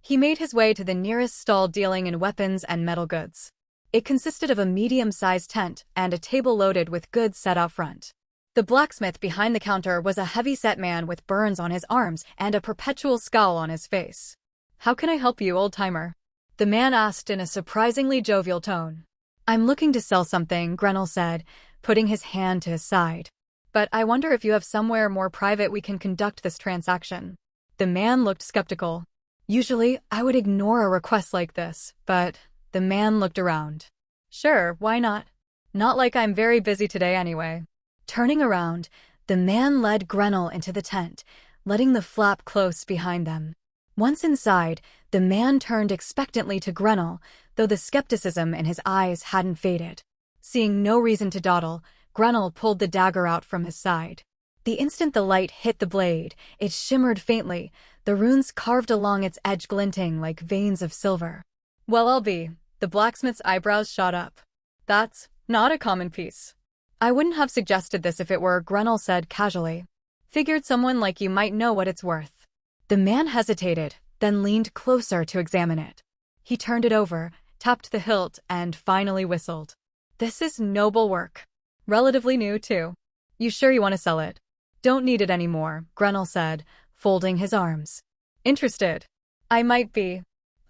He made his way to the nearest stall dealing in weapons and metal goods. It consisted of a medium-sized tent and a table loaded with goods set out front. The blacksmith behind the counter was a heavy-set man with burns on his arms and a perpetual scowl on his face. How can I help you, old-timer? The man asked in a surprisingly jovial tone. I'm looking to sell something, Grenell said, putting his hand to his side. But I wonder if you have somewhere more private we can conduct this transaction. The man looked skeptical. Usually, I would ignore a request like this, but the man looked around. Sure, why not? Not like I'm very busy today anyway. Turning around, the man led Grenell into the tent, letting the flap close behind them. Once inside, the man turned expectantly to Grenell, though the skepticism in his eyes hadn't faded. Seeing no reason to dawdle, Grenell pulled the dagger out from his side. The instant the light hit the blade, it shimmered faintly, the runes carved along its edge glinting like veins of silver. Well, I'll be. The blacksmith's eyebrows shot up. That's not a common piece. I wouldn't have suggested this if it were, Grenell said casually. Figured someone like you might know what it's worth. The man hesitated, then leaned closer to examine it. He turned it over, tapped the hilt, and finally whistled. This is noble work. Relatively new, too. You sure you want to sell it? Don't need it anymore, Grenell said, folding his arms. Interested? I might be.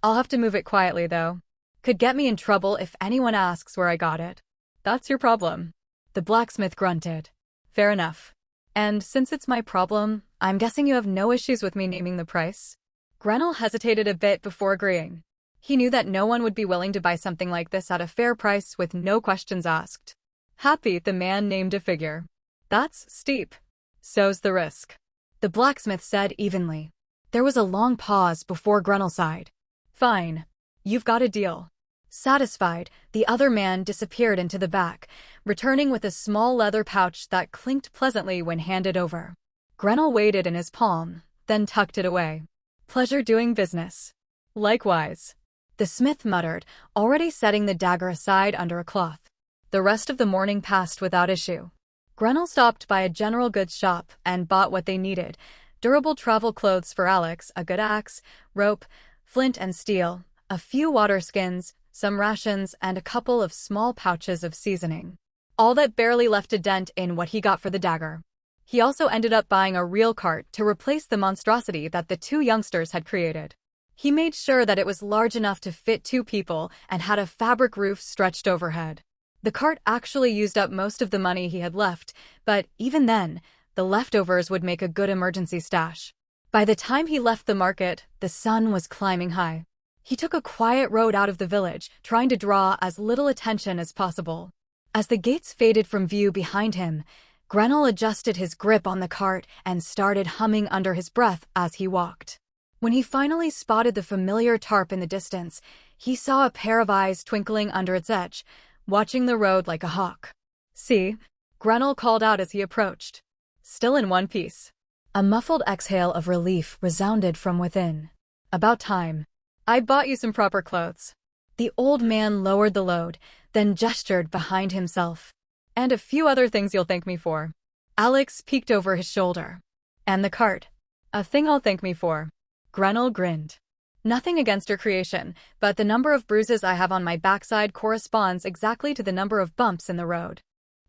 I'll have to move it quietly, though. Could get me in trouble if anyone asks where I got it. That's your problem. The blacksmith grunted. Fair enough. And since it's my problem, I'm guessing you have no issues with me naming the price? Grenell hesitated a bit before agreeing. He knew that no one would be willing to buy something like this at a fair price with no questions asked. Happy, the man named a figure. That's steep. So's the risk. The blacksmith said evenly. There was a long pause before Grenell sighed. Fine. You've got a deal. Satisfied, the other man disappeared into the back, returning with a small leather pouch that clinked pleasantly when handed over. Grenell weighed it in his palm, then tucked it away. Pleasure doing business. Likewise. The smith muttered, already setting the dagger aside under a cloth. The rest of the morning passed without issue. Grenell stopped by a general goods shop and bought what they needed: durable travel clothes for Alex, a good axe, rope, flint and steel, a few water skins, some rations, and a couple of small pouches of seasoning. All that barely left a dent in what he got for the dagger. He also ended up buying a real cart to replace the monstrosity that the two youngsters had created. He made sure that it was large enough to fit two people and had a fabric roof stretched overhead. The cart actually used up most of the money he had left, but even then, the leftovers would make a good emergency stash. By the time he left the market, the sun was climbing high. He took a quiet road out of the village, trying to draw as little attention as possible. As the gates faded from view behind him, Grenell adjusted his grip on the cart and started humming under his breath as he walked. When he finally spotted the familiar tarp in the distance, he saw a pair of eyes twinkling under its edge, watching the road like a hawk. "See?" Grenell called out as he approached. "Still in one piece." A muffled exhale of relief resounded from within. "About time. I bought you some proper clothes." The old man lowered the load, then gestured behind himself. "And a few other things you'll thank me for." Alex peeked over his shoulder. "And the cart. A thing I'll thank me for." Grenell grinned. "Nothing against your creation, but the number of bruises I have on my backside corresponds exactly to the number of bumps in the road.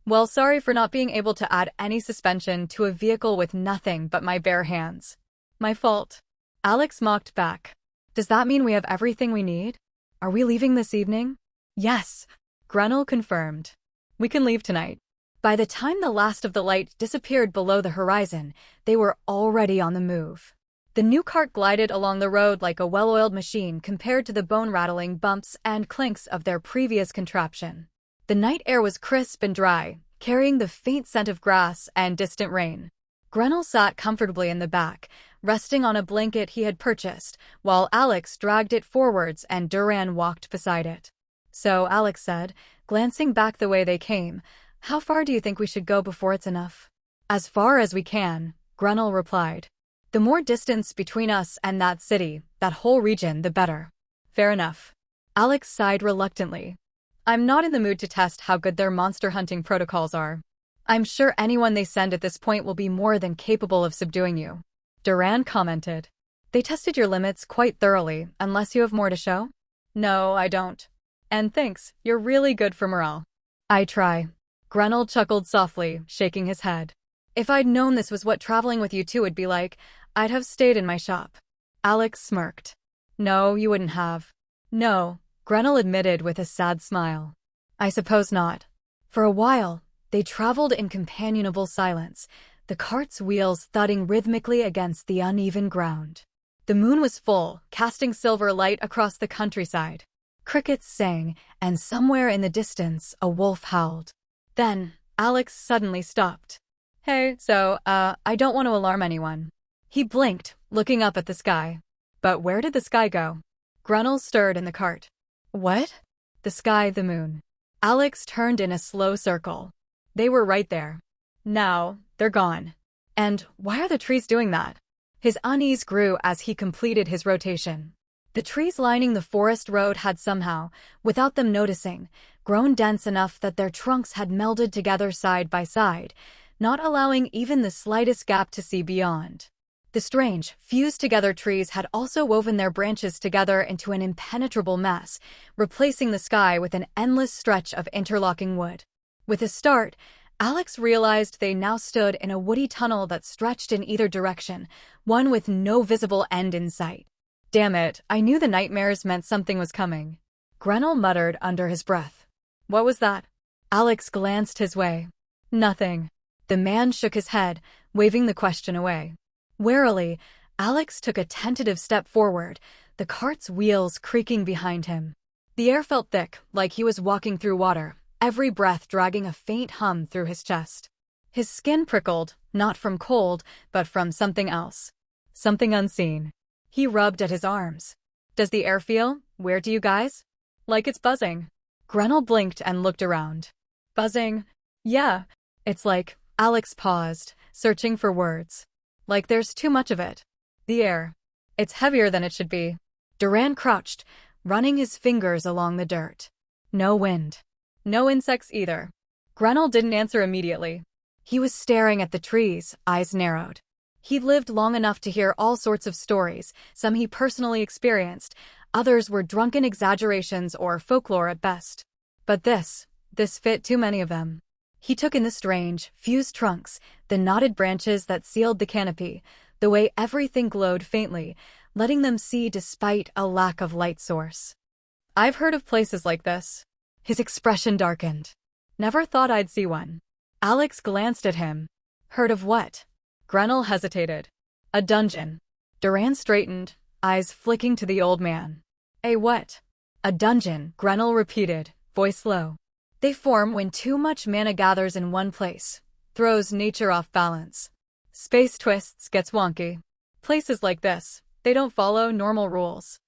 Well, sorry for not being able to add any suspension to a vehicle with nothing but my bare hands. My fault." Alex mocked back. "Does that mean we have everything we need? Are we leaving this evening?" "Yes," Grenell confirmed. "We can leave tonight." By the time the last of the light disappeared below the horizon, they were already on the move. The new cart glided along the road like a well-oiled machine compared to the bone-rattling bumps and clinks of their previous contraption. The night air was crisp and dry, carrying the faint scent of grass and distant rain. Grenell sat comfortably in the back, resting on a blanket he had purchased, while Alex dragged it forwards and Duran walked beside it. "So," Alex said, glancing back the way they came, "how far do you think we should go before it's enough?" "As far as we can," Grenell replied. "The more distance between us and that city, that whole region, the better." "Fair enough." Alex sighed reluctantly. "I'm not in the mood to test how good their monster hunting protocols are. I'm sure anyone they send at this point will be more than capable of subduing you." Duran commented. "They tested your limits quite thoroughly, unless you have more to show?" "No, I don't. And thanks, you're really good for morale." "I try." Grenell chuckled softly, shaking his head. "If I'd known this was what traveling with you two would be like, I'd have stayed in my shop." Alex smirked. "No, you wouldn't have." "No," Grenell admitted with a sad smile. "I suppose not." For a while, they traveled in companionable silence, the cart's wheels thudding rhythmically against the uneven ground. The moon was full, casting silver light across the countryside. Crickets sang, and somewhere in the distance, a wolf howled. Then, Alex suddenly stopped. "Hey, so, I don't want to alarm anyone." He blinked, looking up at the sky. "But where did the sky go?" Grenell stirred in the cart. "What?" "The sky, the moon." Alex turned in a slow circle. "They were right there. Now, they're gone." "And why are the trees doing that?" His unease grew as he completed his rotation. The trees lining the forest road had somehow, without them noticing, grown dense enough that their trunks had melded together side by side, not allowing even the slightest gap to see beyond. The strange, fused-together trees had also woven their branches together into an impenetrable mess, replacing the sky with an endless stretch of interlocking wood. With a start, Alex realized they now stood in a woody tunnel that stretched in either direction, one with no visible end in sight. "Damn it, I knew the nightmares meant something was coming." Grenell muttered under his breath. "What was that?" Alex glanced his way. "Nothing." The man shook his head, waving the question away. Warily, Alex took a tentative step forward, the cart's wheels creaking behind him. The air felt thick, like he was walking through water, every breath dragging a faint hum through his chest. His skin prickled, not from cold, but from something else. Something unseen. He rubbed at his arms. "Does the air feel weird to you guys? Like it's buzzing?" Grenell blinked and looked around. "Buzzing? Yeah. It's like..." Alex paused, searching for words. "Like there's too much of it. The air. It's heavier than it should be." Duran crouched, running his fingers along the dirt. "No wind. No insects either." Grenell didn't answer immediately. He was staring at the trees, eyes narrowed. He'd lived long enough to hear all sorts of stories, some he personally experienced, Others were drunken exaggerations or folklore at best. But this fit too many of them. He took in the strange, fused trunks, the knotted branches that sealed the canopy, the way everything glowed faintly, letting them see despite a lack of light source. I've heard of places like this. His expression darkened. Never thought I'd see one. Alex glanced at him. Heard of what? Grenell hesitated. A dungeon. Duran straightened, eyes flicking to the old man. A what? A dungeon, Grenell repeated, voice low. They form when too much mana gathers in one place. Throws nature off balance. Space twists, gets wonky. Places like this, they don't follow normal rules.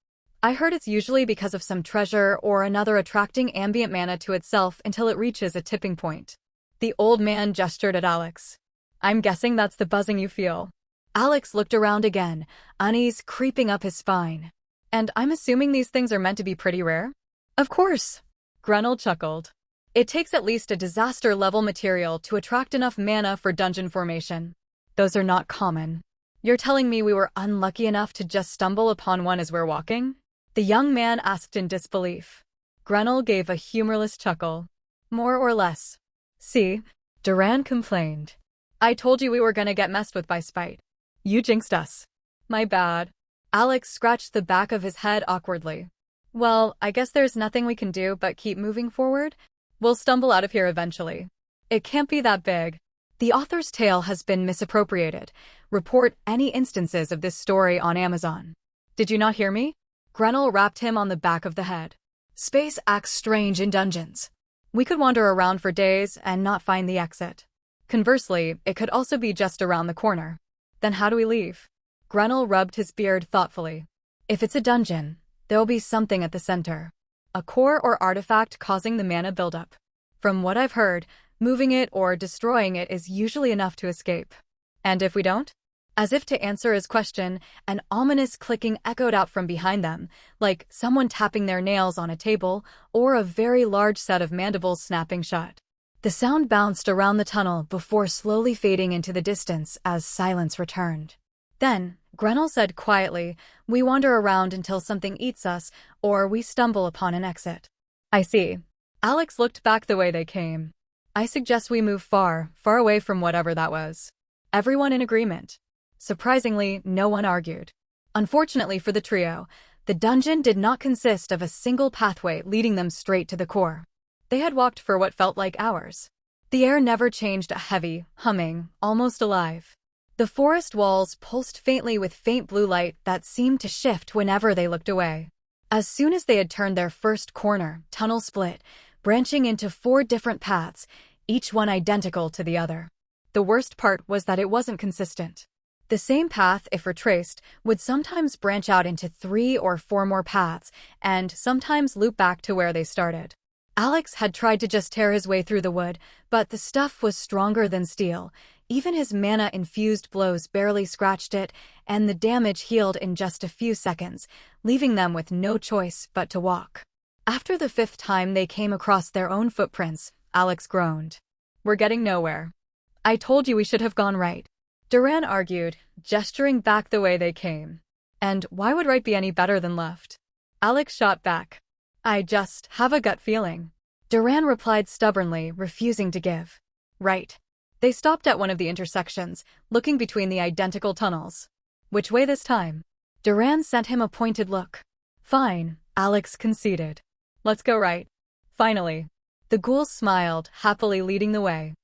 I heard it's usually because of some treasure or another attracting ambient mana to itself until it reaches a tipping point. The old man gestured at Alex. I'm guessing that's the buzzing you feel. Alex looked around again, unease creeping up his spine. And I'm assuming these things are meant to be pretty rare? Of course. Grenell chuckled. It takes at least a disaster-level material to attract enough mana for dungeon formation. Those are not common. You're telling me we were unlucky enough to just stumble upon one as we're walking? The young man asked in disbelief. Grenell gave a humorless chuckle. More or less. See? Duran complained. I told you we were gonna get messed with by spite. You jinxed us. My bad. Alex scratched the back of his head awkwardly. Well, I guess there's nothing we can do but keep moving forward. We'll stumble out of here eventually. It can't be that big. The author's tale has been misappropriated. Report any instances of this story on Amazon. Did you not hear me? Grenell rapped him on the back of the head. Space acts strange in dungeons. We could wander around for days and not find the exit. Conversely, it could also be just around the corner. Then how do we leave? Grenell rubbed his beard thoughtfully. If it's a dungeon, there'll be something at the center. A core or artifact causing the mana buildup. From what I've heard, moving it or destroying it is usually enough to escape. And if we don't? As if to answer his question, an ominous clicking echoed out from behind them, like someone tapping their nails on a table or a very large set of mandibles snapping shut. The sound bounced around the tunnel before slowly fading into the distance as silence returned. Then, Grenell said quietly, we wander around until something eats us, or we stumble upon an exit. I see. Alex looked back the way they came. I suggest we move far, far away from whatever that was. Everyone in agreement. Surprisingly, no one argued. Unfortunately for the trio, the dungeon did not consist of a single pathway leading them straight to the core. They had walked for what felt like hours. The air never changed, a heavy, humming, almost alive. The forest walls pulsed faintly with faint blue light that seemed to shift whenever they looked away. As soon as they had turned their first corner, tunnel split, branching into 4 different paths, each one identical to the other. The worst part was that it wasn't consistent. The same path, if retraced, would sometimes branch out into 3 or 4 more paths, and sometimes loop back to where they started. Alex had tried to just tear his way through the wood, but the stuff was stronger than steel. Even his mana-infused blows barely scratched it, and the damage healed in just a few seconds, leaving them with no choice but to walk. After the 5th time they came across their own footprints, Alex groaned. We're getting nowhere. I told you we should have gone right. Duran argued, gesturing back the way they came. And why would right be any better than left? Alex shot back. I just have a gut feeling. Duran replied stubbornly, refusing to give. Right. They stopped at one of the intersections, looking between the identical tunnels. Which way this time? Duran sent him a pointed look. Fine, Alex conceded. Let's go right. Finally. The ghouls smiled, happily leading the way.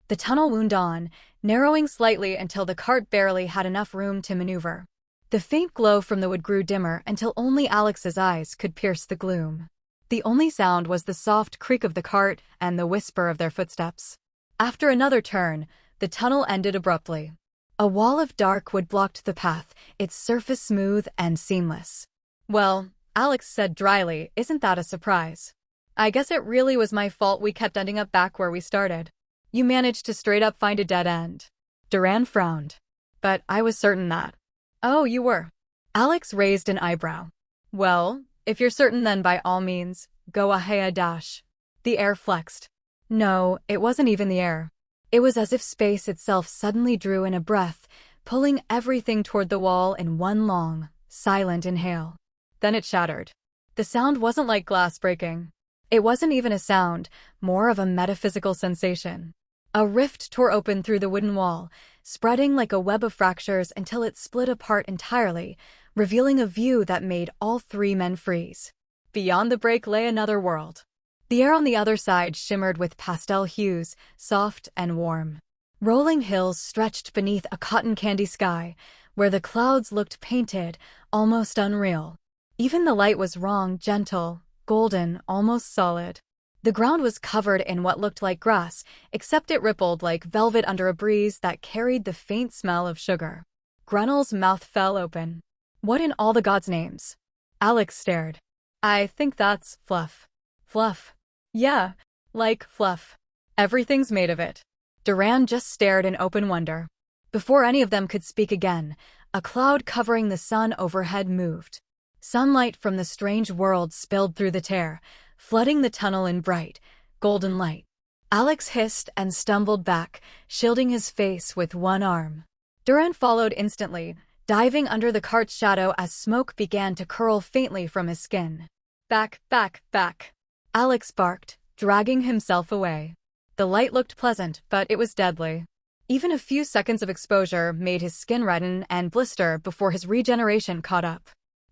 The tunnel wound on, narrowing slightly until the cart barely had enough room to maneuver. The faint glow from the wood grew dimmer until only Alex's eyes could pierce the gloom. The only sound was the soft creak of the cart and the whisper of their footsteps. After another turn, the tunnel ended abruptly. A wall of dark wood blocked the path, its surface smooth and seamless. Well, Alex said dryly, isn't that a surprise? I guess it really was my fault we kept ending up back where we started. You managed to straight up find a dead end. Duran frowned. But I was certain that. Oh, you were. Alex raised an eyebrow. Well, if you're certain then by all means, go ahead dash. The air flexed. No, it wasn't even the air. It was as if space itself suddenly drew in a breath, pulling everything toward the wall in one long, silent inhale. Then it shattered. The sound wasn't like glass breaking. It wasn't even a sound, more of a metaphysical sensation. A rift tore open through the wooden wall, spreading like a web of fractures until it split apart entirely, revealing a view that made all three men freeze. Beyond the break lay another world. The air on the other side shimmered with pastel hues, soft and warm. Rolling hills stretched beneath a cotton candy sky, where the clouds looked painted, almost unreal. Even the light was wrong, gentle, golden, almost solid. The ground was covered in what looked like grass, except it rippled like velvet under a breeze that carried the faint smell of sugar. Grenel's mouth fell open. What in all the gods' names? Alex stared. I think that's fluff. Fluff. Yeah, like fluff. Everything's made of it. Duran just stared in open wonder. Before any of them could speak again, a cloud covering the sun overhead moved. Sunlight from the strange world spilled through the tear, flooding the tunnel in bright, golden light. Alex hissed and stumbled back, shielding his face with one arm. Duran followed instantly, diving under the cart's shadow as smoke began to curl faintly from his skin. Back, back, back. Alex barked, dragging himself away. The light looked pleasant, but it was deadly. Even a few seconds of exposure made his skin redden and blister before his regeneration caught up.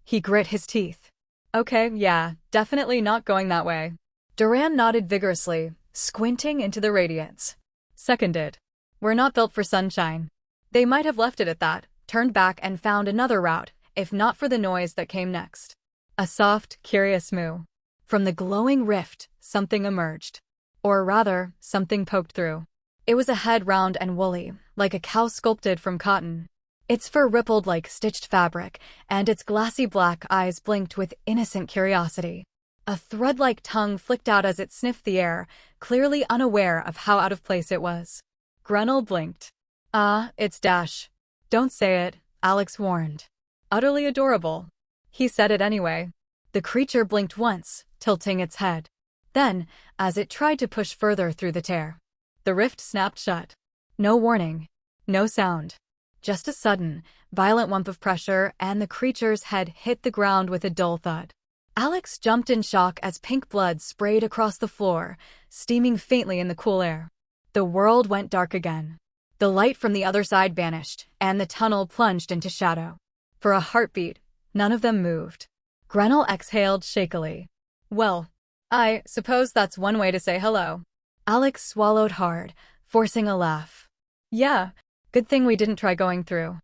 He grit his teeth. Okay, yeah, definitely not going that way. Duran nodded vigorously, squinting into the radiance. Seconded. We're not built for sunshine. They might have left it at that, turned back and found another route, if not for the noise that came next. A soft, curious moo. From the glowing rift, something emerged. Or rather, something poked through. It was a head round and woolly, like a cow sculpted from cotton. Its fur rippled like stitched fabric, and its glassy black eyes blinked with innocent curiosity. A thread-like tongue flicked out as it sniffed the air, clearly unaware of how out of place it was. Grenel blinked. Ah, it's Dash. Don't say it, Alex warned. Utterly adorable. He said it anyway. The creature blinked once, tilting its head. Then, as it tried to push further through the tear, the rift snapped shut. No warning. No sound. Just a sudden, violent whump of pressure, and the creature's head hit the ground with a dull thud. Alex jumped in shock as pink blood sprayed across the floor, steaming faintly in the cool air. The world went dark again. The light from the other side vanished, and the tunnel plunged into shadow. For a heartbeat, none of them moved. Grenel exhaled shakily. Well, I suppose that's one way to say hello. Alex swallowed hard, forcing a laugh. Yeah, good thing we didn't try going through.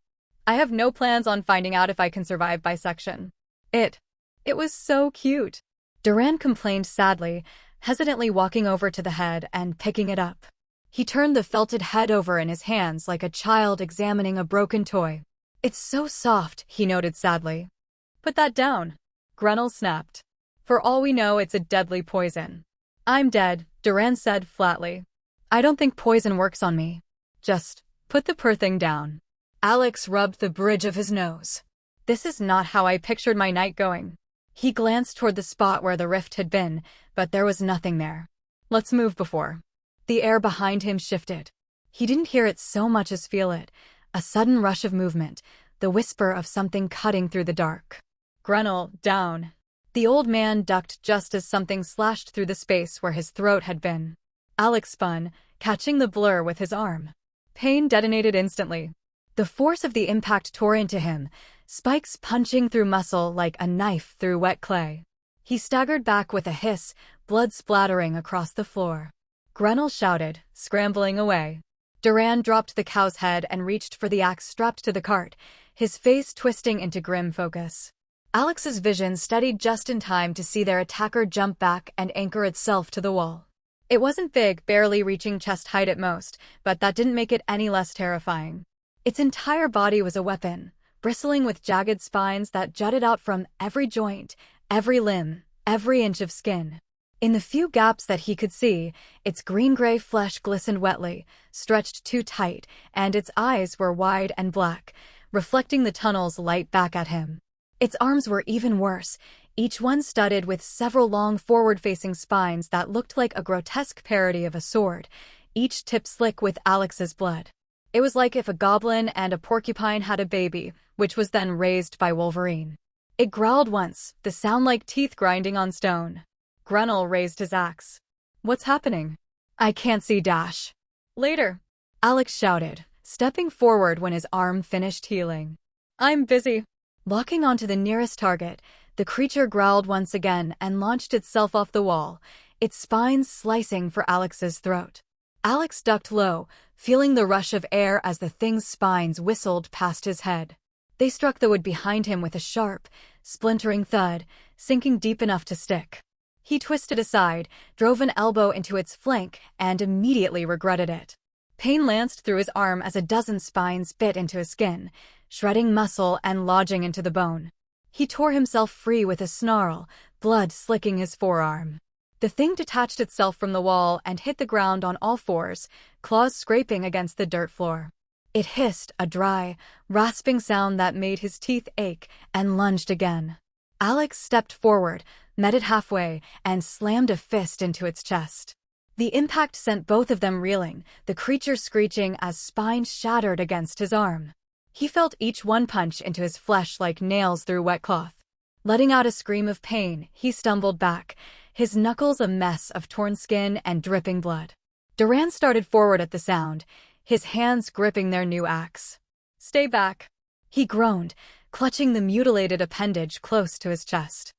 I have no plans on finding out if I can survive bisection. It was so cute. Duran complained sadly, hesitantly walking over to the head and picking it up. He turned the felted head over in his hands like a child examining a broken toy. It's so soft, he noted sadly. Put that down. Grenel snapped. For all we know, it's a deadly poison. I'm dead, Duran said flatly. I don't think poison works on me. Just put the poor thing down. Alex rubbed the bridge of his nose. This is not how I pictured my night going. He glanced toward the spot where the rift had been, but there was nothing there. Let's move before. The air behind him shifted. He didn't hear it so much as feel it. A sudden rush of movement, the whisper of something cutting through the dark. Grenel, down. The old man ducked just as something slashed through the space where his throat had been. Alex spun, catching the blur with his arm. Pain detonated instantly. The force of the impact tore into him, spikes punching through muscle like a knife through wet clay. He staggered back with a hiss, blood splattering across the floor. Grenel shouted, scrambling away. Duran dropped the cow's head and reached for the axe strapped to the cart, his face twisting into grim focus. Alex's vision steadied just in time to see their attacker jump back and anchor itself to the wall. It wasn't big, barely reaching chest height at most, but that didn't make it any less terrifying. Its entire body was a weapon, bristling with jagged spines that jutted out from every joint, every limb, every inch of skin. In the few gaps that he could see, its green-gray flesh glistened wetly, stretched too tight, and its eyes were wide and black, reflecting the tunnel's light back at him. Its arms were even worse, each one studded with several long forward-facing spines that looked like a grotesque parody of a sword, each tip slick with Alex's blood. It was like if a goblin and a porcupine had a baby, which was then raised by Wolverine. It growled once, the sound like teeth grinding on stone. Grunel raised his axe. What's happening? I can't see dash. Later, Alex shouted, stepping forward when his arm finished healing. I'm busy. Locking onto the nearest target, the creature growled once again and launched itself off the wall, its spines slicing for Alex's throat. Alex ducked low, feeling the rush of air as the thing's spines whistled past his head. They struck the wood behind him with a sharp, splintering thud, sinking deep enough to stick. He twisted aside, drove an elbow into its flank, and immediately regretted it. Pain lanced through his arm as a dozen spines bit into his skin, shredding muscle and lodging into the bone. He tore himself free with a snarl, blood slicking his forearm. The thing detached itself from the wall and hit the ground on all fours, claws scraping against the dirt floor. It hissed, a dry, rasping sound that made his teeth ache, and lunged again. Alex stepped forward, met it halfway, and slammed a fist into its chest. The impact sent both of them reeling, the creature screeching as spines shattered against his arm. He felt each one punch into his flesh like nails through wet cloth. Letting out a scream of pain, he stumbled back, his knuckles a mess of torn skin and dripping blood. Duran started forward at the sound, his hands gripping their new axe. Stay back, he groaned, clutching the mutilated appendage close to his chest.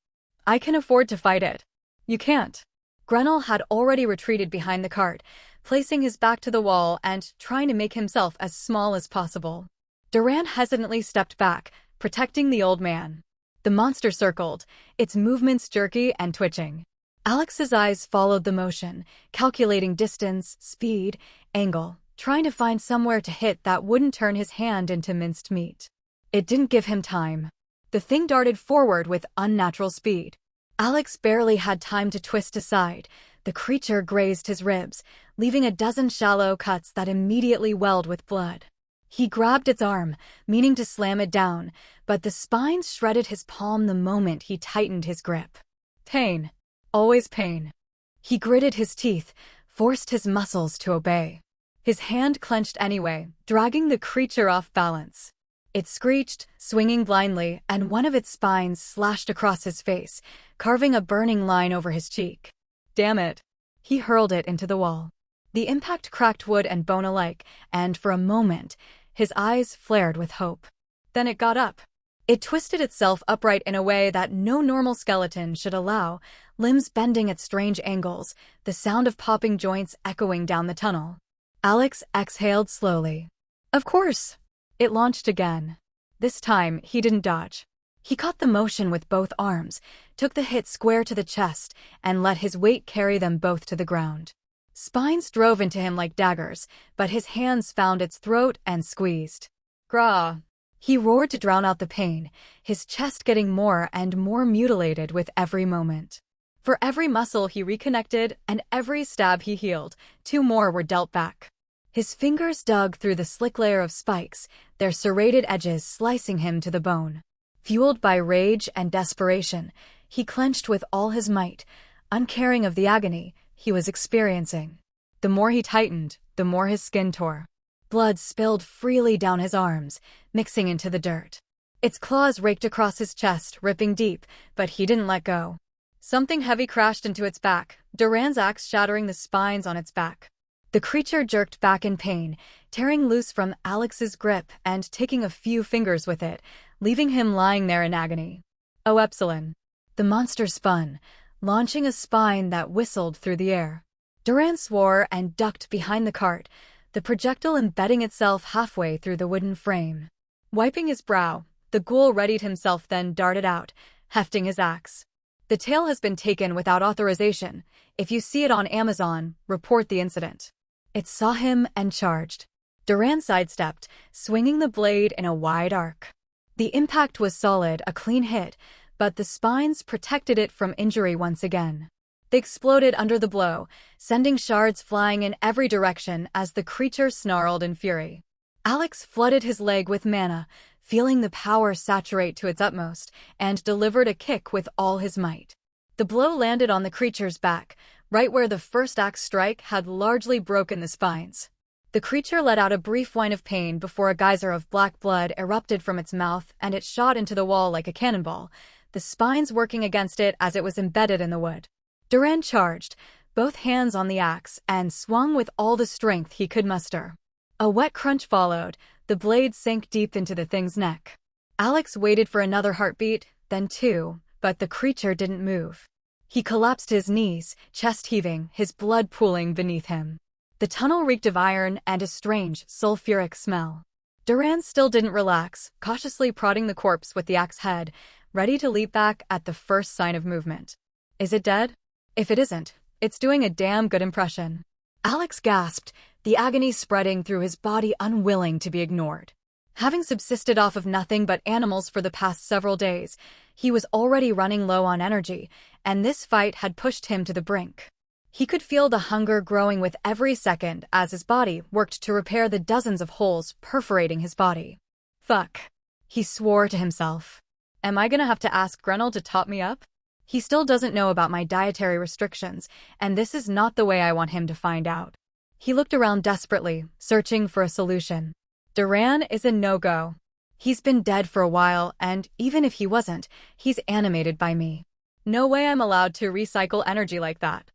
I can afford to fight it. You can't. Grunel had already retreated behind the cart, placing his back to the wall and trying to make himself as small as possible. Duran hesitantly stepped back, protecting the old man. The monster circled, its movements jerky and twitching. Alex's eyes followed the motion, calculating distance, speed, angle, trying to find somewhere to hit that wouldn't turn his hand into minced meat. It didn't give him time. The thing darted forward with unnatural speed. Alex barely had time to twist aside. The creature grazed his ribs, leaving a dozen shallow cuts that immediately welled with blood. He grabbed its arm, meaning to slam it down, but the spines shredded his palm the moment he tightened his grip. Pain. Always pain. He gritted his teeth, forced his muscles to obey. His hand clenched anyway, dragging the creature off balance. It screeched, swinging blindly, and one of its spines slashed across his face, carving a burning line over his cheek. Damn it. He hurled it into the wall. The impact cracked wood and bone alike, and for a moment, his eyes flared with hope. Then it got up. It twisted itself upright in a way that no normal skeleton should allow, limbs bending at strange angles, the sound of popping joints echoing down the tunnel. Alex exhaled slowly. Of course. It launched again. This time, he didn't dodge. He caught the motion with both arms, took the hit square to the chest, and let his weight carry them both to the ground. Spines drove into him like daggers, but his hands found its throat and squeezed. Grah! He roared to drown out the pain, his chest getting more and more mutilated with every moment. For every muscle he reconnected and every stab he healed, 2 more were dealt back. His fingers dug through the slick layer of spikes, their serrated edges slicing him to the bone. Fueled by rage and desperation, he clenched with all his might, uncaring of the agony he was experiencing. The more he tightened, the more his skin tore. Blood spilled freely down his arms, mixing into the dirt. Its claws raked across his chest, ripping deep, but he didn't let go. Something heavy crashed into its back, Duran's axe shattering the spines on its back. The creature jerked back in pain, tearing loose from Alex's grip and taking a few fingers with it, leaving him lying there in agony. Oh, Epsilon. The monster spun, launching a spine that whistled through the air. Duran swore and ducked behind the cart, the projectile embedding itself halfway through the wooden frame. Wiping his brow, the ghoul readied himself, then darted out, hefting his axe. The tail has been taken without authorization. If you see it on Amazon, report the incident. It saw him and charged. Duran sidestepped, swinging the blade in a wide arc. The impact was solid, a clean hit, but the spines protected it from injury once again. They exploded under the blow, sending shards flying in every direction as the creature snarled in fury. Alex flooded his leg with mana, feeling the power saturate to its utmost, and delivered a kick with all his might. The blow landed on the creature's back, right where the first axe strike had largely broken the spines. The creature let out a brief whine of pain before a geyser of black blood erupted from its mouth and it shot into the wall like a cannonball, the spines working against it as it was embedded in the wood. Duran charged, both hands on the axe, and swung with all the strength he could muster. A wet crunch followed, the blade sank deep into the thing's neck. Alex waited for another heartbeat, then two, but the creature didn't move. He collapsed to his knees, chest heaving, his blood pooling beneath him. The tunnel reeked of iron and a strange, sulfuric smell. Duran still didn't relax, cautiously prodding the corpse with the axe head, ready to leap back at the first sign of movement. Is it dead? If it isn't, it's doing a damn good impression. Alex gasped, the agony spreading through his body, unwilling to be ignored. Having subsisted off of nothing but animals for the past several days, he was already running low on energy, and this fight had pushed him to the brink. He could feel the hunger growing with every second as his body worked to repair the dozens of holes perforating his body. Fuck. He swore to himself. Am I gonna have to ask Grenell to top me up? He still doesn't know about my dietary restrictions, and this is not the way I want him to find out. He looked around desperately, searching for a solution. Duran is a no-go. He's been dead for a while, and even if he wasn't, he's animated by me. No way I'm allowed to recycle energy like that.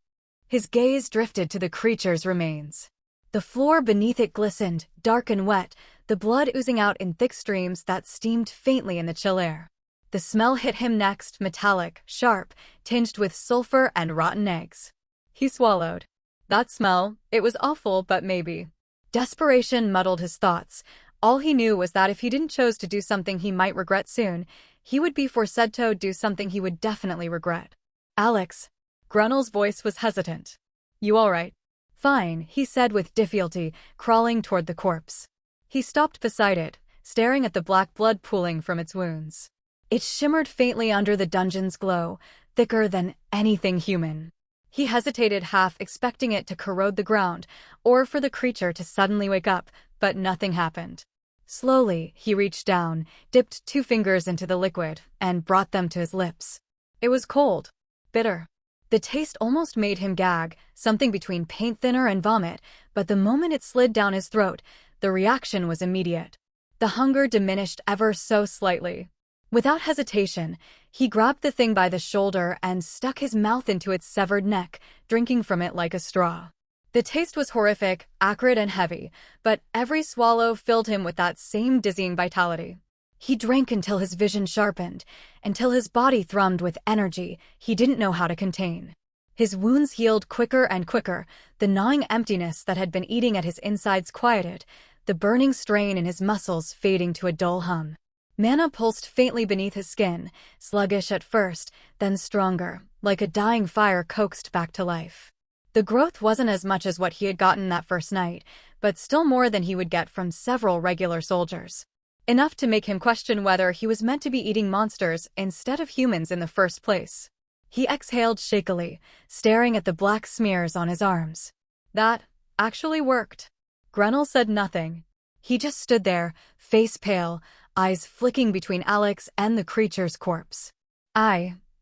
His gaze drifted to the creature's remains. The floor beneath it glistened, dark and wet, the blood oozing out in thick streams that steamed faintly in the chill air. The smell hit him next, metallic, sharp, tinged with sulfur and rotten eggs. He swallowed. That smell, it was awful, but maybe. Desperation muddled his thoughts. All he knew was that if he didn't choose to do something he might regret soon, he would be forced to do something he would definitely regret. Alex. Grenell's voice was hesitant. You all right? Fine, he said with difficulty, crawling toward the corpse. He stopped beside it, staring at the black blood pooling from its wounds. It shimmered faintly under the dungeon's glow, thicker than anything human. He hesitated, half expecting it to corrode the ground, or for the creature to suddenly wake up, but nothing happened. Slowly, he reached down, dipped 2 fingers into the liquid, and brought them to his lips. It was cold. Bitter. The taste almost made him gag, something between paint thinner and vomit, but the moment it slid down his throat, the reaction was immediate. The hunger diminished ever so slightly. Without hesitation, he grabbed the thing by the shoulder and stuck his mouth into its severed neck, drinking from it like a straw. The taste was horrific, acrid and heavy, but every swallow filled him with that same dizzying vitality. He drank until his vision sharpened, until his body thrummed with energy he didn't know how to contain. His wounds healed quicker and quicker, the gnawing emptiness that had been eating at his insides quieted, the burning strain in his muscles fading to a dull hum. Mana pulsed faintly beneath his skin, sluggish at first, then stronger, like a dying fire coaxed back to life. The growth wasn't as much as what he had gotten that first night, but still more than he would get from several regular soldiers. Enough to make him question whether he was meant to be eating monsters instead of humans in the first place. He exhaled shakily, staring at the black smears on his arms. That actually worked. Grenell said nothing. He just stood there, face pale, eyes flicking between Alex and the creature's corpse.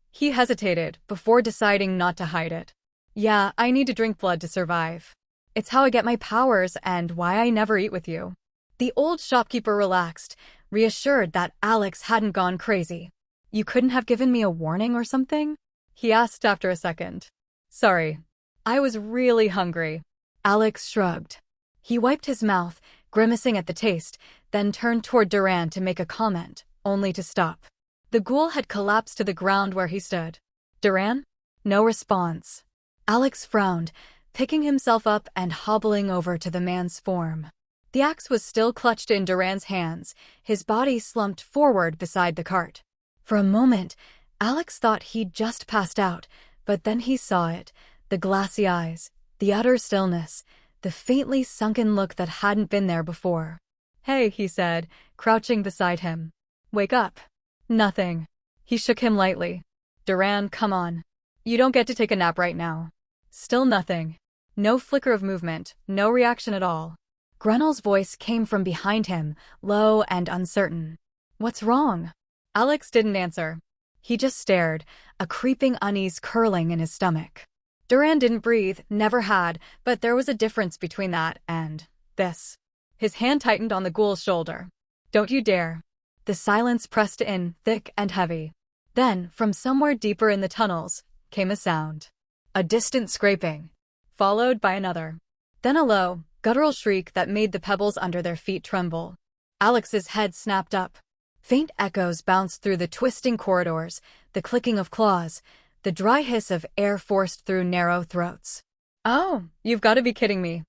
He hesitated before deciding not to hide it. Yeah, I need to drink blood to survive. It's how I get my powers and why I never eat with you. The old shopkeeper relaxed, reassured that Alex hadn't gone crazy. You couldn't have given me a warning or something? He asked after a second. Sorry. I was really hungry. Alex shrugged. He wiped his mouth, grimacing at the taste, then turned toward Duran to make a comment, only to stop. The ghoul had collapsed to the ground where he stood. Duran? No response. Alex frowned, picking himself up and hobbling over to the man's form. The axe was still clutched in Duran's hands, his body slumped forward beside the cart. For a moment, Alex thought he'd just passed out, but then he saw it, the glassy eyes, the utter stillness, the faintly sunken look that hadn't been there before. Hey, he said, crouching beside him. Wake up. Nothing. He shook him lightly. Duran, come on. You don't get to take a nap right now. Still nothing. No flicker of movement, no reaction at all. Grenell's voice came from behind him, low and uncertain. What's wrong? Alex didn't answer. He just stared, a creeping unease curling in his stomach. Duran didn't breathe, never had, but there was a difference between that and This. His hand tightened on the ghoul's shoulder. Don't you dare. The silence pressed in, thick and heavy. Then, from somewhere deeper in the tunnels, came a sound. A distant scraping, followed by another. Then a low, guttural shriek that made the pebbles under their feet tremble. Alex's head snapped up. Faint echoes bounced through the twisting corridors, the clicking of claws, the dry hiss of air forced through narrow throats. Oh, you've got to be kidding me.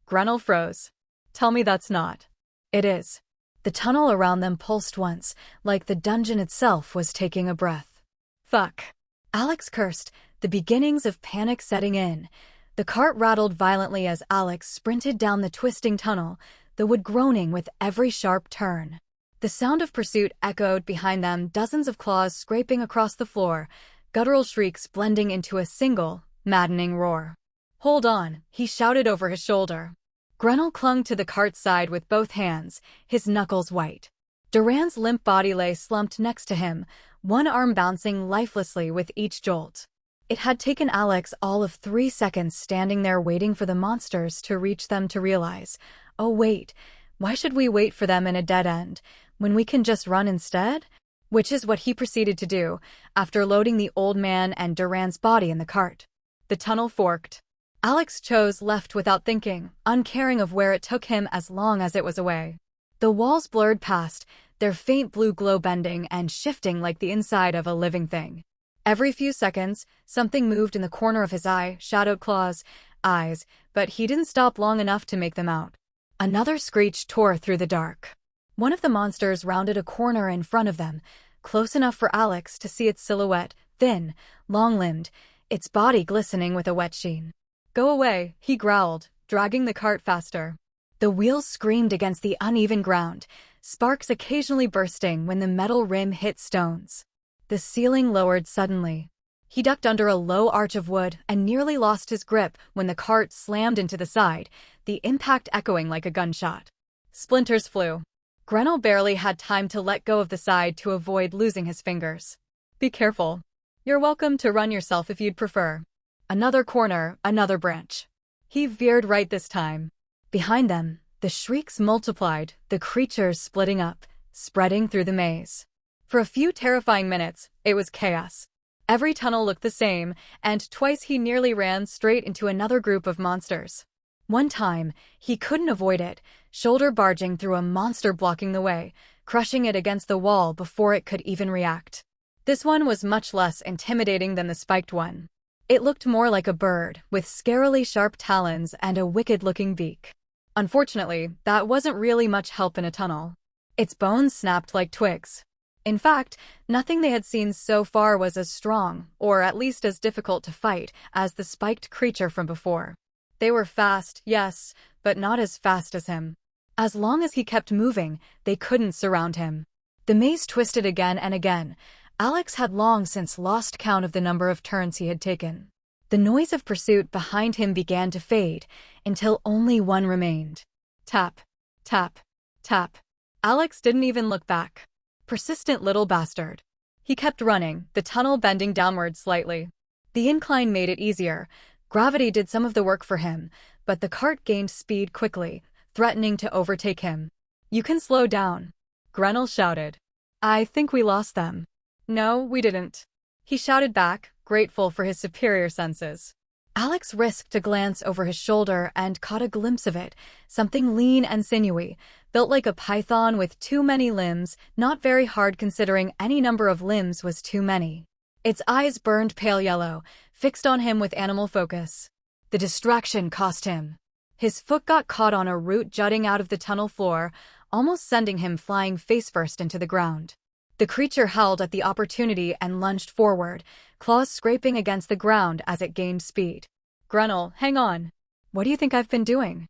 Grenell froze. Tell me that's not. It is. The tunnel around them pulsed once, like the dungeon itself was taking a breath. Fuck. Alex cursed, the beginnings of panic setting in. The cart rattled violently as Alex sprinted down the twisting tunnel, the wood groaning with every sharp turn. The sound of pursuit echoed behind them, dozens of claws scraping across the floor, guttural shrieks blending into a single, maddening roar. Hold on, he shouted over his shoulder. Grenell clung to the cart's side with both hands, his knuckles white. Duran's limp body lay slumped next to him, one arm bouncing lifelessly with each jolt. It had taken Alex all of 3 seconds standing there waiting for the monsters to reach them to realize, oh wait, why should we wait for them in a dead end, when we can just run instead? Which is what he proceeded to do, after loading the old man and Duran's body in the cart. The tunnel forked. Alex chose left without thinking, uncaring of where it took him as long as it was away. The walls blurred past, their faint blue glow bending and shifting like the inside of a living thing. Every few seconds, something moved in the corner of his eye, shadowed claws, eyes, but he didn't stop long enough to make them out. Another screech tore through the dark. One of the monsters rounded a corner in front of them, close enough for Alex to see its silhouette, thin, long-limbed, its body glistening with a wet sheen. Go away, he growled, dragging the cart faster. The wheels screamed against the uneven ground, sparks occasionally bursting when the metal rim hit stones. The ceiling lowered suddenly. He ducked under a low arch of wood and nearly lost his grip when the cart slammed into the side, the impact echoing like a gunshot. Splinters flew. Grenell barely had time to let go of the side to avoid losing his fingers. Be careful. You're welcome to run yourself if you'd prefer. Another corner, another branch. He veered right this time. Behind them, the shrieks multiplied, the creatures splitting up, spreading through the maze. For a few terrifying minutes, it was chaos. Every tunnel looked the same, and twice he nearly ran straight into another group of monsters. One time, he couldn't avoid it, shoulder barging through a monster blocking the way, crushing it against the wall before it could even react. This one was much less intimidating than the spiked one. It looked more like a bird, with scarily sharp talons and a wicked-looking beak. Unfortunately, that wasn't really much help in a tunnel. Its bones snapped like twigs. In fact, nothing they had seen so far was as strong, or at least as difficult to fight, as the spiked creature from before. They were fast, yes, but not as fast as him. As long as he kept moving, they couldn't surround him. The maze twisted again and again. Alex had long since lost count of the number of turns he had taken. The noise of pursuit behind him began to fade, until only one remained. Tap, tap, tap. Alex didn't even look back. Persistent little bastard. He kept running, the tunnel bending downward slightly. The incline made it easier. Gravity did some of the work for him, but the cart gained speed quickly, threatening to overtake him. You can slow down. Grenell shouted. I think we lost them. No, we didn't. He shouted back, grateful for his superior senses. Alex risked a glance over his shoulder and caught a glimpse of it, something lean and sinewy, built like a python with too many limbs, not very hard considering any number of limbs was too many. Its eyes burned pale yellow, fixed on him with animal focus. The distraction cost him. His foot got caught on a root jutting out of the tunnel floor, almost sending him flying face-first into the ground. The creature howled at the opportunity and lunged forward, claws scraping against the ground as it gained speed. Grenell, hang on. What do you think I've been doing?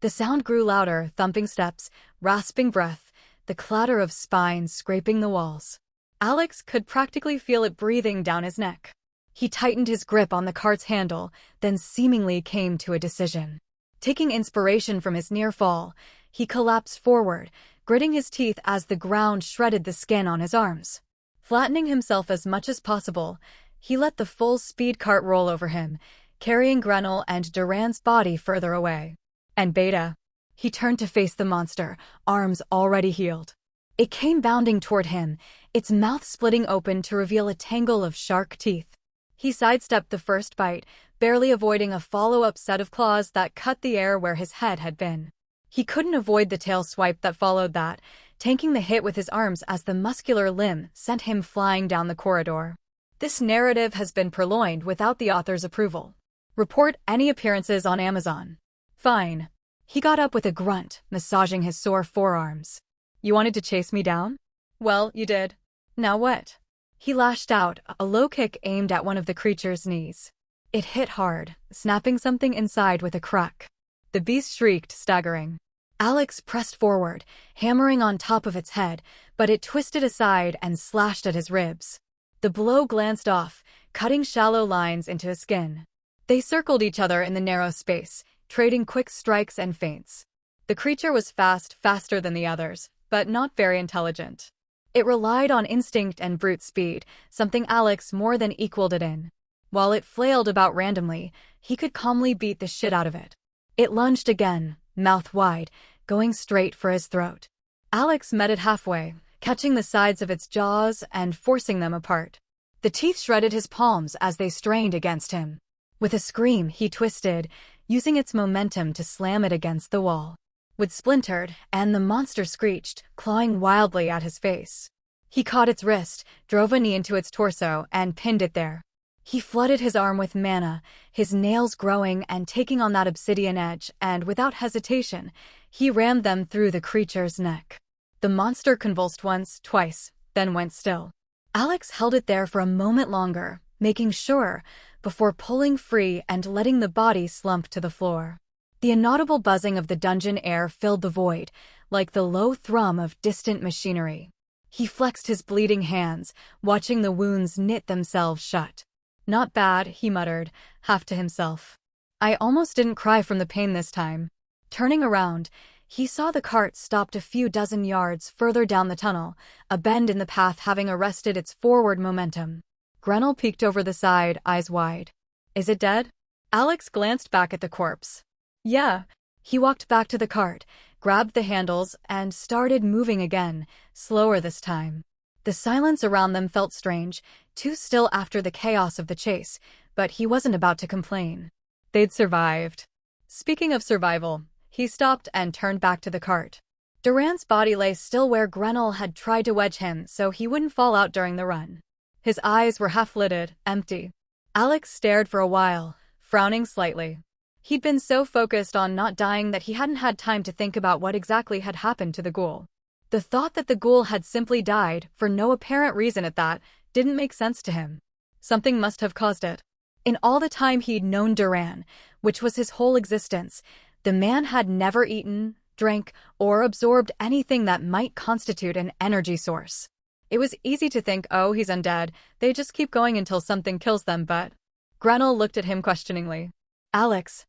The sound grew louder, thumping steps, rasping breath, the clatter of spines scraping the walls. Alex could practically feel it breathing down his neck. He tightened his grip on the cart's handle, then seemingly came to a decision. Taking inspiration from his near fall, he collapsed forward, gritting his teeth as the ground shredded the skin on his arms. Flattening himself as much as possible, he let the full-speed cart roll over him, carrying Grenell and Duran's body further away. And Beta. He turned to face the monster, arms already healed. It came bounding toward him, its mouth splitting open to reveal a tangle of shark teeth. He sidestepped the first bite, barely avoiding a follow-up set of claws that cut the air where his head had been. He couldn't avoid the tail swipe that followed that, tanking the hit with his arms as the muscular limb sent him flying down the corridor. This narrative has been purloined without the author's approval. Report any appearances on Amazon. Fine. He got up with a grunt, massaging his sore forearms. You wanted to chase me down? Well, you did. Now what? He lashed out, a low kick aimed at one of the creature's knees. It hit hard, snapping something inside with a crack. The beast shrieked, staggering. Alex pressed forward, hammering on top of its head, but it twisted aside and slashed at his ribs. The blow glanced off, cutting shallow lines into his skin. They circled each other in the narrow space, trading quick strikes and feints. The creature was faster than the others, but not very intelligent. It relied on instinct and brute speed, something Alex more than equaled it in. While it flailed about randomly, he could calmly beat the shit out of it. It lunged again, mouth wide, going straight for his throat. Alex met it halfway, catching the sides of its jaws and forcing them apart. The teeth shredded his palms as they strained against him. With a scream, he twisted, using its momentum to slam it against the wall. Wood splintered, and the monster screeched, clawing wildly at his face. He caught its wrist, drove a knee into its torso, and pinned it there. He flooded his arm with mana, his nails growing and taking on that obsidian edge, and without hesitation, he rammed them through the creature's neck. The monster convulsed once, twice, then went still. Alex held it there for a moment longer, making sure, before pulling free and letting the body slump to the floor. The inaudible buzzing of the dungeon air filled the void, like the low thrum of distant machinery. He flexed his bleeding hands, watching the wounds knit themselves shut. Not bad, he muttered, half to himself. I almost didn't cry from the pain this time. Turning around, he saw the cart stopped a few dozen yards further down the tunnel, a bend in the path having arrested its forward momentum. Grenell peeked over the side, eyes wide. Is it dead? Alex glanced back at the corpse. Yeah. He walked back to the cart, grabbed the handles, and started moving again, slower this time. The silence around them felt strange, too still after the chaos of the chase, but he wasn't about to complain. They'd survived. Speaking of survival, he stopped and turned back to the cart. Duran's body lay still where Grenell had tried to wedge him so he wouldn't fall out during the run. His eyes were half-lidded, empty. Alex stared for a while, frowning slightly. He'd been so focused on not dying that he hadn't had time to think about what exactly had happened to the ghoul. The thought that the ghoul had simply died, for no apparent reason at that, didn't make sense to him. Something must have caused it. In all the time he'd known Duran, which was his whole existence, the man had never eaten, drank, or absorbed anything that might constitute an energy source. It was easy to think, oh, he's undead, they just keep going until something kills them, but... Grenell looked at him questioningly. Alex.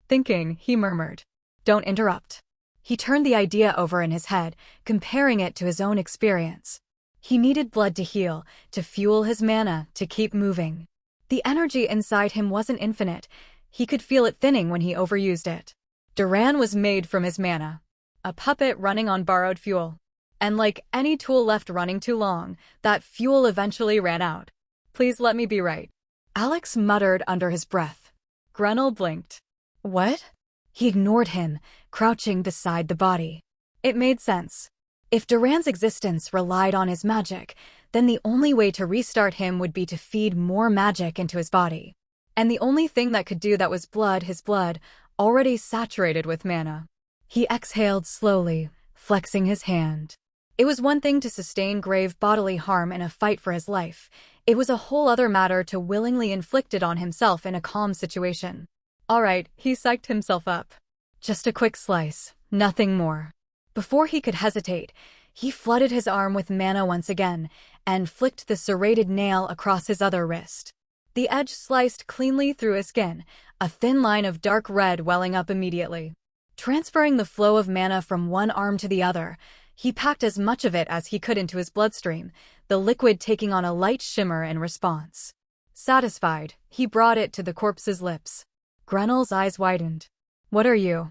Thinking, he murmured. Don't interrupt. He turned the idea over in his head, comparing it to his own experience. He needed blood to heal, to fuel his mana, to keep moving. The energy inside him wasn't infinite. He could feel it thinning when he overused it. Duran was made from his mana. A puppet running on borrowed fuel. And like any tool left running too long, that fuel eventually ran out. Please let me be right. Alex muttered under his breath. Grenell blinked. What? He ignored him, crouching beside the body. It made sense. If Duran's existence relied on his magic, then the only way to restart him would be to feed more magic into his body. And the only thing that could do that was his blood, already saturated with mana. He exhaled slowly, flexing his hand. It was one thing to sustain grave bodily harm in a fight for his life. It was a whole other matter to willingly inflict it on himself in a calm situation. All right, he psyched himself up. Just a quick slice, nothing more. Before he could hesitate, he flooded his arm with mana once again and flicked the serrated nail across his other wrist. The edge sliced cleanly through his skin, a thin line of dark red welling up immediately. Transferring the flow of mana from one arm to the other, he packed as much of it as he could into his bloodstream, the liquid taking on a light shimmer in response. Satisfied, he brought it to the corpse's lips. Grenell's eyes widened. What are you?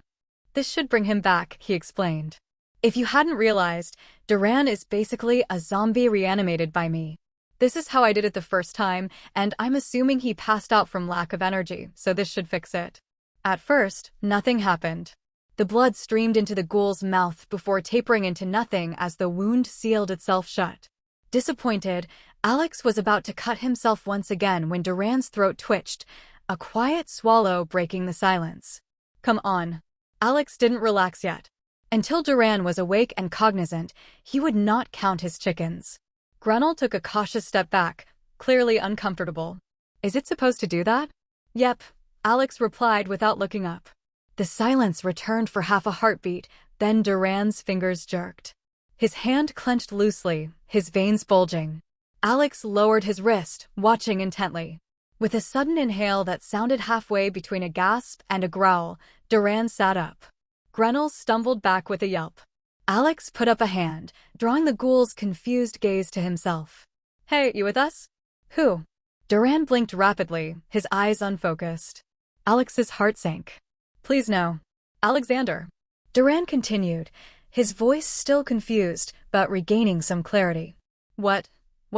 This should bring him back, he explained. If you hadn't realized, Duran is basically a zombie reanimated by me. This is how I did it the first time, and I'm assuming he passed out from lack of energy, so this should fix it. At first, nothing happened. The blood streamed into the ghoul's mouth before tapering into nothing as the wound sealed itself shut. Disappointed, Alex was about to cut himself once again when Duran's throat twitched, a quiet swallow breaking the silence. Come on. Alex didn't relax yet. Until Duran was awake and cognizant, he would not count his chickens. Grunel took a cautious step back, clearly uncomfortable. Is it supposed to do that? Yep, Alex replied without looking up. The silence returned for half a heartbeat, then Duran's fingers jerked. His hand clenched loosely, his veins bulging. Alex lowered his wrist, watching intently. With a sudden inhale that sounded halfway between a gasp and a growl, Duran sat up. Grunel stumbled back with a yelp. Alex put up a hand, drawing the ghoul's confused gaze to himself. Hey, you with us? Who? Duran blinked rapidly, his eyes unfocused. Alex's heart sank. Please no. Alexander. Duran continued, his voice still confused, but regaining some clarity. What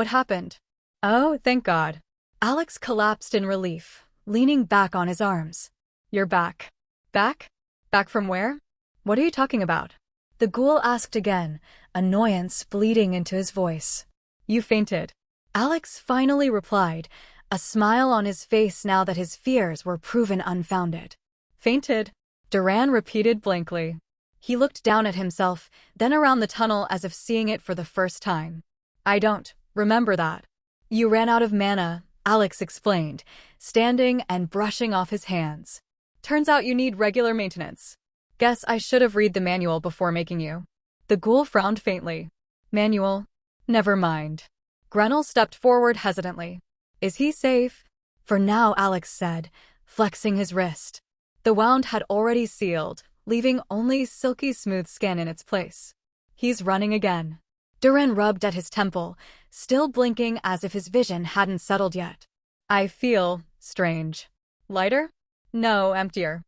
happened? Oh, thank God. Alex collapsed in relief, leaning back on his arms. You're back. Back? Back from where? What are you talking about? The ghoul asked again, annoyance bleeding into his voice. You fainted. Alex finally replied, a smile on his face now that his fears were proven unfounded. Fainted? Duran repeated blankly. He looked down at himself, then around the tunnel as if seeing it for the first time. I don't remember that. You ran out of mana, Alex explained, standing and brushing off his hands. Turns out you need regular maintenance. Guess I should have read the manual before making you. The ghoul frowned faintly. Manual? Never mind. Grunel stepped forward hesitantly. Is he safe? For now, Alex said, flexing his wrist. The wound had already sealed, leaving only silky smooth skin in its place. He's running again. Duran rubbed at his temple, still blinking as if his vision hadn't settled yet. I feel strange. Lighter? No, emptier.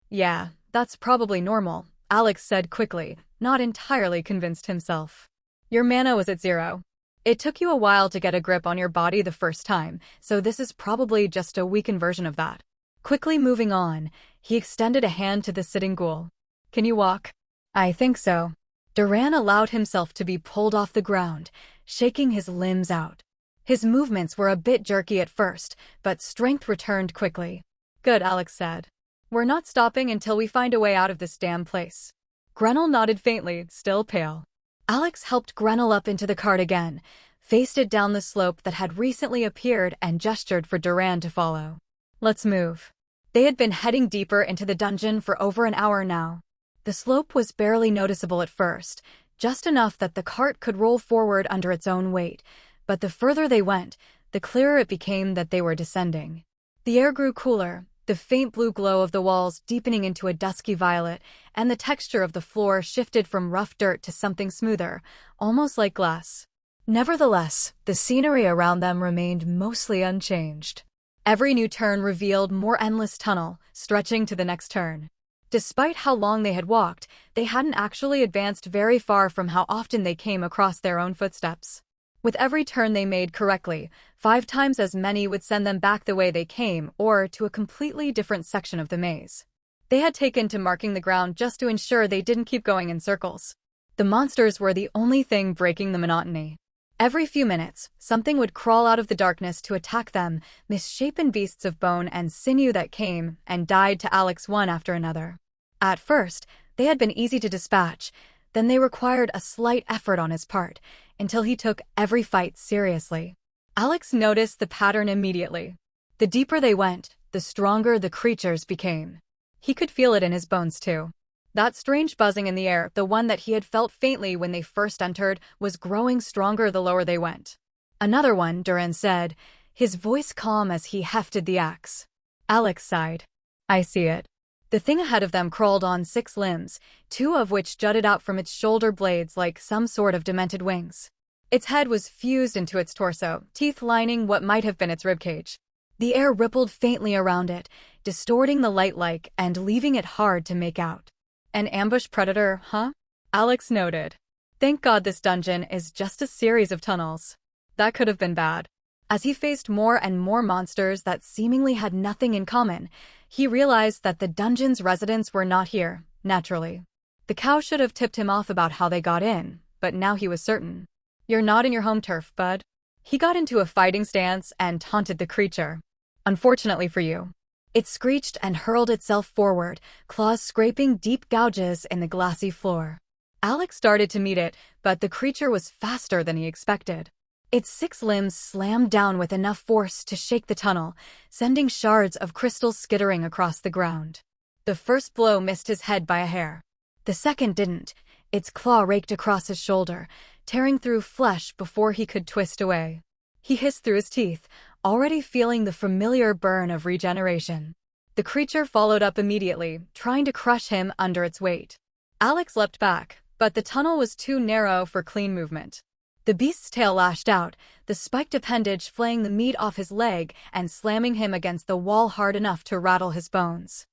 Yeah, that's probably normal, Alex said quickly, not entirely convinced himself. Your mana was at 0. It took you a while to get a grip on your body the first time, so this is probably just a weakened version of that. Quickly moving on, he extended a hand to the sitting ghoul. Can you walk? I think so. Duran allowed himself to be pulled off the ground, shaking his limbs out. His movements were a bit jerky at first, but strength returned quickly. Good, Alex said. We're not stopping until we find a way out of this damn place. Grunel nodded faintly, still pale. Alex helped Grunel up into the cart again, faced it down the slope that had recently appeared and gestured for Duran to follow. Let's move. They had been heading deeper into the dungeon for over an hour now. The slope was barely noticeable at first, just enough that the cart could roll forward under its own weight, but the further they went, the clearer it became that they were descending. The air grew cooler, the faint blue glow of the walls deepening into a dusky violet, and the texture of the floor shifted from rough dirt to something smoother, almost like glass. Nevertheless, the scenery around them remained mostly unchanged. Every new turn revealed more endless tunnel, stretching to the next turn. Despite how long they had walked, they hadn't actually advanced very far from how often they came across their own footsteps. With every turn they made correctly, 5 times as many would send them back the way they came or to a completely different section of the maze. They had taken to marking the ground just to ensure they didn't keep going in circles. The monsters were the only thing breaking the monotony. Every few minutes, something would crawl out of the darkness to attack them, misshapen beasts of bone and sinew that came and died to Alex one after another. At first, they had been easy to dispatch, then they required a slight effort on his part, until he took every fight seriously. Alex noticed the pattern immediately. The deeper they went, the stronger the creatures became. He could feel it in his bones too. That strange buzzing in the air, the one that he had felt faintly when they first entered, was growing stronger the lower they went. Another one, Duran said, his voice calm as he hefted the axe. Alex sighed. I see it. The thing ahead of them crawled on 6 limbs, 2 of which jutted out from its shoulder blades like some sort of demented wings. Its head was fused into its torso, teeth lining what might have been its ribcage. The air rippled faintly around it, distorting the light and leaving it hard to make out. An ambush predator, huh? Alex noted. Thank God this dungeon is just a series of tunnels. That could have been bad. As he faced more and more monsters that seemingly had nothing in common, he realized that the dungeon's residents were not here, naturally. The cow should have tipped him off about how they got in, but now he was certain. You're not in your home turf, bud. He got into a fighting stance and taunted the creature. Unfortunately for you. It screeched and hurled itself forward, claws scraping deep gouges in the glassy floor. Alex started to meet it, but the creature was faster than he expected. Its 6 limbs slammed down with enough force to shake the tunnel, sending shards of crystal skittering across the ground. The first blow missed his head by a hair. The second didn't. Its claw raked across his shoulder, tearing through flesh before he could twist away. He hissed through his teeth, already feeling the familiar burn of regeneration. The creature followed up immediately, trying to crush him under its weight. Alex leapt back, but the tunnel was too narrow for clean movement. The beast's tail lashed out, the spiked appendage flaying the meat off his leg and slamming him against the wall hard enough to rattle his bones.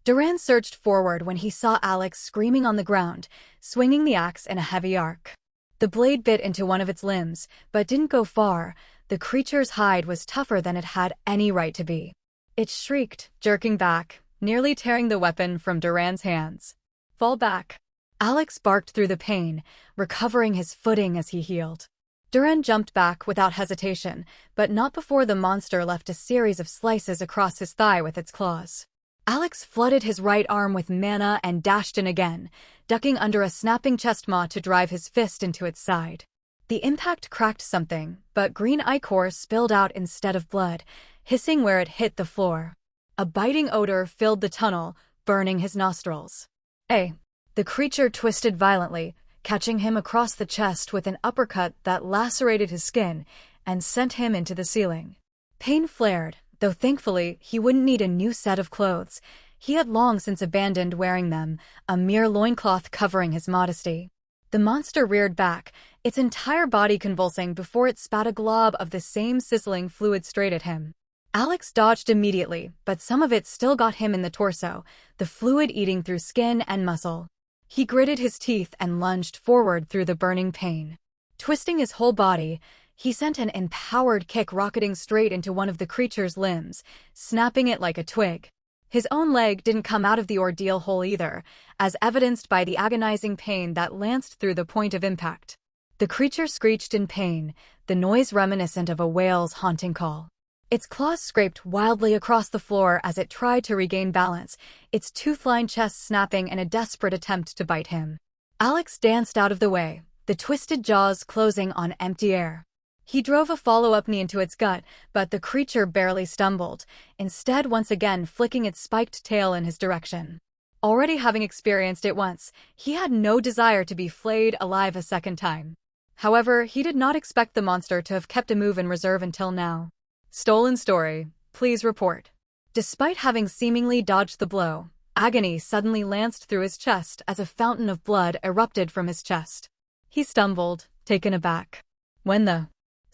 Duran surged forward when he saw Alex screaming on the ground, swinging the axe in a heavy arc. The blade bit into one of its limbs, but didn't go far. The creature's hide was tougher than it had any right to be. It shrieked, jerking back, nearly tearing the weapon from Duran's hands. Fall back. Alex barked through the pain, recovering his footing as he healed. Duran jumped back without hesitation, but not before the monster left a series of slices across his thigh with its claws. Alex flooded his right arm with mana and dashed in again, ducking under a snapping chest maw to drive his fist into its side. The impact cracked something, but green ichor spilled out instead of blood, hissing where it hit the floor. A biting odor filled the tunnel, burning his nostrils. The creature twisted violently, catching him across the chest with an uppercut that lacerated his skin and sent him into the ceiling. Pain flared, though thankfully he wouldn't need a new set of clothes. He had long since abandoned wearing them, a mere loincloth covering his modesty. The monster reared back, its entire body convulsing before it spat a glob of the same sizzling fluid straight at him. Alex dodged immediately, but some of it still got him in the torso, the fluid eating through skin and muscle. He gritted his teeth and lunged forward through the burning pain. Twisting his whole body, he sent an empowered kick rocketing straight into one of the creature's limbs, snapping it like a twig. His own leg didn't come out of the ordeal whole either, as evidenced by the agonizing pain that lanced through the point of impact. The creature screeched in pain, the noise reminiscent of a whale's haunting call. Its claws scraped wildly across the floor as it tried to regain balance, its tooth-lined chest snapping in a desperate attempt to bite him. Alex danced out of the way, the twisted jaws closing on empty air. He drove a follow-up knee into its gut, but the creature barely stumbled, instead once again flicking its spiked tail in his direction. Already having experienced it once, he had no desire to be flayed alive a second time. However, he did not expect the monster to have kept a move in reserve until now. Stolen story. Please report. Despite having seemingly dodged the blow, agony suddenly lanced through his chest as a fountain of blood erupted from his chest. He stumbled, taken aback.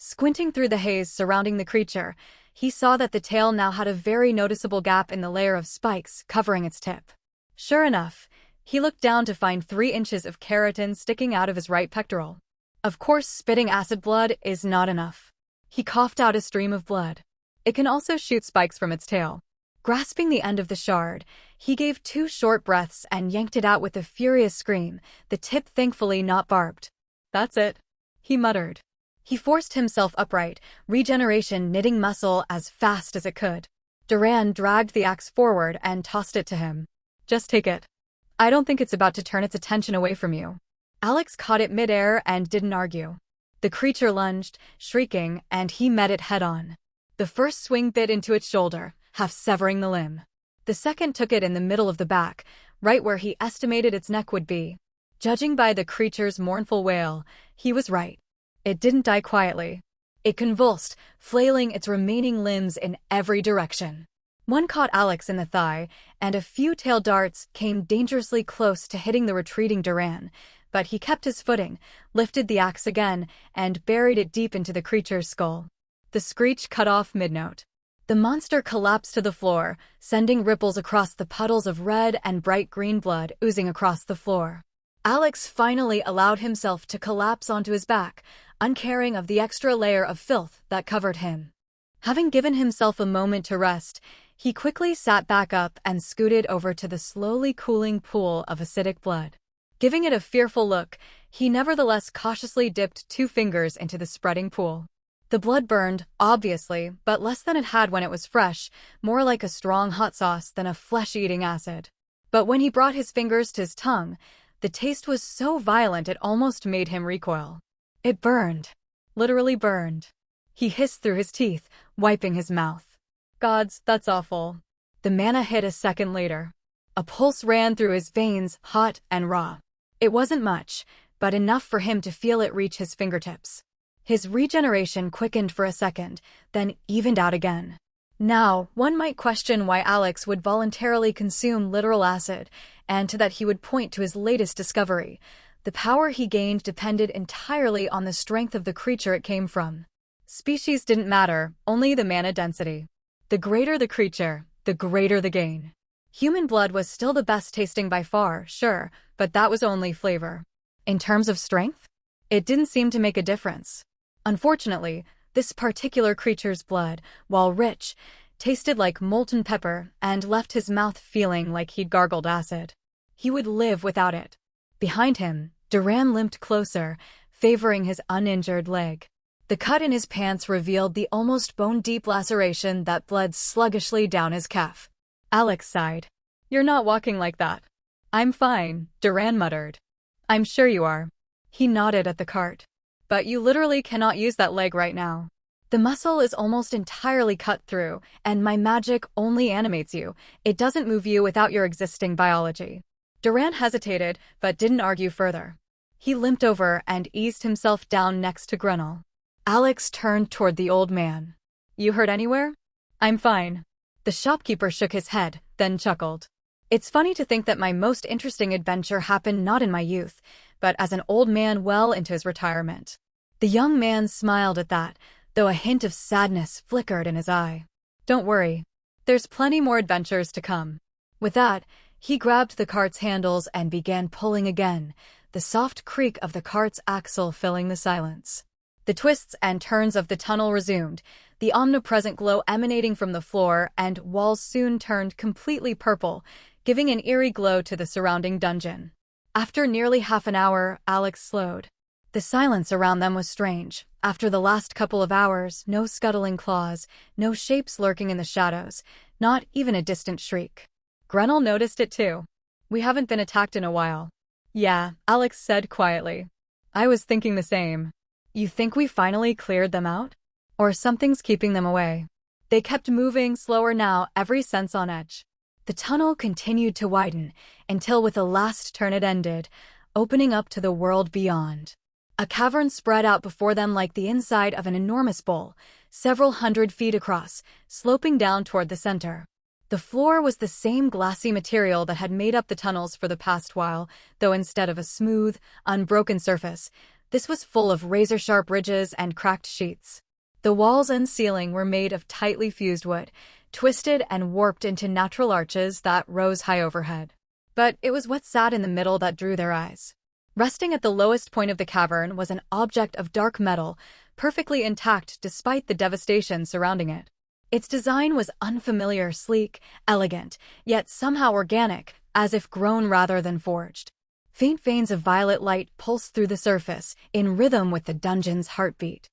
Squinting through the haze surrounding the creature, he saw that the tail now had a very noticeable gap in the layer of spikes covering its tip. Sure enough, he looked down to find 3 inches of keratin sticking out of his right pectoral. Of course, spitting acid blood is not enough. He coughed out a stream of blood. It can also shoot spikes from its tail. Grasping the end of the shard, he gave 2 short breaths and yanked it out with a furious scream, the tip thankfully not barbed. That's it, he muttered. He forced himself upright, regeneration knitting muscle as fast as it could. Duran dragged the axe forward and tossed it to him. Just take it. I don't think it's about to turn its attention away from you. Alex caught it midair and didn't argue. The creature lunged, shrieking, and he met it head-on. The first swing bit into its shoulder, half severing the limb. The second took it in the middle of the back, right where he estimated its neck would be. Judging by the creature's mournful wail, he was right. It didn't die quietly. It convulsed, flailing its remaining limbs in every direction. One caught Alex in the thigh, and a few tail darts came dangerously close to hitting the retreating Duran, but he kept his footing, lifted the axe again, and buried it deep into the creature's skull. The screech cut off mid-note. The monster collapsed to the floor, sending ripples across the puddles of red and bright green blood oozing across the floor. Alex finally allowed himself to collapse onto his back, uncaring of the extra layer of filth that covered him. Having given himself a moment to rest, he quickly sat back up and scooted over to the slowly cooling pool of acidic blood. Giving it a fearful look, he nevertheless cautiously dipped 2 fingers into the spreading pool. The blood burned, obviously, but less than it had when it was fresh, more like a strong hot sauce than a flesh-eating acid. But when he brought his fingers to his tongue, the taste was so violent it almost made him recoil. It burned. Literally burned. He hissed through his teeth, wiping his mouth. Gods, that's awful. The mana hit a second later. A pulse ran through his veins, hot and raw. It wasn't much, but enough for him to feel it reach his fingertips. His regeneration quickened for a second, then evened out again. Now, one might question why Alex would voluntarily consume literal acid, and to that he would point to his latest discovery. The power he gained depended entirely on the strength of the creature it came from. Species didn't matter, only the mana density. The greater the creature, the greater the gain. Human blood was still the best tasting by far, sure, but that was only flavor. In terms of strength, it didn't seem to make a difference. Unfortunately, this particular creature's blood, while rich, tasted like molten pepper and left his mouth feeling like he'd gargled acid. He would live without it. Behind him, Duran limped closer, favoring his uninjured leg. The cut in his pants revealed the almost bone-deep laceration that bled sluggishly down his calf. Alex sighed. "You're not walking like that." "I'm fine," Duran muttered. "I'm sure you are." He nodded at the cart. "But you literally cannot use that leg right now. The muscle is almost entirely cut through, and my magic only animates you. It doesn't move you without your existing biology." Duran hesitated, but didn't argue further. He limped over and eased himself down next to Grunel. Alex turned toward the old man. "You hurt anywhere?" "I'm fine." The shopkeeper shook his head, then chuckled. "It's funny to think that my most interesting adventure happened not in my youth, but as an old man well into his retirement." The young man smiled at that, though a hint of sadness flickered in his eye. "Don't worry. There's plenty more adventures to come." With that, he grabbed the cart's handles and began pulling again, the soft creak of the cart's axle filling the silence. The twists and turns of the tunnel resumed, the omnipresent glow emanating from the floor and walls soon turned completely purple, giving an eerie glow to the surrounding dungeon. After nearly half an hour, Alex slowed. The silence around them was strange. After the last couple of hours, no scuttling claws, no shapes lurking in the shadows, not even a distant shriek. Grunel noticed it too. "We haven't been attacked in a while." "Yeah," Alex said quietly. "I was thinking the same." "You think we finally cleared them out? Or something's keeping them away?" They kept moving slower now, every sense on edge. The tunnel continued to widen, until with a last turn it ended, opening up to the world beyond. A cavern spread out before them like the inside of an enormous bowl, several hundred feet across, sloping down toward the center. The floor was the same glassy material that had made up the tunnels for the past while, though instead of a smooth, unbroken surface, this was full of razor-sharp ridges and cracked sheets. The walls and ceiling were made of tightly fused wood, twisted and warped into natural arches that rose high overhead. But it was what sat in the middle that drew their eyes. Resting at the lowest point of the cavern was an object of dark metal, perfectly intact despite the devastation surrounding it. Its design was unfamiliar, sleek, elegant, yet somehow organic, as if grown rather than forged. Faint veins of violet light pulsed through the surface, in rhythm with the dungeon's heartbeat.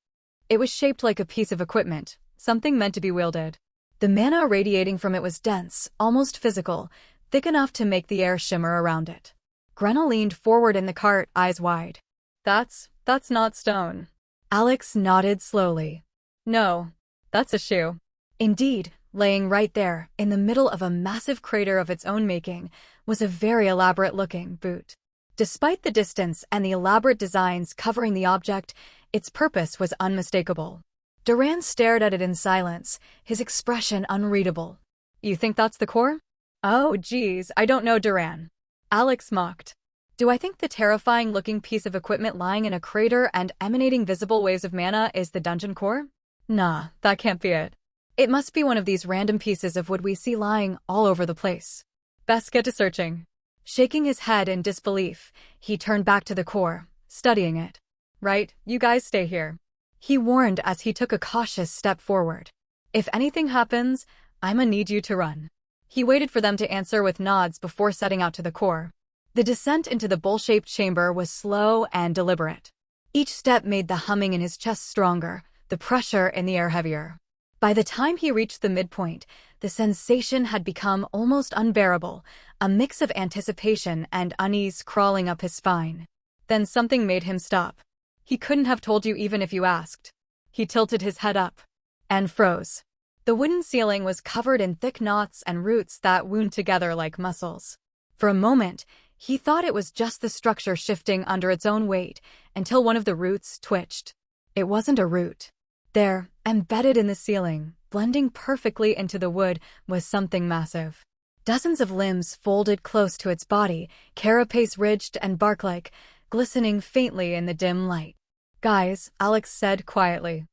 It was shaped like a piece of equipment, something meant to be wielded. The mana radiating from it was dense, almost physical, thick enough to make the air shimmer around it. Grunel leaned forward in the cart, eyes wide. That's not stone." Alex nodded slowly. "No, that's a shoe." Indeed, laying right there, in the middle of a massive crater of its own making, was a very elaborate-looking boot. Despite the distance and the elaborate designs covering the object, its purpose was unmistakable. Duran stared at it in silence, his expression unreadable. "You think that's the core?" "Oh, geez, I don't know, Duran." Alex mocked. "Do I think the terrifying-looking piece of equipment lying in a crater and emanating visible waves of mana is the dungeon core? Nah, that can't be it. It must be one of these random pieces of wood we see lying all over the place. Best get to searching. Shaking his head in disbelief, he turned back to the core, studying it. Right, you guys stay here. He warned as he took a cautious step forward. If anything happens, I'ma need you to run. He waited for them to answer with nods before setting out to the core. The descent into the bowl-shaped chamber was slow and deliberate. Each step made the humming in his chest stronger, the pressure in the air heavier. By the time he reached the midpoint, the sensation had become almost unbearable, a mix of anticipation and unease crawling up his spine. Then something made him stop. He couldn't have told you even if you asked. He tilted his head up and froze. The wooden ceiling was covered in thick knots and roots that wound together like muscles. For a moment, he thought it was just the structure shifting under its own weight until one of the roots twitched. It wasn't a root. There, embedded in the ceiling, blending perfectly into the wood, was something massive. Dozens of limbs folded close to its body, carapace ridged and bark-like, glistening faintly in the dim light. Guys, Alex said quietly.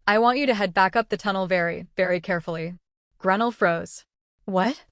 I want you to head back up the tunnel very, very carefully. Grenell froze. What?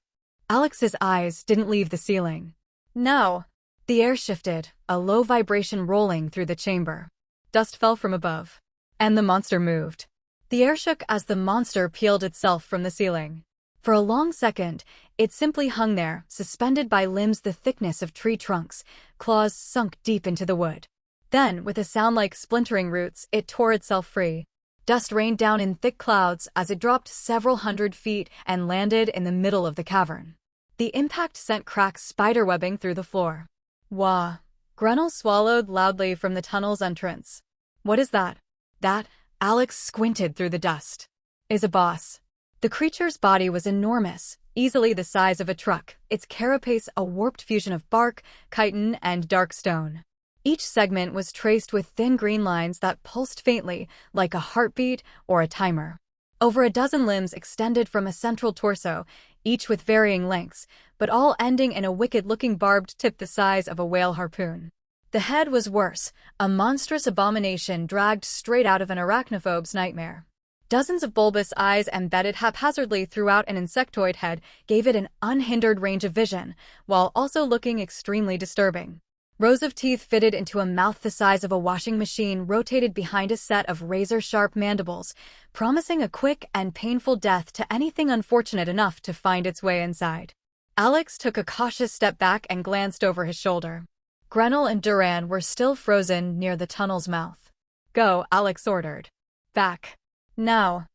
Alex's eyes didn't leave the ceiling. No. The air shifted, a low vibration rolling through the chamber. Dust fell from above. And the monster moved. The air shook as the monster peeled itself from the ceiling. For a long second, it simply hung there, suspended by limbs the thickness of tree trunks, claws sunk deep into the wood. Then, with a sound like splintering roots, it tore itself free. Dust rained down in thick clouds as it dropped several hundred feet and landed in the middle of the cavern. The impact sent cracks spiderwebbing through the floor. Wah! Grenell swallowed loudly from the tunnel's entrance. What is that? That, Alex squinted through the dust, is a boss. The creature's body was enormous, easily the size of a truck, its carapace a warped fusion of bark, chitin, and dark stone. Each segment was traced with thin green lines that pulsed faintly, like a heartbeat or a timer. Over a dozen limbs extended from a central torso, each with varying lengths, but all ending in a wicked-looking barbed tip the size of a whale harpoon. The head was worse, a monstrous abomination dragged straight out of an arachnophobe's nightmare. Dozens of bulbous eyes embedded haphazardly throughout an insectoid head gave it an unhindered range of vision, while also looking extremely disturbing. Rows of teeth fitted into a mouth the size of a washing machine rotated behind a set of razor-sharp mandibles, promising a quick and painful death to anything unfortunate enough to find its way inside. Alex took a cautious step back and glanced over his shoulder. Grenell and Duran were still frozen near the tunnel's mouth. Go, Alex ordered. Back. Now.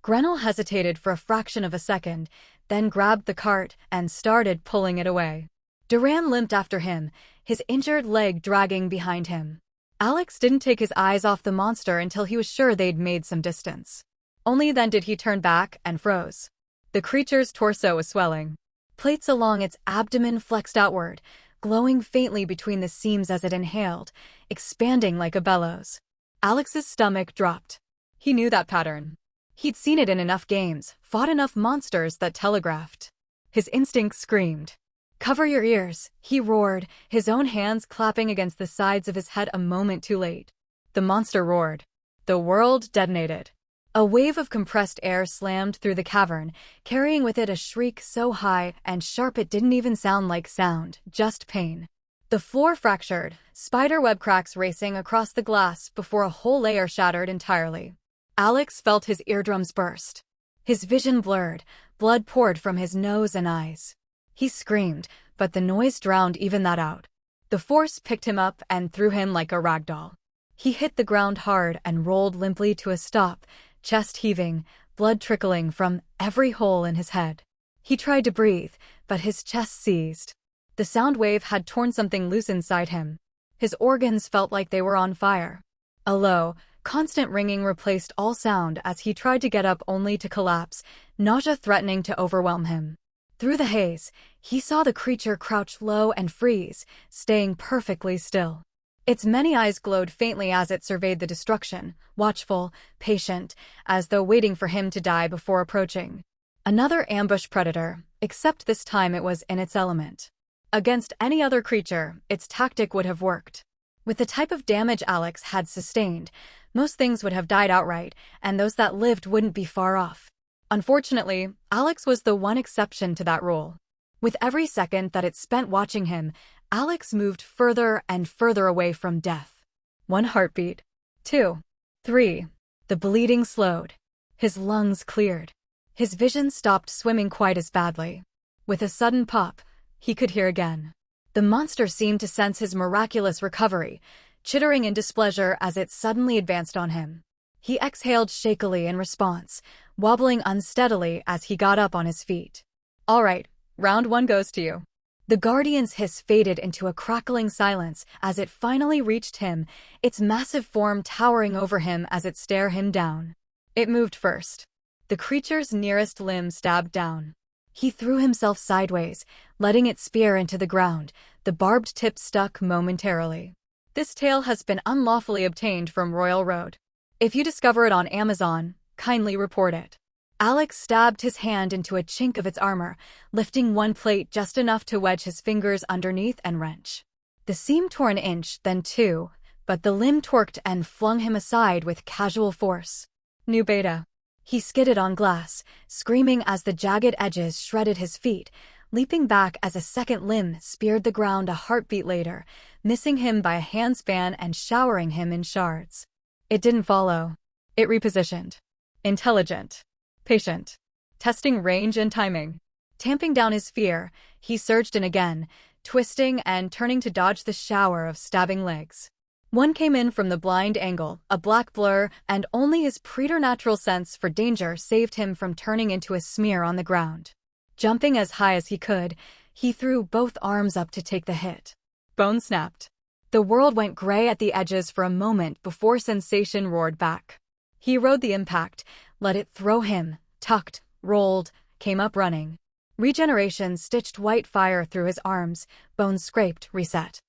Grenell hesitated for a fraction of a second, then grabbed the cart and started pulling it away. Duran limped after him, his injured leg dragging behind him. Alex didn't take his eyes off the monster until he was sure they'd made some distance. Only then did he turn back and froze. The creature's torso was swelling. Plates along its abdomen flexed outward, glowing faintly between the seams as it inhaled, expanding like a bellows. Alex's stomach dropped. He knew that pattern. He'd seen it in enough games, fought enough monsters that telegraphed. His instinct screamed. Cover your ears, he roared, his own hands clapping against the sides of his head a moment too late. The monster roared. The world detonated. A wave of compressed air slammed through the cavern, carrying with it a shriek so high and sharp it didn't even sound like sound, just pain. The floor fractured, spiderweb cracks racing across the glass before a whole layer shattered entirely. Alex felt his eardrums burst. His vision blurred, blood poured from his nose and eyes. He screamed, but the noise drowned even that out. The force picked him up and threw him like a rag doll. He hit the ground hard and rolled limply to a stop, chest heaving, blood trickling from every hole in his head. He tried to breathe, but his chest seized. The sound wave had torn something loose inside him. His organs felt like they were on fire. A low, constant ringing replaced all sound as he tried to get up only to collapse, nausea threatening to overwhelm him. Through the haze, he saw the creature crouch low and freeze, staying perfectly still. Its many eyes glowed faintly as it surveyed the destruction, watchful, patient, as though waiting for him to die before approaching. Another ambush predator, except this time it was in its element. Against any other creature, its tactic would have worked. With the type of damage Alex had sustained, most things would have died outright, and those that lived wouldn't be far off. Unfortunately, Alex was the one exception to that rule. With every second that it spent watching him, Alex moved further and further away from death. 1 heartbeat. 2. 3. The bleeding slowed. His lungs cleared. His vision stopped swimming quite as badly. With a sudden pop, he could hear again. The monster seemed to sense his miraculous recovery, chittering in displeasure as it suddenly advanced on him. He exhaled shakily in response, wobbling unsteadily as he got up on his feet. All right, round 1 goes to you. The Guardian's hiss faded into a crackling silence as it finally reached him, its massive form towering over him as it stared him down. It moved first. The creature's nearest limb stabbed down. He threw himself sideways, letting it spear into the ground, the barbed tip stuck momentarily. This tail has been unlawfully obtained from Royal Road. If you discover it on Amazon, kindly report it. Alex stabbed his hand into a chink of its armor, lifting one plate just enough to wedge his fingers underneath and wrench. The seam tore an inch, then 2, but the limb torqued and flung him aside with casual force. New beta. He skidded on glass, screaming as the jagged edges shredded his feet, leaping back as a second limb speared the ground a heartbeat later, missing him by a handspan and showering him in shards. It didn't follow. It repositioned. Intelligent. Patient. Testing range and timing. Tamping down his fear, he surged in again, twisting and turning to dodge the shower of stabbing legs. One came in from the blind angle, a black blur, and only his preternatural sense for danger saved him from turning into a smear on the ground. Jumping as high as he could, he threw both arms up to take the hit. Bone snapped. The world went gray at the edges for a moment before sensation roared back. He rode the impact, let it throw him, tucked, rolled, came up running. Regeneration stitched white fire through his arms, bones scraped, reset.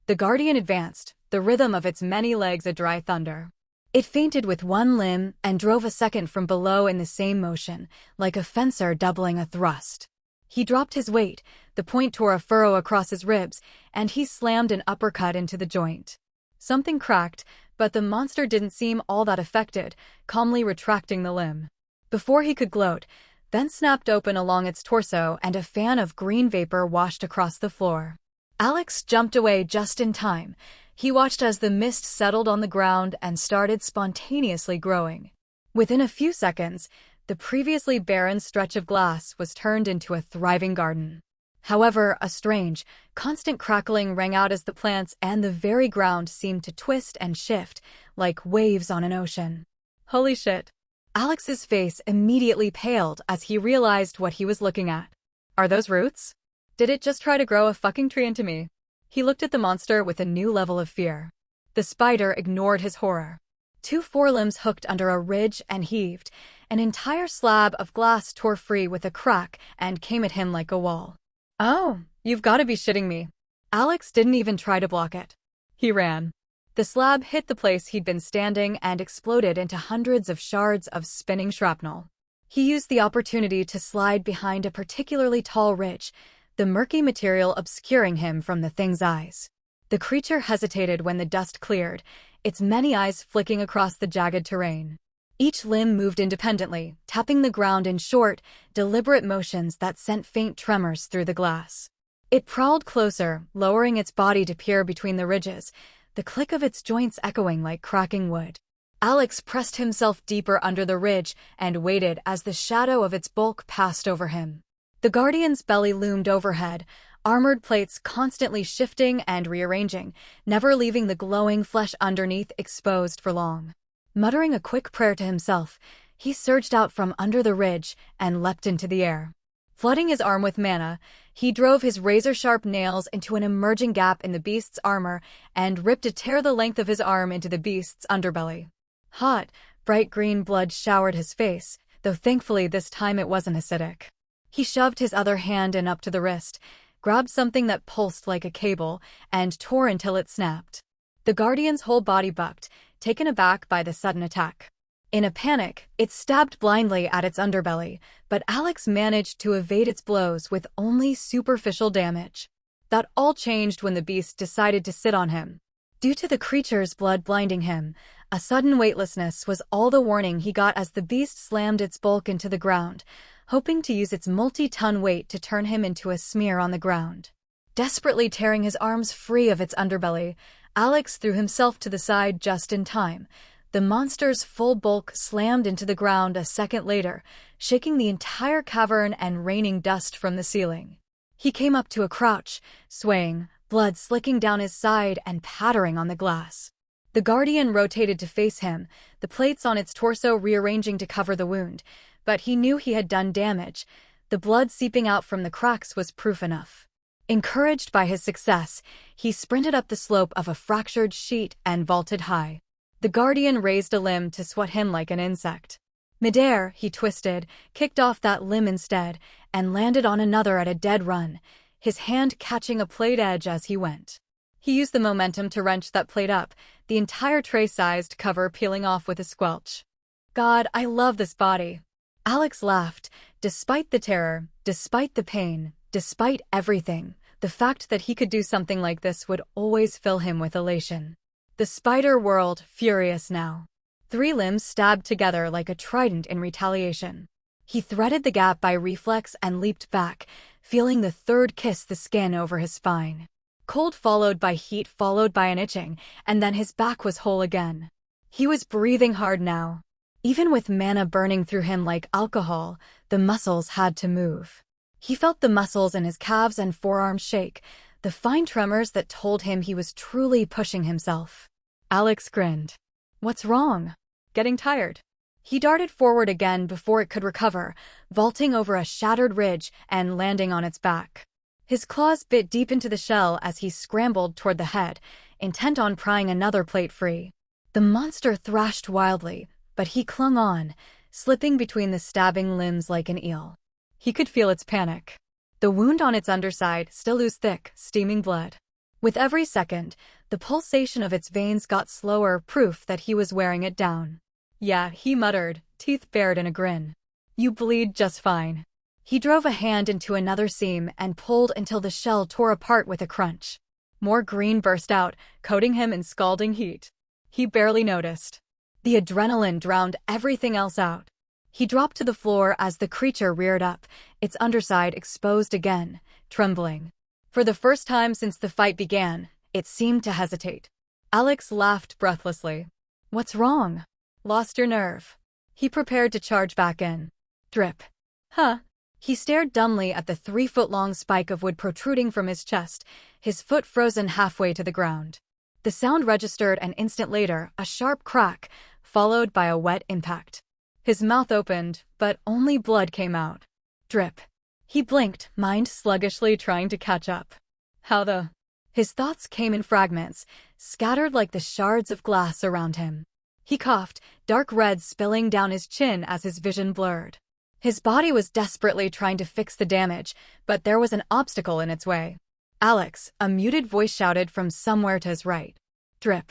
The Guardian advanced, the rhythm of its many legs a dry thunder. It feinted with one limb and drove a second from below in the same motion, like a fencer doubling a thrust. He dropped his weight, the point tore a furrow across his ribs, and he slammed an uppercut into the joint. Something cracked, but the monster didn't seem all that affected, calmly retracting the limb. Before he could gloat, then snapped open along its torso and a fan of green vapor washed across the floor. Alex jumped away just in time. He watched as the mist settled on the ground and started spontaneously growing. Within a few seconds, the previously barren stretch of glass was turned into a thriving garden. However, a strange, constant crackling rang out as the plants and the very ground seemed to twist and shift, like waves on an ocean. Holy shit! Alex's face immediately paled as he realized what he was looking at. Are those roots? Did it just try to grow a fucking tree into me? He looked at the monster with a new level of fear. The spider ignored his horror. 2 forelimbs hooked under a ridge and heaved. An entire slab of glass tore free with a crack and came at him like a wall. Oh, you've got to be shitting me. Alex didn't even try to block it. He ran. The slab hit the place he'd been standing and exploded into hundreds of shards of spinning shrapnel. He used the opportunity to slide behind a particularly tall ridge, the murky material obscuring him from the thing's eyes. The creature hesitated when the dust cleared, its many eyes flicking across the jagged terrain. Each limb moved independently, tapping the ground in short, deliberate motions that sent faint tremors through the glass. It prowled closer, lowering its body to peer between the ridges, the click of its joints echoing like cracking wood. Alex pressed himself deeper under the ridge and waited as the shadow of its bulk passed over him. The Guardian's belly loomed overhead, armored plates constantly shifting and rearranging, never leaving the glowing flesh underneath exposed for long. Muttering a quick prayer to himself, he surged out from under the ridge and leapt into the air. Flooding his arm with mana, he drove his razor-sharp nails into an emerging gap in the beast's armor and ripped a tear the length of his arm into the beast's underbelly. Hot, bright green blood showered his face, though thankfully this time it wasn't acidic. He shoved his other hand in up to the wrist, grabbed something that pulsed like a cable, and tore until it snapped. The Guardian's whole body bucked, taken aback by the sudden attack. In a panic, it stabbed blindly at its underbelly, but Alex managed to evade its blows with only superficial damage. That all changed when the beast decided to sit on him. Due to the creature's blood blinding him, A sudden weightlessness was all the warning he got as the beast slammed its bulk into the ground, hoping to use its multi-ton weight to turn him into a smear on the ground. Desperately tearing his arms free of its underbelly, Alex threw himself to the side just in time. The monster's full bulk slammed into the ground a second later, shaking the entire cavern and raining dust from the ceiling. He came up to a crouch, swaying, blood slicking down his side and pattering on the glass. The Guardian rotated to face him, the plates on its torso rearranging to cover the wound, but he knew he had done damage. The blood seeping out from the cracks was proof enough. Encouraged by his success, he sprinted up the slope of a fractured sheet and vaulted high. The Guardian raised a limb to swat him like an insect. Midair, he twisted, kicked off that limb instead, and landed on another at a dead run, his hand catching a plate edge as he went. He used the momentum to wrench that plate up, the entire tray-sized cover peeling off with a squelch. God, I love this body. Alex laughed. Despite the terror, despite the pain, despite everything, the fact that he could do something like this would always fill him with elation. The spider whirled, furious now. 3 limbs stabbed together like a trident in retaliation. He threaded the gap by reflex and leaped back, feeling the third kiss the skin over his spine. Cold followed by heat followed by an itching, and then his back was whole again. He was breathing hard now. Even with mana burning through him like alcohol, the muscles had to move. He felt the muscles in his calves and forearms shake, the fine tremors that told him he was truly pushing himself. Alex grinned. What's wrong? Getting tired? He darted forward again before it could recover, vaulting over a shattered ridge and landing on its back. His claws bit deep into the shell as he scrambled toward the head, intent on prying another plate free. The monster thrashed wildly, but he clung on, slipping between the stabbing limbs like an eel. He could feel its panic. The wound on its underside still oozed thick, steaming blood. With every second, the pulsation of its veins got slower, proof that he was wearing it down. Yeah, he muttered, teeth bared in a grin. You bleed just fine. He drove a hand into another seam and pulled until the shell tore apart with a crunch. More green burst out, coating him in scalding heat. He barely noticed. The adrenaline drowned everything else out. He dropped to the floor as the creature reared up, its underside exposed again, trembling. For the first time since the fight began, it seemed to hesitate. Alex laughed breathlessly. What's wrong? Lost your nerve. He prepared to charge back in. Drip. Huh? He stared dumbly at the 3-foot-long spike of wood protruding from his chest, his foot frozen halfway to the ground. The sound registered an instant later, a sharp crack, followed by a wet impact. His mouth opened, but only blood came out. Drip. He blinked, mind sluggishly trying to catch up. How the... His thoughts came in fragments, scattered like the shards of glass around him. He coughed, dark red spilling down his chin as his vision blurred. His body was desperately trying to fix the damage, but there was an obstacle in its way. Alex, a muted voice shouted from somewhere to his right. Drip.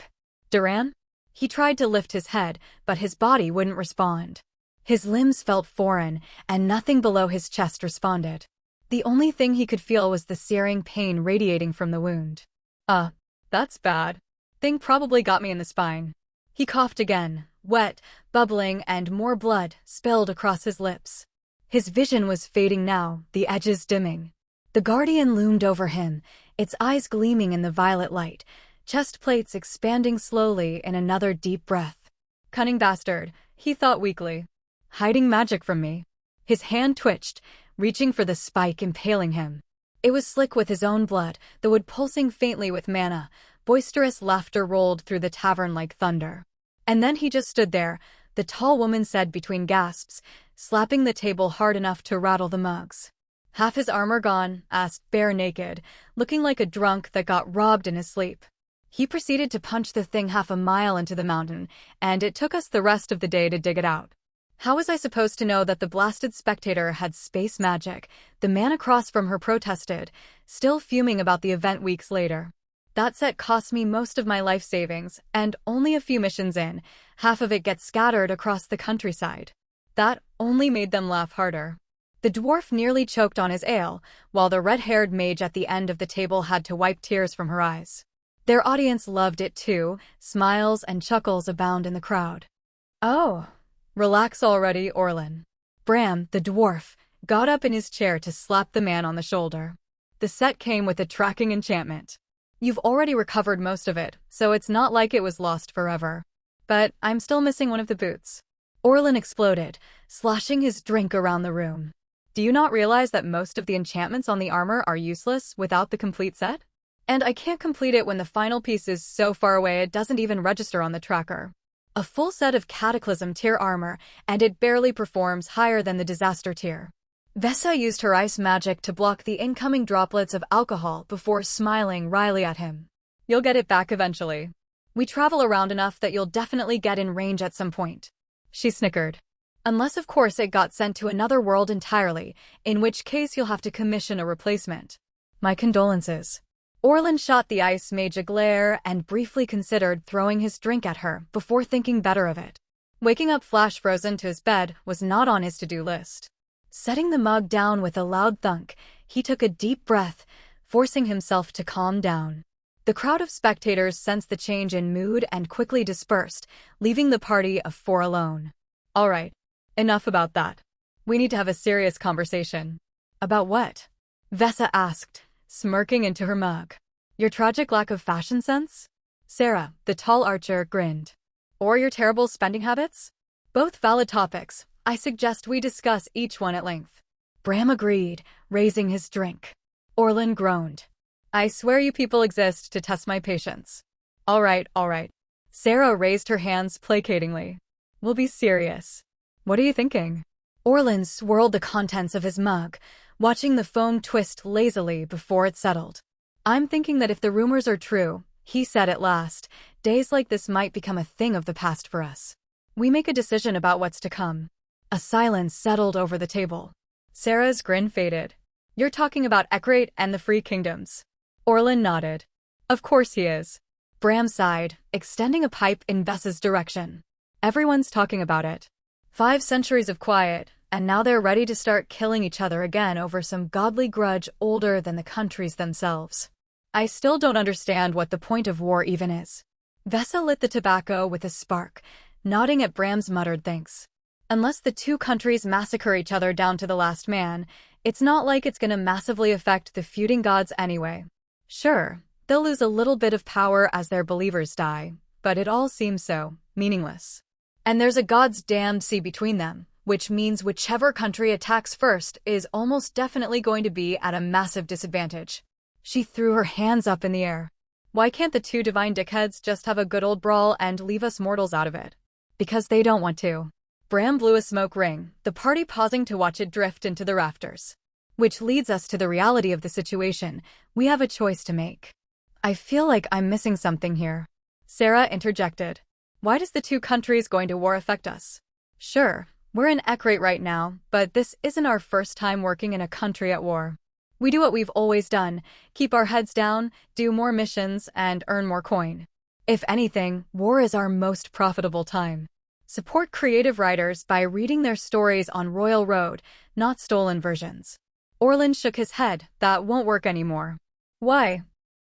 Duran? He tried to lift his head, but his body wouldn't respond. His limbs felt foreign, and nothing below his chest responded. The only thing he could feel was the searing pain radiating from the wound. That's bad. Thing probably got me in the spine. He coughed again, wet, bubbling, and more blood spilled across his lips. His vision was fading now, the edges dimming. The Guardian loomed over him, its eyes gleaming in the violet light, chest plates expanding slowly in another deep breath. Cunning bastard, he thought weakly. Hiding magic from me. His hand twitched, reaching for the spike impaling him. It was slick with his own blood, the wood pulsing faintly with mana. Boisterous laughter rolled through the tavern like thunder. And then he just stood there, the tall woman said between gasps, slapping the table hard enough to rattle the mugs. Half his armor gone, asked bare naked, looking like a drunk that got robbed in his sleep. He proceeded to punch the thing 1/2 mile into the mountain, and it took us the rest of the day to dig it out. How was I supposed to know that the blasted spectator had space magic? The man across from her protested, still fuming about the event weeks later. That set cost me most of my life savings, and only a few missions in, half of it gets scattered across the countryside. That only made them laugh harder. The dwarf nearly choked on his ale, while the red-haired mage at the end of the table had to wipe tears from her eyes. Their audience loved it too, smiles and chuckles abound in the crowd. Oh, relax already, Orlin. Bram, the dwarf, got up in his chair to slap the man on the shoulder. The set came with a tracking enchantment. You've already recovered most of it, so it's not like it was lost forever. But I'm still missing one of the boots. Orlin exploded, sloshing his drink around the room. Do you not realize that most of the enchantments on the armor are useless without the complete set? And I can't complete it when the final piece is so far away it doesn't even register on the tracker. A full set of Cataclysm tier armor, and it barely performs higher than the Disaster tier. Vesa used her ice magic to block the incoming droplets of alcohol before smiling wryly at him. You'll get it back eventually. We travel around enough that you'll definitely get in range at some point. She snickered. Unless of course it got sent to another world entirely, in which case you'll have to commission a replacement. My condolences. Orlin shot the ice mage a glare and briefly considered throwing his drink at her before thinking better of it. Waking up flash frozen to his bed was not on his to-do list. Setting the mug down with a loud thunk, he took a deep breath, forcing himself to calm down. The crowd of spectators sensed the change in mood and quickly dispersed, leaving the party of four alone. All right, enough about that. We need to have a serious conversation. About what? Vesa asked, smirking into her mug. Your tragic lack of fashion sense? Sarah, the tall archer, grinned. Or your terrible spending habits? Both valid topics. I suggest we discuss each one at length. Bram agreed, raising his drink. Orlin groaned. I swear you people exist to test my patience. All right. Sarah raised her hands placatingly. We'll be serious. What are you thinking? Orlin swirled the contents of his mug, watching the foam twist lazily before it settled. I'm thinking that if the rumors are true, he said at last, days like this might become a thing of the past for us. We make a decision about what's to come. A silence settled over the table. Sarah's grin faded. You're talking about Ekrate and the Free Kingdoms. Orlin nodded. Of course he is. Bram sighed, extending a pipe in Vesa's direction. Everyone's talking about it. 5 centuries of quiet, and now they're ready to start killing each other again over some godly grudge older than the countries themselves. I still don't understand what the point of war even is. Vesa lit the tobacco with a spark, nodding at Bram's muttered thanks. Unless the two countries massacre each other down to the last man, it's not like it's gonna massively affect the feuding gods anyway. Sure, they'll lose a little bit of power as their believers die, but it all seems so meaningless. And there's a god's damned sea between them, which means whichever country attacks first is almost definitely going to be at a massive disadvantage. She threw her hands up in the air. Why can't the two divine dickheads just have a good old brawl and leave us mortals out of it? Because they don't want to. Bram blew a smoke ring, the party pausing to watch it drift into the rafters. Which leads us to the reality of the situation. We have a choice to make. I feel like I'm missing something here. Sarah interjected. Why does the two countries going to war affect us? Sure, we're in Ekrate right now, but this isn't our first time working in a country at war. We do what we've always done, keep our heads down, do more missions, and earn more coin. If anything, war is our most profitable time. Support creative writers by reading their stories on Royal Road, not stolen versions. Orlin shook his head. That won't work anymore. Why?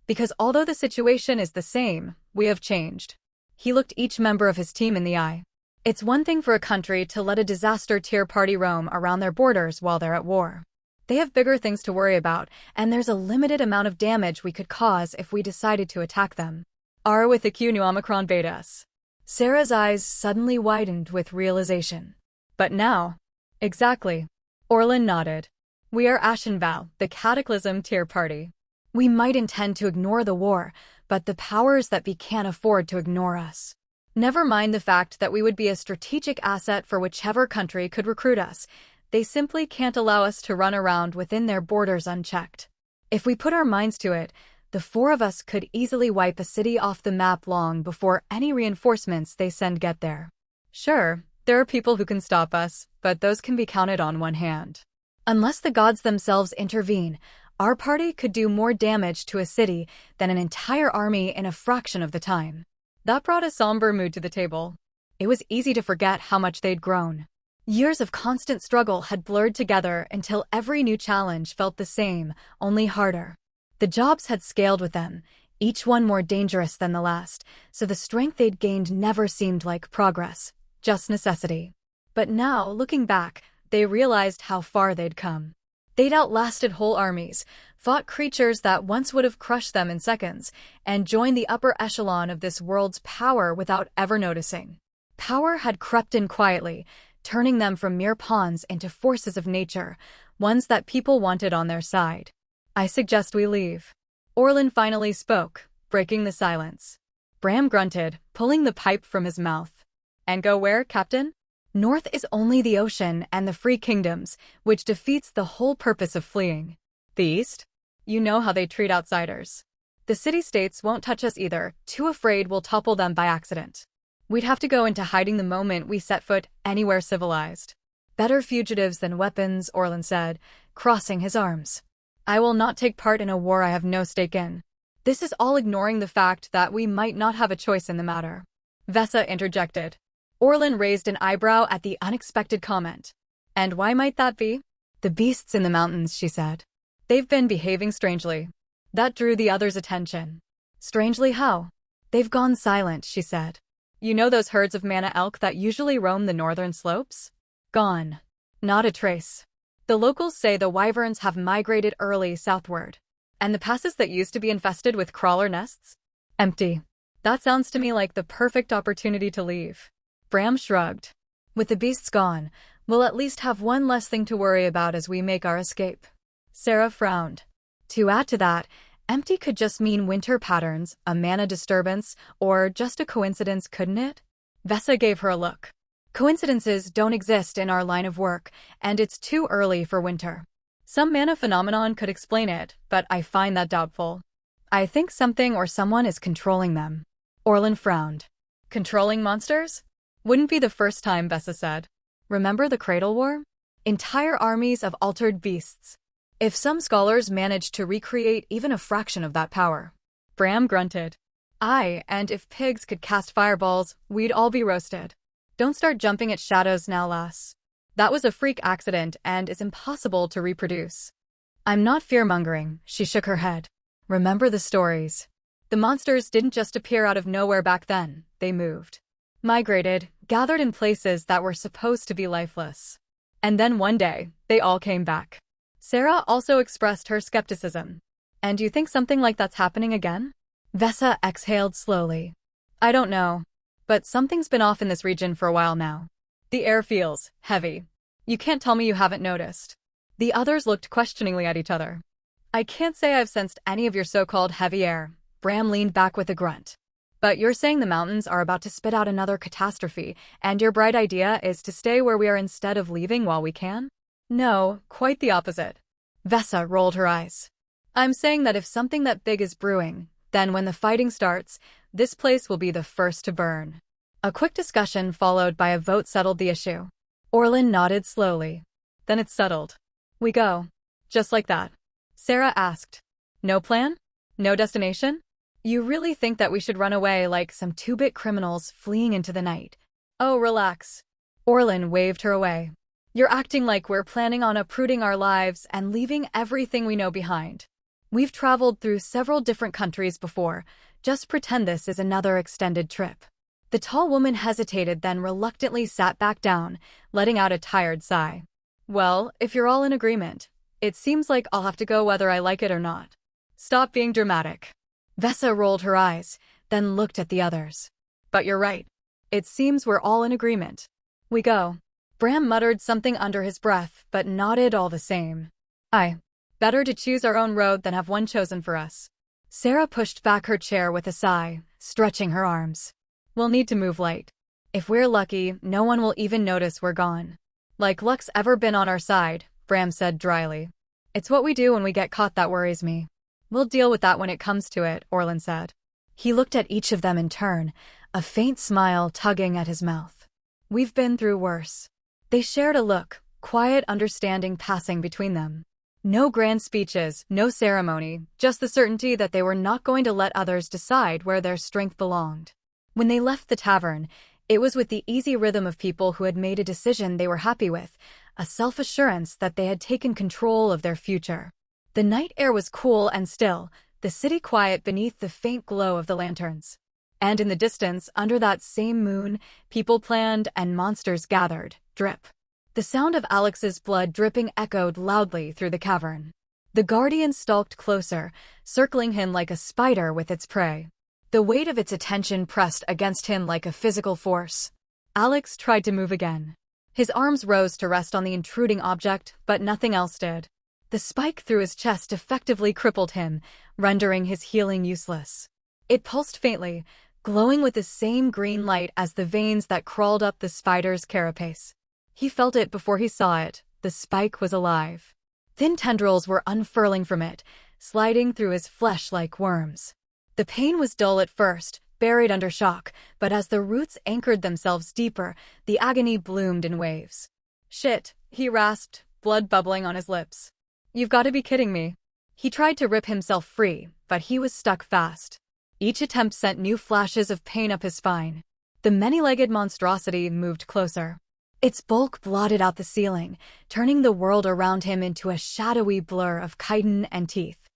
Because although the situation is the same, we have changed. He looked each member of his team in the eye. It's one thing for a country to let a disaster tier party roam around their borders while they're at war. They have bigger things to worry about, and there's a limited amount of damage we could cause if we decided to attack them. R with the Q nu Omicron Betas. Sarah's eyes suddenly widened with realization. But now? Exactly. Orlin nodded. We are Ashenvow, the Cataclysm tier party. We might intend to ignore the war, but the powers that be can't afford to ignore us. Never mind the fact that we would be a strategic asset for whichever country could recruit us. They simply can't allow us to run around within their borders unchecked. If we put our minds to it, the 4 of us could easily wipe a city off the map long before any reinforcements they send get there. Sure, there are people who can stop us, but those can be counted on one hand. Unless the gods themselves intervene, our party could do more damage to a city than an entire army in a fraction of the time. That brought a somber mood to the table. It was easy to forget how much they'd grown. Years of constant struggle had blurred together until every new challenge felt the same, only harder. The jobs had scaled with them, each one more dangerous than the last, so the strength they'd gained never seemed like progress, just necessity. But now, looking back, they realized how far they'd come. They'd outlasted whole armies, fought creatures that once would have crushed them in seconds, and joined the upper echelon of this world's power without ever noticing. Power had crept in quietly, turning them from mere pawns into forces of nature, ones that people wanted on their side. I suggest we leave. Orlin finally spoke, breaking the silence. Bram grunted, pulling the pipe from his mouth. And go where, Captain? North is only the ocean and the free kingdoms, which defeats the whole purpose of fleeing. The East? You know how they treat outsiders. The city-states won't touch us either, too afraid we'll topple them by accident. We'd have to go into hiding the moment we set foot anywhere civilized. Better fugitives than weapons, Orlin said, crossing his arms. I will not take part in a war I have no stake in. This is all ignoring the fact that we might not have a choice in the matter. Vesa interjected. Orlin raised an eyebrow at the unexpected comment. And why might that be? The beasts in the mountains, she said. They've been behaving strangely. That drew the others' attention. Strangely how? They've gone silent, she said. You know those herds of mana elk that usually roam the northern slopes? Gone. Not a trace. The locals say the wyverns have migrated early southward. And the passes that used to be infested with crawler nests? Empty. That sounds to me like the perfect opportunity to leave. Bram shrugged. With the beasts gone, we'll at least have one less thing to worry about as we make our escape. Sarah frowned. To add to that, empty could just mean winter patterns, a mana disturbance, or just a coincidence, couldn't it? Vesa gave her a look. Coincidences don't exist in our line of work, and it's too early for winter. Some mana phenomenon could explain it, but I find that doubtful. I think something or someone is controlling them. Orlin frowned. Controlling monsters? Wouldn't be the first time, Vesa said. Remember the Cradle War? Entire armies of altered beasts. If some scholars managed to recreate even a fraction of that power. Bram grunted. Aye, and if pigs could cast fireballs, we'd all be roasted. Don't start jumping at shadows now, lass. That was a freak accident and is impossible to reproduce. I'm not fear-mongering, she shook her head. Remember the stories. The monsters didn't just appear out of nowhere back then, they moved. Migrated, gathered in places that were supposed to be lifeless. And then one day, they all came back. Sarah also expressed her skepticism. And you think something like that's happening again? Vesa exhaled slowly. I don't know. But something's been off in this region for a while now. The air feels heavy. You can't tell me you haven't noticed. The others looked questioningly at each other. I can't say I've sensed any of your so-called heavy air. Bram leaned back with a grunt. But you're saying the mountains are about to spit out another catastrophe, and your bright idea is to stay where we are instead of leaving while we can? No, quite the opposite. Vesa rolled her eyes. I'm saying that if something that big is brewing, then when the fighting starts, this place will be the first to burn. A quick discussion followed by a vote settled the issue. Orlin nodded slowly. Then it's settled. We go. Just like that. Sarah asked. No plan? No destination? You really think that we should run away like some two-bit criminals fleeing into the night? Oh, relax. Orlin waved her away. You're acting like we're planning on uprooting our lives and leaving everything we know behind. We've traveled through several different countries before. Just pretend this is another extended trip. The tall woman hesitated, then reluctantly sat back down, letting out a tired sigh. Well, if you're all in agreement, it seems like I'll have to go whether I like it or not. Stop being dramatic. Vesa rolled her eyes, then looked at the others. But you're right. It seems we're all in agreement. We go. Bram muttered something under his breath, but nodded all the same. Aye. Better to choose our own road than have one chosen for us. Sarah pushed back her chair with a sigh, stretching her arms. We'll need to move light. If we're lucky, no one will even notice we're gone. Like luck's ever been on our side, Bram said dryly. It's what we do when we get caught that worries me. We'll deal with that when it comes to it, Orlin said. He looked at each of them in turn, a faint smile tugging at his mouth. We've been through worse. They shared a look, quiet understanding passing between them. No grand speeches, no ceremony, just the certainty that they were not going to let others decide where their strength belonged. When they left the tavern, it was with the easy rhythm of people who had made a decision they were happy with, a self-assurance that they had taken control of their future. The night air was cool and still, the city quiet beneath the faint glow of the lanterns. And in the distance, under that same moon, people planned and monsters gathered. Drip. The sound of Alex's blood dripping echoed loudly through the cavern. The guardian stalked closer, circling him like a spider with its prey. The weight of its attention pressed against him like a physical force. Alex tried to move again. His arms rose to rest on the intruding object, but nothing else did. The spike through his chest effectively crippled him, rendering his healing useless. It pulsed faintly, glowing with the same green light as the veins that crawled up the spider's carapace. He felt it before he saw it. The spike was alive. Thin tendrils were unfurling from it, sliding through his flesh like worms. The pain was dull at first, buried under shock, but as the roots anchored themselves deeper, the agony bloomed in waves. "Shit," he rasped, blood bubbling on his lips. "You've got to be kidding me." He tried to rip himself free, but he was stuck fast. Each attempt sent new flashes of pain up his spine. The many-legged monstrosity moved closer. Its bulk blotted out the ceiling, turning the world around him into a shadowy blur of chitin and teeth.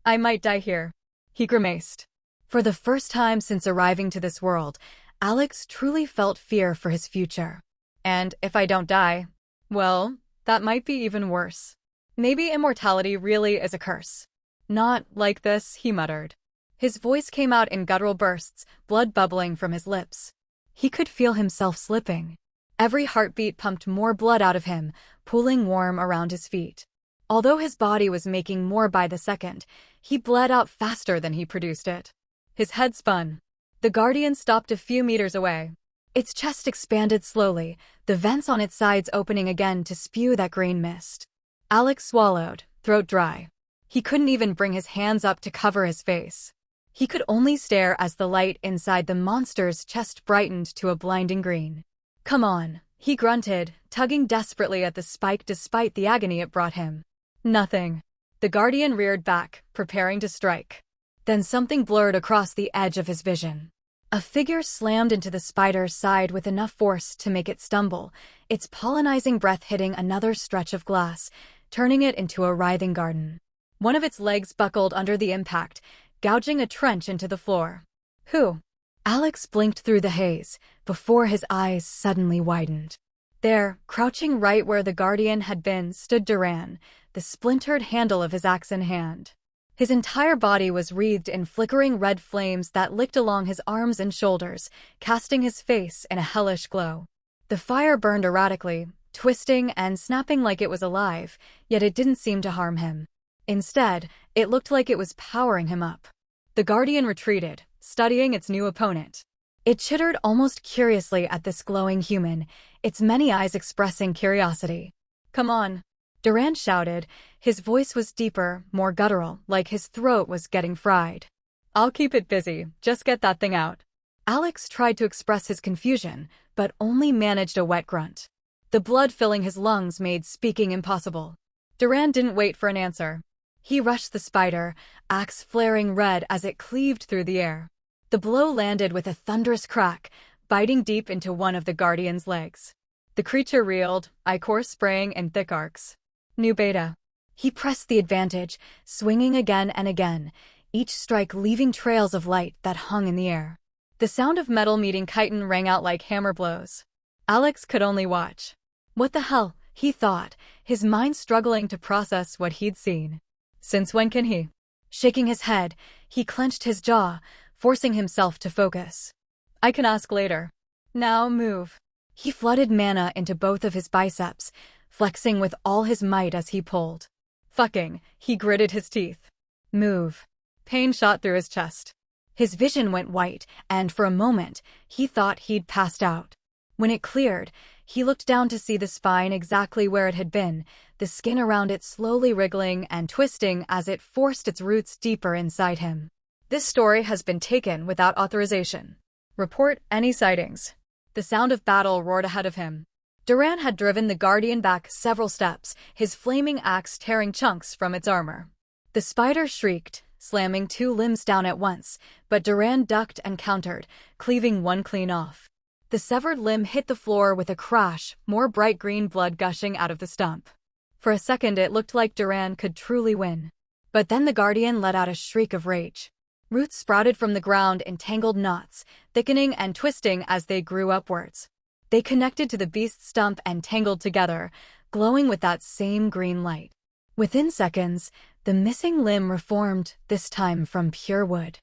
"I might die here," he grimaced. For the first time since arriving to this world, Alex truly felt fear for his future. And if I don't die, well, that might be even worse. Maybe immortality really is a curse. "Not like this," he muttered. His voice came out in guttural bursts, blood bubbling from his lips. He could feel himself slipping. Every heartbeat pumped more blood out of him, pooling warm around his feet. Although his body was making more by the second, he bled out faster than he produced it. His head spun. The guardian stopped a few meters away. Its chest expanded slowly, the vents on its sides opening again to spew that green mist. Alex swallowed, throat dry. He couldn't even bring his hands up to cover his face. He could only stare as the light inside the monster's chest brightened to a blinding green. "Come on," he grunted, tugging desperately at the spike despite the agony it brought him. Nothing. The guardian reared back, preparing to strike. Then something blurred across the edge of his vision. A figure slammed into the spider's side with enough force to make it stumble, its pollenizing breath hitting another stretch of glass, turning it into a writhing garden. One of its legs buckled under the impact, gouging a trench into the floor. "Who?" Alex blinked through the haze, before his eyes suddenly widened. There, crouching right where the guardian had been, stood Duran, the splintered handle of his axe in hand. His entire body was wreathed in flickering red flames that licked along his arms and shoulders, casting his face in a hellish glow. The fire burned erratically, twisting and snapping like it was alive, yet it didn't seem to harm him. Instead, it looked like it was powering him up. The guardian retreated, studying its new opponent. It chittered almost curiously at this glowing human, its many eyes expressing curiosity. "Come on," Duran shouted. His voice was deeper, more guttural, like his throat was getting fried. "I'll keep it busy, just get that thing out." Alex tried to express his confusion, but only managed a wet grunt. The blood filling his lungs made speaking impossible. Duran didn't wait for an answer. He rushed the spider, axe flaring red as it cleaved through the air. The blow landed with a thunderous crack, biting deep into one of the guardian's legs. The creature reeled, ichor spraying in thick arcs. New beta. He pressed the advantage, swinging again and again, each strike leaving trails of light that hung in the air. The sound of metal meeting chitin rang out like hammer blows. Alex could only watch. What the hell, he thought, his mind struggling to process what he'd seen. Since when can he? Shaking his head, he clenched his jaw, forcing himself to focus. "I can ask later. Now move." He flooded mana into both of his biceps, flexing with all his might as he pulled. "Fucking," he gritted his teeth. "Move." Pain shot through his chest. His vision went white, and for a moment, he thought he'd passed out. When it cleared, he looked down to see the spine exactly where it had been, the skin around it slowly wriggling and twisting as it forced its roots deeper inside him. This story has been taken without authorization. Report any sightings. The sound of battle roared ahead of him. Duran had driven the guardian back several steps, his flaming axe tearing chunks from its armor. The spider shrieked, slamming two limbs down at once, but Duran ducked and countered, cleaving one clean off. The severed limb hit the floor with a crash, more bright green blood gushing out of the stump. For a second it looked like Duran could truly win. But then the guardian let out a shriek of rage. Roots sprouted from the ground in tangled knots, thickening and twisting as they grew upwards. They connected to the beast's stump and tangled together, glowing with that same green light. Within seconds, the missing limb reformed, this time from pure wood.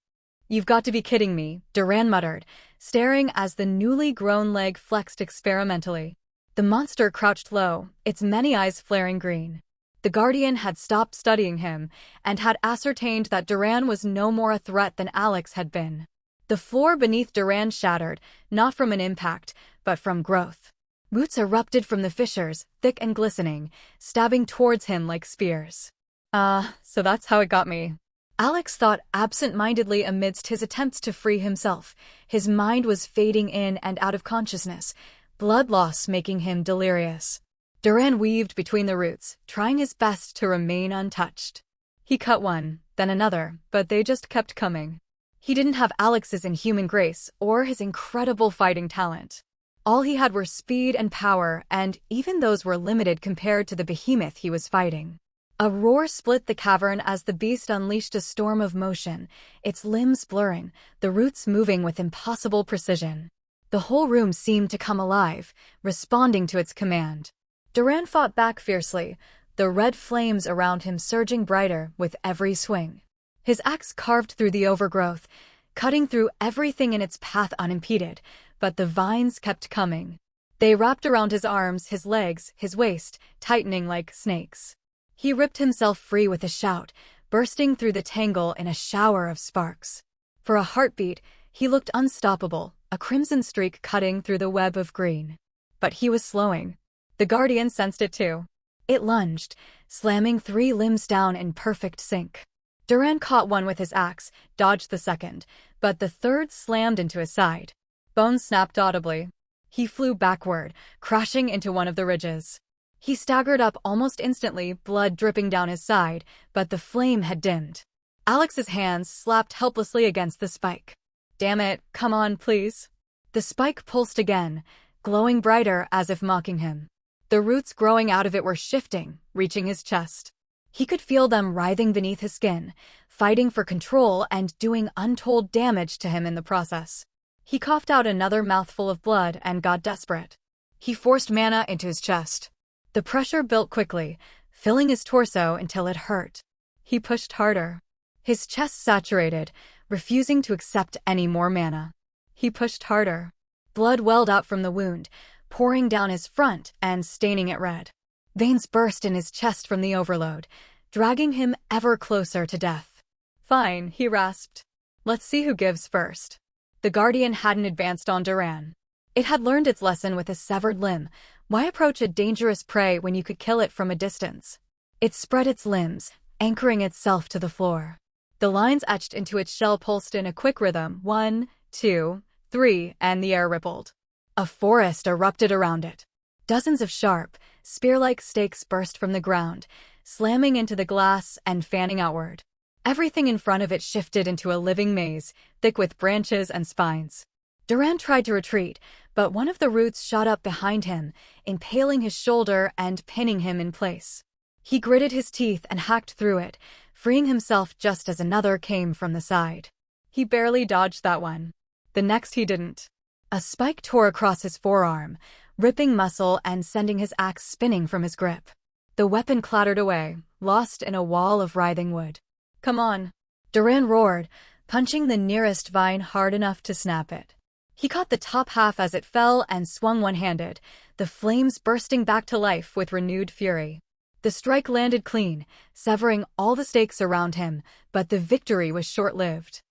"You've got to be kidding me," Duran muttered, staring as the newly grown leg flexed experimentally. The monster crouched low, its many eyes flaring green. The Guardian had stopped studying him and had ascertained that Duran was no more a threat than Alex had been. The floor beneath Duran shattered, not from an impact, but from growth. Roots erupted from the fissures, thick and glistening, stabbing towards him like spears. So that's how it got me," Alex thought absent-mindedly amidst his attempts to free himself. His mind was fading in and out of consciousness, blood loss making him delirious. Duran weaved between the roots, trying his best to remain untouched. He cut one, then another, but they just kept coming. He didn't have Alex's inhuman grace or his incredible fighting talent. All he had were speed and power, and even those were limited compared to the behemoth he was fighting. A roar split the cavern as the beast unleashed a storm of motion, its limbs blurring, the roots moving with impossible precision. The whole room seemed to come alive, responding to its command. Duran fought back fiercely, the red flames around him surging brighter with every swing. His axe carved through the overgrowth, cutting through everything in its path unimpeded, but the vines kept coming. They wrapped around his arms, his legs, his waist, tightening like snakes. He ripped himself free with a shout, bursting through the tangle in a shower of sparks. For a heartbeat, he looked unstoppable, a crimson streak cutting through the web of green. But he was slowing. The Guardian sensed it too. It lunged, slamming 3 limbs down in perfect sync. Duran caught one with his axe, dodged the second, but the third slammed into his side. Bones snapped audibly. He flew backward, crashing into one of the ridges. He staggered up almost instantly, blood dripping down his side, but the flame had dimmed. Alex's hands slapped helplessly against the spike. "Damn it, come on, please." The spike pulsed again, glowing brighter as if mocking him. The roots growing out of it were shifting, reaching his chest. He could feel them writhing beneath his skin, fighting for control and doing untold damage to him in the process. He coughed out another mouthful of blood and got desperate. He forced mana into his chest. The pressure built quickly, filling his torso until it hurt. He pushed harder. His chest saturated, refusing to accept any more mana. He pushed harder. Blood welled out from the wound, pouring down his front and staining it red. Veins burst in his chest from the overload, dragging him ever closer to death. "Fine," he rasped. "Let's see who gives first." The Guardian hadn't advanced on Duran. It had learned its lesson with a severed limb. Why approach a dangerous prey when you could kill it from a distance? It spread its limbs, anchoring itself to the floor. The lines etched into its shell pulsed in a quick rhythm, 1, 2, 3, and the air rippled. A forest erupted around it. Dozens of sharp, spear-like stakes burst from the ground, slamming into the glass and fanning outward. Everything in front of it shifted into a living maze, thick with branches and spines. Duran tried to retreat, but one of the roots shot up behind him, impaling his shoulder and pinning him in place. He gritted his teeth and hacked through it, freeing himself just as another came from the side. He barely dodged that one. The next he didn't. A spike tore across his forearm, ripping muscle and sending his axe spinning from his grip. The weapon clattered away, lost in a wall of writhing wood. "Come on," Duran roared, punching the nearest vine hard enough to snap it. He caught the top half as it fell and swung one-handed, the flames bursting back to life with renewed fury. The strike landed clean, severing all the stakes around him, but the victory was short-lived.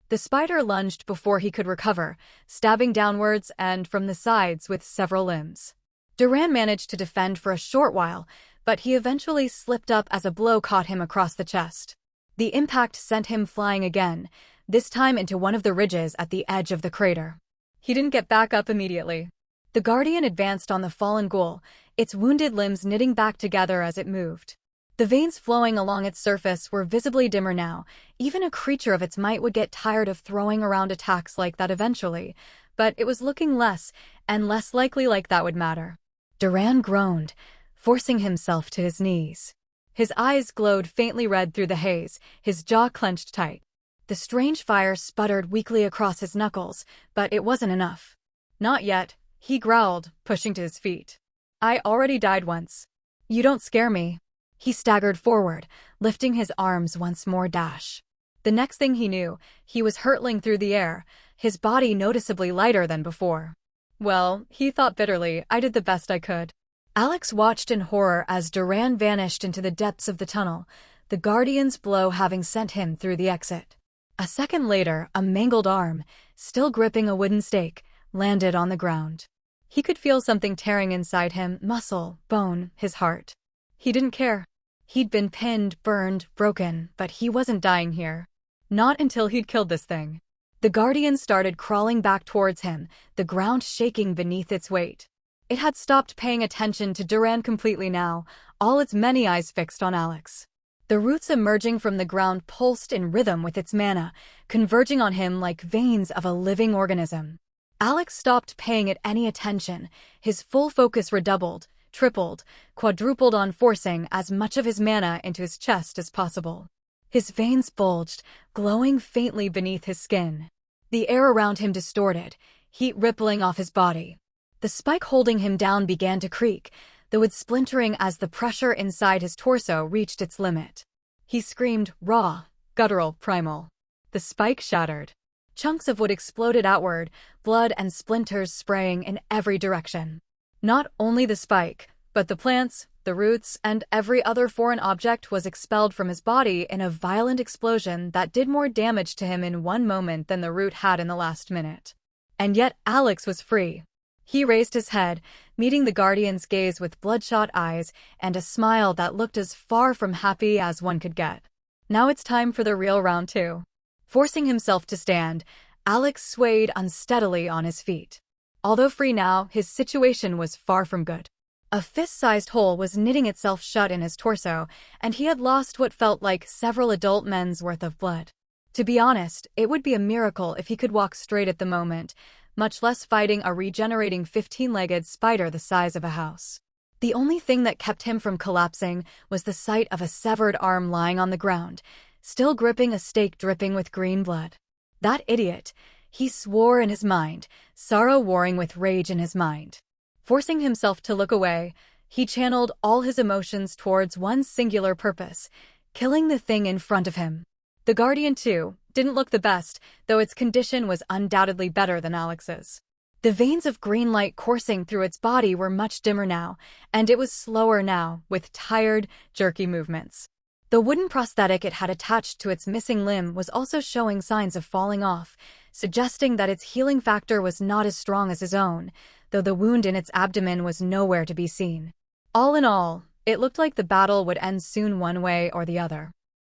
The spider lunged before he could recover, stabbing downwards and from the sides with several limbs. Duran managed to defend for a short while, but he eventually slipped up as a blow caught him across the chest. The impact sent him flying again, this time into one of the ridges at the edge of the crater. He didn't get back up immediately. The Guardian advanced on the fallen ghoul, its wounded limbs knitting back together as it moved. The veins flowing along its surface were visibly dimmer now. Even a creature of its might would get tired of throwing around attacks like that eventually, but it was looking less and less likely like that would matter. Duran groaned, forcing himself to his knees. His eyes glowed faintly red through the haze, his jaw clenched tight. The strange fire sputtered weakly across his knuckles, but it wasn't enough. Not yet, he growled, pushing to his feet. I already died once. You don't scare me. He staggered forward, lifting his arms once more. The next thing he knew, he was hurtling through the air, his body noticeably lighter than before. Well, he thought bitterly, I did the best I could. Alex watched in horror as Duran vanished into the depths of the tunnel, the Guardian's blow having sent him through the exit. A second later, a mangled arm, still gripping a wooden stake, landed on the ground. He could feel something tearing inside him, muscle, bone, his heart. He didn't care. He'd been pinned, burned, broken, but he wasn't dying here. Not until he'd killed this thing. The Guardian started crawling back towards him, the ground shaking beneath its weight. It had stopped paying attention to Duran completely now, all its many eyes fixed on Alex. The roots emerging from the ground pulsed in rhythm with its mana, converging on him like veins of a living organism. Alex stopped paying it any attention, his full focus redoubled, tripled, quadrupled on forcing as much of his mana into his chest as possible. His veins bulged, glowing faintly beneath his skin. The air around him distorted, heat rippling off his body. The spike holding him down began to creak, the wood splintering as the pressure inside his torso reached its limit. He screamed, raw, guttural, primal. The spike shattered. Chunks of wood exploded outward, blood and splinters spraying in every direction. Not only the spike, but the plants, the roots, and every other foreign object was expelled from his body in a violent explosion that did more damage to him in one moment than the root had in the last minute. And yet Alex was free. He raised his head, meeting the Guardian's gaze with bloodshot eyes and a smile that looked as far from happy as one could get. Now it's time for the real round two. Forcing himself to stand, Alex swayed unsteadily on his feet. Although free now, his situation was far from good. A fist-sized hole was knitting itself shut in his torso, and he had lost what felt like several adult men's worth of blood. To be honest, it would be a miracle if he could walk straight at the moment, much less fighting a regenerating 15-legged spider the size of a house. The only thing that kept him from collapsing was the sight of a severed arm lying on the ground, still gripping a stake dripping with green blood. That idiot, he swore in his mind, sorrow warring with rage in his mind. Forcing himself to look away, he channeled all his emotions towards one singular purpose, killing the thing in front of him. The Guardian, too, didn't look the best, though its condition was undoubtedly better than Alex's. The veins of green light coursing through its body were much dimmer now, and it was slower now, with tired, jerky movements. The wooden prosthetic it had attached to its missing limb was also showing signs of falling off, suggesting that its healing factor was not as strong as his own, though the wound in its abdomen was nowhere to be seen. All in all, it looked like the battle would end soon one way or the other.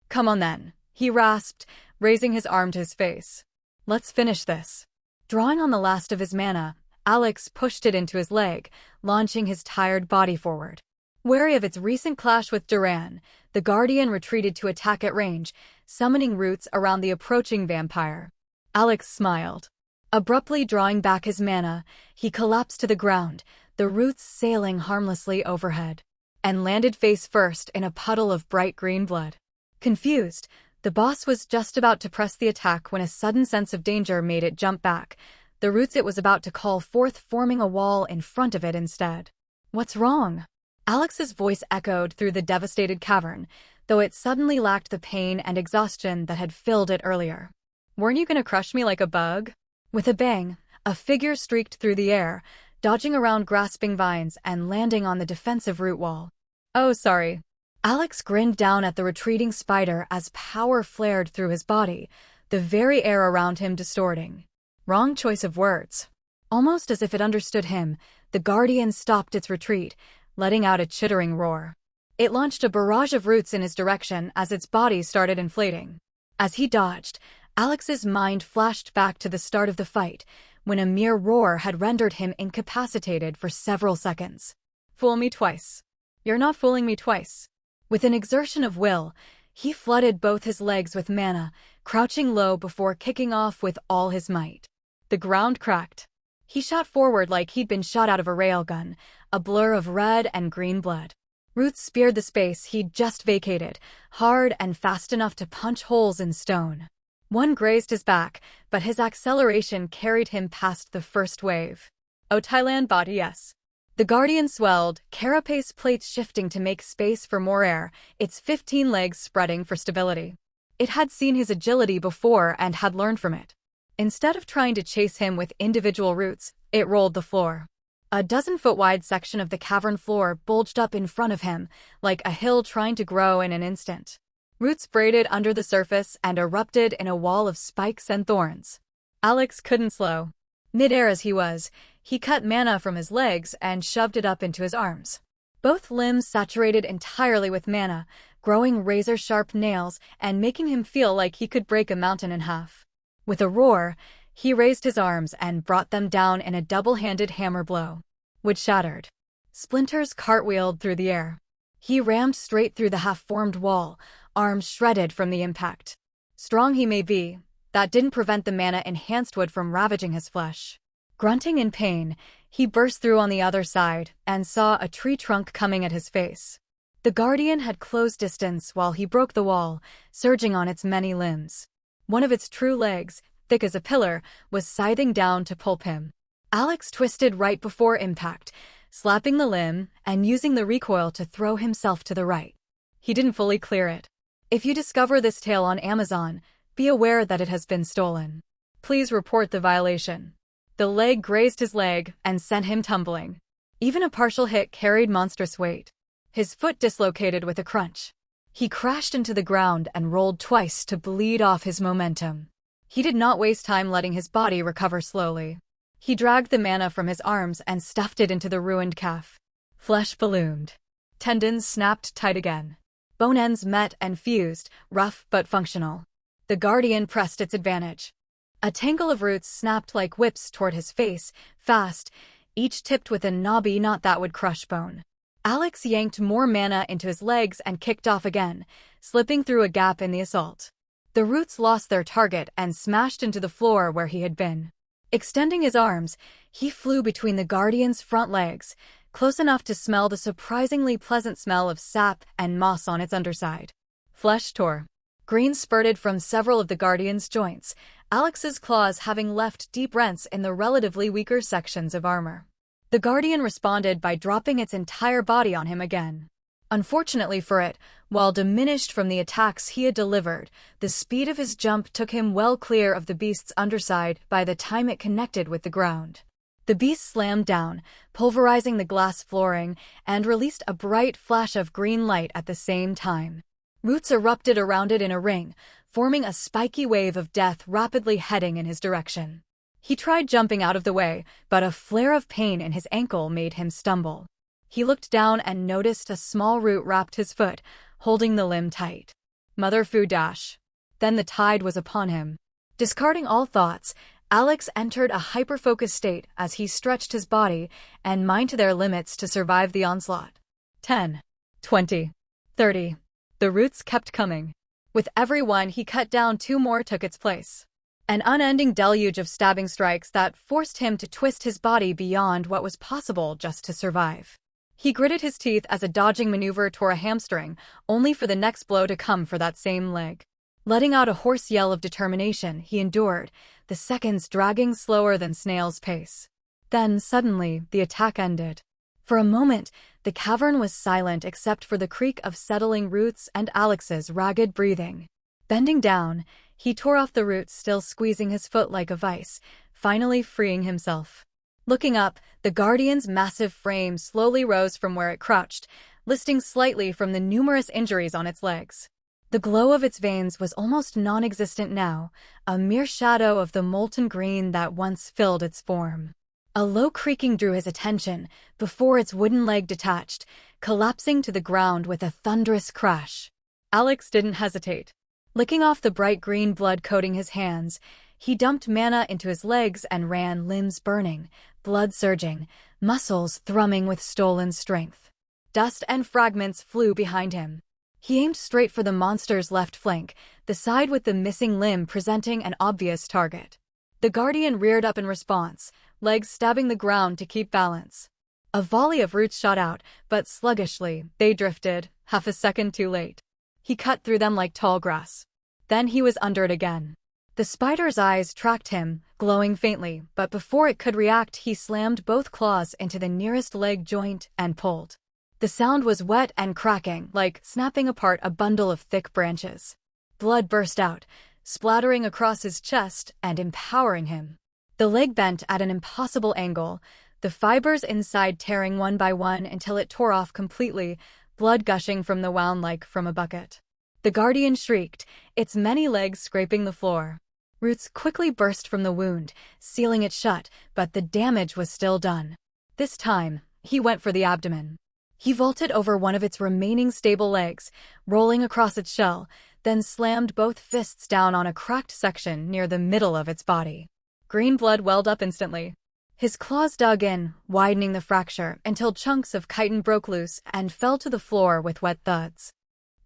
Come on then, he rasped, raising his arm to his face. Let's finish this. Drawing on the last of his mana, Alex pushed it into his leg, launching his tired body forward. Wary of its recent clash with Duran, the Guardian retreated to attack at range, summoning roots around the approaching vampire. Alex smiled. Abruptly drawing back his mana, he collapsed to the ground, the roots sailing harmlessly overhead, and landed face first in a puddle of bright green blood. Confused, the boss was just about to press the attack when a sudden sense of danger made it jump back, the roots it was about to call forth forming a wall in front of it instead. What's wrong? Alex's voice echoed through the devastated cavern, though it suddenly lacked the pain and exhaustion that had filled it earlier. Weren't you gonna crush me like a bug? With a bang, a figure streaked through the air, dodging around grasping vines and landing on the defensive root wall. Oh, sorry. Alex grinned down at the retreating spider as power flared through his body, the very air around him distorting. Wrong choice of words. Almost as if it understood him, the Guardian stopped its retreat, letting out a chittering roar. It launched a barrage of roots in his direction as its body started inflating. As he dodged, Alex's mind flashed back to the start of the fight, when a mere roar had rendered him incapacitated for several seconds. Fool me twice. You're not fooling me twice. With an exertion of will, he flooded both his legs with mana, crouching low before kicking off with all his might. The ground cracked. He shot forward like he'd been shot out of a railgun, a blur of red and green blood. Roots speared the space he'd just vacated, hard and fast enough to punch holes in stone. One grazed his back, but his acceleration carried him past the first wave. Oh, Thailand body, yes. The Guardian swelled, carapace plates shifting to make space for more air, its 15 legs spreading for stability. It had seen his agility before and had learned from it. Instead of trying to chase him with individual roots, it rolled the floor. A dozen-foot-wide section of the cavern floor bulged up in front of him, like a hill trying to grow in an instant. Roots braided under the surface and erupted in a wall of spikes and thorns. Alex couldn't slow. Mid-air as he was, he cut mana from his legs and shoved it up into his arms. Both limbs saturated entirely with mana, growing razor-sharp nails and making him feel like he could break a mountain in half. With a roar, he raised his arms and brought them down in a double-handed hammer blow. Wood shattered. Splinters cartwheeled through the air. He rammed straight through the half-formed wall, arms shredded from the impact. Strong he may be, that didn't prevent the mana-enhanced wood from ravaging his flesh. Grunting in pain, he burst through on the other side and saw a tree trunk coming at his face. The Guardian had closed distance while he broke the wall, surging on its many limbs. One of its true legs, thick as a pillar, was scything down to pulp him. Alex twisted right before impact, slapping the limb and using the recoil to throw himself to the right. He didn't fully clear it. If you discover this tale on Amazon, be aware that it has been stolen. Please report the violation. The leg grazed his leg and sent him tumbling. Even a partial hit carried monstrous weight. His foot dislocated with a crunch. He crashed into the ground and rolled twice to bleed off his momentum. He did not waste time letting his body recover slowly. He dragged the mana from his arms and stuffed it into the ruined calf. Flesh ballooned. Tendons snapped tight again. Bone ends met and fused, rough but functional. The Guardian pressed its advantage. A tangle of roots snapped like whips toward his face, fast, each tipped with a knobby knot that would crush bone. Alex yanked more mana into his legs and kicked off again, slipping through a gap in the assault. The roots lost their target and smashed into the floor where he had been. Extending his arms, he flew between the Guardian's front legs, close enough to smell the surprisingly pleasant smell of sap and moss on its underside. Flesh tore. Green spurted from several of the Guardian's joints, Alex's claws having left deep rents in the relatively weaker sections of armor. The Guardian responded by dropping its entire body on him again. Unfortunately for it, while diminished from the attacks he had delivered, the speed of his jump took him well clear of the beast's underside by the time it connected with the ground. The beast slammed down, pulverizing the glass flooring, and released a bright flash of green light at the same time. Roots erupted around it in a ring, forming a spiky wave of death rapidly heading in his direction. He tried jumping out of the way, but a flare of pain in his ankle made him stumble. He looked down and noticed a small root wrapped his foot, holding the limb tight. Mother fu dash. Then the tide was upon him. Discarding all thoughts, Alex entered a hyper-focused state as he stretched his body and mind to their limits to survive the onslaught. 10, 20, 30. The roots kept coming. With every one he cut down, 2 more took its place. An unending deluge of stabbing strikes that forced him to twist his body beyond what was possible just to survive. He gritted his teeth as a dodging maneuver tore a hamstring, only for the next blow to come for that same leg. Letting out a hoarse yell of determination, he endured, the seconds dragging slower than snail's pace. Then, suddenly, the attack ended. For a moment, the cavern was silent except for the creak of settling roots and Alex's ragged breathing. Bending down, he tore off the roots, still squeezing his foot like a vice, finally freeing himself. Looking up, the Guardian's massive frame slowly rose from where it crouched, listing slightly from the numerous injuries on its legs. The glow of its veins was almost non-existent now, a mere shadow of the molten green that once filled its form. A low creaking drew his attention before its wooden leg detached, collapsing to the ground with a thunderous crash. Alex didn't hesitate. Licking off the bright green blood coating his hands, he dumped mana into his legs and ran, limbs burning, blood surging, muscles thrumming with stolen strength. Dust and fragments flew behind him. He aimed straight for the monster's left flank, the side with the missing limb presenting an obvious target. The Guardian reared up in response, legs stabbing the ground to keep balance. A volley of roots shot out, but sluggishly, they drifted, half a second too late. He cut through them like tall grass. Then he was under it again. The spider's eyes tracked him, glowing faintly, but before it could react, he slammed both claws into the nearest leg joint and pulled. The sound was wet and cracking, like snapping apart a bundle of thick branches. Blood burst out, splattering across his chest and empowering him. The leg bent at an impossible angle, the fibers inside tearing one by one until it tore off completely, blood gushing from the wound like from a bucket. The guardian shrieked, its many legs scraping the floor. Roots quickly burst from the wound, sealing it shut, but the damage was still done. This time, he went for the abdomen. He vaulted over one of its remaining stable legs, rolling across its shell, then slammed both fists down on a cracked section near the middle of its body. Green blood welled up instantly. His claws dug in, widening the fracture until chunks of chitin broke loose and fell to the floor with wet thuds.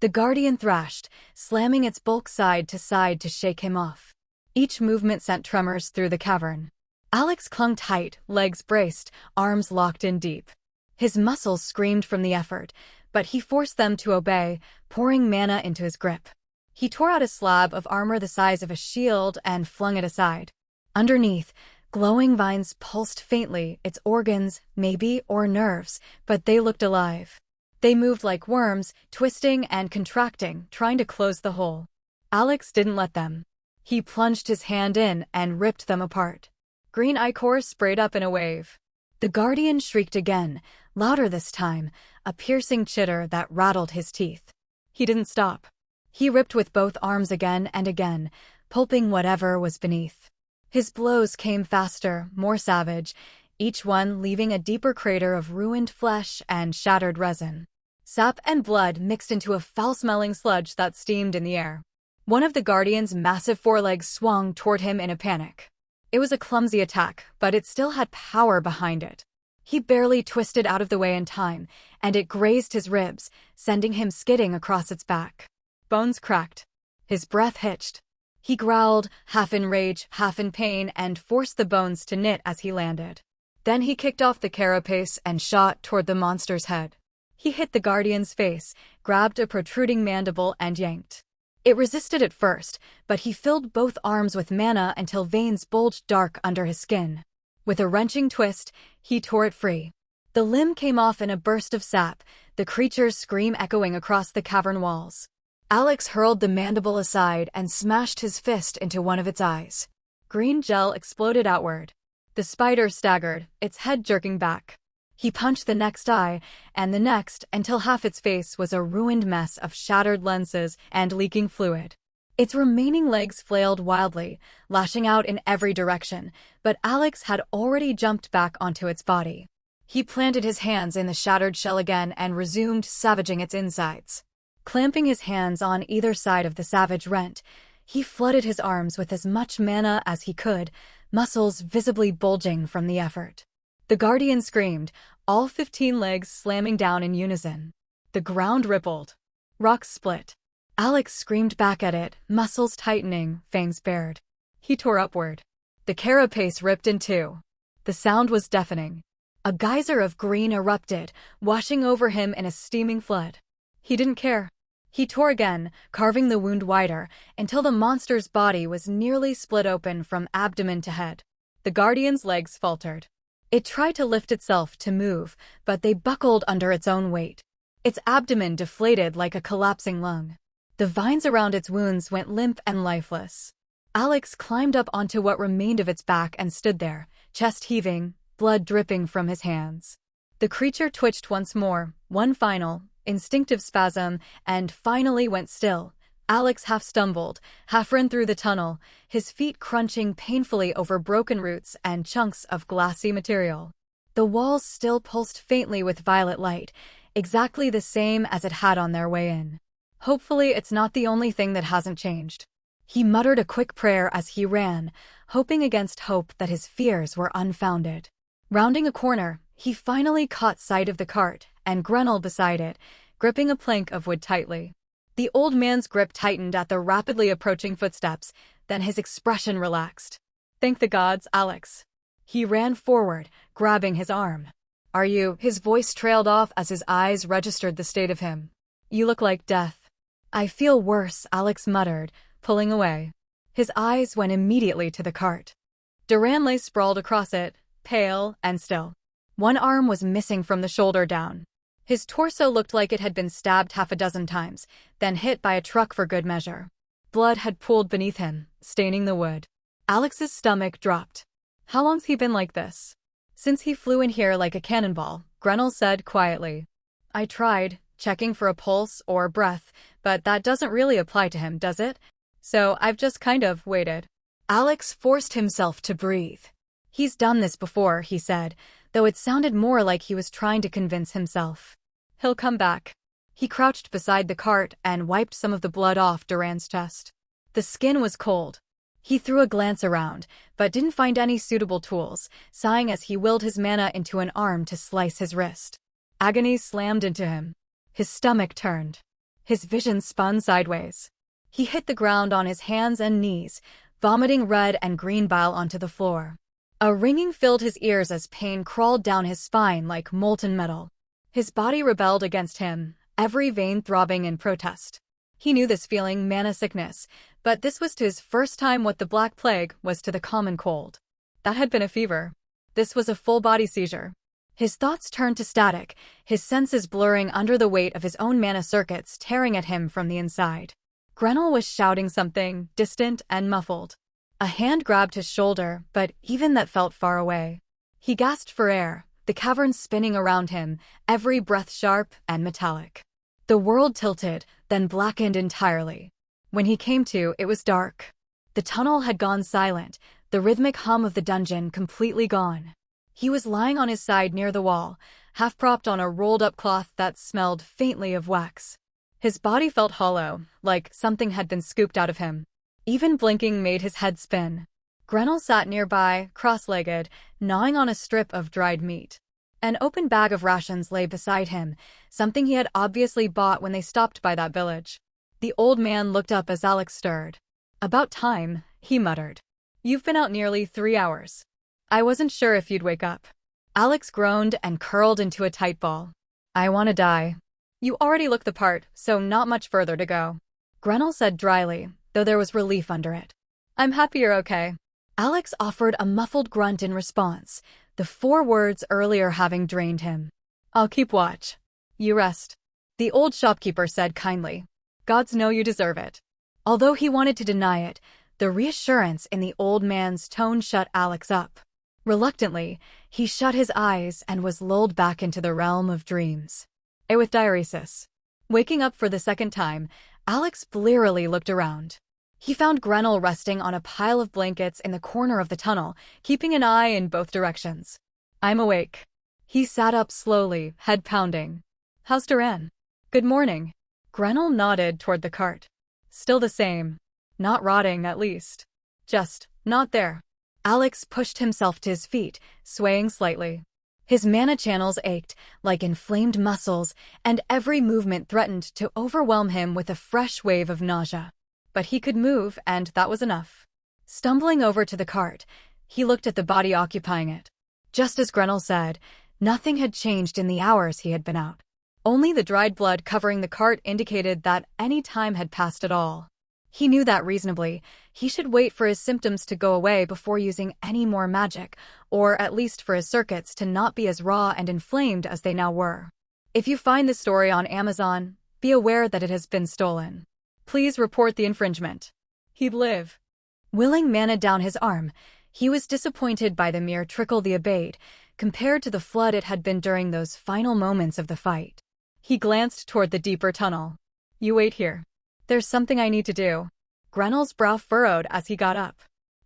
The guardian thrashed, slamming its bulk side to shake him off. Each movement sent tremors through the cavern. Alex clung tight, legs braced, arms locked in deep. His muscles screamed from the effort, but he forced them to obey, pouring mana into his grip. He tore out a slab of armor the size of a shield and flung it aside. Underneath, glowing vines pulsed faintly, its organs, maybe, or nerves, but they looked alive. They moved like worms, twisting and contracting, trying to close the hole. Alex didn't let them. He plunged his hand in and ripped them apart. Green ichor sprayed up in a wave. The guardian shrieked again, louder this time, a piercing chitter that rattled his teeth. He didn't stop. He ripped with both arms again and again, pulping whatever was beneath. His blows came faster, more savage, each one leaving a deeper crater of ruined flesh and shattered resin. Sap and blood mixed into a foul-smelling sludge that steamed in the air. One of the Guardian's massive forelegs swung toward him in a panic. It was a clumsy attack, but it still had power behind it. He barely twisted out of the way in time, and it grazed his ribs, sending him skidding across its back. Bones cracked. His breath hitched. He growled, half in rage, half in pain, and forced the bones to knit as he landed. Then he kicked off the carapace and shot toward the monster's head. He hit the Guardian's face, grabbed a protruding mandible, and yanked. It resisted at first, but he filled both arms with mana until veins bulged dark under his skin. With a wrenching twist, he tore it free. The limb came off in a burst of sap, the creature's scream echoing across the cavern walls. Alex hurled the mandible aside and smashed his fist into one of its eyes. Green gel exploded outward. The spider staggered, its head jerking back. He punched the next eye, and the next, until half its face was a ruined mess of shattered lenses and leaking fluid. Its remaining legs flailed wildly, lashing out in every direction, but Alex had already jumped back onto its body. He planted his hands in the shattered shell again and resumed savaging its insides. Clamping his hands on either side of the savage rent, he flooded his arms with as much mana as he could, muscles visibly bulging from the effort. The Guardian screamed, all 15 legs slamming down in unison. The ground rippled. Rocks split. Alex screamed back at it, muscles tightening, fangs bared. He tore upward. The carapace ripped in two. The sound was deafening. A geyser of green erupted, washing over him in a steaming flood. He didn't care. He tore again, carving the wound wider, until the monster's body was nearly split open from abdomen to head. The Guardian's legs faltered. It tried to lift itself to move, but they buckled under its own weight. Its abdomen deflated like a collapsing lung. The vines around its wounds went limp and lifeless. Alex climbed up onto what remained of its back and stood there, chest heaving, blood dripping from his hands. The creature twitched once more, one final, instinctive spasm, and finally went still. Alex half stumbled, half ran through the tunnel, his feet crunching painfully over broken roots and chunks of glassy material. The walls still pulsed faintly with violet light, exactly the same as it had on their way in. Hopefully it's not the only thing that hasn't changed. He muttered a quick prayer as he ran, hoping against hope that his fears were unfounded. Rounding a corner, he finally caught sight of the cart and Grunel beside it, gripping a plank of wood tightly. The old man's grip tightened at the rapidly approaching footsteps, then his expression relaxed. Thank the gods, Alex. He ran forward, grabbing his arm. Are you? His voice trailed off as his eyes registered the state of him. You look like death. I feel worse, Alex muttered, pulling away. His eyes went immediately to the cart. Duran lay sprawled across it, pale and still. One arm was missing from the shoulder down. His torso looked like it had been stabbed half a dozen times, then hit by a truck for good measure. Blood had pooled beneath him, staining the wood. Alex's stomach dropped. How long's he been like this? Since he flew in here like a cannonball, Grenell said quietly. I tried, checking for a pulse or breath, but that doesn't really apply to him, does it? So I've just kind of waited. Alex forced himself to breathe. He's done this before, he said, though it sounded more like he was trying to convince himself. He'll come back. He crouched beside the cart and wiped some of the blood off Duran's chest. The skin was cold. He threw a glance around, but didn't find any suitable tools, sighing as he willed his mana into an arm to slice his wrist. Agony slammed into him. His stomach turned. His vision spun sideways. He hit the ground on his hands and knees, vomiting red and green bile onto the floor. A ringing filled his ears as pain crawled down his spine like molten metal. His body rebelled against him, every vein throbbing in protest. He knew this feeling, mana sickness, but this was to his first time what the Black Plague was to the common cold. That had been a fever. This was a full-body seizure. His thoughts turned to static, his senses blurring under the weight of his own mana circuits tearing at him from the inside. Grenell was shouting something, distant and muffled. A hand grabbed his shoulder, but even that felt far away. He gasped for air, the cavern spinning around him, every breath sharp and metallic. The world tilted, then blackened entirely. When he came to, it was dark. The tunnel had gone silent, the rhythmic hum of the dungeon completely gone. He was lying on his side near the wall, half-propped on a rolled-up cloth that smelled faintly of wax. His body felt hollow, like something had been scooped out of him. Even blinking made his head spin. Grenell sat nearby, cross-legged, gnawing on a strip of dried meat. An open bag of rations lay beside him, something he had obviously bought when they stopped by that village. The old man looked up as Alex stirred. About time, he muttered. You've been out nearly 3 hours. I wasn't sure if you'd wake up. Alex groaned and curled into a tight ball. I want to die. You already look the part, so not much further to go. Grenell said dryly, though there was relief under it. I'm happy you're okay. Alex offered a muffled grunt in response, the 4 words earlier having drained him. I'll keep watch. You rest. The old shopkeeper said kindly. Gods know you deserve it. Although he wanted to deny it, the reassurance in the old man's tone shut Alex up. Reluctantly, he shut his eyes and was lulled back into the realm of dreams. With diuresis. Waking up for the second time, Alex blearily looked around. He found Grenell resting on a pile of blankets in the corner of the tunnel, keeping an eye in both directions. I'm awake. He sat up slowly, head pounding. How's Duran? Good morning. Grenell nodded toward the cart. Still the same. Not rotting, at least. Just not there. Alex pushed himself to his feet, swaying slightly. His mana channels ached, like inflamed muscles, and every movement threatened to overwhelm him with a fresh wave of nausea. But he could move, and that was enough. Stumbling over to the cart, he looked at the body occupying it. Just as Grenell said, nothing had changed in the hours he had been out. Only the dried blood covering the cart indicated that any time had passed at all. He knew that reasonably, he should wait for his symptoms to go away before using any more magic, or at least for his circuits to not be as raw and inflamed as they now were. If you find this story on Amazon, be aware that it has been stolen. Please report the infringement. He'd live. Willing mana down his arm, he was disappointed by the mere trickle the obeyed, compared to the flood it had been during those final moments of the fight. He glanced toward the deeper tunnel. You wait here. There's something I need to do. Grenell's brow furrowed as he got up.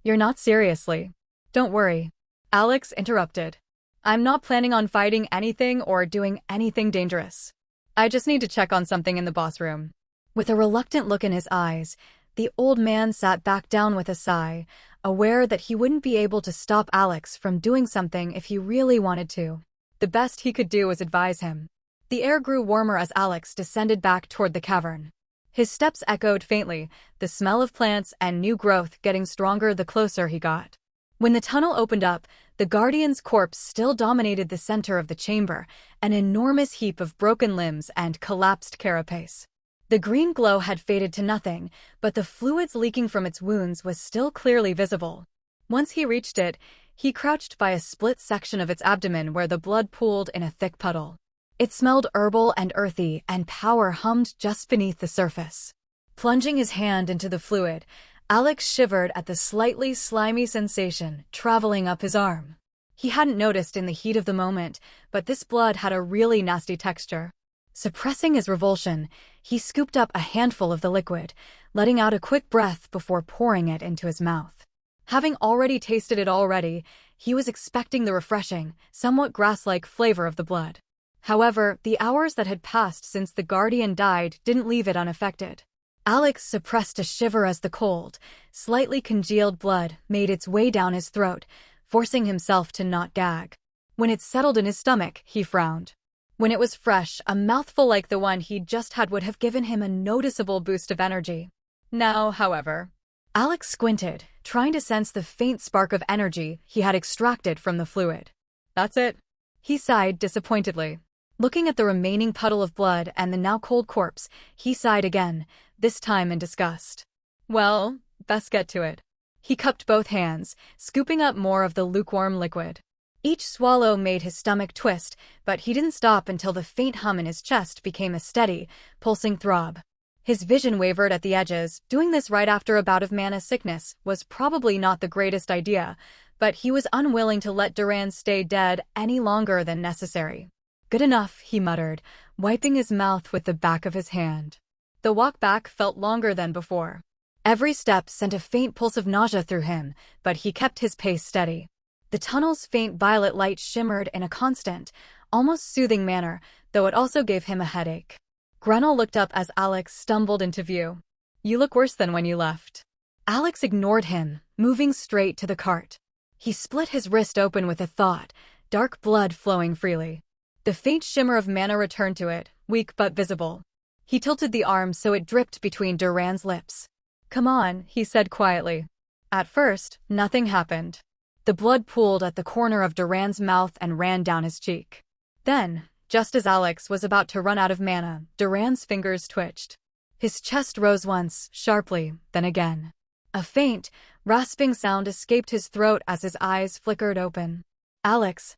You're not seriously. Don't worry. Alex interrupted. I'm not planning on fighting anything or doing anything dangerous. I just need to check on something in the boss room. With a reluctant look in his eyes, the old man sat back down with a sigh, aware that he wouldn't be able to stop Alex from doing something if he really wanted to. The best he could do was advise him. The air grew warmer as Alex descended back toward the cavern. His steps echoed faintly, the smell of plants and new growth getting stronger the closer he got. When the tunnel opened up, The Guardian's corpse still dominated the center of the chamber, an enormous heap of broken limbs and collapsed carapace. The green glow had faded to nothing, but the fluids leaking from its wounds was still clearly visible. Once he reached it, he crouched by a split section of its abdomen where the blood pooled in a thick puddle. It smelled herbal and earthy, and power hummed just beneath the surface. Plunging his hand into the fluid, Alex shivered at the slightly slimy sensation traveling up his arm. He hadn't noticed in the heat of the moment, but this blood had a really nasty texture. Suppressing his revulsion, he scooped up a handful of the liquid, letting out a quick breath before pouring it into his mouth. Having already tasted it already, he was expecting the refreshing, somewhat grass-like flavor of the blood. However, the hours that had passed since the Guardian died didn't leave it unaffected. Alex suppressed a shiver as the cold, slightly congealed blood made its way down his throat, forcing himself to not gag. When it settled in his stomach, he frowned. When it was fresh, a mouthful like the one he'd just had would have given him a noticeable boost of energy. Now, however, Alex squinted, trying to sense the faint spark of energy he had extracted from the fluid. That's it. He sighed disappointedly. Looking at the remaining puddle of blood and the now cold corpse, he sighed again, this time in disgust. Well, best get to it. He cupped both hands, scooping up more of the lukewarm liquid. Each swallow made his stomach twist, but he didn't stop until the faint hum in his chest became a steady, pulsing throb. His vision wavered at the edges. Doing this right after a bout of mana sickness was probably not the greatest idea, but he was unwilling to let Duran stay dead any longer than necessary. Good enough, he muttered, wiping his mouth with the back of his hand. The walk back felt longer than before. Every step sent a faint pulse of nausea through him, but he kept his pace steady. The tunnel's faint violet light shimmered in a constant, almost soothing manner, though it also gave him a headache. Grunell looked up as Alex stumbled into view. You look worse than when you left. Alex ignored him, moving straight to the cart. He split his wrist open with a thought, dark blood flowing freely. The faint shimmer of mana returned to it, weak but visible. He tilted the arm so it dripped between Duran's lips. Come on, he said quietly. At first, nothing happened. The blood pooled at the corner of Duran's mouth and ran down his cheek. Then, just as Alex was about to run out of mana, Duran's fingers twitched. His chest rose once, sharply, then again. A faint, rasping sound escaped his throat as his eyes flickered open. Alex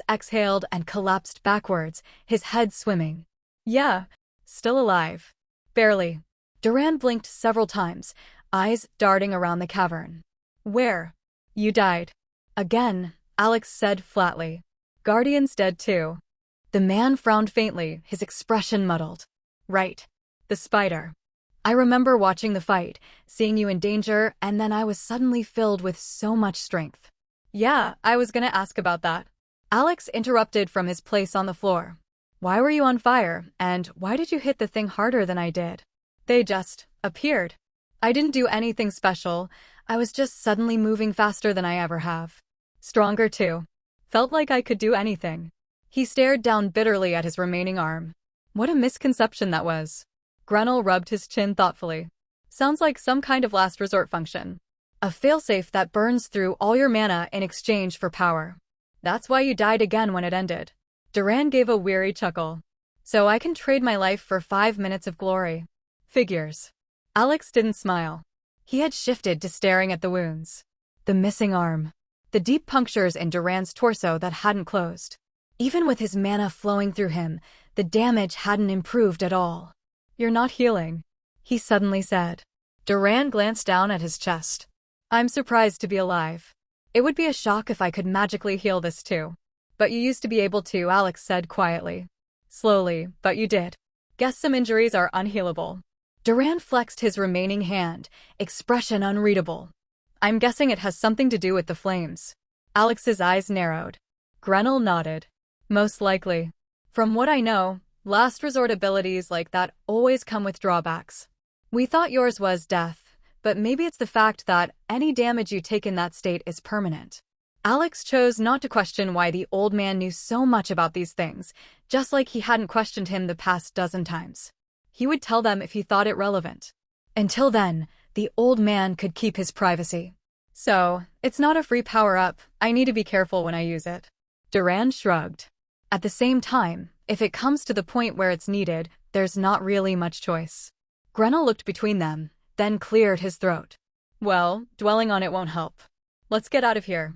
exhaled and collapsed backwards, his head swimming. Yeah, still alive. Barely. Duran blinked several times, eyes darting around the cavern. Where? You died. Again, Alex said flatly. Guardian's dead too. The man frowned faintly, his expression muddled. Right. The spider. I remember watching the fight, seeing you in danger, and then I was suddenly filled with so much strength. Yeah, I was gonna ask about that. Alex interrupted from his place on the floor. Why were you on fire, and why did you hit the thing harder than I did? They just appeared. I didn't do anything special, I was just suddenly moving faster than I ever have. Stronger too. Felt like I could do anything. He stared down bitterly at his remaining arm. What a misconception that was. Grunell rubbed his chin thoughtfully. Sounds like some kind of last resort function. A failsafe that burns through all your mana in exchange for power. That's why you died again when it ended. Duran gave a weary chuckle. So I can trade my life for 5 minutes of glory. Figures. Alex didn't smile. He had shifted to staring at the wounds. The missing arm. The deep punctures in Duran's torso that hadn't closed. Even with his mana flowing through him, the damage hadn't improved at all. You're not healing, he suddenly said. Duran glanced down at his chest. I'm surprised to be alive. It would be a shock if I could magically heal this too. But you used to be able to, Alex said quietly. Slowly, but you did. Guess some injuries are unhealable. Duran flexed his remaining hand, expression unreadable. I'm guessing it has something to do with the flames. Alex's eyes narrowed. Grunell nodded. Most likely. From what I know, last resort abilities like that always come with drawbacks. We thought yours was death, but maybe it's the fact that any damage you take in that state is permanent. Alex chose not to question why the old man knew so much about these things, just like he hadn't questioned him the past dozen times. He would tell them if he thought it relevant. Until then, the old man could keep his privacy. So, it's not a free power-up. I need to be careful when I use it. Duran shrugged. At the same time, if it comes to the point where it's needed, there's not really much choice. Grenell looked between them, then cleared his throat. Well, dwelling on it won't help. Let's get out of here.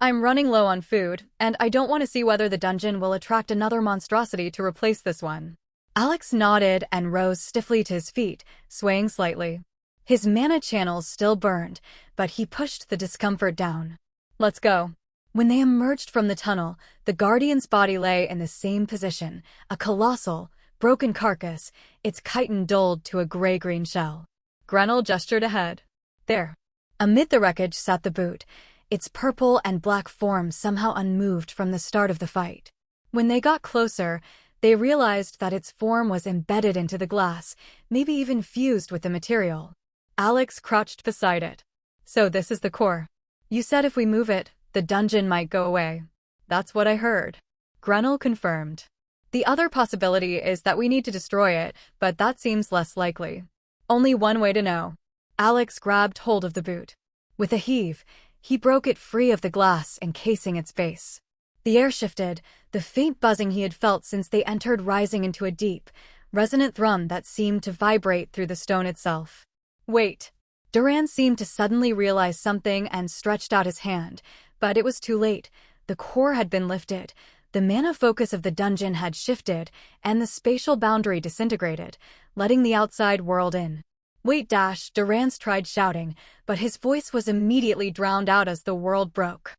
I'm running low on food, and I don't want to see whether the dungeon will attract another monstrosity to replace this one. Alex nodded and rose stiffly to his feet, swaying slightly. His mana channels still burned, but he pushed the discomfort down. Let's go. When they emerged from the tunnel, the Guardian's body lay in the same position, a colossal, broken carcass, its chitin dulled to a gray-green shell. Grenell gestured ahead. There. Amid the wreckage sat the boot, its purple and black form somehow unmoved from the start of the fight. When they got closer, they realized that its form was embedded into the glass, maybe even fused with the material. Alex crouched beside it. So this is the core. You said if we move it, the dungeon might go away. That's what I heard. Grenell confirmed. The other possibility is that we need to destroy it, but that seems less likely. Only one way to know. Alex grabbed hold of the boot. With a heave, he broke it free of the glass encasing its base. The air shifted, the faint buzzing he had felt since they entered rising into a deep, resonant thrum that seemed to vibrate through the stone itself. Wait. Duran seemed to suddenly realize something and stretched out his hand, but it was too late. The core had been lifted, the mana focus of the dungeon had shifted, and the spatial boundary disintegrated, letting the outside world in. Wait, Durance tried shouting, but his voice was immediately drowned out as the world broke.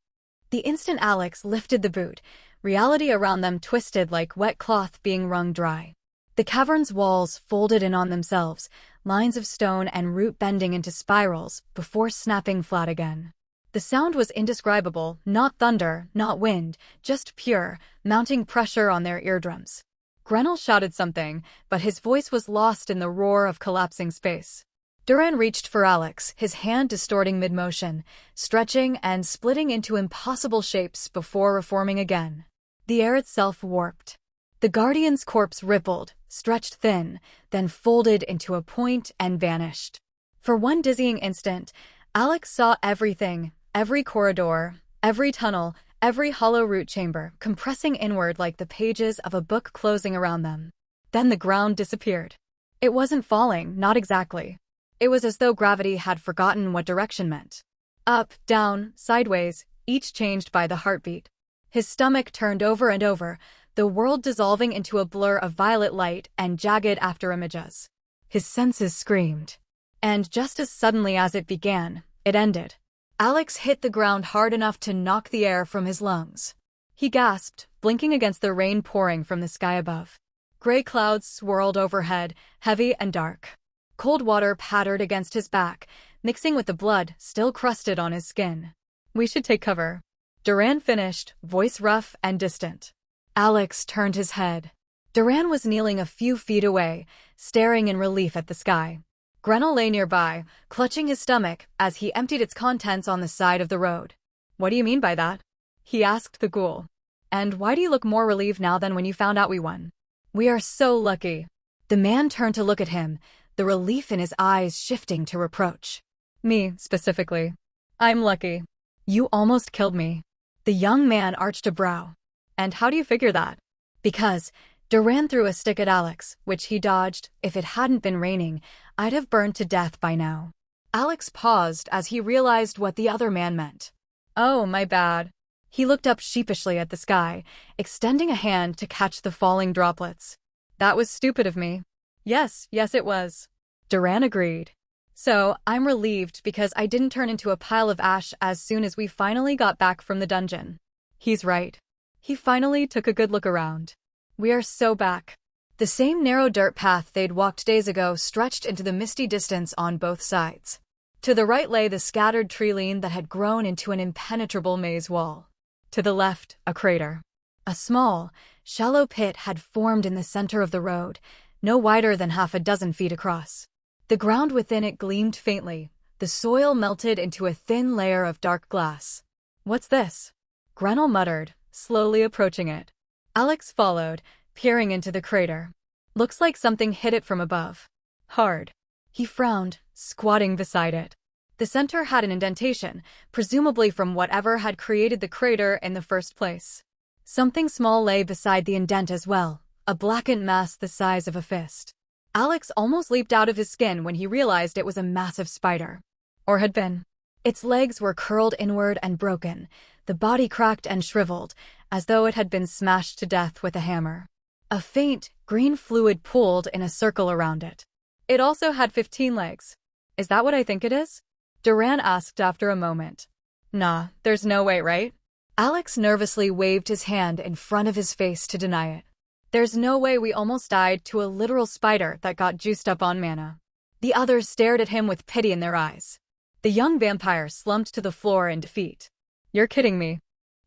The instant Alex lifted the boot, reality around them twisted like wet cloth being wrung dry. The cavern's walls folded in on themselves, lines of stone and root bending into spirals, before snapping flat again. The sound was indescribable, not thunder, not wind, just pure, mounting pressure on their eardrums. Grenell shouted something, but his voice was lost in the roar of collapsing space. Duran reached for Alex, his hand distorting mid-motion, stretching and splitting into impossible shapes before reforming again. The air itself warped. The Guardian's corpse rippled, stretched thin, then folded into a point and vanished. For one dizzying instant, Alex saw everything, every corridor, every tunnel, every hollow root chamber, compressing inward like the pages of a book closing around them. Then the ground disappeared. It wasn't falling, not exactly. It was as though gravity had forgotten what direction meant. Up, down, sideways, each changed by the heartbeat. His stomach turned over and over, the world dissolving into a blur of violet light and jagged afterimages. His senses screamed. And just as suddenly as it began, it ended. Alex hit the ground hard enough to knock the air from his lungs. He gasped, blinking against the rain pouring from the sky above. Gray clouds swirled overhead, heavy and dark. Cold water pattered against his back, mixing with the blood still crusted on his skin. We should take cover. Duran finished, voice rough and distant. Alex turned his head. Duran was kneeling a few feet away, staring in relief at the sky. Grenell lay nearby, clutching his stomach as he emptied its contents on the side of the road. What do you mean by that? He asked the ghoul. And why do you look more relieved now than when you found out we won? We are so lucky. The man turned to look at him, the relief in his eyes shifting to reproach. Me, specifically. I'm lucky. You almost killed me. The young man arched a brow. And how do you figure that? Because Duran threw a stick at Alex, which he dodged. If it hadn't been raining, I'd have burned to death by now. Alex paused as he realized what the other man meant. Oh, my bad. He looked up sheepishly at the sky, extending a hand to catch the falling droplets. That was stupid of me. Yes, it was. Duran agreed. So, I'm relieved because I didn't turn into a pile of ash as soon as we finally got back from the dungeon. He's right. He finally took a good look around. We are so back. The same narrow dirt path they'd walked days ago stretched into the misty distance on both sides. To the right lay the scattered tree-line that had grown into an impenetrable maze wall. To the left, a crater. A small, shallow pit had formed in the center of the road, no wider than 6 feet across. The ground within it gleamed faintly, the soil melted into a thin layer of dark glass. What's this? Grenell muttered, slowly approaching it. Alex followed, peering into the crater. Looks like something hit it from above. Hard. He frowned, squatting beside it. The center had an indentation, presumably from whatever had created the crater in the first place. Something small lay beside the indent as well, a blackened mass the size of a fist. Alex almost leaped out of his skin when he realized it was a massive spider. Or had been. Its legs were curled inward and broken, the body cracked and shriveled, as though it had been smashed to death with a hammer. A faint, green fluid pooled in a circle around it. It also had 15 legs. Is that what I think it is? Duran asked after a moment. Nah, there's no way, right? Alex nervously waved his hand in front of his face to deny it. There's no way we almost died to a literal spider that got juiced up on mana. The others stared at him with pity in their eyes. The young vampire slumped to the floor in defeat. You're kidding me.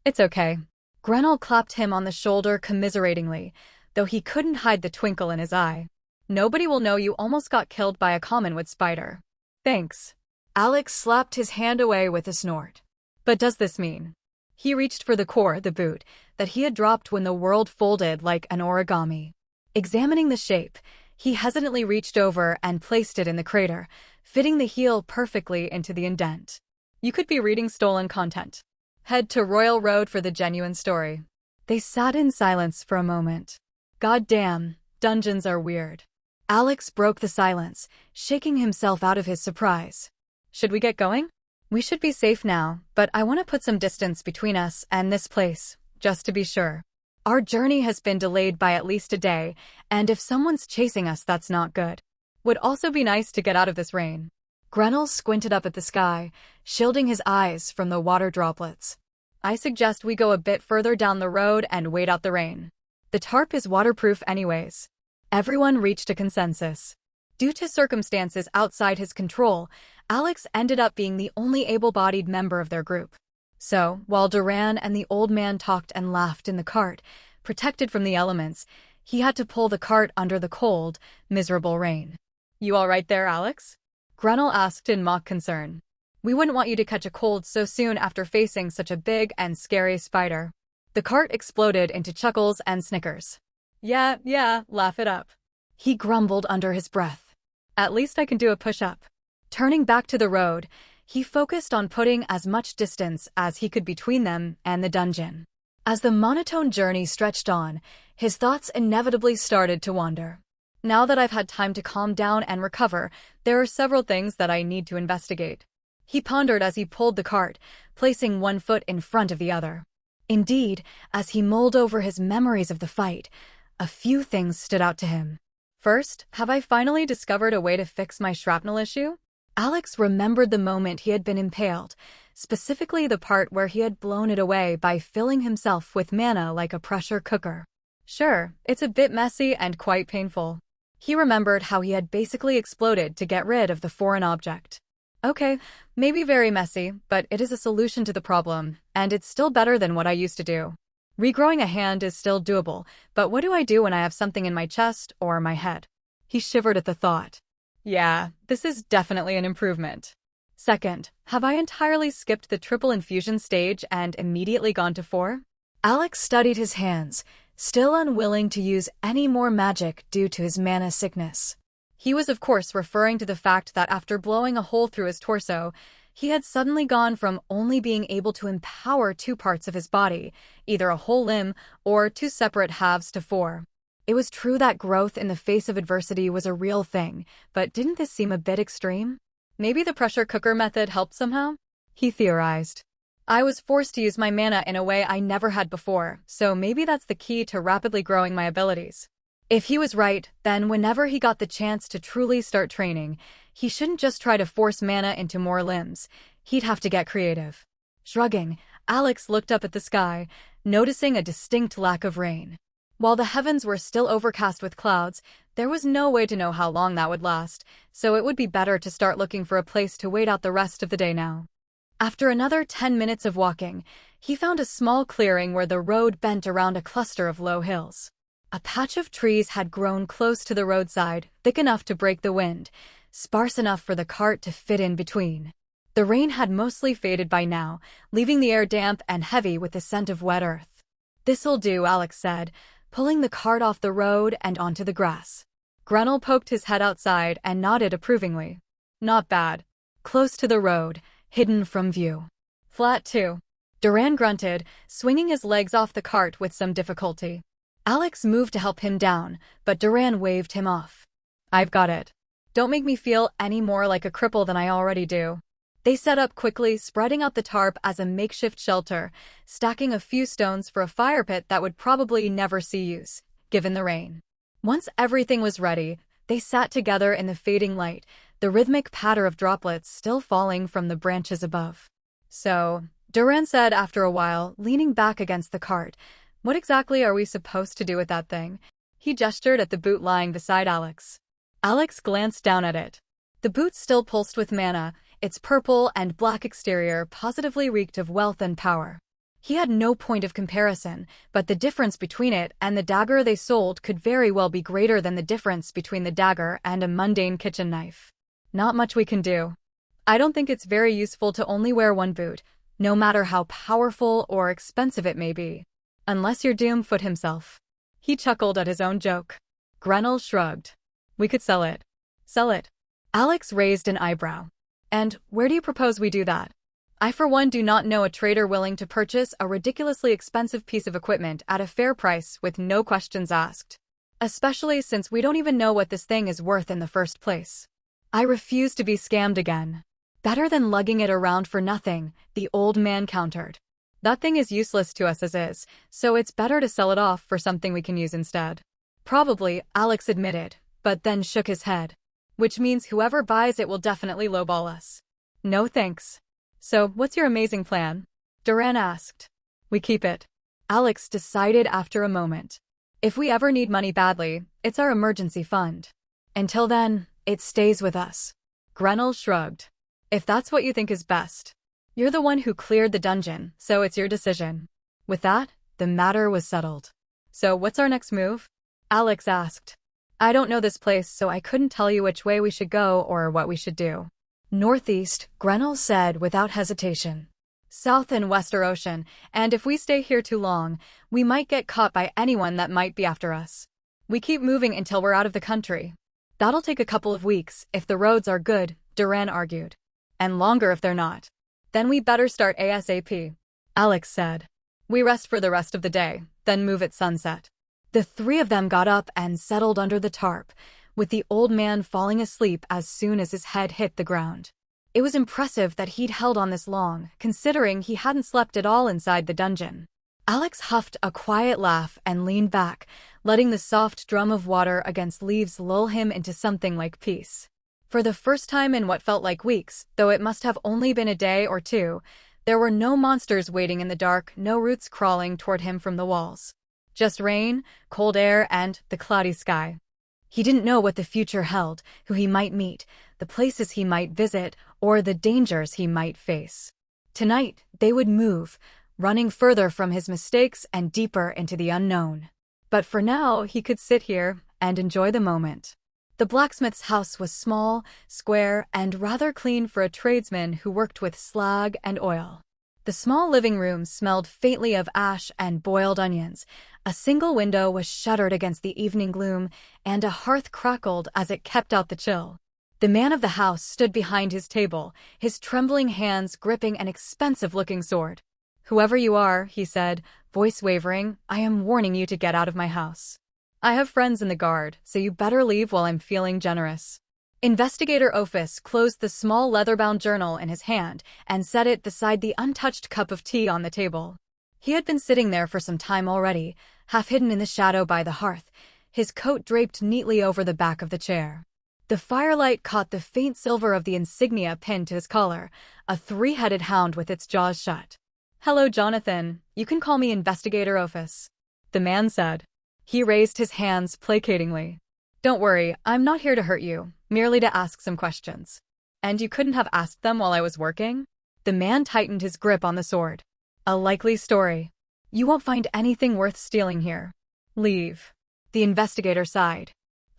It's okay. Grenell clapped him on the shoulder commiseratingly, though he couldn't hide the twinkle in his eye. Nobody will know you almost got killed by a commonwood spider. Thanks. Alex slapped his hand away with a snort. But does this mean? He reached for the core, the boot, that he had dropped when the world folded like an origami. Examining the shape, he hesitantly reached over and placed it in the crater, fitting the heel perfectly into the indent. You could be reading stolen content. Head to Royal Road for the genuine story. They sat in silence for a moment. Goddamn, dungeons are weird. Alex broke the silence, shaking himself out of his surprise. Should we get going? We should be safe now, but I want to put some distance between us and this place, just to be sure. Our journey has been delayed by at least a day, and if someone's chasing us, that's not good. Would also be nice to get out of this rain. Grenell squinted up at the sky, shielding his eyes from the water droplets. I suggest we go a bit further down the road and wait out the rain. The tarp is waterproof anyways. Everyone reached a consensus. Due to circumstances outside his control, Alex ended up being the only able-bodied member of their group. So, while Duran and the old man talked and laughed in the cart, protected from the elements, he had to pull the cart under the cold, miserable rain. You all right there, Alex? Grenell asked in mock concern. We wouldn't want you to catch a cold so soon after facing such a big and scary spider. The cart exploded into chuckles and snickers. Yeah, laugh it up. He grumbled under his breath. At least I can do a push-up. Turning back to the road, he focused on putting as much distance as he could between them and the dungeon. As the monotone journey stretched on, his thoughts inevitably started to wander. Now that I've had time to calm down and recover, there are several things that I need to investigate. He pondered as he pulled the cart, placing one foot in front of the other. Indeed, as he mulled over his memories of the fight, a few things stood out to him. First, have I finally discovered a way to fix my shrapnel issue? Alex remembered the moment he had been impaled, specifically the part where he had blown it away by filling himself with mana like a pressure cooker. Sure, it's a bit messy and quite painful. He remembered how he had basically exploded to get rid of the foreign object. Okay, maybe very messy, but it is a solution to the problem, and it's still better than what I used to do. Regrowing a hand is still doable, but what do I do when I have something in my chest or my head? He shivered at the thought. Yeah, this is definitely an improvement. Second, have I entirely skipped the triple infusion stage and immediately gone to 4? Alex studied his hands, still unwilling to use any more magic due to his mana sickness. He was of course referring to the fact that after blowing a hole through his torso, he had suddenly gone from only being able to empower 2 parts of his body, either a whole limb or 2 separate halves, to 4. It was true that growth in the face of adversity was a real thing, but didn't this seem a bit extreme? Maybe the pressure cooker method helped somehow? He theorized. I was forced to use my mana in a way I never had before, so maybe that's the key to rapidly growing my abilities. If he was right, then whenever he got the chance to truly start training, he shouldn't just try to force mana into more limbs. He'd have to get creative. Shrugging, Alex looked up at the sky, noticing a distinct lack of rain. While the heavens were still overcast with clouds, there was no way to know how long that would last, so it would be better to start looking for a place to wait out the rest of the day now. After another 10 minutes of walking, he found a small clearing where the road bent around a cluster of low hills. A patch of trees had grown close to the roadside, thick enough to break the wind, sparse enough for the cart to fit in between. The rain had mostly faded by now, leaving the air damp and heavy with the scent of wet earth. This'll do, Alex said, pulling the cart off the road and onto the grass. Grenell poked his head outside and nodded approvingly. Not bad. close to the road, hidden from view. Flat 2. Duran grunted, swinging his legs off the cart with some difficulty. Alex moved to help him down, but Duran waved him off. I've got it. Don't make me feel any more like a cripple than I already do. They set up quickly, spreading out the tarp as a makeshift shelter, stacking a few stones for a fire pit that would probably never see use, given the rain. Once everything was ready, they sat together in the fading light, the rhythmic patter of droplets still falling from the branches above. So, Duran said after a while, leaning back against the cart, what exactly are we supposed to do with that thing? He gestured at the boot lying beside Alex. Alex glanced down at it. The boot still pulsed with mana, its purple and black exterior positively reeked of wealth and power. He had no point of comparison, but the difference between it and the dagger they sold could very well be greater than the difference between the dagger and a mundane kitchen knife. Not much we can do. I don't think it's very useful to only wear one boot, no matter how powerful or expensive it may be. Unless you're Doomfoot himself. He chuckled at his own joke. Grenell shrugged. We could sell it. Sell it. Alex raised an eyebrow. And where do you propose we do that? I for one do not know a trader willing to purchase a ridiculously expensive piece of equipment at a fair price with no questions asked. Especially since we don't even know what this thing is worth in the first place. I refuse to be scammed again. Better than lugging it around for nothing, the old man countered. That thing is useless to us as is, so it's better to sell it off for something we can use instead. Probably, Alex admitted, but then shook his head. Which means whoever buys it will definitely lowball us. No thanks. So, what's your amazing plan? Duran asked. We keep it. Alex decided after a moment. If we ever need money badly, it's our emergency fund. Until then, it stays with us. Grenell shrugged. If that's what you think is best. You're the one who cleared the dungeon, so it's your decision. With that, the matter was settled. So what's our next move? Alex asked. I don't know this place, so I couldn't tell you which way we should go or what we should do. Northeast, Grenell said without hesitation. South and Wester Ocean, and if we stay here too long, we might get caught by anyone that might be after us. We keep moving until we're out of the country. That'll take a couple of weeks, if the roads are good, Duran argued. And longer if they're not. Then we better start ASAP. Alex said. We rest for the rest of the day, then move at sunset. The three of them got up and settled under the tarp, with the old man falling asleep as soon as his head hit the ground. It was impressive that he'd held on this long, considering he hadn't slept at all inside the dungeon. Alex huffed a quiet laugh and leaned back, letting the soft drum of water against leaves lull him into something like peace. For the first time in what felt like weeks, though it must have only been a day or two, there were no monsters waiting in the dark, no roots crawling toward him from the walls. Just rain, cold air, and the cloudy sky. He didn't know what the future held, who he might meet, the places he might visit, or the dangers he might face. Tonight, they would move, running further from his mistakes and deeper into the unknown. But for now, he could sit here and enjoy the moment. The blacksmith's house was small, square, and rather clean for a tradesman who worked with slag and oil. The small living room smelled faintly of ash and boiled onions. A single window was shuttered against the evening gloom, and a hearth crackled as it kept out the chill. The man of the house stood behind his table, his trembling hands gripping an expensive-looking sword. Whoever you are, he said, voice wavering, I am warning you to get out of my house. I have friends in the guard, so you better leave while I'm feeling generous. Investigator Ophis closed the small leather-bound journal in his hand and set it beside the untouched cup of tea on the table. He had been sitting there for some time already, half hidden in the shadow by the hearth, his coat draped neatly over the back of the chair. The firelight caught the faint silver of the insignia pinned to his collar, a three-headed hound with its jaws shut. Hello, Jonathan. You can call me Investigator Ophis, the man said. He raised his hands placatingly. Don't worry, I'm not here to hurt you, merely to ask some questions. And you couldn't have asked them while I was working? The man tightened his grip on the sword. A likely story. You won't find anything worth stealing here. Leave. The investigator sighed.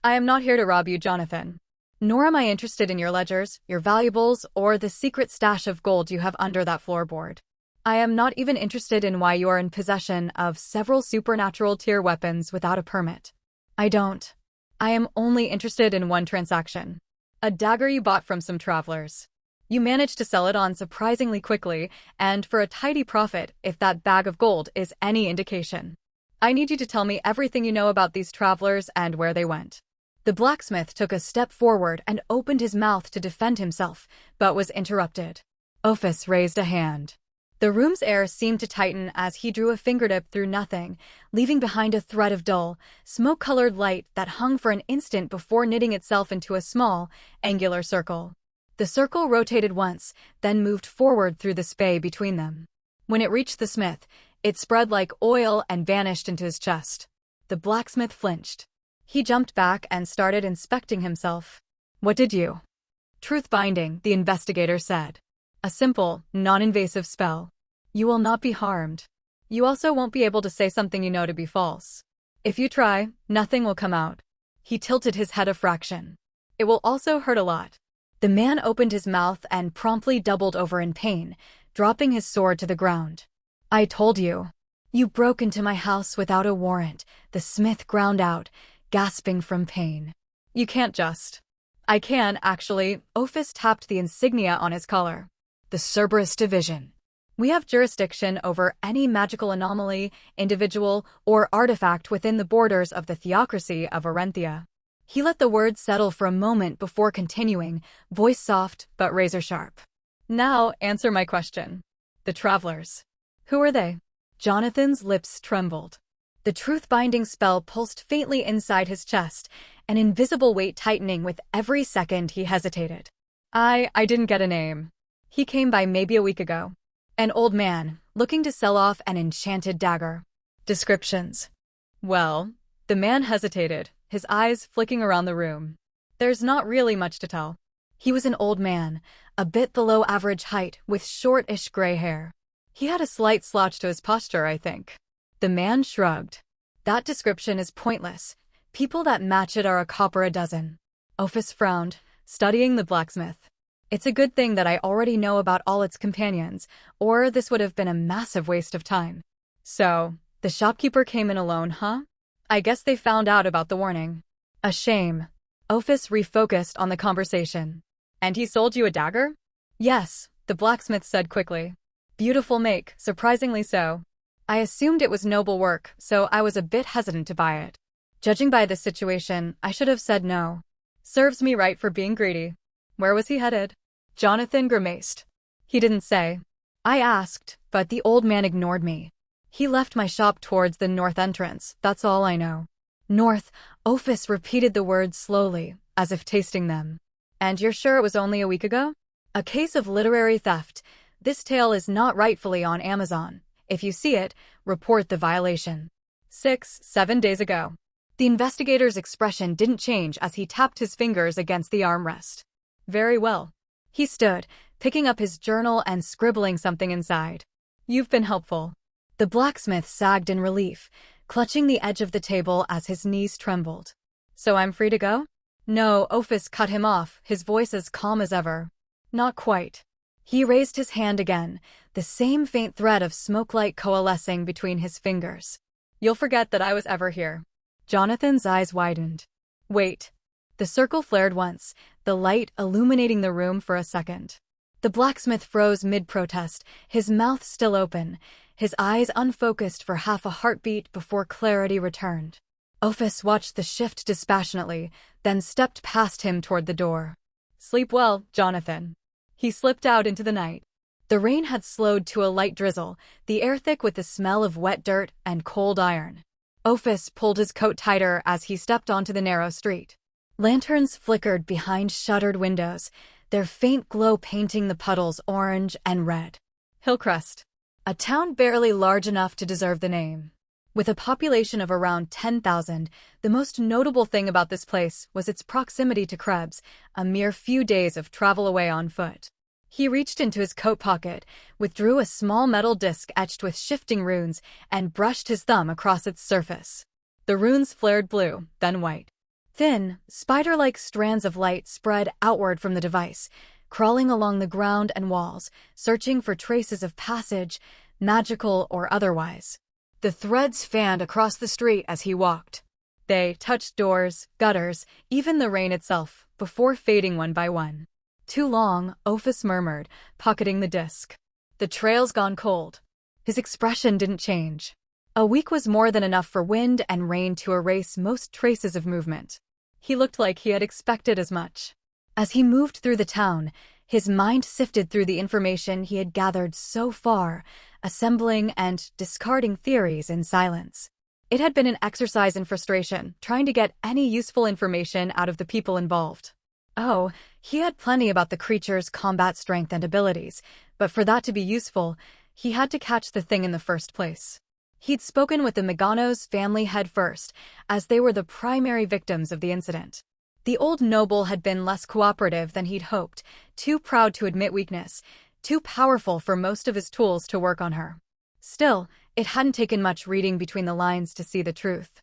I am not here to rob you, Jonathan. Nor am I interested in your ledgers, your valuables, or the secret stash of gold you have under that floorboard. I am not even interested in why you are in possession of several supernatural tier weapons without a permit. I am only interested in one transaction. A dagger you bought from some travelers. You managed to sell it on surprisingly quickly, and for a tidy profit, if that bag of gold is any indication. I need you to tell me everything you know about these travelers and where they went. The blacksmith took a step forward and opened his mouth to defend himself, but was interrupted. Ophis raised a hand. The room's air seemed to tighten as he drew a fingertip through nothing, leaving behind a thread of dull, smoke-colored light that hung for an instant before knitting itself into a small, angular circle. The circle rotated once, then moved forward through the space between them. When it reached the smith, it spread like oil and vanished into his chest. The blacksmith flinched. He jumped back and started inspecting himself. What did you? Truth-binding, the investigator said. A simple, non-invasive spell. You will not be harmed. You also won't be able to say something you know to be false. If you try, nothing will come out. He tilted his head a fraction. It will also hurt a lot. The man opened his mouth and promptly doubled over in pain, dropping his sword to the ground. I told you. You broke into my house without a warrant, the smith ground out, gasping from pain. You can't just. I can, actually. Ophis tapped the insignia on his collar. The Cerberus Division. We have jurisdiction over any magical anomaly, individual, or artifact within the borders of the theocracy of Arenthia. He let the words settle for a moment before continuing, voice soft but razor-sharp. Now, answer my question. The travelers. Who are they? Jonathan's lips trembled. The truth-binding spell pulsed faintly inside his chest, an invisible weight tightening with every second he hesitated. I didn't get a name. He came by maybe a week ago. An old man, looking to sell off an enchanted dagger. Descriptions. Well, the man hesitated, his eyes flicking around the room. There's not really much to tell. He was an old man, a bit below average height, with short-ish gray hair. He had a slight slouch to his posture, I think. The man shrugged. That description is pointless. People that match it are a copper a dozen. Ophis frowned, studying the blacksmith. It's a good thing that I already know about all its companions, or this would have been a massive waste of time. So, the shopkeeper came in alone, huh? I guess they found out about the warning. A shame. Ophis refocused on the conversation. And he sold you a dagger? Yes, the blacksmith said quickly. Beautiful make, surprisingly so. I assumed it was noble work, so I was a bit hesitant to buy it. Judging by this situation, I should have said no. Serves me right for being greedy. Where was he headed? Jonathan grimaced. He didn't say. I asked, but the old man ignored me. He left my shop towards the north entrance, that's all I know. North, Ophis repeated the words slowly, as if tasting them. And you're sure it was only a week ago? A case of literary theft. This tale is not rightfully on Amazon. If you see it, report the violation. 6-7 days ago. The investigator's expression didn't change as he tapped his fingers against the armrest. Very well. He stood, picking up his journal and scribbling something inside. You've been helpful. The blacksmith sagged in relief, clutching the edge of the table as his knees trembled. So I'm free to go? No, Ophis cut him off, his voice as calm as ever. Not quite. He raised his hand again, the same faint thread of smoke-light coalescing between his fingers. You'll forget that I was ever here. Jonathan's eyes widened. Wait. The circle flared once, the light illuminating the room for a second. The blacksmith froze mid-protest, his mouth still open, his eyes unfocused for half a heartbeat before clarity returned. Ophis watched the shift dispassionately, then stepped past him toward the door. Sleep well, Jonathan. He slipped out into the night. The rain had slowed to a light drizzle, the air thick with the smell of wet dirt and cold iron. Ophis pulled his coat tighter as he stepped onto the narrow street. Lanterns flickered behind shuttered windows, their faint glow painting the puddles orange and red. Hillcrest. A town barely large enough to deserve the name. With a population of around 10,000, the most notable thing about this place was its proximity to Krebs, a mere few days of travel away on foot. He reached into his coat pocket, withdrew a small metal disc etched with shifting runes, and brushed his thumb across its surface. The runes flared blue, then white. Thin, spider-like strands of light spread outward from the device, crawling along the ground and walls, searching for traces of passage, magical or otherwise. The threads fanned across the street as he walked. They touched doors, gutters, even the rain itself, before fading one by one. Too long, Ophis murmured, pocketing the disc. The trail's gone cold. His expression didn't change. A week was more than enough for wind and rain to erase most traces of movement. He looked like he had expected as much. As he moved through the town, his mind sifted through the information he had gathered so far, assembling and discarding theories in silence. It had been an exercise in frustration, trying to get any useful information out of the people involved. Oh, he had plenty about the creature's combat strength and abilities, but for that to be useful, he had to catch the thing in the first place. He'd spoken with the Megano's family head first, as they were the primary victims of the incident. The old noble had been less cooperative than he'd hoped, too proud to admit weakness, too powerful for most of his tools to work on her. Still, it hadn't taken much reading between the lines to see the truth.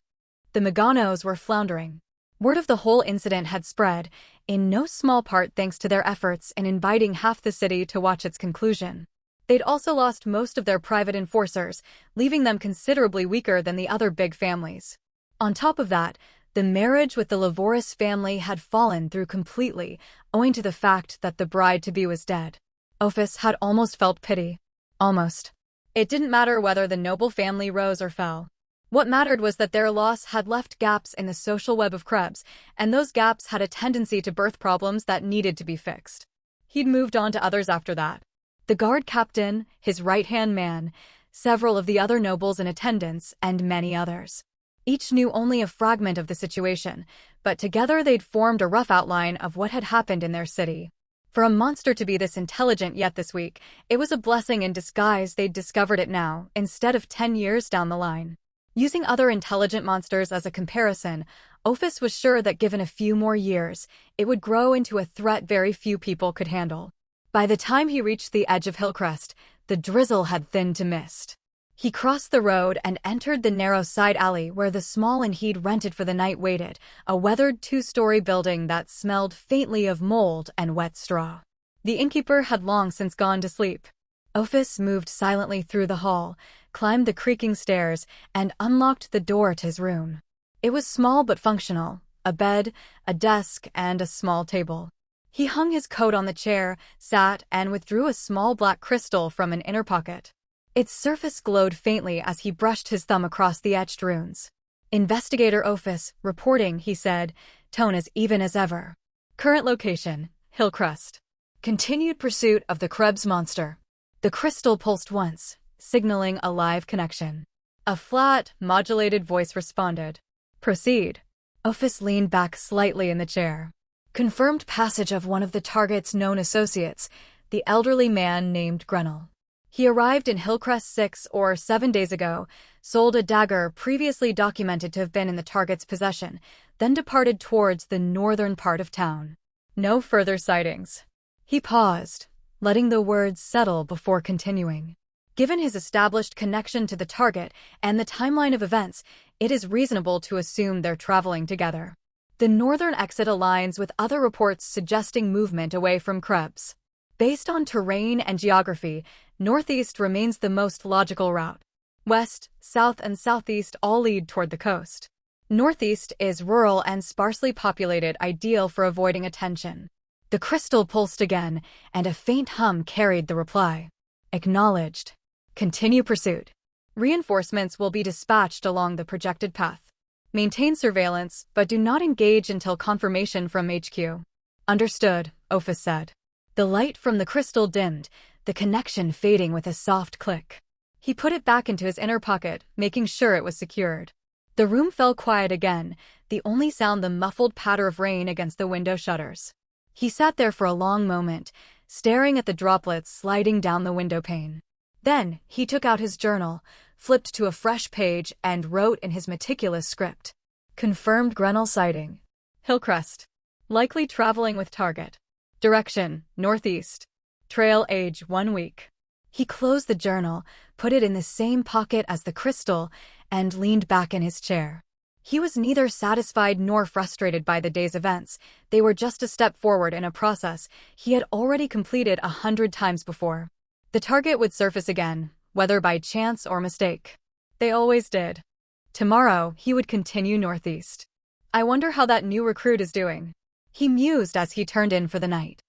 The Meganos were floundering. Word of the whole incident had spread, in no small part thanks to their efforts in inviting half the city to watch its conclusion. They'd also lost most of their private enforcers, leaving them considerably weaker than the other big families. On top of that, the marriage with the Lavoris family had fallen through completely, owing to the fact that the bride-to-be was dead. Ophis had almost felt pity. Almost. It didn't matter whether the noble family rose or fell. What mattered was that their loss had left gaps in the social web of Krebs, and those gaps had a tendency to birth problems that needed to be fixed. He'd moved on to others after that. The guard captain, his right-hand man, several of the other nobles in attendance, and many others. Each knew only a fragment of the situation, but together they'd formed a rough outline of what had happened in their city. For a monster to be this intelligent yet this weak, it was a blessing in disguise they'd discovered it now, instead of 10 years down the line. Using other intelligent monsters as a comparison, Ophis was sure that given a few more years, it would grow into a threat very few people could handle. By the time he reached the edge of Hillcrest, the drizzle had thinned to mist. He crossed the road and entered the narrow side alley where the small inn he'd rented for the night waited, a weathered 2-story building that smelled faintly of mold and wet straw. The innkeeper had long since gone to sleep. Ophis moved silently through the hall, climbed the creaking stairs, and unlocked the door to his room. It was small but functional, a bed, a desk, and a small table. He hung his coat on the chair, sat, and withdrew a small black crystal from an inner pocket. Its surface glowed faintly as he brushed his thumb across the etched runes. Investigator Ophis, reporting, he said, tone as even as ever. Current location, Hillcrest. Continued pursuit of the Krebs monster. The crystal pulsed once, signaling a live connection. A flat, modulated voice responded. Proceed. Ophis leaned back slightly in the chair. Confirmed passage of one of the target's known associates, the elderly man named Grenell. He arrived in Hillcrest 6 or 7 days ago, sold a dagger previously documented to have been in the target's possession, then departed towards the northern part of town. No further sightings. He paused, letting the words settle before continuing. Given his established connection to the target and the timeline of events, it is reasonable to assume they're traveling together. The northern exit aligns with other reports suggesting movement away from Krebs. Based on terrain and geography, northeast remains the most logical route. West, south, and southeast all lead toward the coast. Northeast is rural and sparsely populated, ideal for avoiding attention. The crystal pulsed again, and a faint hum carried the reply. Acknowledged. Continue pursuit. Reinforcements will be dispatched along the projected path. Maintain surveillance, but do not engage until confirmation from HQ. Understood, Ophis said. The light from the crystal dimmed, the connection fading with a soft click. He put it back into his inner pocket, making sure it was secured. The room fell quiet again, the only sound the muffled patter of rain against the window shutters. He sat there for a long moment, staring at the droplets sliding down the window pane. Then, he took out his journal, flipped to a fresh page, and wrote in his meticulous script. Confirmed Grenell sighting. Hillcrest. Likely traveling with target. Direction, northeast. Trail age 1 week. He closed the journal, put it in the same pocket as the crystal, and leaned back in his chair. He was neither satisfied nor frustrated by the day's events. They were just a step forward in a process he had already completed 100 times before. The target would surface again, whether by chance or mistake. They always did. Tomorrow, he would continue northeast. I wonder how that new recruit is doing. He mused as he turned in for the night.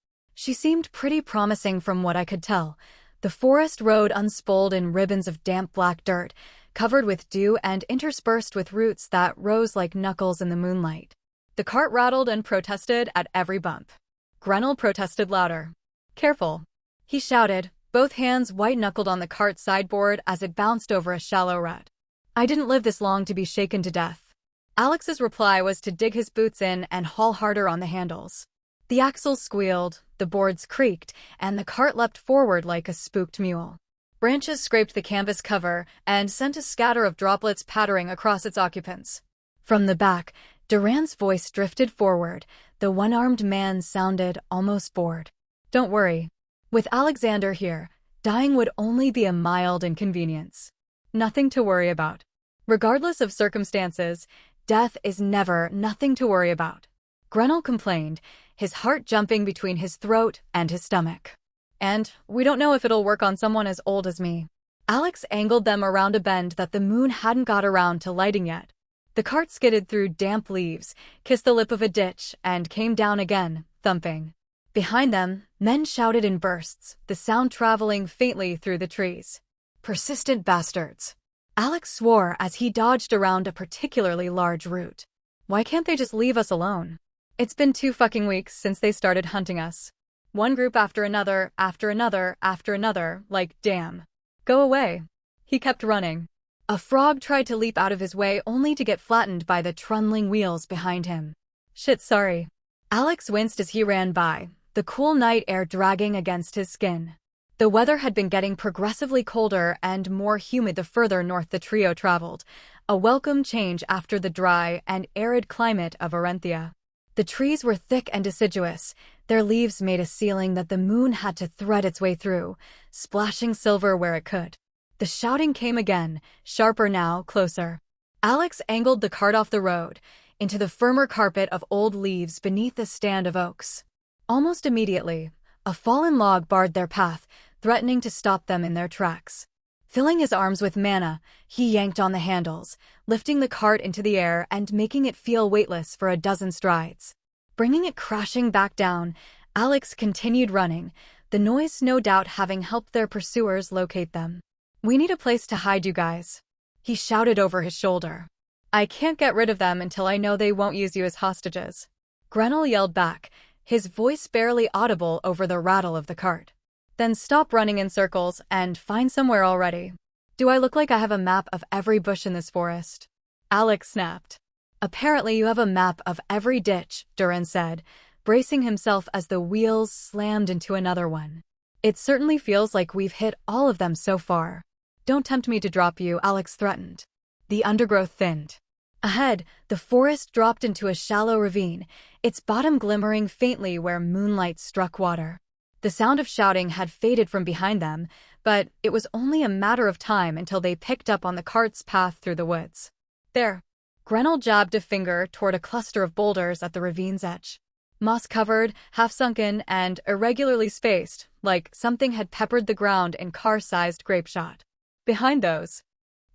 She seemed pretty promising from what I could tell. The forest road unspoled in ribbons of damp black dirt, covered with dew and interspersed with roots that rose like knuckles in the moonlight. The cart rattled and protested at every bump. Grenell protested louder. "Careful," he shouted, both hands white-knuckled on the cart's sideboard as it bounced over a shallow rut. "I didn't live this long to be shaken to death." Alex's reply was to dig his boots in and haul harder on the handles. The axles squealed, the boards creaked, and the cart leapt forward like a spooked mule. Branches scraped the canvas cover and sent a scatter of droplets pattering across its occupants. From the back, Duran's voice drifted forward. The one-armed man sounded almost bored. "Don't worry. With Alexander here, dying would only be a mild inconvenience. Nothing to worry about. Regardless of circumstances, death is never nothing to worry about." Grenell complained, his heart jumping between his throat and his stomach. "And we don't know if it'll work on someone as old as me." Alex angled them around a bend that the moon hadn't got around to lighting yet. The cart skidded through damp leaves, kissed the lip of a ditch, and came down again, thumping. Behind them, men shouted in bursts, the sound traveling faintly through the trees. "Persistent bastards." Alex swore as he dodged around a particularly large root. "Why can't they just leave us alone? It's been 2 fucking weeks since they started hunting us. One group after another, after another, after another, like, damn. Go away." He kept running. A frog tried to leap out of his way only to get flattened by the trundling wheels behind him. "Shit, sorry." Alex winced as he ran by, the cool night air dragging against his skin. The weather had been getting progressively colder and more humid the further north the trio traveled, a welcome change after the dry and arid climate of Orenthia. The trees were thick and deciduous, their leaves made a ceiling that the moon had to thread its way through, splashing silver where it could. The shouting came again, sharper now, closer. Alex angled the cart off the road, into the firmer carpet of old leaves beneath a stand of oaks. Almost immediately, a fallen log barred their path, threatening to stop them in their tracks. Filling his arms with mana, he yanked on the handles, lifting the cart into the air and making it feel weightless for a dozen strides. Bringing it crashing back down, Alex continued running, the noise no doubt having helped their pursuers locate them. "We need a place to hide, you guys," he shouted over his shoulder. "I can't get rid of them until I know they won't use you as hostages." Grenell yelled back, his voice barely audible over the rattle of the cart. "Then stop running in circles and find somewhere already. Do I look like I have a map of every bush in this forest?" Alex snapped. "Apparently you have a map of every ditch," Duran said, bracing himself as the wheels slammed into another one. "It certainly feels like we've hit all of them so far." "Don't tempt me to drop you," Alex threatened. The undergrowth thinned. Ahead, the forest dropped into a shallow ravine, its bottom glimmering faintly where moonlight struck water. The sound of shouting had faded from behind them, but it was only a matter of time until they picked up on the cart's path through the woods. "There." Grenell jabbed a finger toward a cluster of boulders at the ravine's edge. Moss-covered, half-sunken, and irregularly spaced, like something had peppered the ground in car-sized grape shot. Behind those.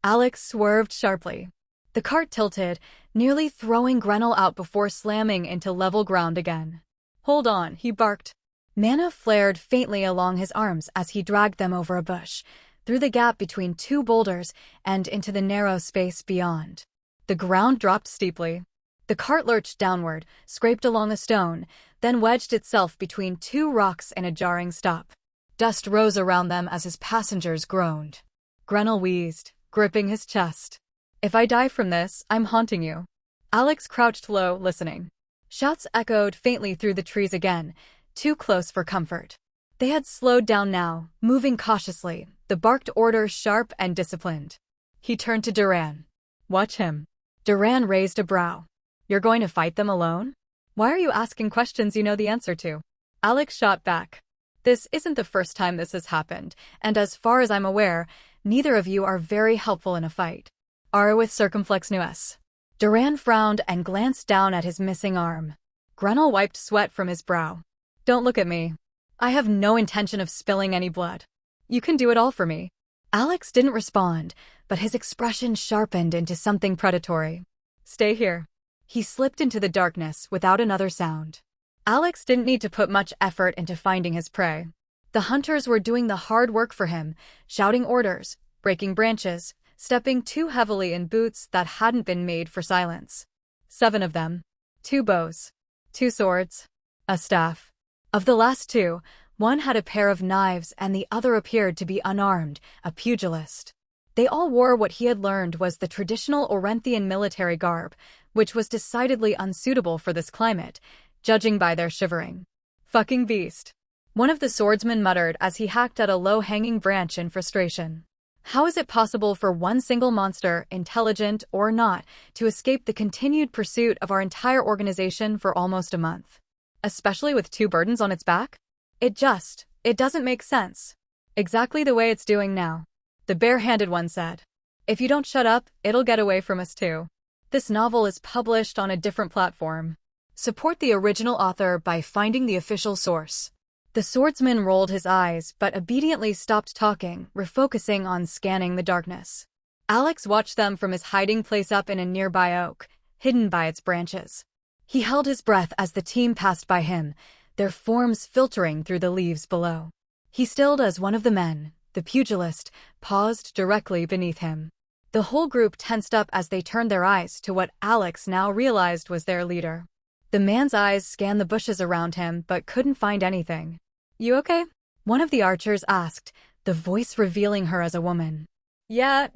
Alex swerved sharply. The cart tilted, nearly throwing Grenell out before slamming into level ground again. "Hold on," he barked. Mana flared faintly along his arms as he dragged them over a bush, through the gap between 2 boulders and into the narrow space beyond. The ground dropped steeply. The cart lurched downward, scraped along a stone, then wedged itself between 2 rocks in a jarring stop. Dust rose around them as his passengers groaned. Grenell wheezed, gripping his chest. "If I die from this, I'm haunting you." Alex crouched low, listening. Shouts echoed faintly through the trees again, too close for comfort. They had slowed down now, moving cautiously, the barked order sharp and disciplined. He turned to Duran. "Watch him." Duran raised a brow. "You're going to fight them alone? Why are you asking questions you know the answer to?" Alex shot back. "This isn't the first time this has happened, and as far as I'm aware, neither of you are very helpful in a fight. Are with circumflex nues." Duran frowned and glanced down at his missing arm. Grenell wiped sweat from his brow. "Don't look at me. I have no intention of spilling any blood. You can do it all for me." Alex didn't respond, but his expression sharpened into something predatory. "Stay here." He slipped into the darkness without another sound. Alex didn't need to put much effort into finding his prey. The hunters were doing the hard work for him, shouting orders, breaking branches, stepping too heavily in boots that hadn't been made for silence. 7 of them. 2 bows. 2 swords. A staff. Of the last 2, one had a pair of knives and the other appeared to be unarmed, a pugilist. They all wore what he had learned was the traditional Orenthian military garb, which was decidedly unsuitable for this climate, judging by their shivering. Fucking beast. One of the swordsmen muttered as he hacked at a low-hanging branch in frustration. How is it possible for one single monster, intelligent or not, to escape the continued pursuit of our entire organization for almost a month? Especially with 2 burdens on its back? It doesn't make sense. Exactly the way it's doing now. The bare-handed one said. If you don't shut up, it'll get away from us too. This novel is published on a different platform. Support the original author by finding the official source. The swordsman rolled his eyes but obediently stopped talking, refocusing on scanning the darkness. Alex watched them from his hiding place up in a nearby oak, hidden by its branches. He held his breath as the team passed by him, their forms filtering through the leaves below. He stilled as one of the men, the pugilist, paused directly beneath him. The whole group tensed up as they turned their eyes to what Alex now realized was their leader. The man's eyes scanned the bushes around him but couldn't find anything. You okay? One of the archers asked, the voice revealing her as a woman. Yeah,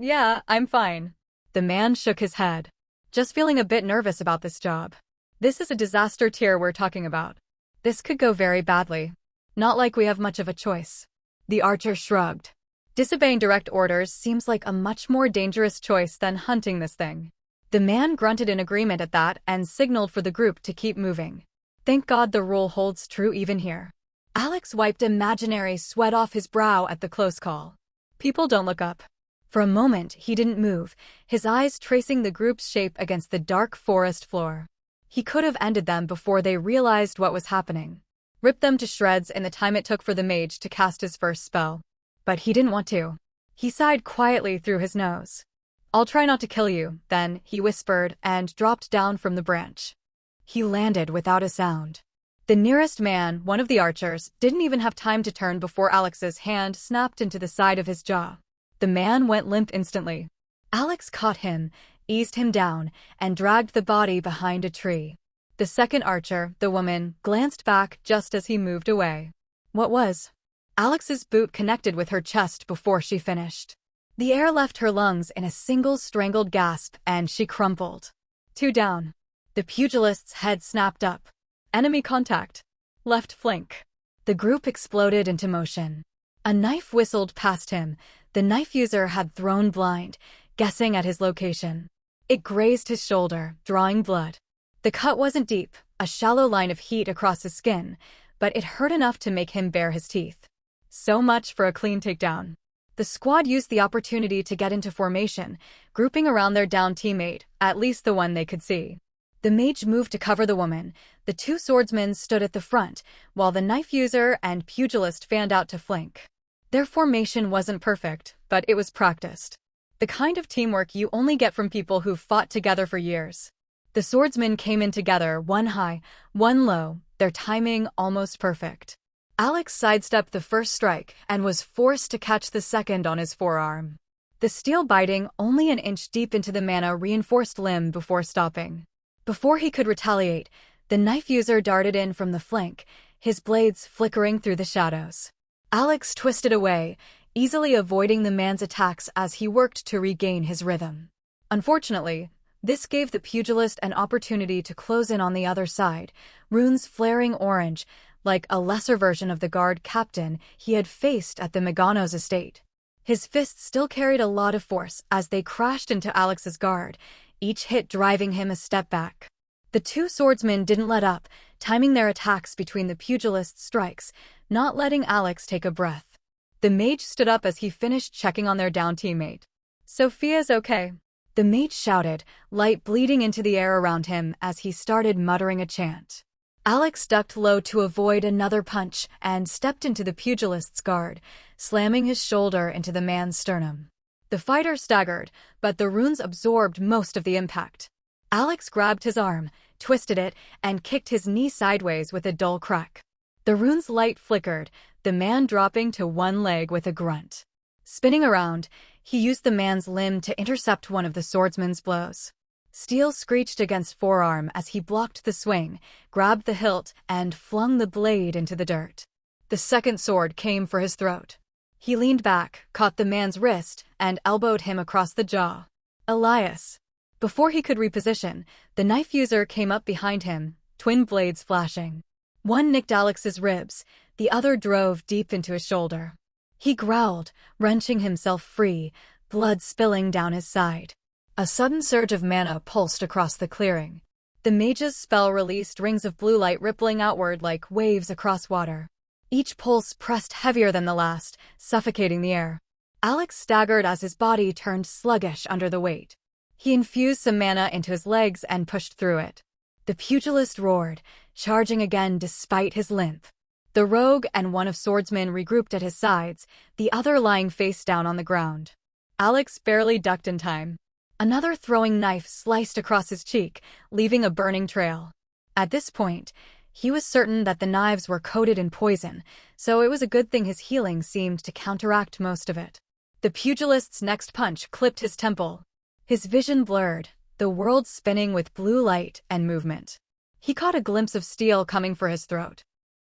I'm fine. The man shook his head. Just feeling a bit nervous about this job. This is a disaster tier we're talking about. This could go very badly. Not like we have much of a choice. The archer shrugged. Disobeying direct orders seems like a much more dangerous choice than hunting this thing. The man grunted in agreement at that and signaled for the group to keep moving. Thank God the rule holds true even here. Alex wiped imaginary sweat off his brow at the close call. People don't look up. For a moment, he didn't move, his eyes tracing the group's shape against the dark forest floor. He could have ended them before they realized what was happening. Ripped them to shreds in the time it took for the mage to cast his first spell. But he didn't want to. He sighed quietly through his nose. I'll try not to kill you, then, he whispered and dropped down from the branch. He landed without a sound. The nearest man, one of the archers, didn't even have time to turn before Alex's hand snapped into the side of his jaw. The man went limp instantly. Alex caught him, eased him down, and dragged the body behind a tree. The second archer, the woman, glanced back just as he moved away. What was? Alex's boot connected with her chest before she finished. The air left her lungs in a single strangled gasp and she crumpled. 2 down. The pugilist's head snapped up. Enemy contact. Left flank. The group exploded into motion. A knife whistled past him. The knife user had thrown blind, guessing at his location. It grazed his shoulder, drawing blood. The cut wasn't deep, a shallow line of heat across his skin, but it hurt enough to make him bare his teeth. So much for a clean takedown. The squad used the opportunity to get into formation, grouping around their downed teammate, at least the one they could see. The mage moved to cover the woman. The 2 swordsmen stood at the front, while the knife user and pugilist fanned out to flank. Their formation wasn't perfect, but it was practiced. The kind of teamwork you only get from people who've fought together for years. The swordsmen came in together, one high, one low, their timing almost perfect. Alex sidestepped the first strike and was forced to catch the second on his forearm. The steel biting only an inch deep into the mana-reinforced limb before stopping. Before he could retaliate, the knife user darted in from the flank, his blades flickering through the shadows. Alex twisted away, easily avoiding the man's attacks as he worked to regain his rhythm. Unfortunately, this gave the pugilist an opportunity to close in on the other side, runes flaring orange, like a lesser version of the guard captain he had faced at the Megano's estate. His fists still carried a lot of force as they crashed into Alex's guard, each hit driving him a step back. The 2 swordsmen didn't let up, timing their attacks between the pugilist's strikes, not letting Alex take a breath. The mage stood up as he finished checking on their downed teammate. Sophia's okay. The mage shouted, light bleeding into the air around him as he started muttering a chant. Alex ducked low to avoid another punch and stepped into the pugilist's guard, slamming his shoulder into the man's sternum. The fighter staggered, but the runes absorbed most of the impact. Alex grabbed his arm, twisted it, and kicked his knee sideways with a dull crack. The rune's light flickered, the man dropping to one leg with a grunt. Spinning around, he used the man's limb to intercept one of the swordsman's blows. Steel screeched against forearm as he blocked the swing, grabbed the hilt, and flung the blade into the dirt. The second sword came for his throat. He leaned back, caught the man's wrist, and elbowed him across the jaw. Elias. Before he could reposition, the knife user came up behind him, twin blades flashing. One nicked Alex's ribs, the other drove deep into his shoulder. He growled, wrenching himself free, blood spilling down his side. A sudden surge of mana pulsed across the clearing. The mage's spell released rings of blue light rippling outward like waves across water. Each pulse pressed heavier than the last, suffocating the air. Alex staggered as his body turned sluggish under the weight. He infused some mana into his legs and pushed through it. The pugilist roared, charging again despite his limp. The rogue and one of swordsmen regrouped at his sides, the other lying face down on the ground. Alex barely ducked in time. Another throwing knife sliced across his cheek, leaving a burning trail. At this point, he was certain that the knives were coated in poison, so it was a good thing his healing seemed to counteract most of it. The pugilist's next punch clipped his temple. His vision blurred, the world spinning with blue light and movement. He caught a glimpse of steel coming for his throat.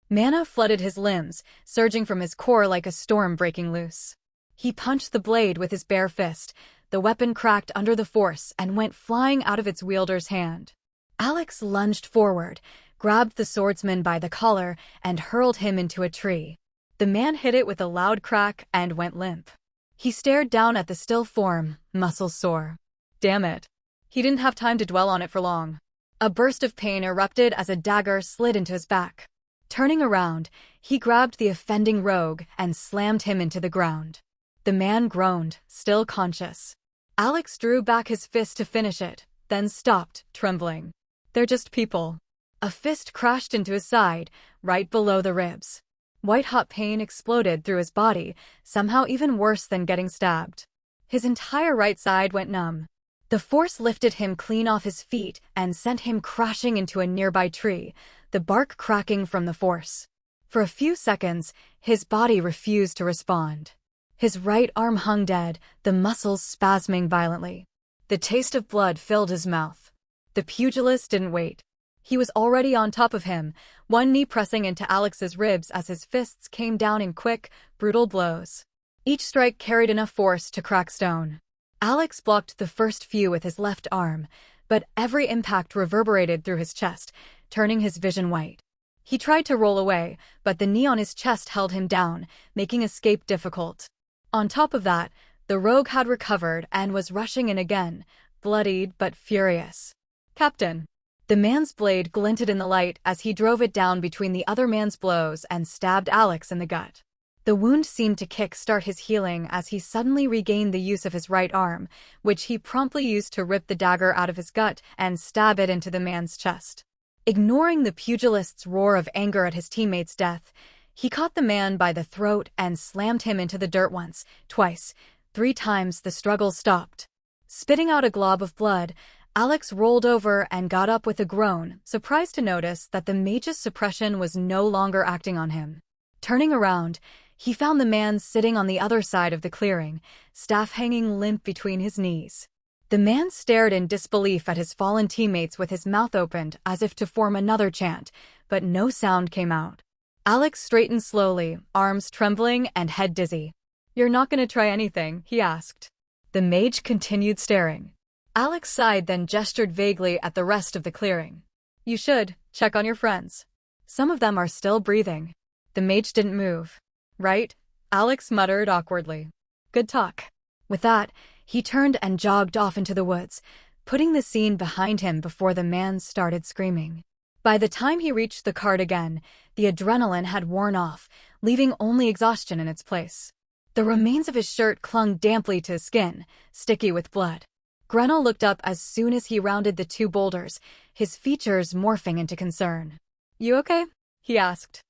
Mana flooded his limbs, surging from his core like a storm breaking loose. He punched the blade with his bare fist. The weapon cracked under the force and went flying out of its wielder's hand. Alex lunged forward, grabbed the swordsman by the collar, and hurled him into a tree. The man hit it with a loud crack and went limp. He stared down at the still form, muscles sore. Damn it. He didn't have time to dwell on it for long. A burst of pain erupted as a dagger slid into his back. Turning around, he grabbed the offending rogue and slammed him into the ground. The man groaned, still conscious. Alex drew back his fist to finish it, then stopped, trembling. They're just people. A fist crashed into his side, right below the ribs. White-hot pain exploded through his body, somehow even worse than getting stabbed. His entire right side went numb. The force lifted him clean off his feet and sent him crashing into a nearby tree, the bark cracking from the force. For a few seconds, his body refused to respond. His right arm hung dead, the muscles spasming violently. The taste of blood filled his mouth. The pugilist didn't wait. He was already on top of him, one knee pressing into Alex's ribs as his fists came down in quick, brutal blows. Each strike carried enough force to crack stone. Alex blocked the first few with his left arm, but every impact reverberated through his chest, turning his vision white. He tried to roll away, but the knee on his chest held him down, making escape difficult. On top of that, the rogue had recovered and was rushing in again, bloodied but furious. Captain. The man's blade glinted in the light as he drove it down between the other man's blows and stabbed Alex in the gut. The wound seemed to kick-start his healing as he suddenly regained the use of his right arm, which he promptly used to rip the dagger out of his gut and stab it into the man's chest. Ignoring the pugilist's roar of anger at his teammate's death, he caught the man by the throat and slammed him into the dirt once, twice, 3 times. The struggle stopped. Spitting out a glob of blood, Alex rolled over and got up with a groan, surprised to notice that the mage's suppression was no longer acting on him. Turning around, he found the man sitting on the other side of the clearing, staff hanging limp between his knees. The man stared in disbelief at his fallen teammates with his mouth opened as if to form another chant, but no sound came out. Alex straightened slowly, arms trembling and head dizzy. "You're not going to try anything?" he asked. The mage continued staring. Alex sighed, then gestured vaguely at the rest of the clearing. "You should check on your friends. Some of them are still breathing." The mage didn't move. "Right?" Alex muttered awkwardly. "Good talk." With that, he turned and jogged off into the woods, putting the scene behind him before the man started screaming. By the time he reached the cart again, the adrenaline had worn off, leaving only exhaustion in its place. The remains of his shirt clung damply to his skin, sticky with blood. Grenell looked up as soon as he rounded the 2 boulders, his features morphing into concern. "You okay?" he asked.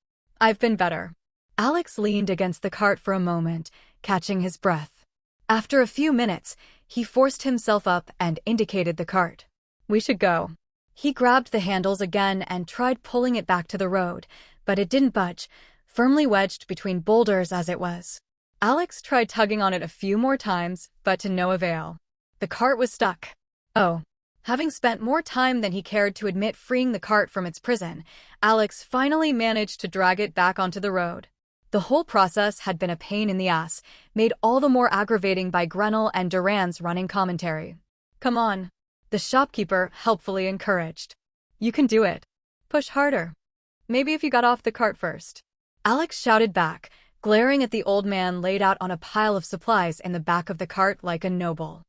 "I've been better." Alex leaned against the cart for a moment, catching his breath. After a few minutes, he forced himself up and indicated the cart. "We should go." He grabbed the handles again and tried pulling it back to the road, but it didn't budge, firmly wedged between boulders as it was. Alex tried tugging on it a few more times, but to no avail. The cart was stuck. Oh. Having spent more time than he cared to admit freeing the cart from its prison, Alex finally managed to drag it back onto the road. The whole process had been a pain in the ass, made all the more aggravating by Grenell and Duran's running commentary. "Come on," the shopkeeper helpfully encouraged. "You can do it. Push harder. Maybe if you got off the cart first." Alex shouted back, glaring at the old man laid out on a pile of supplies in the back of the cart like a noble.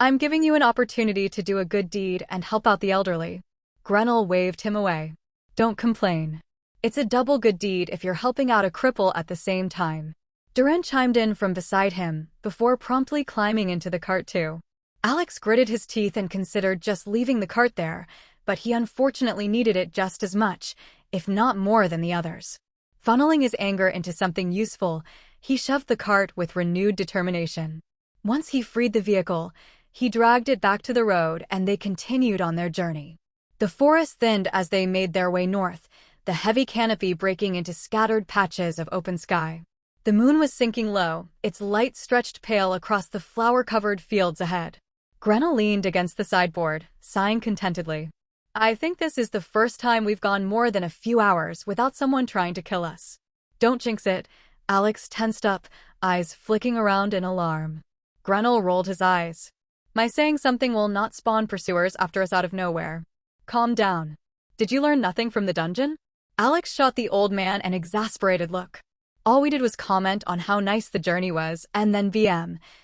"I'm giving you an opportunity to do a good deed and help out the elderly." Grenell waved him away. "Don't complain. It's a double good deed if you're helping out a cripple at the same time." Duran chimed in from beside him, before promptly climbing into the cart too. Alex gritted his teeth and considered just leaving the cart there, but he unfortunately needed it just as much, if not more than the others. Funneling his anger into something useful, he shoved the cart with renewed determination. Once he freed the vehicle, he dragged it back to the road and they continued on their journey. The forest thinned as they made their way north, the heavy canopy breaking into scattered patches of open sky. The moon was sinking low, its light stretched pale across the flower-covered fields ahead. Grenell leaned against the sideboard, sighing contentedly. "I think this is the first time we've gone more than a few hours without someone trying to kill us." "Don't jinx it." Alex tensed up, eyes flicking around in alarm. Grenell rolled his eyes. "My saying something will not spawn pursuers after us out of nowhere. Calm down. Did you learn nothing from the dungeon?" Alex shot the old man an exasperated look. "All we did was comment on how nice the journey was, and then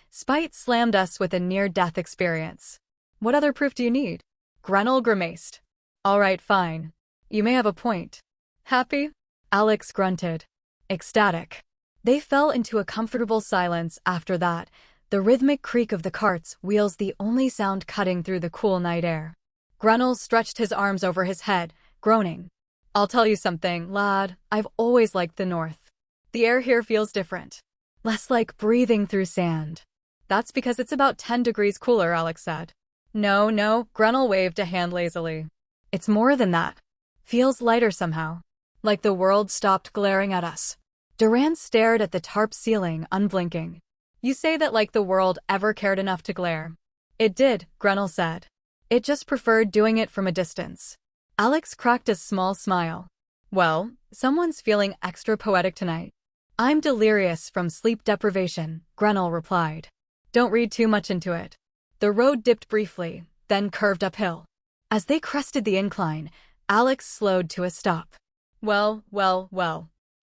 Spite slammed us with a near-death experience. What other proof do you need?" Grenell grimaced. "All right, fine. You may have a point. Happy?" Alex grunted. Ecstatic. They fell into a comfortable silence after that, the rhythmic creak of the cart's wheels the only sound cutting through the cool night air. Grenell stretched his arms over his head, groaning. "I'll tell you something, lad, I've always liked the north. The air here feels different. Less like breathing through sand." "That's because it's about 10 degrees cooler," Alex said. No, Grenell waved a hand lazily. "It's more than that. Feels lighter somehow. Like the world stopped glaring at us." Duran stared at the tarp ceiling, unblinking. "You say that like the world ever cared enough to glare." "It did," Grenell said. "It just preferred doing it from a distance." Alex cracked a small smile. "Well, someone's feeling extra poetic tonight." "I'm delirious from sleep deprivation," Grenell replied. "Don't read too much into it." The road dipped briefly, then curved uphill. As they crested the incline, Alex slowed to a stop. Well.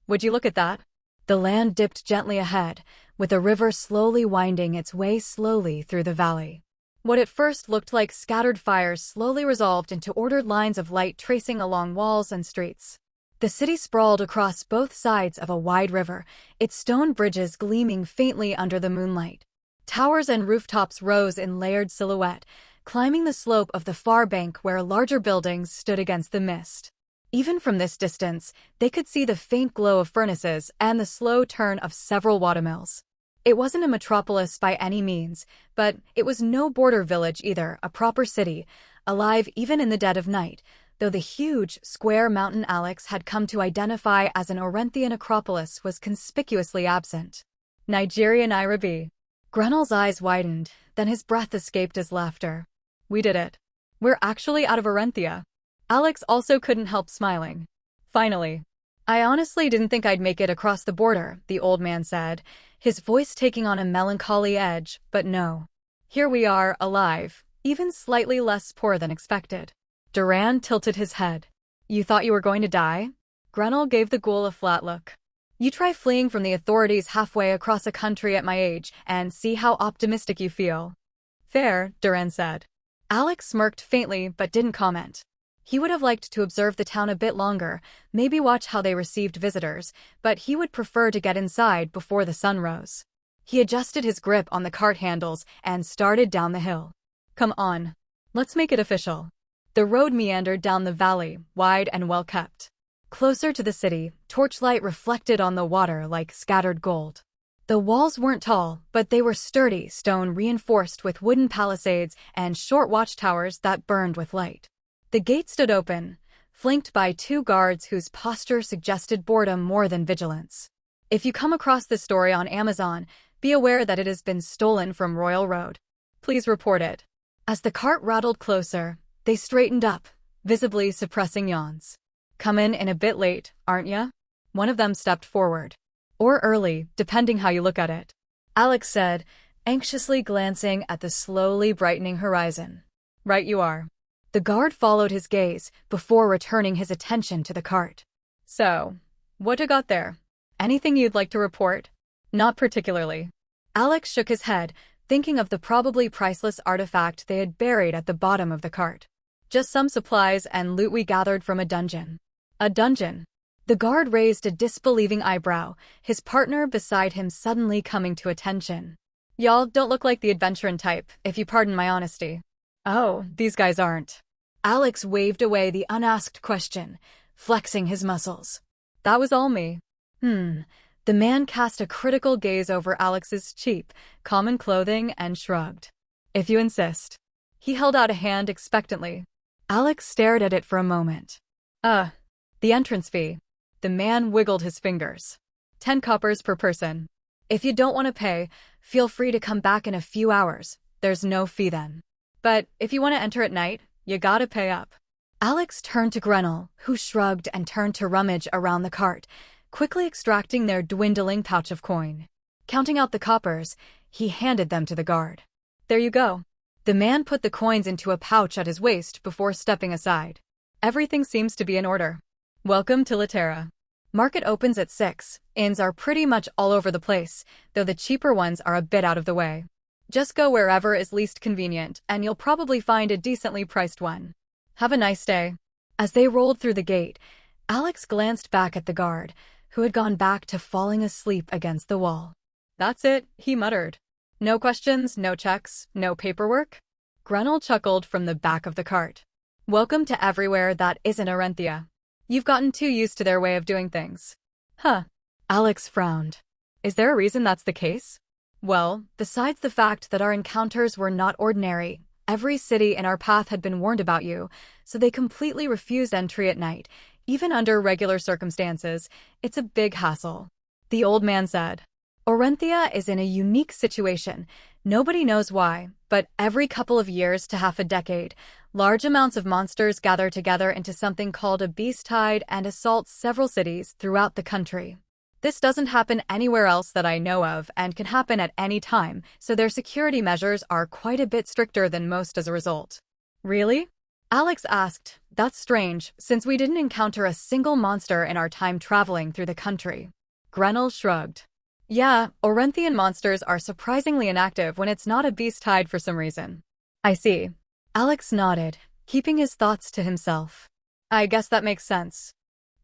Would you look at that?" The land dipped gently ahead, with a river slowly winding its way slowly through the valley. What at first looked like scattered fires slowly resolved into ordered lines of light tracing along walls and streets. The city sprawled across both sides of a wide river, its stone bridges gleaming faintly under the moonlight. Towers and rooftops rose in layered silhouette, climbing the slope of the far bank where larger buildings stood against the mist. Even from this distance, they could see the faint glow of furnaces and the slow turn of several watermills. It wasn't a metropolis by any means, but it was no border village either, a proper city, alive even in the dead of night, though the huge, square mountain Alex had come to identify as an Orenthian acropolis was conspicuously absent. Nigeria, Nairobi. Grenell's eyes widened, then his breath escaped as laughter. "We did it. We're actually out of Orenthia." Alex also couldn't help smiling. "Finally. I honestly didn't think I'd make it across the border," the old man said, his voice taking on a melancholy edge, but no. "Here we are, alive, even slightly less poor than expected." Duran tilted his head. "You thought you were going to die?" Grenell gave the ghoul a flat look. "You try fleeing from the authorities halfway across a country at my age and see how optimistic you feel." "Fair," Duran said. Alex smirked faintly but didn't comment. He would have liked to observe the town a bit longer, maybe watch how they received visitors, but he would prefer to get inside before the sun rose. He adjusted his grip on the cart handles and started down the hill. "Come on. Let's make it official." The road meandered down the valley, wide and well-kept. Closer to the city, torchlight reflected on the water like scattered gold. The walls weren't tall, but they were sturdy stone reinforced with wooden palisades and short watchtowers that burned with light. The gate stood open, flanked by two guards whose posture suggested boredom more than vigilance. If you come across this story on Amazon, be aware that it has been stolen from Royal Road. Please report it. As the cart rattled closer, they straightened up, visibly suppressing yawns. Come in a bit late, aren't ya? One of them stepped forward. Or early, depending how you look at it. Alex said, anxiously glancing at the slowly brightening horizon. Right you are. The guard followed his gaze before returning his attention to the cart. So, what you got there? Anything you'd like to report? Not particularly. Alex shook his head, thinking of the probably priceless artifact they had buried at the bottom of the cart. Just some supplies and loot we gathered from a dungeon. A dungeon? The guard raised a disbelieving eyebrow, his partner beside him suddenly coming to attention. Y'all don't look like the adventuring type, if you pardon my honesty. Oh, these guys aren't. Alex waved away the unasked question, flexing his muscles. That was all me. The man cast a critical gaze over Alex's cheap, common clothing and shrugged. If you insist. He held out a hand expectantly. Alex stared at it for a moment. The entrance fee. The man wiggled his fingers. 10 coppers per person. If you don't want to pay, feel free to come back in a few hours. There's no fee then. But if you want to enter at night, you gotta pay up. Alex turned to Grenell, who shrugged and turned to rummage around the cart, quickly extracting their dwindling pouch of coin. Counting out the coppers, he handed them to the guard. There you go. The man put the coins into a pouch at his waist before stepping aside. Everything seems to be in order. Welcome to Laterra. Market opens at 6. Inns are pretty much all over the place, though the cheaper ones are a bit out of the way. Just go wherever is least convenient, and you'll probably find a decently priced one. Have a nice day. As they rolled through the gate, Alex glanced back at the guard, who had gone back to falling asleep against the wall. That's it, he muttered. No questions, no checks, no paperwork? Grenell chuckled from the back of the cart. Welcome to everywhere that isn't Arenthia. You've gotten too used to their way of doing things. Huh. Alex frowned. Is there a reason that's the case? Well, besides the fact that our encounters were not ordinary, every city in our path had been warned about you, so they completely refused entry at night. Even under regular circumstances, it's a big hassle. The old man said. Arenthia is in a unique situation. Nobody knows why, but every couple of years to half a decade, large amounts of monsters gather together into something called a beast tide and assault several cities throughout the country. This doesn't happen anywhere else that I know of and can happen at any time, so their security measures are quite a bit stricter than most as a result. Really? Alex asked. That's strange, since we didn't encounter a single monster in our time traveling through the country. Grenell shrugged. Yeah, Orenthian monsters are surprisingly inactive when it's not a beast tide for some reason. I see. Alex nodded, keeping his thoughts to himself. I guess that makes sense.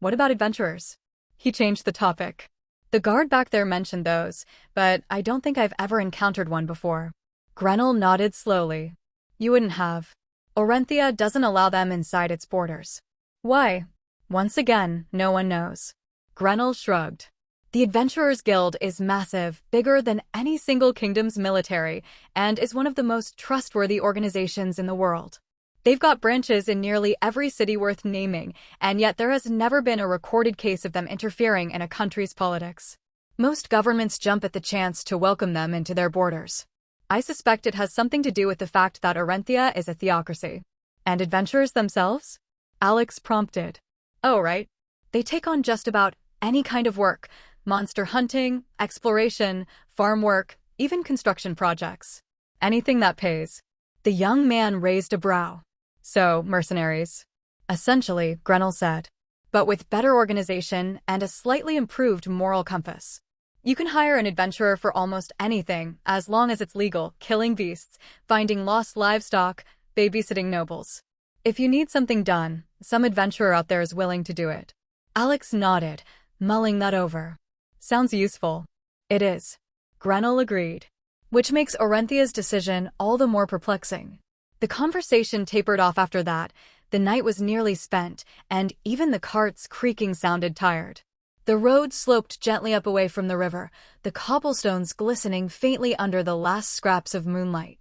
What about adventurers? He changed the topic. The guard back there mentioned those, but I don't think I've ever encountered one before. Grenell nodded slowly. You wouldn't have. Arenthia doesn't allow them inside its borders. Why? Once again, no one knows. Grenell shrugged. The Adventurers Guild is massive, bigger than any single kingdom's military, and is one of the most trustworthy organizations in the world. They've got branches in nearly every city worth naming, and yet there has never been a recorded case of them interfering in a country's politics. Most governments jump at the chance to welcome them into their borders. I suspect it has something to do with the fact that Arenthia is a theocracy. And adventurers themselves? Alex prompted. Oh, right. They take on just about any kind of work. Monster hunting, exploration, farm work, even construction projects. Anything that pays. The young man raised a brow. So, mercenaries. Essentially, Grenell said. But with better organization and a slightly improved moral compass. You can hire an adventurer for almost anything, as long as it's legal, killing beasts, finding lost livestock, babysitting nobles. If you need something done, some adventurer out there is willing to do it. Alex nodded, mulling that over. Sounds useful. It is. Grenell agreed. Which makes Orenthia's decision all the more perplexing. The conversation tapered off after that. The night was nearly spent, and even the cart's creaking sounded tired. The road sloped gently up away from the river, the cobblestones glistening faintly under the last scraps of moonlight.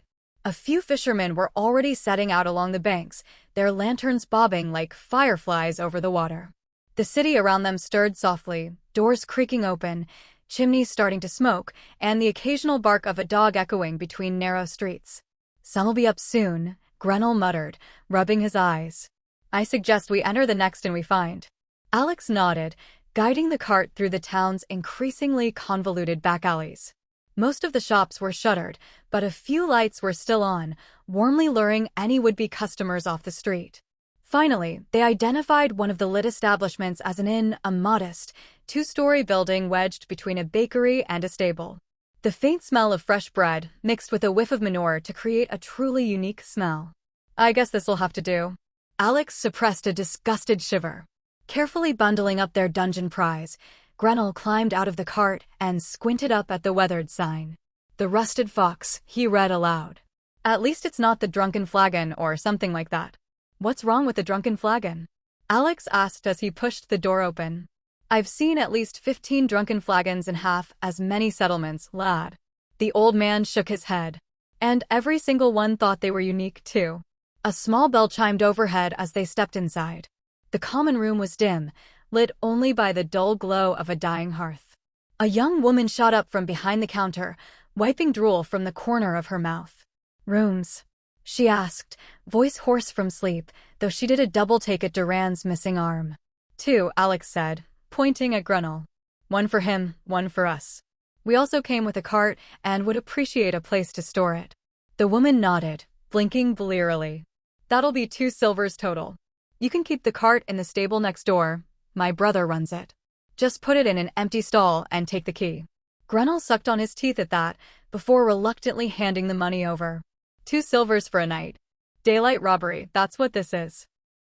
A few fishermen were already setting out along the banks, their lanterns bobbing like fireflies over the water. The city around them stirred softly, doors creaking open, chimneys starting to smoke, and the occasional bark of a dog echoing between narrow streets. "Sun'll be up soon," Grenell muttered, rubbing his eyes. "I suggest we enter the next inn we find." Alex nodded, guiding the cart through the town's increasingly convoluted back alleys. Most of the shops were shuttered, but a few lights were still on, warmly luring any would-be customers off the street. Finally, they identified one of the lit establishments as an inn, a modest, two-story building wedged between a bakery and a stable. The faint smell of fresh bread mixed with a whiff of manure to create a truly unique smell. "I guess this'll have to do." Alex suppressed a disgusted shiver. Carefully bundling up their dungeon prize, Grenell climbed out of the cart and squinted up at the weathered sign. "The Rusted Fox," he read aloud. "At least it's not the Drunken Flagon or something like that." "What's wrong with the Drunken Flagon?" Alex asked as he pushed the door open. "I've seen at least 15 drunken flagons in half as many settlements, lad." The old man shook his head. "And every single one thought they were unique, too." A small bell chimed overhead as they stepped inside. The common room was dim, lit only by the dull glow of a dying hearth. A young woman shot up from behind the counter, wiping drool from the corner of her mouth. "Rooms?" she asked, voice hoarse from sleep, though she did a double-take at Duran's missing arm. "Two," Alex said, pointing at Grenell. "One for him, one for us. We also came with a cart and would appreciate a place to store it." The woman nodded, blinking blearily. "That'll be 2 silvers total. You can keep the cart in the stable next door. My brother runs it. Just put it in an empty stall and take the key." Grenell sucked on his teeth at that, before reluctantly handing the money over. 2 silvers for a night. Daylight robbery, that's what this is.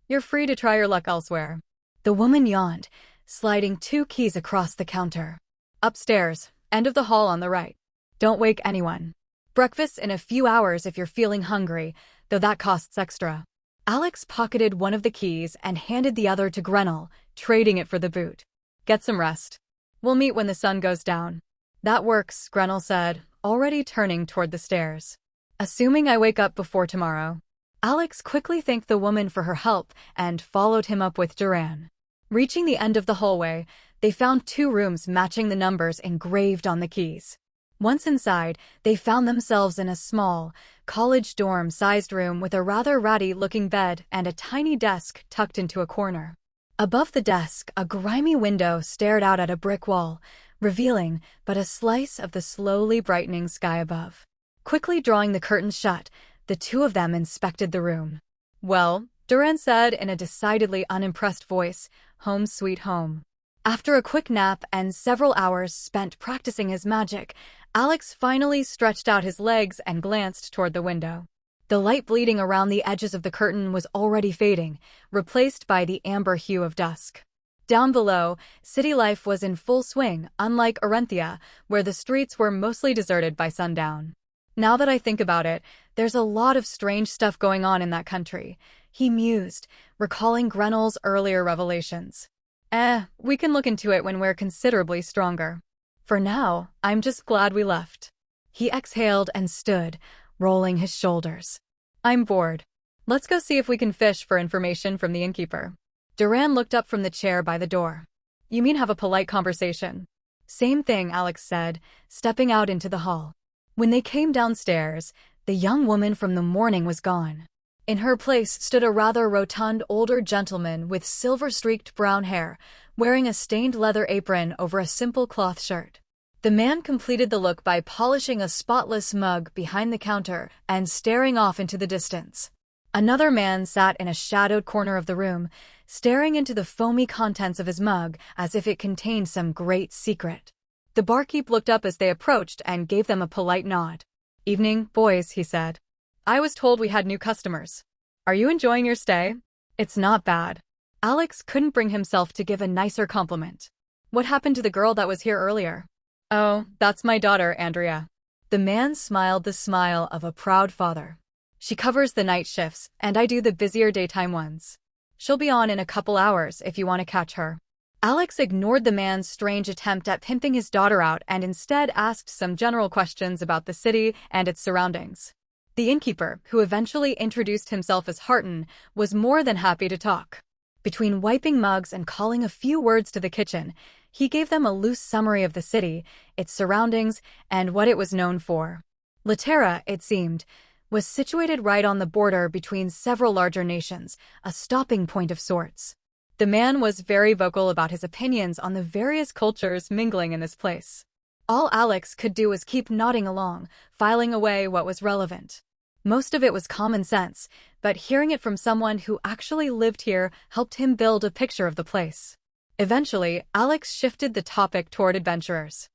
You're free to try your luck elsewhere." The woman yawned, sliding 2 keys across the counter. "Upstairs, end of the hall on the right. Don't wake anyone. Breakfast in a few hours if you're feeling hungry, though that costs extra." Alex pocketed one of the keys and handed the other to Grenell, trading it for the boot. "Get some rest. We'll meet when the sun goes down." "That works," Grenell said, already turning toward the stairs. "Assuming I wake up before tomorrow." Alex quickly thanked the woman for her help and followed him up with Duran. Reaching the end of the hallway, they found 2 rooms matching the numbers engraved on the keys. Once inside, they found themselves in a small, college dorm-sized room with a rather ratty-looking bed and a tiny desk tucked into a corner. Above the desk, a grimy window stared out at a brick wall, revealing but a slice of the slowly brightening sky above. Quickly drawing the curtains shut, the 2 of them inspected the room. "Well," Duran said in a decidedly unimpressed voice, "home sweet home." After a quick nap and several hours spent practicing his magic, Alex finally stretched out his legs and glanced toward the window. The light bleeding around the edges of the curtain was already fading, replaced by the amber hue of dusk. Down below, city life was in full swing, unlike Orenthia, where the streets were mostly deserted by sundown. "Now that I think about it, there's a lot of strange stuff going on in that country," he mused, recalling Grenell's earlier revelations. We can look into it when we're considerably stronger. For now, I'm just glad we left." He exhaled and stood, rolling his shoulders. "I'm bored. Let's go see if we can fish for information from the innkeeper." Duran looked up from the chair by the door. "You mean have a polite conversation?" "Same thing," Alex said, stepping out into the hall. When they came downstairs, the young woman from the morning was gone. In her place stood a rather rotund older gentleman with silver-streaked brown hair, wearing a stained leather apron over a simple cloth shirt. The man completed the look by polishing a spotless mug behind the counter and staring off into the distance. Another man sat in a shadowed corner of the room, staring into the foamy contents of his mug as if it contained some great secret. The barkeep looked up as they approached and gave them a polite nod. "Evening, boys," he said. "I was told we had new customers. Are you enjoying your stay?" "It's not bad." Alex couldn't bring himself to give a nicer compliment. "What happened to the girl that was here earlier?" "Oh, that's my daughter, Andrea." The man smiled the smile of a proud father. "She covers the night shifts, and I do the busier daytime ones. She'll be on in a couple hours if you want to catch her." Alex ignored the man's strange attempt at pimping his daughter out and instead asked some general questions about the city and its surroundings. The innkeeper, who eventually introduced himself as Harton, was more than happy to talk. Between wiping mugs and calling a few words to the kitchen, he gave them a loose summary of the city, its surroundings, and what it was known for. Laterra, it seemed, was situated right on the border between several larger nations, a stopping point of sorts. The man was very vocal about his opinions on the various cultures mingling in this place. All Alex could do was keep nodding along, filing away what was relevant. Most of it was common sense, but hearing it from someone who actually lived here helped him build a picture of the place. Eventually, Alex shifted the topic toward adventurers.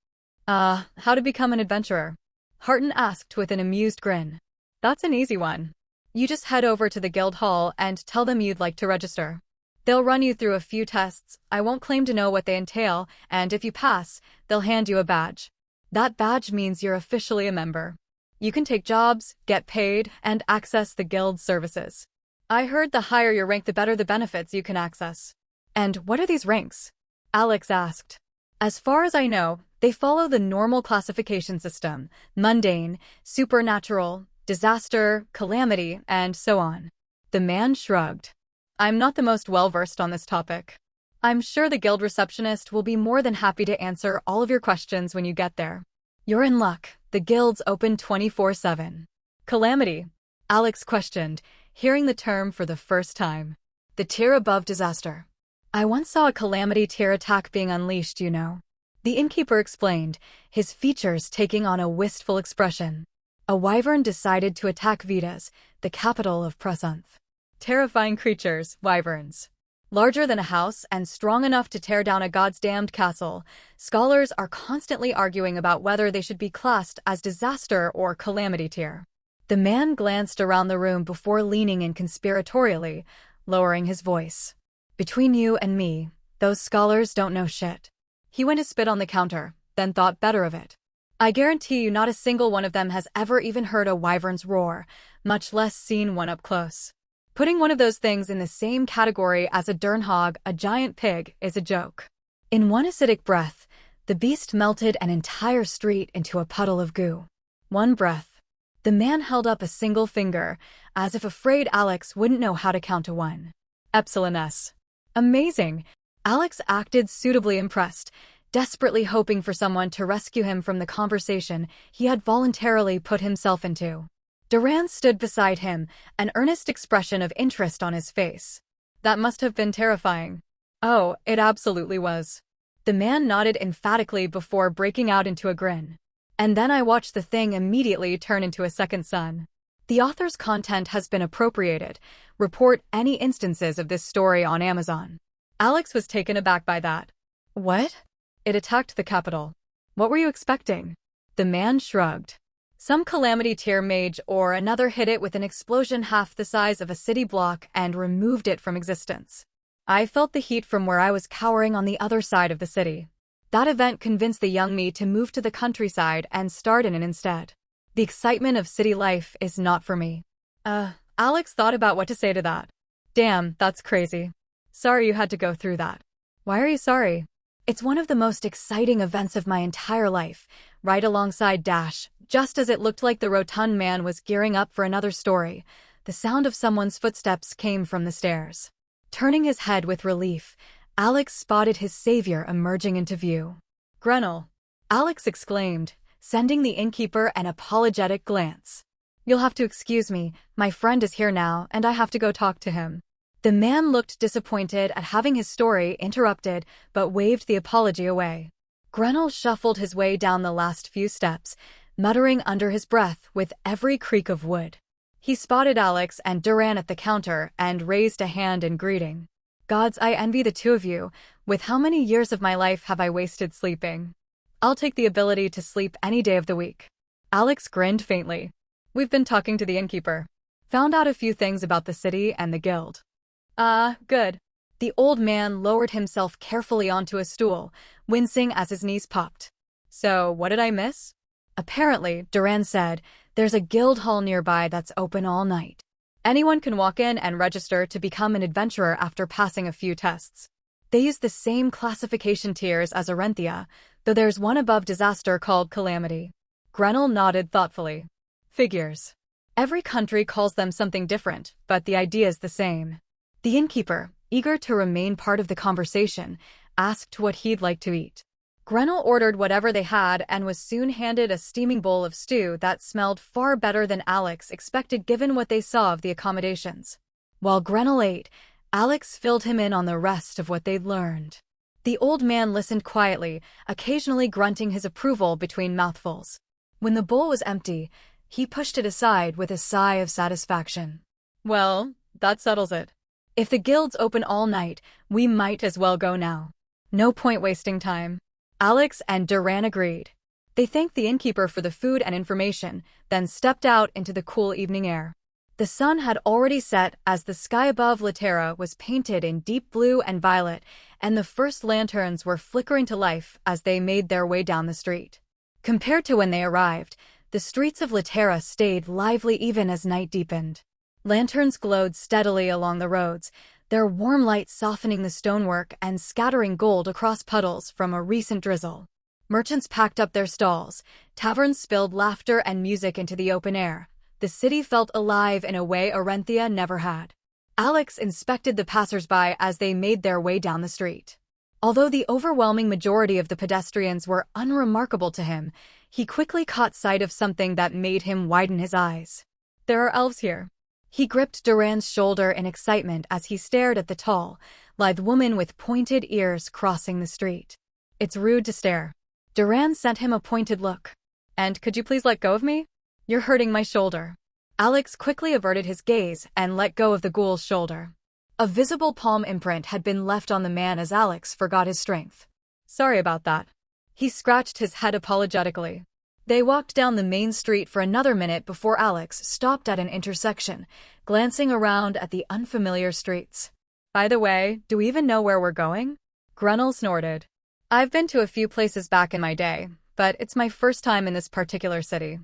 How to become an adventurer? Harton asked with an amused grin. That's an easy one. You just head over to the guild hall and tell them you'd like to register. They'll run you through a few tests. I won't claim to know what they entail, and if you pass, they'll hand you a badge. That badge means you're officially a member. You can take jobs, get paid, and access the guild's services. I heard the higher your rank, the better the benefits you can access. And what are these ranks? Alex asked. As far as I know, they follow the normal classification system: mundane, supernatural, disaster, calamity, and so on. The man shrugged. I'm not the most well-versed on this topic. I'm sure the guild receptionist will be more than happy to answer all of your questions when you get there. You're in luck. The guild's open 24/7. Calamity? Alex questioned, hearing the term for the first time. The tier above disaster. I once saw a calamity tier attack being unleashed, you know. The innkeeper explained, his features taking on a wistful expression. A wyvern decided to attack Vitas, the capital of Prasunth. Terrifying creatures, wyverns. Larger than a house and strong enough to tear down a god's damned castle, scholars are constantly arguing about whether they should be classed as disaster or calamity tier. The man glanced around the room before leaning in conspiratorially, lowering his voice. Between you and me, those scholars don't know shit. He went to spit on the counter, then thought better of it. I guarantee you not a single one of them has ever even heard a wyvern's roar, much less seen one up close. Putting one of those things in the same category as a durnhog, a giant pig, is a joke. In one acidic breath, the beast melted an entire street into a puddle of goo. One breath. The man held up a single finger, as if afraid Alex wouldn't know how to count to one. Epsilon S. Amazing. Alex acted suitably impressed, desperately hoping for someone to rescue him from the conversation he had voluntarily put himself into. Duran stood beside him, an earnest expression of interest on his face. That must have been terrifying. Oh, it absolutely was. The man nodded emphatically before breaking out into a grin. And then I watched the thing immediately turn into a second sun. The author's content has been appropriated. Report any instances of this story on Amazon. Alex was taken aback by that. What? It attacked the capital. What were you expecting? The man shrugged. Some calamity tier mage or another hit it with an explosion half the size of a city block and removed it from existence. I felt the heat from where I was cowering on the other side of the city. That event convinced the young me to move to the countryside and start in it instead. The excitement of city life is not for me. Alex thought about what to say to that. Damn, that's crazy. Sorry you had to go through that. Why are you sorry? It's one of the most exciting events of my entire life, right alongside Dash. Just as it looked like the rotund man was gearing up for another story, the sound of someone's footsteps came from the stairs. Turning his head with relief, Alex spotted his savior emerging into view. Grenell! Alex exclaimed, sending the innkeeper an apologetic glance. You'll have to excuse me, my friend is here now and I have to go talk to him. The man looked disappointed at having his story interrupted, but waved the apology away. Grenell shuffled his way down the last few steps, muttering under his breath with every creak of wood. He spotted Alex and Duran at the counter and raised a hand in greeting. Gods, I envy the two of you. With how many years of my life have I wasted sleeping? I'll take the ability to sleep any day of the week. Alex grinned faintly. We've been talking to the innkeeper. Found out a few things about the city and the guild. Good. The old man lowered himself carefully onto a stool, wincing as his knees popped. So, what did I miss? Apparently, Duran said, there's a guild hall nearby that's open all night. Anyone can walk in and register to become an adventurer after passing a few tests. They use the same classification tiers as Arenthia, though there's one above disaster called Calamity. Grenell nodded thoughtfully. Figures. Every country calls them something different, but the idea is the same. The innkeeper, eager to remain part of the conversation, asked what he'd like to eat. Grenell ordered whatever they had and was soon handed a steaming bowl of stew that smelled far better than Alex expected given what they saw of the accommodations. While Grenell ate, Alex filled him in on the rest of what they'd learned. The old man listened quietly, occasionally grunting his approval between mouthfuls. When the bowl was empty, he pushed it aside with a sigh of satisfaction. Well, that settles it. If the guild's open all night, we might as well go now. No point wasting time. Alex and Duran agreed. They thanked the innkeeper for the food and information, then stepped out into the cool evening air. The sun had already set as the sky above Laterra was painted in deep blue and violet, and the first lanterns were flickering to life as they made their way down the street. Compared to when they arrived, the streets of Laterra stayed lively even as night deepened. Lanterns glowed steadily along the roads, their warm light softening the stonework and scattering gold across puddles from a recent drizzle. Merchants packed up their stalls, taverns spilled laughter and music into the open air. The city felt alive in a way Orenthia never had. Alex inspected the passers-by as they made their way down the street. Although the overwhelming majority of the pedestrians were unremarkable to him, he quickly caught sight of something that made him widen his eyes. There are elves here. He gripped Duran's shoulder in excitement as he stared at the tall, lithe woman with pointed ears crossing the street. It's rude to stare. Duran sent him a pointed look. And could you please let go of me? You're hurting my shoulder. Alex quickly averted his gaze and let go of the ghoul's shoulder. A visible palm imprint had been left on the man as Alex forgot his strength. Sorry about that. He scratched his head apologetically. They walked down the main street for another minute before Alex stopped at an intersection, glancing around at the unfamiliar streets. By the way, do we even know where we're going? Grenell snorted. I've been to a few places back in my day, but it's my first time in this particular city.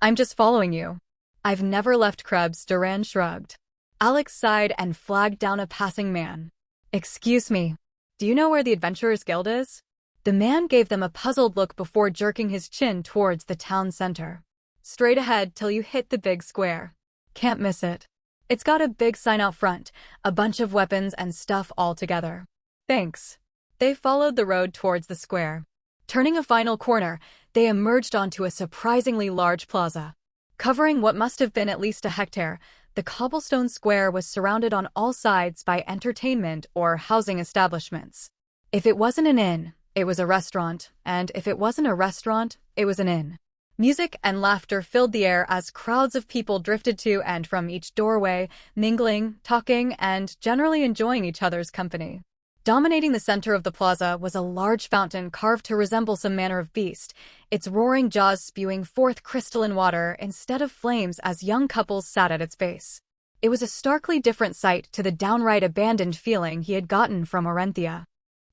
I'm just following you. I've never left Krebs, Duran shrugged. Alex sighed and flagged down a passing man. Excuse me, do you know where the Adventurers Guild is? The man gave them a puzzled look before jerking his chin towards the town center. Straight ahead till you hit the big square. Can't miss it. It's got a big sign out front, a bunch of weapons and stuff all together. Thanks. They followed the road towards the square. Turning a final corner, they emerged onto a surprisingly large plaza. Covering what must have been at least a hectare, the cobblestone square was surrounded on all sides by entertainment or housing establishments. If it wasn't an inn, it was a restaurant, and if it wasn't a restaurant, it was an inn. Music and laughter filled the air as crowds of people drifted to and from each doorway, mingling, talking, and generally enjoying each other's company. Dominating the center of the plaza was a large fountain carved to resemble some manner of beast, its roaring jaws spewing forth crystalline water instead of flames as young couples sat at its base. It was a starkly different sight to the downright abandoned feeling he had gotten from Orenthia.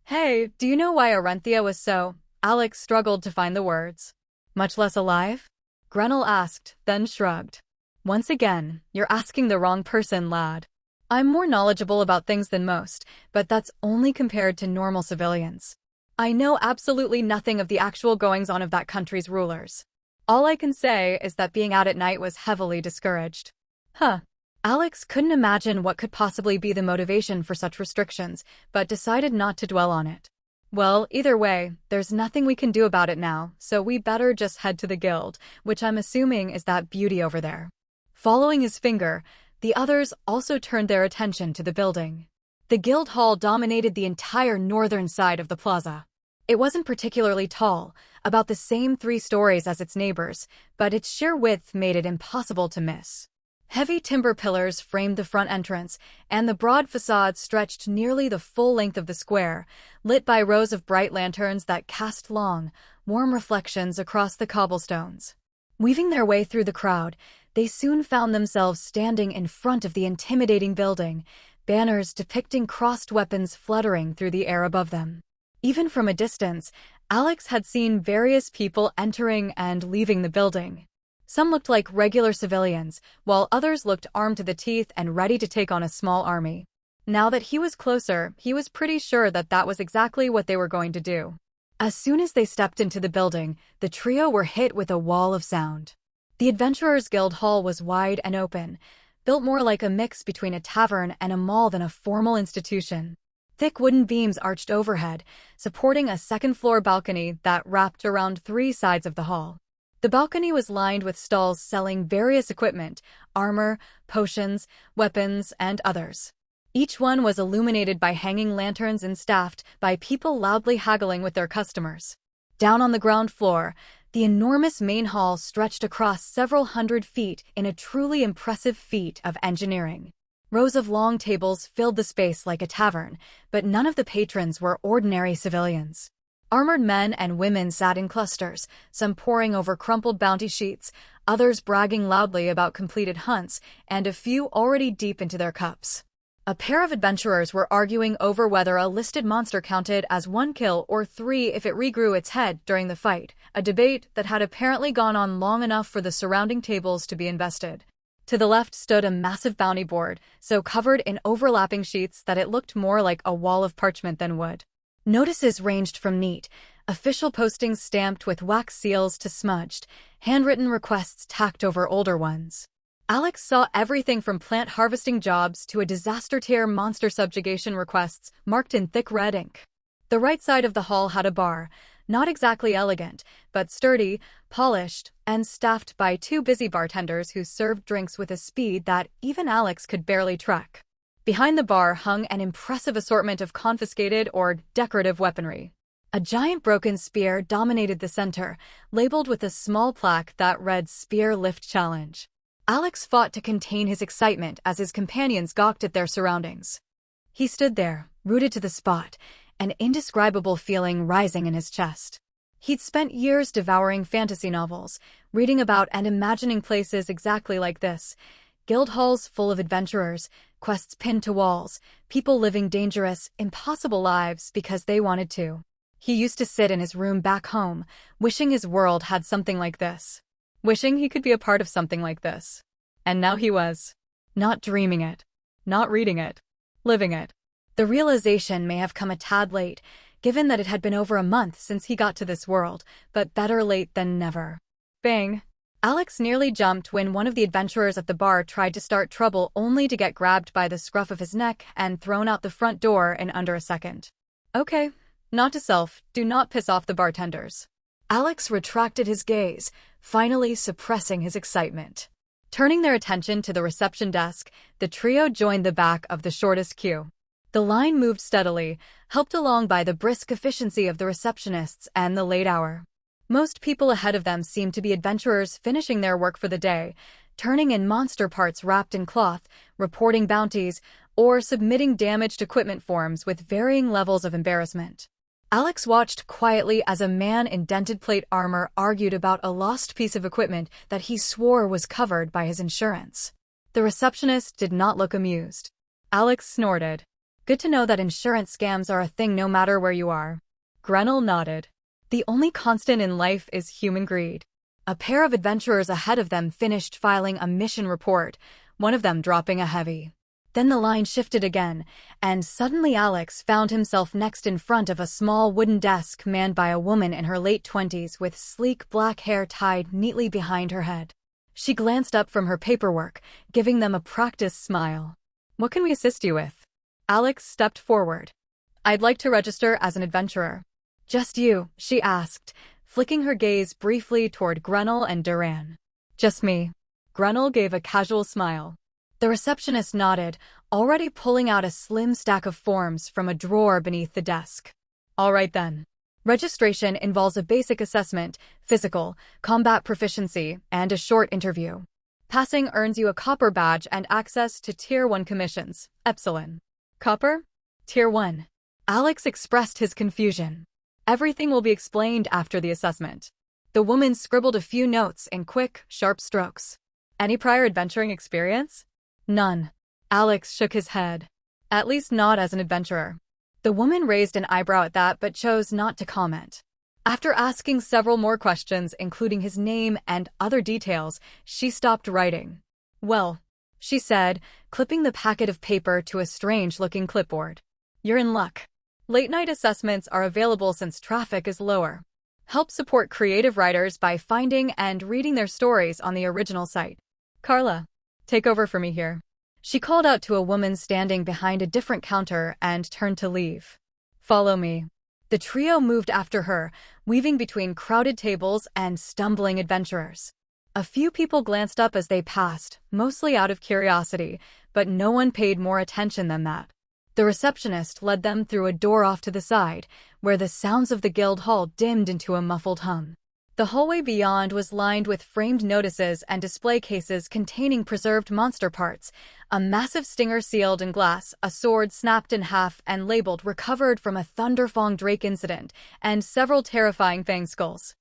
Hey, do you know why Orenthia was so? Alex struggled to find the words. Much less alive? Grenell asked, then shrugged. Once again, you're asking the wrong person, lad. I'm more knowledgeable about things than most, but that's only compared to normal civilians. I know absolutely nothing of the actual goings-on of that country's rulers. All I can say is that being out at night was heavily discouraged. Huh. Alex couldn't imagine what could possibly be the motivation for such restrictions, but decided not to dwell on it. Well, either way, there's nothing we can do about it now, so we better just head to the guild, which I'm assuming is that beauty over there. Following his finger, the others also turned their attention to the building. The guild hall dominated the entire northern side of the plaza. It wasn't particularly tall, about the same 3 stories as its neighbors, but its sheer width made it impossible to miss. Heavy timber pillars framed the front entrance, and the broad facade stretched nearly the full length of the square, lit by rows of bright lanterns that cast long, warm reflections across the cobblestones. Weaving their way through the crowd, they soon found themselves standing in front of the intimidating building, banners depicting crossed weapons fluttering through the air above them. Even from a distance, Alex had seen various people entering and leaving the building. Some looked like regular civilians, while others looked armed to the teeth and ready to take on a small army. Now that he was closer, he was pretty sure that that was exactly what they were going to do. As soon as they stepped into the building, the trio were hit with a wall of sound. The Adventurers Guild Hall was wide and open, built more like a mix between a tavern and a mall than a formal institution. Thick wooden beams arched overhead, supporting a second-floor balcony that wrapped around three sides of the hall. The balcony was lined with stalls selling various equipment, armor, potions, weapons, and others. Each one was illuminated by hanging lanterns and staffed by people loudly haggling with their customers. Down on the ground floor, the enormous main hall stretched across several hundred feet in a truly impressive feat of engineering. Rows of long tables filled the space like a tavern, but none of the patrons were ordinary civilians. Armored men and women sat in clusters, some poring over crumpled bounty sheets, others bragging loudly about completed hunts, and a few already deep into their cups. A pair of adventurers were arguing over whether a listed monster counted as 1 kill or 3 if it regrew its head during the fight, a debate that had apparently gone on long enough for the surrounding tables to be invested. To the left stood a massive bounty board, so covered in overlapping sheets that it looked more like a wall of parchment than wood. Notices ranged from neat, official postings stamped with wax seals to smudged, handwritten requests tacked over older ones. Alex saw everything from plant harvesting jobs to a disaster-tier monster subjugation requests marked in thick red ink. The right side of the hall had a bar, not exactly elegant, but sturdy, polished, and staffed by 2 busy bartenders who served drinks with a speed that even Alex could barely track. Behind the bar hung an impressive assortment of confiscated or decorative weaponry. A giant broken spear dominated the center, labeled with a small plaque that read Spear Lift Challenge. Alex fought to contain his excitement as his companions gawked at their surroundings. He stood there, rooted to the spot, an indescribable feeling rising in his chest. He'd spent years devouring fantasy novels, reading about and imagining places exactly like this. Guild halls full of adventurers, quests pinned to walls, people living dangerous, impossible lives because they wanted to. He used to sit in his room back home, wishing his world had something like this. Wishing he could be a part of something like this. And now he was. Not dreaming it. Not reading it. Living it. The realization may have come a tad late, given that it had been over a month since he got to this world, but better late than never. Bang! Alex nearly jumped when one of the adventurers at the bar tried to start trouble only to get grabbed by the scruff of his neck and thrown out the front door in under a second. Okay, note to self, do not piss off the bartenders. Alex retracted his gaze, finally suppressing his excitement. Turning their attention to the reception desk, the trio joined the back of the shortest queue. The line moved steadily, helped along by the brisk efficiency of the receptionists and the late hour. Most people ahead of them seemed to be adventurers finishing their work for the day, turning in monster parts wrapped in cloth, reporting bounties, or submitting damaged equipment forms with varying levels of embarrassment. Alex watched quietly as a man in dented plate armor argued about a lost piece of equipment that he swore was covered by his insurance. The receptionist did not look amused. Alex snorted. Good to know that insurance scams are a thing no matter where you are. Grenell nodded. The only constant in life is human greed. A pair of adventurers ahead of them finished filing a mission report, one of them dropping a heavy. Then the line shifted again, and suddenly Alex found himself next in front of a small wooden desk manned by a woman in her late 20s with sleek black hair tied neatly behind her head. She glanced up from her paperwork, giving them a practiced smile. What can we assist you with? Alex stepped forward. I'd like to register as an adventurer. Just you, she asked, flicking her gaze briefly toward Grenell and Duran. Just me. Grenell gave a casual smile. The receptionist nodded, already pulling out a slim stack of forms from a drawer beneath the desk. All right then. Registration involves a basic assessment, physical, combat proficiency, and a short interview. Passing earns you a copper badge and access to Tier 1 commissions. Epsilon. Copper? Tier 1. Alex expressed his confusion. Everything will be explained after the assessment. The woman scribbled a few notes in quick, sharp strokes. Any prior adventuring experience? None. Alex shook his head. At least not as an adventurer. The woman raised an eyebrow at that but chose not to comment. After asking several more questions, including his name and other details, she stopped writing. Well, she said, clipping the packet of paper to a strange-looking clipboard. You're in luck. Late-night assessments are available since traffic is lower. Help support creative writers by finding and reading their stories on the original site. Carla, take over for me here. She called out to a woman standing behind a different counter and turned to leave. Follow me. The trio moved after her, weaving between crowded tables and stumbling adventurers. A few people glanced up as they passed, mostly out of curiosity, but no one paid more attention than that. The receptionist led them through a door off to the side, where the sounds of the guild hall dimmed into a muffled hum. The hallway beyond was lined with framed notices and display cases containing preserved monster parts, a massive stinger sealed in glass, a sword snapped in half and labeled recovered from a Thunderfang Drake incident, and several terrifying fang skulls.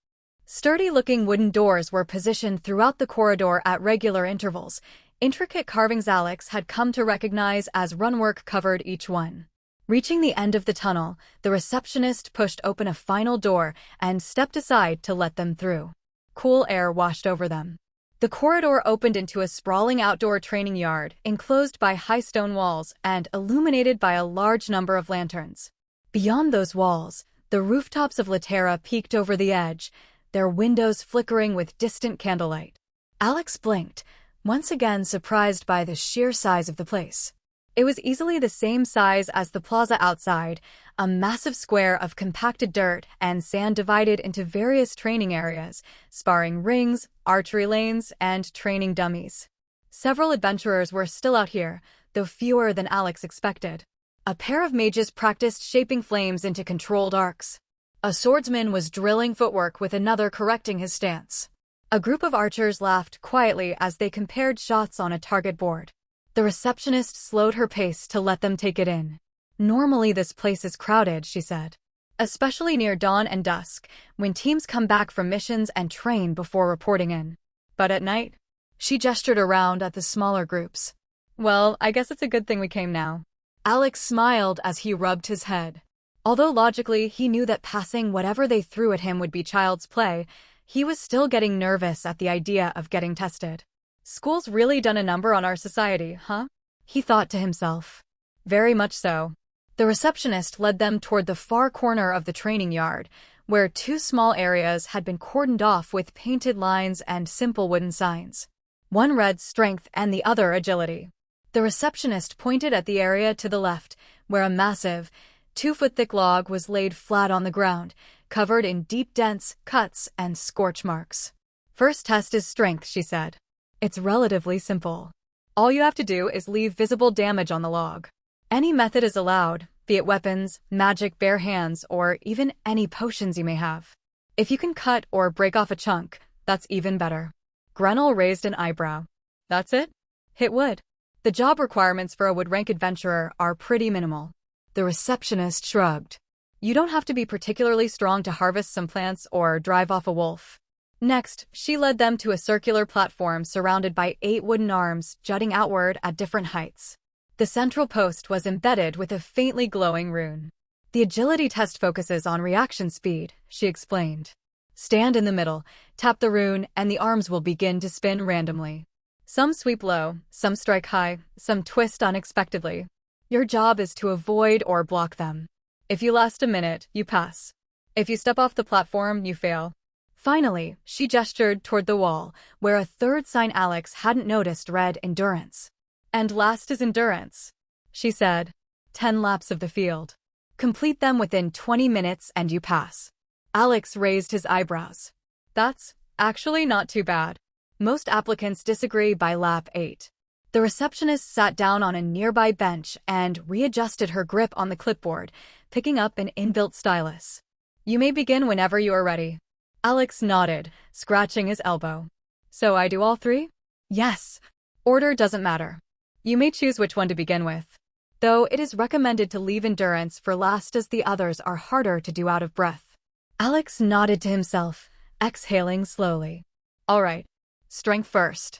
Sturdy-looking wooden doors were positioned throughout the corridor at regular intervals. Intricate carvings Alex had come to recognize as runwork covered each one. Reaching the end of the tunnel, the receptionist pushed open a final door and stepped aside to let them through. Cool air washed over them. The corridor opened into a sprawling outdoor training yard, enclosed by high stone walls and illuminated by a large number of lanterns. Beyond those walls, the rooftops of Laterra peeked over the edge, their windows flickering with distant candlelight. Alex blinked, once again surprised by the sheer size of the place. It was easily the same size as the plaza outside, a massive square of compacted dirt and sand divided into various training areas, sparring rings, archery lanes, and training dummies. Several adventurers were still out here, though fewer than Alex expected. A pair of mages practiced shaping flames into controlled arcs. A swordsman was drilling footwork with another correcting his stance. A group of archers laughed quietly as they compared shots on a target board. The receptionist slowed her pace to let them take it in. Normally this place is crowded, she said. Especially near dawn and dusk, when teams come back from missions and train before reporting in. But at night? She gestured around at the smaller groups. Well, I guess it's a good thing we came now. Alex smiled as he rubbed his head. Although logically he knew that passing whatever they threw at him would be child's play, he was still getting nervous at the idea of getting tested. School's really done a number on our society, huh? He thought to himself. Very much so. The receptionist led them toward the far corner of the training yard, where two small areas had been cordoned off with painted lines and simple wooden signs. One read strength and the other agility. The receptionist pointed at the area to the left, where a massive, 2-foot-thick log was laid flat on the ground, covered in deep dents, cuts, and scorch marks. First test is strength, she said. It's relatively simple. All you have to do is leave visible damage on the log. Any method is allowed, be it weapons, magic, bare hands, or even any potions you may have. If you can cut or break off a chunk, that's even better. Grenell raised an eyebrow. That's it? Hit wood. The job requirements for a wood-rank adventurer are pretty minimal. The receptionist shrugged. You don't have to be particularly strong to harvest some plants or drive off a wolf. Next, she led them to a circular platform surrounded by 8 wooden arms jutting outward at different heights. The central post was embedded with a faintly glowing rune. The agility test focuses on reaction speed, she explained. Stand in the middle, tap the rune, and the arms will begin to spin randomly. Some sweep low, some strike high, some twist unexpectedly. Your job is to avoid or block them. If you last a minute, you pass. If you step off the platform, you fail. Finally, she gestured toward the wall, where a third sign Alex hadn't noticed read endurance. And last is endurance, she said. 10 laps of the field. Complete them within 20 minutes and you pass. Alex raised his eyebrows. That's actually not too bad. Most applicants disagree by lap 8. The receptionist sat down on a nearby bench and readjusted her grip on the clipboard, picking up an inbuilt stylus. You may begin whenever you are ready. Alex nodded, scratching his elbow. So I do all 3? Yes. Order doesn't matter. You may choose which one to begin with. Though it is recommended to leave endurance for last as the others are harder to do out of breath. Alex nodded to himself, exhaling slowly. All right. Strength first.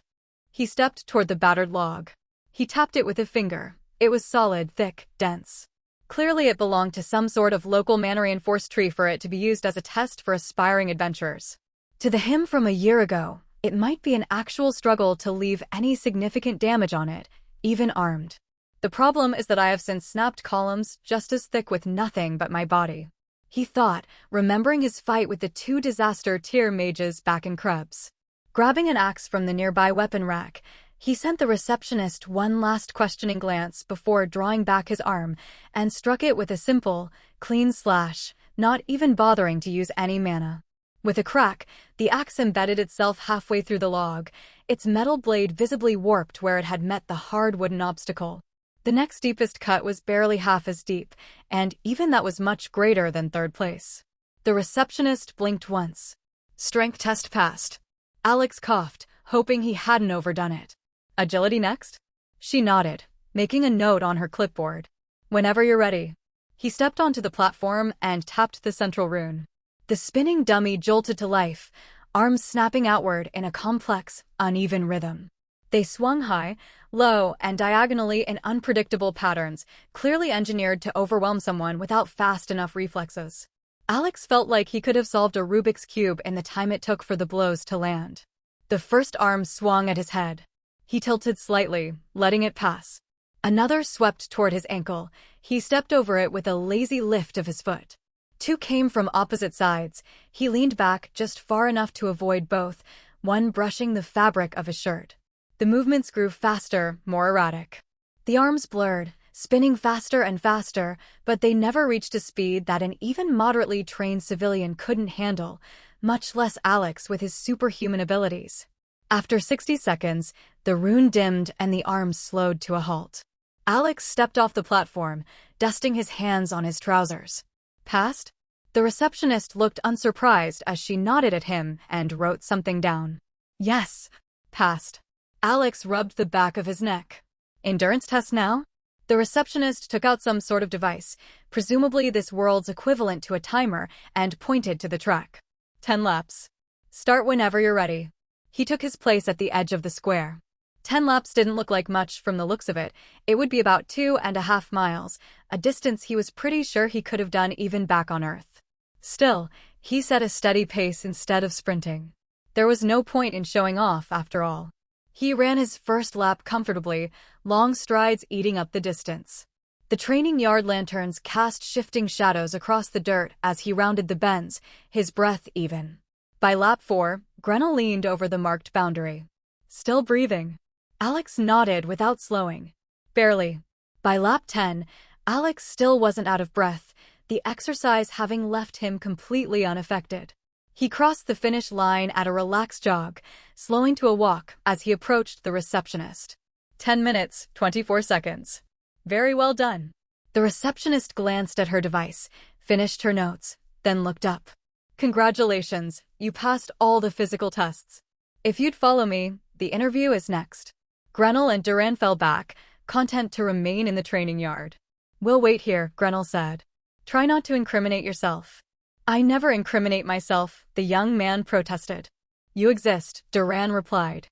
He stepped toward the battered log. He tapped it with a finger. It was solid, thick, dense. Clearly it belonged to some sort of local mana-reinforced tree for it to be used as a test for aspiring adventurers. To the him from a year ago, it might be an actual struggle to leave any significant damage on it, even armed. The problem is that I have since snapped columns just as thick with nothing but my body. he thought, remembering his fight with the two disaster tier mages back in Krebs. Grabbing an axe from the nearby weapon rack, he sent the receptionist one last questioning glance before drawing back his arm and struck it with a simple, clean slash, not even bothering to use any mana. With a crack, the axe embedded itself halfway through the log, its metal blade visibly warped where it had met the hard wooden obstacle. The next deepest cut was barely half as deep, and even that was much greater than third place. The receptionist blinked once. Strength test passed. Alex coughed, hoping he hadn't overdone it. Agility next? She nodded, making a note on her clipboard. Whenever you're ready. He stepped onto the platform and tapped the central rune. The spinning dummy jolted to life, arms snapping outward in a complex, uneven rhythm. They swung high, low, and diagonally in unpredictable patterns, clearly engineered to overwhelm someone without fast enough reflexes. Alex felt like he could have solved a Rubik's Cube in the time it took for the blows to land. The first arm swung at his head. He tilted slightly, letting it pass. Another swept toward his ankle. He stepped over it with a lazy lift of his foot. Two came from opposite sides. He leaned back just far enough to avoid both, one brushing the fabric of his shirt. The movements grew faster, more erratic. The arms blurred, spinning faster and faster, but they never reached a speed that an even moderately trained civilian couldn't handle, much less Alex with his superhuman abilities. After 60 seconds, the rune dimmed and the arms slowed to a halt. Alex stepped off the platform, dusting his hands on his trousers. Passed? The receptionist looked unsurprised as she nodded at him and wrote something down. Yes. Passed. Alex rubbed the back of his neck. Endurance test now? The receptionist took out some sort of device, presumably this world's equivalent to a timer, and pointed to the track. 10 laps. Start whenever you're ready. He took his place at the edge of the square. 10 laps didn't look like much from the looks of it. It would be about 2.5 miles, a distance he was pretty sure he could have done even back on Earth. Still, he set a steady pace instead of sprinting. There was no point in showing off, after all. He ran his first lap comfortably, long strides eating up the distance. The training yard lanterns cast shifting shadows across the dirt as he rounded the bends, his breath even. By lap 4, Grenell leaned over the marked boundary. Still breathing. Alex nodded without slowing. Barely. By lap 10, Alex still wasn't out of breath, the exercise having left him completely unaffected. He crossed the finish line at a relaxed jog, slowing to a walk as he approached the receptionist. 10 minutes, 24 seconds. Very well done. The receptionist glanced at her device, finished her notes, then looked up. Congratulations, you passed all the physical tests. If you'd follow me, the interview is next. Grenell and Duran fell back, content to remain in the training yard. We'll wait here, Grenell said. Try not to incriminate yourself. I never incriminate myself, the young man protested. You exist, Duran replied.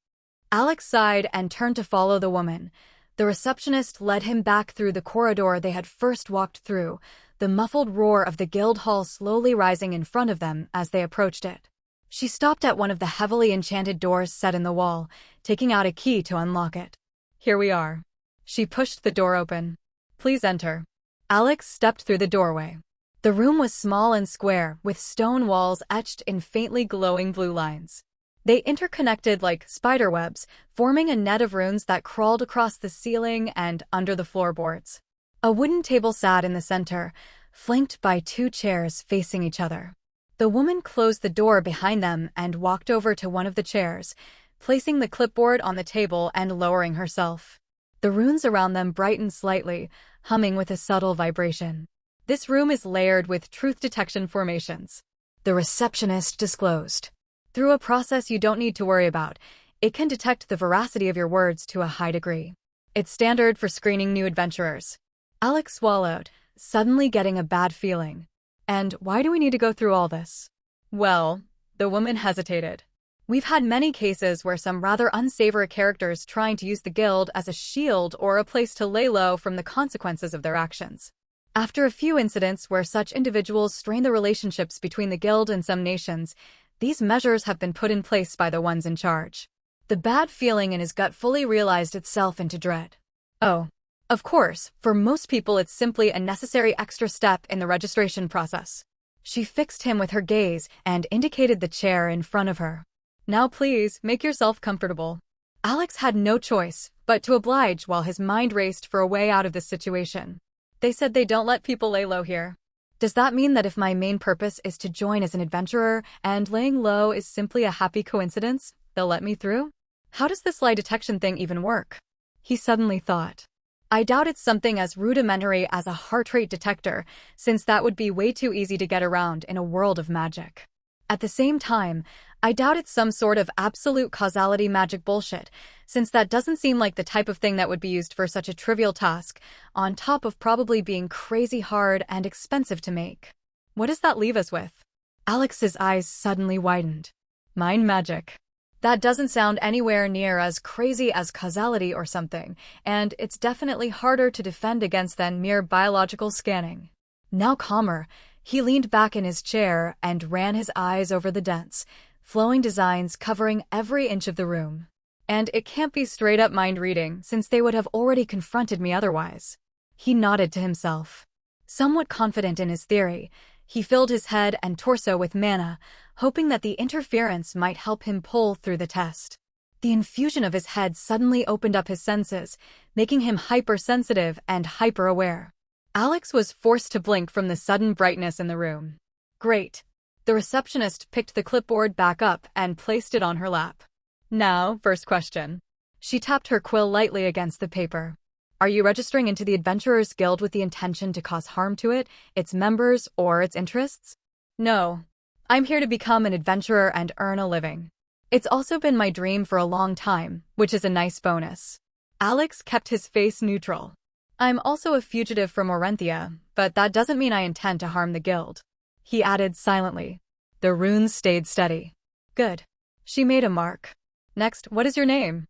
Alex sighed and turned to follow the woman. The receptionist led him back through the corridor they had first walked through, the muffled roar of the guild hall slowly rising in front of them as they approached it. She stopped at one of the heavily enchanted doors set in the wall, taking out a key to unlock it. Here we are. She pushed the door open. Please enter. Alex stepped through the doorway. The room was small and square, with stone walls etched in faintly glowing blue lines. They interconnected like spiderwebs, forming a net of runes that crawled across the ceiling and under the floorboards. A wooden table sat in the center, flanked by 2 chairs facing each other. The woman closed the door behind them and walked over to one of the chairs, placing the clipboard on the table and lowering herself. The runes around them brightened slightly, humming with a subtle vibration. This room is layered with truth detection formations. The receptionist disclosed. Through a process you don't need to worry about, it can detect the veracity of your words to a high degree. It's standard for screening new adventurers. Alex swallowed, suddenly getting a bad feeling. And why do we need to go through all this? Well, the woman hesitated. We've had many cases where some rather unsavory characters trying to use the guild as a shield or a place to lay low from the consequences of their actions. After a few incidents where such individuals strain the relationships between the guild and some nations, these measures have been put in place by the ones in charge. The bad feeling in his gut fully realized itself into dread. Oh. Of course, for most people it's simply a necessary extra step in the registration process. She fixed him with her gaze and indicated the chair in front of her. Now please, make yourself comfortable. Alex had no choice but to oblige while his mind raced for a way out of this situation. They said they don't let people lay low here. Does that mean that if my main purpose is to join as an adventurer and laying low is simply a happy coincidence, they'll let me through? How does this lie detection thing even work? He suddenly thought. I doubt it's something as rudimentary as a heart rate detector, since that would be way too easy to get around in a world of magic. At the same time, I doubt it's some sort of absolute causality magic bullshit, since that doesn't seem like the type of thing that would be used for such a trivial task, on top of probably being crazy hard and expensive to make. What does that leave us with? Alex's eyes suddenly widened. Mind magic. That doesn't sound anywhere near as crazy as causality or something, and it's definitely harder to defend against than mere biological scanning. Now calmer, he leaned back in his chair and ran his eyes over the dense, flowing designs covering every inch of the room. And it can't be straight-up mind reading, since they would have already confronted me otherwise. He nodded to himself. Somewhat confident in his theory, he filled his head and torso with mana, hoping that the interference might help him pull through the test. The infusion of his head suddenly opened up his senses, making him hypersensitive and hyper-aware. Alex was forced to blink from the sudden brightness in the room. Great. The receptionist picked the clipboard back up and placed it on her lap. Now, first question. She tapped her quill lightly against the paper. Are you registering into the Adventurers Guild with the intention to cause harm to it, its members, or its interests? No. I'm here to become an adventurer and earn a living. It's also been my dream for a long time, which is a nice bonus. Alex kept his face neutral. I'm also a fugitive from Orenthia, but that doesn't mean I intend to harm the guild. He added silently. The runes stayed steady. Good. She made a mark. Next, what is your name?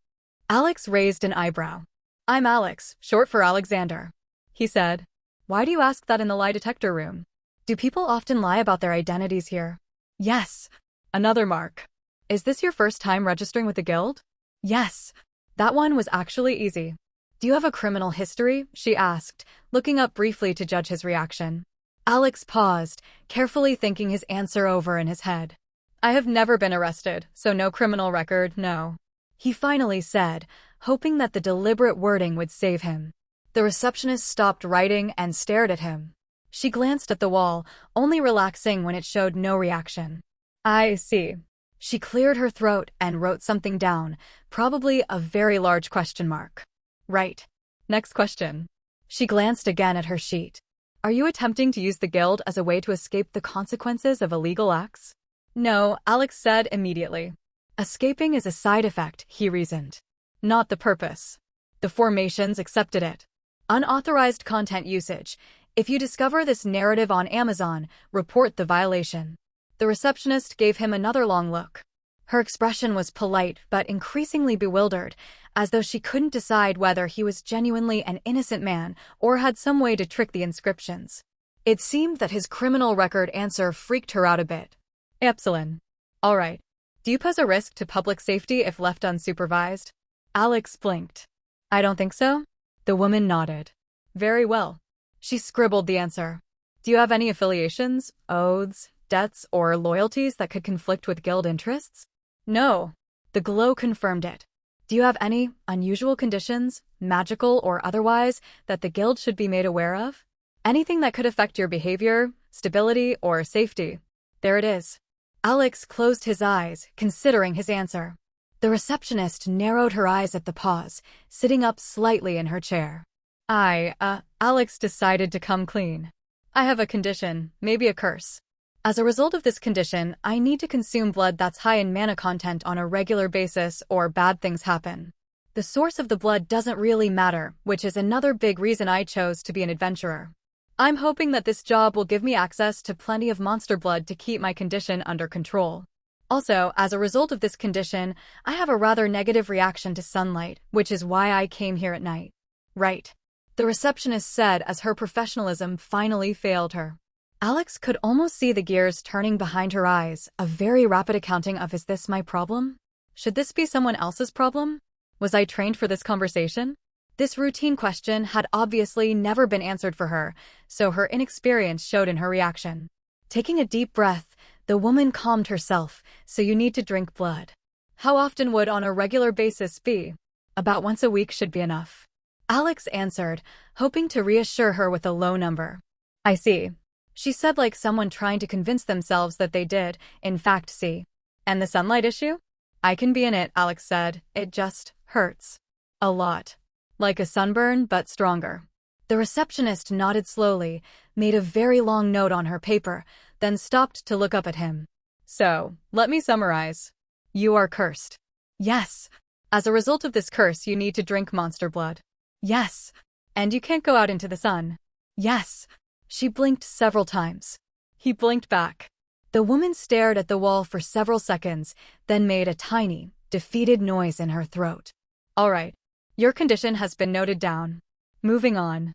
Alex raised an eyebrow. I'm Alex, short for Alexander. He said. Why do you ask that in the lie detector room? Do people often lie about their identities here? Yes. Another mark. Is this your first time registering with the guild? Yes. That one was actually easy. Do you have a criminal history? She asked, looking up briefly to judge his reaction. Alex paused, carefully thinking his answer over in his head. I have never been arrested, so no criminal record, no. He finally said, hoping that the deliberate wording would save him. The receptionist stopped writing and stared at him. She glanced at the wall, only relaxing when it showed no reaction. I see. She cleared her throat and wrote something down, probably a very large question mark. Right. Next question. She glanced again at her sheet. Are you attempting to use the guild as a way to escape the consequences of illegal acts? No, Alex said immediately. Escaping is a side effect, he reasoned. Not the purpose. The formations accepted it. Unauthorized content usage. If you discover this narrative on Amazon, report the violation. The receptionist gave him another long look. Her expression was polite but increasingly bewildered, as though she couldn't decide whether he was genuinely an innocent man or had some way to trick the inscriptions. It seemed that his criminal record answer freaked her out a bit. Epsilon. All right. Do you pose a risk to public safety if left unsupervised? Alex blinked. I don't think so. The woman nodded. Very well. She scribbled the answer. Do you have any affiliations, oaths, debts, or loyalties that could conflict with guild interests? No. The glow confirmed it. Do you have any unusual conditions, magical or otherwise, that the guild should be made aware of? Anything that could affect your behavior, stability, or safety? There it is. Alex closed his eyes, considering his answer. The receptionist narrowed her eyes at the pause, sitting up slightly in her chair. Alex decided to come clean. I have a condition, maybe a curse. As a result of this condition, I need to consume blood that's high in mana content on a regular basis or bad things happen. The source of the blood doesn't really matter, which is another big reason I chose to be an adventurer. I'm hoping that this job will give me access to plenty of monster blood to keep my condition under control. Also, as a result of this condition, I have a rather negative reaction to sunlight, which is why I came here at night. Right. The receptionist said as her professionalism finally failed her. Alex could almost see the gears turning behind her eyes, a very rapid accounting of, is this my problem? Should this be someone else's problem? Was I trained for this conversation? This routine question had obviously never been answered for her, so her inexperience showed in her reaction. Taking a deep breath, the woman calmed herself. So you need to drink blood. How often would on a regular basis be? About once a week should be enough. Alex answered, hoping to reassure her with a low number. I see. She said like someone trying to convince themselves that they did, in fact, see. And the sunlight issue? I can be in it, Alex said. It just hurts. A lot. Like a sunburn, but stronger. The receptionist nodded slowly, made a very long note on her paper, then stopped to look up at him. So, let me summarize. You are cursed. Yes. As a result of this curse, you need to drink monster blood. Yes. And you can't go out into the sun. Yes. She blinked several times. He blinked back. The woman stared at the wall for several seconds, then made a tiny, defeated noise in her throat. All right. Your condition has been noted down. Moving on.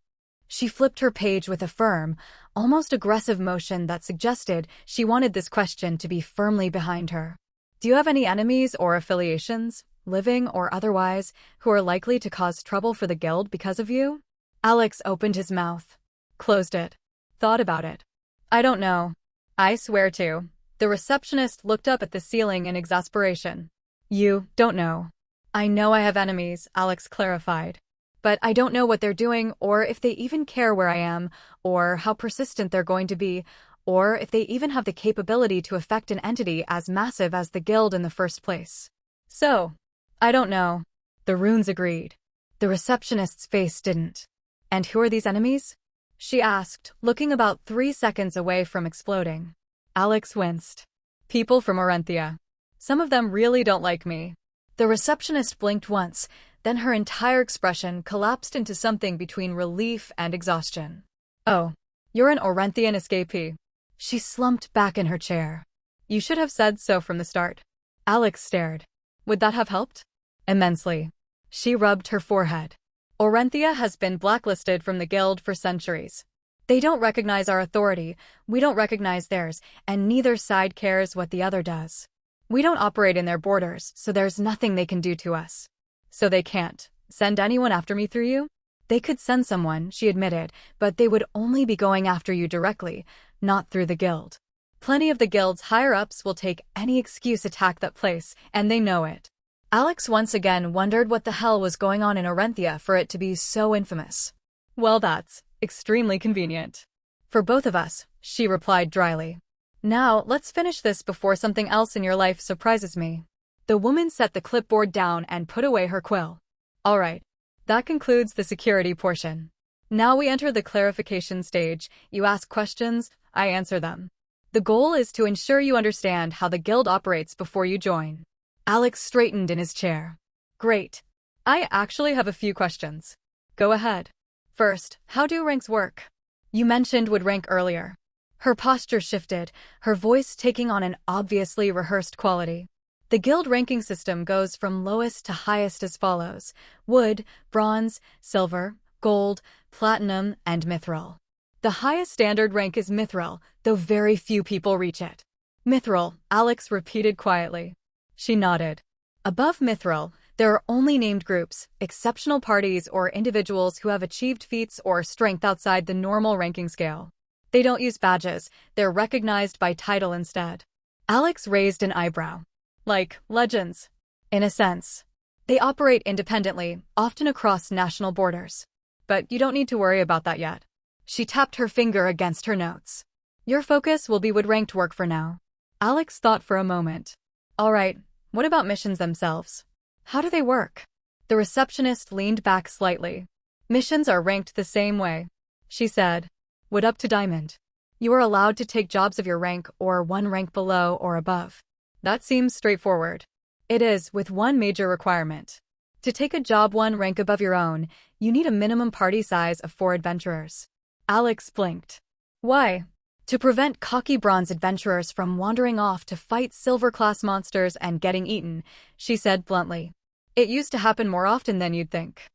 She flipped her page with a firm, almost aggressive motion that suggested she wanted this question to be firmly behind her. Do you have any enemies or affiliations, living or otherwise, who are likely to cause trouble for the guild because of you? Alex opened his mouth, closed it, thought about it. I don't know. I swear to. The receptionist looked up at the ceiling in exasperation. You don't know. I know I have enemies, Alex clarified. But I don't know what they're doing, or if they even care where I am, or how persistent they're going to be, or if they even have the capability to affect an entity as massive as the guild in the first place. So, I don't know. The runes agreed. The receptionist's face didn't. And who are these enemies? She asked, looking about 3 seconds away from exploding. Alex winced. People from Orenthia. Some of them really don't like me. The receptionist blinked once, then her entire expression collapsed into something between relief and exhaustion. Oh, you're an Orenthian escapee. She slumped back in her chair. You should have said so from the start. Alex stared. Would that have helped? Immensely. She rubbed her forehead. Orenthia has been blacklisted from the guild for centuries. They don't recognize our authority, we don't recognize theirs, and neither side cares what the other does. We don't operate in their borders, so there's nothing they can do to us. So they can't send anyone after me through you? They could send someone, she admitted, but they would only be going after you directly, not through the guild. Plenty of the guild's higher-ups will take any excuse attack that place, and they know it. Alex once again wondered what the hell was going on in Orenthia for it to be so infamous. Well, that's extremely convenient. For both of us, she replied dryly. Now, let's finish this before something else in your life surprises me. The woman set the clipboard down and put away her quill. All right. That concludes the security portion. Now we enter the clarification stage. You ask questions, I answer them. The goal is to ensure you understand how the guild operates before you join. Alex straightened in his chair. Great. I actually have a few questions. Go ahead. First, how do ranks work? You mentioned would rank earlier. Her posture shifted, her voice taking on an obviously rehearsed quality. The guild ranking system goes from lowest to highest as follows: wood, bronze, silver, gold, platinum, and mithril. The highest standard rank is mithril, though very few people reach it. Mithril, Alex repeated quietly. She nodded. Above mithril, there are only named groups, exceptional parties or individuals who have achieved feats or strength outside the normal ranking scale. They don't use badges, they're recognized by title instead. Alex raised an eyebrow. Like legends. In a sense. They operate independently, often across national borders. But you don't need to worry about that yet. She tapped her finger against her notes. Your focus will be wood-ranked work for now. Alex thought for a moment. All right, what about missions themselves? How do they work? The receptionist leaned back slightly. Missions are ranked the same way, she said. Wood up to diamond. You are allowed to take jobs of your rank or one rank below or above. That seems straightforward. It is, with one major requirement. To take a job one rank above your own, you need a minimum party size of 4 adventurers. Alex blinked. Why? To prevent cocky bronze adventurers from wandering off to fight silver-class monsters and getting eaten, she said bluntly. It used to happen more often than you'd think.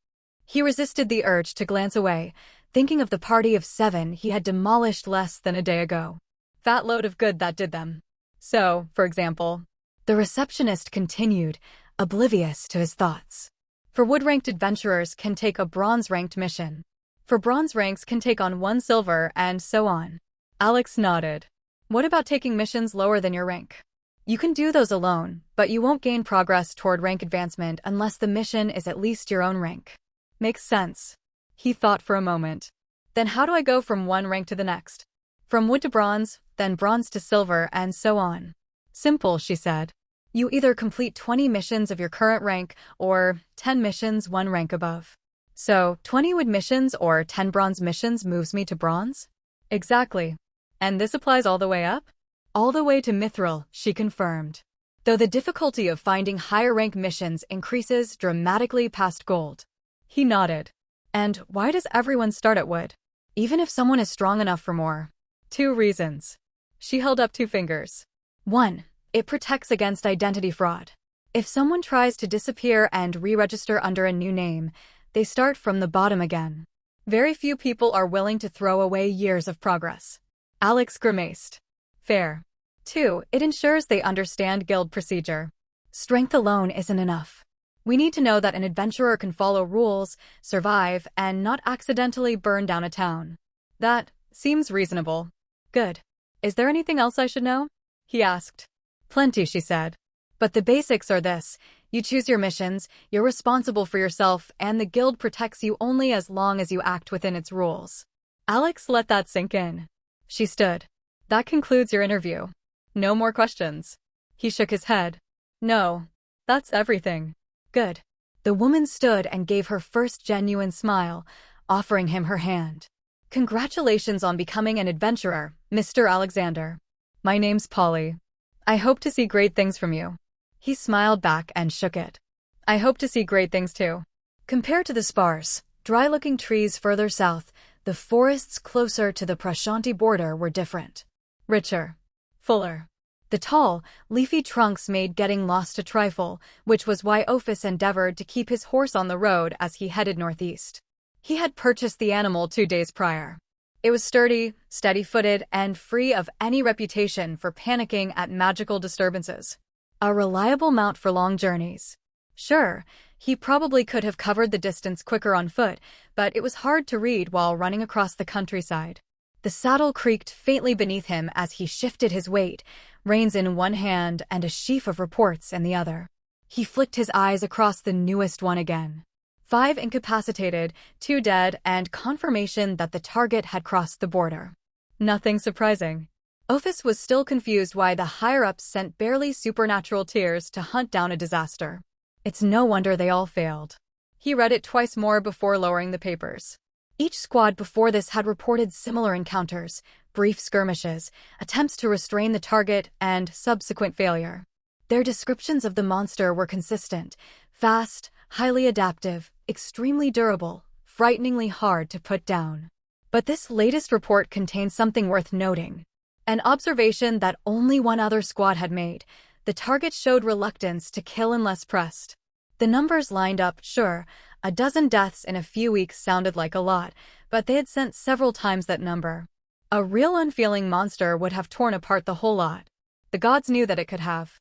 He resisted the urge to glance away, thinking of the party of 7 he had demolished less than a day ago. Fat load of good that did them. So, for example, the receptionist continued, oblivious to his thoughts. For wood-ranked adventurers can take a bronze-ranked mission. For bronze ranks can take on 1 silver and so on. Alex nodded. What about taking missions lower than your rank? You can do those alone, but you won't gain progress toward rank advancement unless the mission is at least your own rank. Makes sense. He thought for a moment. Then how do I go from one rank to the next? From wood to bronze, then bronze to silver, and so on. Simple, she said. You either complete 20 missions of your current rank, or 10 missions one rank above. So, 20 wood missions or 10 bronze missions moves me to bronze? Exactly. And this applies all the way up? All the way to mithril, she confirmed. Though the difficulty of finding higher rank missions increases dramatically past gold. He nodded. And why does everyone start at wood? Even if someone is strong enough for more. 2 reasons. She held up 2 fingers. 1. It protects against identity fraud. If someone tries to disappear and re-register under a new name, they start from the bottom again. Very few people are willing to throw away years of progress. Alex grimaced. Fair. 2. It ensures they understand guild procedure. Strength alone isn't enough. We need to know that an adventurer can follow rules, survive, and not accidentally burn down a town. That seems reasonable. Good. Is there anything else I should know? He asked. Plenty, she said. But the basics are this. You choose your missions, you're responsible for yourself, and the guild protects you only as long as you act within its rules. Alex let that sink in. She stood. That concludes your interview. No more questions. He shook his head. No. That's everything. Good. The woman stood and gave her first genuine smile, offering him her hand. Congratulations on becoming an adventurer, Mr. Alexander. My name's Polly. I hope to see great things from you. He smiled back and shook it. I hope to see great things too. Compared to the sparse, dry-looking trees further south, the forests closer to the Prashanti border were different. Richer. Fuller. The tall, leafy trunks made getting lost a trifle, which was why Ophis endeavored to keep his horse on the road as he headed northeast. He had purchased the animal 2 days prior. It was sturdy, steady-footed, and free of any reputation for panicking at magical disturbances. A reliable mount for long journeys. Sure, he probably could have covered the distance quicker on foot, but it was hard to read while running across the countryside. The saddle creaked faintly beneath him as he shifted his weight, reins in one hand and a sheaf of reports in the other. He flicked his eyes across the newest one again. 5 incapacitated, 2 dead, and confirmation that the target had crossed the border. Nothing surprising. Ophis was still confused why the higher-ups sent barely supernatural tiers to hunt down a disaster. It's no wonder they all failed. He read it twice more before lowering the papers. Each squad before this had reported similar encounters, brief skirmishes, attempts to restrain the target, and subsequent failure. Their descriptions of the monster were consistent: fast, highly adaptive, extremely durable, frighteningly hard to put down. But this latest report contained something worth noting. An observation that only one other squad had made. The target showed reluctance to kill unless pressed. The numbers lined up, sure. A dozen deaths in a few weeks sounded like a lot, but they had sent several times that number. A real unfeeling monster would have torn apart the whole lot. The gods knew that it could have.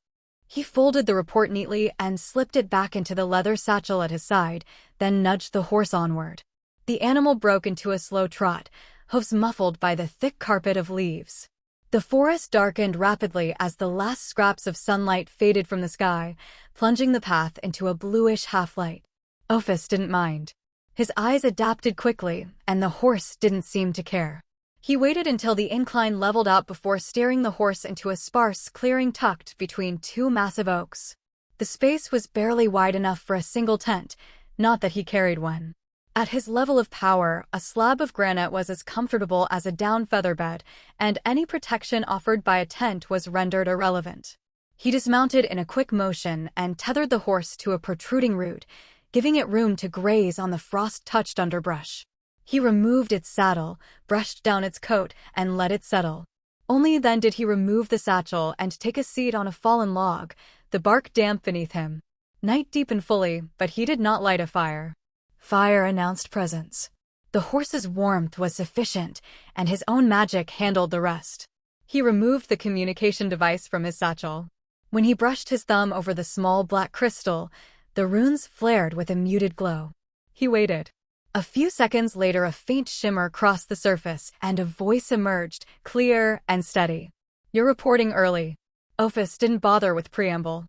He folded the report neatly and slipped it back into the leather satchel at his side, then nudged the horse onward. The animal broke into a slow trot, hoofs muffled by the thick carpet of leaves. The forest darkened rapidly as the last scraps of sunlight faded from the sky, plunging the path into a bluish half-light. Ophis didn't mind. His eyes adapted quickly, and the horse didn't seem to care. He waited until the incline leveled out before steering the horse into a sparse clearing tucked between 2 massive oaks. The space was barely wide enough for a single tent, not that he carried one. At his level of power, a slab of granite was as comfortable as a down featherbed, and any protection offered by a tent was rendered irrelevant. He dismounted in a quick motion and tethered the horse to a protruding root, giving it room to graze on the frost-touched underbrush. He removed its saddle, brushed down its coat, and let it settle. Only then did he remove the satchel and take a seat on a fallen log, the bark damp beneath him. Night deepened fully, but he did not light a fire. Fire announced presence. The horse's warmth was sufficient, and his own magic handled the rest. He removed the communication device from his satchel. When he brushed his thumb over the small black crystal, the runes flared with a muted glow. He waited. A few seconds later, a faint shimmer crossed the surface, and a voice emerged, clear and steady. You're reporting early. Ophis didn't bother with preamble.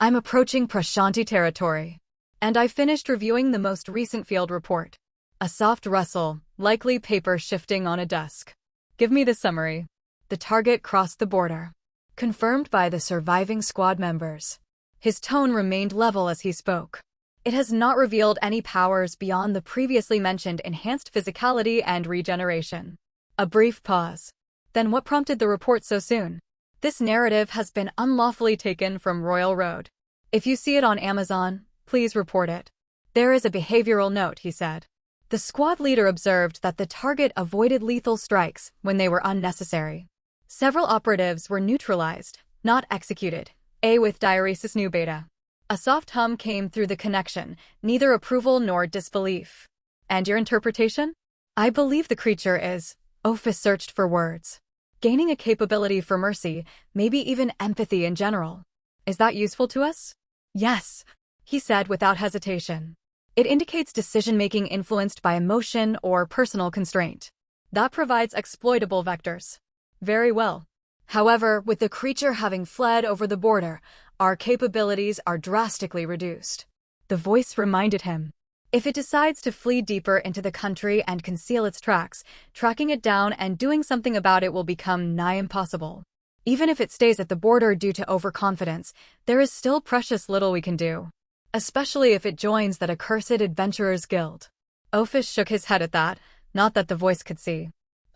I'm approaching Prashanti territory. And I finished reviewing the most recent field report. A soft rustle, likely paper shifting on a desk. Give me the summary. The target crossed the border. Confirmed by the surviving squad members. His tone remained level as he spoke. It has not revealed any powers beyond the previously mentioned enhanced physicality and regeneration. A brief pause. Then what prompted the report so soon? This narrative has been unlawfully taken from Royal Road. If you see it on Amazon, please report it. There is a behavioral note, he said. The squad leader observed that the target avoided lethal strikes when they were unnecessary. Several operatives were neutralized, not executed. With diuresis new beta. A soft hum came through the connection, neither approval nor disbelief. And your interpretation? I believe the creature is. Ophis searched for words. Gaining a capability for mercy, maybe even empathy in general. Is that useful to us? Yes, he said without hesitation. It indicates decision-making influenced by emotion or personal constraint. That provides exploitable vectors. Very well. However, with the creature having fled over the border, our capabilities are drastically reduced. The voice reminded him. If it decides to flee deeper into the country and conceal its tracks, tracking it down and doing something about it will become nigh impossible. Even if it stays at the border due to overconfidence, there is still precious little we can do. Especially if it joins that accursed adventurers guild. Ophis shook his head at that, not that the voice could see.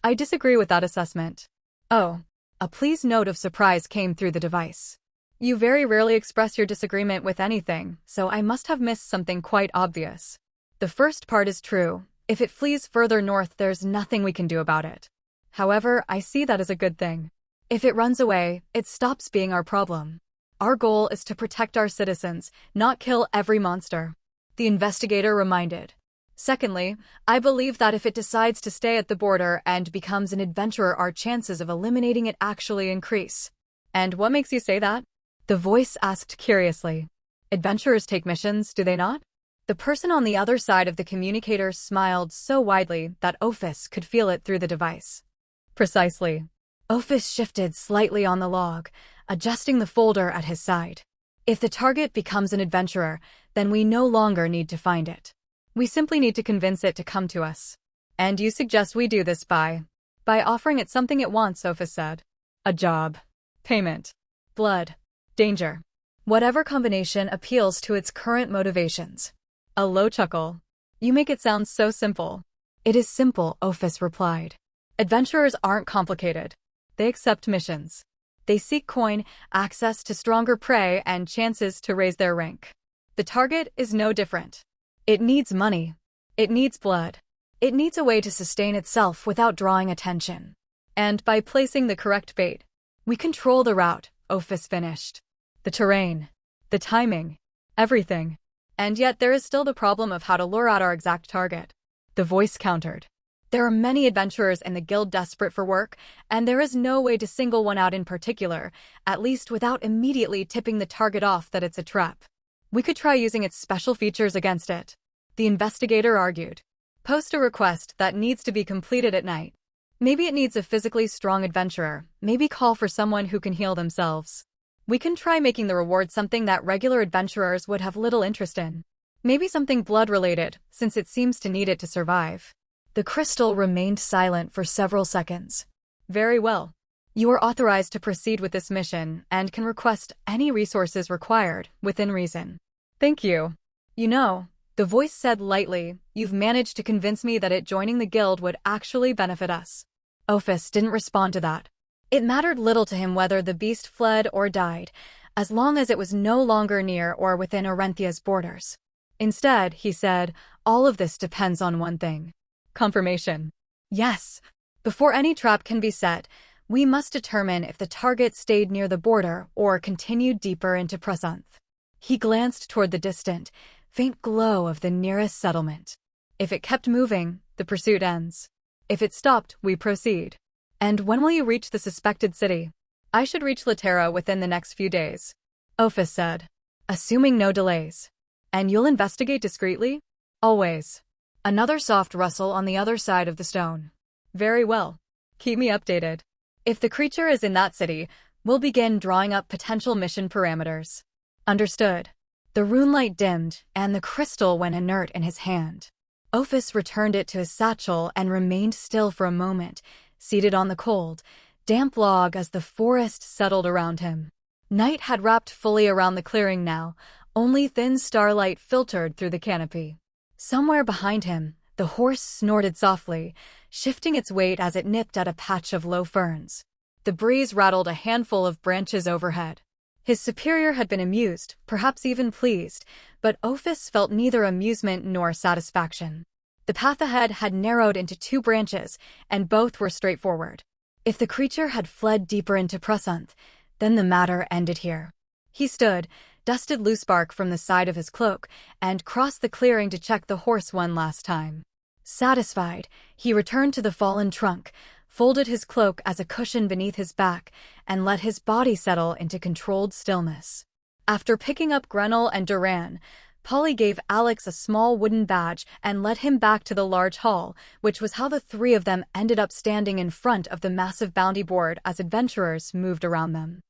I disagree with that assessment. Oh. A pleased note of surprise came through the device. You very rarely express your disagreement with anything, so I must have missed something quite obvious. The first part is true. If it flees further north, there's nothing we can do about it. However, I see that as a good thing. If it runs away, it stops being our problem. Our goal is to protect our citizens, not kill every monster. The investigator reminded. Secondly, I believe that if it decides to stay at the border and becomes an adventurer, our chances of eliminating it actually increase. And what makes you say that? The voice asked curiously. Adventurers take missions, do they not? The person on the other side of the communicator smiled so widely that Ophis could feel it through the device. Precisely. Ophis shifted slightly on the log, adjusting the folder at his side. If the target becomes an adventurer, then we no longer need to find it. We simply need to convince it to come to us. And you suggest we do this by offering it something it wants, Ophis said. A job. Payment. Blood. Danger. Whatever combination appeals to its current motivations. A low chuckle. You make it sound so simple. It is simple, Ophis replied. Adventurers aren't complicated. They accept missions. They seek coin, access to stronger prey, and chances to raise their rank. The target is no different. It needs money. It needs blood. It needs a way to sustain itself without drawing attention. And by placing the correct bait, we control the route, Ophis finished. The terrain. The timing. Everything. And yet there is still the problem of how to lure out our exact target. The voice countered. There are many adventurers in the guild desperate for work, and there is no way to single one out in particular, at least without immediately tipping the target off that it's a trap. We could try using its special features against it. The investigator argued. Post a request that needs to be completed at night. Maybe it needs a physically strong adventurer, maybe call for someone who can heal themselves. We can try making the reward something that regular adventurers would have little interest in. Maybe something blood-related, since it seems to need it to survive. The crystal remained silent for several seconds. Very well. You are authorized to proceed with this mission and can request any resources required, within reason. Thank you. You know, the voice said lightly, you've managed to convince me that it joining the guild would actually benefit us. Ophis didn't respond to that. It mattered little to him whether the beast fled or died, as long as it was no longer near or within Orenthia's borders. Instead, he said, all of this depends on one thing. Confirmation. Yes. Before any trap can be set, we must determine if the target stayed near the border or continued deeper into Prasanth. He glanced toward the distant, faint glow of the nearest settlement. If it kept moving, the pursuit ends. If it stopped, we proceed. And when will you reach the suspected city? I should reach Laterra within the next few days. Ophis said. Assuming no delays. And you'll investigate discreetly? Always. Another soft rustle on the other side of the stone. Very well. Keep me updated. If the creature is in that city, we'll begin drawing up potential mission parameters. Understood. The rune light dimmed, and the crystal went inert in his hand. Ophis returned it to his satchel and remained still for a moment, seated on the cold, damp log as the forest settled around him. Night had wrapped fully around the clearing now, only thin starlight filtered through the canopy. Somewhere behind him, the horse snorted softly, shifting its weight as it nipped at a patch of low ferns. The breeze rattled a handful of branches overhead. His superior had been amused, perhaps even pleased, but Ophis felt neither amusement nor satisfaction. The path ahead had narrowed into 2 branches, and both were straightforward. If the creature had fled deeper into Prusanth, then the matter ended here. He stood, dusted loose bark from the side of his cloak, and crossed the clearing to check the horse one last time. Satisfied, he returned to the fallen trunk, folded his cloak as a cushion beneath his back, and let his body settle into controlled stillness. After picking up Grenell and Duran, Polly gave Alex a small wooden badge and led him back to the large hall, which was how the 3 of them ended up standing in front of the massive bounty board as adventurers moved around them.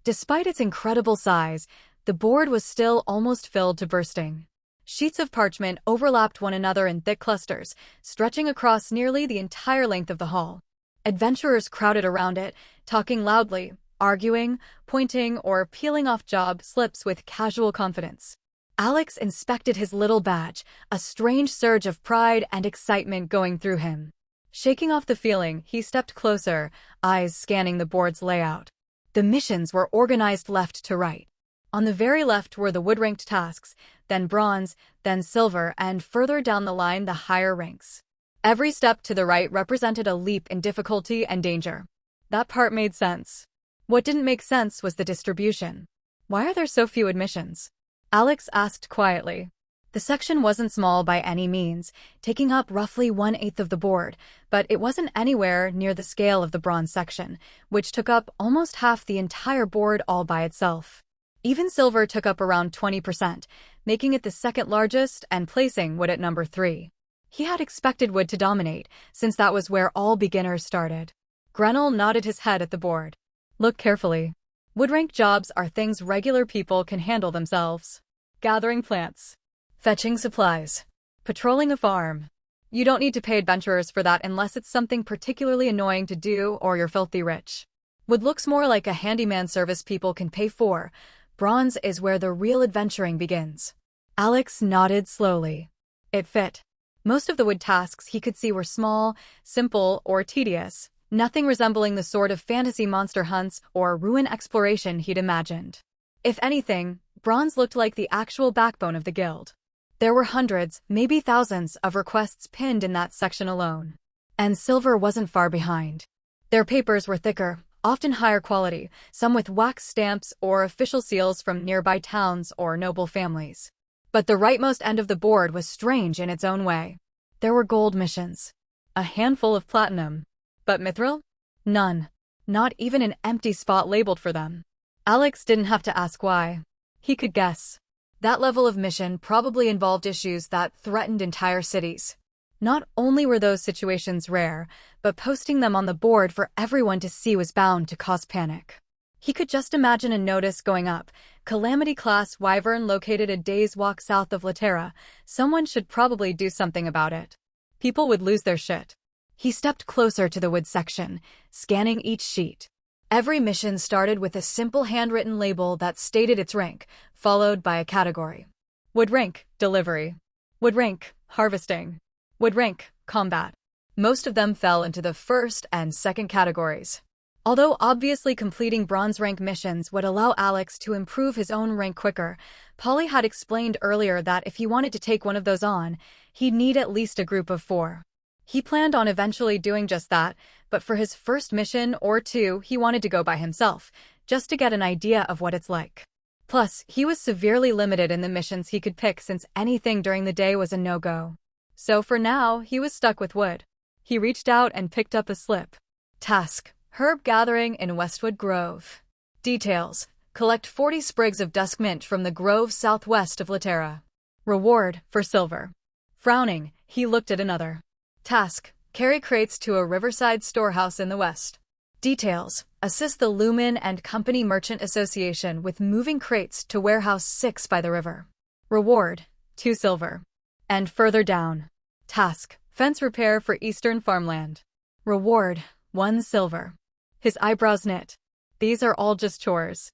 Despite its incredible size, the board was still almost filled to bursting. Sheets of parchment overlapped one another in thick clusters, stretching across nearly the entire length of the hall. Adventurers crowded around it, talking loudly, arguing, pointing, or peeling off job slips with casual confidence. Alex inspected his little badge, a strange surge of pride and excitement going through him. Shaking off the feeling, he stepped closer, eyes scanning the board's layout. The missions were organized left to right. On the very left were the wood-ranked tasks, then bronze, then silver, and further down the line the higher ranks. Every step to the right represented a leap in difficulty and danger. That part made sense. What didn't make sense was the distribution. Why are there so few admissions? Alex asked quietly. The section wasn't small by any means, taking up roughly 1/8 of the board, but it wasn't anywhere near the scale of the bronze section, which took up almost half the entire board all by itself. Even silver took up around 20%, making it the second largest and placing wood at number 3. He had expected wood to dominate, since that was where all beginners started. Grenell nodded his head at the board. Look carefully. Wood-rank jobs are things regular people can handle themselves. Gathering plants. Fetching supplies. Patrolling a farm. You don't need to pay adventurers for that unless it's something particularly annoying to do or you're filthy rich. Wood looks more like a handyman service people can pay for. Bronze is where the real adventuring begins. Alex nodded slowly. It fit. Most of the wood tasks he could see were small, simple, or tedious, nothing resembling the sort of fantasy monster hunts or ruin exploration he'd imagined. If anything, bronze looked like the actual backbone of the guild. There were hundreds, maybe thousands, of requests pinned in that section alone. And silver wasn't far behind. Their papers were thicker, often higher quality, some with wax stamps or official seals from nearby towns or noble families. But the rightmost end of the board was strange in its own way. There were gold missions. A handful of platinum. But mithril? None. Not even an empty spot labeled for them. Alex didn't have to ask why. He could guess. That level of mission probably involved issues that threatened entire cities. Not only were those situations rare, but posting them on the board for everyone to see was bound to cause panic. He could just imagine a notice going up. Calamity-class Wyvern located a day's walk south of Laterra. Someone should probably do something about it. People would lose their shit. He stepped closer to the wood section, scanning each sheet. Every mission started with a simple handwritten label that stated its rank, followed by a category. Wood rank, delivery. Wood rank, harvesting. Wood rank, combat. Most of them fell into the first and second categories. Although obviously completing bronze rank missions would allow Alex to improve his own rank quicker, Polly had explained earlier that if he wanted to take one of those on, he'd need at least a group of 4. He planned on eventually doing just that, but for his first mission or 2, he wanted to go by himself, just to get an idea of what it's like. Plus, he was severely limited in the missions he could pick since anything during the day was a no-go. So for now, he was stuck with wood. He reached out and picked up a slip. Task: herb gathering in Westwood Grove. Details: collect 40 sprigs of dusk mint from the grove southwest of Laterra. Reward: for silver. Frowning, he looked at another. Task: carry crates to a riverside storehouse in the west. Details: assist the Lumen and Company Merchant Association with moving crates to Warehouse 6 by the river. Reward: 2 silver. And further down. Task: fence repair for Eastern Farmland. Reward: 1 silver. His eyebrows knit. These are all just chores.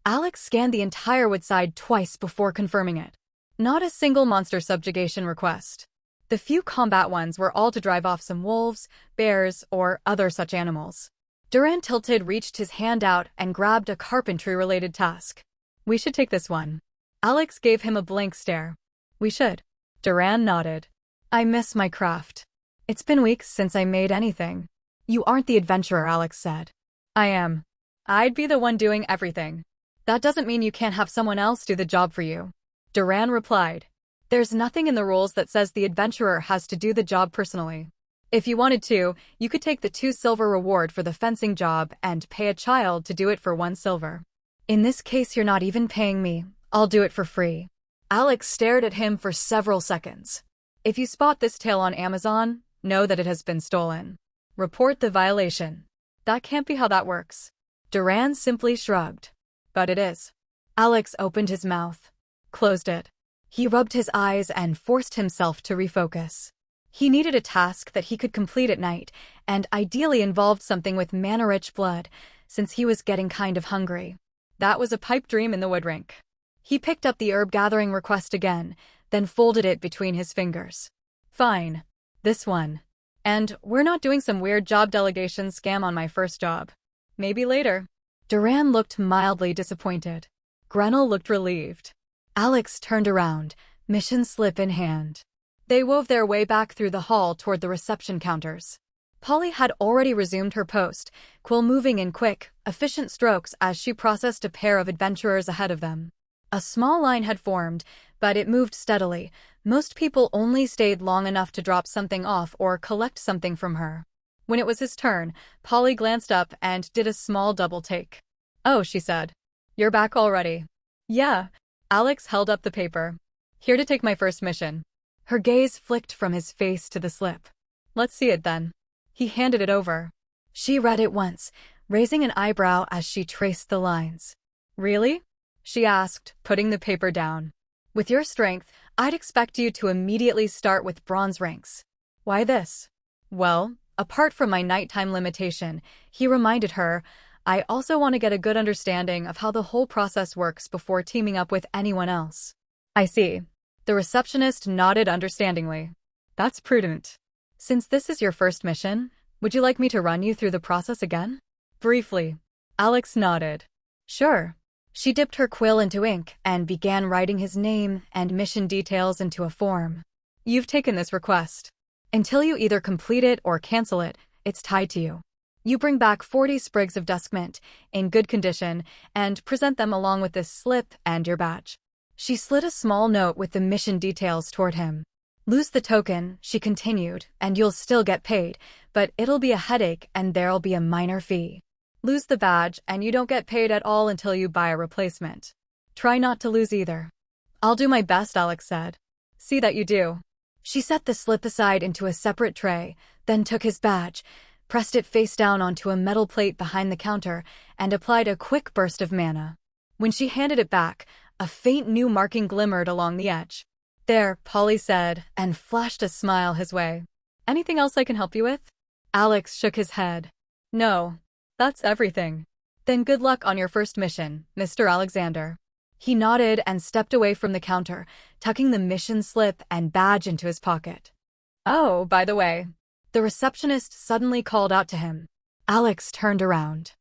Alex scanned the entire Woodside twice before confirming it. Not a single monster subjugation request. The few combat ones were all to drive off some wolves, bears, or other such animals. Duran tilted, reached his hand out, and grabbed a carpentry-related task. We should take this one. Alex gave him a blank stare. We should. Duran nodded. I miss my craft. It's been weeks since I made anything. You aren't the adventurer, Alex said. I am. I'd be the one doing everything. That doesn't mean you can't have someone else do the job for you. Duran replied. There's nothing in the rules that says the adventurer has to do the job personally. If you wanted to, you could take the 2 silver reward for the fencing job and pay a child to do it for 1 silver. In this case, you're not even paying me. I'll do it for free. Alex stared at him for several seconds. If you spot this tale on Amazon, know that it has been stolen. Report the violation. That can't be how that works. Duran simply shrugged. But it is. Alex opened his mouth, closed it. He rubbed his eyes and forced himself to refocus. He needed a task that he could complete at night, and ideally involved something with mana-rich blood, since he was getting kind of hungry. That was a pipe dream in the wood rink. He picked up the herb-gathering request again, then folded it between his fingers. Fine. This one. And we're not doing some weird job delegation scam on my first job. Maybe later. Duran looked mildly disappointed. Grenell looked relieved. Alex turned around, mission slip in hand. They wove their way back through the hall toward the reception counters. Polly had already resumed her post, quill moving in quick, efficient strokes as she processed a pair of adventurers ahead of them. A small line had formed, but it moved steadily. Most people only stayed long enough to drop something off or collect something from her. When it was his turn, Polly glanced up and did a small double take. Oh, she said. You're back already. Yeah. Alex held up the paper. Here to take my first mission. Her gaze flicked from his face to the slip. Let's see it then. He handed it over. She read it once, raising an eyebrow as she traced the lines. Really? She asked, putting the paper down. With your strength, I'd expect you to immediately start with bronze ranks. Why this? Well, apart from my nighttime limitation, he reminded her, I also want to get a good understanding of how the whole process works before teaming up with anyone else. I see. The receptionist nodded understandingly. That's prudent. Since this is your first mission, would you like me to run you through the process again? Briefly. Alex nodded. Sure. She dipped her quill into ink and began writing his name and mission details into a form. You've taken this request. Until you either complete it or cancel it, it's tied to you. You bring back 40 sprigs of dusk mint, in good condition, and present them along with this slip and your badge. She slid a small note with the mission details toward him. Lose the token, she continued, and you'll still get paid, but it'll be a headache and there'll be a minor fee. Lose the badge, and you don't get paid at all until you buy a replacement. Try not to lose either. I'll do my best, Alex said. See that you do. She set the slip aside into a separate tray, then took his badge, pressed it face down onto a metal plate behind the counter, and applied a quick burst of mana. When she handed it back, a faint new marking glimmered along the edge. There, Polly said, and flashed a smile his way. Anything else I can help you with? Alex shook his head. No, that's everything. Then good luck on your first mission, Mr. Alexander. He nodded and stepped away from the counter, tucking the mission slip and badge into his pocket. Oh, by the way. The receptionist suddenly called out to him. Alex turned around.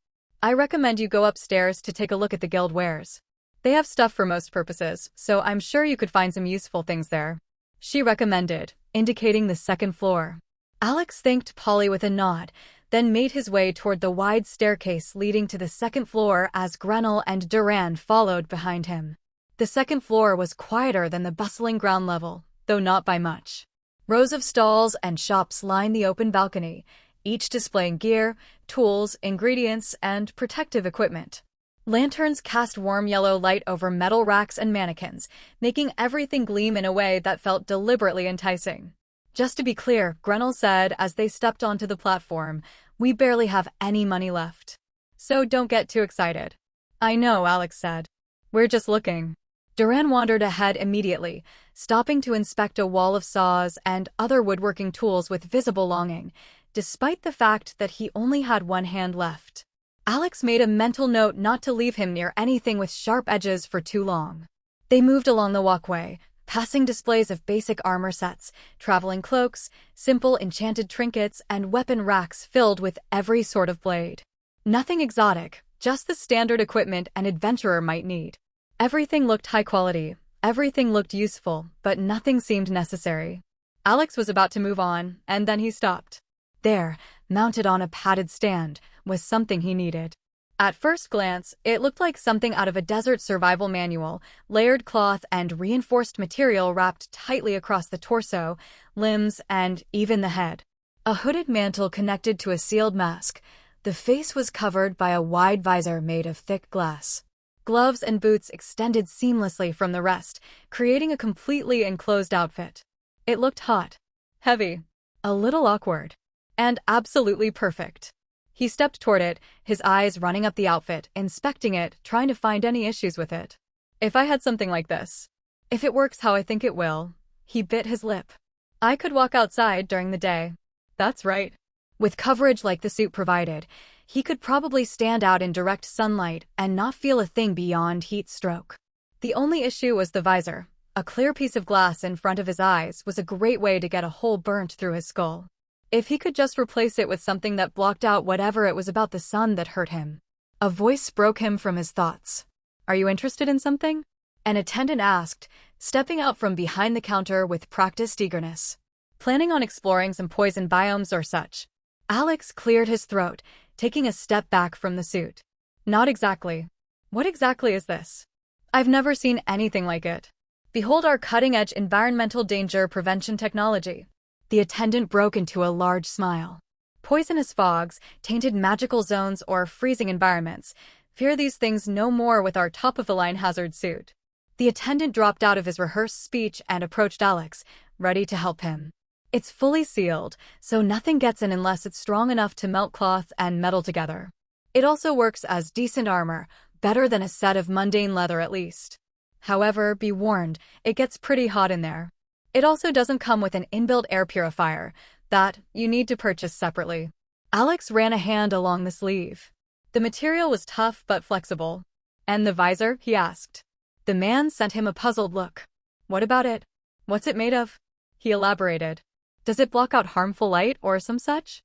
I recommend you go upstairs to take a look at the guild wares. They have stuff for most purposes, so I'm sure you could find some useful things there. She recommended, indicating the second floor. Alex thanked Polly with a nod, then made his way toward the wide staircase leading to the second floor as Grenell and Duran followed behind him. The second floor was quieter than the bustling ground level, though not by much. Rows of stalls and shops lined the open balcony, each displaying gear, tools, ingredients, and protective equipment. Lanterns cast warm yellow light over metal racks and mannequins, making everything gleam in a way that felt deliberately enticing. Just to be clear, Grenell said as they stepped onto the platform, We barely have any money left. So don't get too excited. I know, Alex said. We're just looking. Duran wandered ahead immediately, stopping to inspect a wall of saws and other woodworking tools with visible longing, despite the fact that he only had one hand left. Alex made a mental note not to leave him near anything with sharp edges for too long. They moved along the walkway, passing displays of basic armor sets, traveling cloaks, simple enchanted trinkets, and weapon racks filled with every sort of blade. Nothing exotic, just the standard equipment an adventurer might need. Everything looked high quality, everything looked useful, but nothing seemed necessary. Alex was about to move on, and then he stopped. There, mounted on a padded stand, was something he needed. At first glance, it looked like something out of a desert survival manual, layered cloth and reinforced material wrapped tightly across the torso, limbs, and even the head. A hooded mantle connected to a sealed mask. The face was covered by a wide visor made of thick glass. Gloves and boots extended seamlessly from the rest, creating a completely enclosed outfit. It looked hot, heavy, a little awkward, and absolutely perfect. He stepped toward it, his eyes running up the outfit, inspecting it, trying to find any issues with it. If I had something like this, if it works how I think it will, he bit his lip. I could walk outside during the day. That's right. With coverage like the suit provided, he could probably stand out in direct sunlight and not feel a thing beyond heat stroke. The only issue was the visor. A clear piece of glass in front of his eyes was a great way to get a hole burnt through his skull. If he could just replace it with something that blocked out whatever it was about the sun that hurt him. A voice broke him from his thoughts. Are you interested in something? An attendant asked, stepping out from behind the counter with practiced eagerness. Planning on exploring some poison biomes or such? Alex cleared his throat, taking a step back from the suit. Not exactly. What exactly is this? I've never seen anything like it. Behold our cutting-edge environmental danger prevention technology. The attendant broke into a large smile. Poisonous fogs, tainted magical zones, or freezing environments. Fear these things no more with our top-of-the-line hazard suit. The attendant dropped out of his rehearsed speech and approached Alex, ready to help him. It's fully sealed, so nothing gets in unless it's strong enough to melt cloth and metal together. It also works as decent armor, better than a set of mundane leather at least. However, be warned, it gets pretty hot in there. It also doesn't come with an inbuilt air purifier that you need to purchase separately. Alex ran a hand along the sleeve. The material was tough but flexible. And the visor? He asked. The man sent him a puzzled look. What about it? What's it made of? He elaborated. Does it block out harmful light or some such?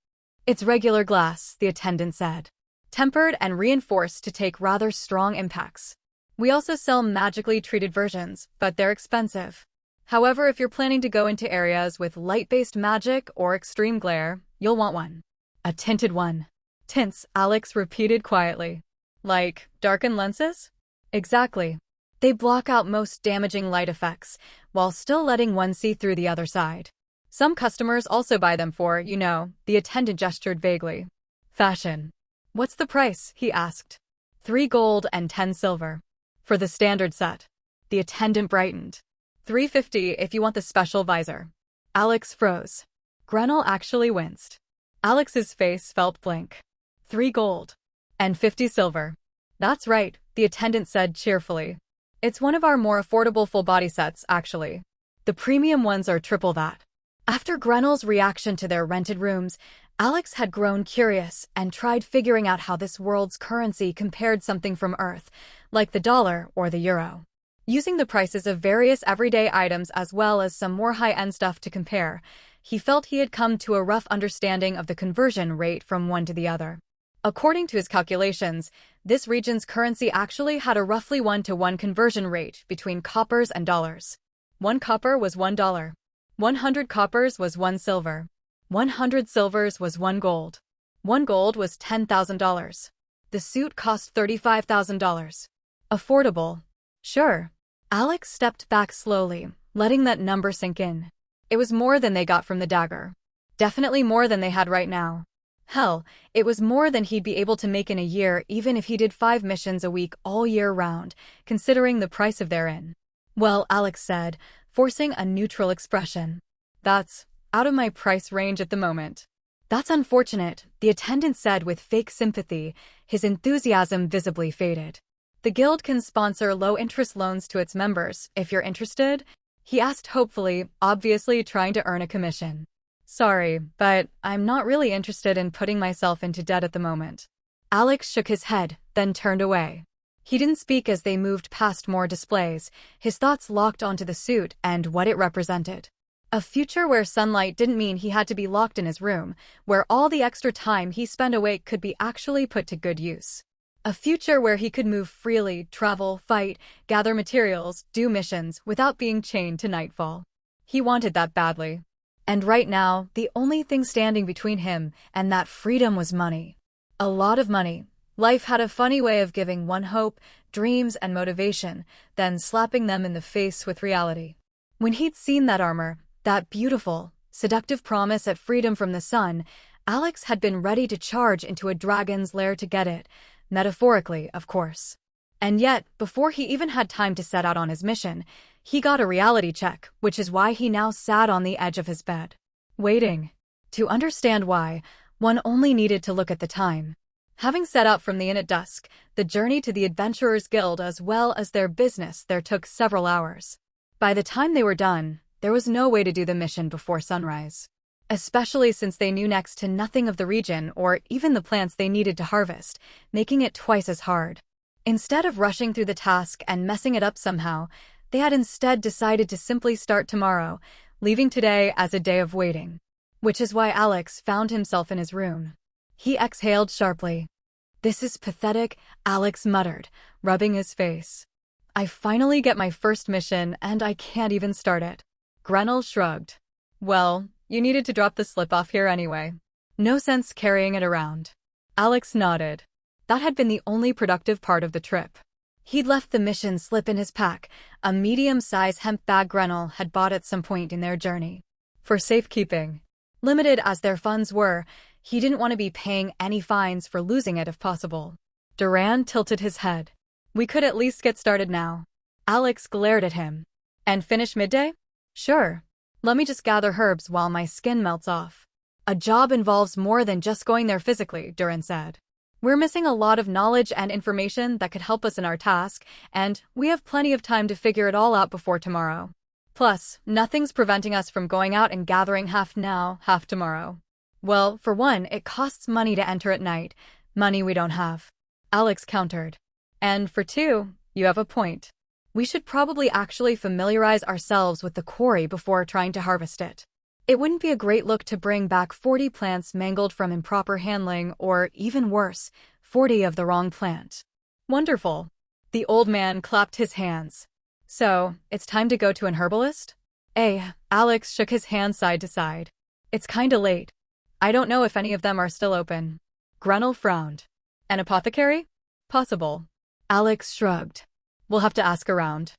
It's regular glass, the attendant said. Tempered and reinforced to take rather strong impacts. We also sell magically treated versions, but they're expensive. However, if you're planning to go into areas with light-based magic or extreme glare, you'll want one. A tinted one. Tints, Alex repeated quietly. Like darkened lenses? Exactly. They block out most damaging light effects, while still letting one see through the other side. Some customers also buy them for, the attendant gestured vaguely. Fashion. What's the price? He asked. 3 gold and 10 silver. For the standard set. The attendant brightened. 350 if you want the special visor. Alex froze. Grenell actually winced. Alex's face felt blank. 3 gold. And 50 silver. That's right, the attendant said cheerfully. It's one of our more affordable full-body sets, actually. The premium ones are triple that. After Grenell's reaction to their rented rooms, Alex had grown curious and tried figuring out how this world's currency compared something from Earth, like the dollar or the euro. Using the prices of various everyday items as well as some more high-end stuff to compare, he felt he had come to a rough understanding of the conversion rate from one to the other. According to his calculations, this region's currency actually had a roughly 1-to-1 conversion rate between coppers and dollars. 1 copper was $1. 100 coppers was 1 silver. 100 silvers was 1 gold. 1 gold was $10,000. The suit cost $35,000. Affordable. Sure. Alex stepped back slowly, letting that number sink in. It was more than they got from the dagger. Definitely more than they had right now. Hell, it was more than he'd be able to make in a year even if he did 5 missions a week all year round, considering the price of therein. Well, Alex said, forcing a neutral expression. That's out of my price range at the moment. That's unfortunate, the attendant said with fake sympathy, his enthusiasm visibly faded. The guild can sponsor low-interest loans to its members, if you're interested, he asked hopefully, obviously trying to earn a commission. Sorry, but I'm not really interested in putting myself into debt at the moment. Alex shook his head, then turned away. He didn't speak as they moved past more displays, his thoughts locked onto the suit and what it represented. A future where sunlight didn't mean he had to be locked in his room, where all the extra time he spent awake could be actually put to good use. A future where he could move freely, travel, fight, gather materials, do missions, without being chained to nightfall. He wanted that badly. And right now, the only thing standing between him and that freedom was money. A lot of money. Life had a funny way of giving one hope, dreams, and motivation, then slapping them in the face with reality. When he'd seen that armor, that beautiful, seductive promise at freedom from the sun, Alex had been ready to charge into a dragon's lair to get it, metaphorically, of course. And yet, before he even had time to set out on his mission, he got a reality check, which is why he now sat on the edge of his bed. Waiting. To understand why, one only needed to look at the time. Having set out from the inn at dusk, the journey to the Adventurers Guild as well as their business there took several hours. By the time they were done, there was no way to do the mission before sunrise. Especially since they knew next to nothing of the region or even the plants they needed to harvest, making it twice as hard. Instead of rushing through the task and messing it up somehow, they had instead decided to simply start tomorrow, leaving today as a day of waiting. Which is why Alex found himself in his room. He exhaled sharply. "This is pathetic," Alex muttered, rubbing his face. "I finally get my first mission and I can't even start it." Grenell shrugged. "Well, you needed to drop the slip off here anyway. No sense carrying it around." Alex nodded. That had been the only productive part of the trip. He'd left the mission slip in his pack, a medium-size hemp bag Grenell had bought at some point in their journey. For safekeeping. Limited as their funds were, he didn't want to be paying any fines for losing it if possible. Duran tilted his head. "We could at least get started now." Alex glared at him. "And finish midday?" "Sure. Let me just gather herbs while my skin melts off." "A job involves more than just going there physically," Duran said. "We're missing a lot of knowledge and information that could help us in our task, and we have plenty of time to figure it all out before tomorrow. Plus, nothing's preventing us from going out and gathering half now, half tomorrow." "Well, for one, it costs money to enter at night. Money we don't have," Alex countered. "And for two, you have a point. We should probably actually familiarize ourselves with the quarry before trying to harvest it. It wouldn't be a great look to bring back 40 plants mangled from improper handling or, even worse, 40 of the wrong plant." "Wonderful." The old man clapped his hands. "So, it's time to go to an herbalist?" Alex shook his hands side to side. "It's kinda late. I don't know if any of them are still open." Grenell frowned. "An apothecary? Possible." Alex shrugged. "We'll have to ask around.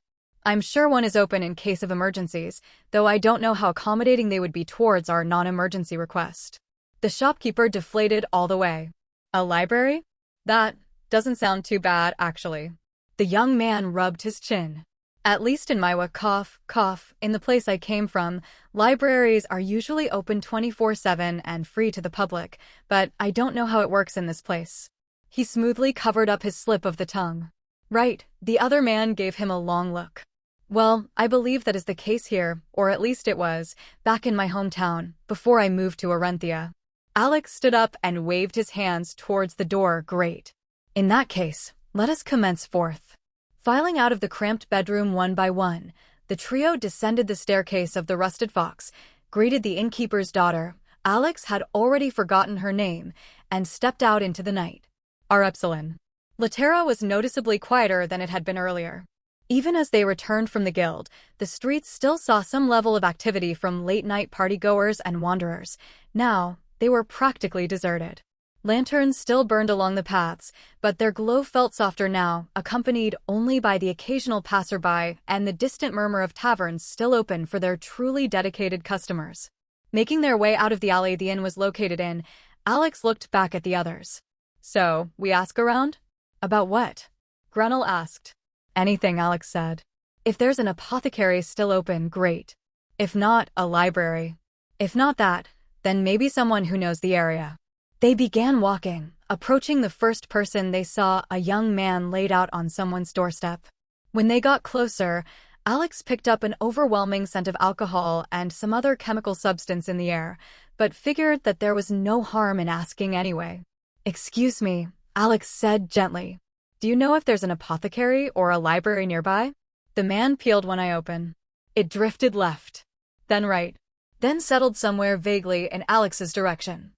I'm sure one is open in case of emergencies, though I don't know how accommodating they would be towards our non-emergency request." The shopkeeper deflated all the way. "A library? That doesn't sound too bad, actually." The young man rubbed his chin. "At least in Maiwa, cough, in the place I came from, libraries are usually open 24/7 and free to the public, but I don't know how it works in this place." He smoothly covered up his slip of the tongue. "Right," the other man gave him a long look. "Well, I believe that is the case here, or at least it was, back in my hometown, before I moved to Arenthia." Alex stood up and waved his hands towards the door. "Great. In that case, let us commence forth." Filing out of the cramped bedroom one by one, the trio descended the staircase of the Rusted Fox, greeted the innkeeper's daughter, Alex had already forgotten her name, and stepped out into the night. Our Epsilon. Latera was noticeably quieter than it had been earlier. Even as they returned from the guild, the streets still saw some level of activity from late-night partygoers and wanderers. Now, they were practically deserted. Lanterns still burned along the paths, but their glow felt softer now, accompanied only by the occasional passerby and the distant murmur of taverns still open for their truly dedicated customers. Making their way out of the alley the inn was located in, Alex looked back at the others. "So, we ask around?" "About what?" Grenell asked. "Anything," Alex said. "If there's an apothecary still open, great. If not, a library. If not that, then maybe someone who knows the area. They began walking, approaching the first person they saw, a young man laid out on someone's doorstep. When they got closer, Alex picked up an overwhelming scent of alcohol and some other chemical substance in the air, but figured that there was no harm in asking anyway. "Excuse me," Alex said gently. "Do you know if there's an apothecary or a library nearby?" The man peeled one eye open. It drifted left, then right, then settled somewhere vaguely in Alex's direction.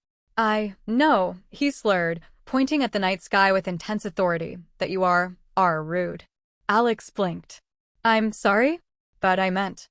No, he slurred, pointing at the night sky with intense authority, "that you are rude." Alex blinked. "I'm sorry, but I meant."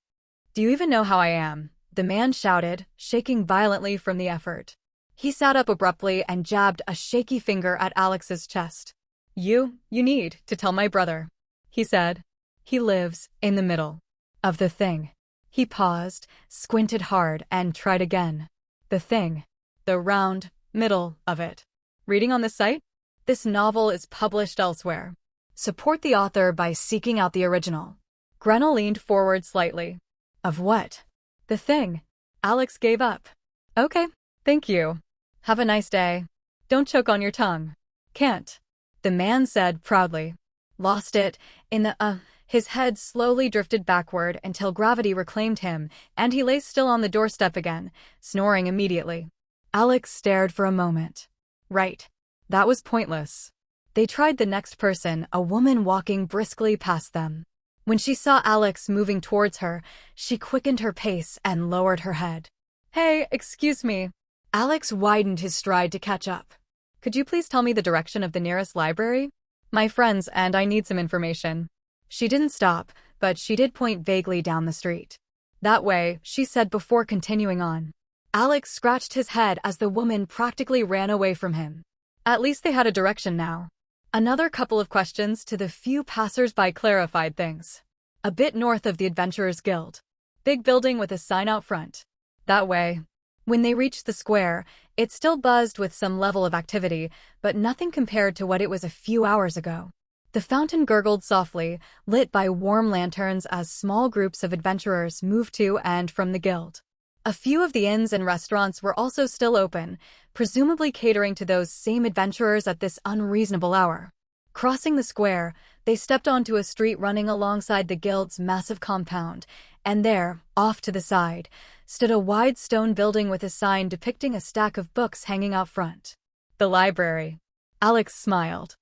"Do you even know how I am?" the man shouted, shaking violently from the effort. He sat up abruptly and jabbed a shaky finger at Alex's chest. You need to tell my brother," he said. "He lives in the middle of the thing." He paused, squinted hard, and tried again. "The thing. The round middle of it. Reading on the site? This novel is published elsewhere. Support the author by seeking out the original." Grenell leaned forward slightly. "Of what?" "The thing." Alex gave up. "Okay, thank you. Have a nice day. Don't choke on your tongue." "Can't," the man said proudly. "Lost it in the His head slowly drifted backward until gravity reclaimed him, and he lay still on the doorstep again, snoring immediately. Alex stared for a moment. Right. That was pointless. They tried the next person, a woman walking briskly past them. When she saw Alex moving towards her, she quickened her pace and lowered her head. "Hey, excuse me." Alex widened his stride to catch up. "Could you please tell me the direction of the nearest library? My friends and I need some information." She didn't stop, but she did point vaguely down the street. "That way," she said before continuing on. Alex scratched his head as the woman practically ran away from him. At least they had a direction now. Another couple of questions to the few passers-by clarified things. A bit north of the Adventurers Guild. Big building with a sign out front. That way. When they reached the square, it still buzzed with some level of activity, but nothing compared to what it was a few hours ago. The fountain gurgled softly, lit by warm lanterns as small groups of adventurers moved to and from the guild. A few of the inns and restaurants were also still open, presumably catering to those same adventurers at this unreasonable hour. Crossing the square, they stepped onto a street running alongside the guild's massive compound, and there, off to the side, stood a wide stone building with a sign depicting a stack of books hanging out front. The library. Alex smiled.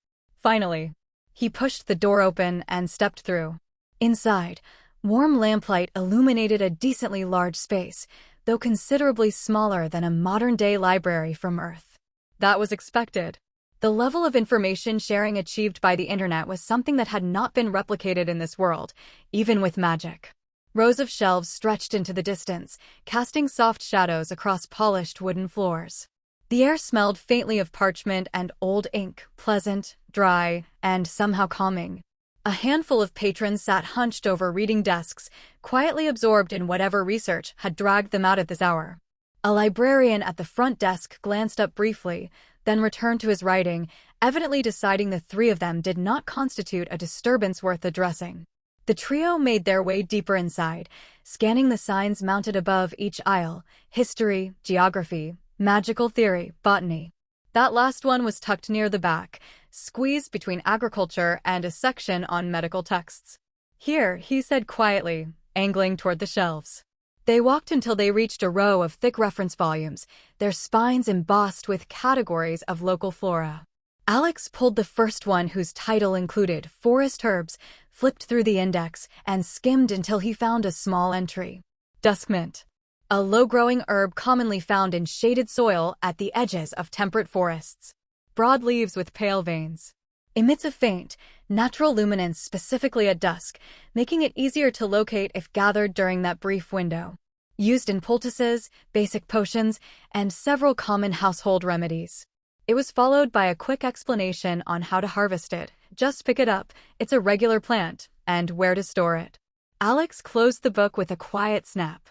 Finally. He pushed the door open and stepped through. Inside, warm lamplight illuminated a decently large space, though considerably smaller than a modern-day library from Earth. That was expected. The level of information sharing achieved by the internet was something that had not been replicated in this world, even with magic. Rows of shelves stretched into the distance, casting soft shadows across polished wooden floors. The air smelled faintly of parchment and old ink, pleasant, dry, and somehow calming. A handful of patrons sat hunched over reading desks, quietly absorbed in whatever research had dragged them out at this hour. A librarian at the front desk glanced up briefly, then returned to his writing, evidently deciding the three of them did not constitute a disturbance worth addressing. The trio made their way deeper inside, scanning the signs mounted above each aisle: history, geography, magical theory, botany. That last one was tucked near the back, squeezed between agriculture and a section on medical texts. "Here," he said quietly, angling toward the shelves. They walked until they reached a row of thick reference volumes, their spines embossed with categories of local flora. Alex pulled the first one, whose title included forest herbs, flipped through the index, and skimmed until he found a small entry. Duskmint. A low-growing herb commonly found in shaded soil at the edges of temperate forests. Broad leaves with pale veins. Emits a faint, natural luminance specifically at dusk, making it easier to locate if gathered during that brief window. Used in poultices, basic potions, and several common household remedies. It was followed by a quick explanation on how to harvest it. Just pick it up, it's a regular plant, and where to store it. Alex closed the book with a quiet snap.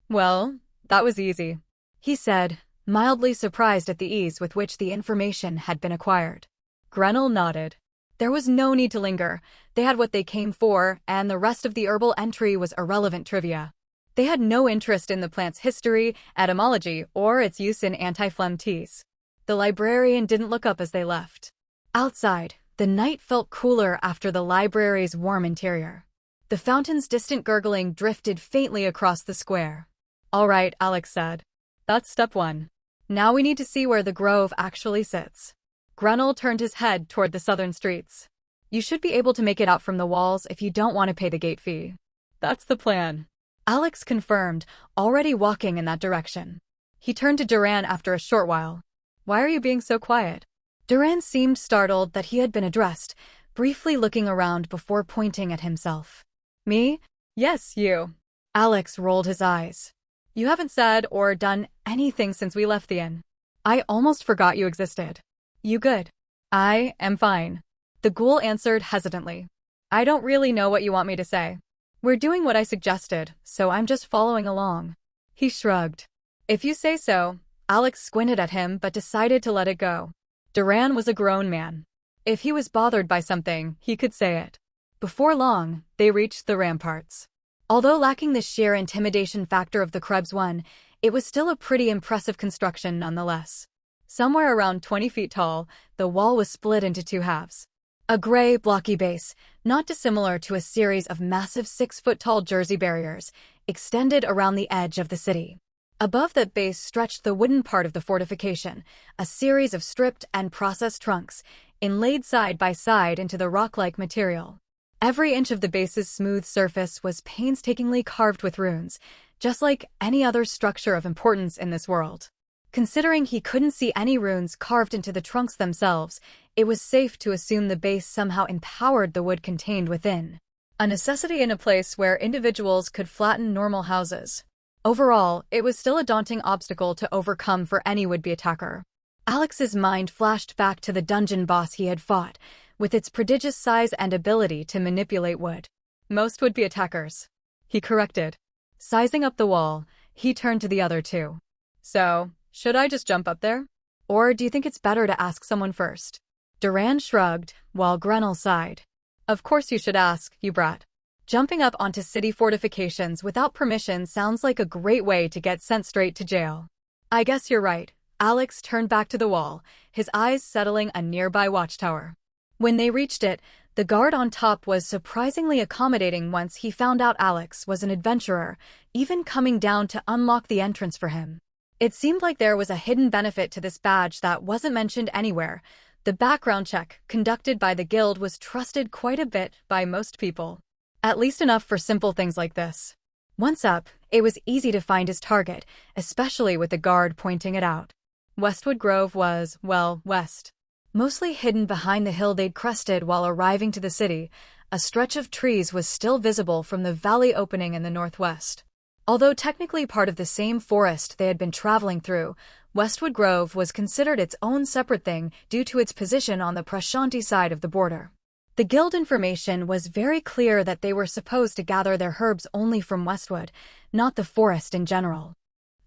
"Well, that was easy," he said, mildly surprised at the ease with which the information had been acquired. Grenell nodded. There was no need to linger. They had what they came for, and the rest of the herbal entry was irrelevant trivia. They had no interest in the plant's history, etymology, or its use in anti-phlegm teas. The librarian didn't look up as they left. Outside, the night felt cooler after the library's warm interior. The fountain's distant gurgling drifted faintly across the square. "All right," Alex said. "That's step one. Now we need to see where the grove actually sits." Grunel turned his head toward the southern streets. "You should be able to make it out from the walls if you don't want to pay the gate fee." "That's the plan," Alex confirmed, already walking in that direction. He turned to Duran after a short while. "Why are you being so quiet?" Duran seemed startled that he had been addressed, briefly looking around before pointing at himself. "Me? Yes, you." Alex rolled his eyes. "You haven't said or done anything since we left the inn. I almost forgot you existed." "You good?" "I am fine," the ghoul answered hesitantly. "I don't really know what you want me to say. We're doing what I suggested, so I'm just following along." He shrugged. "If you say so." Alex squinted at him but decided to let it go. Duran was a grown man. If he was bothered by something, he could say it. Before long, they reached the ramparts. Although lacking the sheer intimidation factor of the Krebs one, it was still a pretty impressive construction nonetheless. Somewhere around 20 feet tall, the wall was split into two halves. A gray, blocky base, not dissimilar to a series of massive 6-foot-tall Jersey barriers, extended around the edge of the city. Above that base stretched the wooden part of the fortification, a series of stripped and processed trunks, inlaid side by side into the rock-like material. Every inch of the base's smooth surface was painstakingly carved with runes, just like any other structure of importance in this world. Considering he couldn't see any runes carved into the trunks themselves, it was safe to assume the base somehow empowered the wood contained within. A necessity in a place where individuals could flatten normal houses. Overall, it was still a daunting obstacle to overcome for any would-be attacker. Alex's mind flashed back to the dungeon boss he had fought, with its prodigious size and ability to manipulate wood. "Most would-be attackers," he corrected. Sizing up the wall, he turned to the other two. "So, should I just jump up there? Or do you think it's better to ask someone first?" Duran shrugged, while Grunel sighed. "Of course you should ask, you brat. Jumping up onto city fortifications without permission sounds like a great way to get sent straight to jail." "I guess you're right." Alex turned back to the wall, his eyes settling a nearby watchtower. When they reached it, the guard on top was surprisingly accommodating once he found out Alex was an adventurer, even coming down to unlock the entrance for him. It seemed like there was a hidden benefit to this badge that wasn't mentioned anywhere. The background check conducted by the guild was trusted quite a bit by most people. At least enough for simple things like this. Once up, it was easy to find his target, especially with the guard pointing it out. Westwood Grove was, well, west. Mostly hidden behind the hill they'd crested while arriving to the city, a stretch of trees was still visible from the valley opening in the northwest. Although technically part of the same forest they had been traveling through, Westwood Grove was considered its own separate thing due to its position on the Prashanti side of the border. The guild information was very clear that they were supposed to gather their herbs only from Westwood, not the forest in general.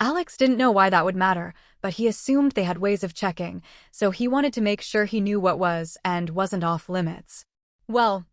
Alex didn't know why that would matter, but he assumed they had ways of checking, so he wanted to make sure he knew what was and wasn't off limits. "Well,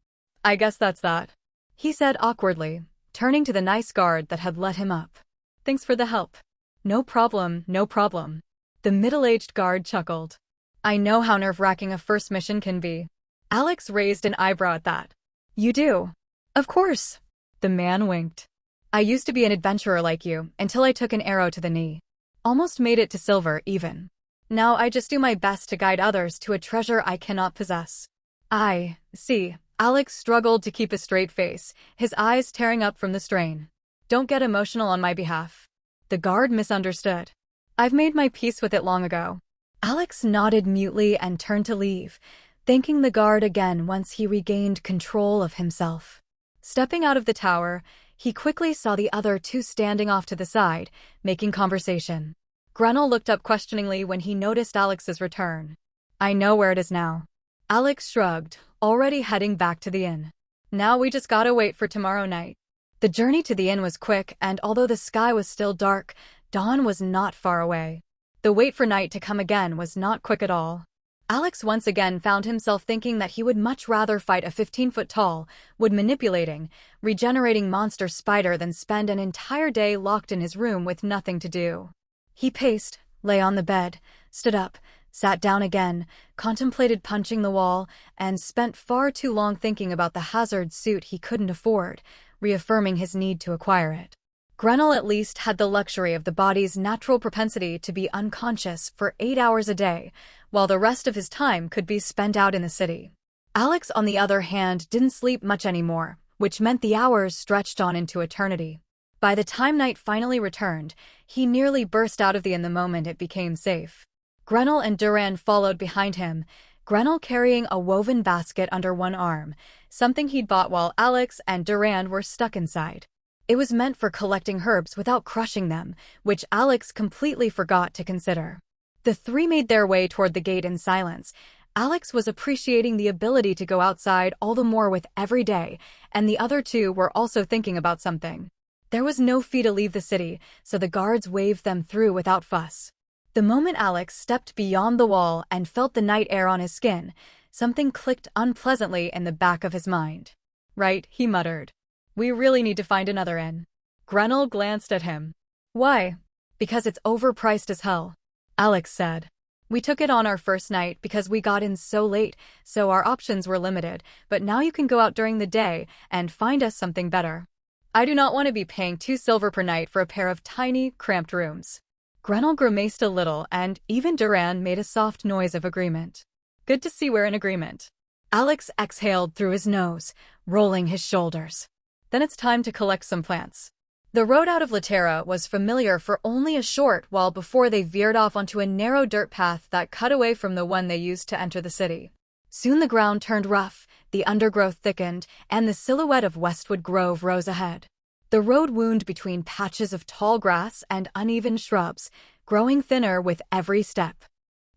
I guess that's that," he said awkwardly, turning to the nice guard that had let him up. "Thanks for the help." "No problem, no problem." The middle-aged guard chuckled. "I know how nerve-wracking a first mission can be." Alex raised an eyebrow at that. "You do?" "Of course." The man winked. "I used to be an adventurer like you, until I took an arrow to the knee. Almost made it to silver, even. Now I just do my best to guide others to a treasure I cannot possess." "I see." Alex struggled to keep a straight face, his eyes tearing up from the strain. "Don't get emotional on my behalf." The guard misunderstood. "I've made my peace with it long ago." Alex nodded mutely and turned to leave, thanking the guard again once he regained control of himself. Stepping out of the tower, he quickly saw the other two standing off to the side, making conversation. Grunel looked up questioningly when he noticed Alex's return. "I know where it is now." Alex shrugged, already heading back to the inn. "Now we just gotta wait for tomorrow night." The journey to the inn was quick, and although the sky was still dark, dawn was not far away. The wait for night to come again was not quick at all. Alex once again found himself thinking that he would much rather fight a 15-foot-tall, wood-manipulating, regenerating monster spider than spend an entire day locked in his room with nothing to do. He paced, lay on the bed, stood up, sat down again, contemplated punching the wall, and spent far too long thinking about the hazard suit he couldn't afford, reaffirming his need to acquire it. Grenell at least had the luxury of the body's natural propensity to be unconscious for 8 hours a day, while the rest of his time could be spent out in the city. Alex, on the other hand, didn't sleep much anymore, which meant the hours stretched on into eternity. By the time night finally returned, he nearly burst out of the inn the moment it became safe. Grenell and Duran followed behind him, Grenell carrying a woven basket under one arm, something he'd bought while Alex and Duran were stuck inside. It was meant for collecting herbs without crushing them, which Alex completely forgot to consider. The three made their way toward the gate in silence. Alex was appreciating the ability to go outside all the more with every day, and the other two were also thinking about something. There was no fee to leave the city, so the guards waved them through without fuss. The moment Alex stepped beyond the wall and felt the night air on his skin, something clicked unpleasantly in the back of his mind. "Right," he muttered. "We really need to find another inn." Grenell glanced at him. "Why?" "Because it's overpriced as hell," Alex said. "We took it on our first night because we got in so late, so our options were limited, but now you can go out during the day and find us something better. I do not want to be paying 2 silver per night for a pair of tiny, cramped rooms." Grenell grimaced a little, and even Duran made a soft noise of agreement. "Good to see we're in agreement." Alex exhaled through his nose, rolling his shoulders. "Then it's time to collect some plants." The road out of Laterra was familiar for only a short while before they veered off onto a narrow dirt path that cut away from the one they used to enter the city. Soon the ground turned rough, the undergrowth thickened, and the silhouette of Westwood Grove rose ahead. The road wound between patches of tall grass and uneven shrubs, growing thinner with every step.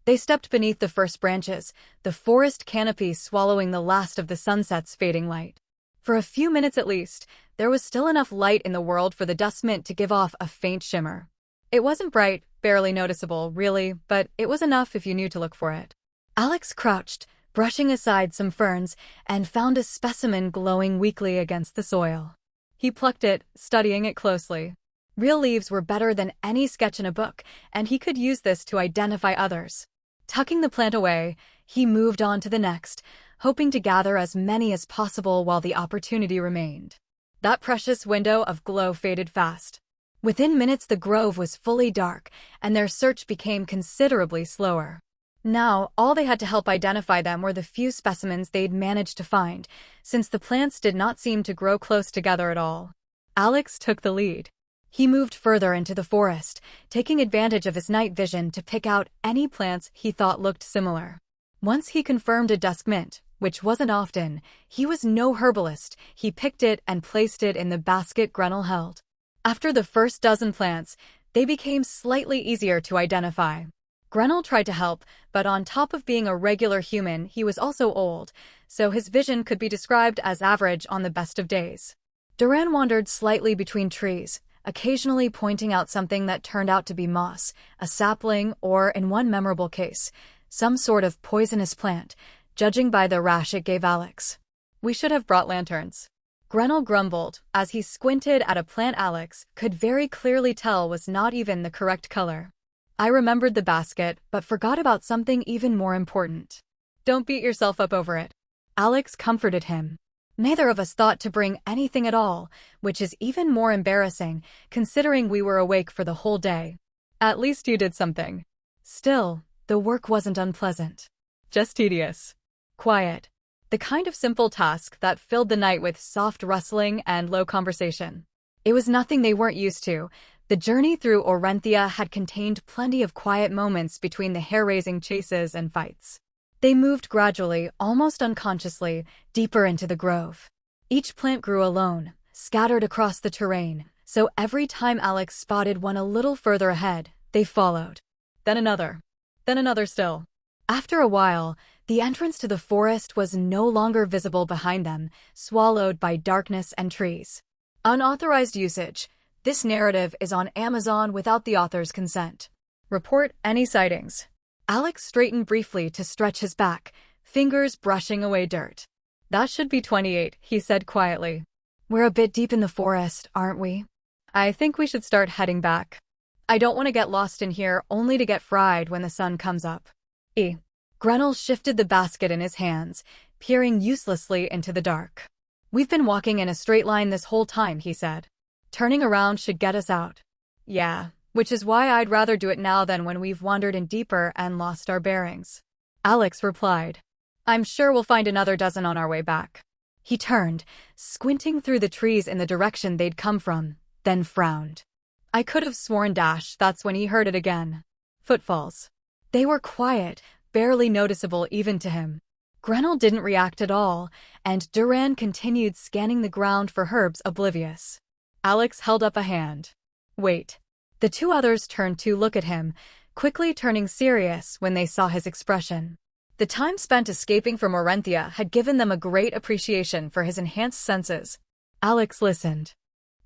They stepped beneath the first branches, the forest canopy swallowing the last of the sunset's fading light. For a few minutes at least, there was still enough light in the world for the dust mint to give off a faint shimmer. It wasn't bright, barely noticeable, really, but it was enough if you knew to look for it. Alex crouched, brushing aside some ferns, and found a specimen glowing weakly against the soil. He plucked it, studying it closely. Real leaves were better than any sketch in a book, and he could use this to identify others. Tucking the plant away, he moved on to the next, hoping to gather as many as possible while the opportunity remained. That precious window of glow faded fast. Within minutes the grove was fully dark, and their search became considerably slower. Now, all they had to help identify them were the few specimens they'd managed to find, since the plants did not seem to grow close together at all. Alex took the lead. He moved further into the forest, taking advantage of his night vision to pick out any plants he thought looked similar. Once he confirmed a dusk mint, which wasn't often, he was no herbalist. He picked it and placed it in the basket Grenell held. After the first dozen plants, they became slightly easier to identify. Grenell tried to help, but on top of being a regular human, he was also old, so his vision could be described as average on the best of days. Duran wandered slightly between trees, occasionally pointing out something that turned out to be moss, a sapling, or, in one memorable case, some sort of poisonous plant, judging by the rash it gave Alex. "We should have brought lanterns," Grenell grumbled as he squinted at a plant Alex could very clearly tell was not even the correct color. "I remembered the basket, but forgot about something even more important." "Don't beat yourself up over it," Alex comforted him. "Neither of us thought to bring anything at all, which is even more embarrassing, considering we were awake for the whole day." "At least you did something." Still, the work wasn't unpleasant. Just tedious. Quiet. The kind of simple task that filled the night with soft rustling and low conversation. It was nothing they weren't used to. The journey through Orenthia had contained plenty of quiet moments between the hair-raising chases and fights. They moved gradually, almost unconsciously, deeper into the grove. Each plant grew alone, scattered across the terrain, so every time Alex spotted one a little further ahead, they followed. Then another still. After a while, the entrance to the forest was no longer visible behind them, swallowed by darkness and trees. Unauthorized usage. This narrative is on Amazon without the author's consent. Report any sightings. Alex straightened briefly to stretch his back, fingers brushing away dirt. That should be 28, he said quietly. We're a bit deep in the forest, aren't we? I think we should start heading back. I don't want to get lost in here only to get fried when the sun comes up. Grenell shifted the basket in his hands, peering uselessly into the dark. We've been walking in a straight line this whole time, he said. Turning around should get us out. Yeah, which is why I'd rather do it now than when we've wandered in deeper and lost our bearings. Alex replied. I'm sure we'll find another dozen on our way back. He turned, squinting through the trees in the direction they'd come from, then frowned. I could have sworn that's when he heard it again. Footfalls. They were quiet, barely noticeable even to him. Grenell didn't react at all, and Duran continued scanning the ground for herbs, oblivious. Alex held up a hand. Wait. The two others turned to look at him, quickly turning serious when they saw his expression. The time spent escaping from Orenthia had given them a great appreciation for his enhanced senses. Alex listened.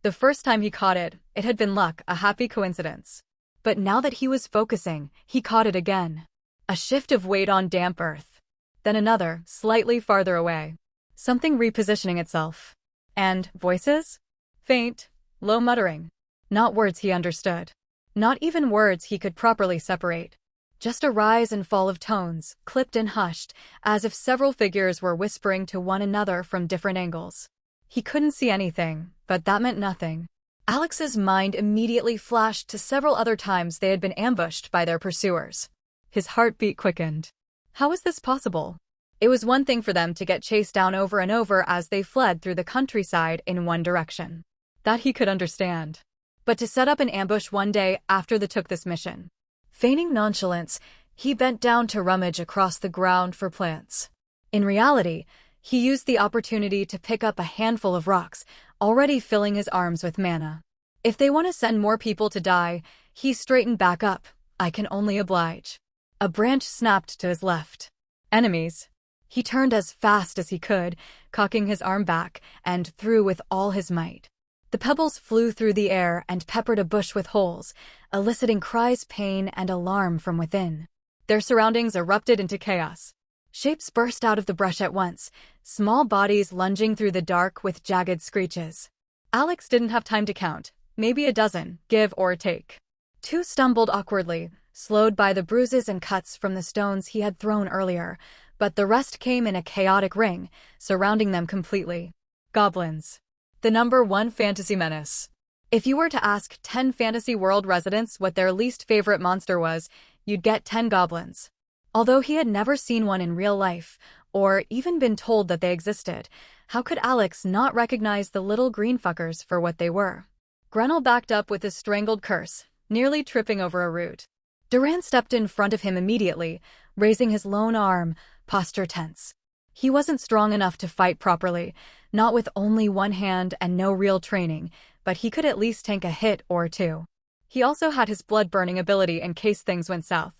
The first time he caught it, it had been luck, a happy coincidence. But now that he was focusing, he caught it again. A shift of weight on damp earth. Then another, slightly farther away. Something repositioning itself. And voices? Faint, low muttering. Not words he understood. Not even words he could properly separate. Just a rise and fall of tones, clipped and hushed, as if several figures were whispering to one another from different angles. He couldn't see anything, but that meant nothing. Alex's mind immediately flashed to several other times they had been ambushed by their pursuers. His heartbeat quickened. How was this possible? It was one thing for them to get chased down over and over as they fled through the countryside in one direction. That he could understand. But to set up an ambush one day after they took this mission. Feigning nonchalance, he bent down to rummage across the ground for plants. In reality, he used the opportunity to pick up a handful of rocks, already filling his arms with mana. If they want to send more people to die, he straightened back up. I can only oblige. A branch snapped to his left. Enemies. He turned as fast as he could, cocking his arm back, and threw with all his might. The pebbles flew through the air and peppered a bush with holes, eliciting cries, pain, and alarm from within. Their surroundings erupted into chaos. Shapes burst out of the brush at once, small bodies lunging through the dark with jagged screeches. Alex didn't have time to count, maybe a dozen, give or take. Two stumbled awkwardly, slowed by the bruises and cuts from the stones he had thrown earlier, but the rest came in a chaotic ring, surrounding them completely. Goblins. The #1 fantasy menace. If you were to ask 10 Fantasy World residents what their least favorite monster was, you'd get 10 goblins. Although he had never seen one in real life, or even been told that they existed, how could Alex not recognize the little green fuckers for what they were? Grenell backed up with a strangled curse, nearly tripping over a root. Duran stepped in front of him immediately, raising his lone arm, posture tense. He wasn't strong enough to fight properly, not with only one hand and no real training, but he could at least tank a hit or two. He also had his blood-burning ability in case things went south.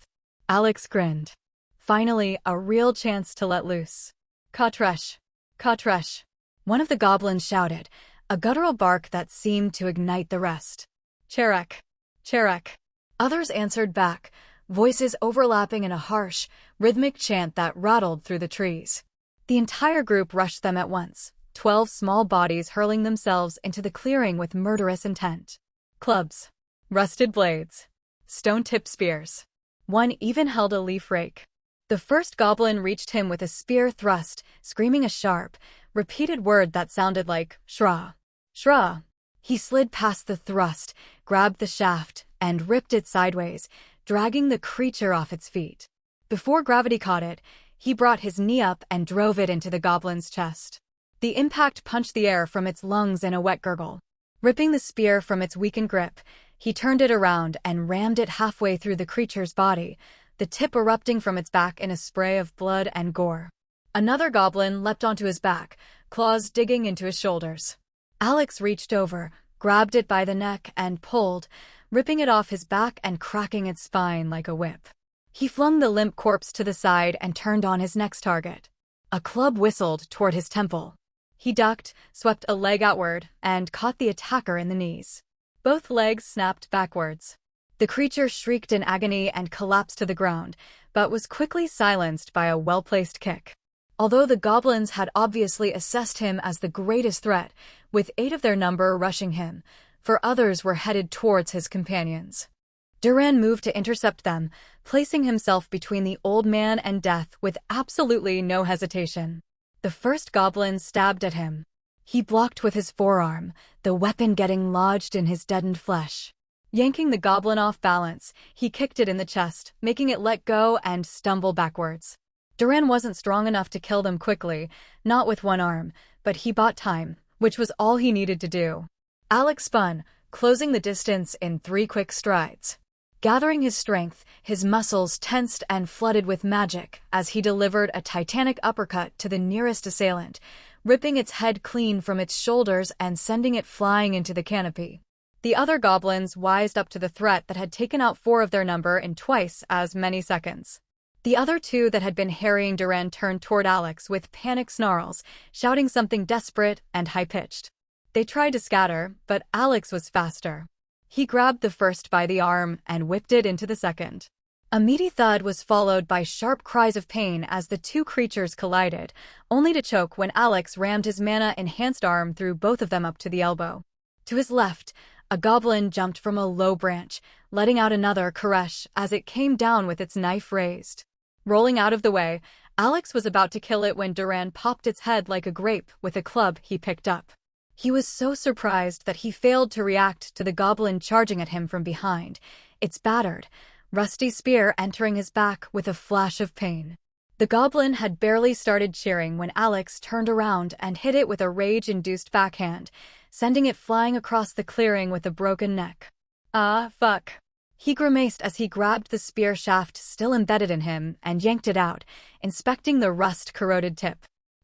Alex grinned. Finally, a real chance to let loose. Katresh! Katresh! One of the goblins shouted, a guttural bark that seemed to ignite the rest. Cherek! Cherek! Others answered back, voices overlapping in a harsh, rhythmic chant that rattled through the trees. The entire group rushed them at once, 12 small bodies hurling themselves into the clearing with murderous intent. Clubs. Rusted blades. Stone-tipped spears. One even held a leaf rake. The first goblin reached him with a spear thrust, screaming a sharp, repeated word that sounded like shra. Shra. He slid past the thrust, grabbed the shaft, and ripped it sideways, dragging the creature off its feet. Before gravity caught it, he brought his knee up and drove it into the goblin's chest. The impact punched the air from its lungs in a wet gurgle. Ripping the spear from its weakened grip, he turned it around and rammed it halfway through the creature's body, the tip erupting from its back in a spray of blood and gore. Another goblin leapt onto his back, claws digging into his shoulders. Alex reached over, grabbed it by the neck and pulled, ripping it off his back and cracking its spine like a whip. He flung the limp corpse to the side and turned on his next target. A club whistled toward his temple. He ducked, swept a leg outward, and caught the attacker in the knees. Both legs snapped backwards. The creature shrieked in agony and collapsed to the ground, but was quickly silenced by a well-placed kick. Although the goblins had obviously assessed him as the greatest threat, with 8 of their number rushing him, 4 others were headed towards his companions. Duran moved to intercept them, placing himself between the old man and death with absolutely no hesitation. The first goblin stabbed at him. He blocked with his forearm, the weapon getting lodged in his deadened flesh. Yanking the goblin off balance, he kicked it in the chest, making it let go and stumble backwards. Duran wasn't strong enough to kill them quickly, not with one arm, but he bought time, which was all he needed to do. Alex spun, closing the distance in 3 quick strides. Gathering his strength, his muscles tensed and flooded with magic as he delivered a titanic uppercut to the nearest assailant, ripping its head clean from its shoulders and sending it flying into the canopy. The other goblins wised up to the threat that had taken out 4 of their number in twice as many seconds. The other 2 that had been harrying Duran turned toward Alex with panic snarls, shouting something desperate and high-pitched. They tried to scatter, but Alex was faster. He grabbed the first by the arm and whipped it into the second. A meaty thud was followed by sharp cries of pain as the 2 creatures collided, only to choke when Alex rammed his mana-enhanced arm through both of them up to the elbow. To his left, a goblin jumped from a low branch, letting out another Koresh as it came down with its knife raised. Rolling out of the way, Alex was about to kill it when Duran popped its head like a grape with a club he picked up. He was so surprised that he failed to react to the goblin charging at him from behind, its battered, rusty spear entering his back with a flash of pain. The goblin had barely started cheering when Alex turned around and hit it with a rage-induced backhand, sending it flying across the clearing with a broken neck. Ah, fuck. He grimaced as he grabbed the spear shaft still embedded in him and yanked it out, inspecting the rust-corroded tip.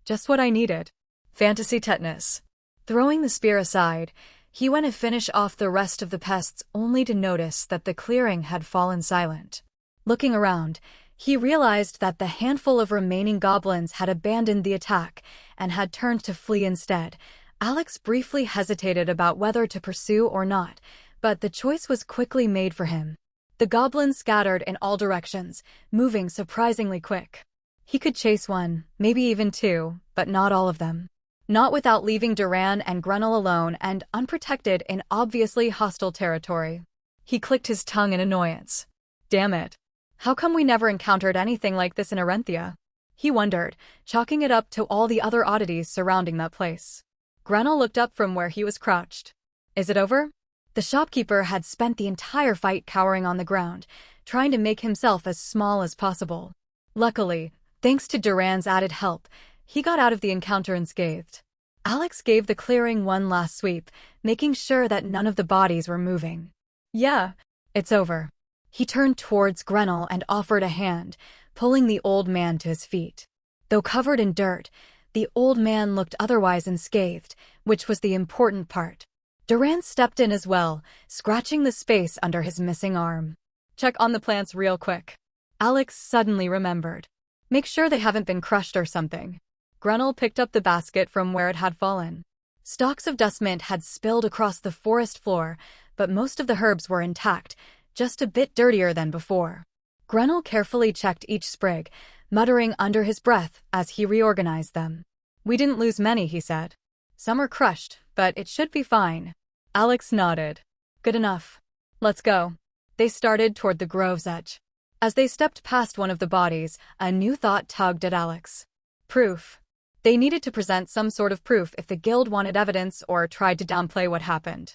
Just what I needed. Fantasy tetanus. Throwing the spear aside, he went to finish off the rest of the pests only to notice that the clearing had fallen silent. Looking around, he realized that the handful of remaining goblins had abandoned the attack and had turned to flee instead. Alex briefly hesitated about whether to pursue or not, but the choice was quickly made for him. The goblins scattered in all directions, moving surprisingly quick. He could chase 1, maybe even 2, but not all of them. Not without leaving Duran and Grunel alone and unprotected in obviously hostile territory. He clicked his tongue in annoyance. Damn it. How come we never encountered anything like this in Arenthia? He wondered, chalking it up to all the other oddities surrounding that place. Grunel looked up from where he was crouched. Is it over? The shopkeeper had spent the entire fight cowering on the ground, trying to make himself as small as possible. Luckily, thanks to Duran's added help, he got out of the encounter unscathed. Alex gave the clearing one last sweep, making sure that none of the bodies were moving. Yeah, it's over. He turned towards Grunel and offered a hand, pulling the old man to his feet. Though covered in dirt, the old man looked otherwise unscathed, which was the important part. Duran stepped in as well, scratching the space under his missing arm. Check on the plants real quick. Alex suddenly remembered. Make sure they haven't been crushed or something. Grunel picked up the basket from where it had fallen. Stalks of dust mint had spilled across the forest floor, but most of the herbs were intact, just a bit dirtier than before. Grunel carefully checked each sprig, muttering under his breath as he reorganized them. We didn't lose many, he said. Some are crushed, but it should be fine. Alex nodded. Good enough. Let's go. They started toward the grove's edge. As they stepped past one of the bodies, a new thought tugged at Alex. Proof. They needed to present some sort of proof if the guild wanted evidence or tried to downplay what happened.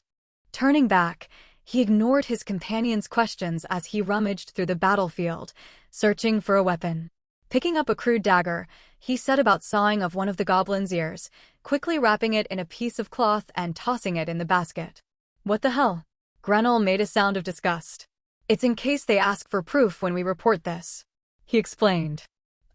Turning back, he ignored his companion's questions as he rummaged through the battlefield, searching for a weapon. Picking up a crude dagger, he set about sawing off one of the goblin's ears, quickly wrapping it in a piece of cloth and tossing it in the basket. What the hell? Grunel made a sound of disgust. It's in case they ask for proof when we report this. He explained.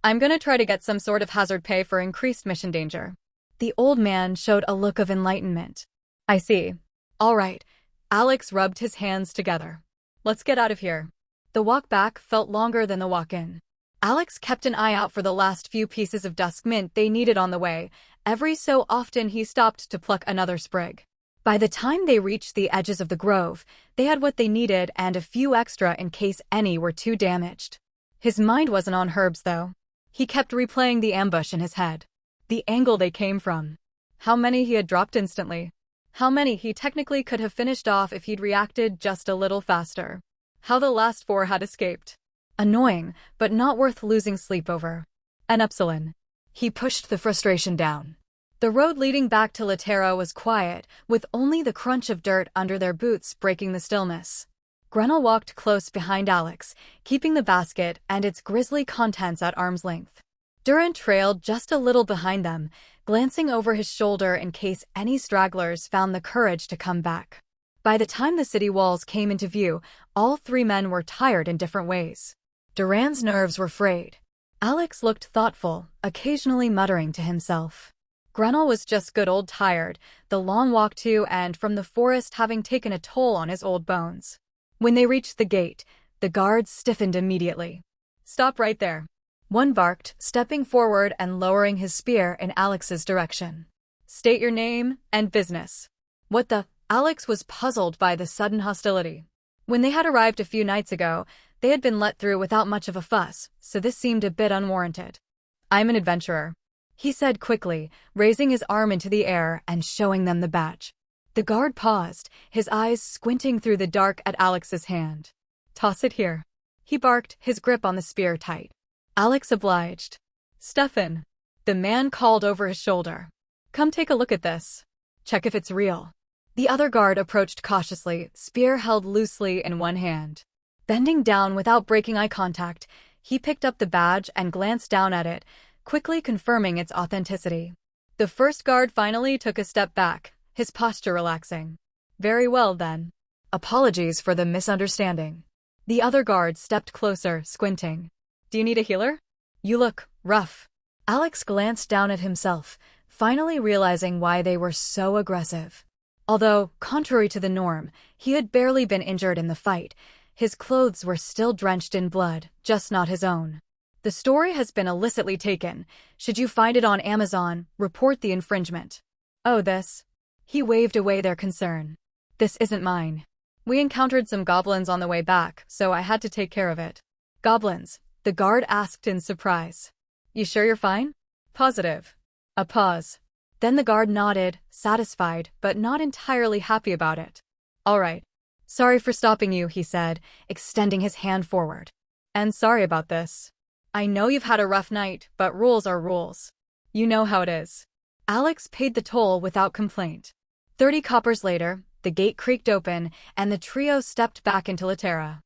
I'm gonna try to get some sort of hazard pay for increased mission danger. The old man showed a look of enlightenment. I see. All right. Alex rubbed his hands together. Let's get out of here. The walk back felt longer than the walk in. Alex kept an eye out for the last few pieces of dusk mint they needed on the way. Every so often he stopped to pluck another sprig. By the time they reached the edges of the grove, they had what they needed and a few extra in case any were too damaged. His mind wasn't on Herb's, though. He kept replaying the ambush in his head. The angle they came from. How many he had dropped instantly. How many he technically could have finished off if he'd reacted just a little faster. How the last 4 had escaped. Annoying, but not worth losing sleep over. An Epsilon. He pushed the frustration down. The road leading back to Laterra was quiet, with only the crunch of dirt under their boots breaking the stillness. Grenell walked close behind Alex, keeping the basket and its grisly contents at arm's length. Durant trailed just a little behind them, glancing over his shoulder in case any stragglers found the courage to come back. By the time the city walls came into view, all 3 men were tired in different ways. Durant's nerves were frayed. Alex looked thoughtful, occasionally muttering to himself. Grenell was just good old tired, the long walk to and from the forest having taken a toll on his old bones. When they reached the gate, the guards stiffened immediately. "Stop right there," one barked, stepping forward and lowering his spear in Alex's direction. "State your name and business." What the? Alex was puzzled by the sudden hostility. When they had arrived a few nights ago, they had been let through without much of a fuss, so this seemed a bit unwarranted. "I'm an adventurer," he said quickly, raising his arm into the air and showing them the badge. The guard paused, his eyes squinting through the dark at Alex's hand. "Toss it here," he barked, his grip on the spear tight. Alex obliged. "Stefan," the man called over his shoulder. "Come take a look at this. Check if it's real." The other guard approached cautiously, spear held loosely in one hand. Bending down without breaking eye contact, he picked up the badge and glanced down at it, quickly confirming its authenticity. The first guard finally took a step back, his posture relaxing. "Very well, then. Apologies for the misunderstanding." The other guard stepped closer, squinting. "Do you need a healer? You look rough." Alex glanced down at himself, finally realizing why they were so aggressive. Although, contrary to the norm, he had barely been injured in the fight, his clothes were still drenched in blood, just not his own. "The story has been illicitly taken. Should you find it on Amazon, report the infringement." "Oh, this?" He waved away their concern. "This isn't mine. We encountered some goblins on the way back, so I had to take care of it." "Goblins?" the guard asked in surprise. "You sure you're fine?" "Positive." A pause. Then the guard nodded, satisfied, but not entirely happy about it. "All right. Sorry for stopping you," he said, extending his hand forward. "And sorry about this. I know you've had a rough night, but rules are rules. You know how it is." Alex paid the toll without complaint. 30 coppers later, the gate creaked open, and the trio stepped back into Laterra.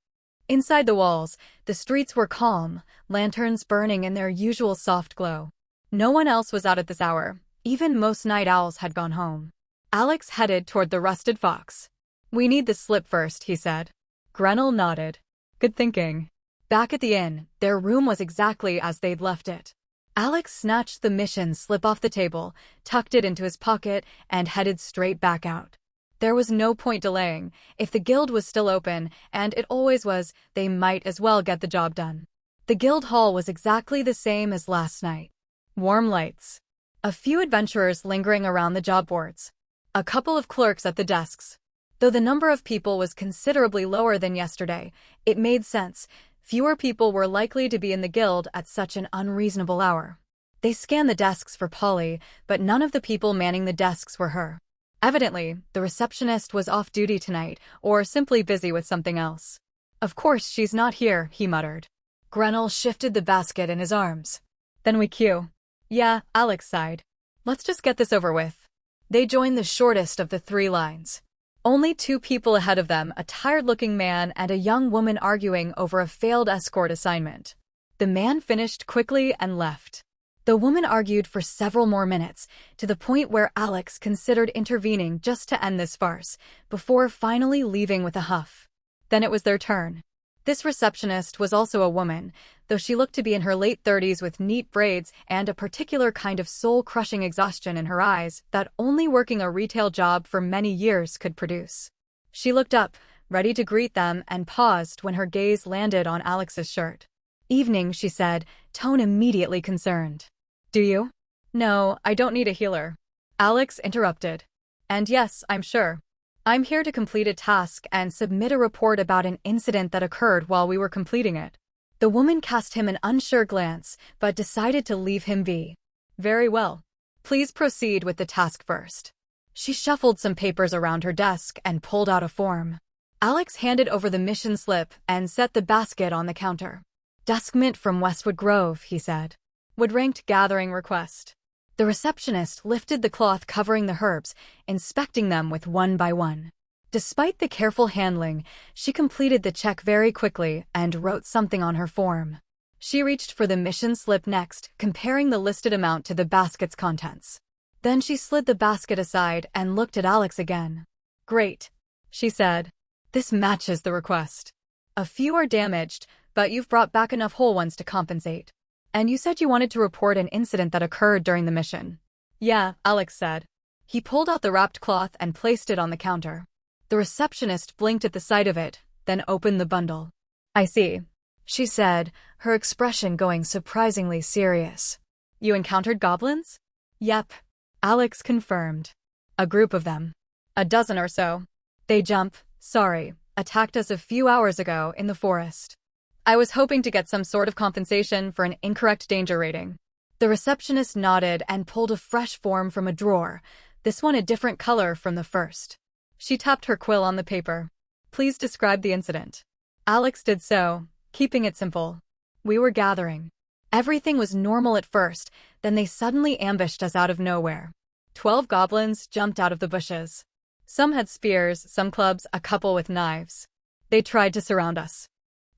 Inside the walls, the streets were calm, lanterns burning in their usual soft glow. No one else was out at this hour. Even most night owls had gone home. Alex headed toward the Rusted Fox. "We need the slip first," he said. Grenell nodded. "Good thinking." Back at the inn, their room was exactly as they'd left it. Alex snatched the mission slip off the table, tucked it into his pocket, and headed straight back out. There was no point delaying. If the guild was still open, and it always was, they might as well get the job done. The guild hall was exactly the same as last night. Warm lights. A few adventurers lingering around the job boards. A couple of clerks at the desks. Though the number of people was considerably lower than yesterday, it made sense. Fewer people were likely to be in the guild at such an unreasonable hour. They scanned the desks for Polly, but none of the people manning the desks were her. Evidently, the receptionist was off duty tonight, or simply busy with something else. "Of course she's not here," he muttered. Grenell shifted the basket in his arms. "Then we queue." "Yeah," Alex sighed. "Let's just get this over with." They joined the shortest of the 3 lines. Only 2 people ahead of them, a tired-looking man and a young woman arguing over a failed escort assignment. The man finished quickly and left. The woman argued for several more minutes, to the point where Alex considered intervening just to end this farce, before finally leaving with a huff. Then it was their turn. This receptionist was also a woman, though she looked to be in her late 30s with neat braids and a particular kind of soul-crushing exhaustion in her eyes that only working a retail job for many years could produce. She looked up, ready to greet them, and paused when her gaze landed on Alex's shirt. "Evening," she said, tone immediately concerned. "Do you?" "No, I don't need a healer." Alex interrupted. "And yes, I'm sure. I'm here to complete a task and submit a report about an incident that occurred while we were completing it." The woman cast him an unsure glance, but decided to leave him be. Very well. Please proceed with the task first. She shuffled some papers around her desk and pulled out a form. Alex handed over the mission slip and set the basket on the counter. Duskmint from Westwood Grove, he said. Wood-ranked gathering request. The receptionist lifted the cloth covering the herbs, inspecting them with one by one. Despite the careful handling, she completed the check very quickly and wrote something on her form. She reached for the mission slip next, comparing the listed amount to the basket's contents. Then she slid the basket aside and looked at Alex again. Great, she said. This matches the request. A few are damaged, but you've brought back enough whole ones to compensate. And you said you wanted to report an incident that occurred during the mission. Yeah, Alex said. He pulled out the wrapped cloth and placed it on the counter. The receptionist blinked at the sight of it, then opened the bundle. I see, she said, her expression going surprisingly serious. You encountered goblins? Yep, Alex confirmed. A group of them. A dozen or so. They attacked us a few hours ago in the forest. I was hoping to get some sort of compensation for an incorrect danger rating. The receptionist nodded and pulled a fresh form from a drawer, this one a different color from the first. She tapped her quill on the paper. Please describe the incident. Alex did so, keeping it simple. We were gathering. Everything was normal at first, then they suddenly ambushed us out of nowhere. 12 goblins jumped out of the bushes. Some had spears, some clubs, a couple with knives. They tried to surround us.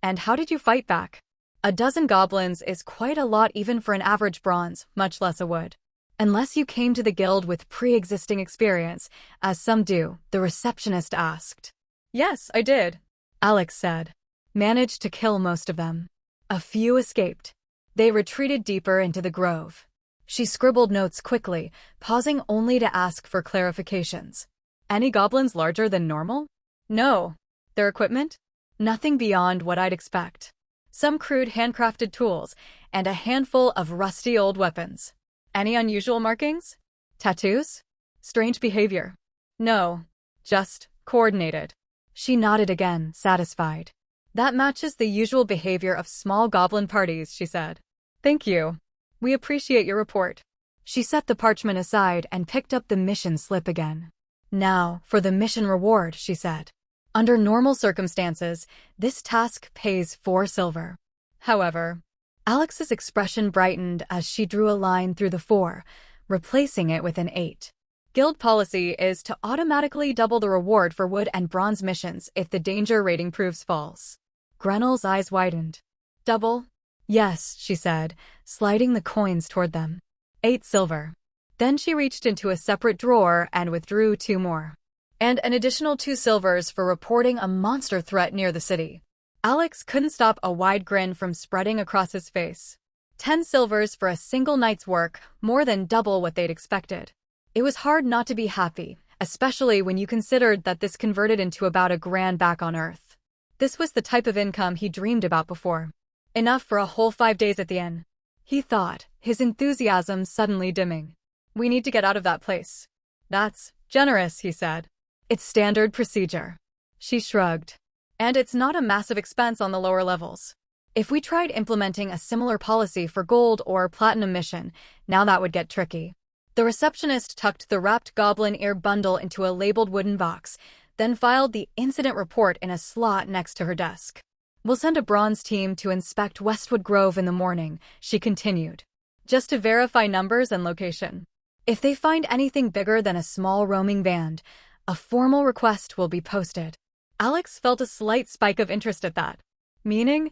And how did you fight back? A dozen goblins is quite a lot even for an average bronze, much less a wood. Unless you came to the guild with pre-existing experience, as some do, the receptionist asked. Yes, I did, Alex said. Managed to kill most of them. A few escaped. They retreated deeper into the grove. She scribbled notes quickly, pausing only to ask for clarifications. Any goblins larger than normal? No. Their equipment? Nothing beyond what I'd expect. Some crude handcrafted tools, and a handful of rusty old weapons. Any unusual markings? Tattoos? Strange behavior? No. Just coordinated. She nodded again, satisfied. That matches the usual behavior of small goblin parties, she said. Thank you. We appreciate your report. She set the parchment aside and picked up the mission slip again. Now, for the mission reward, she said. Under normal circumstances, this task pays 4 silver. However, Alex's expression brightened as she drew a line through the 4, replacing it with an 8. Guild policy is to automatically double the reward for wood and bronze missions if the danger rating proves false. Grenel's eyes widened. Double? Yes, she said, sliding the coins toward them. 8 silver. Then she reached into a separate drawer and withdrew 2 more. And an additional 2 silvers for reporting a monster threat near the city. Alex couldn't stop a wide grin from spreading across his face. 10 silvers for a single night's work, more than double what they'd expected. It was hard not to be happy, especially when you considered that this converted into about $1,000 back on Earth. This was the type of income he dreamed about before. Enough for a whole 5 days at the inn, he thought, his enthusiasm suddenly dimming. We need to get out of that place. That's generous, he said. It's standard procedure. She shrugged. And it's not a massive expense on the lower levels. If we tried implementing a similar policy for gold or platinum mission, now that would get tricky. The receptionist tucked the wrapped goblin ear bundle into a labeled wooden box, then filed the incident report in a slot next to her desk. We'll send a bronze team to inspect Westwood Grove in the morning, she continued, just to verify numbers and location. If they find anything bigger than a small roaming band, a formal request will be posted. Alex felt a slight spike of interest at that. Meaning,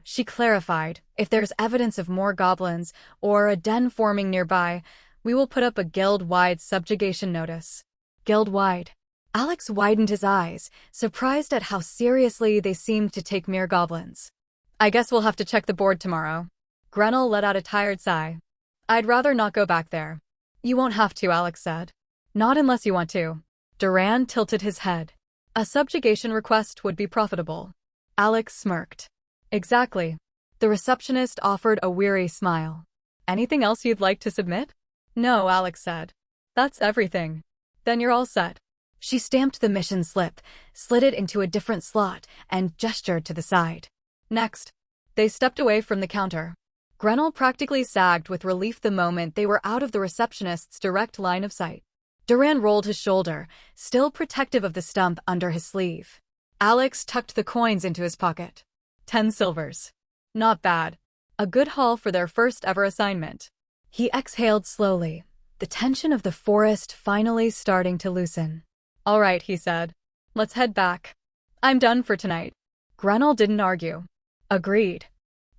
she clarified, if there's evidence of more goblins or a den forming nearby, we will put up a guild-wide subjugation notice. Guild-wide. Alex widened his eyes, surprised at how seriously they seemed to take mere goblins. I guess we'll have to check the board tomorrow. Grenel let out a tired sigh. I'd rather not go back there. You won't have to, Alex said. Not unless you want to. Duran tilted his head. A subjugation request would be profitable. Alex smirked. Exactly. The receptionist offered a weary smile. Anything else you'd like to submit? No, Alex said. That's everything. Then you're all set. She stamped the mission slip, slid it into a different slot, and gestured to the side. Next. They stepped away from the counter. Grenell practically sagged with relief the moment they were out of the receptionist's direct line of sight. Duran rolled his shoulder, still protective of the stump under his sleeve. Alex tucked the coins into his pocket. 10 silvers. Not bad. A good haul for their first ever assignment. He exhaled slowly, the tension of the forest finally starting to loosen. All right, he said. Let's head back. I'm done for tonight. Grenell didn't argue. Agreed.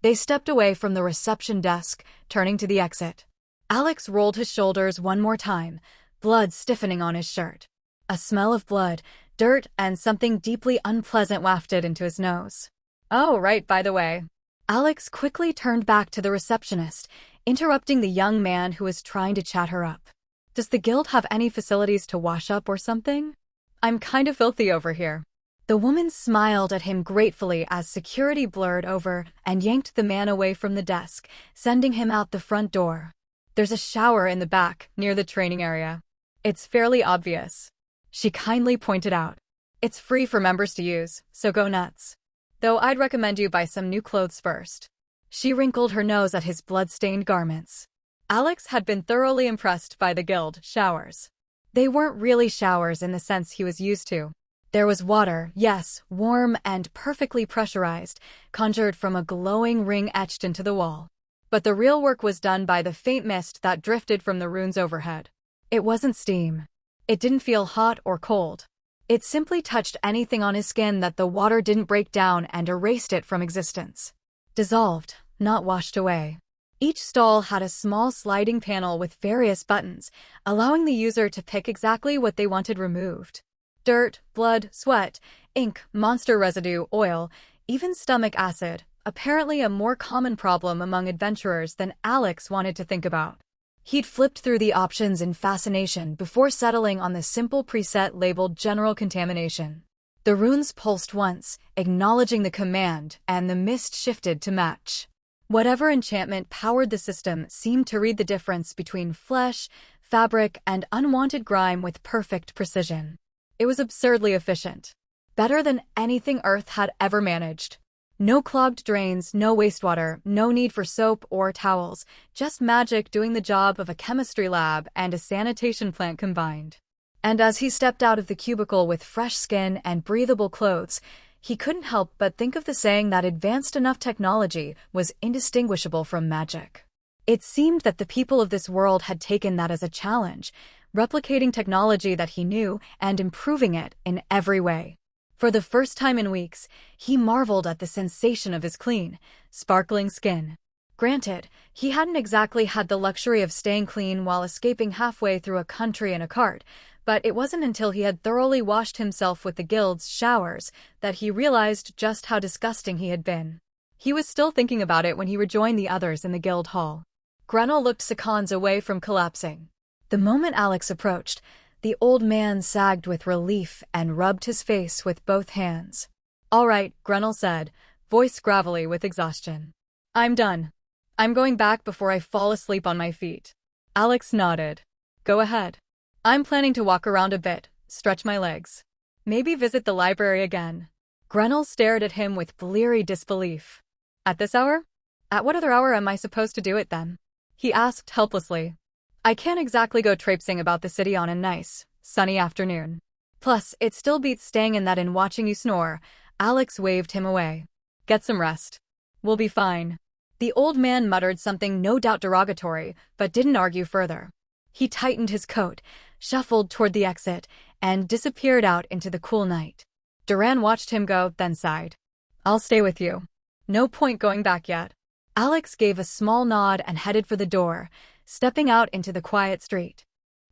They stepped away from the reception desk, turning to the exit. Alex rolled his shoulders one more time, blood stiffening on his shirt. A smell of blood, dirt, and something deeply unpleasant wafted into his nose. Oh, right, by the way. Alex quickly turned back to the receptionist, interrupting the young man who was trying to chat her up. Does the guild have any facilities to wash up or something? I'm kind of filthy over here. The woman smiled at him gratefully as security blurred over and yanked the man away from the desk, sending him out the front door. There's a shower in the back, near the training area. It's fairly obvious. She kindly pointed out. It's free for members to use, so go nuts. Though I'd recommend you buy some new clothes first. She wrinkled her nose at his blood-stained garments. Alex had been thoroughly impressed by the guild showers. They weren't really showers in the sense he was used to. There was water, yes, warm and perfectly pressurized, conjured from a glowing ring etched into the wall. But the real work was done by the faint mist that drifted from the runes overhead. It wasn't steam. It didn't feel hot or cold. It simply touched anything on his skin that the water didn't break down and erased it from existence. Dissolved, not washed away. Each stall had a small sliding panel with various buttons, allowing the user to pick exactly what they wanted removed. Dirt, blood, sweat, ink, monster residue, oil, even stomach acid, apparently a more common problem among adventurers than Alex wanted to think about. He'd flipped through the options in fascination before settling on the simple preset labeled General Contamination. The runes pulsed once, acknowledging the command, and the mist shifted to match. Whatever enchantment powered the system seemed to read the difference between flesh, fabric, and unwanted grime with perfect precision. It was absurdly efficient. Better than anything Earth had ever managed. No clogged drains, no wastewater, no need for soap or towels, just magic doing the job of a chemistry lab and a sanitation plant combined. And as he stepped out of the cubicle with fresh skin and breathable clothes, he couldn't help but think of the saying that advanced enough technology was indistinguishable from magic. It seemed that the people of this world had taken that as a challenge, replicating technology that he knew and improving it in every way. For the first time in weeks, he marveled at the sensation of his clean, sparkling skin. Granted, he hadn't exactly had the luxury of staying clean while escaping halfway through a country in a cart, but it wasn't until he had thoroughly washed himself with the guild's showers that he realized just how disgusting he had been. He was still thinking about it when he rejoined the others in the guild hall. Grenell looked seconds away from collapsing. The moment Alex approached, the old man sagged with relief and rubbed his face with both hands. All right, Grenell said, voice gravelly with exhaustion. I'm done. I'm going back before I fall asleep on my feet. Alex nodded. Go ahead. I'm planning to walk around a bit, stretch my legs. Maybe visit the library again. Grenell stared at him with bleary disbelief. At this hour? At what other hour am I supposed to do it then? He asked helplessly. I can't exactly go traipsing about the city on a nice, sunny afternoon. Plus, it still beats staying in that inn watching you snore. Alex waved him away. Get some rest. We'll be fine. The old man muttered something no doubt derogatory, but didn't argue further. He tightened his coat, shuffled toward the exit, and disappeared out into the cool night. Duran watched him go, then sighed. I'll stay with you. No point going back yet. Alex gave a small nod and headed for the door, stepping out into the quiet street.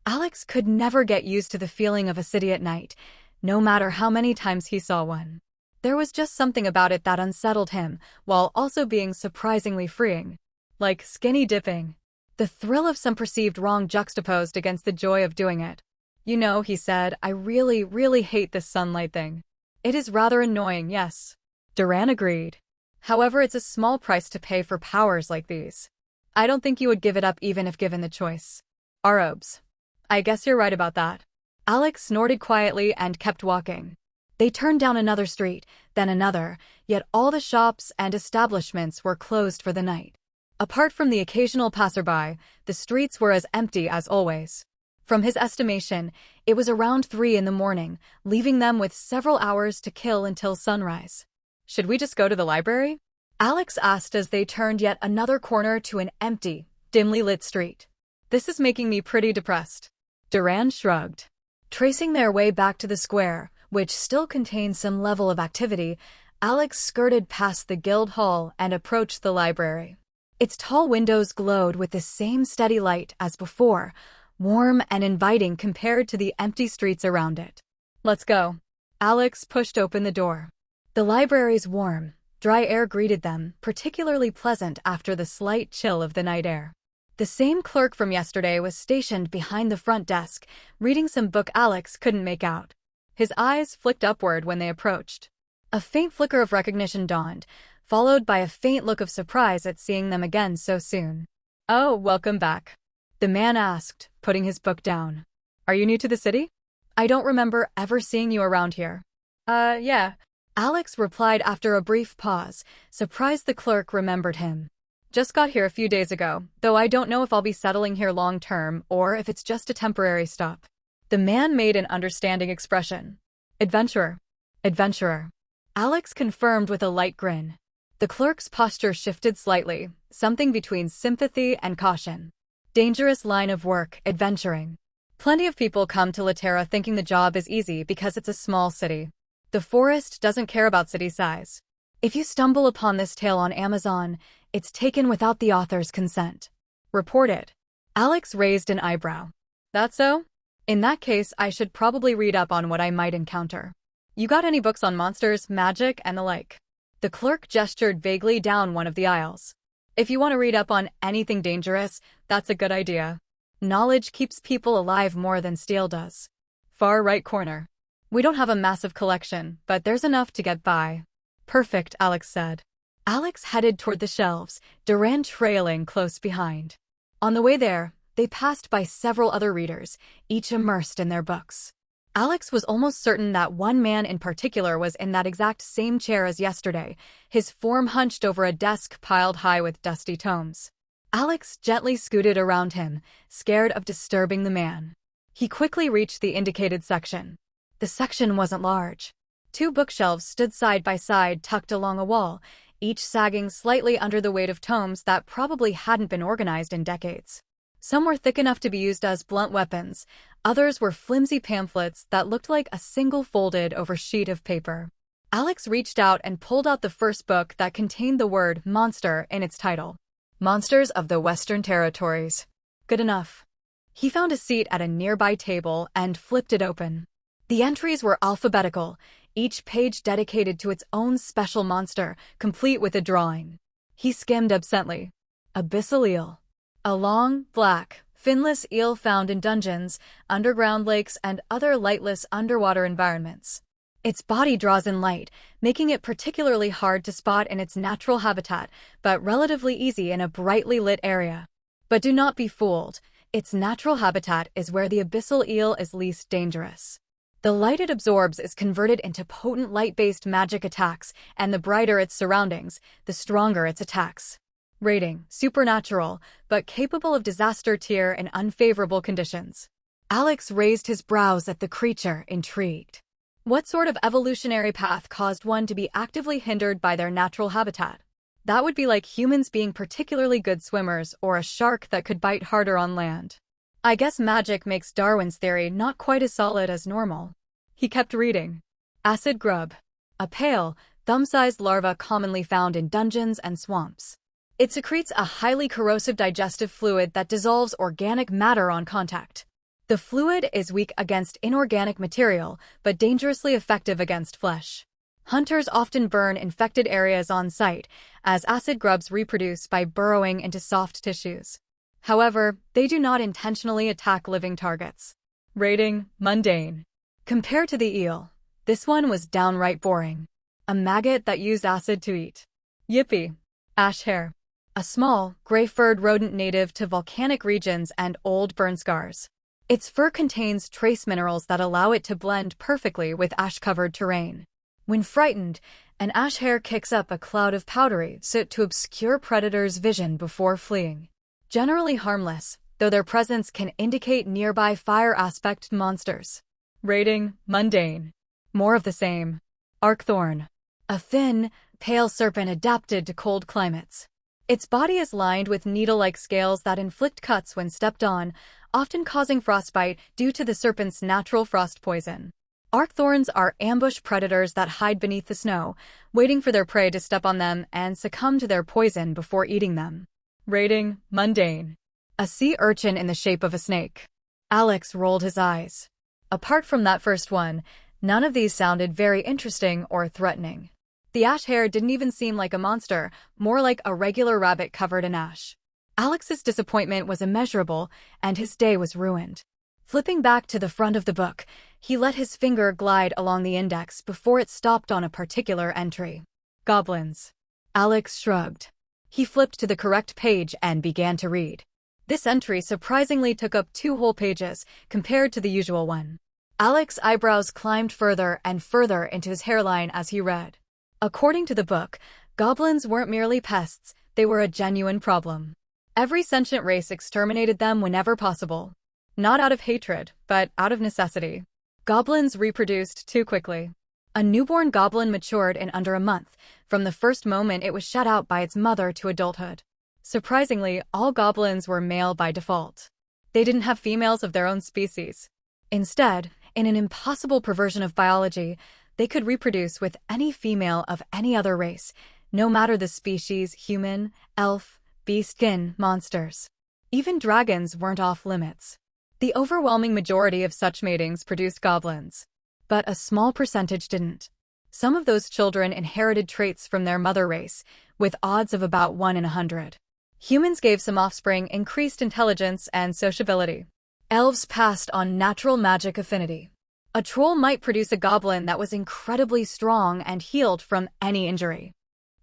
Alex could never get used to the feeling of a city at night, no matter how many times he saw one. There was just something about it that unsettled him, while also being surprisingly freeing. Like skinny dipping. The thrill of some perceived wrong juxtaposed against the joy of doing it. You know, he said, I really, really hate this sunlight thing. It is rather annoying, yes. Duran agreed. However, it's a small price to pay for powers like these. I don't think you would give it up even if given the choice. Arobes. I guess you're right about that. Alex snorted quietly and kept walking. They turned down another street, then another, yet all the shops and establishments were closed for the night. Apart from the occasional passerby, the streets were as empty as always. From his estimation, it was around 3 in the morning, leaving them with several hours to kill until sunrise. "Should we just go to the library?" Alex asked as they turned yet another corner to an empty, dimly lit street. "This is making me pretty depressed." Duran shrugged. Tracing their way back to the square, which still contained some level of activity, Alex skirted past the guild hall and approached the library. Its tall windows glowed with the same steady light as before, warm and inviting compared to the empty streets around it. "Let's go." Alex pushed open the door. The library's warm, dry air greeted them, particularly pleasant after the slight chill of the night air. The same clerk from yesterday was stationed behind the front desk, reading some book Alex couldn't make out. His eyes flicked upward when they approached. A faint flicker of recognition dawned, followed by a faint look of surprise at seeing them again so soon. "Oh, welcome back," the man asked, putting his book down. "Are you new to the city? I don't remember ever seeing you around here." Yeah," Alex replied after a brief pause, surprised the clerk remembered him. "Just got here a few days ago, though I don't know if I'll be settling here long term or if it's just a temporary stop." The man made an understanding expression. "Adventurer." "Adventurer," Alex confirmed with a light grin. The clerk's posture shifted slightly, something between sympathy and caution. "Dangerous line of work, adventuring. Plenty of people come to Laterra thinking the job is easy because it's a small city. The forest doesn't care about city size. If you stumble upon this tale on Amazon, it's taken without the author's consent." "Reported." Alex raised an eyebrow. "That so? In that case, I should probably read up on what I might encounter. You got any books on monsters, magic, and the like?" The clerk gestured vaguely down one of the aisles. "If you want to read up on anything dangerous, that's a good idea. Knowledge keeps people alive more than steel does." Far right corner. "We don't have a massive collection, but there's enough to get by." "Perfect," Alex said. Alex headed toward the shelves, Duran trailing close behind. On the way there, they passed by several other readers, each immersed in their books. Alex was almost certain that one man in particular was in that exact same chair as yesterday, his form hunched over a desk piled high with dusty tomes. Alex gently scooted around him, scared of disturbing the man. He quickly reached the indicated section. The section wasn't large. 2 bookshelves stood side by side tucked along a wall, each sagging slightly under the weight of tomes that probably hadn't been organized in decades. Some were thick enough to be used as blunt weapons, others were flimsy pamphlets that looked like a single folded-over sheet of paper. Alex reached out and pulled out the first book that contained the word monster in its title. Monsters of the Western Territories. Good enough. He found a seat at a nearby table and flipped it open. The entries were alphabetical, each page dedicated to its own special monster, complete with a drawing. He skimmed absently. Abyssal eel. A long, black, finless eel found in dungeons, underground lakes, and other lightless underwater environments. Its body draws in light, making it particularly hard to spot in its natural habitat, but relatively easy in a brightly lit area. But do not be fooled. Its natural habitat is where the abyssal eel is least dangerous. The light it absorbs is converted into potent light-based magic attacks, and the brighter its surroundings, the stronger its attacks. Rating: supernatural, but capable of disaster tier in unfavorable conditions. Alex raised his brows at the creature, intrigued. What sort of evolutionary path caused one to be actively hindered by their natural habitat? That would be like humans being particularly good swimmers or a shark that could bite harder on land. I guess magic makes Darwin's theory not quite as solid as normal. He kept reading. Acid grub. A pale, thumb-sized larva commonly found in dungeons and swamps. It secretes a highly corrosive digestive fluid that dissolves organic matter on contact. The fluid is weak against inorganic material, but dangerously effective against flesh. Hunters often burn infected areas on sight, as acid grubs reproduce by burrowing into soft tissues. However, they do not intentionally attack living targets. Rating: mundane. Compared to the eel, this one was downright boring. A maggot that used acid to eat. Yippee. Ash hare. A small, gray-furred rodent native to volcanic regions and old burn scars. Its fur contains trace minerals that allow it to blend perfectly with ash-covered terrain. When frightened, an ash hare kicks up a cloud of powdery soot to obscure predators' vision before fleeing. Generally harmless, though their presence can indicate nearby fire-aspect monsters. Rating: mundane. More of the same. Arkthorn. A thin, pale serpent adapted to cold climates. Its body is lined with needle-like scales that inflict cuts when stepped on, often causing frostbite due to the serpent's natural frost poison. Arkthorns are ambush predators that hide beneath the snow, waiting for their prey to step on them and succumb to their poison before eating them. Rating: mundane. A sea urchin in the shape of a snake. Alex rolled his eyes. Apart from that first one, none of these sounded very interesting or threatening. The ash hare didn't even seem like a monster, more like a regular rabbit covered in ash. Alex's disappointment was immeasurable, and his day was ruined. Flipping back to the front of the book, he let his finger glide along the index before it stopped on a particular entry. Goblins. Alex shrugged. He flipped to the correct page and began to read. This entry surprisingly took up 2 whole pages, compared to the usual one. Alex's eyebrows climbed further and further into his hairline as he read. According to the book, goblins weren't merely pests, they were a genuine problem. Every sentient race exterminated them whenever possible. Not out of hatred, but out of necessity. Goblins reproduced too quickly. A newborn goblin matured in under a month, from the first moment it was shut out by its mother to adulthood. Surprisingly, all goblins were male by default. They didn't have females of their own species. Instead, in an impossible perversion of biology, they could reproduce with any female of any other race, no matter the species: human, elf, beast, skin, monsters. Even dragons weren't off limits. The overwhelming majority of such matings produced goblins. But a small percentage didn't. Some of those children inherited traits from their mother race, with odds of about 1 in 100. Humans gave some offspring increased intelligence and sociability. Elves passed on natural magic affinity. A troll might produce a goblin that was incredibly strong and healed from any injury.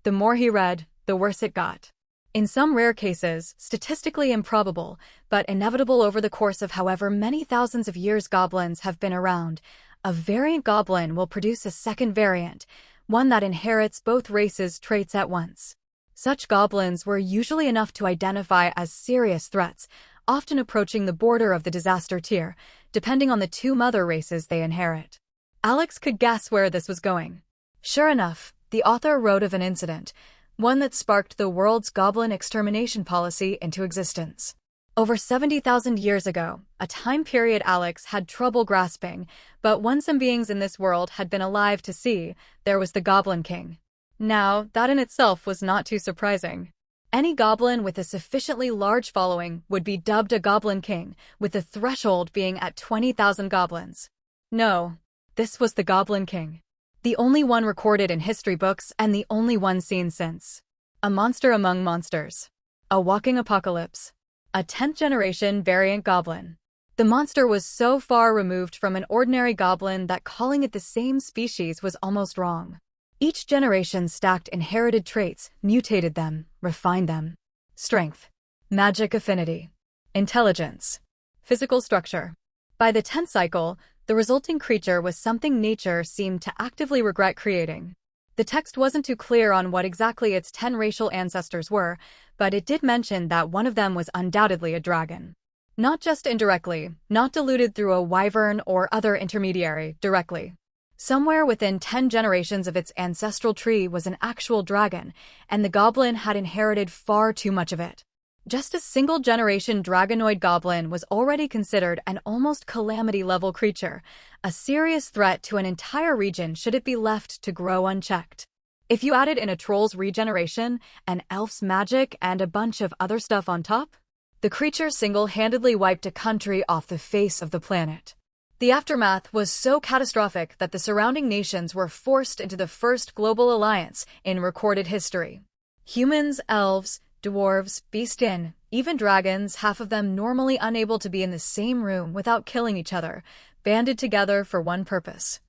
The more he read, the worse it got. In some rare cases, statistically improbable, but inevitable over the course of however many thousands of years goblins have been around, a variant goblin will produce a second variant, one that inherits both races' traits at once. Such goblins were usually enough to identify as serious threats, often approaching the border of the disaster tier, depending on the 2 mother races they inherit. Alex could guess where this was going. Sure enough, the author wrote of an incident, one that sparked the world's goblin extermination policy into existence. Over 70,000 years ago, a time period Alex had trouble grasping, but when some beings in this world had been alive to see, there was the Goblin King. Now, that in itself was not too surprising. Any goblin with a sufficiently large following would be dubbed a Goblin King, with the threshold being at 20,000 goblins. No, this was the Goblin King. The only one recorded in history books and the only one seen since. A monster among monsters. A walking apocalypse. A 10th generation variant goblin. The monster was so far removed from an ordinary goblin that calling it the same species was almost wrong. Each generation stacked inherited traits, mutated them, refined them. Strength. Magic affinity. Intelligence. Physical structure. By the 10th cycle, the resulting creature was something nature seemed to actively regret creating. The text wasn't too clear on what exactly its 10 racial ancestors were, but it did mention that one of them was undoubtedly a dragon. Not just indirectly, not diluted through a wyvern or other intermediary, directly. Somewhere within 10 generations of its ancestral tree was an actual dragon, and the goblin had inherited far too much of it. Just a single-generation dragonoid goblin was already considered an almost calamity-level creature, a serious threat to an entire region should it be left to grow unchecked. If you added in a troll's regeneration, an elf's magic, and a bunch of other stuff on top, the creature single-handedly wiped a country off the face of the planet. The aftermath was so catastrophic that the surrounding nations were forced into the first global alliance in recorded history. Humans, elves, dwarves, beast-skin, even dragons, half of them normally unable to be in the same room without killing each other, banded together for one purpose.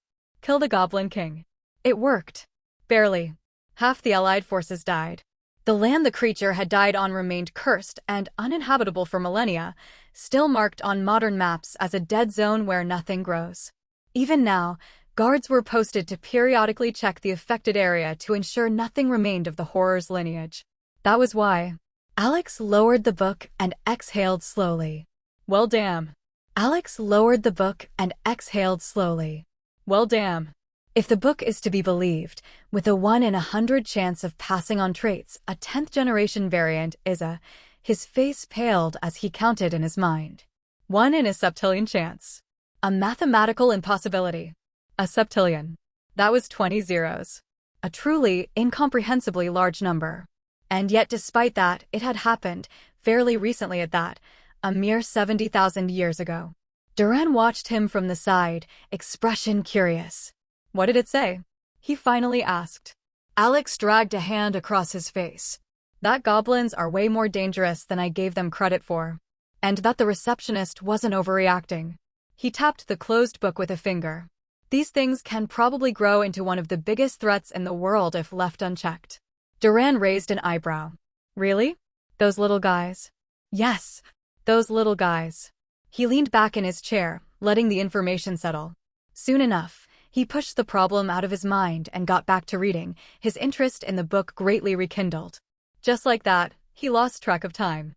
Kill the Goblin King. It worked. Barely. Half the allied forces died. The land the creature had died on remained cursed and uninhabitable for millennia, still marked on modern maps as a dead zone where nothing grows. Even now, guards were posted to periodically check the affected area to ensure nothing remained of the horror's lineage. That was why. Alex lowered the book and exhaled slowly. Well, damn. Alex lowered the book and exhaled slowly. Well, damn. If the book is to be believed, with a 1 in 100 chance of passing on traits, a 10th generation variant is a... His face paled as he counted in his mind. 1 in a septillion chance. A mathematical impossibility. A septillion. That was 20 zeros. A truly, incomprehensibly large number. And yet despite that, it had happened, fairly recently at that, a mere 70,000 years ago. Duran watched him from the side, expression curious. What did it say? He finally asked. Alex dragged a hand across his face. That goblins are way more dangerous than I gave them credit for. And that the receptionist wasn't overreacting. He tapped the closed book with a finger. These things can probably grow into one of the biggest threats in the world if left unchecked. Duran raised an eyebrow. Really? Those little guys? Yes, those little guys. He leaned back in his chair, letting the information settle. Soon enough, he pushed the problem out of his mind and got back to reading, his interest in the book greatly rekindled. Just like that, he lost track of time.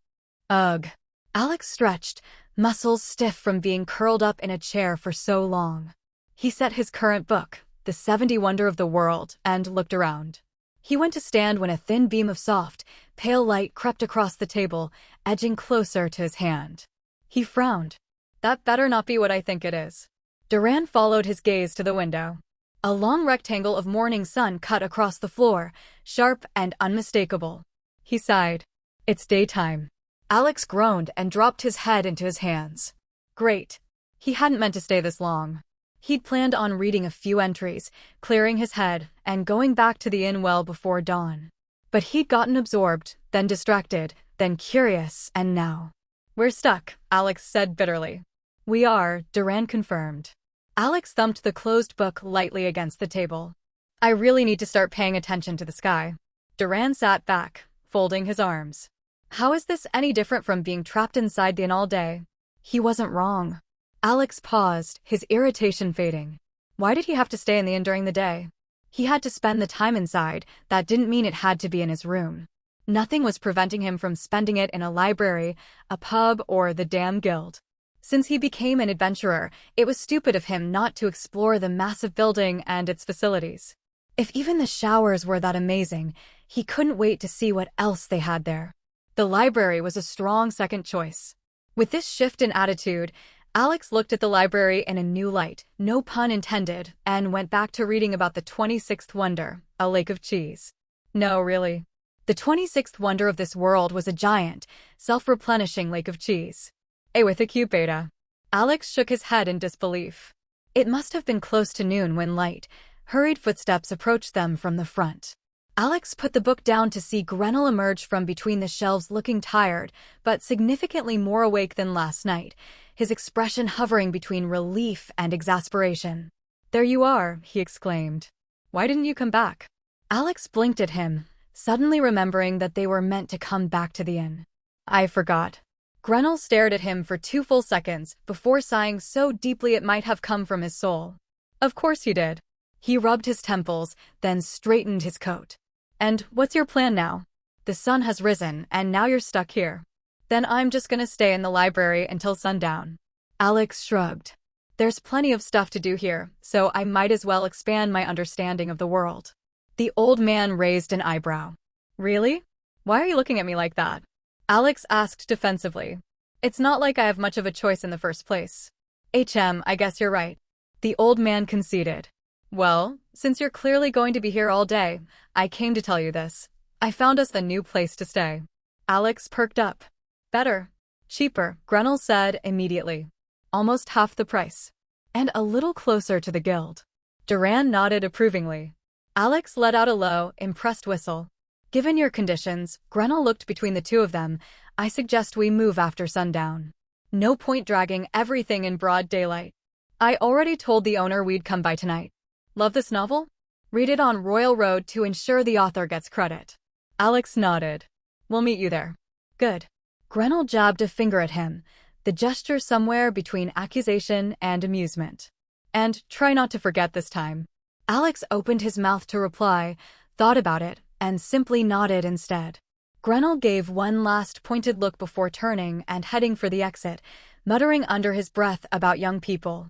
Ugh. Alex stretched, muscles stiff from being curled up in a chair for so long. He set his current book, The 70 Wonder of the World, and looked around. He went to stand when a thin beam of soft, pale light crept across the table, edging closer to his hand. He frowned. That better not be what I think it is. Duran followed his gaze to the window. A long rectangle of morning sun cut across the floor, sharp and unmistakable. He sighed. It's daytime. Alex groaned and dropped his head into his hands. Great. He hadn't meant to stay this long. He'd planned on reading a few entries, clearing his head, and going back to the inn well before dawn. But he'd gotten absorbed, then distracted, then curious, and now. We're stuck, Alex said bitterly. We are, Duran confirmed. Alex thumped the closed book lightly against the table. I really need to start paying attention to the sky. Duran sat back, folding his arms. How is this any different from being trapped inside the inn all day? He wasn't wrong. Alex paused, his irritation fading. Why did he have to stay in the inn during the day? He had to spend the time inside, that didn't mean it had to be in his room. Nothing was preventing him from spending it in a library, a pub, or the damn guild. Since he became an adventurer, it was stupid of him not to explore the massive building and its facilities. If even the showers were that amazing, he couldn't wait to see what else they had there. The library was a strong second choice. With this shift in attitude, Alex looked at the library in a new light, no pun intended, and went back to reading about the 26th wonder, a lake of cheese. No, really. The 26th wonder of this world was a giant, self-replenishing lake of cheese. With a cute beta. Alex shook his head in disbelief. It must have been close to noon when light, hurried footsteps approached them from the front. Alex put the book down to see Grenell emerge from between the shelves looking tired, but significantly more awake than last night, his expression hovering between relief and exasperation. There you are, he exclaimed. Why didn't you come back? Alex blinked at him, suddenly remembering that they were meant to come back to the inn. I forgot. Grenell stared at him for 2 full seconds before sighing so deeply it might have come from his soul. Of course he did. He rubbed his temples, then straightened his coat. And what's your plan now? The sun has risen, and now you're stuck here. Then I'm just gonna stay in the library until sundown. Alex shrugged. There's plenty of stuff to do here, so I might as well expand my understanding of the world. The old man raised an eyebrow. Really? Why are you looking at me like that? Alex asked defensively. It's not like I have much of a choice in the first place. I guess you're right. The old man conceded. Well, since you're clearly going to be here all day, I came to tell you this. I found us a new place to stay. Alex perked up. Better. Cheaper, Grenell said immediately. Almost half the price. And a little closer to the guild. Duran nodded approvingly. Alex let out a low, impressed whistle. Given your conditions, Grenell looked between the two of them, I suggest we move after sundown. No point dragging everything in broad daylight. I already told the owner we'd come by tonight. Love this novel? Read it on Royal Road to ensure the author gets credit. Alex nodded. We'll meet you there. Good. Grenell jabbed a finger at him, the gesture somewhere between accusation and amusement. And try not to forget this time. Alex opened his mouth to reply, thought about it, and simply nodded instead. Grenell gave one last pointed look before turning and heading for the exit, muttering under his breath about young people.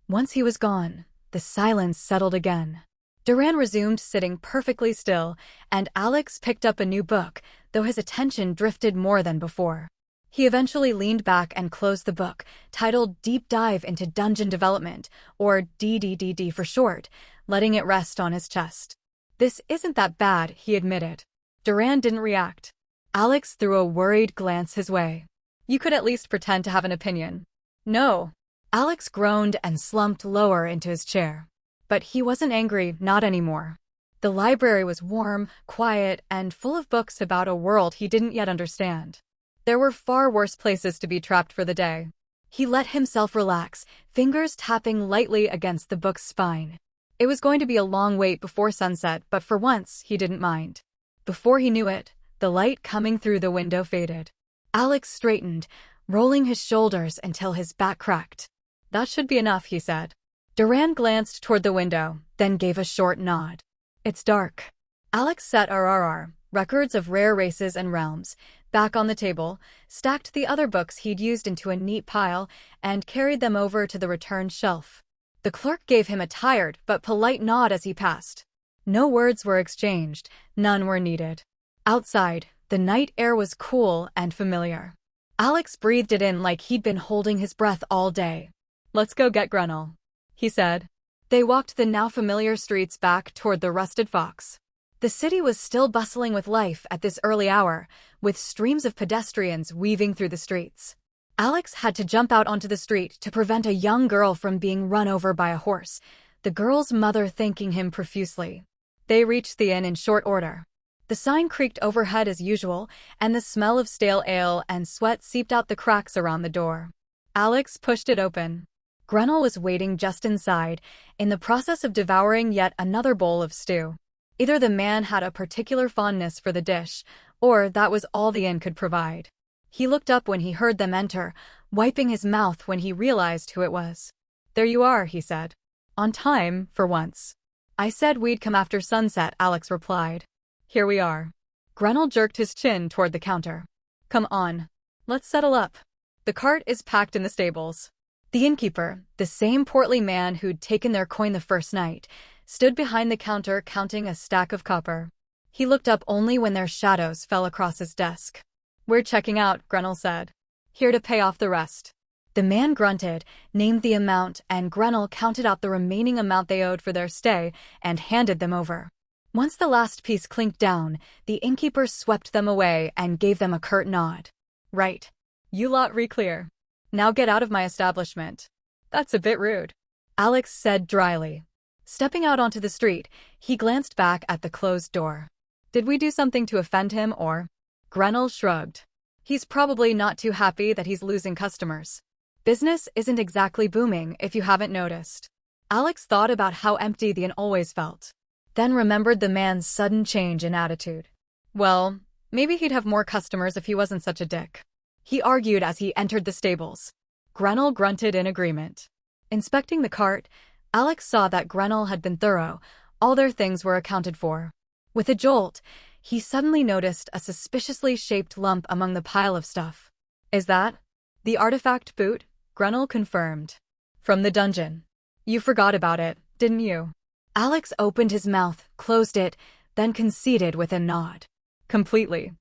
Once he was gone, the silence settled again. Duran resumed sitting perfectly still, and Alex picked up a new book, though his attention drifted more than before. He eventually leaned back and closed the book, titled Deep Dive into Dungeon Development, or DDDD for short, letting it rest on his chest. This isn't that bad, he admitted. Duran didn't react. Alex threw a worried glance his way. You could at least pretend to have an opinion. No. Alex groaned and slumped lower into his chair. But he wasn't angry, not anymore. The library was warm, quiet, and full of books about a world he didn't yet understand. There were far worse places to be trapped for the day. He let himself relax, fingers tapping lightly against the book's spine. It was going to be a long wait before sunset, but for once, he didn't mind. Before he knew it, the light coming through the window faded. Alex straightened, rolling his shoulders until his back cracked. That should be enough, he said. Duran glanced toward the window, then gave a short nod. It's dark. Alex set RRR, records of rare races and realms, back on the table, stacked the other books he'd used into a neat pile, and carried them over to the return shelf. The clerk gave him a tired but polite nod as he passed. No words were exchanged, none were needed. Outside, the night air was cool and familiar. Alex breathed it in like he'd been holding his breath all day. Let's go get Grenell, he said. They walked the now familiar streets back toward the Rusted Fox. The city was still bustling with life at this early hour, with streams of pedestrians weaving through the streets. Alex had to jump out onto the street to prevent a young girl from being run over by a horse, the girl's mother thanking him profusely. They reached the inn in short order. The sign creaked overhead as usual, and the smell of stale ale and sweat seeped out the cracks around the door. Alex pushed it open. Grenell was waiting just inside, in the process of devouring yet another bowl of stew. Either the man had a particular fondness for the dish, or that was all the inn could provide. He looked up when he heard them enter, wiping his mouth when he realized who it was. There you are, he said. On time, for once. I said we'd come after sunset, Alex replied. Here we are. Grenell jerked his chin toward the counter. Come on. Let's settle up. The cart is packed in the stables. The innkeeper, the same portly man who'd taken their coin the first night, stood behind the counter counting a stack of copper. He looked up only when their shadows fell across his desk. We're checking out, Grenell said. Here to pay off the rest. The man grunted, named the amount, and Grenell counted out the remaining amount they owed for their stay and handed them over. Once the last piece clinked down, the innkeeper swept them away and gave them a curt nod. Right. You lot re-clear. Now get out of my establishment. That's a bit rude, Alex said dryly. Stepping out onto the street, he glanced back at the closed door. Did we do something to offend him or? Grenell shrugged. He's probably not too happy that he's losing customers. Business isn't exactly booming if you haven't noticed. Alex thought about how empty the inn always felt. Then remembered the man's sudden change in attitude. Well, maybe he'd have more customers if he wasn't such a dick. He argued as he entered the stables. Grenell grunted in agreement. Inspecting the cart, Alex saw that Grenell had been thorough. All their things were accounted for. With a jolt, he suddenly noticed a suspiciously shaped lump among the pile of stuff. Is that the artifact boot? Grenell confirmed. From the dungeon. You forgot about it, didn't you? Alex opened his mouth, closed it, then conceded with a nod. Completely.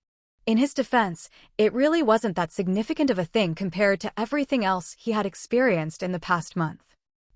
In his defense, it really wasn't that significant of a thing compared to everything else he had experienced in the past month.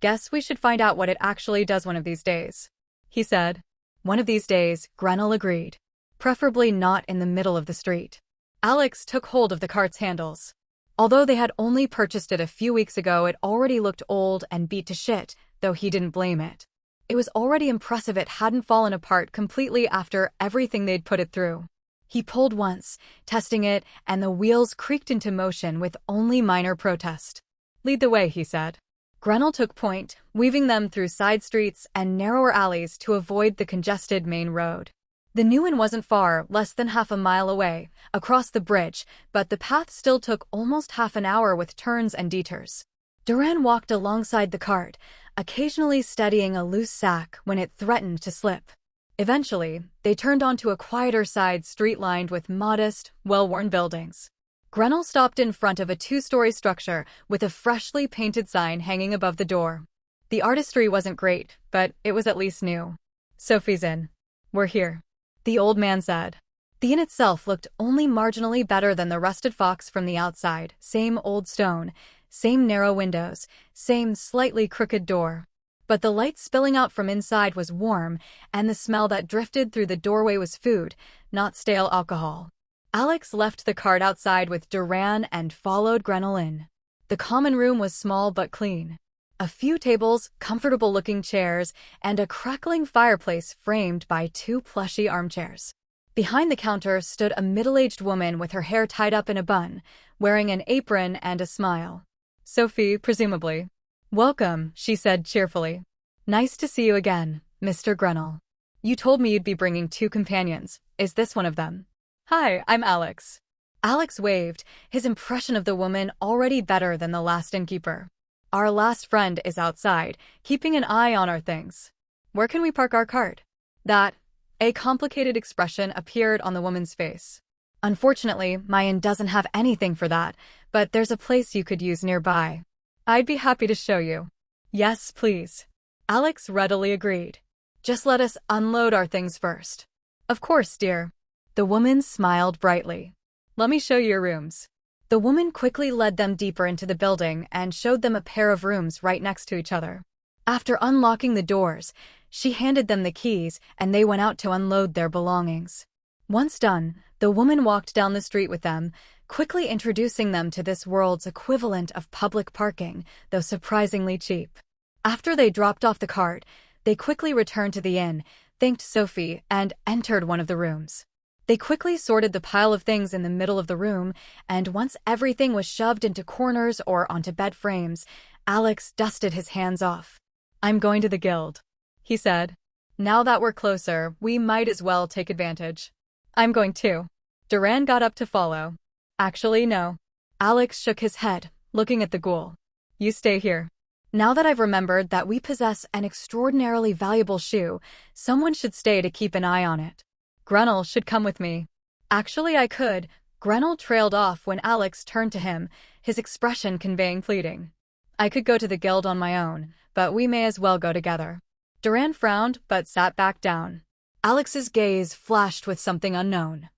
Guess we should find out what it actually does one of these days, he said. One of these days, Grenell agreed. Preferably not in the middle of the street. Alex took hold of the cart's handles. Although they had only purchased it a few weeks ago, it already looked old and beat to shit, though he didn't blame it. It was already impressive it hadn't fallen apart completely after everything they'd put it through. He pulled once, testing it, and the wheels creaked into motion with only minor protest. Lead the way, he said. Grenell took point, weaving them through side streets and narrower alleys to avoid the congested main road. The new inn wasn't far, less than half a mile away, across the bridge, but the path still took almost half an hour with turns and detours. Duran walked alongside the cart, occasionally steadying a loose sack when it threatened to slip. Eventually, they turned onto a quieter side street lined with modest, well-worn buildings. Grenell stopped in front of a two-story structure with a freshly painted sign hanging above the door. The artistry wasn't great, but it was at least new. "Sophie's Inn. We're here," the old man said. The inn itself looked only marginally better than the Rusted Fox from the outside. Same old stone, same narrow windows, same slightly crooked door. But the light spilling out from inside was warm, and the smell that drifted through the doorway was food, not stale alcohol. Alex left the cart outside with Duran and followed Grenell in. The common room was small but clean. A few tables, comfortable-looking chairs, and a crackling fireplace framed by two plushy armchairs. Behind the counter stood a middle-aged woman with her hair tied up in a bun, wearing an apron and a smile. "Sophie, presumably." "Welcome," she said cheerfully. "Nice to see you again, Mr. Grenell. You told me you'd be bringing two companions. Is this one of them?" "Hi, I'm Alex." Alex waved, his impression of the woman already better than the last innkeeper. "Our last friend is outside, keeping an eye on our things. Where can we park our cart?" A complicated expression appeared on the woman's face. "Unfortunately, my inn doesn't have anything for that, but there's a place you could use nearby. I'd be happy to show you." "Yes, please." Alex readily agreed. "Just let us unload our things first." "Of course, dear." The woman smiled brightly. "Let me show you your rooms." The woman quickly led them deeper into the building and showed them a pair of rooms right next to each other. After unlocking the doors, she handed them the keys and they went out to unload their belongings. Once done, the woman walked down the street with them, quickly introducing them to this world's equivalent of public parking, though surprisingly cheap. After they dropped off the cart, they quickly returned to the inn, thanked Sophie, and entered one of the rooms. They quickly sorted the pile of things in the middle of the room, and once everything was shoved into corners or onto bed frames, Alex dusted his hands off. "I'm going to the guild," he said. "Now that we're closer, we might as well take advantage." "I'm going too." Duran got up to follow. "Actually, no." Alex shook his head, looking at the ghoul. "You stay here. Now that I've remembered that we possess an extraordinarily valuable shoe, someone should stay to keep an eye on it. Grenell should come with me." "Actually, I could." Grenell trailed off when Alex turned to him, his expression conveying pleading. "I could go to the guild on my own, but we may as well go together." Duran frowned but sat back down. Alex's gaze flashed with something unknown.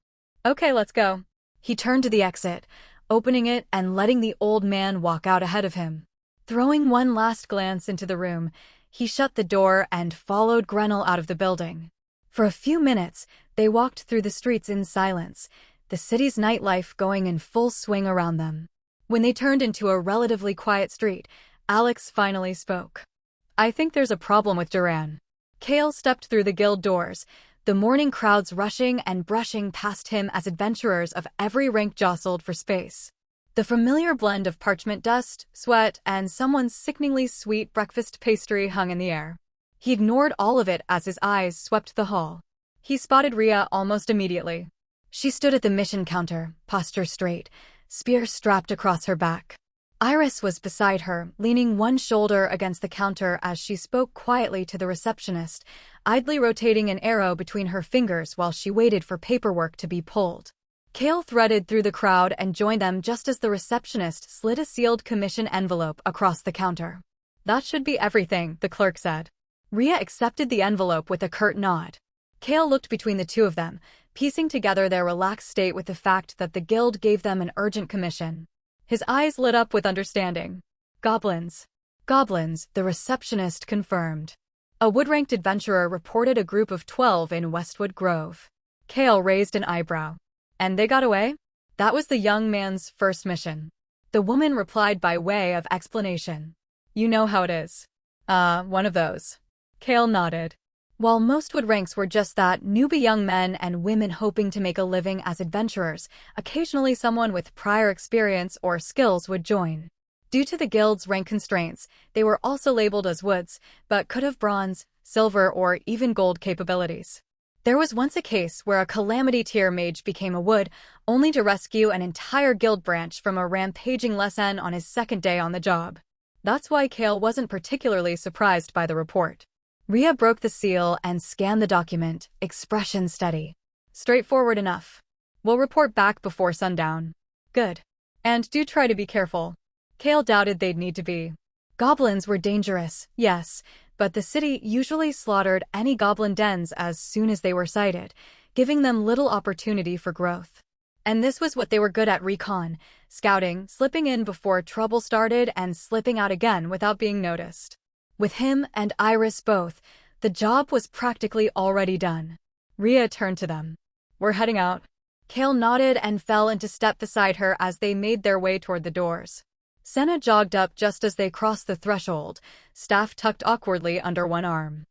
"Okay, let's go." He turned to the exit, opening it and letting the old man walk out ahead of him. Throwing one last glance into the room, he shut the door and followed Grenell out of the building. For a few minutes, they walked through the streets in silence, the city's nightlife going in full swing around them. When they turned into a relatively quiet street, Alex finally spoke. "I think there's a problem with Duran." Cale stepped through the guild doors, the morning crowds rushing and brushing past him as adventurers of every rank jostled for space. The familiar blend of parchment dust, sweat, and someone's sickeningly sweet breakfast pastry hung in the air. He ignored all of it as his eyes swept the hall. He spotted Rhea almost immediately. She stood at the mission counter, posture straight, spear strapped across her back. Iris was beside her, leaning one shoulder against the counter as she spoke quietly to the receptionist, idly rotating an arrow between her fingers while she waited for paperwork to be pulled. Cale threaded through the crowd and joined them just as the receptionist slid a sealed commission envelope across the counter. "That should be everything," the clerk said. Rhea accepted the envelope with a curt nod. Cale looked between the two of them, piecing together their relaxed state with the fact that the guild gave them an urgent commission. His eyes lit up with understanding. "Goblins." "Goblins," the receptionist confirmed. "A wood-ranked adventurer reported a group of 12 in Westwood Grove." Cale raised an eyebrow. "And they got away?" "That was the young man's first mission." The woman replied by way of explanation. "You know how it is." One of those." Cale nodded. While most wood ranks were just that, newbie young men and women hoping to make a living as adventurers, occasionally someone with prior experience or skills would join. Due to the guild's rank constraints, they were also labeled as woods, but could have bronze, silver, or even gold capabilities. There was once a case where a calamity tier mage became a wood, only to rescue an entire guild branch from a rampaging Lessen on his second day on the job. That's why Kale wasn't particularly surprised by the report. Rhea broke the seal and scanned the document, expression steady. Straightforward enough. We'll report back before sundown. Good. And do try to be careful. Kale doubted they'd need to be. Goblins were dangerous, yes, but the city usually slaughtered any goblin dens as soon as they were sighted, giving them little opportunity for growth. And this was what they were good at: recon, scouting, slipping in before trouble started and slipping out again without being noticed. With him and Iris both, the job was practically already done. Rhea turned to them. We're heading out. Kale nodded and fell into step beside her as they made their way toward the doors. Senna jogged up just as they crossed the threshold, staff tucked awkwardly under one arm.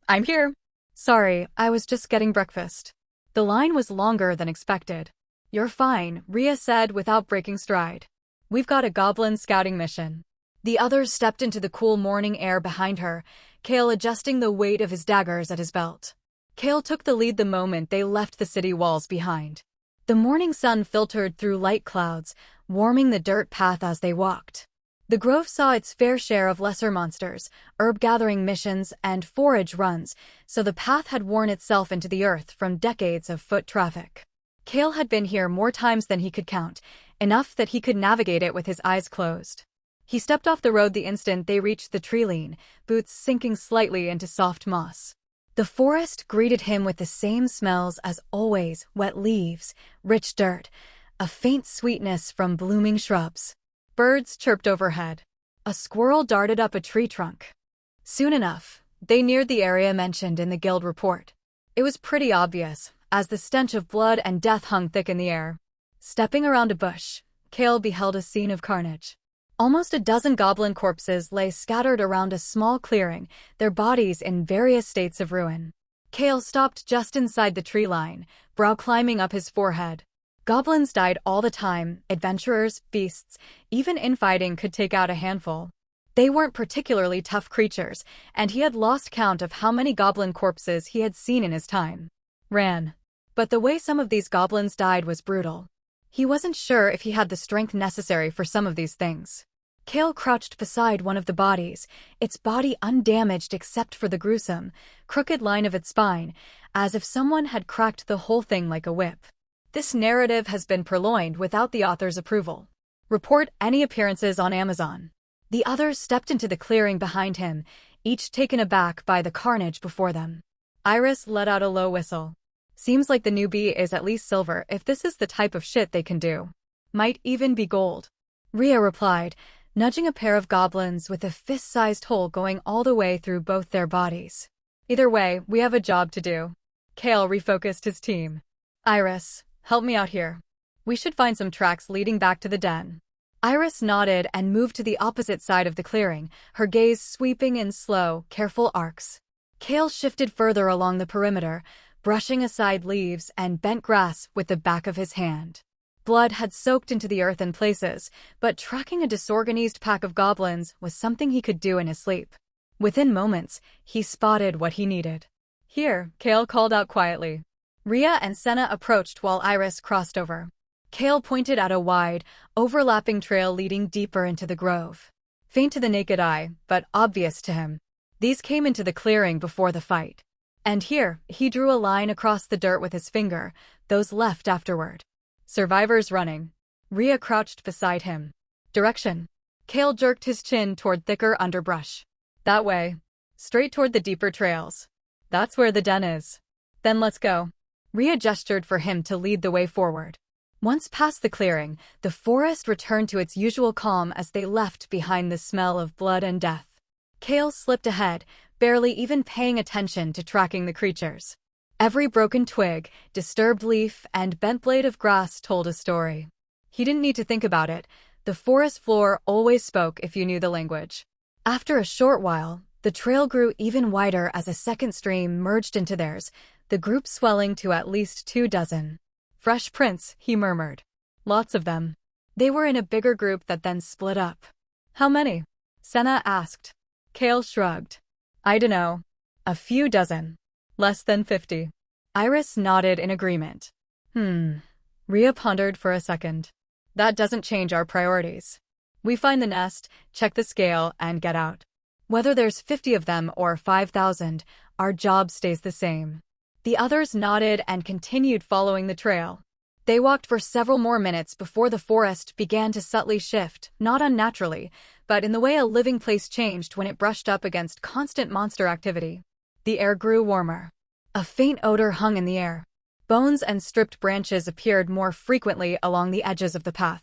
I'm here. Sorry, I was just getting breakfast. The line was longer than expected. You're fine, Rhea said without breaking stride. We've got a goblin scouting mission. The others stepped into the cool morning air behind her, Kale adjusting the weight of his daggers at his belt. Kale took the lead the moment they left the city walls behind. The morning sun filtered through light clouds, warming the dirt path as they walked. The grove saw its fair share of lesser monsters, herb-gathering missions, and forage runs, so the path had worn itself into the earth from decades of foot traffic. Kale had been here more times than he could count, enough that he could navigate it with his eyes closed. He stepped off the road the instant they reached the tree line, boots sinking slightly into soft moss. The forest greeted him with the same smells as always: wet leaves, rich dirt, a faint sweetness from blooming shrubs. Birds chirped overhead. A squirrel darted up a tree trunk. Soon enough, they neared the area mentioned in the guild report. It was pretty obvious, as the stench of blood and death hung thick in the air. Stepping around a bush, Kale beheld a scene of carnage. Almost a dozen goblin corpses lay scattered around a small clearing, their bodies in various states of ruin. Kale stopped just inside the tree line, brow climbing up his forehead. Goblins died all the time: adventurers, beasts, even infighting could take out a handful. They weren't particularly tough creatures, and he had lost count of how many goblin corpses he had seen in his time. Ran. But the way some of these goblins died was brutal. He wasn't sure if he had the strength necessary for some of these things. Kale crouched beside one of the bodies, its body undamaged except for the gruesome, crooked line of its spine, as if someone had cracked the whole thing like a whip. This narrative has been purloined without the author's approval. Report any appearances on Amazon. The others stepped into the clearing behind him, each taken aback by the carnage before them. Iris let out a low whistle. Seems like the newbie is at least silver if this is the type of shit they can do. Might even be gold. Rhea replied, nudging a pair of goblins with a fist-sized hole going all the way through both their bodies. Either way, we have a job to do. Kale refocused his team. Iris, help me out here. We should find some tracks leading back to the den. Iris nodded and moved to the opposite side of the clearing, her gaze sweeping in slow, careful arcs. Kale shifted further along the perimeter, brushing aside leaves and bent grass with the back of his hand. Blood had soaked into the earth in places, but tracking a disorganized pack of goblins was something he could do in his sleep. Within moments, he spotted what he needed. Here, Kale called out quietly. Rhea and Senna approached while Iris crossed over. Kale pointed at a wide, overlapping trail leading deeper into the grove. Faint to the naked eye, but obvious to him. These came into the clearing before the fight. And here, he drew a line across the dirt with his finger, those left afterward. Survivors running. Rhea crouched beside him. Direction. Kale jerked his chin toward thicker underbrush. That way. Straight toward the deeper trails. That's where the den is. Then let's go. Rhea gestured for him to lead the way forward. Once past the clearing, the forest returned to its usual calm as they left behind the smell of blood and death. Kale slipped ahead, barely even paying attention to tracking the creatures. Every broken twig, disturbed leaf, and bent blade of grass told a story. He didn't need to think about it. The forest floor always spoke if you knew the language. After a short while, the trail grew even wider as a second stream merged into theirs, the group swelling to at least 24. Fresh prints, he murmured. Lots of them. They were in a bigger group that then split up. How many? Senna asked. Kale shrugged. I dunno. A few dozen. Less than 50. Iris nodded in agreement. Rhea pondered for a second. That doesn't change our priorities. We find the nest, check the scale, and get out. Whether there's 50 of them or 5,000, our job stays the same. The others nodded and continued following the trail. They walked for several more minutes before the forest began to subtly shift, not unnaturally, but in the way a living place changed when it brushed up against constant monster activity. The air grew warmer. A faint odor hung in the air. Bones and stripped branches appeared more frequently along the edges of the path.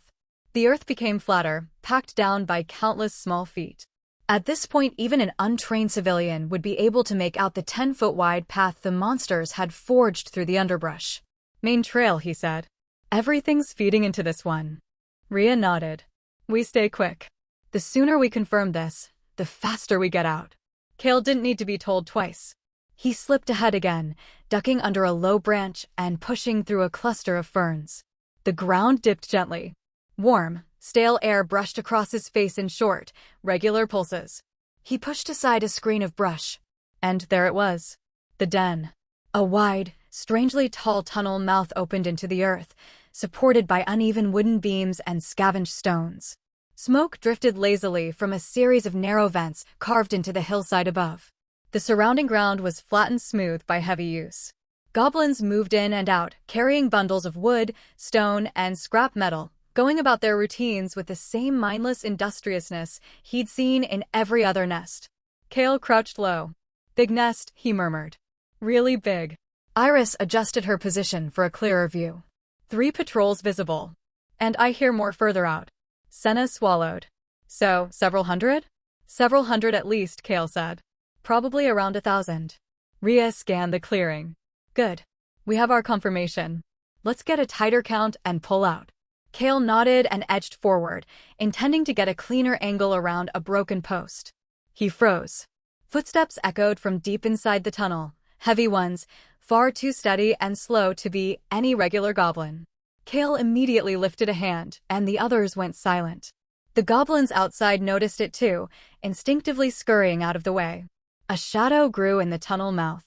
The earth became flatter, packed down by countless small feet. At this point, even an untrained civilian would be able to make out the 10-foot-wide path the monsters had forged through the underbrush. Main trail, he said. Everything's feeding into this one. Rhea nodded. We stay quick. The sooner we confirm this, the faster we get out. Kale didn't need to be told twice. He slipped ahead again, ducking under a low branch and pushing through a cluster of ferns. The ground dipped gently. Warm, stale air brushed across his face in short, regular pulses. He pushed aside a screen of brush. And there it was. The den. A wide, strangely tall tunnel mouth opened into the earth, supported by uneven wooden beams and scavenged stones. Smoke drifted lazily from a series of narrow vents carved into the hillside above. The surrounding ground was flat and smooth by heavy use. Goblins moved in and out, carrying bundles of wood, stone, and scrap metal, going about their routines with the same mindless industriousness he'd seen in every other nest. Kale crouched low. Big nest, he murmured. Really big. Iris adjusted her position for a clearer view. 3 patrols visible. And I hear more further out. Senna swallowed. So, several hundred? Several hundred at least, Kale said. Probably around 1,000. Rhea scanned the clearing. Good. We have our confirmation. Let's get a tighter count and pull out. Kale nodded and edged forward, intending to get a cleaner angle around a broken post. He froze. Footsteps echoed from deep inside the tunnel, heavy ones, far too steady and slow to be any regular goblin. Kale immediately lifted a hand, and the others went silent. The goblins outside noticed it too, instinctively scurrying out of the way. A shadow grew in the tunnel mouth.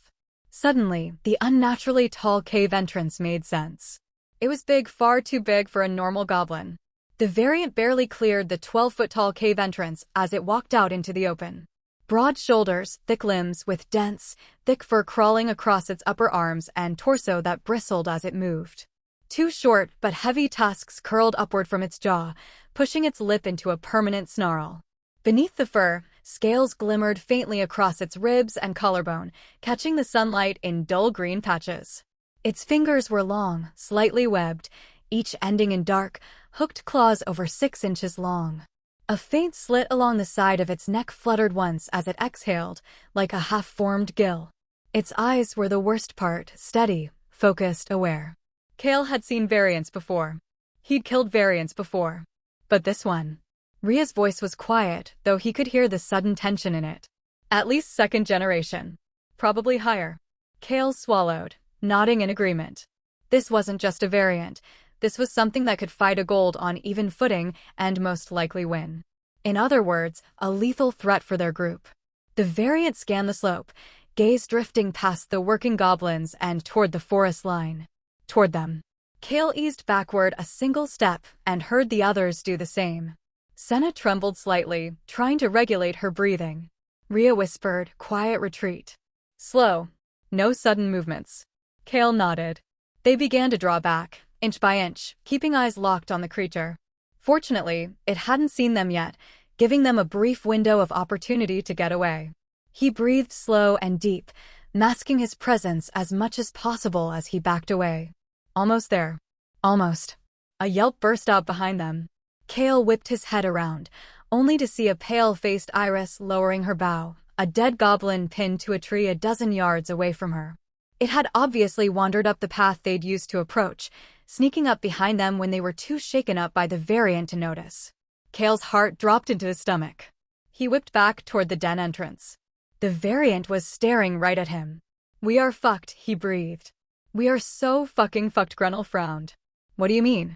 Suddenly, the unnaturally tall cave entrance made sense. It was big, far too big for a normal goblin. The variant barely cleared the 12-foot-tall cave entrance as it walked out into the open. Broad shoulders, thick limbs with dense, thick fur crawling across its upper arms and torso that bristled as it moved. 2 short but heavy tusks curled upward from its jaw, pushing its lip into a permanent snarl. Beneath the fur, scales glimmered faintly across its ribs and collarbone, catching the sunlight in dull green patches. Its fingers were long, slightly webbed, each ending in dark, hooked claws over 6 inches long. A faint slit along the side of its neck fluttered once as it exhaled, like a half-formed gill. Its eyes were the worst part, steady, focused, aware. Kale had seen variants before. He'd killed variants before. But this one. Rhea's voice was quiet, though he could hear the sudden tension in it. At least 2nd generation. Probably higher. Kale swallowed, nodding in agreement. This wasn't just a variant. This was something that could fight a gold on even footing and most likely win. In other words, a lethal threat for their group. The variant scanned the slope, gaze drifting past the working goblins and toward the forest line. Toward them. Kale eased backward a single step and heard the others do the same. Senna trembled slightly, trying to regulate her breathing. Rhea whispered, quiet retreat. Slow. No sudden movements. Kale nodded. They began to draw back, inch by inch, keeping eyes locked on the creature. Fortunately, it hadn't seen them yet, giving them a brief window of opportunity to get away. He breathed slow and deep, masking his presence as much as possible as he backed away. Almost there. Almost. A yelp burst out behind them. Kale whipped his head around, only to see a pale-faced Iris lowering her bow, a dead goblin pinned to a tree a dozen yards away from her. It had obviously wandered up the path they'd used to approach, sneaking up behind them when they were too shaken up by the variant to notice. Kale's heart dropped into his stomach. He whipped back toward the den entrance. The variant was staring right at him. We are fucked, he breathed. We are so fucking fucked, Grunnell frowned. What do you mean?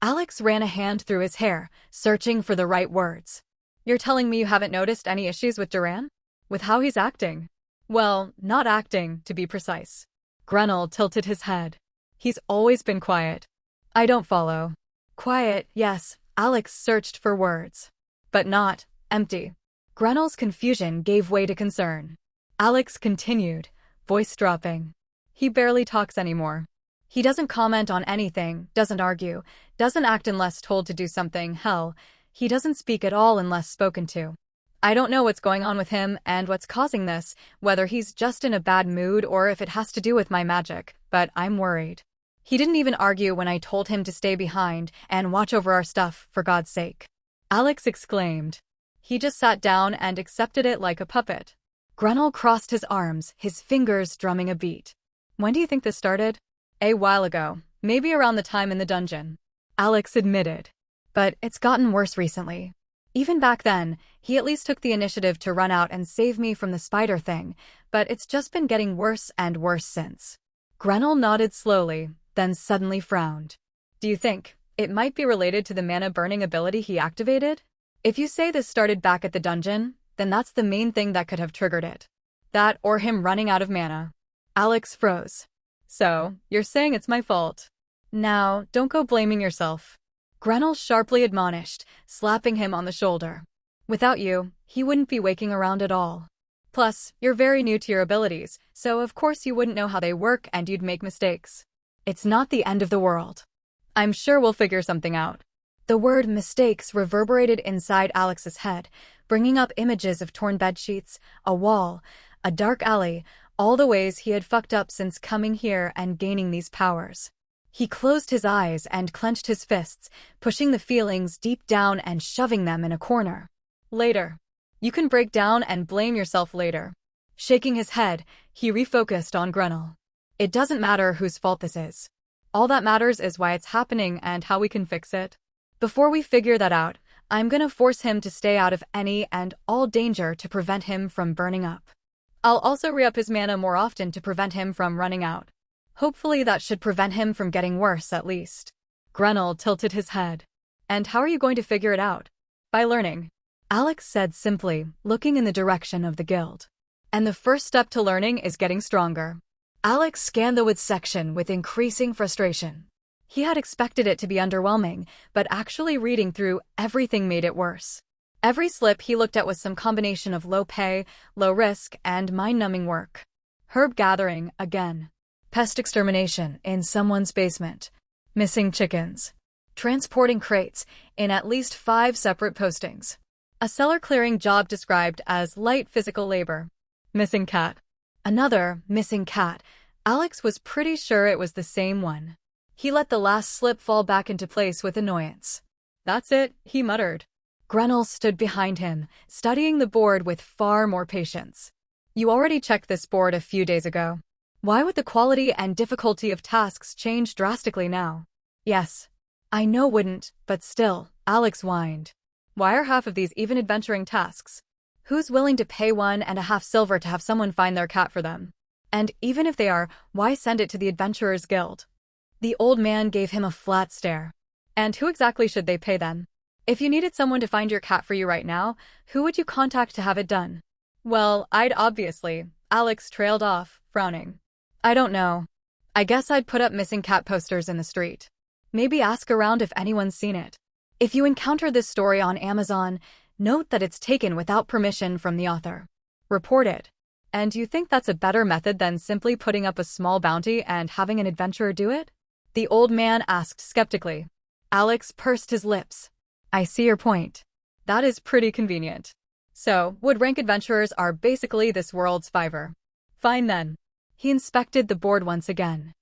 Alex ran a hand through his hair, searching for the right words. You're telling me you haven't noticed any issues with Duran? With how he's acting? Well, not acting, to be precise. Grenell tilted his head. He's always been quiet. I don't follow. Quiet, yes, Alex searched for words. But not empty. Grenell's confusion gave way to concern. Alex continued, voice dropping. He barely talks anymore. He doesn't comment on anything, doesn't argue, doesn't act unless told to do something, hell, he doesn't speak at all unless spoken to. I don't know what's going on with him and what's causing this, whether he's just in a bad mood or if it has to do with my magic, but I'm worried. He didn't even argue when I told him to stay behind and watch over our stuff, for God's sake. Alex exclaimed. He just sat down and accepted it like a puppet. Grenell crossed his arms, his fingers drumming a beat. When do you think this started? A while ago, maybe around the time in the dungeon. Alex admitted. But it's gotten worse recently. Even back then, he at least took the initiative to run out and save me from the spider thing, but it's just been getting worse and worse since. Grenell nodded slowly, then suddenly frowned. Do you think it might be related to the mana-burning ability he activated? If you say this started back at the dungeon, then that's the main thing that could have triggered it. That or him running out of mana. Alex froze. So, you're saying it's my fault. Now, don't go blaming yourself. Grenell sharply admonished, slapping him on the shoulder. Without you, he wouldn't be waking around at all. Plus, you're very new to your abilities, so of course you wouldn't know how they work and you'd make mistakes. It's not the end of the world. I'm sure we'll figure something out. The word mistakes reverberated inside Alex's head, bringing up images of torn bedsheets, a wall, a dark alley, all the ways he had fucked up since coming here and gaining these powers. He closed his eyes and clenched his fists, pushing the feelings deep down and shoving them in a corner. Later. You can break down and blame yourself later. Shaking his head, he refocused on Grenell. It doesn't matter whose fault this is. All that matters is why it's happening and how we can fix it. Before we figure that out, I'm gonna force him to stay out of any and all danger to prevent him from burning up. I'll also re-up his mana more often to prevent him from running out. Hopefully that should prevent him from getting worse at least. Grenell tilted his head. And how are you going to figure it out? By learning. Alex said simply, looking in the direction of the guild. And the first step to learning is getting stronger. Alex scanned the woods section with increasing frustration. He had expected it to be underwhelming, but actually reading through everything made it worse. Every slip he looked at was some combination of low pay, low risk, and mind-numbing work. Herb gathering, again. Pest extermination in someone's basement. Missing chickens. Transporting crates in at least 5 separate postings. A cellar clearing job described as light physical labor. Missing cat. Another missing cat. Alex was pretty sure it was the same one. He let the last slip fall back into place with annoyance. That's it, he muttered. Grenell stood behind him, studying the board with far more patience. You already checked this board a few days ago. Why would the quality and difficulty of tasks change drastically now? Yes. I know wouldn't, but still, Alex whined. Why are half of these even adventuring tasks? Who's willing to pay 1.5 silver to have someone find their cat for them? And even if they are, why send it to the Adventurers Guild? The old man gave him a flat stare. And who exactly should they pay then? If you needed someone to find your cat for you right now, who would you contact to have it done? Well, I'd obviously. Alex trailed off, frowning. I don't know. I guess I'd put up missing cat posters in the street. Maybe ask around if anyone's seen it. If you encounter this story on Amazon, note that it's taken without permission from the author. Report it. And you think that's a better method than simply putting up a small bounty and having an adventurer do it? The old man asked skeptically. Alex pursed his lips. I see your point. That is pretty convenient. So, wood-rank adventurers are basically this world's Fiverr. Fine then. He inspected the board once again.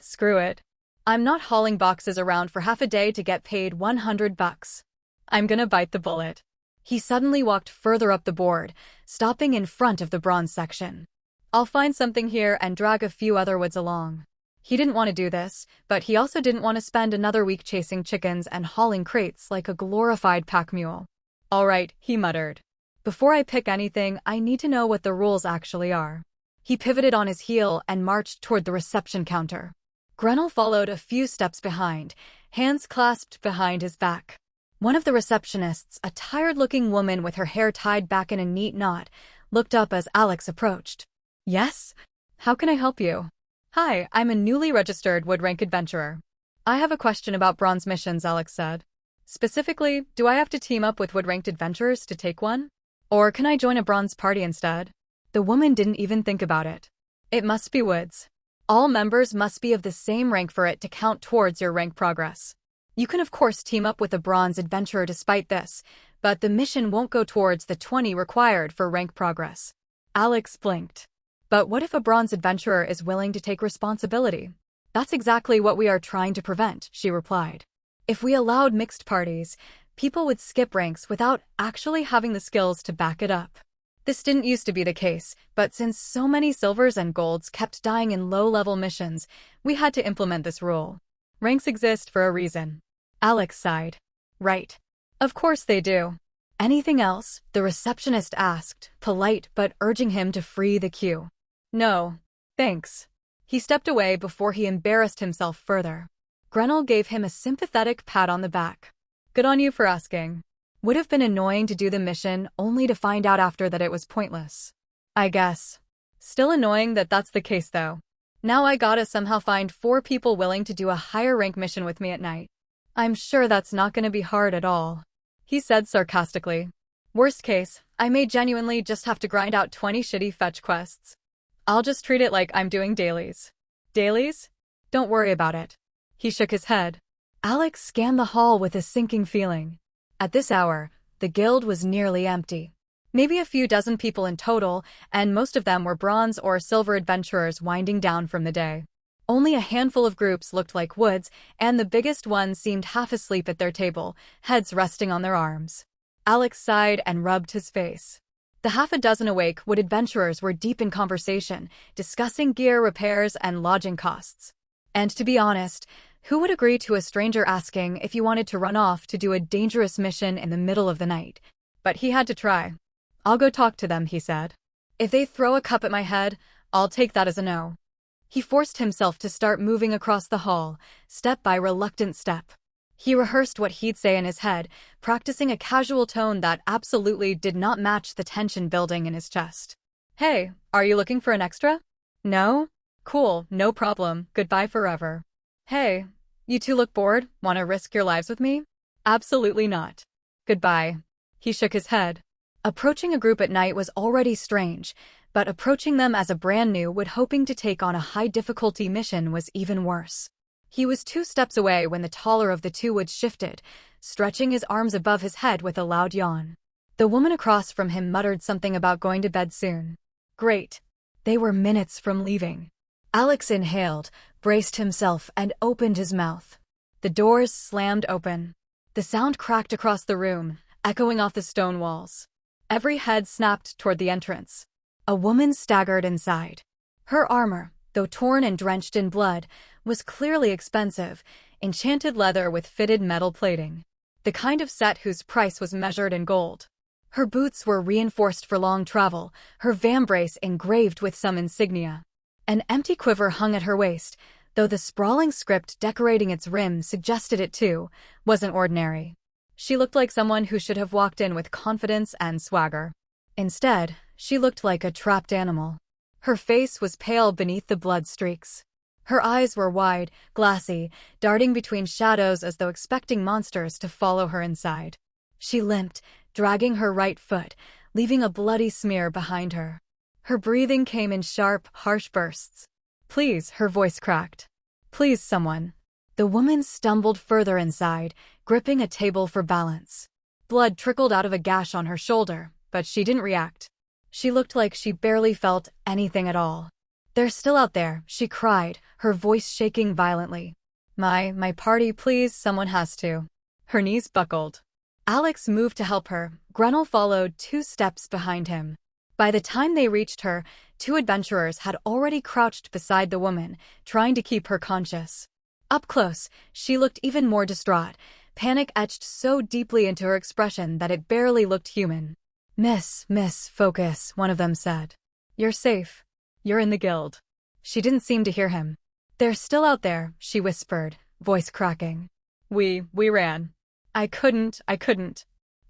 Screw it. I'm not hauling boxes around for half a day to get paid $100. I'm gonna bite the bullet. He suddenly walked further up the board, stopping in front of the bronze section. I'll find something here and drag a few other woods along. He didn't want to do this, but he also didn't want to spend another week chasing chickens and hauling crates like a glorified pack mule. All right, he muttered. Before I pick anything, I need to know what the rules actually are. He pivoted on his heel and marched toward the reception counter. Grenell followed a few steps behind, hands clasped behind his back. One of the receptionists, a tired-looking woman with her hair tied back in a neat knot, looked up as Alex approached. Yes? How can I help you? Hi, I'm a newly registered wood rank adventurer. I have a question about bronze missions, Alex said. Specifically, do I have to team up with wood ranked adventurers to take one? Or can I join a bronze party instead? The woman didn't even think about it. It must be woods. All members must be of the same rank for it to count towards your rank progress. You can of course team up with a bronze adventurer despite this, but the mission won't go towards the 20 required for rank progress. Alex blinked. But what if a bronze adventurer is willing to take responsibility? That's exactly what we are trying to prevent, she replied. If we allowed mixed parties, people would skip ranks without actually having the skills to back it up. This didn't used to be the case, but since so many silvers and golds kept dying in low-level missions, we had to implement this rule. Ranks exist for a reason. Alex sighed. Right. Of course they do. Anything else? The receptionist asked, polite but urging him to free the queue. No. Thanks. He stepped away before he embarrassed himself further. Grenell gave him a sympathetic pat on the back. Good on you for asking. Would have been annoying to do the mission only to find out after that it was pointless. I guess. Still annoying that that's the case though. Now I gotta somehow find 4 people willing to do a higher rank mission with me at night. I'm sure that's not gonna be hard at all. He said sarcastically. Worst case, I may genuinely just have to grind out 20 shitty fetch quests. I'll just treat it like I'm doing dailies. Dailies? Don't worry about it. He shook his head. Alex scanned the hall with a sinking feeling. At this hour, the guild was nearly empty. Maybe a few dozen people in total, and most of them were bronze or silver adventurers winding down from the day. Only a handful of groups looked like woods, and the biggest ones seemed half asleep at their table, heads resting on their arms. Alex sighed and rubbed his face. The half a dozen awake wood adventurers were deep in conversation, discussing gear repairs and lodging costs. And to be honest, who would agree to a stranger asking if you wanted to run off to do a dangerous mission in the middle of the night? But he had to try. I'll go talk to them, he said. If they throw a cup at my head, I'll take that as a no. He forced himself to start moving across the hall, step by reluctant step. He rehearsed what he'd say in his head, practicing a casual tone that absolutely did not match the tension building in his chest. Hey, are you looking for an extra? No? Cool, no problem, goodbye forever. Hey, you two look bored, want to risk your lives with me? Absolutely not. Goodbye. He shook his head. Approaching a group at night was already strange, but approaching them as a brand new wood hoping to take on a high-difficulty mission was even worse. He was 2 steps away when the taller of the two woods shifted, stretching his arms above his head with a loud yawn. The woman across from him muttered something about going to bed soon. Great. They were minutes from leaving. Alex inhaled, braced himself, and opened his mouth. The doors slammed open. The sound cracked across the room, echoing off the stone walls. Every head snapped toward the entrance. A woman staggered inside. Her armor, though torn and drenched in blood, was clearly expensive, enchanted leather with fitted metal plating. The kind of set whose price was measured in gold. Her boots were reinforced for long travel, her vambrace engraved with some insignia. An empty quiver hung at her waist, though the sprawling script decorating its rim suggested it too, wasn't ordinary. She looked like someone who should have walked in with confidence and swagger. Instead, she looked like a trapped animal. Her face was pale beneath the blood streaks. Her eyes were wide, glassy, darting between shadows as though expecting monsters to follow her inside. She limped, dragging her right foot, leaving a bloody smear behind her. Her breathing came in sharp, harsh bursts. Please, her voice cracked. Please, someone. The woman stumbled further inside, gripping a table for balance. Blood trickled out of a gash on her shoulder, but she didn't react. She looked like she barely felt anything at all. They're still out there, she cried, her voice shaking violently. My party, please, someone has to. Her knees buckled. Alex moved to help her. Grenell followed 2 steps behind him. By the time they reached her, 2 adventurers had already crouched beside the woman, trying to keep her conscious. Up close, she looked even more distraught, panic etched so deeply into her expression that it barely looked human. Miss, focus, one of them said. You're safe. You're in the guild. She didn't seem to hear him. They're still out there, she whispered, voice cracking. We ran. I couldn't.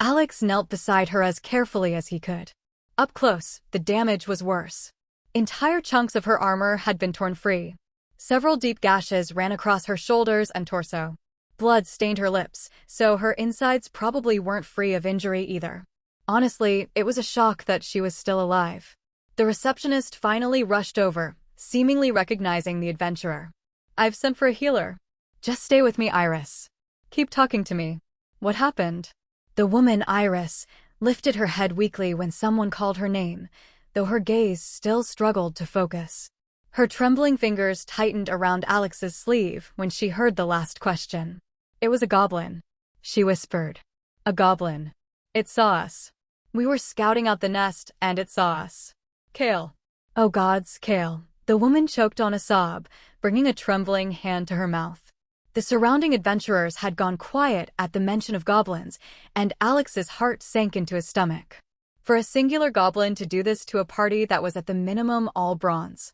Alex knelt beside her as carefully as he could. Up close, the damage was worse. Entire chunks of her armor had been torn free. Several deep gashes ran across her shoulders and torso. Blood stained her lips, so her insides probably weren't free of injury either. Honestly, it was a shock that she was still alive. The receptionist finally rushed over, seemingly recognizing the adventurer. "I've sent for a healer. Just stay with me, Iris. Keep talking to me. What happened?" The woman, Iris, lifted her head weakly when someone called her name, though her gaze still struggled to focus. Her trembling fingers tightened around Alex's sleeve when she heard the last question. "It was a goblin," she whispered. "A goblin. It saw us. We were scouting out the nest, and it saw us. Kale." "Oh gods, Kale." The woman choked on a sob, bringing a trembling hand to her mouth. The surrounding adventurers had gone quiet at the mention of goblins, and Alex's heart sank into his stomach. For a singular goblin to do this to a party that was at the minimum all bronze.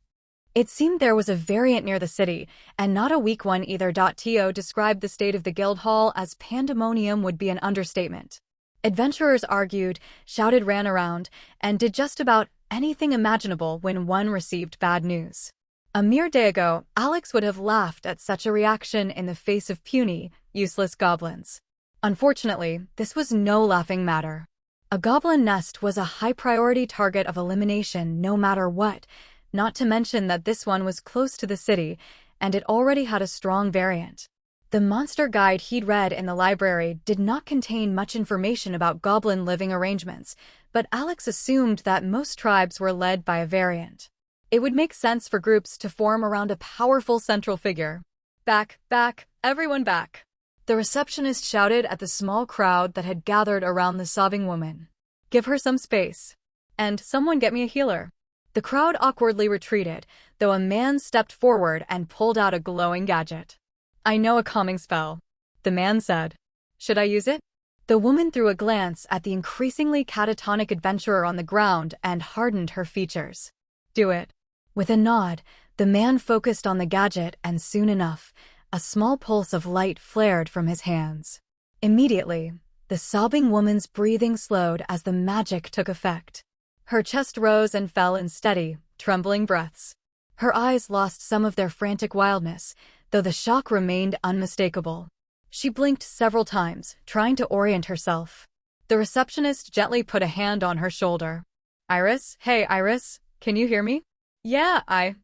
It seemed there was a variant near the city, and not a weak one either. To describe the state of the guild hall as pandemonium would be an understatement. Adventurers argued, shouted, ran around, and did just about anything imaginable when one received bad news. A mere day ago, Alex would have laughed at such a reaction in the face of puny, useless goblins. Unfortunately, this was no laughing matter. A goblin nest was a high-priority target of elimination no matter what, not to mention that this one was close to the city, and it already had a strong variant. The monster guide he'd read in the library did not contain much information about goblin living arrangements, but Alex assumed that most tribes were led by a variant. It would make sense for groups to form around a powerful central figure. "Back, back, everyone back!" The receptionist shouted at the small crowd that had gathered around the sobbing woman. "Give her some space. And someone get me a healer." The crowd awkwardly retreated, though a man stepped forward and pulled out a glowing gadget. "I know a calming spell," the man said. "Should I use it?" The woman threw a glance at the increasingly catatonic adventurer on the ground and hardened her features. "Do it." With a nod, the man focused on the gadget, and soon enough, a small pulse of light flared from his hands. Immediately, the sobbing woman's breathing slowed as the magic took effect. Her chest rose and fell in steady, trembling breaths. Her eyes lost some of their frantic wildness, though the shock remained unmistakable. She blinked several times, trying to orient herself. The receptionist gently put a hand on her shoulder. "Iris? Hey, Iris, can you hear me?" "Yeah, I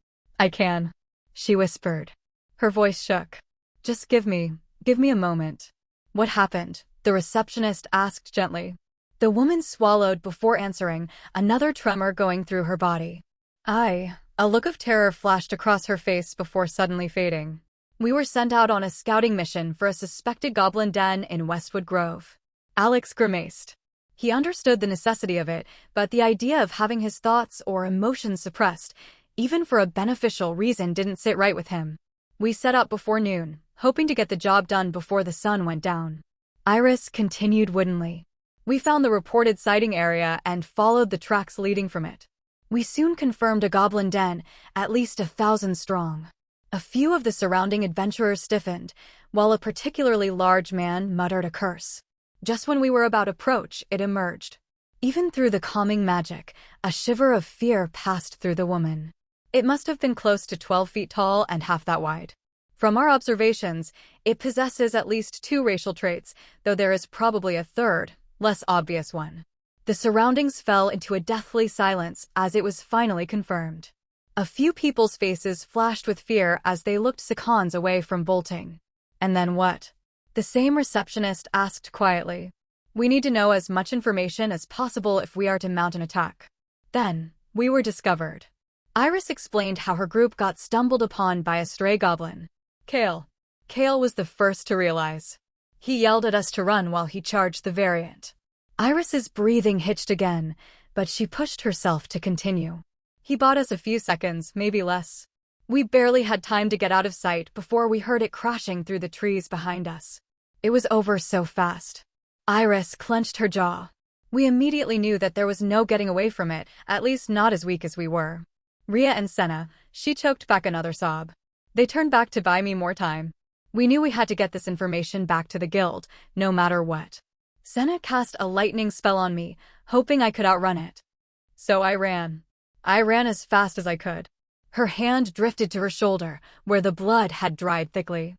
can," she whispered. Her voice shook. "Just give me a moment." "What happened?" the receptionist asked gently. The woman swallowed before answering, another tremor going through her body. A look of terror flashed across her face before suddenly fading. "We were sent out on a scouting mission for a suspected goblin den in Westwood Grove." Alex grimaced. He understood the necessity of it, but the idea of having his thoughts or emotions suppressed, even for a beneficial reason, didn't sit right with him. "We set out before noon, hoping to get the job done before the sun went down." Iris continued woodenly. "We found the reported sighting area and followed the tracks leading from it. We soon confirmed a goblin den, at least 1,000 strong. A few of the surrounding adventurers stiffened, while a particularly large man muttered a curse. Just when we were about to approach, it emerged. Even through the calming magic, a shiver of fear passed through the woman. It must have been close to 12 feet tall and half that wide. From our observations, it possesses at least 2 racial traits, though there is probably a third, less obvious one." The surroundings fell into a deathly silence as it was finally confirmed. A few people's faces flashed with fear as they looked seconds away from bolting. "And then what?" the same receptionist asked quietly. "We need to know as much information as possible if we are to mount an attack." "Then, we were discovered." Iris explained how her group got stumbled upon by a stray goblin. Kale was the first to realize. He yelled at us to run while he charged the variant." Iris's breathing hitched again, but she pushed herself to continue. "He bought us a few seconds, maybe less. We barely had time to get out of sight before we heard it crashing through the trees behind us. It was over so fast." Iris clenched her jaw. "We immediately knew that there was no getting away from it, at least not as weak as we were." Rhea and Senna, she choked back another sob. "They turned back to buy me more time. We knew we had to get this information back to the guild, no matter what. Senna cast a lightning spell on me, hoping I could outrun it. So I ran. I ran as fast as I could. Her hand drifted to her shoulder, where the blood had dried thickly.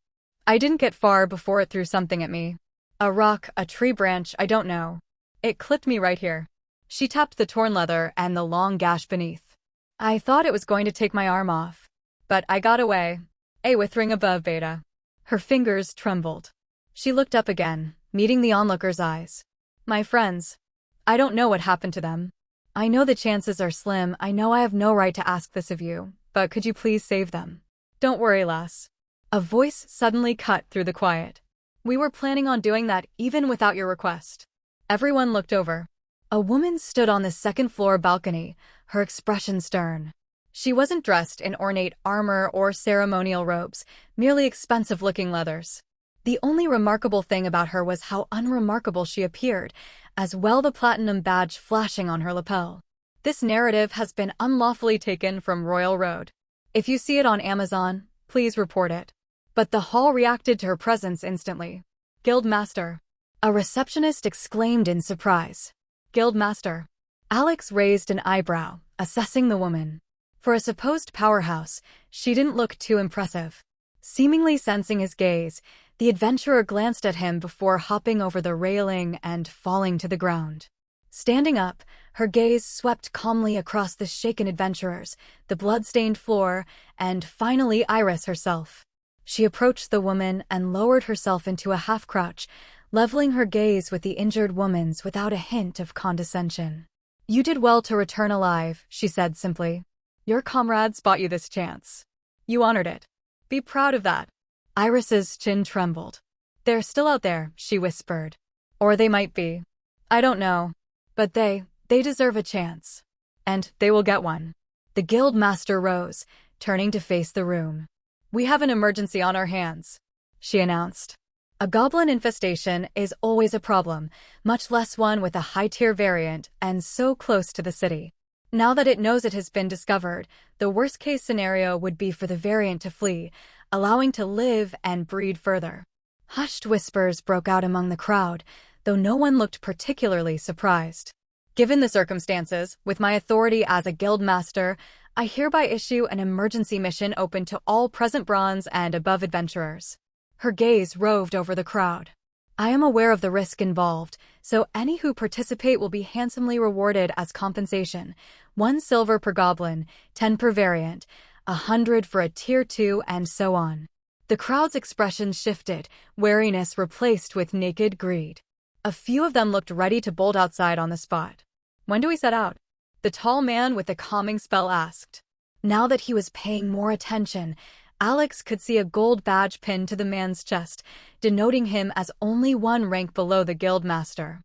I didn't get far before it threw something at me. A rock, a tree branch, I don't know. It clipped me right here. She tapped the torn leather and the long gash beneath. I thought it was going to take my arm off. But I got away. A withering above beta. Her fingers trembled. She looked up again, meeting the onlooker's eyes. My friends. I don't know what happened to them. I know the chances are slim. I know I have no right to ask this of you, but could you please save them? Don't worry, lass. A voice suddenly cut through the quiet. We were planning on doing that even without your request. Everyone looked over. A woman stood on the second-floor balcony, her expression stern. She wasn't dressed in ornate armor or ceremonial robes, merely expensive-looking leathers. The only remarkable thing about her was how unremarkable she appeared, as well the platinum badge flashing on her lapel. This narrative has been unlawfully taken from Royal Road. If you see it on Amazon, please report it. But the hall reacted to her presence instantly. Guildmaster. A receptionist exclaimed in surprise. Guildmaster. Alex raised an eyebrow, assessing the woman. For a supposed powerhouse, she didn't look too impressive. Seemingly sensing his gaze, the adventurer glanced at him before hopping over the railing and falling to the ground. Standing up, her gaze swept calmly across the shaken adventurers, the blood-stained floor, and finally Iris herself. She approached the woman and lowered herself into a half-crouch, leveling her gaze with the injured woman's without a hint of condescension. You did well to return alive, she said simply. Your comrades bought you this chance. You honored it. Be proud of that. Iris's chin trembled. They're still out there, she whispered. Or they might be. I don't know. But they deserve a chance. And they will get one. The guildmaster rose, turning to face the room. We have an emergency on our hands, she announced. A goblin infestation is always a problem, much less one with a high-tier variant and so close to the city. Now that it knows it has been discovered, the worst-case scenario would be for the variant to flee, allowing to live and breed further. Hushed whispers broke out among the crowd, though no one looked particularly surprised. Given the circumstances, with my authority as a guildmaster, I hereby issue an emergency mission open to all present bronze and above adventurers. Her gaze roved over the crowd. I am aware of the risk involved, so any who participate will be handsomely rewarded as compensation. 1 silver per goblin, 10 per variant, 100 for a tier 2, and so on. The crowd's expressions shifted, wariness replaced with naked greed. A few of them looked ready to bolt outside on the spot. When do we set out? The tall man with the calming spell asked. Now that he was paying more attention, Alex could see a gold badge pinned to the man's chest, denoting him as only 1 rank below the guildmaster.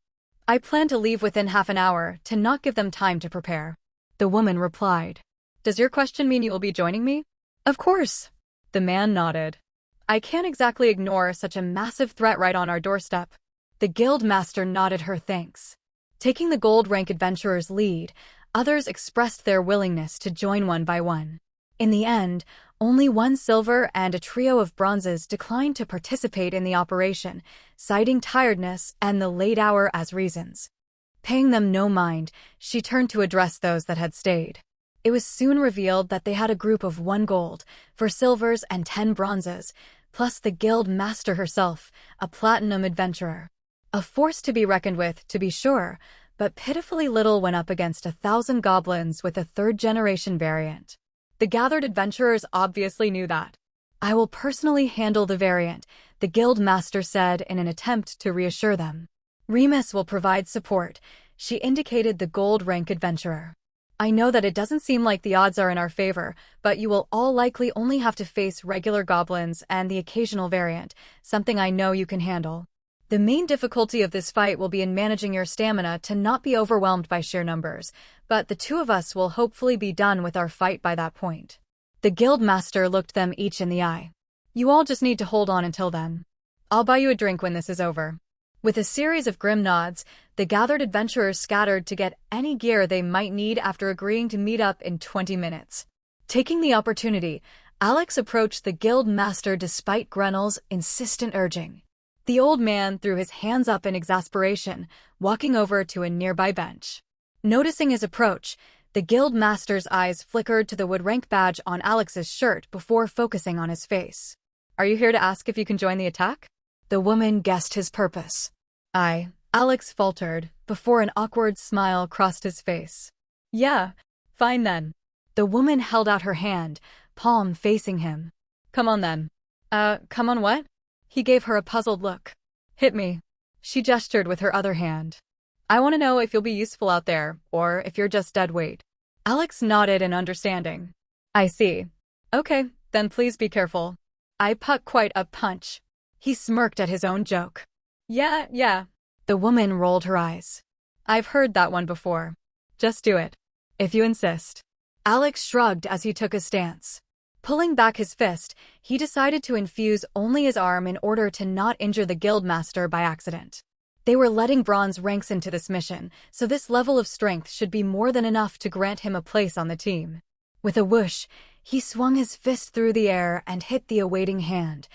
I plan to leave within half an hour to not give them time to prepare. The woman replied. Does your question mean you will be joining me? Of course. The man nodded. I can't exactly ignore such a massive threat right on our doorstep. The guildmaster nodded her thanks. Taking the gold rank adventurer's lead, others expressed their willingness to join one by one. In the end, only 1 silver and a trio of bronzes declined to participate in the operation, citing tiredness and the late hour as reasons. Paying them no mind, she turned to address those that had stayed. It was soon revealed that they had a group of 1 gold, 4 silvers and 10 bronzes, plus the guild master herself, a platinum adventurer. A force to be reckoned with, to be sure, but pitifully little when up against 1,000 goblins with a 3rd-generation variant. The gathered adventurers obviously knew that. I will personally handle the variant, the guild master said in an attempt to reassure them. Remus will provide support, she indicated the gold rank adventurer. I know that it doesn't seem like the odds are in our favor, but you will all likely only have to face regular goblins and the occasional variant, something I know you can handle. The main difficulty of this fight will be in managing your stamina to not be overwhelmed by sheer numbers, but the 2 of us will hopefully be done with our fight by that point. The guildmaster looked them each in the eye. You all just need to hold on until then. I'll buy you a drink when this is over. With a series of grim nods, the gathered adventurers scattered to get any gear they might need after agreeing to meet up in 20 minutes. Taking the opportunity, Alex approached the guild master despite Grenel's insistent urging. The old man threw his hands up in exasperation, walking over to a nearby bench. Noticing his approach, The guild master's eyes flickered to the wood rank badge on Alex's shirt before focusing on his face. Are you here to ask if you can join the attack? The woman guessed his purpose. Alex faltered, before an awkward smile crossed his face. Yeah, fine then. The woman held out her hand, palm facing him. Come on then. Come on what? He gave her a puzzled look. Hit me. She gestured with her other hand. I want to know if you'll be useful out there, or if you're just dead weight. Alex nodded in understanding. I see. Okay, then please be careful. I put quite a punch. He smirked at his own joke. Yeah. The woman rolled her eyes. I've heard that one before. Just do it. If you insist. Alex shrugged as he took a stance. Pulling back his fist, he decided to infuse only his arm in order to not injure the guildmaster by accident. They were letting bronze ranks into this mission, so this level of strength should be more than enough to grant him a place on the team. With a whoosh, he swung his fist through the air and hit the awaiting hand,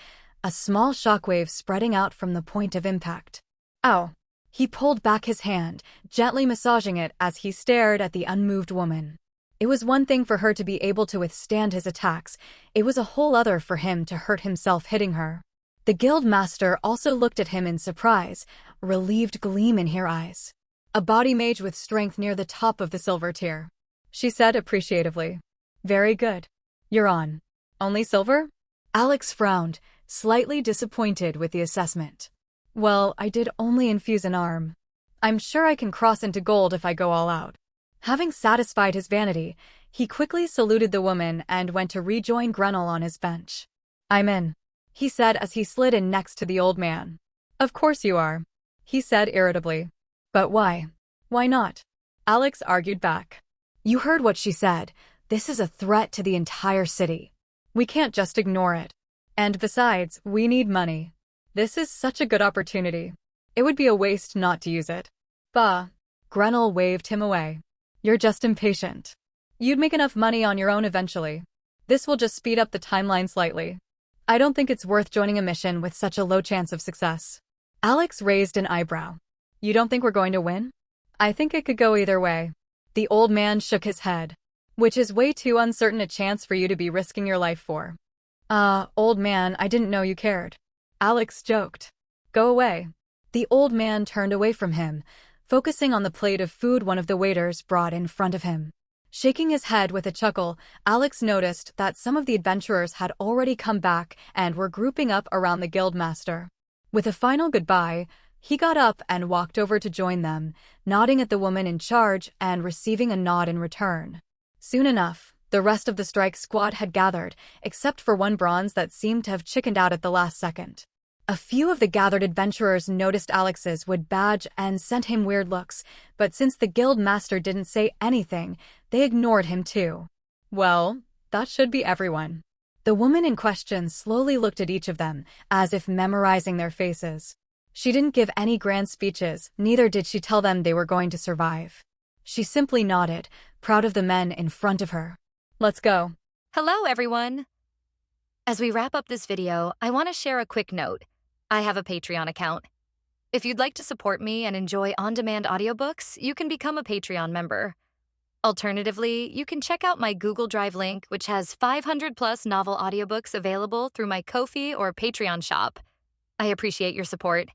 a small shockwave spreading out from the point of impact. Ow! He pulled back his hand, gently massaging it as he stared at the unmoved woman. It was one thing for her to be able to withstand his attacks, it was a whole other for him to hurt himself hitting her. The guild master also looked at him in surprise, a relieved gleam in her eyes. A body mage with strength near the top of the silver tier. She said appreciatively. Very good. You're on. Only silver? Alex frowned, slightly disappointed with the assessment. Well, I did only infuse an arm. I'm sure I can cross into gold if I go all out. Having satisfied his vanity, he quickly saluted the woman and went to rejoin Grenell on his bench. I'm in, he said as he slid in next to the old man. Of course you are, he said irritably. But why? Why not? Alex argued back. You heard what she said. This is a threat to the entire city. We can't just ignore it. And besides, we need money. This is such a good opportunity. It would be a waste not to use it. Bah. Grenell waved him away. You're just impatient. You'd make enough money on your own eventually. This will just speed up the timeline slightly. I don't think it's worth joining a mission with such a low chance of success. Alex raised an eyebrow. You don't think we're going to win? I think it could go either way. The old man shook his head. Which is way too uncertain a chance for you to be risking your life for. Old man, I didn't know you cared. Alex joked. Go away. The old man turned away from him, focusing on the plate of food one of the waiters brought in front of him. Shaking his head with a chuckle, Alex noticed that some of the adventurers had already come back and were grouping up around the guildmaster. With a final goodbye, he got up and walked over to join them, nodding at the woman in charge and receiving a nod in return. Soon enough, the rest of the strike squad had gathered, except for one bronze that seemed to have chickened out at the last second. A few of the gathered adventurers noticed Alex's wood badge and sent him weird looks, but since the guild master didn't say anything, they ignored him too. Well, that should be everyone. The woman in question slowly looked at each of them, as if memorizing their faces. She didn't give any grand speeches, neither did she tell them they were going to survive. She simply nodded, proud of the men in front of her. Let's go. Hello, everyone. As we wrap up this video, I want to share a quick note. I have a Patreon account. If you'd like to support me and enjoy on-demand audiobooks, you can become a Patreon member. Alternatively, you can check out my Google Drive link, which has 500+ novel audiobooks available through my Ko-fi or Patreon shop. I appreciate your support.